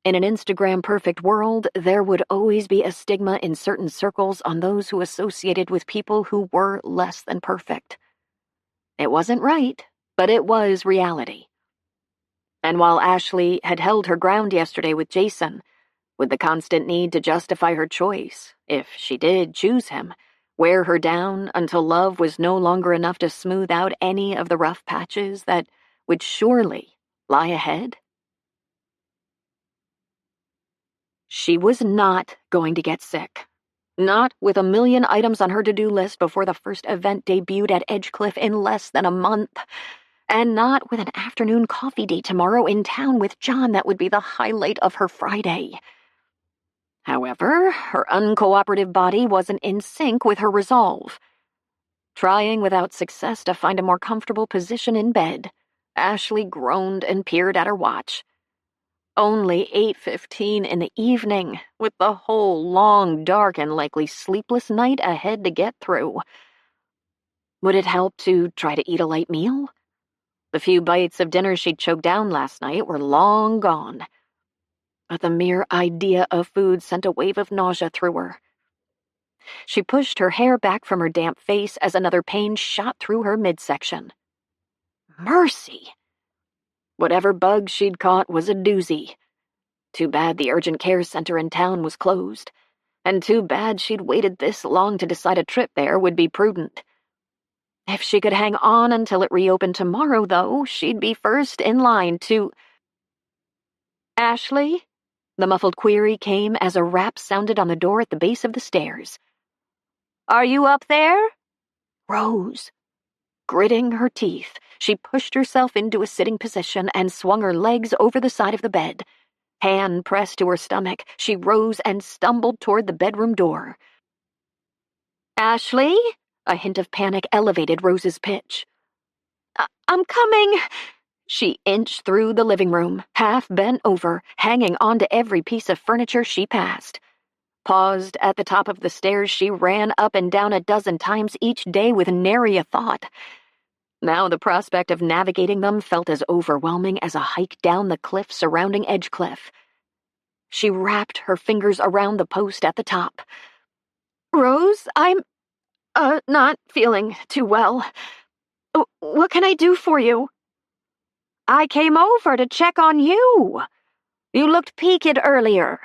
in an Instagram-perfect world, there would always be a stigma in certain circles on those who associated with people who were less than perfect. It wasn't right, but it was reality. And while Ashley had held her ground yesterday with Jason, with the constant need to justify her choice, if she did choose him, wear her down until love was no longer enough to smooth out any of the rough patches that would surely lie ahead, she was not going to get sick. Not with a million items on her to-do list before the first event debuted at Edgecliff in less than a month. And not with an afternoon coffee date tomorrow in town with John that would be the highlight of her Friday. However, her uncooperative body wasn't in sync with her resolve. Trying without success to find a more comfortable position in bed, Ashley groaned and peered at her watch. Only 8:15 in the evening, with the whole long, dark, and likely sleepless night ahead to get through. Would it help to try to eat a light meal? The few bites of dinner she'd choked down last night were long gone. But the mere idea of food sent a wave of nausea through her. She pushed her hair back from her damp face as another pain shot through her midsection. Mercy! Whatever bug she'd caught was a doozy. Too bad the urgent care center in town was closed, and too bad she'd waited this long to decide a trip there would be prudent. If she could hang on until it reopened tomorrow, though, she'd be first in line to— Ashley? The muffled query came as a rap sounded on the door at the base of the stairs. Are you up there? Rose. Gritting her teeth, she pushed herself into a sitting position and swung her legs over the side of the bed. Hand pressed to her stomach, she rose and stumbled toward the bedroom door. Ashley? A hint of panic elevated Rose's pitch. I'm coming. She inched through the living room, half bent over, hanging onto every piece of furniture she passed. Paused at the top of the stairs she ran up and down a dozen times each day with nary a thought. Now the prospect of navigating them felt as overwhelming as a hike down the cliff surrounding Edgecliff. She wrapped her fingers around the post at the top. Rose, I'm not feeling too well. What can I do for you? I came over to check on you. You looked peaked earlier.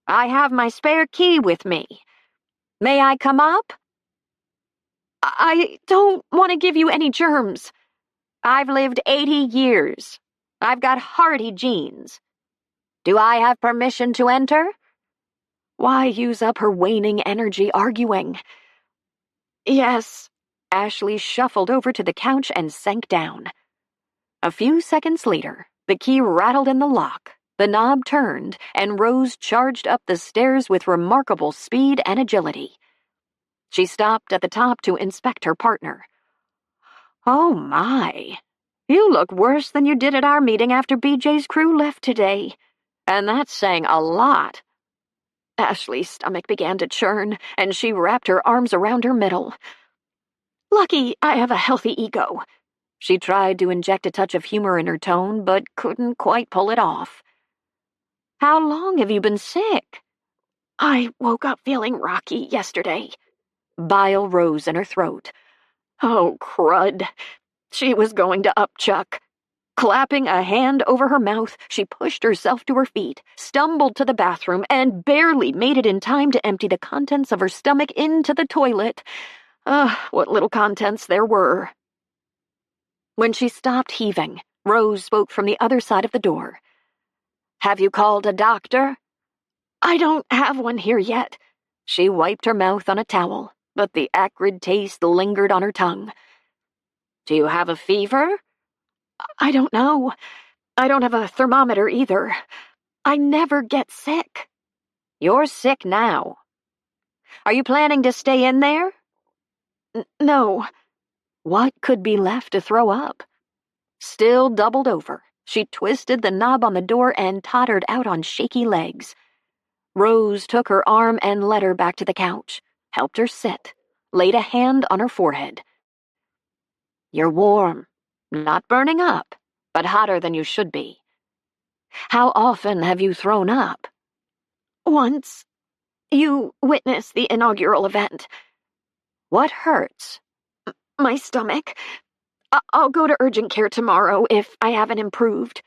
I have my spare key with me. May I come up? I don't want to give you any germs. I've lived 80 years. I've got hearty genes. Do I have permission to enter? Why use up her waning energy arguing? Yes. Ashley shuffled over to the couch and sank down. A few seconds later, the key rattled in the lock, the knob turned, and Rose charged up the stairs with remarkable speed and agility. She stopped at the top to inspect her partner. Oh my, you look worse than you did at our meeting after BJ's crew left today, and that's saying a lot. Ashley's stomach began to churn, and she wrapped her arms around her middle. Lucky I have a healthy ego. She tried to inject a touch of humor in her tone, but couldn't quite pull it off. How long have you been sick? I woke up feeling rocky yesterday. Bile rose in her throat. Oh, crud. She was going to upchuck. Clapping a hand over her mouth, she pushed herself to her feet, stumbled to the bathroom, and barely made it in time to empty the contents of her stomach into the toilet. What little contents there were. When she stopped heaving, Rose spoke from the other side of the door. Have you called a doctor? I don't have one here yet. She wiped her mouth on a towel, but the acrid taste lingered on her tongue. Do you have a fever? I don't know. I don't have a thermometer either. I never get sick. You're sick now. Are you planning to stay in there? No. What could be left to throw up? Still doubled over, she twisted the knob on the door and tottered out on shaky legs. Rose took her arm and led her back to the couch, helped her sit, laid a hand on her forehead. You're warm, not burning up, but hotter than you should be. How often have you thrown up? Once. You witnessed the inaugural event. What hurts? My stomach. I'll go to urgent care tomorrow if I haven't improved.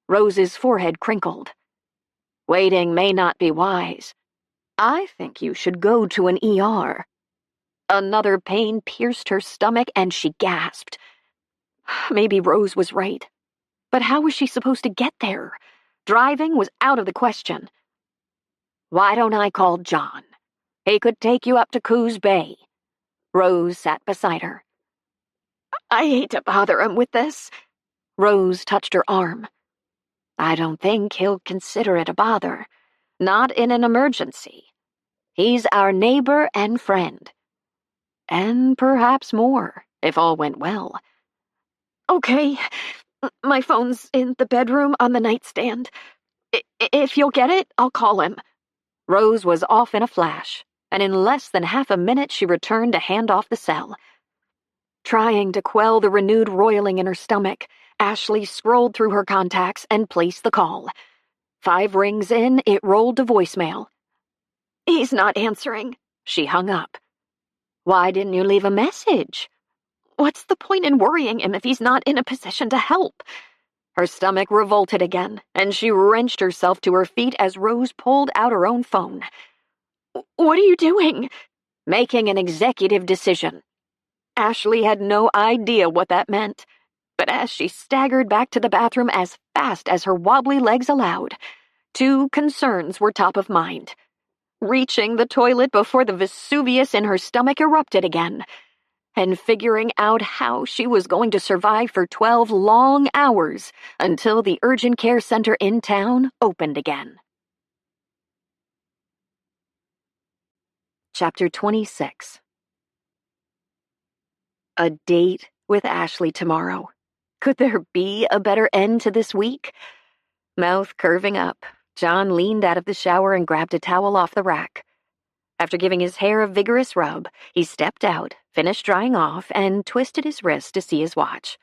Rose's forehead crinkled. Waiting may not be wise. I think you should go to an ER. Another pain pierced her stomach and she gasped. Maybe Rose was right. But how was she supposed to get there? Driving was out of the question. Why don't I call John? He could take you up to Coos Bay. Rose sat beside her. I hate to bother him with this. Rose touched her arm. I don't think he'll consider it a bother. Not in an emergency. He's our neighbor and friend. And perhaps more, if all went well. Okay, my phone's in the bedroom on the nightstand. If you'll get it, I'll call him. Rose was off in a flash, and in less than half a minute she returned to hand off the cell. Trying to quell the renewed roiling in her stomach, Ashley scrolled through her contacts and placed the call. 5 rings in, it rolled to voicemail. He's not answering. She hung up. Why didn't you leave a message? What's the point in worrying him if he's not in a position to help? Her stomach revolted again, and she wrenched herself to her feet as Rose pulled out her own phone. What are you doing? Making an executive decision. Ashley had no idea what that meant, but as she staggered back to the bathroom as fast as her wobbly legs allowed, 2 concerns were top of mind. Reaching the toilet before the Vesuvius in her stomach erupted again, and figuring out how she was going to survive for 12 long hours until the urgent care center in town opened again. Chapter 26. A date with Ashley tomorrow. Could there be a better end to this week? Mouth curving up, John leaned out of the shower and grabbed a towel off the rack. After giving his hair a vigorous rub, he stepped out, finished drying off, and twisted his wrist to see his watch.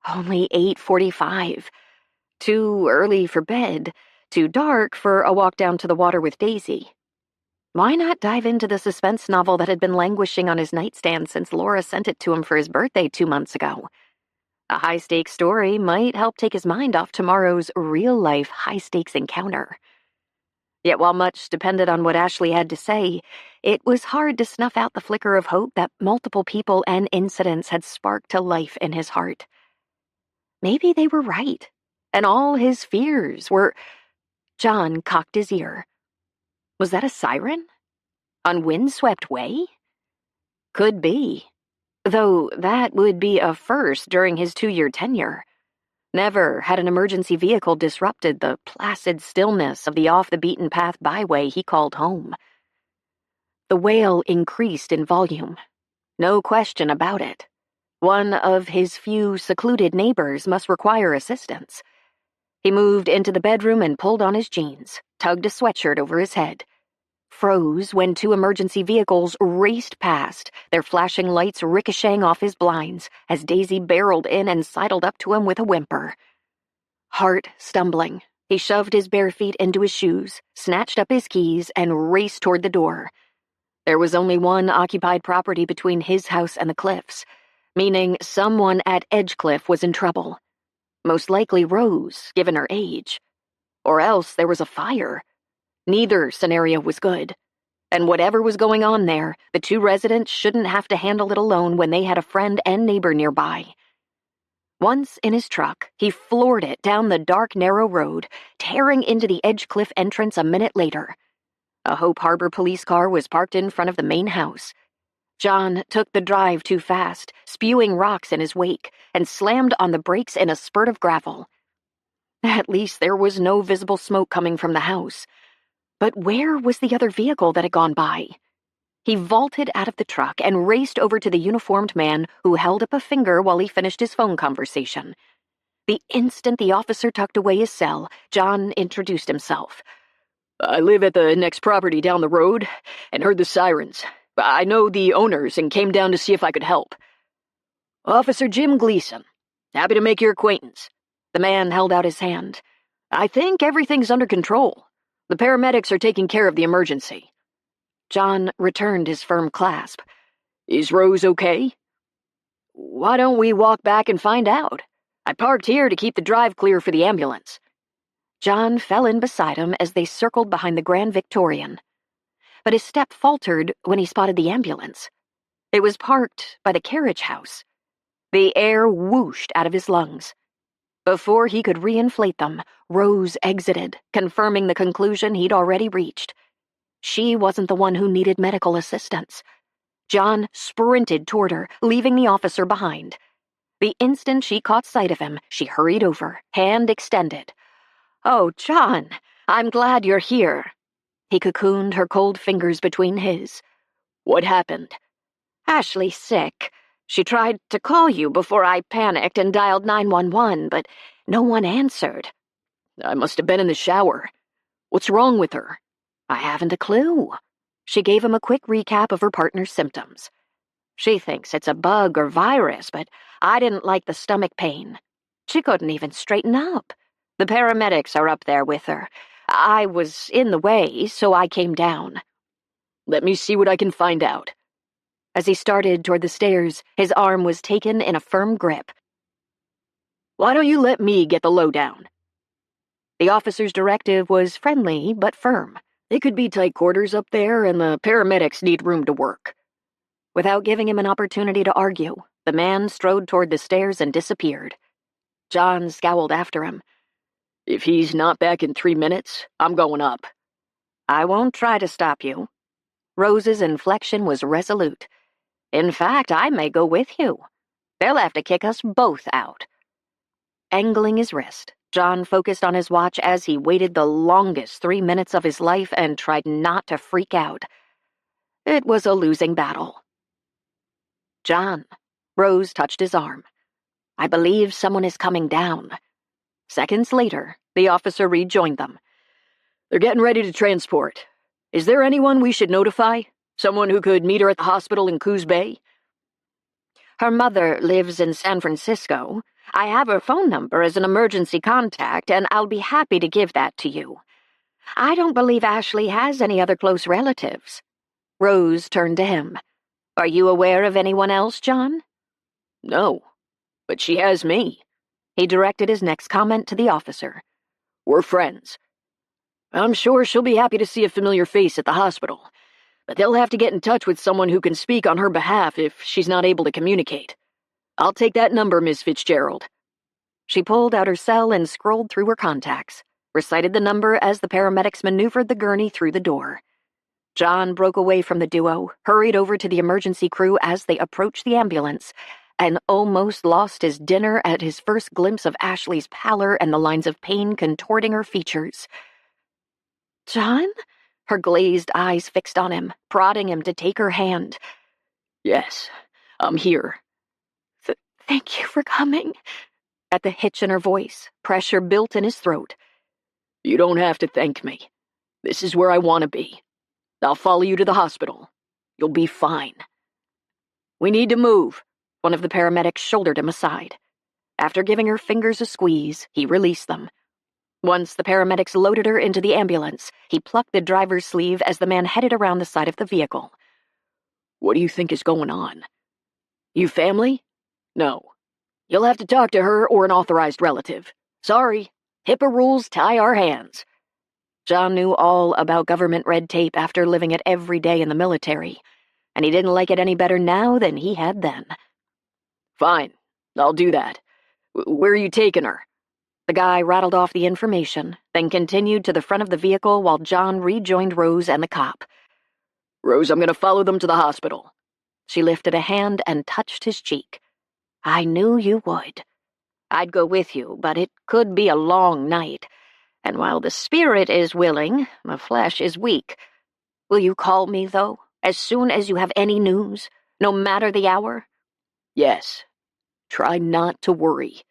Only 8:45. Too early for bed, too dark for a walk down to the water with Daisy. Why not dive into the suspense novel that had been languishing on his nightstand since Laura sent it to him for his birthday 2 months ago? A high-stakes story might help take his mind off tomorrow's real-life high-stakes encounter. Yet while much depended on what Ashley had to say, it was hard to snuff out the flicker of hope that multiple people and incidents had sparked to life in his heart. Maybe they were right, and all his fears were... John cocked his ear. Was that a siren? On Windswept Way? Could be. Though that would be a first during his 2-year tenure. Never had an emergency vehicle disrupted the placid stillness of the off-the-beaten-path byway he called home. The wail increased in volume. No question about it. One of his few secluded neighbors must require assistance. He moved into the bedroom and pulled on his jeans, tugged a sweatshirt over his head. Froze when 2 emergency vehicles raced past, their flashing lights ricocheting off his blinds as Daisy barreled in and sidled up to him with a whimper. Heart stumbling, he shoved his bare feet into his shoes, snatched up his keys, and raced toward the door. There was only one occupied property between his house and the cliffs, meaning someone at Edgecliff was in trouble. Most likely Rose, given her age. Or else there was a fire. Neither scenario was good. And whatever was going on there, the 2 residents shouldn't have to handle it alone when they had a friend and neighbor nearby. Once in his truck, he floored it down the dark, narrow road, tearing into the Edgecliff entrance a minute later. A Hope Harbor police car was parked in front of the main house. John took the drive too fast, spewing rocks in his wake, and slammed on the brakes in a spurt of gravel. At least there was no visible smoke coming from the house. But where was the other vehicle that had gone by? He vaulted out of the truck and raced over to the uniformed man who held up a finger while he finished his phone conversation. The instant the officer tucked away his cell, John introduced himself. I live at the next property down the road and heard the sirens. I know the owners and came down to see if I could help. Officer Jim Gleason. Happy to make your acquaintance. The man held out his hand. I think everything's under control. The paramedics are taking care of the emergency. John returned his firm clasp. Is Rose okay? Why don't we walk back and find out? I parked here to keep the drive clear for the ambulance. John fell in beside him as they circled behind the Grand Victorian. But his step faltered when he spotted the ambulance. It was parked by the carriage house. The air whooshed out of his lungs. Before he could reinflate them, Rose exited, confirming the conclusion he'd already reached. She wasn't the one who needed medical assistance. John sprinted toward her, leaving the officer behind. The instant she caught sight of him, she hurried over, hand extended. "Oh, John, I'm glad you're here." He cocooned her cold fingers between his. What happened? Ashley's sick. She tried to call you before I panicked and dialed 911, but no one answered. I must have been in the shower. What's wrong with her? I haven't a clue. She gave him a quick recap of her partner's symptoms. She thinks it's a bug or virus, but I didn't like the stomach pain. She couldn't even straighten up. The paramedics are up there with her. I was in the way, so I came down. Let me see what I can find out. As he started toward the stairs, his arm was taken in a firm grip. Why don't you let me get the lowdown? The officer's directive was friendly but firm. It could be tight quarters up there, and the paramedics need room to work. Without giving him an opportunity to argue, the man strode toward the stairs and disappeared. John scowled after him. If he's not back in 3 minutes, I'm going up. I won't try to stop you. Rose's inflection was resolute. In fact, I may go with you. They'll have to kick us both out. Angling his wrist, John focused on his watch as he waited the longest 3 minutes of his life and tried not to freak out. It was a losing battle. John. Rose touched his arm. I believe someone is coming down. Seconds later, the officer rejoined them. They're getting ready to transport. Is there anyone we should notify? Someone who could meet her at the hospital in Coos Bay? Her mother lives in San Francisco. I have her phone number as an emergency contact, and I'll be happy to give that to you. I don't believe Ashley has any other close relatives. Rose turned to him. Are you aware of anyone else, John? No. But she has me. He directed his next comment to the officer. We're friends. I'm sure she'll be happy to see a familiar face at the hospital, but they'll have to get in touch with someone who can speak on her behalf if she's not able to communicate. I'll take that number, Miss Fitzgerald. She pulled out her cell and scrolled through her contacts, recited the number as the paramedics maneuvered the gurney through the door. John broke away from the duo, hurried over to the emergency crew as they approached the ambulance, and almost lost his dinner at his first glimpse of Ashley's pallor and the lines of pain contorting her features. "John?" Her glazed eyes fixed on him, prodding him to take her hand. "Yes, I'm here." Thank you for coming." At the hitch in her voice, pressure built in his throat. "You don't have to thank me. This is where I want to be. I'll follow you to the hospital. You'll be fine." "We need to move." One of the paramedics shouldered him aside. After giving her fingers a squeeze, he released them. Once the paramedics loaded her into the ambulance, he plucked the driver's sleeve as the man headed around the side of the vehicle. "What do you think is going on? You family? No. You'll have to talk to her or an authorized relative. Sorry. HIPAA rules tie our hands." John knew all about government red tape after living it every day in the military, and he didn't like it any better now than he had then. "Fine. I'll do that. Where are you taking her?" The guy rattled off the information, then continued to the front of the vehicle while John rejoined Rose and the cop. "Rose, I'm going to follow them to the hospital." She lifted a hand and touched his cheek. "I knew you would. I'd go with you, but it could be a long night, and while the spirit is willing, the flesh is weak. Will you call me, though, as soon as you have any news, no matter the hour?" "Yes. Try not to worry."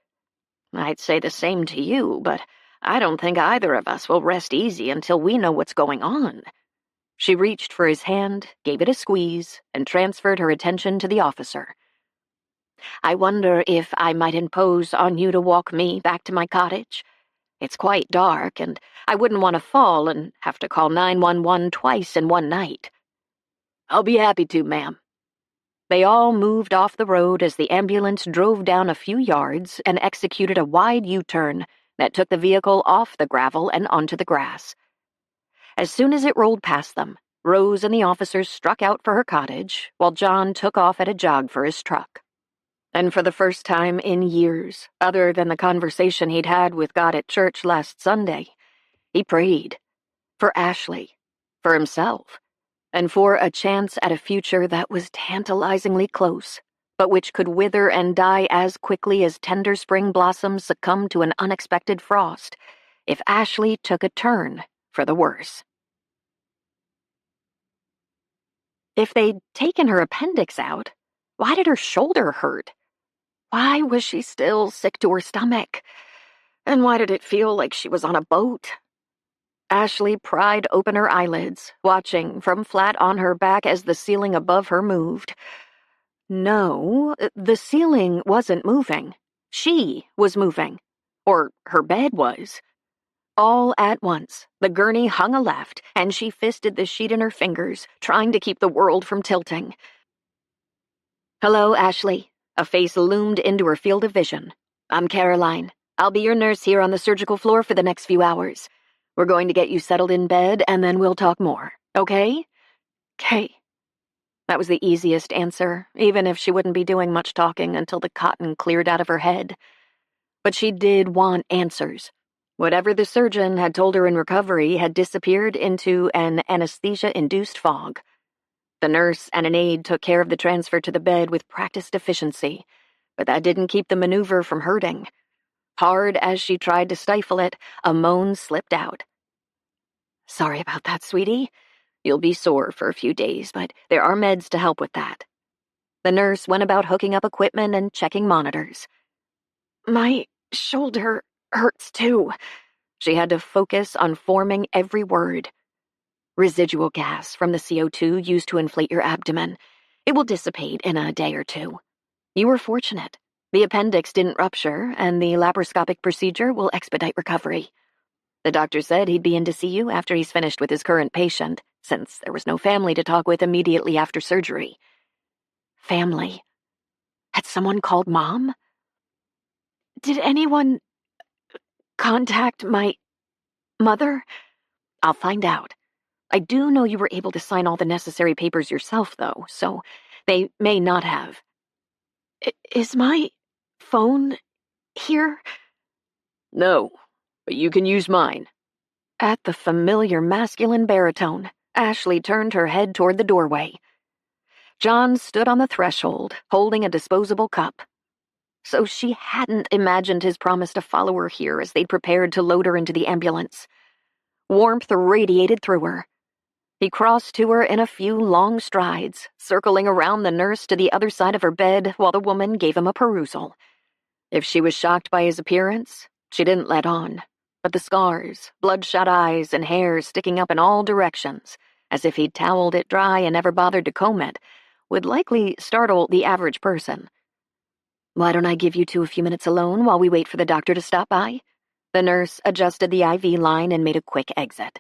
"I'd say the same to you, but I don't think either of us will rest easy until we know what's going on." She reached for his hand, gave it a squeeze, and transferred her attention to the officer. "I wonder if I might impose on you to walk me back to my cottage. It's quite dark, and I wouldn't want to fall and have to call 911 twice in one night." "I'll be happy to, ma'am." They all moved off the road as the ambulance drove down a few yards and executed a wide U-turn that took the vehicle off the gravel and onto the grass. As soon as it rolled past them, Rose and the officers struck out for her cottage, while John took off at a jog for his truck. And for the first time in years, other than the conversation he'd had with God at church last Sunday, he prayed. For Ashley, for himself, and for a chance at a future that was tantalizingly close, but which could wither and die as quickly as tender spring blossoms succumb to an unexpected frost, if Ashley took a turn for the worse. If they'd taken her appendix out, why did her shoulder hurt? Why was she still sick to her stomach? And why did it feel like she was on a boat? Ashley pried open her eyelids, watching from flat on her back as the ceiling above her moved. No, the ceiling wasn't moving. She was moving. Or her bed was. All at once, the gurney hung a left, and she fisted the sheet in her fingers, trying to keep the world from tilting. "Hello, Ashley." A face loomed into her field of vision. "I'm Caroline. I'll be your nurse here on the surgical floor for the next few hours. We're going to get you settled in bed, and then we'll talk more, okay?" "'Kay." That was the easiest answer, even if she wouldn't be doing much talking until the cotton cleared out of her head. But she did want answers. Whatever the surgeon had told her in recovery had disappeared into an anesthesia-induced fog. The nurse and an aide took care of the transfer to the bed with practiced efficiency, but that didn't keep the maneuver from hurting. Hard as she tried to stifle it, a moan slipped out. "Sorry about that, sweetie. You'll be sore for a few days, but there are meds to help with that." The nurse went about hooking up equipment and checking monitors. "My shoulder hurts too." She had to focus on forming every word. "Residual gas from the CO2 used to inflate your abdomen. It will dissipate in a day or two. You were fortunate. The appendix didn't rupture, and the laparoscopic procedure will expedite recovery. The doctor said he'd be in to see you after he's finished with his current patient, since there was no family to talk with immediately after surgery." Family. Had someone called Mom? Did anyone contact my mother? I'll find out. I do know you were able to sign all the necessary papers yourself, though, so they may not have. Is my phone here? No, but you can use mine. At the familiar masculine baritone, Ashley turned her head toward the doorway. John stood on the threshold, holding a disposable cup. So she hadn't imagined his promise to follow her here as they'd prepared to load her into the ambulance. Warmth radiated through her. He crossed to her in a few long strides, circling around the nurse to the other side of her bed while the woman gave him a perusal. If she was shocked by his appearance, she didn't let on, but the scars, bloodshot eyes, and hair sticking up in all directions, as if he'd toweled it dry and never bothered to comb it, would likely startle the average person. Why don't I give you two a few minutes alone while we wait for the doctor to stop by? The nurse adjusted the IV line and made a quick exit.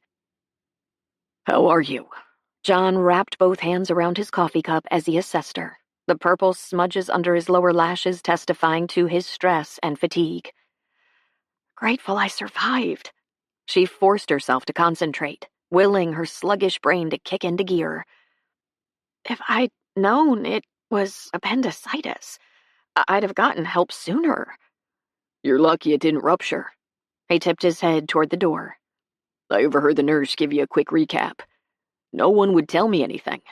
How are you? John wrapped both hands around his coffee cup as he assessed her, the purple smudges under his lower lashes testifying to his stress and fatigue. Grateful I survived. She forced herself to concentrate, willing her sluggish brain to kick into gear. If I'd known it was appendicitis, I'd have gotten help sooner. You're lucky it didn't rupture. He tipped his head toward the door. I overheard the nurse give you a quick recap. No one would tell me anything.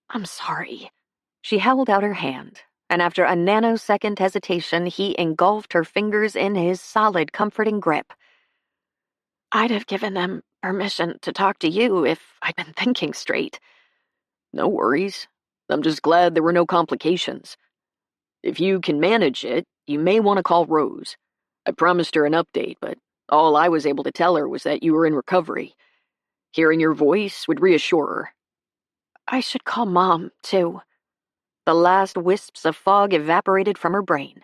I'm sorry. She held out her hand, and after a nanosecond hesitation, he engulfed her fingers in his solid, comforting grip. I'd have given them permission to talk to you if I'd been thinking straight. No worries. I'm just glad there were no complications. If you can manage it, you may want to call Rose. I promised her an update, but all I was able to tell her was that you were in recovery. Hearing your voice would reassure her. I should call Mom, too. The last wisps of fog evaporated from her brain.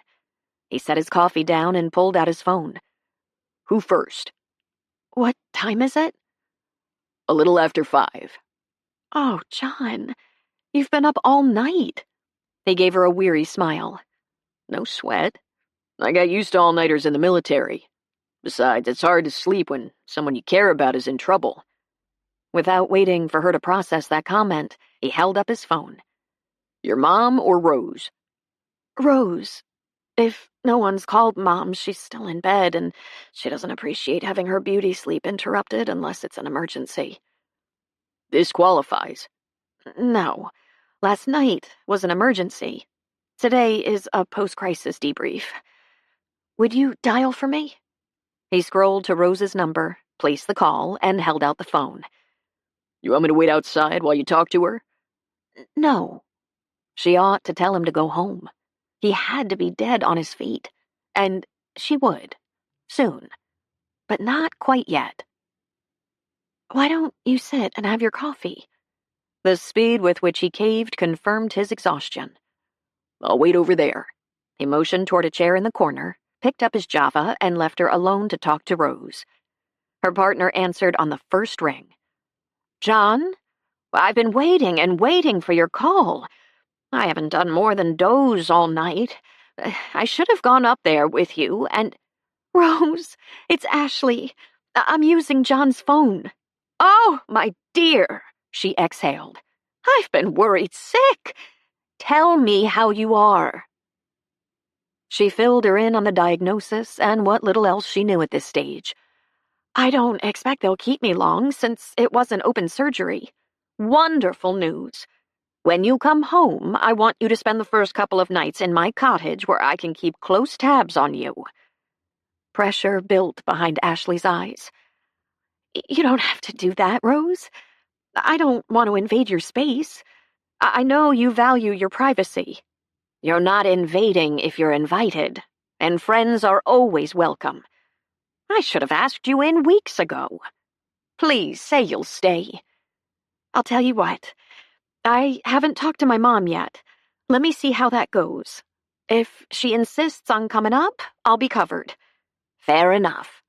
He set his coffee down and pulled out his phone. Who first? What time is it? A little after 5. Oh, John, you've been up all night. He gave her a weary smile. No sweat. I got used to all-nighters in the military. Besides, it's hard to sleep when someone you care about is in trouble. Without waiting for her to process that comment, he held up his phone. Your mom or Rose? Rose. If no one's called Mom, she's still in bed, and she doesn't appreciate having her beauty sleep interrupted unless it's an emergency. This qualifies. No. Last night was an emergency. Today is a post-crisis debrief. Would you dial for me? He scrolled to Rose's number, placed the call, and held out the phone. You want me to wait outside while you talk to her? No. She ought to tell him to go home. He had to be dead on his feet. And she would. Soon. But not quite yet. Why don't you sit and have your coffee? The speed with which he caved confirmed his exhaustion. I'll wait over there. He motioned toward a chair in the corner, picked up his Java, and left her alone to talk to Rose. Her partner answered on the first ring. John? I've been waiting and waiting for your call. I haven't done more than doze all night. I should have gone up there with you and... Rose, it's Ashley. I'm using John's phone. Oh, my dear, she exhaled. I've been worried sick. Tell me how you are. She filled her in on the diagnosis and what little else she knew at this stage. I don't expect they'll keep me long since it wasn't open surgery. Wonderful news. When you come home, I want you to spend the first couple of nights in my cottage where I can keep close tabs on you. Pressure built behind Ashley's eyes. You don't have to do that, Rose. I don't want to invade your space. I know you value your privacy. You're not invading if you're invited, and friends are always welcome. I should have asked you in weeks ago. Please say you'll stay. I'll tell you what. I haven't talked to my mom yet. Let me see how that goes. If she insists on coming up, I'll be covered. Fair enough.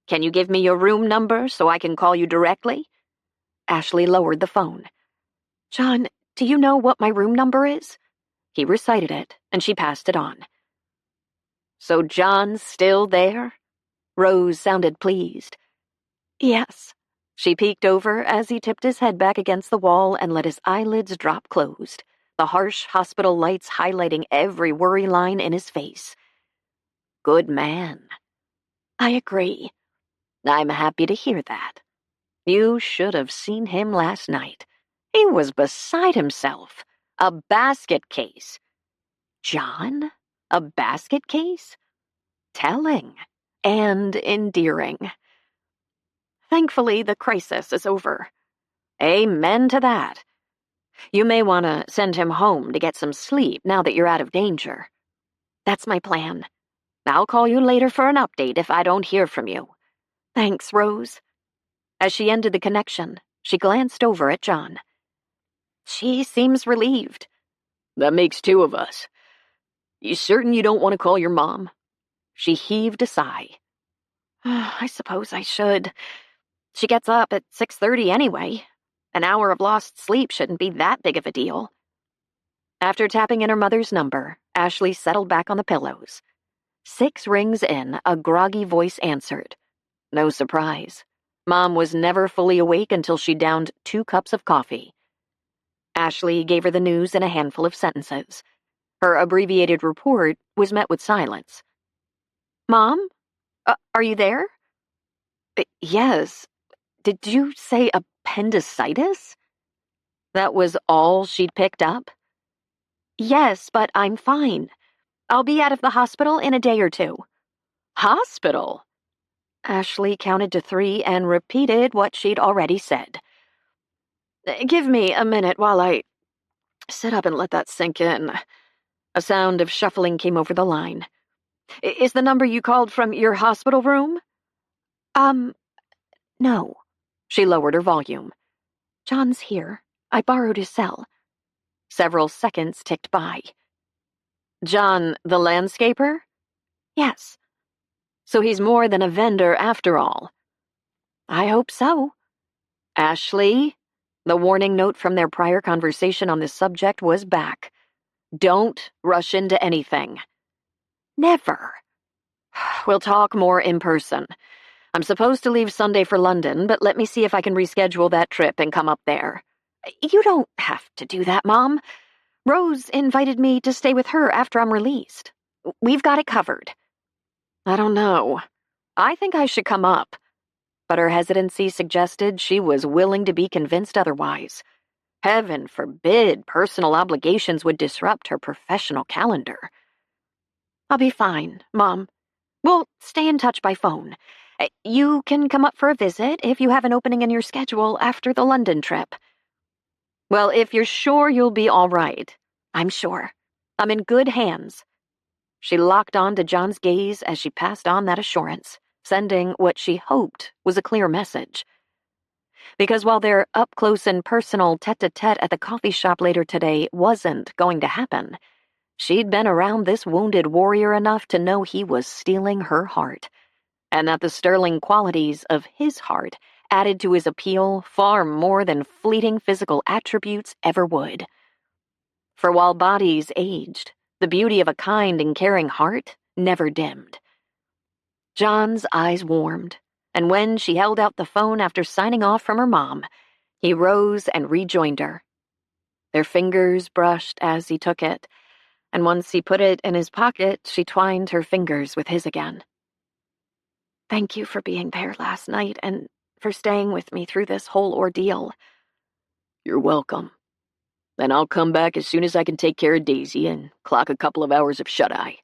Can you give me your room number so I can call you directly? Ashley lowered the phone. John, do you know what my room number is? He recited it, and she passed it on. So John's still there? Rose sounded pleased. Yes. She peeked over as he tipped his head back against the wall and let his eyelids drop closed, the harsh hospital lights highlighting every worry line in his face. Good man. I agree. I'm happy to hear that. You should have seen him last night. He was beside himself. A basket case. John? A basket case? Telling. And endearing. Thankfully, the crisis is over. Amen to that. You may want to send him home to get some sleep now that you're out of danger. That's my plan. I'll call you later for an update if I don't hear from you. Thanks, Rose. As she ended the connection, she glanced over at John. She seems relieved. That makes two of us. You certain you don't want to call your mom? She heaved a sigh. I suppose I should. She gets up at 6:30 anyway. An hour of lost sleep shouldn't be that big of a deal. After tapping in her mother's number, Ashley settled back on the pillows. 6 rings in, a groggy voice answered. No surprise. Mom was never fully awake until she downed 2 cups of coffee. Ashley gave her the news in a handful of sentences. Her abbreviated report was met with silence. Mom? Are you there? Yes. Did you say appendicitis? That was all she'd picked up? Yes, but I'm fine. I'll be out of the hospital in a day or 2. Hospital? Ashley counted to 3 and repeated what she'd already said. Give me a minute while I sit up and let that sink in. A sound of shuffling came over the line. Is the number you called from your hospital room? No. She lowered her volume. John's here. I borrowed his cell. Several seconds ticked by. John, the landscaper? Yes. So he's more than a vendor after all. I hope so. Ashley? The warning note from their prior conversation on this subject was back. Don't rush into anything. Never. We'll talk more in person. I'm supposed to leave Sunday for London, but let me see if I can reschedule that trip and come up there. You don't have to do that, Mom. Rose invited me to stay with her after I'm released. We've got it covered. I don't know. I think I should come up. But her hesitancy suggested she was willing to be convinced otherwise. Heaven forbid personal obligations would disrupt her professional calendar. I'll be fine, Mom. We'll stay in touch by phone. You can come up for a visit if you have an opening in your schedule after the London trip. Well, if you're sure you'll be all right. I'm sure. I'm in good hands. She locked on to John's gaze as she passed on that assurance, sending what she hoped was a clear message. Because while their up-close and personal tete-a-tete at the coffee shop later today wasn't going to happen, she'd been around this wounded warrior enough to know he was stealing her heart, and that the sterling qualities of his heart added to his appeal far more than fleeting physical attributes ever would. For while bodies aged, the beauty of a kind and caring heart never dimmed. John's eyes warmed, and when she held out the phone after signing off from her mom, he rose and rejoined her. Their fingers brushed as he took it, and once he put it in his pocket, she twined her fingers with his again. Thank you for being there last night and for staying with me through this whole ordeal. You're welcome. Then I'll come back as soon as I can take care of Daisy and clock a couple of hours of shut-eye.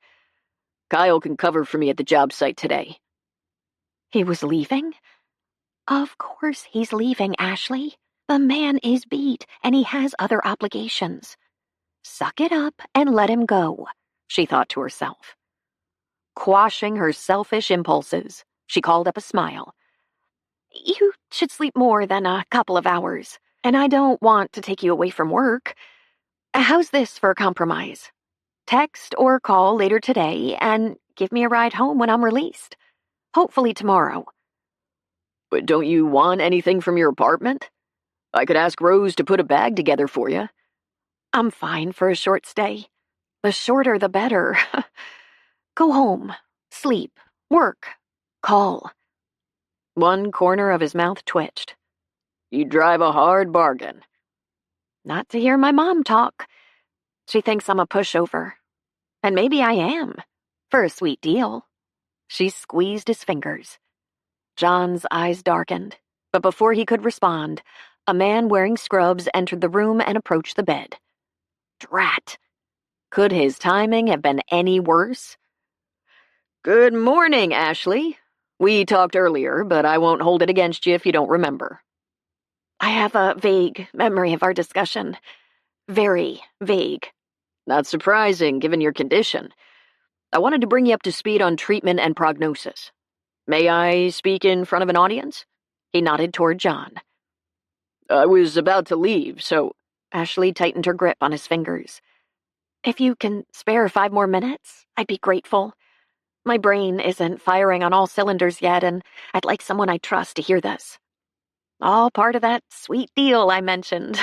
Kyle can cover for me at the job site today. He was leaving? Of course he's leaving, Ashley. The man is beat, and he has other obligations. Suck it up and let him go, she thought to herself. Quashing her selfish impulses, she called up a smile. You should sleep more than a couple of hours, and I don't want to take you away from work. How's this for a compromise? Text or call later today and give me a ride home when I'm released. Hopefully tomorrow. But don't you want anything from your apartment? I could ask Rose to put a bag together for you. I'm fine for a short stay. The shorter the better. Go home. Sleep. Work. Call. One corner of his mouth twitched. You drive a hard bargain. Not to hear my mom talk. She thinks I'm a pushover. And maybe I am. For a sweet deal. She squeezed his fingers. John's eyes darkened, but before he could respond, a man wearing scrubs entered the room and approached the bed. Drat! Could his timing have been any worse? Good morning, Ashley. We talked earlier, but I won't hold it against you if you don't remember. I have a vague memory of our discussion. Very vague. Not surprising, given your condition. I wanted to bring you up to speed on treatment and prognosis. May I speak in front of an audience? He nodded toward John. I was about to leave, so... Ashley tightened her grip on his fingers. If you can spare 5 more minutes, I'd be grateful. My brain isn't firing on all cylinders yet, and I'd like someone I trust to hear this. All part of that sweet deal I mentioned.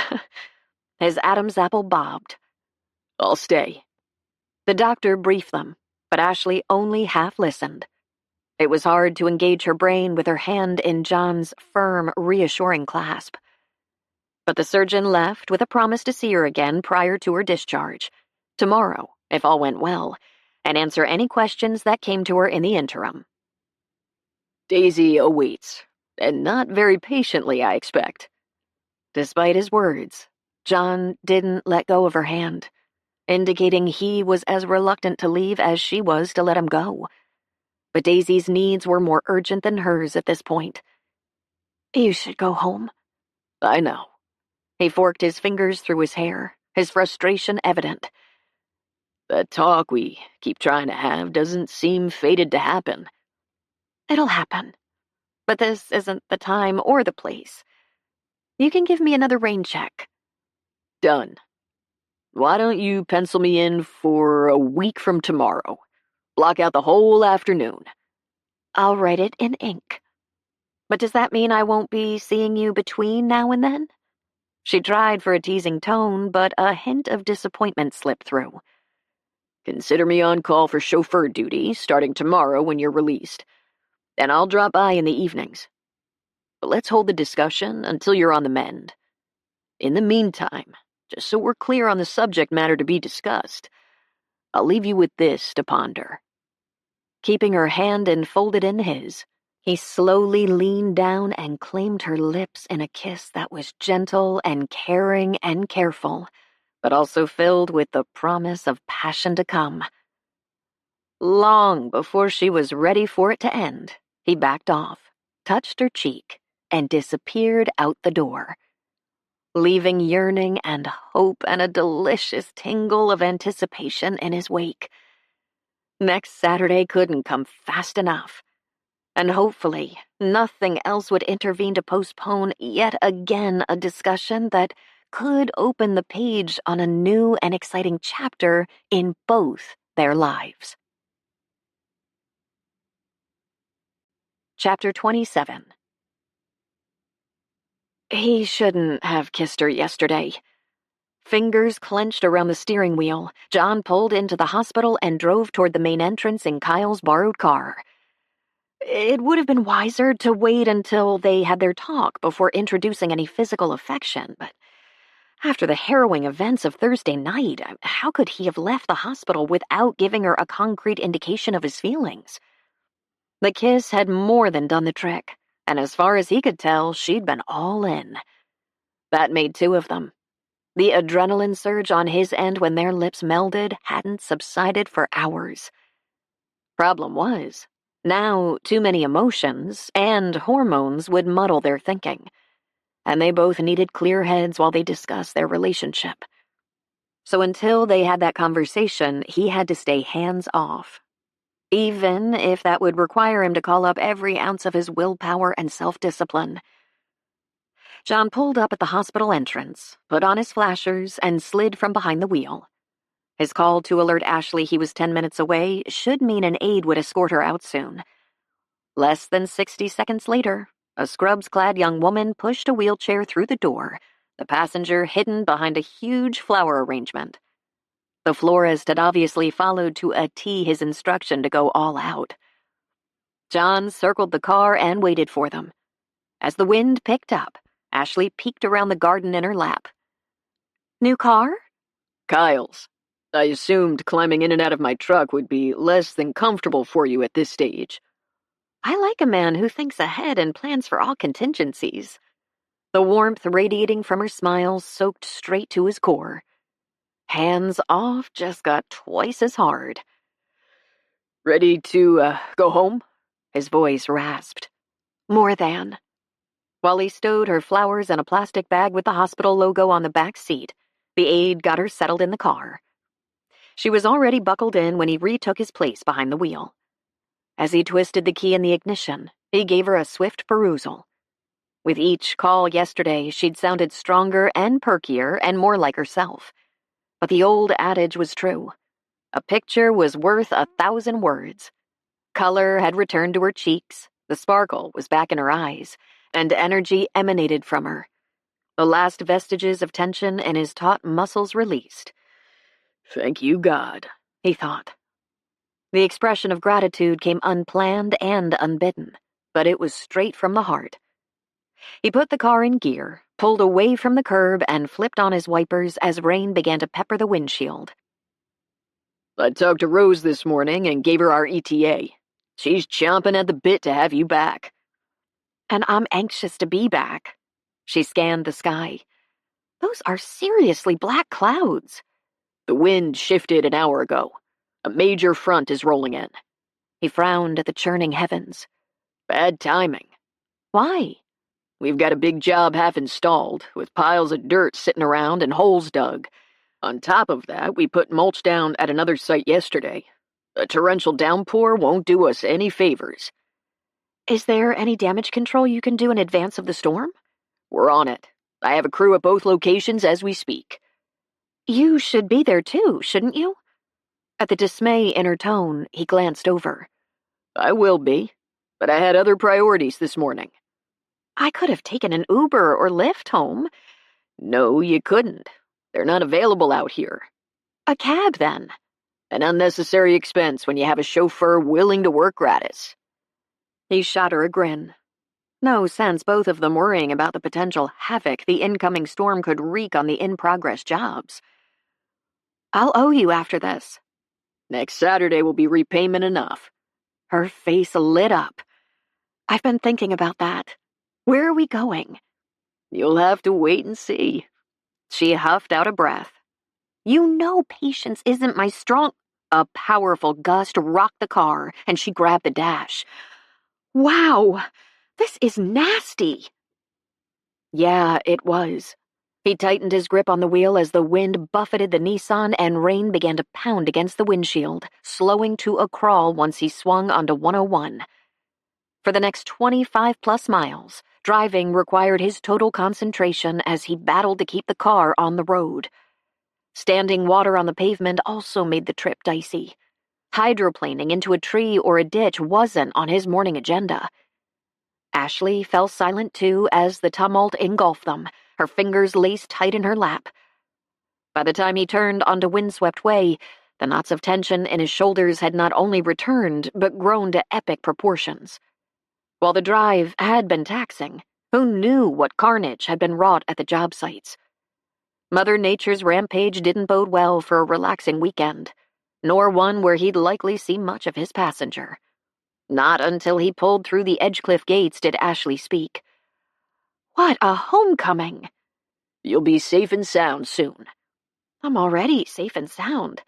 His Adam's apple bobbed. I'll stay. The doctor briefed them, but Ashley only half listened. It was hard to engage her brain with her hand in John's firm, reassuring clasp. But the surgeon left with a promise to see her again prior to her discharge, tomorrow, if all went well, and answer any questions that came to her in the interim. Daisy awaits, and not very patiently, I expect. Despite his words, John didn't let go of her hand, indicating he was as reluctant to leave as she was to let him go. But Daisy's needs were more urgent than hers at this point. You should go home. I know. He forked his fingers through his hair, his frustration evident. That talk we keep trying to have doesn't seem fated to happen. It'll happen. But this isn't the time or the place. You can give me another rain check. Done. Why don't you pencil me in for a week from tomorrow? Block out the whole afternoon. I'll write it in ink. But does that mean I won't be seeing you between now and then? She tried for a teasing tone, but a hint of disappointment slipped through. Consider me on call for chauffeur duty, starting tomorrow when you're released. And I'll drop by in the evenings. But let's hold the discussion until you're on the mend. In the meantime, just so we're clear on the subject matter to be discussed, I'll leave you with this to ponder. Keeping her hand enfolded in his, he slowly leaned down and claimed her lips in a kiss that was gentle and caring and careful, but also filled with the promise of passion to come. Long before she was ready for it to end, he backed off, touched her cheek, and disappeared out the door, leaving yearning and hope and a delicious tingle of anticipation in his wake. Next Saturday couldn't come fast enough, and hopefully nothing else would intervene to postpone yet again a discussion that could open the page on a new and exciting chapter in both their lives. Chapter 27. He shouldn't have kissed her yesterday. Fingers clenched around the steering wheel, John pulled into the hospital and drove toward the main entrance in Kyle's borrowed car. It would have been wiser to wait until they had their talk before introducing any physical affection, but after the harrowing events of Thursday night, how could he have left the hospital without giving her a concrete indication of his feelings? The kiss had more than done the trick, and as far as he could tell, she'd been all in. That made 2 of them. The adrenaline surge on his end when their lips melded hadn't subsided for hours. Problem was, now too many emotions and hormones would muddle their thinking, and they both needed clear heads while they discussed their relationship. So until they had that conversation, he had to stay hands off, even if that would require him to call up every ounce of his willpower and self-discipline. John pulled up at the hospital entrance, put on his flashers, and slid from behind the wheel. His call to alert Ashley he was 10 minutes away should mean an aide would escort her out soon. Less than 60 seconds later, a scrubs-clad young woman pushed a wheelchair through the door, the passenger hidden behind a huge flower arrangement. The florist had obviously followed to a T his instruction to go all out. John circled the car and waited for them. As the wind picked up, Ashley peeked around the garden in her lap. New car? Kyle's. I assumed climbing in and out of my truck would be less than comfortable for you at this stage. I like a man who thinks ahead and plans for all contingencies. The warmth radiating from her smile soaked straight to his core. Hands off just got twice as hard. Ready to go home? His voice rasped. More than. While he stowed her flowers in a plastic bag with the hospital logo on the back seat, the aide got her settled in the car. She was already buckled in when he retook his place behind the wheel. As he twisted the key in the ignition, he gave her a swift perusal. With each call yesterday, she'd sounded stronger and perkier and more like herself. But the old adage was true. A picture was worth 1,000 words. Color had returned to her cheeks, the sparkle was back in her eyes, and energy emanated from her. The last vestiges of tension in his taut muscles released. Thank you, God, he thought. The expression of gratitude came unplanned and unbidden, but it was straight from the heart. He put the car in gear, pulled away from the curb, and flipped on his wipers as rain began to pepper the windshield. I talked to Rose this morning and gave her our ETA. She's chomping at the bit to have you back. And I'm anxious to be back. She scanned the sky. Those are seriously black clouds. The wind shifted an hour ago. A major front is rolling in. He frowned at the churning heavens. Bad timing. Why? We've got a big job half installed, with piles of dirt sitting around and holes dug. On top of that, we put mulch down at another site yesterday. A torrential downpour won't do us any favors. Is there any damage control you can do in advance of the storm? We're on it. I have a crew at both locations as we speak. You should be there too, shouldn't you? At the dismay in her tone, he glanced over. I will be, but I had other priorities this morning. I could have taken an Uber or Lyft home. No, you couldn't. They're not available out here. A cab, then. An unnecessary expense when you have a chauffeur willing to work gratis. He shot her a grin. No sense both of them worrying about the potential havoc the incoming storm could wreak on the in-progress jobs. I'll owe you after this. Next Saturday will be repayment enough. Her face lit up. I've been thinking about that. Where are we going? You'll have to wait and see. She huffed out a breath. You know patience isn't my strong... A powerful gust rocked the car, and she grabbed the dash. Wow, this is nasty. Yeah, it was. He tightened his grip on the wheel as the wind buffeted the Nissan and rain began to pound against the windshield, slowing to a crawl once he swung onto 101. For the next 25-plus miles, driving required his total concentration as he battled to keep the car on the road. Standing water on the pavement also made the trip dicey. Hydroplaning into a tree or a ditch wasn't on his morning agenda. Ashley fell silent too as the tumult engulfed them, her fingers laced tight in her lap. By the time he turned onto Windswept Way, the knots of tension in his shoulders had not only returned, but grown to epic proportions. While the drive had been taxing, who knew what carnage had been wrought at the job sites? Mother Nature's rampage didn't bode well for a relaxing weekend, nor one where he'd likely see much of his passenger. Not until he pulled through the Edgecliff gates did Ashley speak. What a homecoming! You'll be safe and sound soon. I'm already safe and sound.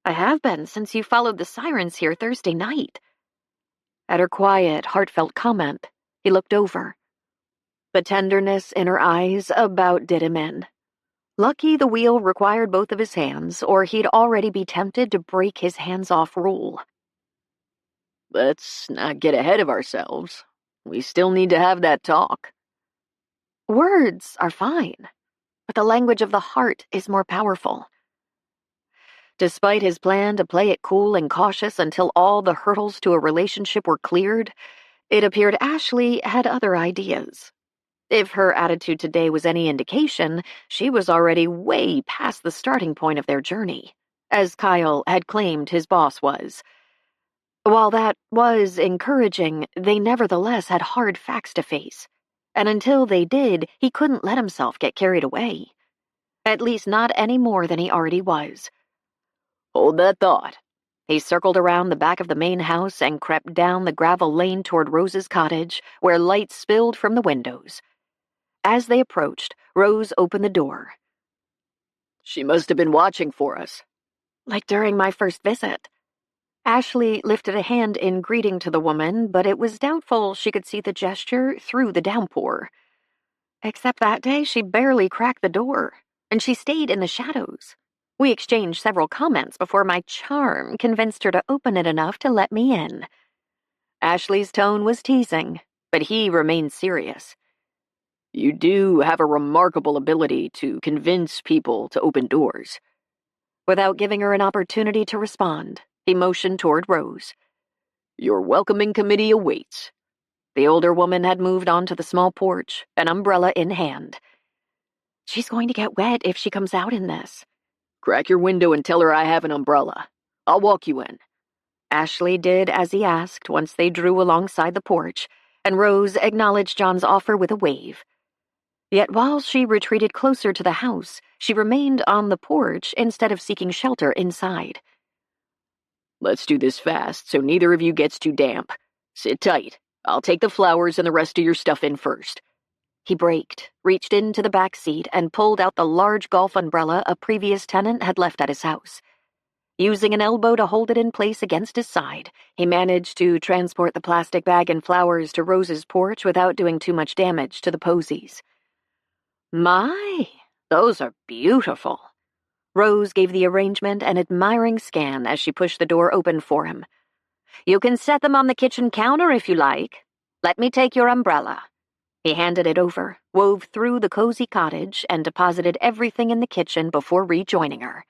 I have been since you followed the sirens here Thursday night. At her quiet, heartfelt comment, he looked over. The tenderness in her eyes about did him in. Lucky the wheel required both of his hands, or he'd already be tempted to break his hands-off rule. Let's not get ahead of ourselves. We still need to have that talk. Words are fine, but the language of the heart is more powerful. Despite his plan to play it cool and cautious until all the hurdles to a relationship were cleared, it appeared Ashley had other ideas. If her attitude today was any indication, she was already way past the starting point of their journey. as Kyle had claimed his boss was. While that was encouraging, they nevertheless had hard facts to face, and until they did, he couldn't let himself get carried away. At least not any more than he already was. Hold that thought. He circled around the back of the main house and crept down the gravel lane toward Rose's cottage, where light spilled from the windows. As they approached, Rose opened the door. She must have been watching for us. Like during my first visit. Ashley lifted a hand in greeting to the woman, but it was doubtful she could see the gesture through the downpour. Except that day she barely cracked the door, and she stayed in the shadows. We exchanged several comments before my charm convinced her to open it enough to let me in. Ashley's tone was teasing, but he remained serious. You do have a remarkable ability to convince people to open doors. Without giving her an opportunity to respond, he motioned toward Rose. Your welcoming committee awaits. The older woman had moved on to the small porch, an umbrella in hand. She's going to get wet if she comes out in this. Crack your window and tell her I have an umbrella. I'll walk you in. Ashley did as he asked once they drew alongside the porch, and Rose acknowledged John's offer with a wave. Yet while she retreated closer to the house, she remained on the porch instead of seeking shelter inside. Let's do this fast so neither of you gets too damp. Sit tight. I'll take the flowers and the rest of your stuff in first. He braked, reached into the back seat, and pulled out the large golf umbrella a previous tenant had left at his house. Using an elbow to hold it in place against his side, he managed to transport the plastic bag and flowers to Rose's porch without doing too much damage to the posies. My, those are beautiful. Rose gave the arrangement an admiring scan as she pushed the door open for him. You can set them on the kitchen counter if you like. Let me take your umbrella. He handed it over, wove through the cozy cottage, and deposited everything in the kitchen before rejoining her.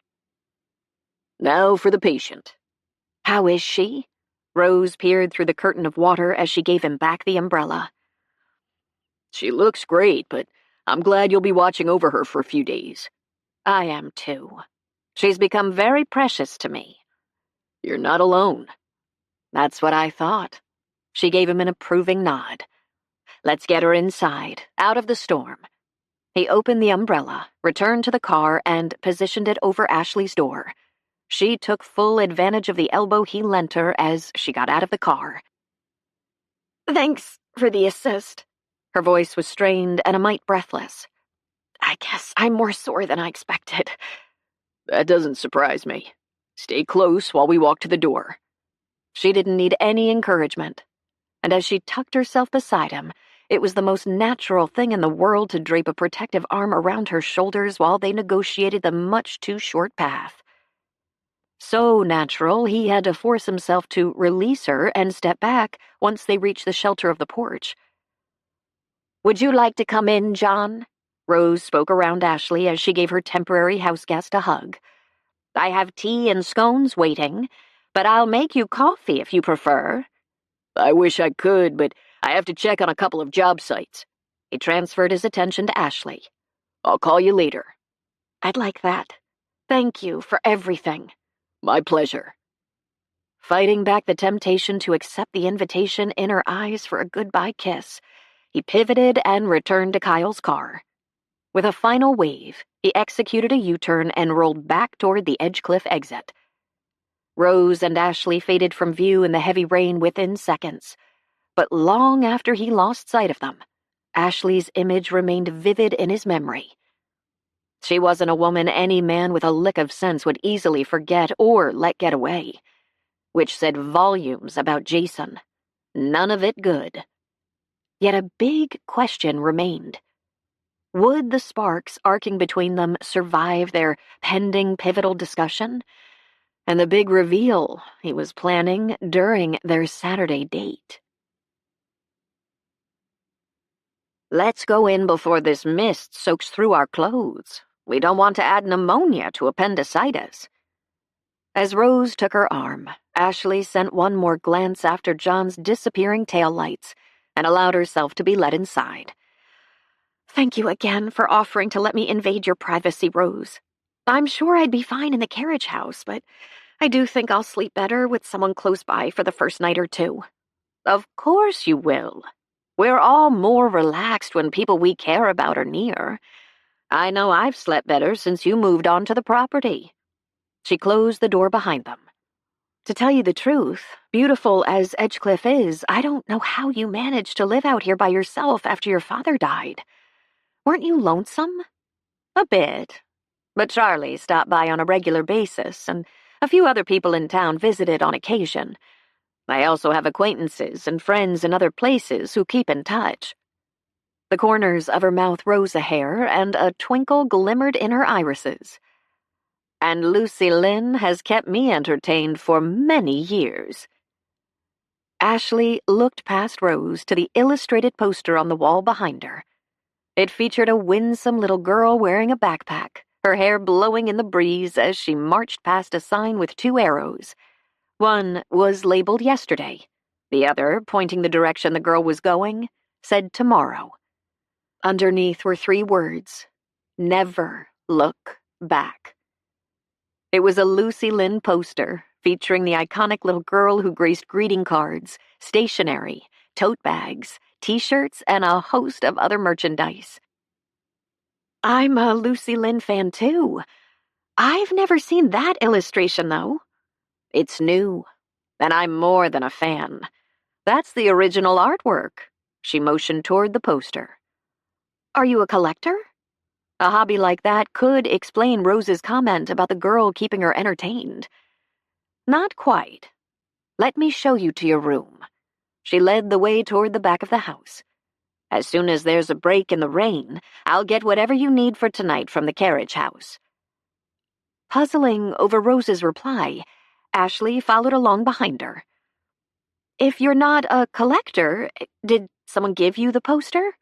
Now for the patient. How is she? Rose peered through the curtain of water as she gave him back the umbrella. She looks great, but I'm glad you'll be watching over her for a few days. I am too. She's become very precious to me. You're not alone. That's what I thought. She gave him an approving nod. Let's get her inside, out of the storm. He opened the umbrella, returned to the car, and positioned it over Ashley's door. She took full advantage of the elbow he lent her as she got out of the car. Thanks for the assist. Her voice was strained and a mite breathless. I guess I'm more sore than I expected. That doesn't surprise me. Stay close while we walk to the door. She didn't need any encouragement, and as she tucked herself beside him, it was the most natural thing in the world to drape a protective arm around her shoulders while they negotiated the much too short path. So natural, he had to force himself to release her and step back once they reached the shelter of the porch. Would you like to come in, John? Rose spoke around Ashley as she gave her temporary houseguest a hug. I have tea and scones waiting, but I'll make you coffee if you prefer. I wish I could, but I have to check on a couple of job sites. He transferred his attention to Ashley. I'll call you later. I'd like that. Thank you for everything. My pleasure. Fighting back the temptation to accept the invitation in her eyes for a goodbye kiss, he pivoted and returned to Kyle's car. With a final wave, he executed a U-turn and rolled back toward the Edgecliff exit. Rose and Ashley faded from view in the heavy rain within seconds, but long after he lost sight of them, Ashley's image remained vivid in his memory. She wasn't a woman any man with a lick of sense would easily forget or let get away, which said volumes about Jason. None of it good. Yet a big question remained. Would the sparks arcing between them survive their pending pivotal discussion? And the big reveal he was planning during their Saturday date. Let's go in before this mist soaks through our clothes. We don't want to add pneumonia to appendicitis. As Rose took her arm, Ashley sent one more glance after John's disappearing taillights and allowed herself to be led inside. Thank you again for offering to let me invade your privacy, Rose. I'm sure I'd be fine in the carriage house, but I do think I'll sleep better with someone close by for the first night or two. Of course you will. We're all more relaxed when people we care about are near. I know I've slept better since you moved onto the property. She closed the door behind them. To tell you the truth, beautiful as Edgecliff is, I don't know how you managed to live out here by yourself after your father died. Weren't you lonesome? A bit. But Charlie stopped by on a regular basis, and a few other people in town visited on occasion. I also have acquaintances and friends in other places who keep in touch. The corners of her mouth rose a hair, and a twinkle glimmered in her irises. And Lucy Lynn has kept me entertained for many years. Ashley looked past Rose to the illustrated poster on the wall behind her. It featured a winsome little girl wearing a backpack, her hair blowing in the breeze as she marched past a sign with 2 arrows. One was labeled yesterday. The other, pointing the direction the girl was going, said tomorrow. Underneath were 3 words: never look back. It was a Lucy Lynn poster featuring the iconic little girl who graced greeting cards, stationery, tote bags, t-shirts, and a host of other merchandise. I'm a Lucy Lynn fan too. I've never seen that illustration though. It's new, and I'm more than a fan. That's the original artwork. She motioned toward the poster. Are you a collector? A hobby like that could explain Rose's comment about the girl keeping her entertained. Not quite. Let me show you to your room. She led the way toward the back of the house. As soon as there's a break in the rain, I'll get whatever you need for tonight from the carriage house. Puzzling over Rose's reply, Ashley followed along behind her. If you're not a collector, did someone give you the poster?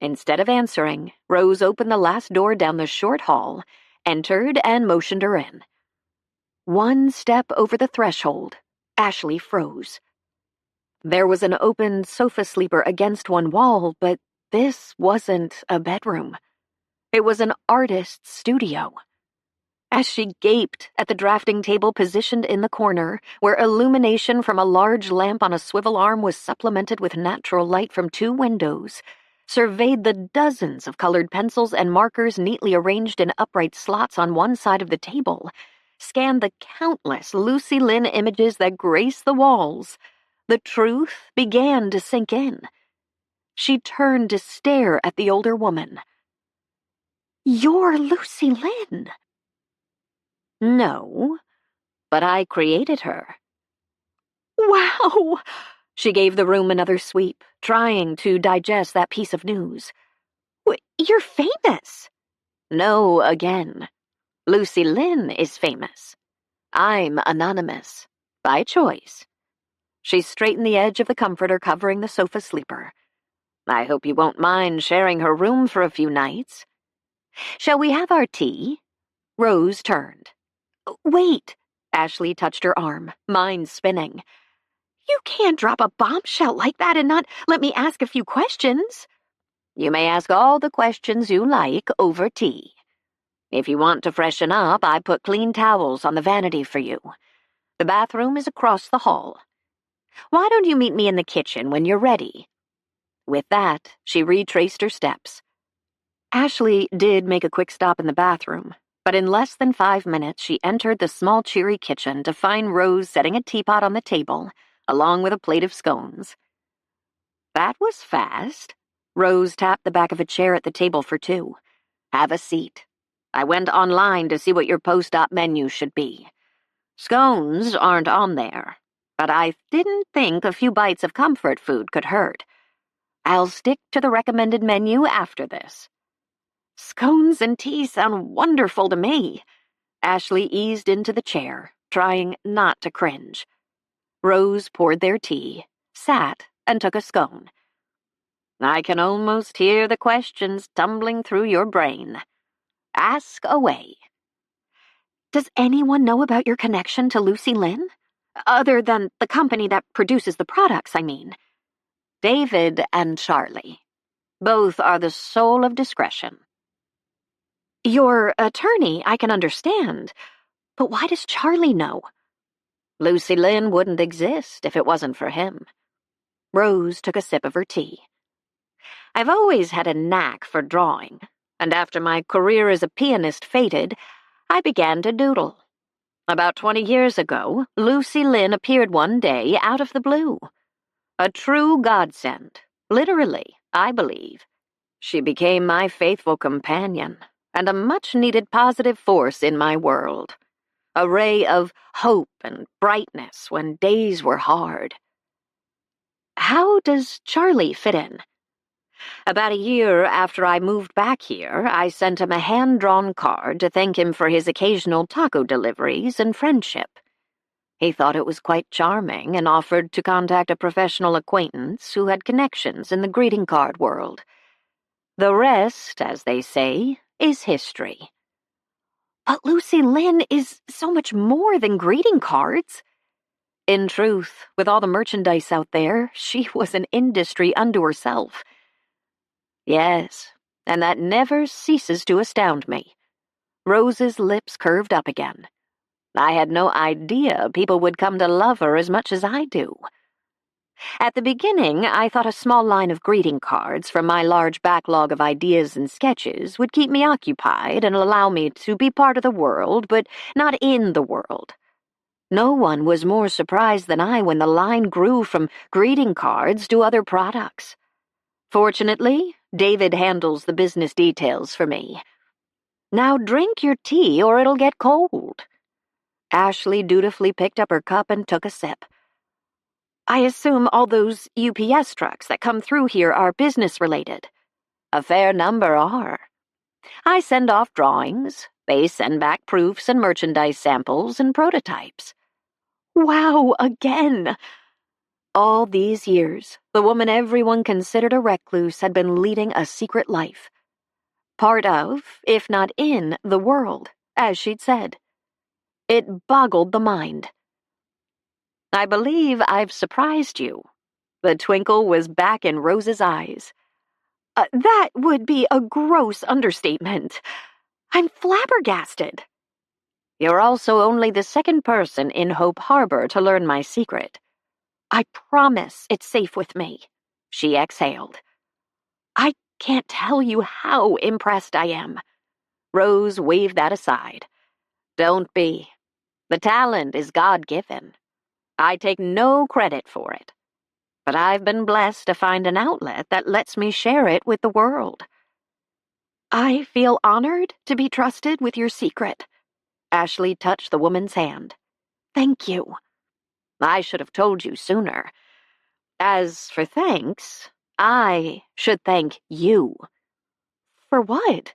Instead of answering, Rose opened the last door down the short hall, entered, and motioned her in. One step over the threshold, Ashley froze. There was an open sofa sleeper against one wall, but this wasn't a bedroom. It was an artist's studio. As she gaped at the drafting table positioned in the corner, where illumination from a large lamp on a swivel arm was supplemented with natural light from 2 windows, surveyed the dozens of colored pencils and markers neatly arranged in upright slots on one side of the table, scanned the countless Lucy Lynn images that graced the walls, the truth began to sink in. She turned to stare at the older woman. "You're Lucy Lynn." "No, but I created her." "Wow!" She gave the room another sweep, trying to digest that piece of news. "You're famous." "No, again. Lucy Lynn is famous. I'm anonymous, by choice." She straightened the edge of the comforter covering the sofa sleeper. "I hope you won't mind sharing her room for a few nights. Shall we have our tea?" Rose turned. "Wait." Ashley touched her arm, mind spinning. "You can't drop a bombshell like that and not let me ask a few questions." "You may ask all the questions you like over tea. If you want to freshen up, I put clean towels on the vanity for you. The bathroom is across the hall. Why don't you meet me in the kitchen when you're ready?" With that, she retraced her steps. Ashley did make a quick stop in the bathroom, but in less than 5 minutes she entered the small, cheery kitchen to find Rose setting a teapot on the table, along with a plate of scones. "That was fast." Rose tapped the back of a chair at the table for 2. "Have a seat. I went online to see what your post-op menu should be. Scones aren't on there, but I didn't think a few bites of comfort food could hurt. I'll stick to the recommended menu after this." "Scones and tea sound wonderful to me." Ashley eased into the chair, trying not to cringe. Rose poured their tea, sat, and took a scone. "I can almost hear the questions tumbling through your brain. Ask away." "Does anyone know about your connection to Lucy Lynn? Other than the company that produces the products, I mean." "David and Charlie. Both are the soul of discretion." Your attorney, I can understand. But why does Charlie know? Lucy Lynn wouldn't exist if it wasn't for him. Rose took a sip of her tea. I've always had a knack for drawing, and after my career as a pianist faded, I began to doodle. About 20 years ago, Lucy Lynn appeared one day out of the blue. A true godsend, literally, I believe. She became my faithful companion and a much-needed positive force in my world. A ray of hope and brightness when days were hard. How does Charlie fit in? About a year after I moved back here, I sent him a hand-drawn card to thank him for his occasional taco deliveries and friendship. He thought it was quite charming and offered to contact a professional acquaintance who had connections in the greeting card world. The rest, as they say, is history. But Lucy Lynn is so much more than greeting cards. In truth, with all the merchandise out there, she was an industry unto herself. Yes, and that never ceases to astound me. Rose's lips curved up again. I had no idea people would come to love her as much as I do. At the beginning, I thought a small line of greeting cards from my large backlog of ideas and sketches would keep me occupied and allow me to be part of the world, but not in the world. No one was more surprised than I when the line grew from greeting cards to other products. Fortunately, David handles the business details for me. Now drink your tea or it'll get cold. Ashley dutifully picked up her cup and took a sip. I assume all those UPS trucks that come through here are business-related. A fair number are. I send off drawings. They send back proofs and merchandise samples and prototypes. Wow, again! All these years, the woman everyone considered a recluse had been leading a secret life. Part of, if not in, the world, as she'd said. It boggled the mind. I believe I've surprised you. The twinkle was back in Rose's eyes. That would be a gross understatement. I'm flabbergasted. You're also only the second person in Hope Harbor to learn my secret. I promise it's safe with me, she exhaled. I can't tell you how impressed I am. Rose waved that aside. Don't be. The talent is God-given. I take no credit for it. But I've been blessed to find an outlet that lets me share it with the world. I feel honored to be trusted with your secret. Ashley touched the woman's hand. Thank you. I should have told you sooner. As for thanks, I should thank you. For what?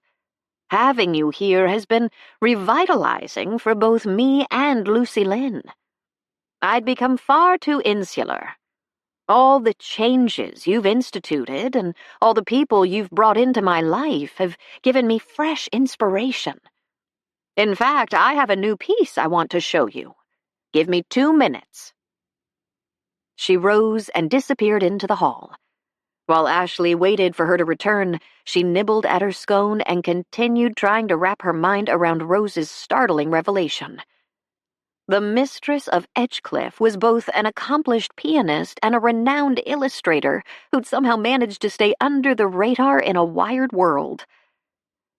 Having you here has been revitalizing for both me and Lucy Lynn. I'd become far too insular. All the changes you've instituted and all the people you've brought into my life have given me fresh inspiration. In fact, I have a new piece I want to show you. Give me 2 minutes. She rose and disappeared into the hall. While Ashley waited for her to return, she nibbled at her scone and continued trying to wrap her mind around Rose's startling revelation. The mistress of Edgecliff was both an accomplished pianist and a renowned illustrator who'd somehow managed to stay under the radar in a wired world.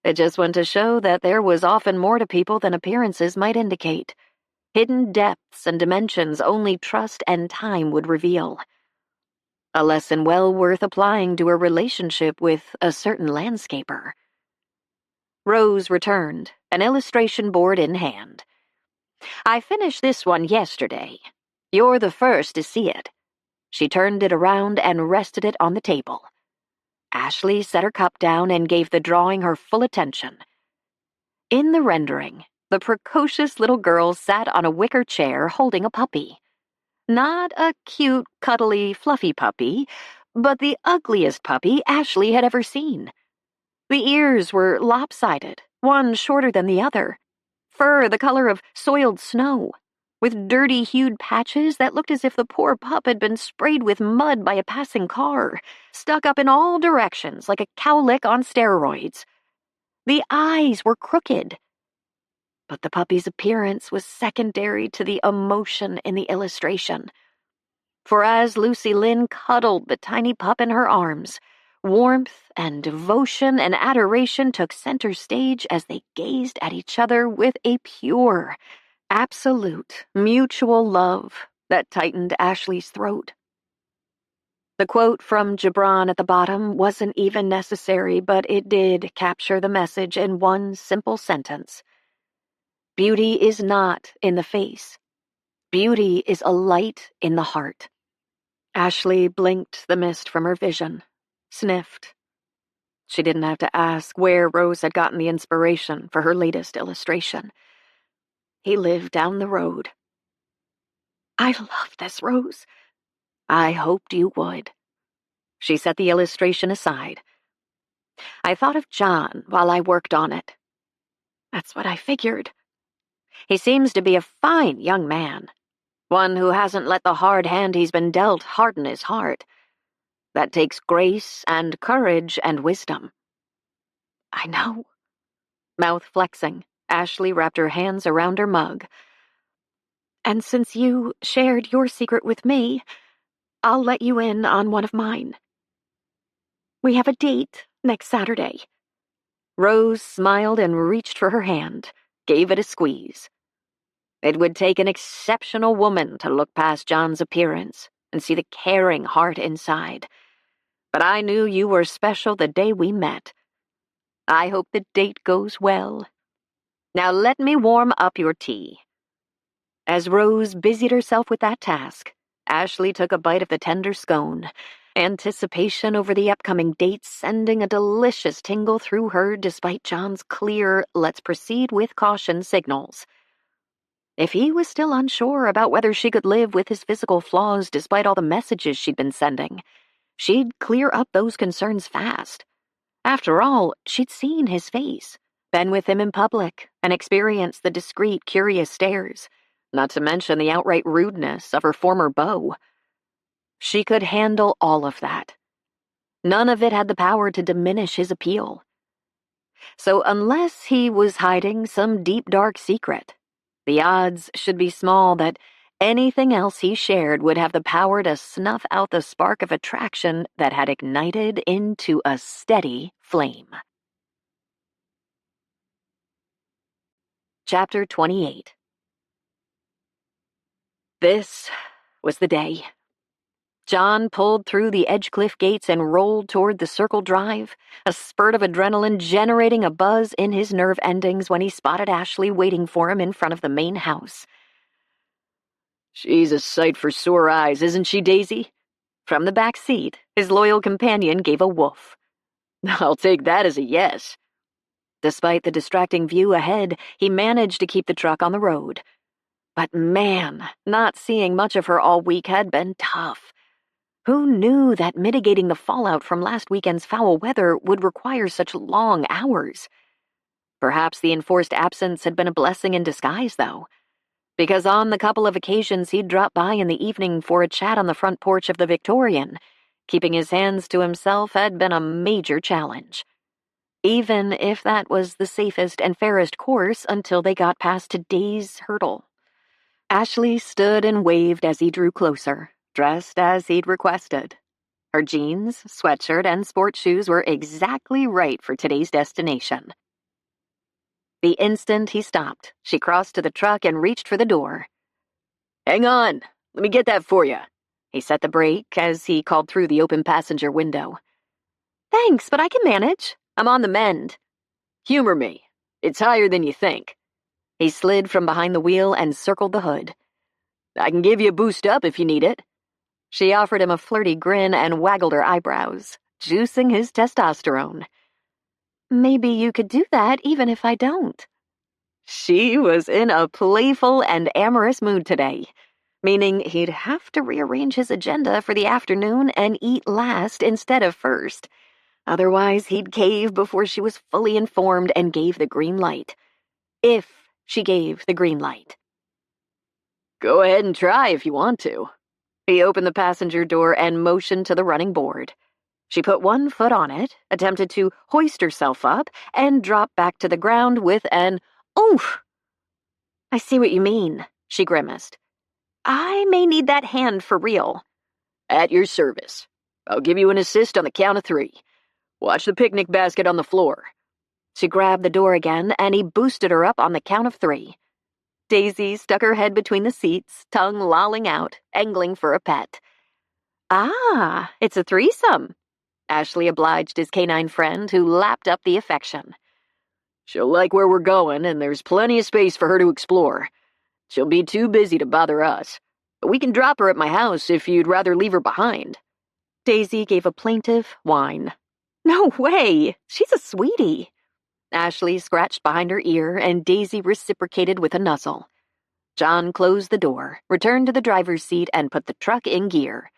It just went to show that there was often more to people than appearances might indicate. Hidden depths and dimensions only trust and time would reveal. A lesson well worth applying to a relationship with a certain landscaper. Rose returned, an illustration board in hand. I finished this one yesterday. You're the first to see it. She turned it around and rested it on the table. Ashley set her cup down and gave the drawing her full attention. In the rendering, the precocious little girl sat on a wicker chair holding a puppy. Not a cute, cuddly, fluffy puppy, but the ugliest puppy Ashley had ever seen. The ears were lopsided, one shorter than the other. Fur the color of soiled snow, with dirty-hued patches that looked as if the poor pup had been sprayed with mud by a passing car, stuck up in all directions like a cowlick on steroids. The eyes were crooked. But the puppy's appearance was secondary to the emotion in the illustration. For as Lucy Lynn cuddled the tiny pup in her arms, warmth and devotion and adoration took center stage as they gazed at each other with a pure, absolute, mutual love that tightened Ashley's throat. The quote from Gibran at the bottom wasn't even necessary, but it did capture the message in one simple sentence. Beauty is not in the face. Beauty is a light in the heart. Ashley blinked the mist from her vision, sniffed. She didn't have to ask where Rose had gotten the inspiration for her latest illustration. He lived down the road. I love this, Rose. I hoped you would. She set the illustration aside. I thought of John while I worked on it. That's what I figured. He seems to be a fine young man, one who hasn't let the hard hand he's been dealt harden his heart. That takes grace and courage and wisdom. I know. Mouth flexing, Ashley wrapped her hands around her mug. And since you shared your secret with me, I'll let you in on one of mine. We have a date next Saturday. Rose smiled and reached for her hand, gave it a squeeze. It would take an exceptional woman to look past John's appearance and see the caring heart inside. But I knew you were special the day we met. I hope the date goes well. Now let me warm up your tea. As Rose busied herself with that task, Ashley took a bite of the tender scone, anticipation over the upcoming date sending a delicious tingle through her despite John's clear, let's proceed with caution signals. If he was still unsure about whether she could live with his physical flaws despite all the messages she'd been sending, she'd clear up those concerns fast. After all, she'd seen his face, been with him in public, and experienced the discreet, curious stares, not to mention the outright rudeness of her former beau. She could handle all of that. None of it had the power to diminish his appeal. So unless he was hiding some deep, dark secret, the odds should be small that anything else he shared would have the power to snuff out the spark of attraction that had ignited into a steady flame. Chapter 28. This was the day. John pulled through the Edgecliff gates and rolled toward the Circle Drive, a spurt of adrenaline generating a buzz in his nerve endings when he spotted Ashley waiting for him in front of the main house. She's a sight for sore eyes, isn't she, Daisy? From the back seat, his loyal companion gave a woof. I'll take that as a yes. Despite the distracting view ahead, he managed to keep the truck on the road. But man, not seeing much of her all week had been tough. Who knew that mitigating the fallout from last weekend's foul weather would require such long hours? Perhaps the enforced absence had been a blessing in disguise, though, because on the couple of occasions he'd dropped by in the evening for a chat on the front porch of the Victorian, keeping his hands to himself had been a major challenge. Even if that was the safest and fairest course until they got past today's hurdle. Ashley stood and waved as he drew closer, dressed as he'd requested. Her jeans, sweatshirt, and sports shoes were exactly right for today's destination. The instant he stopped, she crossed to the truck and reached for the door. Hang on, let me get that for you. He set the brake as he called through the open passenger window. Thanks, but I can manage. I'm on the mend. Humor me. It's higher than you think. He slid from behind the wheel and circled the hood. I can give you a boost up if you need it. She offered him a flirty grin and waggled her eyebrows, juicing his testosterone. Maybe you could do that even if I don't. She was in a playful and amorous mood today, meaning he'd have to rearrange his agenda for the afternoon and eat last instead of first. Otherwise, he'd cave before she was fully informed and gave the green light. If she gave the green light. Go ahead and try if you want to. He opened the passenger door and motioned to the running board. She put one foot on it, attempted to hoist herself up, and dropped back to the ground with an oomph. I see what you mean, she grimaced. I may need that hand for real. At your service. I'll give you an assist on the count of 3. Watch the picnic basket on the floor. She grabbed the door again, and he boosted her up on the count of 3. Daisy stuck her head between the seats, tongue lolling out, angling for a pet. Ah, it's a threesome, Ashley obliged his canine friend, who lapped up the affection. She'll like where we're going, and there's plenty of space for her to explore. She'll be too busy to bother us, but we can drop her at my house if you'd rather leave her behind. Daisy gave a plaintive whine. No way! She's a sweetie. Ashley scratched behind her ear, and Daisy reciprocated with a nuzzle. John closed the door, returned to the driver's seat, and put the truck in gear.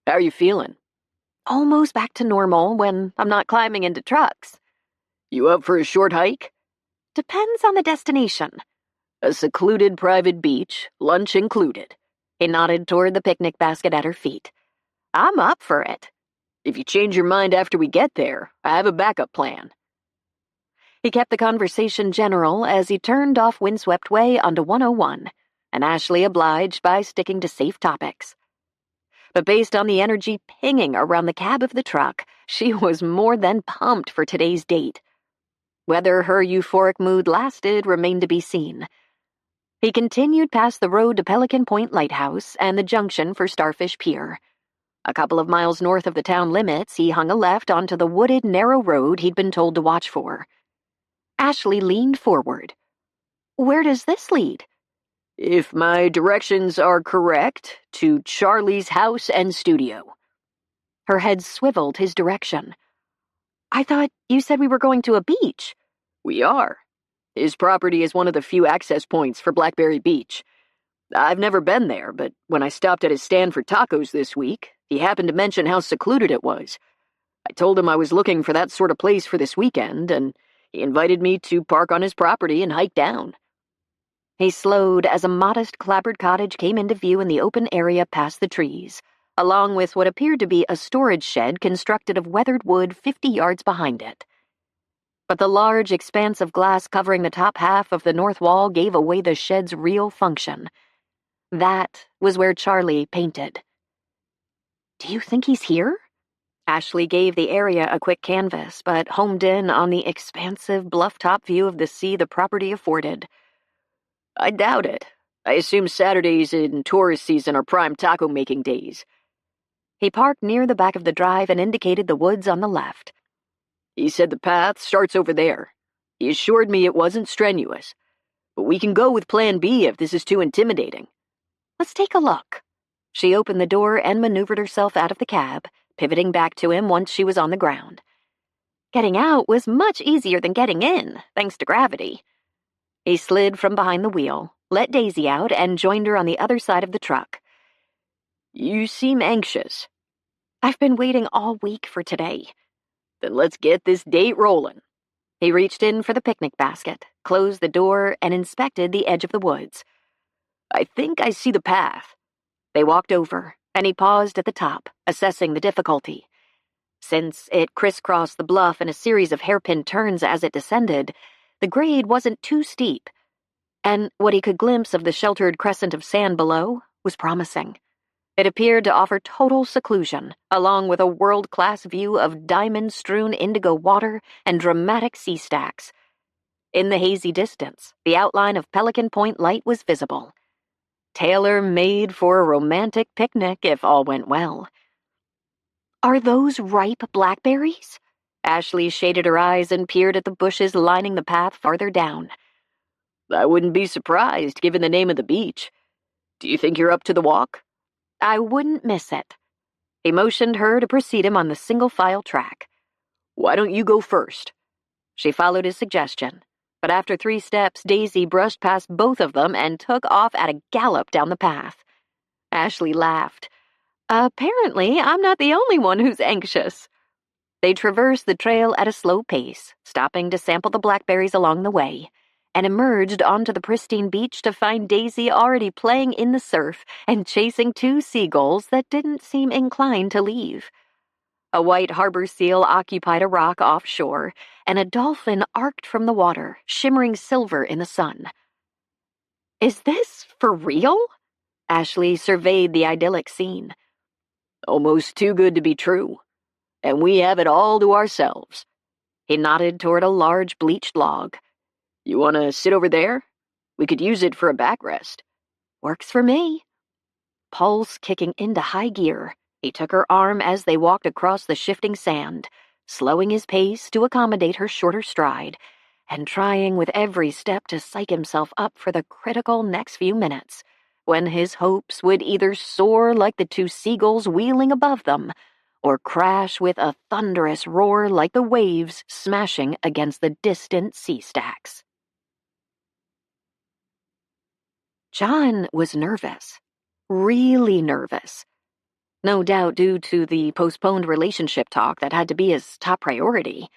How are you feeling? Almost back to normal when I'm not climbing into trucks. You up for a short hike? Depends on the destination. A secluded private beach, lunch included. He nodded toward the picnic basket at her feet. I'm up for it. If you change your mind after we get there, I have a backup plan. He kept the conversation general as he turned off Windswept Way onto 101, and Ashley obliged by sticking to safe topics. But based on the energy pinging around the cab of the truck, she was more than pumped for today's date. Whether her euphoric mood lasted remained to be seen. He continued past the road to Pelican Point Lighthouse and the junction for Starfish Pier. A couple of miles north of the town limits, he hung a left onto the wooded, narrow road he'd been told to watch for. Ashley leaned forward. Where does this lead? If my directions are correct, to Charlie's house and studio. Her head swiveled his direction. I thought you said we were going to a beach. We are. His property is one of the few access points for Blackberry Beach. I've never been there, but when I stopped at his stand for tacos this week, he happened to mention how secluded it was. I told him I was looking for that sort of place for this weekend, and he invited me to park on his property and hike down. He slowed as a modest clapboard cottage came into view in the open area past the trees, along with what appeared to be a storage shed constructed of weathered wood 50 yards behind it. But the large expanse of glass covering the top half of the north wall gave away the shed's real function. That was where Charlie painted. Do you think he's here? Ashley gave the area a quick canvass, but homed in on the expansive bluff-top view of the sea the property afforded. I doubt it. I assume Saturdays in tourist season are prime taco-making days. He parked near the back of the drive and indicated the woods on the left. He said the path starts over there. He assured me it wasn't strenuous. But we can go with Plan B if this is too intimidating. Let's take a look. She opened the door and maneuvered herself out of the cab, pivoting back to him once she was on the ground. Getting out was much easier than getting in, thanks to gravity. He slid from behind the wheel, let Daisy out, and joined her on the other side of the truck. You seem anxious. I've been waiting all week for today. Then let's get this date rolling. He reached in for the picnic basket, closed the door, and inspected the edge of the woods. I think I see the path. They walked over, and he paused at the top, assessing the difficulty. Since it crisscrossed the bluff in a series of hairpin turns as it descended, the grade wasn't too steep, and what he could glimpse of the sheltered crescent of sand below was promising. It appeared to offer total seclusion, along with a world-class view of diamond-strewn indigo water and dramatic sea stacks. In the hazy distance, the outline of Pelican Point Light was visible. Tailor-made for a romantic picnic if all went well. Are those ripe blackberries? Ashley shaded her eyes and peered at the bushes lining the path farther down. I wouldn't be surprised, given the name of the beach. Do you think you're up to the walk? I wouldn't miss it. He motioned her to precede him on the single-file track. Why don't you go first? She followed his suggestion, but after 3 steps, Daisy brushed past both of them and took off at a gallop down the path. Ashley laughed. Apparently, I'm not the only one who's anxious. They traversed the trail at a slow pace, stopping to sample the blackberries along the way, and emerged onto the pristine beach to find Daisy already playing in the surf and chasing 2 seagulls that didn't seem inclined to leave. A white harbor seal occupied a rock offshore, and a dolphin arced from the water, shimmering silver in the sun. Is this for real? Ashley surveyed the idyllic scene. Almost too good to be true. And we have it all to ourselves. He nodded toward a large bleached log. You want to sit over there? We could use it for a backrest. Works for me. Pulse kicking into high gear, he took her arm as they walked across the shifting sand, slowing his pace to accommodate her shorter stride, and trying with every step to psych himself up for the critical next few minutes, when his hopes would either soar like the two seagulls wheeling above them, or crash with a thunderous roar like the waves smashing against the distant sea stacks. John was nervous. Really nervous. No doubt due to the postponed relationship talk that had to be his top priority.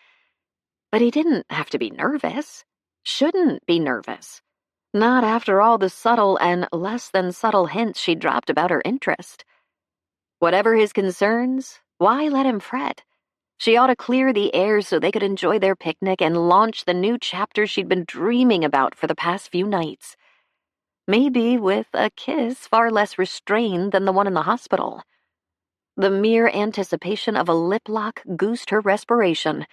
But he didn't have to be nervous. Shouldn't be nervous. Not after all the subtle and less than subtle hints she dropped about her interest. Whatever his concerns, why let him fret? She ought to clear the air so they could enjoy their picnic and launch the new chapter she'd been dreaming about for the past few nights. Maybe with a kiss far less restrained than the one in the hospital. The mere anticipation of a lip lock goosed her respiration,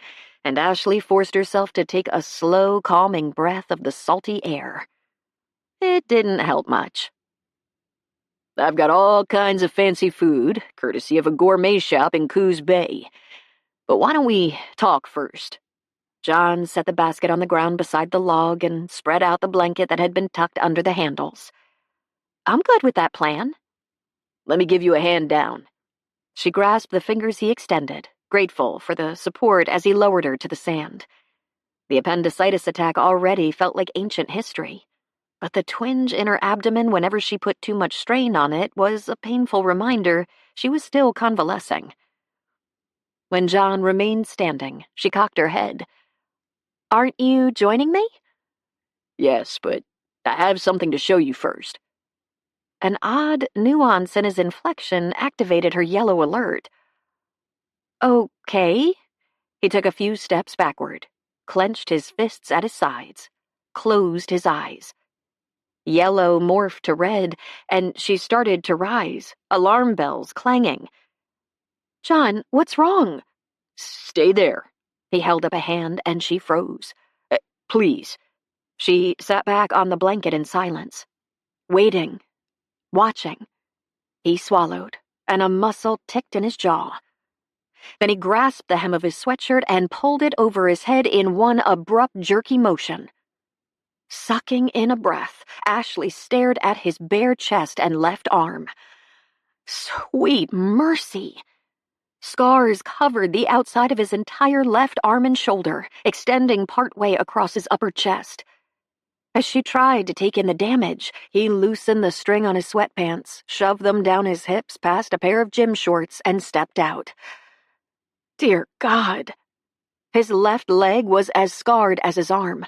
and Ashley forced herself to take a slow, calming breath of the salty air. It didn't help much. I've got all kinds of fancy food, courtesy of a gourmet shop in Coos Bay. But why don't we talk first? John set the basket on the ground beside the log and spread out the blanket that had been tucked under the handles. I'm good with that plan. Let me give you a hand down. She grasped the fingers he extended, grateful for the support as he lowered her to the sand. The appendicitis attack already felt like ancient history, but the twinge in her abdomen whenever she put too much strain on it was a painful reminder she was still convalescing. When John remained standing, she cocked her head. Aren't you joining me? Yes, but I have something to show you first. An odd nuance in his inflection activated her yellow alert. Okay. He took a few steps backward, clenched his fists at his sides, closed his eyes. Yellow morphed to red, and she started to rise, alarm bells clanging. John, what's wrong? Stay there. He held up a hand, and she froze. Please. She sat back on the blanket in silence, waiting, watching. He swallowed, and a muscle ticked in his jaw. Then he grasped the hem of his sweatshirt and pulled it over his head in one abrupt, jerky motion. Sucking in a breath, Ashley stared at his bare chest and left arm. Sweet mercy! Scars covered the outside of his entire left arm and shoulder, extending partway across his upper chest. As she tried to take in the damage, he loosened the string on his sweatpants, shoved them down his hips past a pair of gym shorts, and stepped out. Dear God! His left leg was as scarred as his arm.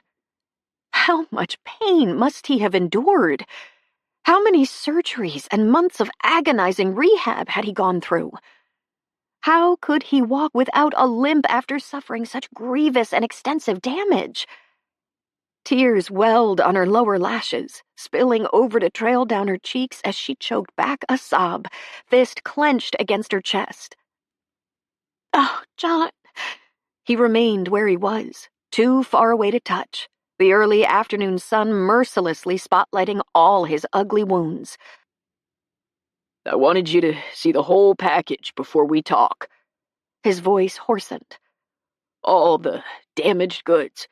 How much pain must he have endured? How many surgeries and months of agonizing rehab had he gone through? How could he walk without a limp after suffering such grievous and extensive damage? Tears welled on her lower lashes, spilling over to trail down her cheeks as she choked back a sob, fist clenched against her chest. Oh, John! He remained where he was, too far away to touch, the early afternoon sun mercilessly spotlighting all his ugly wounds. I wanted you to see the whole package before we talk. His voice hoarsened. All the damaged goods.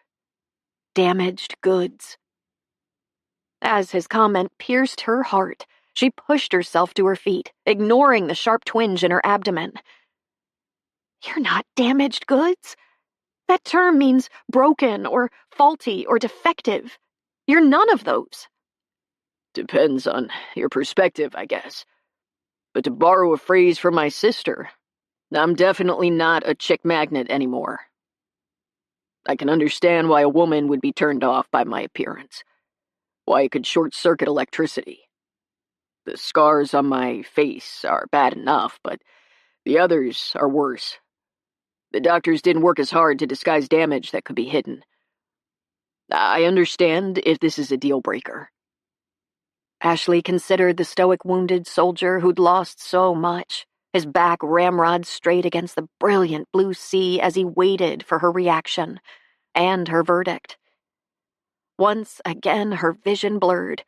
Damaged goods. As his comment pierced her heart, she pushed herself to her feet, ignoring the sharp twinge in her abdomen. You're not damaged goods? That term means broken or faulty or defective. You're none of those. Depends on your perspective, I guess. But to borrow a phrase from my sister, I'm definitely not a chick magnet anymore. I can understand why a woman would be turned off by my appearance, why it could short-circuit electricity. The scars on my face are bad enough, but the others are worse, The doctors didn't work as hard to disguise damage that could be hidden. I understand if this is a deal breaker. Ashley considered the stoic wounded soldier who'd lost so much, his back ramrod straight against the brilliant blue sea as he waited for her reaction and her verdict. Once again, her vision blurred.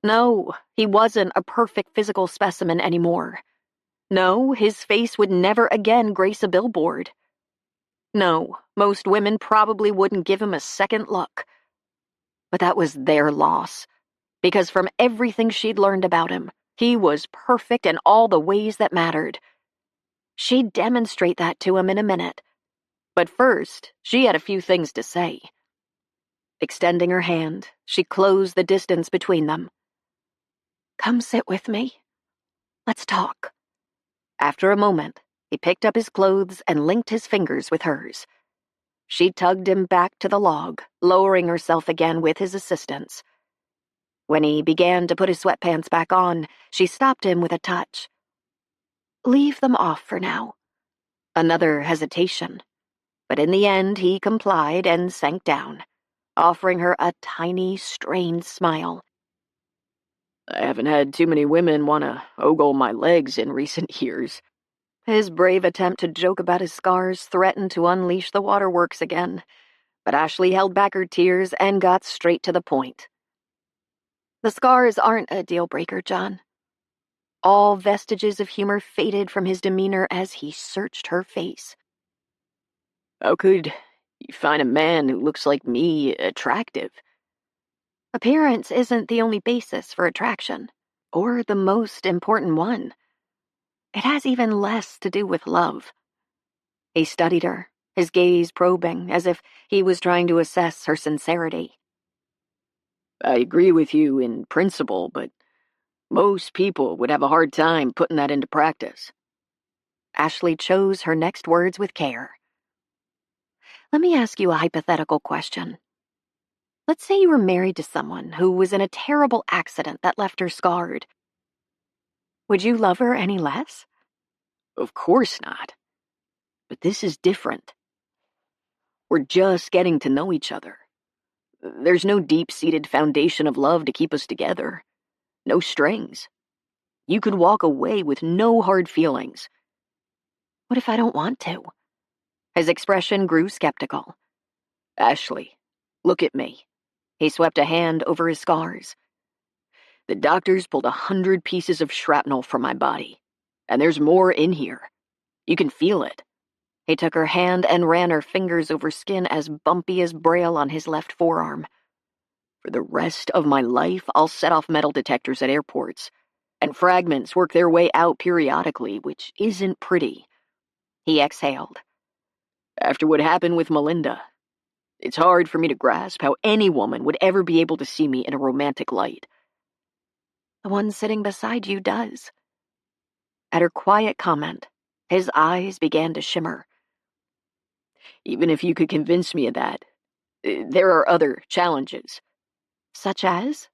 No, he wasn't a perfect physical specimen anymore. No, his face would never again grace a billboard. No, most women probably wouldn't give him a second look. But that was their loss, because from everything she'd learned about him, he was perfect in all the ways that mattered. She'd demonstrate that to him in a minute. But first, she had a few things to say. Extending her hand, she closed the distance between them. "Come sit with me. Let's talk." After a moment, he picked up his clothes and linked his fingers with hers. She tugged him back to the log, lowering herself again with his assistance. When he began to put his sweatpants back on, she stopped him with a touch. "Leave them off for now." Another hesitation, but in the end he complied and sank down, offering her a tiny, strained smile. I haven't had too many women want to ogle my legs in recent years. His brave attempt to joke about his scars threatened to unleash the waterworks again, but Ashley held back her tears and got straight to the point. "The scars aren't a deal-breaker, John." All vestiges of humor faded from his demeanor as he searched her face. How could you find a man who looks like me attractive? Appearance isn't the only basis for attraction, or the most important one. It has even less to do with love. He studied her, his gaze probing, as if he was trying to assess her sincerity. I agree with you in principle, but most people would have a hard time putting that into practice. Ashley chose her next words with care. "Let me ask you a hypothetical question. Let's say you were married to someone who was in a terrible accident that left her scarred. Would you love her any less?" Of course not. But this is different. We're just getting to know each other. There's no deep-seated foundation of love to keep us together. No strings. You could walk away with no hard feelings. "What if I don't want to?" His expression grew skeptical. Ashley, look at me. He swept a hand over his scars. The doctors pulled 100 pieces of shrapnel from my body, and there's more in here. You can feel it. He took her hand and ran her fingers over skin as bumpy as braille on his left forearm. For the rest of my life, I'll set off metal detectors at airports, and fragments work their way out periodically, which isn't pretty. He exhaled. After what happened with Melinda, it's hard for me to grasp how any woman would ever be able to see me in a romantic light. The one sitting beside you does. At her quiet comment, his eyes began to shimmer. Even if you could convince me of that, there are other challenges. Such as?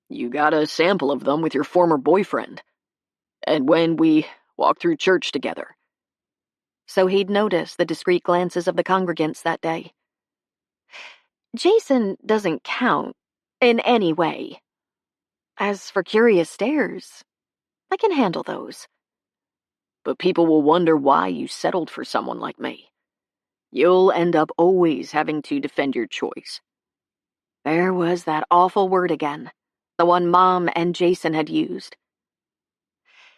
You got a sample of them with your former boyfriend. And when we walked through church together. So he'd noticed the discreet glances of the congregants that day. Jason doesn't count in any way. As for curious stares, I can handle those. But people will wonder why you settled for someone like me. You'll end up always having to defend your choice. There was that awful word again, the one Mom and Jason had used.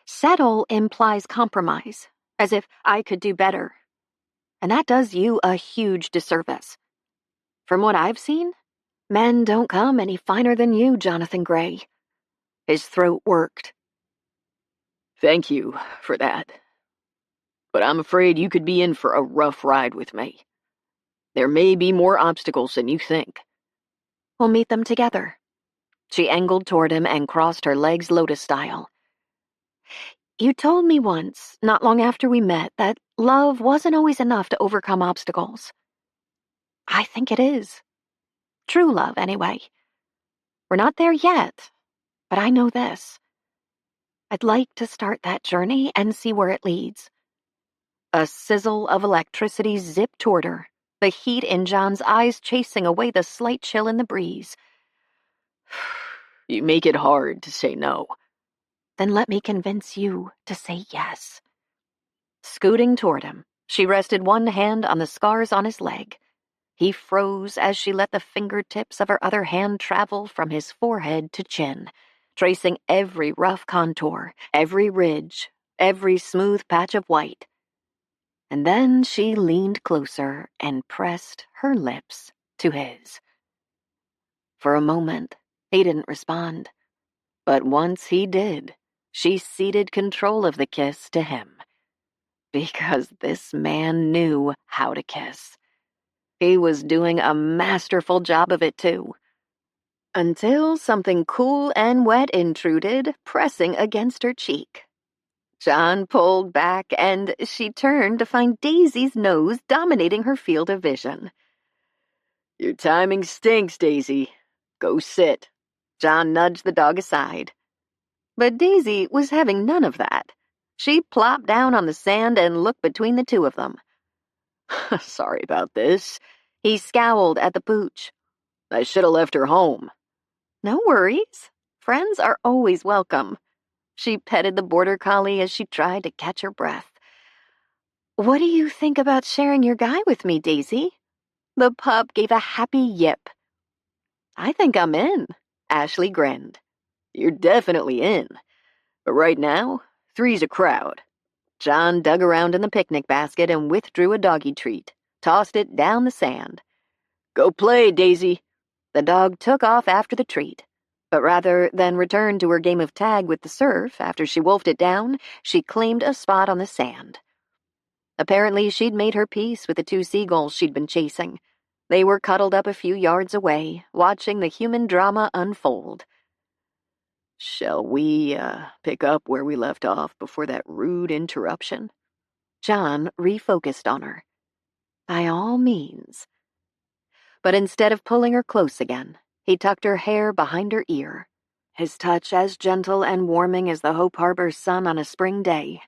Settle implies compromise, as if I could do better. And that does you a huge disservice. From what I've seen, men don't come any finer than you, Jonathan Gray. His throat worked. Thank you for that. But I'm afraid you could be in for a rough ride with me. There may be more obstacles than you think. We'll meet them together. She angled toward him and crossed her legs lotus style. You told me once, not long after we met, that love wasn't always enough to overcome obstacles. I think it is. True love, anyway. We're not there yet, but I know this. I'd like to start that journey and see where it leads. A sizzle of electricity zipped toward her, the heat in John's eyes chasing away the slight chill in the breeze. You make it hard to say no. Then let me convince you to say yes. Scooting toward him, she rested one hand on the scars on his leg. He froze as she let the fingertips of her other hand travel from his forehead to chin, tracing every rough contour, every ridge, every smooth patch of white. And then she leaned closer and pressed her lips to his. For a moment, he didn't respond. But once he did, she ceded control of the kiss to him. Because this man knew how to kiss. He was doing a masterful job of it, too. Until something cool and wet intruded, pressing against her cheek. John pulled back, and she turned to find Daisy's nose dominating her field of vision. Your timing stinks, Daisy. Go sit. John nudged the dog aside. But Daisy was having none of that. She plopped down on the sand and looked between the two of them. Sorry about this. He scowled at the pooch. I should have left her home. No worries. Friends are always welcome. She petted the border collie as she tried to catch her breath. What do you think about sharing your guy with me, Daisy? The pup gave a happy yip. I think I'm in, Ashley grinned. You're definitely in. But right now, 3's a crowd. John dug around in the picnic basket and withdrew a doggy treat, tossed it down the sand. Go play, Daisy. The dog took off after the treat. But rather than return to her game of tag with the surf after she wolfed it down, she claimed a spot on the sand. Apparently, she'd made her peace with the 2 seagulls she'd been chasing. They were cuddled up a few yards away, watching the human drama unfold. Shall we, pick up where we left off before that rude interruption? John refocused on her. By all means. But instead of pulling her close again, he tucked her hair behind her ear, his touch as gentle and warming as the Hope Harbor sun on a spring day.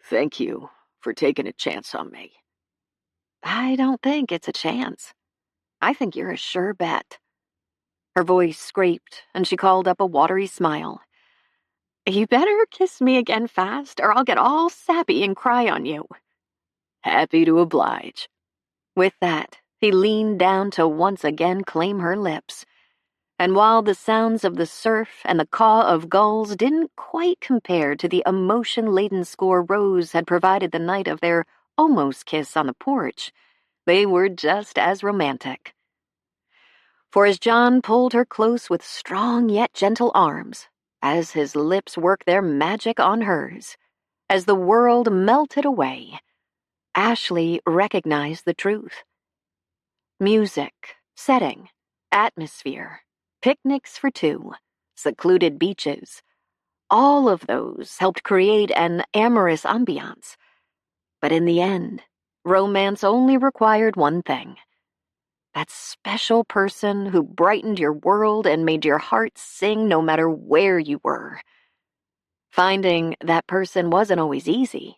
Thank you for taking a chance on me. I don't think it's a chance. I think you're a sure bet. Her voice scraped, and she called up a watery smile. You better kiss me again fast, or I'll get all sappy and cry on you. Happy to oblige. With that, he leaned down to once again claim her lips. And while the sounds of the surf and the caw of gulls didn't quite compare to the emotion-laden score Rose had provided the night of their almost kiss on the porch, they were just as romantic. For as John pulled her close with strong yet gentle arms, as his lips worked their magic on hers, as the world melted away, Ashley recognized the truth. Music, setting, atmosphere, picnics for 2, secluded beaches, all of those helped create an amorous ambiance. But in the end, romance only required one thing. That special person who brightened your world and made your heart sing no matter where you were. Finding that person wasn't always easy,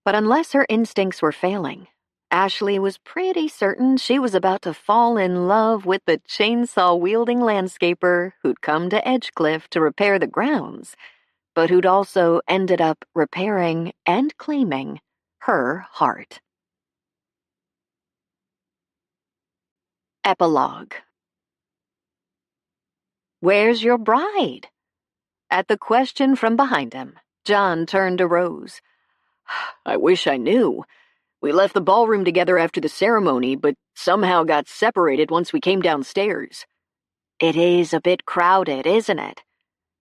but unless her instincts were failing, Ashley was pretty certain she was about to fall in love with the chainsaw-wielding landscaper who'd come to Edgecliff to repair the grounds, but who'd also ended up repairing and claiming her heart. Epilogue. Where's your bride? At the question from behind him, John turned to Rose. I wish I knew. We left the ballroom together after the ceremony, but somehow got separated once we came downstairs. It is a bit crowded, isn't it?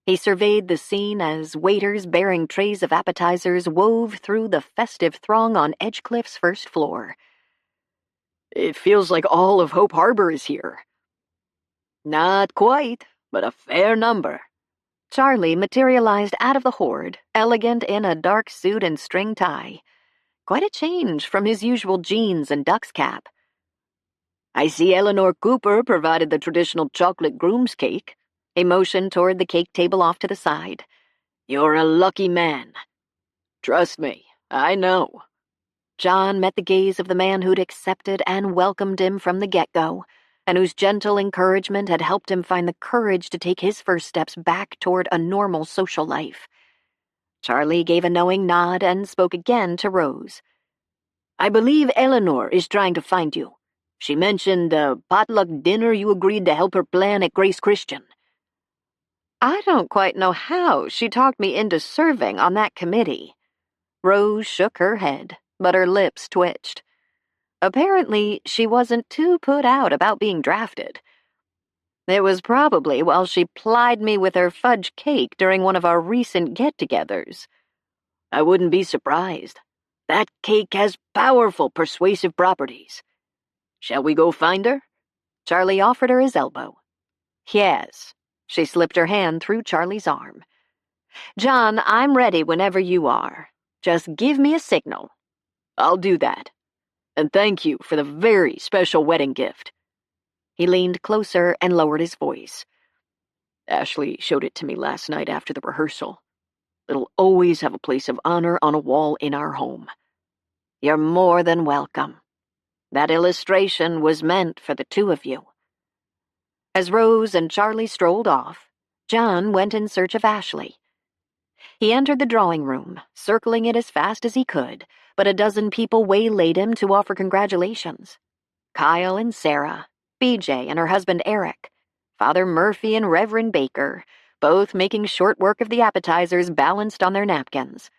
He surveyed the scene as waiters bearing trays of appetizers wove through the festive throng on Edgecliff's first floor. It feels like all of Hope Harbor is here. Not quite, but a fair number. Charlie materialized out of the horde, elegant in a dark suit and string tie. Quite a change from his usual jeans and duck's cap. I see Eleanor Cooper provided the traditional chocolate groom's cake. He motioned toward the cake table off to the side. You're a lucky man. Trust me, I know. John met the gaze of the man who'd accepted and welcomed him from the get-go, and whose gentle encouragement had helped him find the courage to take his first steps back toward a normal social life. Charlie gave a knowing nod and spoke again to Rose. I believe Eleanor is trying to find you. She mentioned a potluck dinner you agreed to help her plan at Grace Christian. I don't quite know how she talked me into serving on that committee. Rose shook her head, but her lips twitched. Apparently, she wasn't too put out about being drafted. It was probably while she plied me with her fudge cake during one of our recent get-togethers. I wouldn't be surprised. That cake has powerful persuasive properties. Shall we go find her? Charlie offered her his elbow. Yes. She slipped her hand through Charlie's arm. John, I'm ready whenever you are. Just give me a signal. I'll do that. And thank you for the very special wedding gift. He leaned closer and lowered his voice. Ashley showed it to me last night after the rehearsal. It'll always have a place of honor on a wall in our home. You're more than welcome. That illustration was meant for the two of you. As Rose and Charlie strolled off, John went in search of Ashley. He entered the drawing room, circling it as fast as he could, but a dozen people waylaid him to offer congratulations. Kyle and Sarah, BJ and her husband Eric, Father Murphy and Reverend Baker, both making short work of the appetizers balanced on their napkins.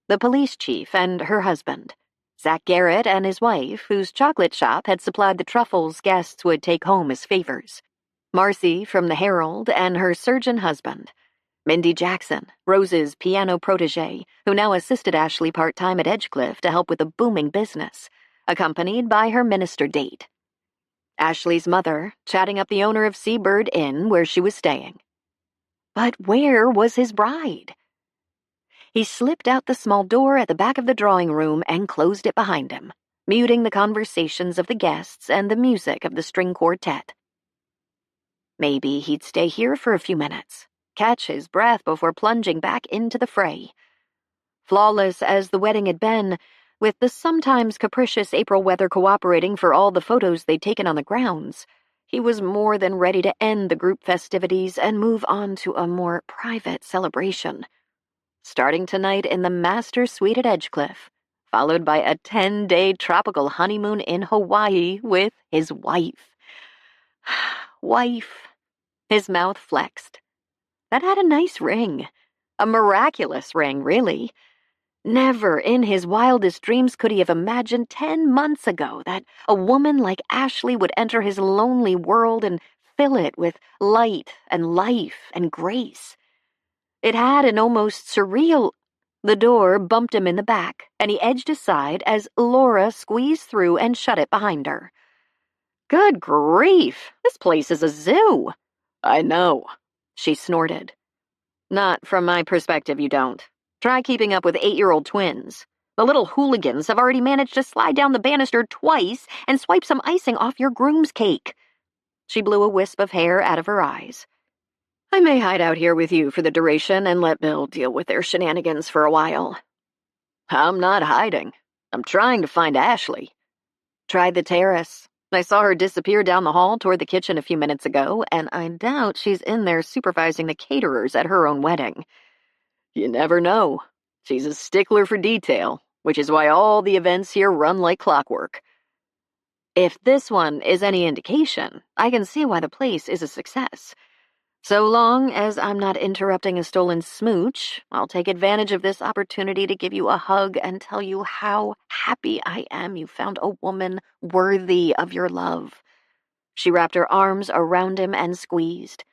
The police chief and her husband, Zach Garrett and his wife, whose chocolate shop had supplied the truffles guests would take home as favors. Marcy from the Herald and her surgeon husband. Mindy Jackson, Rose's piano protege, who now assisted Ashley part-time at Edgecliff to help with a booming business, accompanied by her minister date. Ashley's mother, chatting up the owner of Seabird Inn where she was staying. But where was his bride? He slipped out the small door at the back of the drawing room and closed it behind him, muting the conversations of the guests and the music of the string quartet. Maybe he'd stay here for a few minutes, catch his breath before plunging back into the fray. Flawless as the wedding had been, with the sometimes capricious April weather cooperating for all the photos they'd taken on the grounds, he was more than ready to end the group festivities and move on to a more private celebration. Starting tonight in the master suite at Edgecliff, followed by a 10-day tropical honeymoon in Hawaii with his wife. Wife. His mouth flexed. That had a nice ring. A miraculous ring, really. Never in his wildest dreams could he have imagined 10 months ago that a woman like Ashley would enter his lonely world and fill it with light and life and grace. It had an almost surreal... The door bumped him in the back, and he edged aside as Laura squeezed through and shut it behind her. Good grief, this place is a zoo. I know, she snorted. Not from my perspective, you don't. Try keeping up with 8-year-old twins. The little hooligans have already managed to slide down the banister twice and swipe some icing off your groom's cake. She blew a wisp of hair out of her eyes. I may hide out here with you for the duration and let Bill deal with their shenanigans for a while. I'm not hiding. I'm trying to find Ashley. Tried the terrace. I saw her disappear down the hall toward the kitchen a few minutes ago, and I doubt she's in there supervising the caterers at her own wedding. You never know. She's a stickler for detail, which is why all the events here run like clockwork. If this one is any indication, I can see why the place is a success. So long as I'm not interrupting a stolen smooch, I'll take advantage of this opportunity to give you a hug and tell you how happy I am you found a woman worthy of your love. She wrapped her arms around him and squeezed.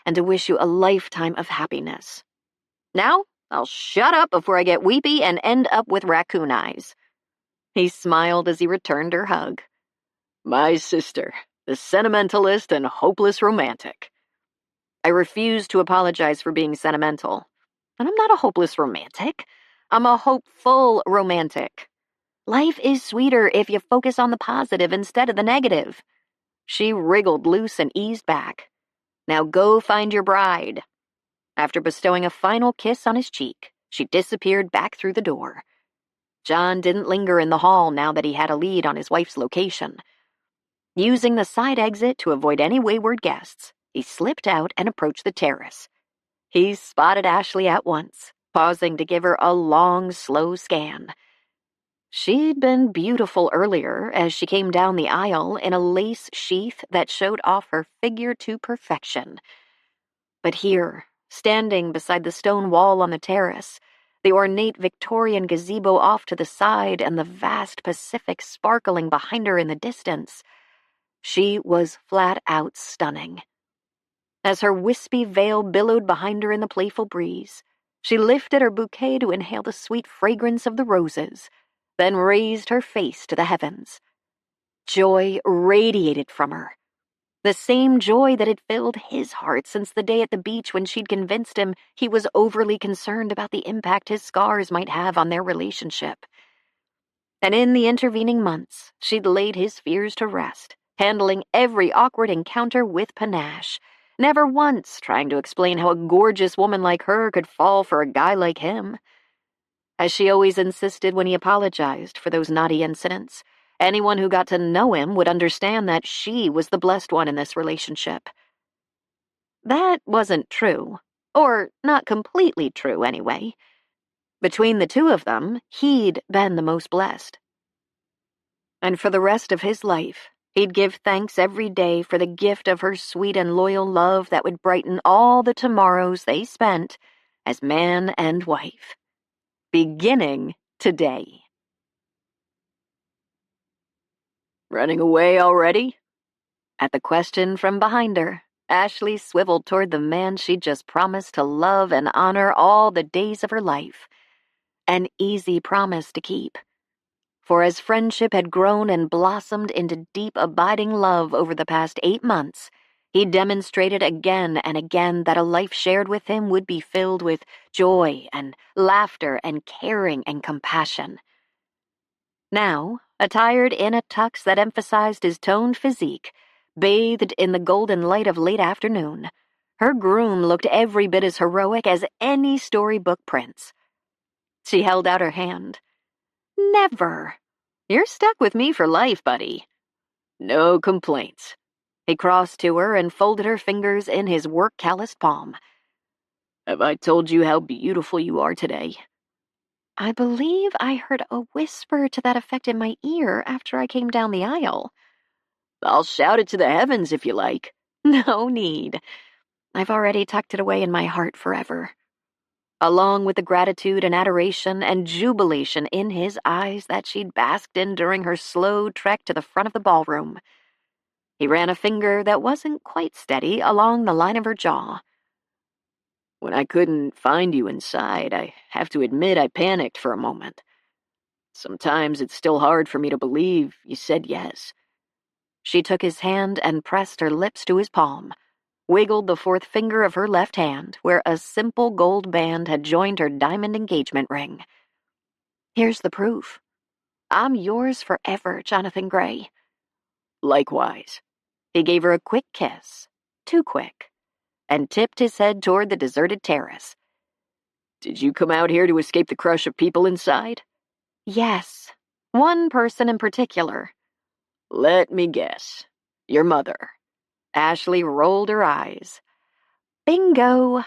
And to wish you a lifetime of happiness. Now, I'll shut up before I get weepy and end up with raccoon eyes. He smiled as he returned her hug. My sister, the sentimentalist and hopeless romantic. I refuse to apologize for being sentimental. And I'm not a hopeless romantic. I'm a hopeful romantic. Life is sweeter if you focus on the positive instead of the negative. She wriggled loose and eased back. Now go find your bride. After bestowing a final kiss on his cheek, she disappeared back through the door. John didn't linger in the hall now that he had a lead on his wife's location. Using the side exit to avoid any wayward guests, he slipped out and approached the terrace. He spotted Ashley at once, pausing to give her a long, slow scan. She'd been beautiful earlier as she came down the aisle in a lace sheath that showed off her figure to perfection. But here, standing beside the stone wall on the terrace, the ornate Victorian gazebo off to the side and the vast Pacific sparkling behind her in the distance, she was flat out stunning. As her wispy veil billowed behind her in the playful breeze, she lifted her bouquet to inhale the sweet fragrance of the roses, then raised her face to the heavens. Joy radiated from her. The same joy that had filled his heart since the day at the beach when she'd convinced him he was overly concerned about the impact his scars might have on their relationship. And in the intervening months, she'd laid his fears to rest, handling every awkward encounter with panache, never once trying to explain how a gorgeous woman like her could fall for a guy like him. As she always insisted when he apologized for those naughty incidents, anyone who got to know him would understand that she was the blessed one in this relationship. That wasn't true, or not completely true anyway. Between the two of them, he'd been the most blessed. And for the rest of his life, he'd give thanks every day for the gift of her sweet and loyal love that would brighten all the tomorrows they spent as man and wife. Beginning today. Running away already? At the question from behind her, Ashley swiveled toward the man she'd just promised to love and honor all the days of her life. An easy promise to keep. For as friendship had grown and blossomed into deep, abiding love over the past 8 months, he demonstrated again and again that a life shared with him would be filled with joy and laughter and caring and compassion. Now, attired in a tux that emphasized his toned physique, bathed in the golden light of late afternoon, her groom looked every bit as heroic as any storybook prince. She held out her hand. Never. You're stuck with me for life, buddy. No complaints. He crossed to her and folded her fingers in his work-calloused palm. Have I told you how beautiful you are today? I believe I heard a whisper to that effect in my ear after I came down the aisle. I'll shout it to the heavens if you like. No need. I've already tucked it away in my heart forever. Along with the gratitude and adoration and jubilation in his eyes that she'd basked in during her slow trek to the front of the ballroom. He ran a finger that wasn't quite steady along the line of her jaw. When I couldn't find you inside, I have to admit I panicked for a moment. Sometimes it's still hard for me to believe you said yes. She took his hand and pressed her lips to his palm, wiggled the fourth finger of her left hand where a simple gold band had joined her diamond engagement ring. Here's the proof. I'm yours forever, Jonathan Gray. Likewise. He gave her a quick kiss, too quick, and tipped his head toward the deserted terrace. Did you come out here to escape the crush of people inside? Yes, one person in particular. Let me guess. Your mother. Ashley rolled her eyes. Bingo!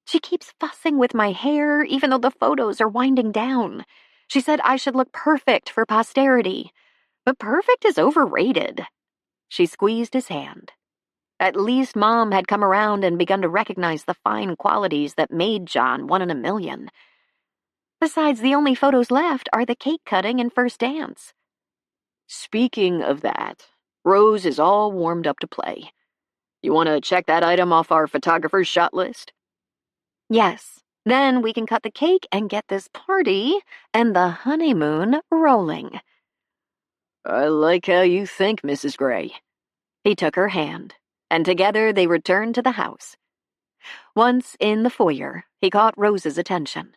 She keeps fussing with my hair even though the photos are winding down. She said I should look perfect for posterity. But perfect is overrated. She squeezed his hand. At least Mom had come around and begun to recognize the fine qualities that made John one in a million. Besides, the only photos left are the cake cutting and first dance. Speaking of that, Rose is all warmed up to play. You want to check that item off our photographer's shot list? Yes. Then we can cut the cake and get this party and the honeymoon rolling. I like how you think, Mrs. Gray. He took her hand, and together they returned to the house. Once in the foyer, he caught Rose's attention.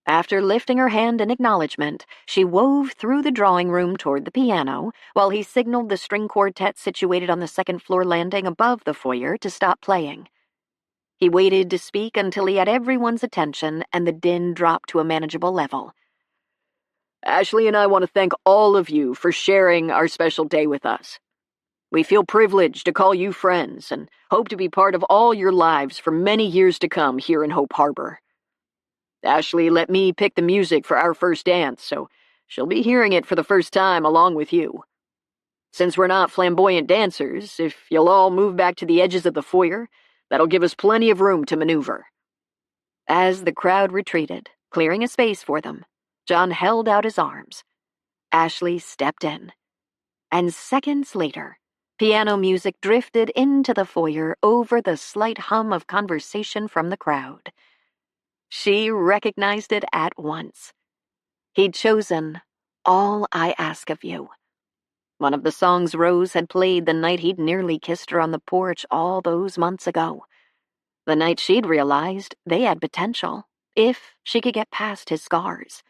After lifting her hand in acknowledgement, she wove through the drawing room toward the piano, while he signaled the string quartet situated on the second-floor landing above the foyer to stop playing. He waited to speak until he had everyone's attention and the din dropped to a manageable level. Ashley and I want to thank all of you for sharing our special day with us. We feel privileged to call you friends and hope to be part of all your lives for many years to come here in Hope Harbor. Ashley let me pick the music for our first dance, so she'll be hearing it for the first time along with you. Since we're not flamboyant dancers, if you'll all move back to the edges of the foyer, that'll give us plenty of room to maneuver." As the crowd retreated, clearing a space for them, John held out his arms. Ashley stepped in. And seconds later, piano music drifted into the foyer over the slight hum of conversation from the crowd. She recognized it at once. He'd chosen All I Ask of You, one of the songs Rose had played the night he'd nearly kissed her on the porch all those months ago. The night she'd realized they had potential, if she could get past his scars.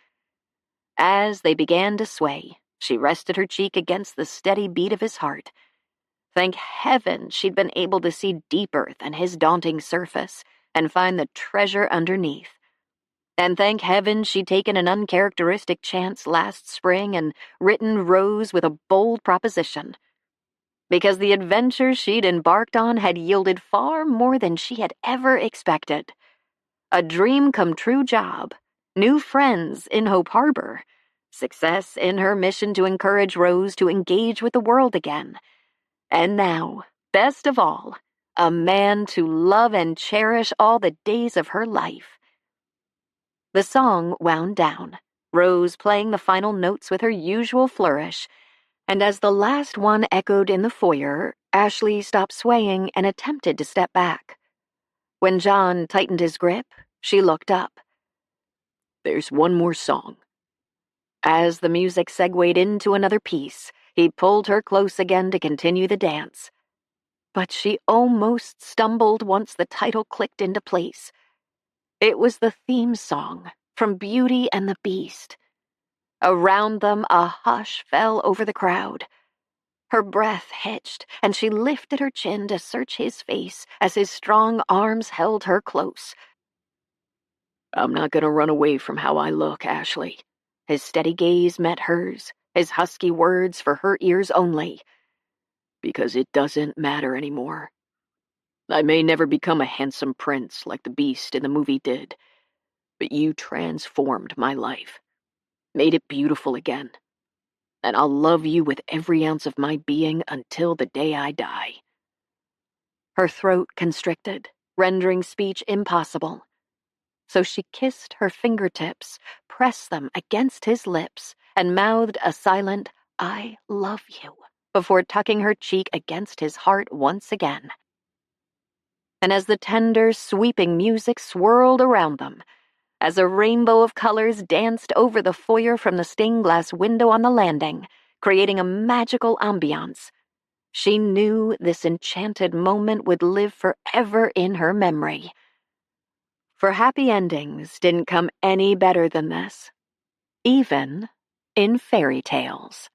As they began to sway, she rested her cheek against the steady beat of his heart. Thank heaven she'd been able to see deeper than his daunting surface and find the treasure underneath. And thank heaven she'd taken an uncharacteristic chance last spring and written Rose with a bold proposition. Because the adventure she'd embarked on had yielded far more than she had ever expected. A dream-come-true job, new friends in Hope Harbor, success in her mission to encourage Rose to engage with the world again. And now, best of all, a man to love and cherish all the days of her life. The song wound down, Rose playing the final notes with her usual flourish, and as the last one echoed in the foyer, Ashley stopped swaying and attempted to step back. When John tightened his grip, she looked up. "There's one more song." As the music segued into another piece, he pulled her close again to continue the dance. But she almost stumbled once the title clicked into place. It was the theme song from Beauty and the Beast. Around them, a hush fell over the crowd. Her breath hitched, and she lifted her chin to search his face as his strong arms held her close. "I'm not going to run away from how I look, Ashley." His steady gaze met hers, his husky words for her ears only. "Because it doesn't matter anymore. I may never become a handsome prince like the Beast in the movie did, but you transformed my life, made it beautiful again. And I'll love you with every ounce of my being until the day I die." Her throat constricted, rendering speech impossible. So she kissed her fingertips, pressed them against his lips, and mouthed a silent, "I love you," before tucking her cheek against his heart once again. And as the tender, sweeping music swirled around them, as a rainbow of colors danced over the foyer from the stained glass window on the landing, creating a magical ambiance, she knew this enchanted moment would live forever in her memory. For happy endings didn't come any better than this, even in fairy tales.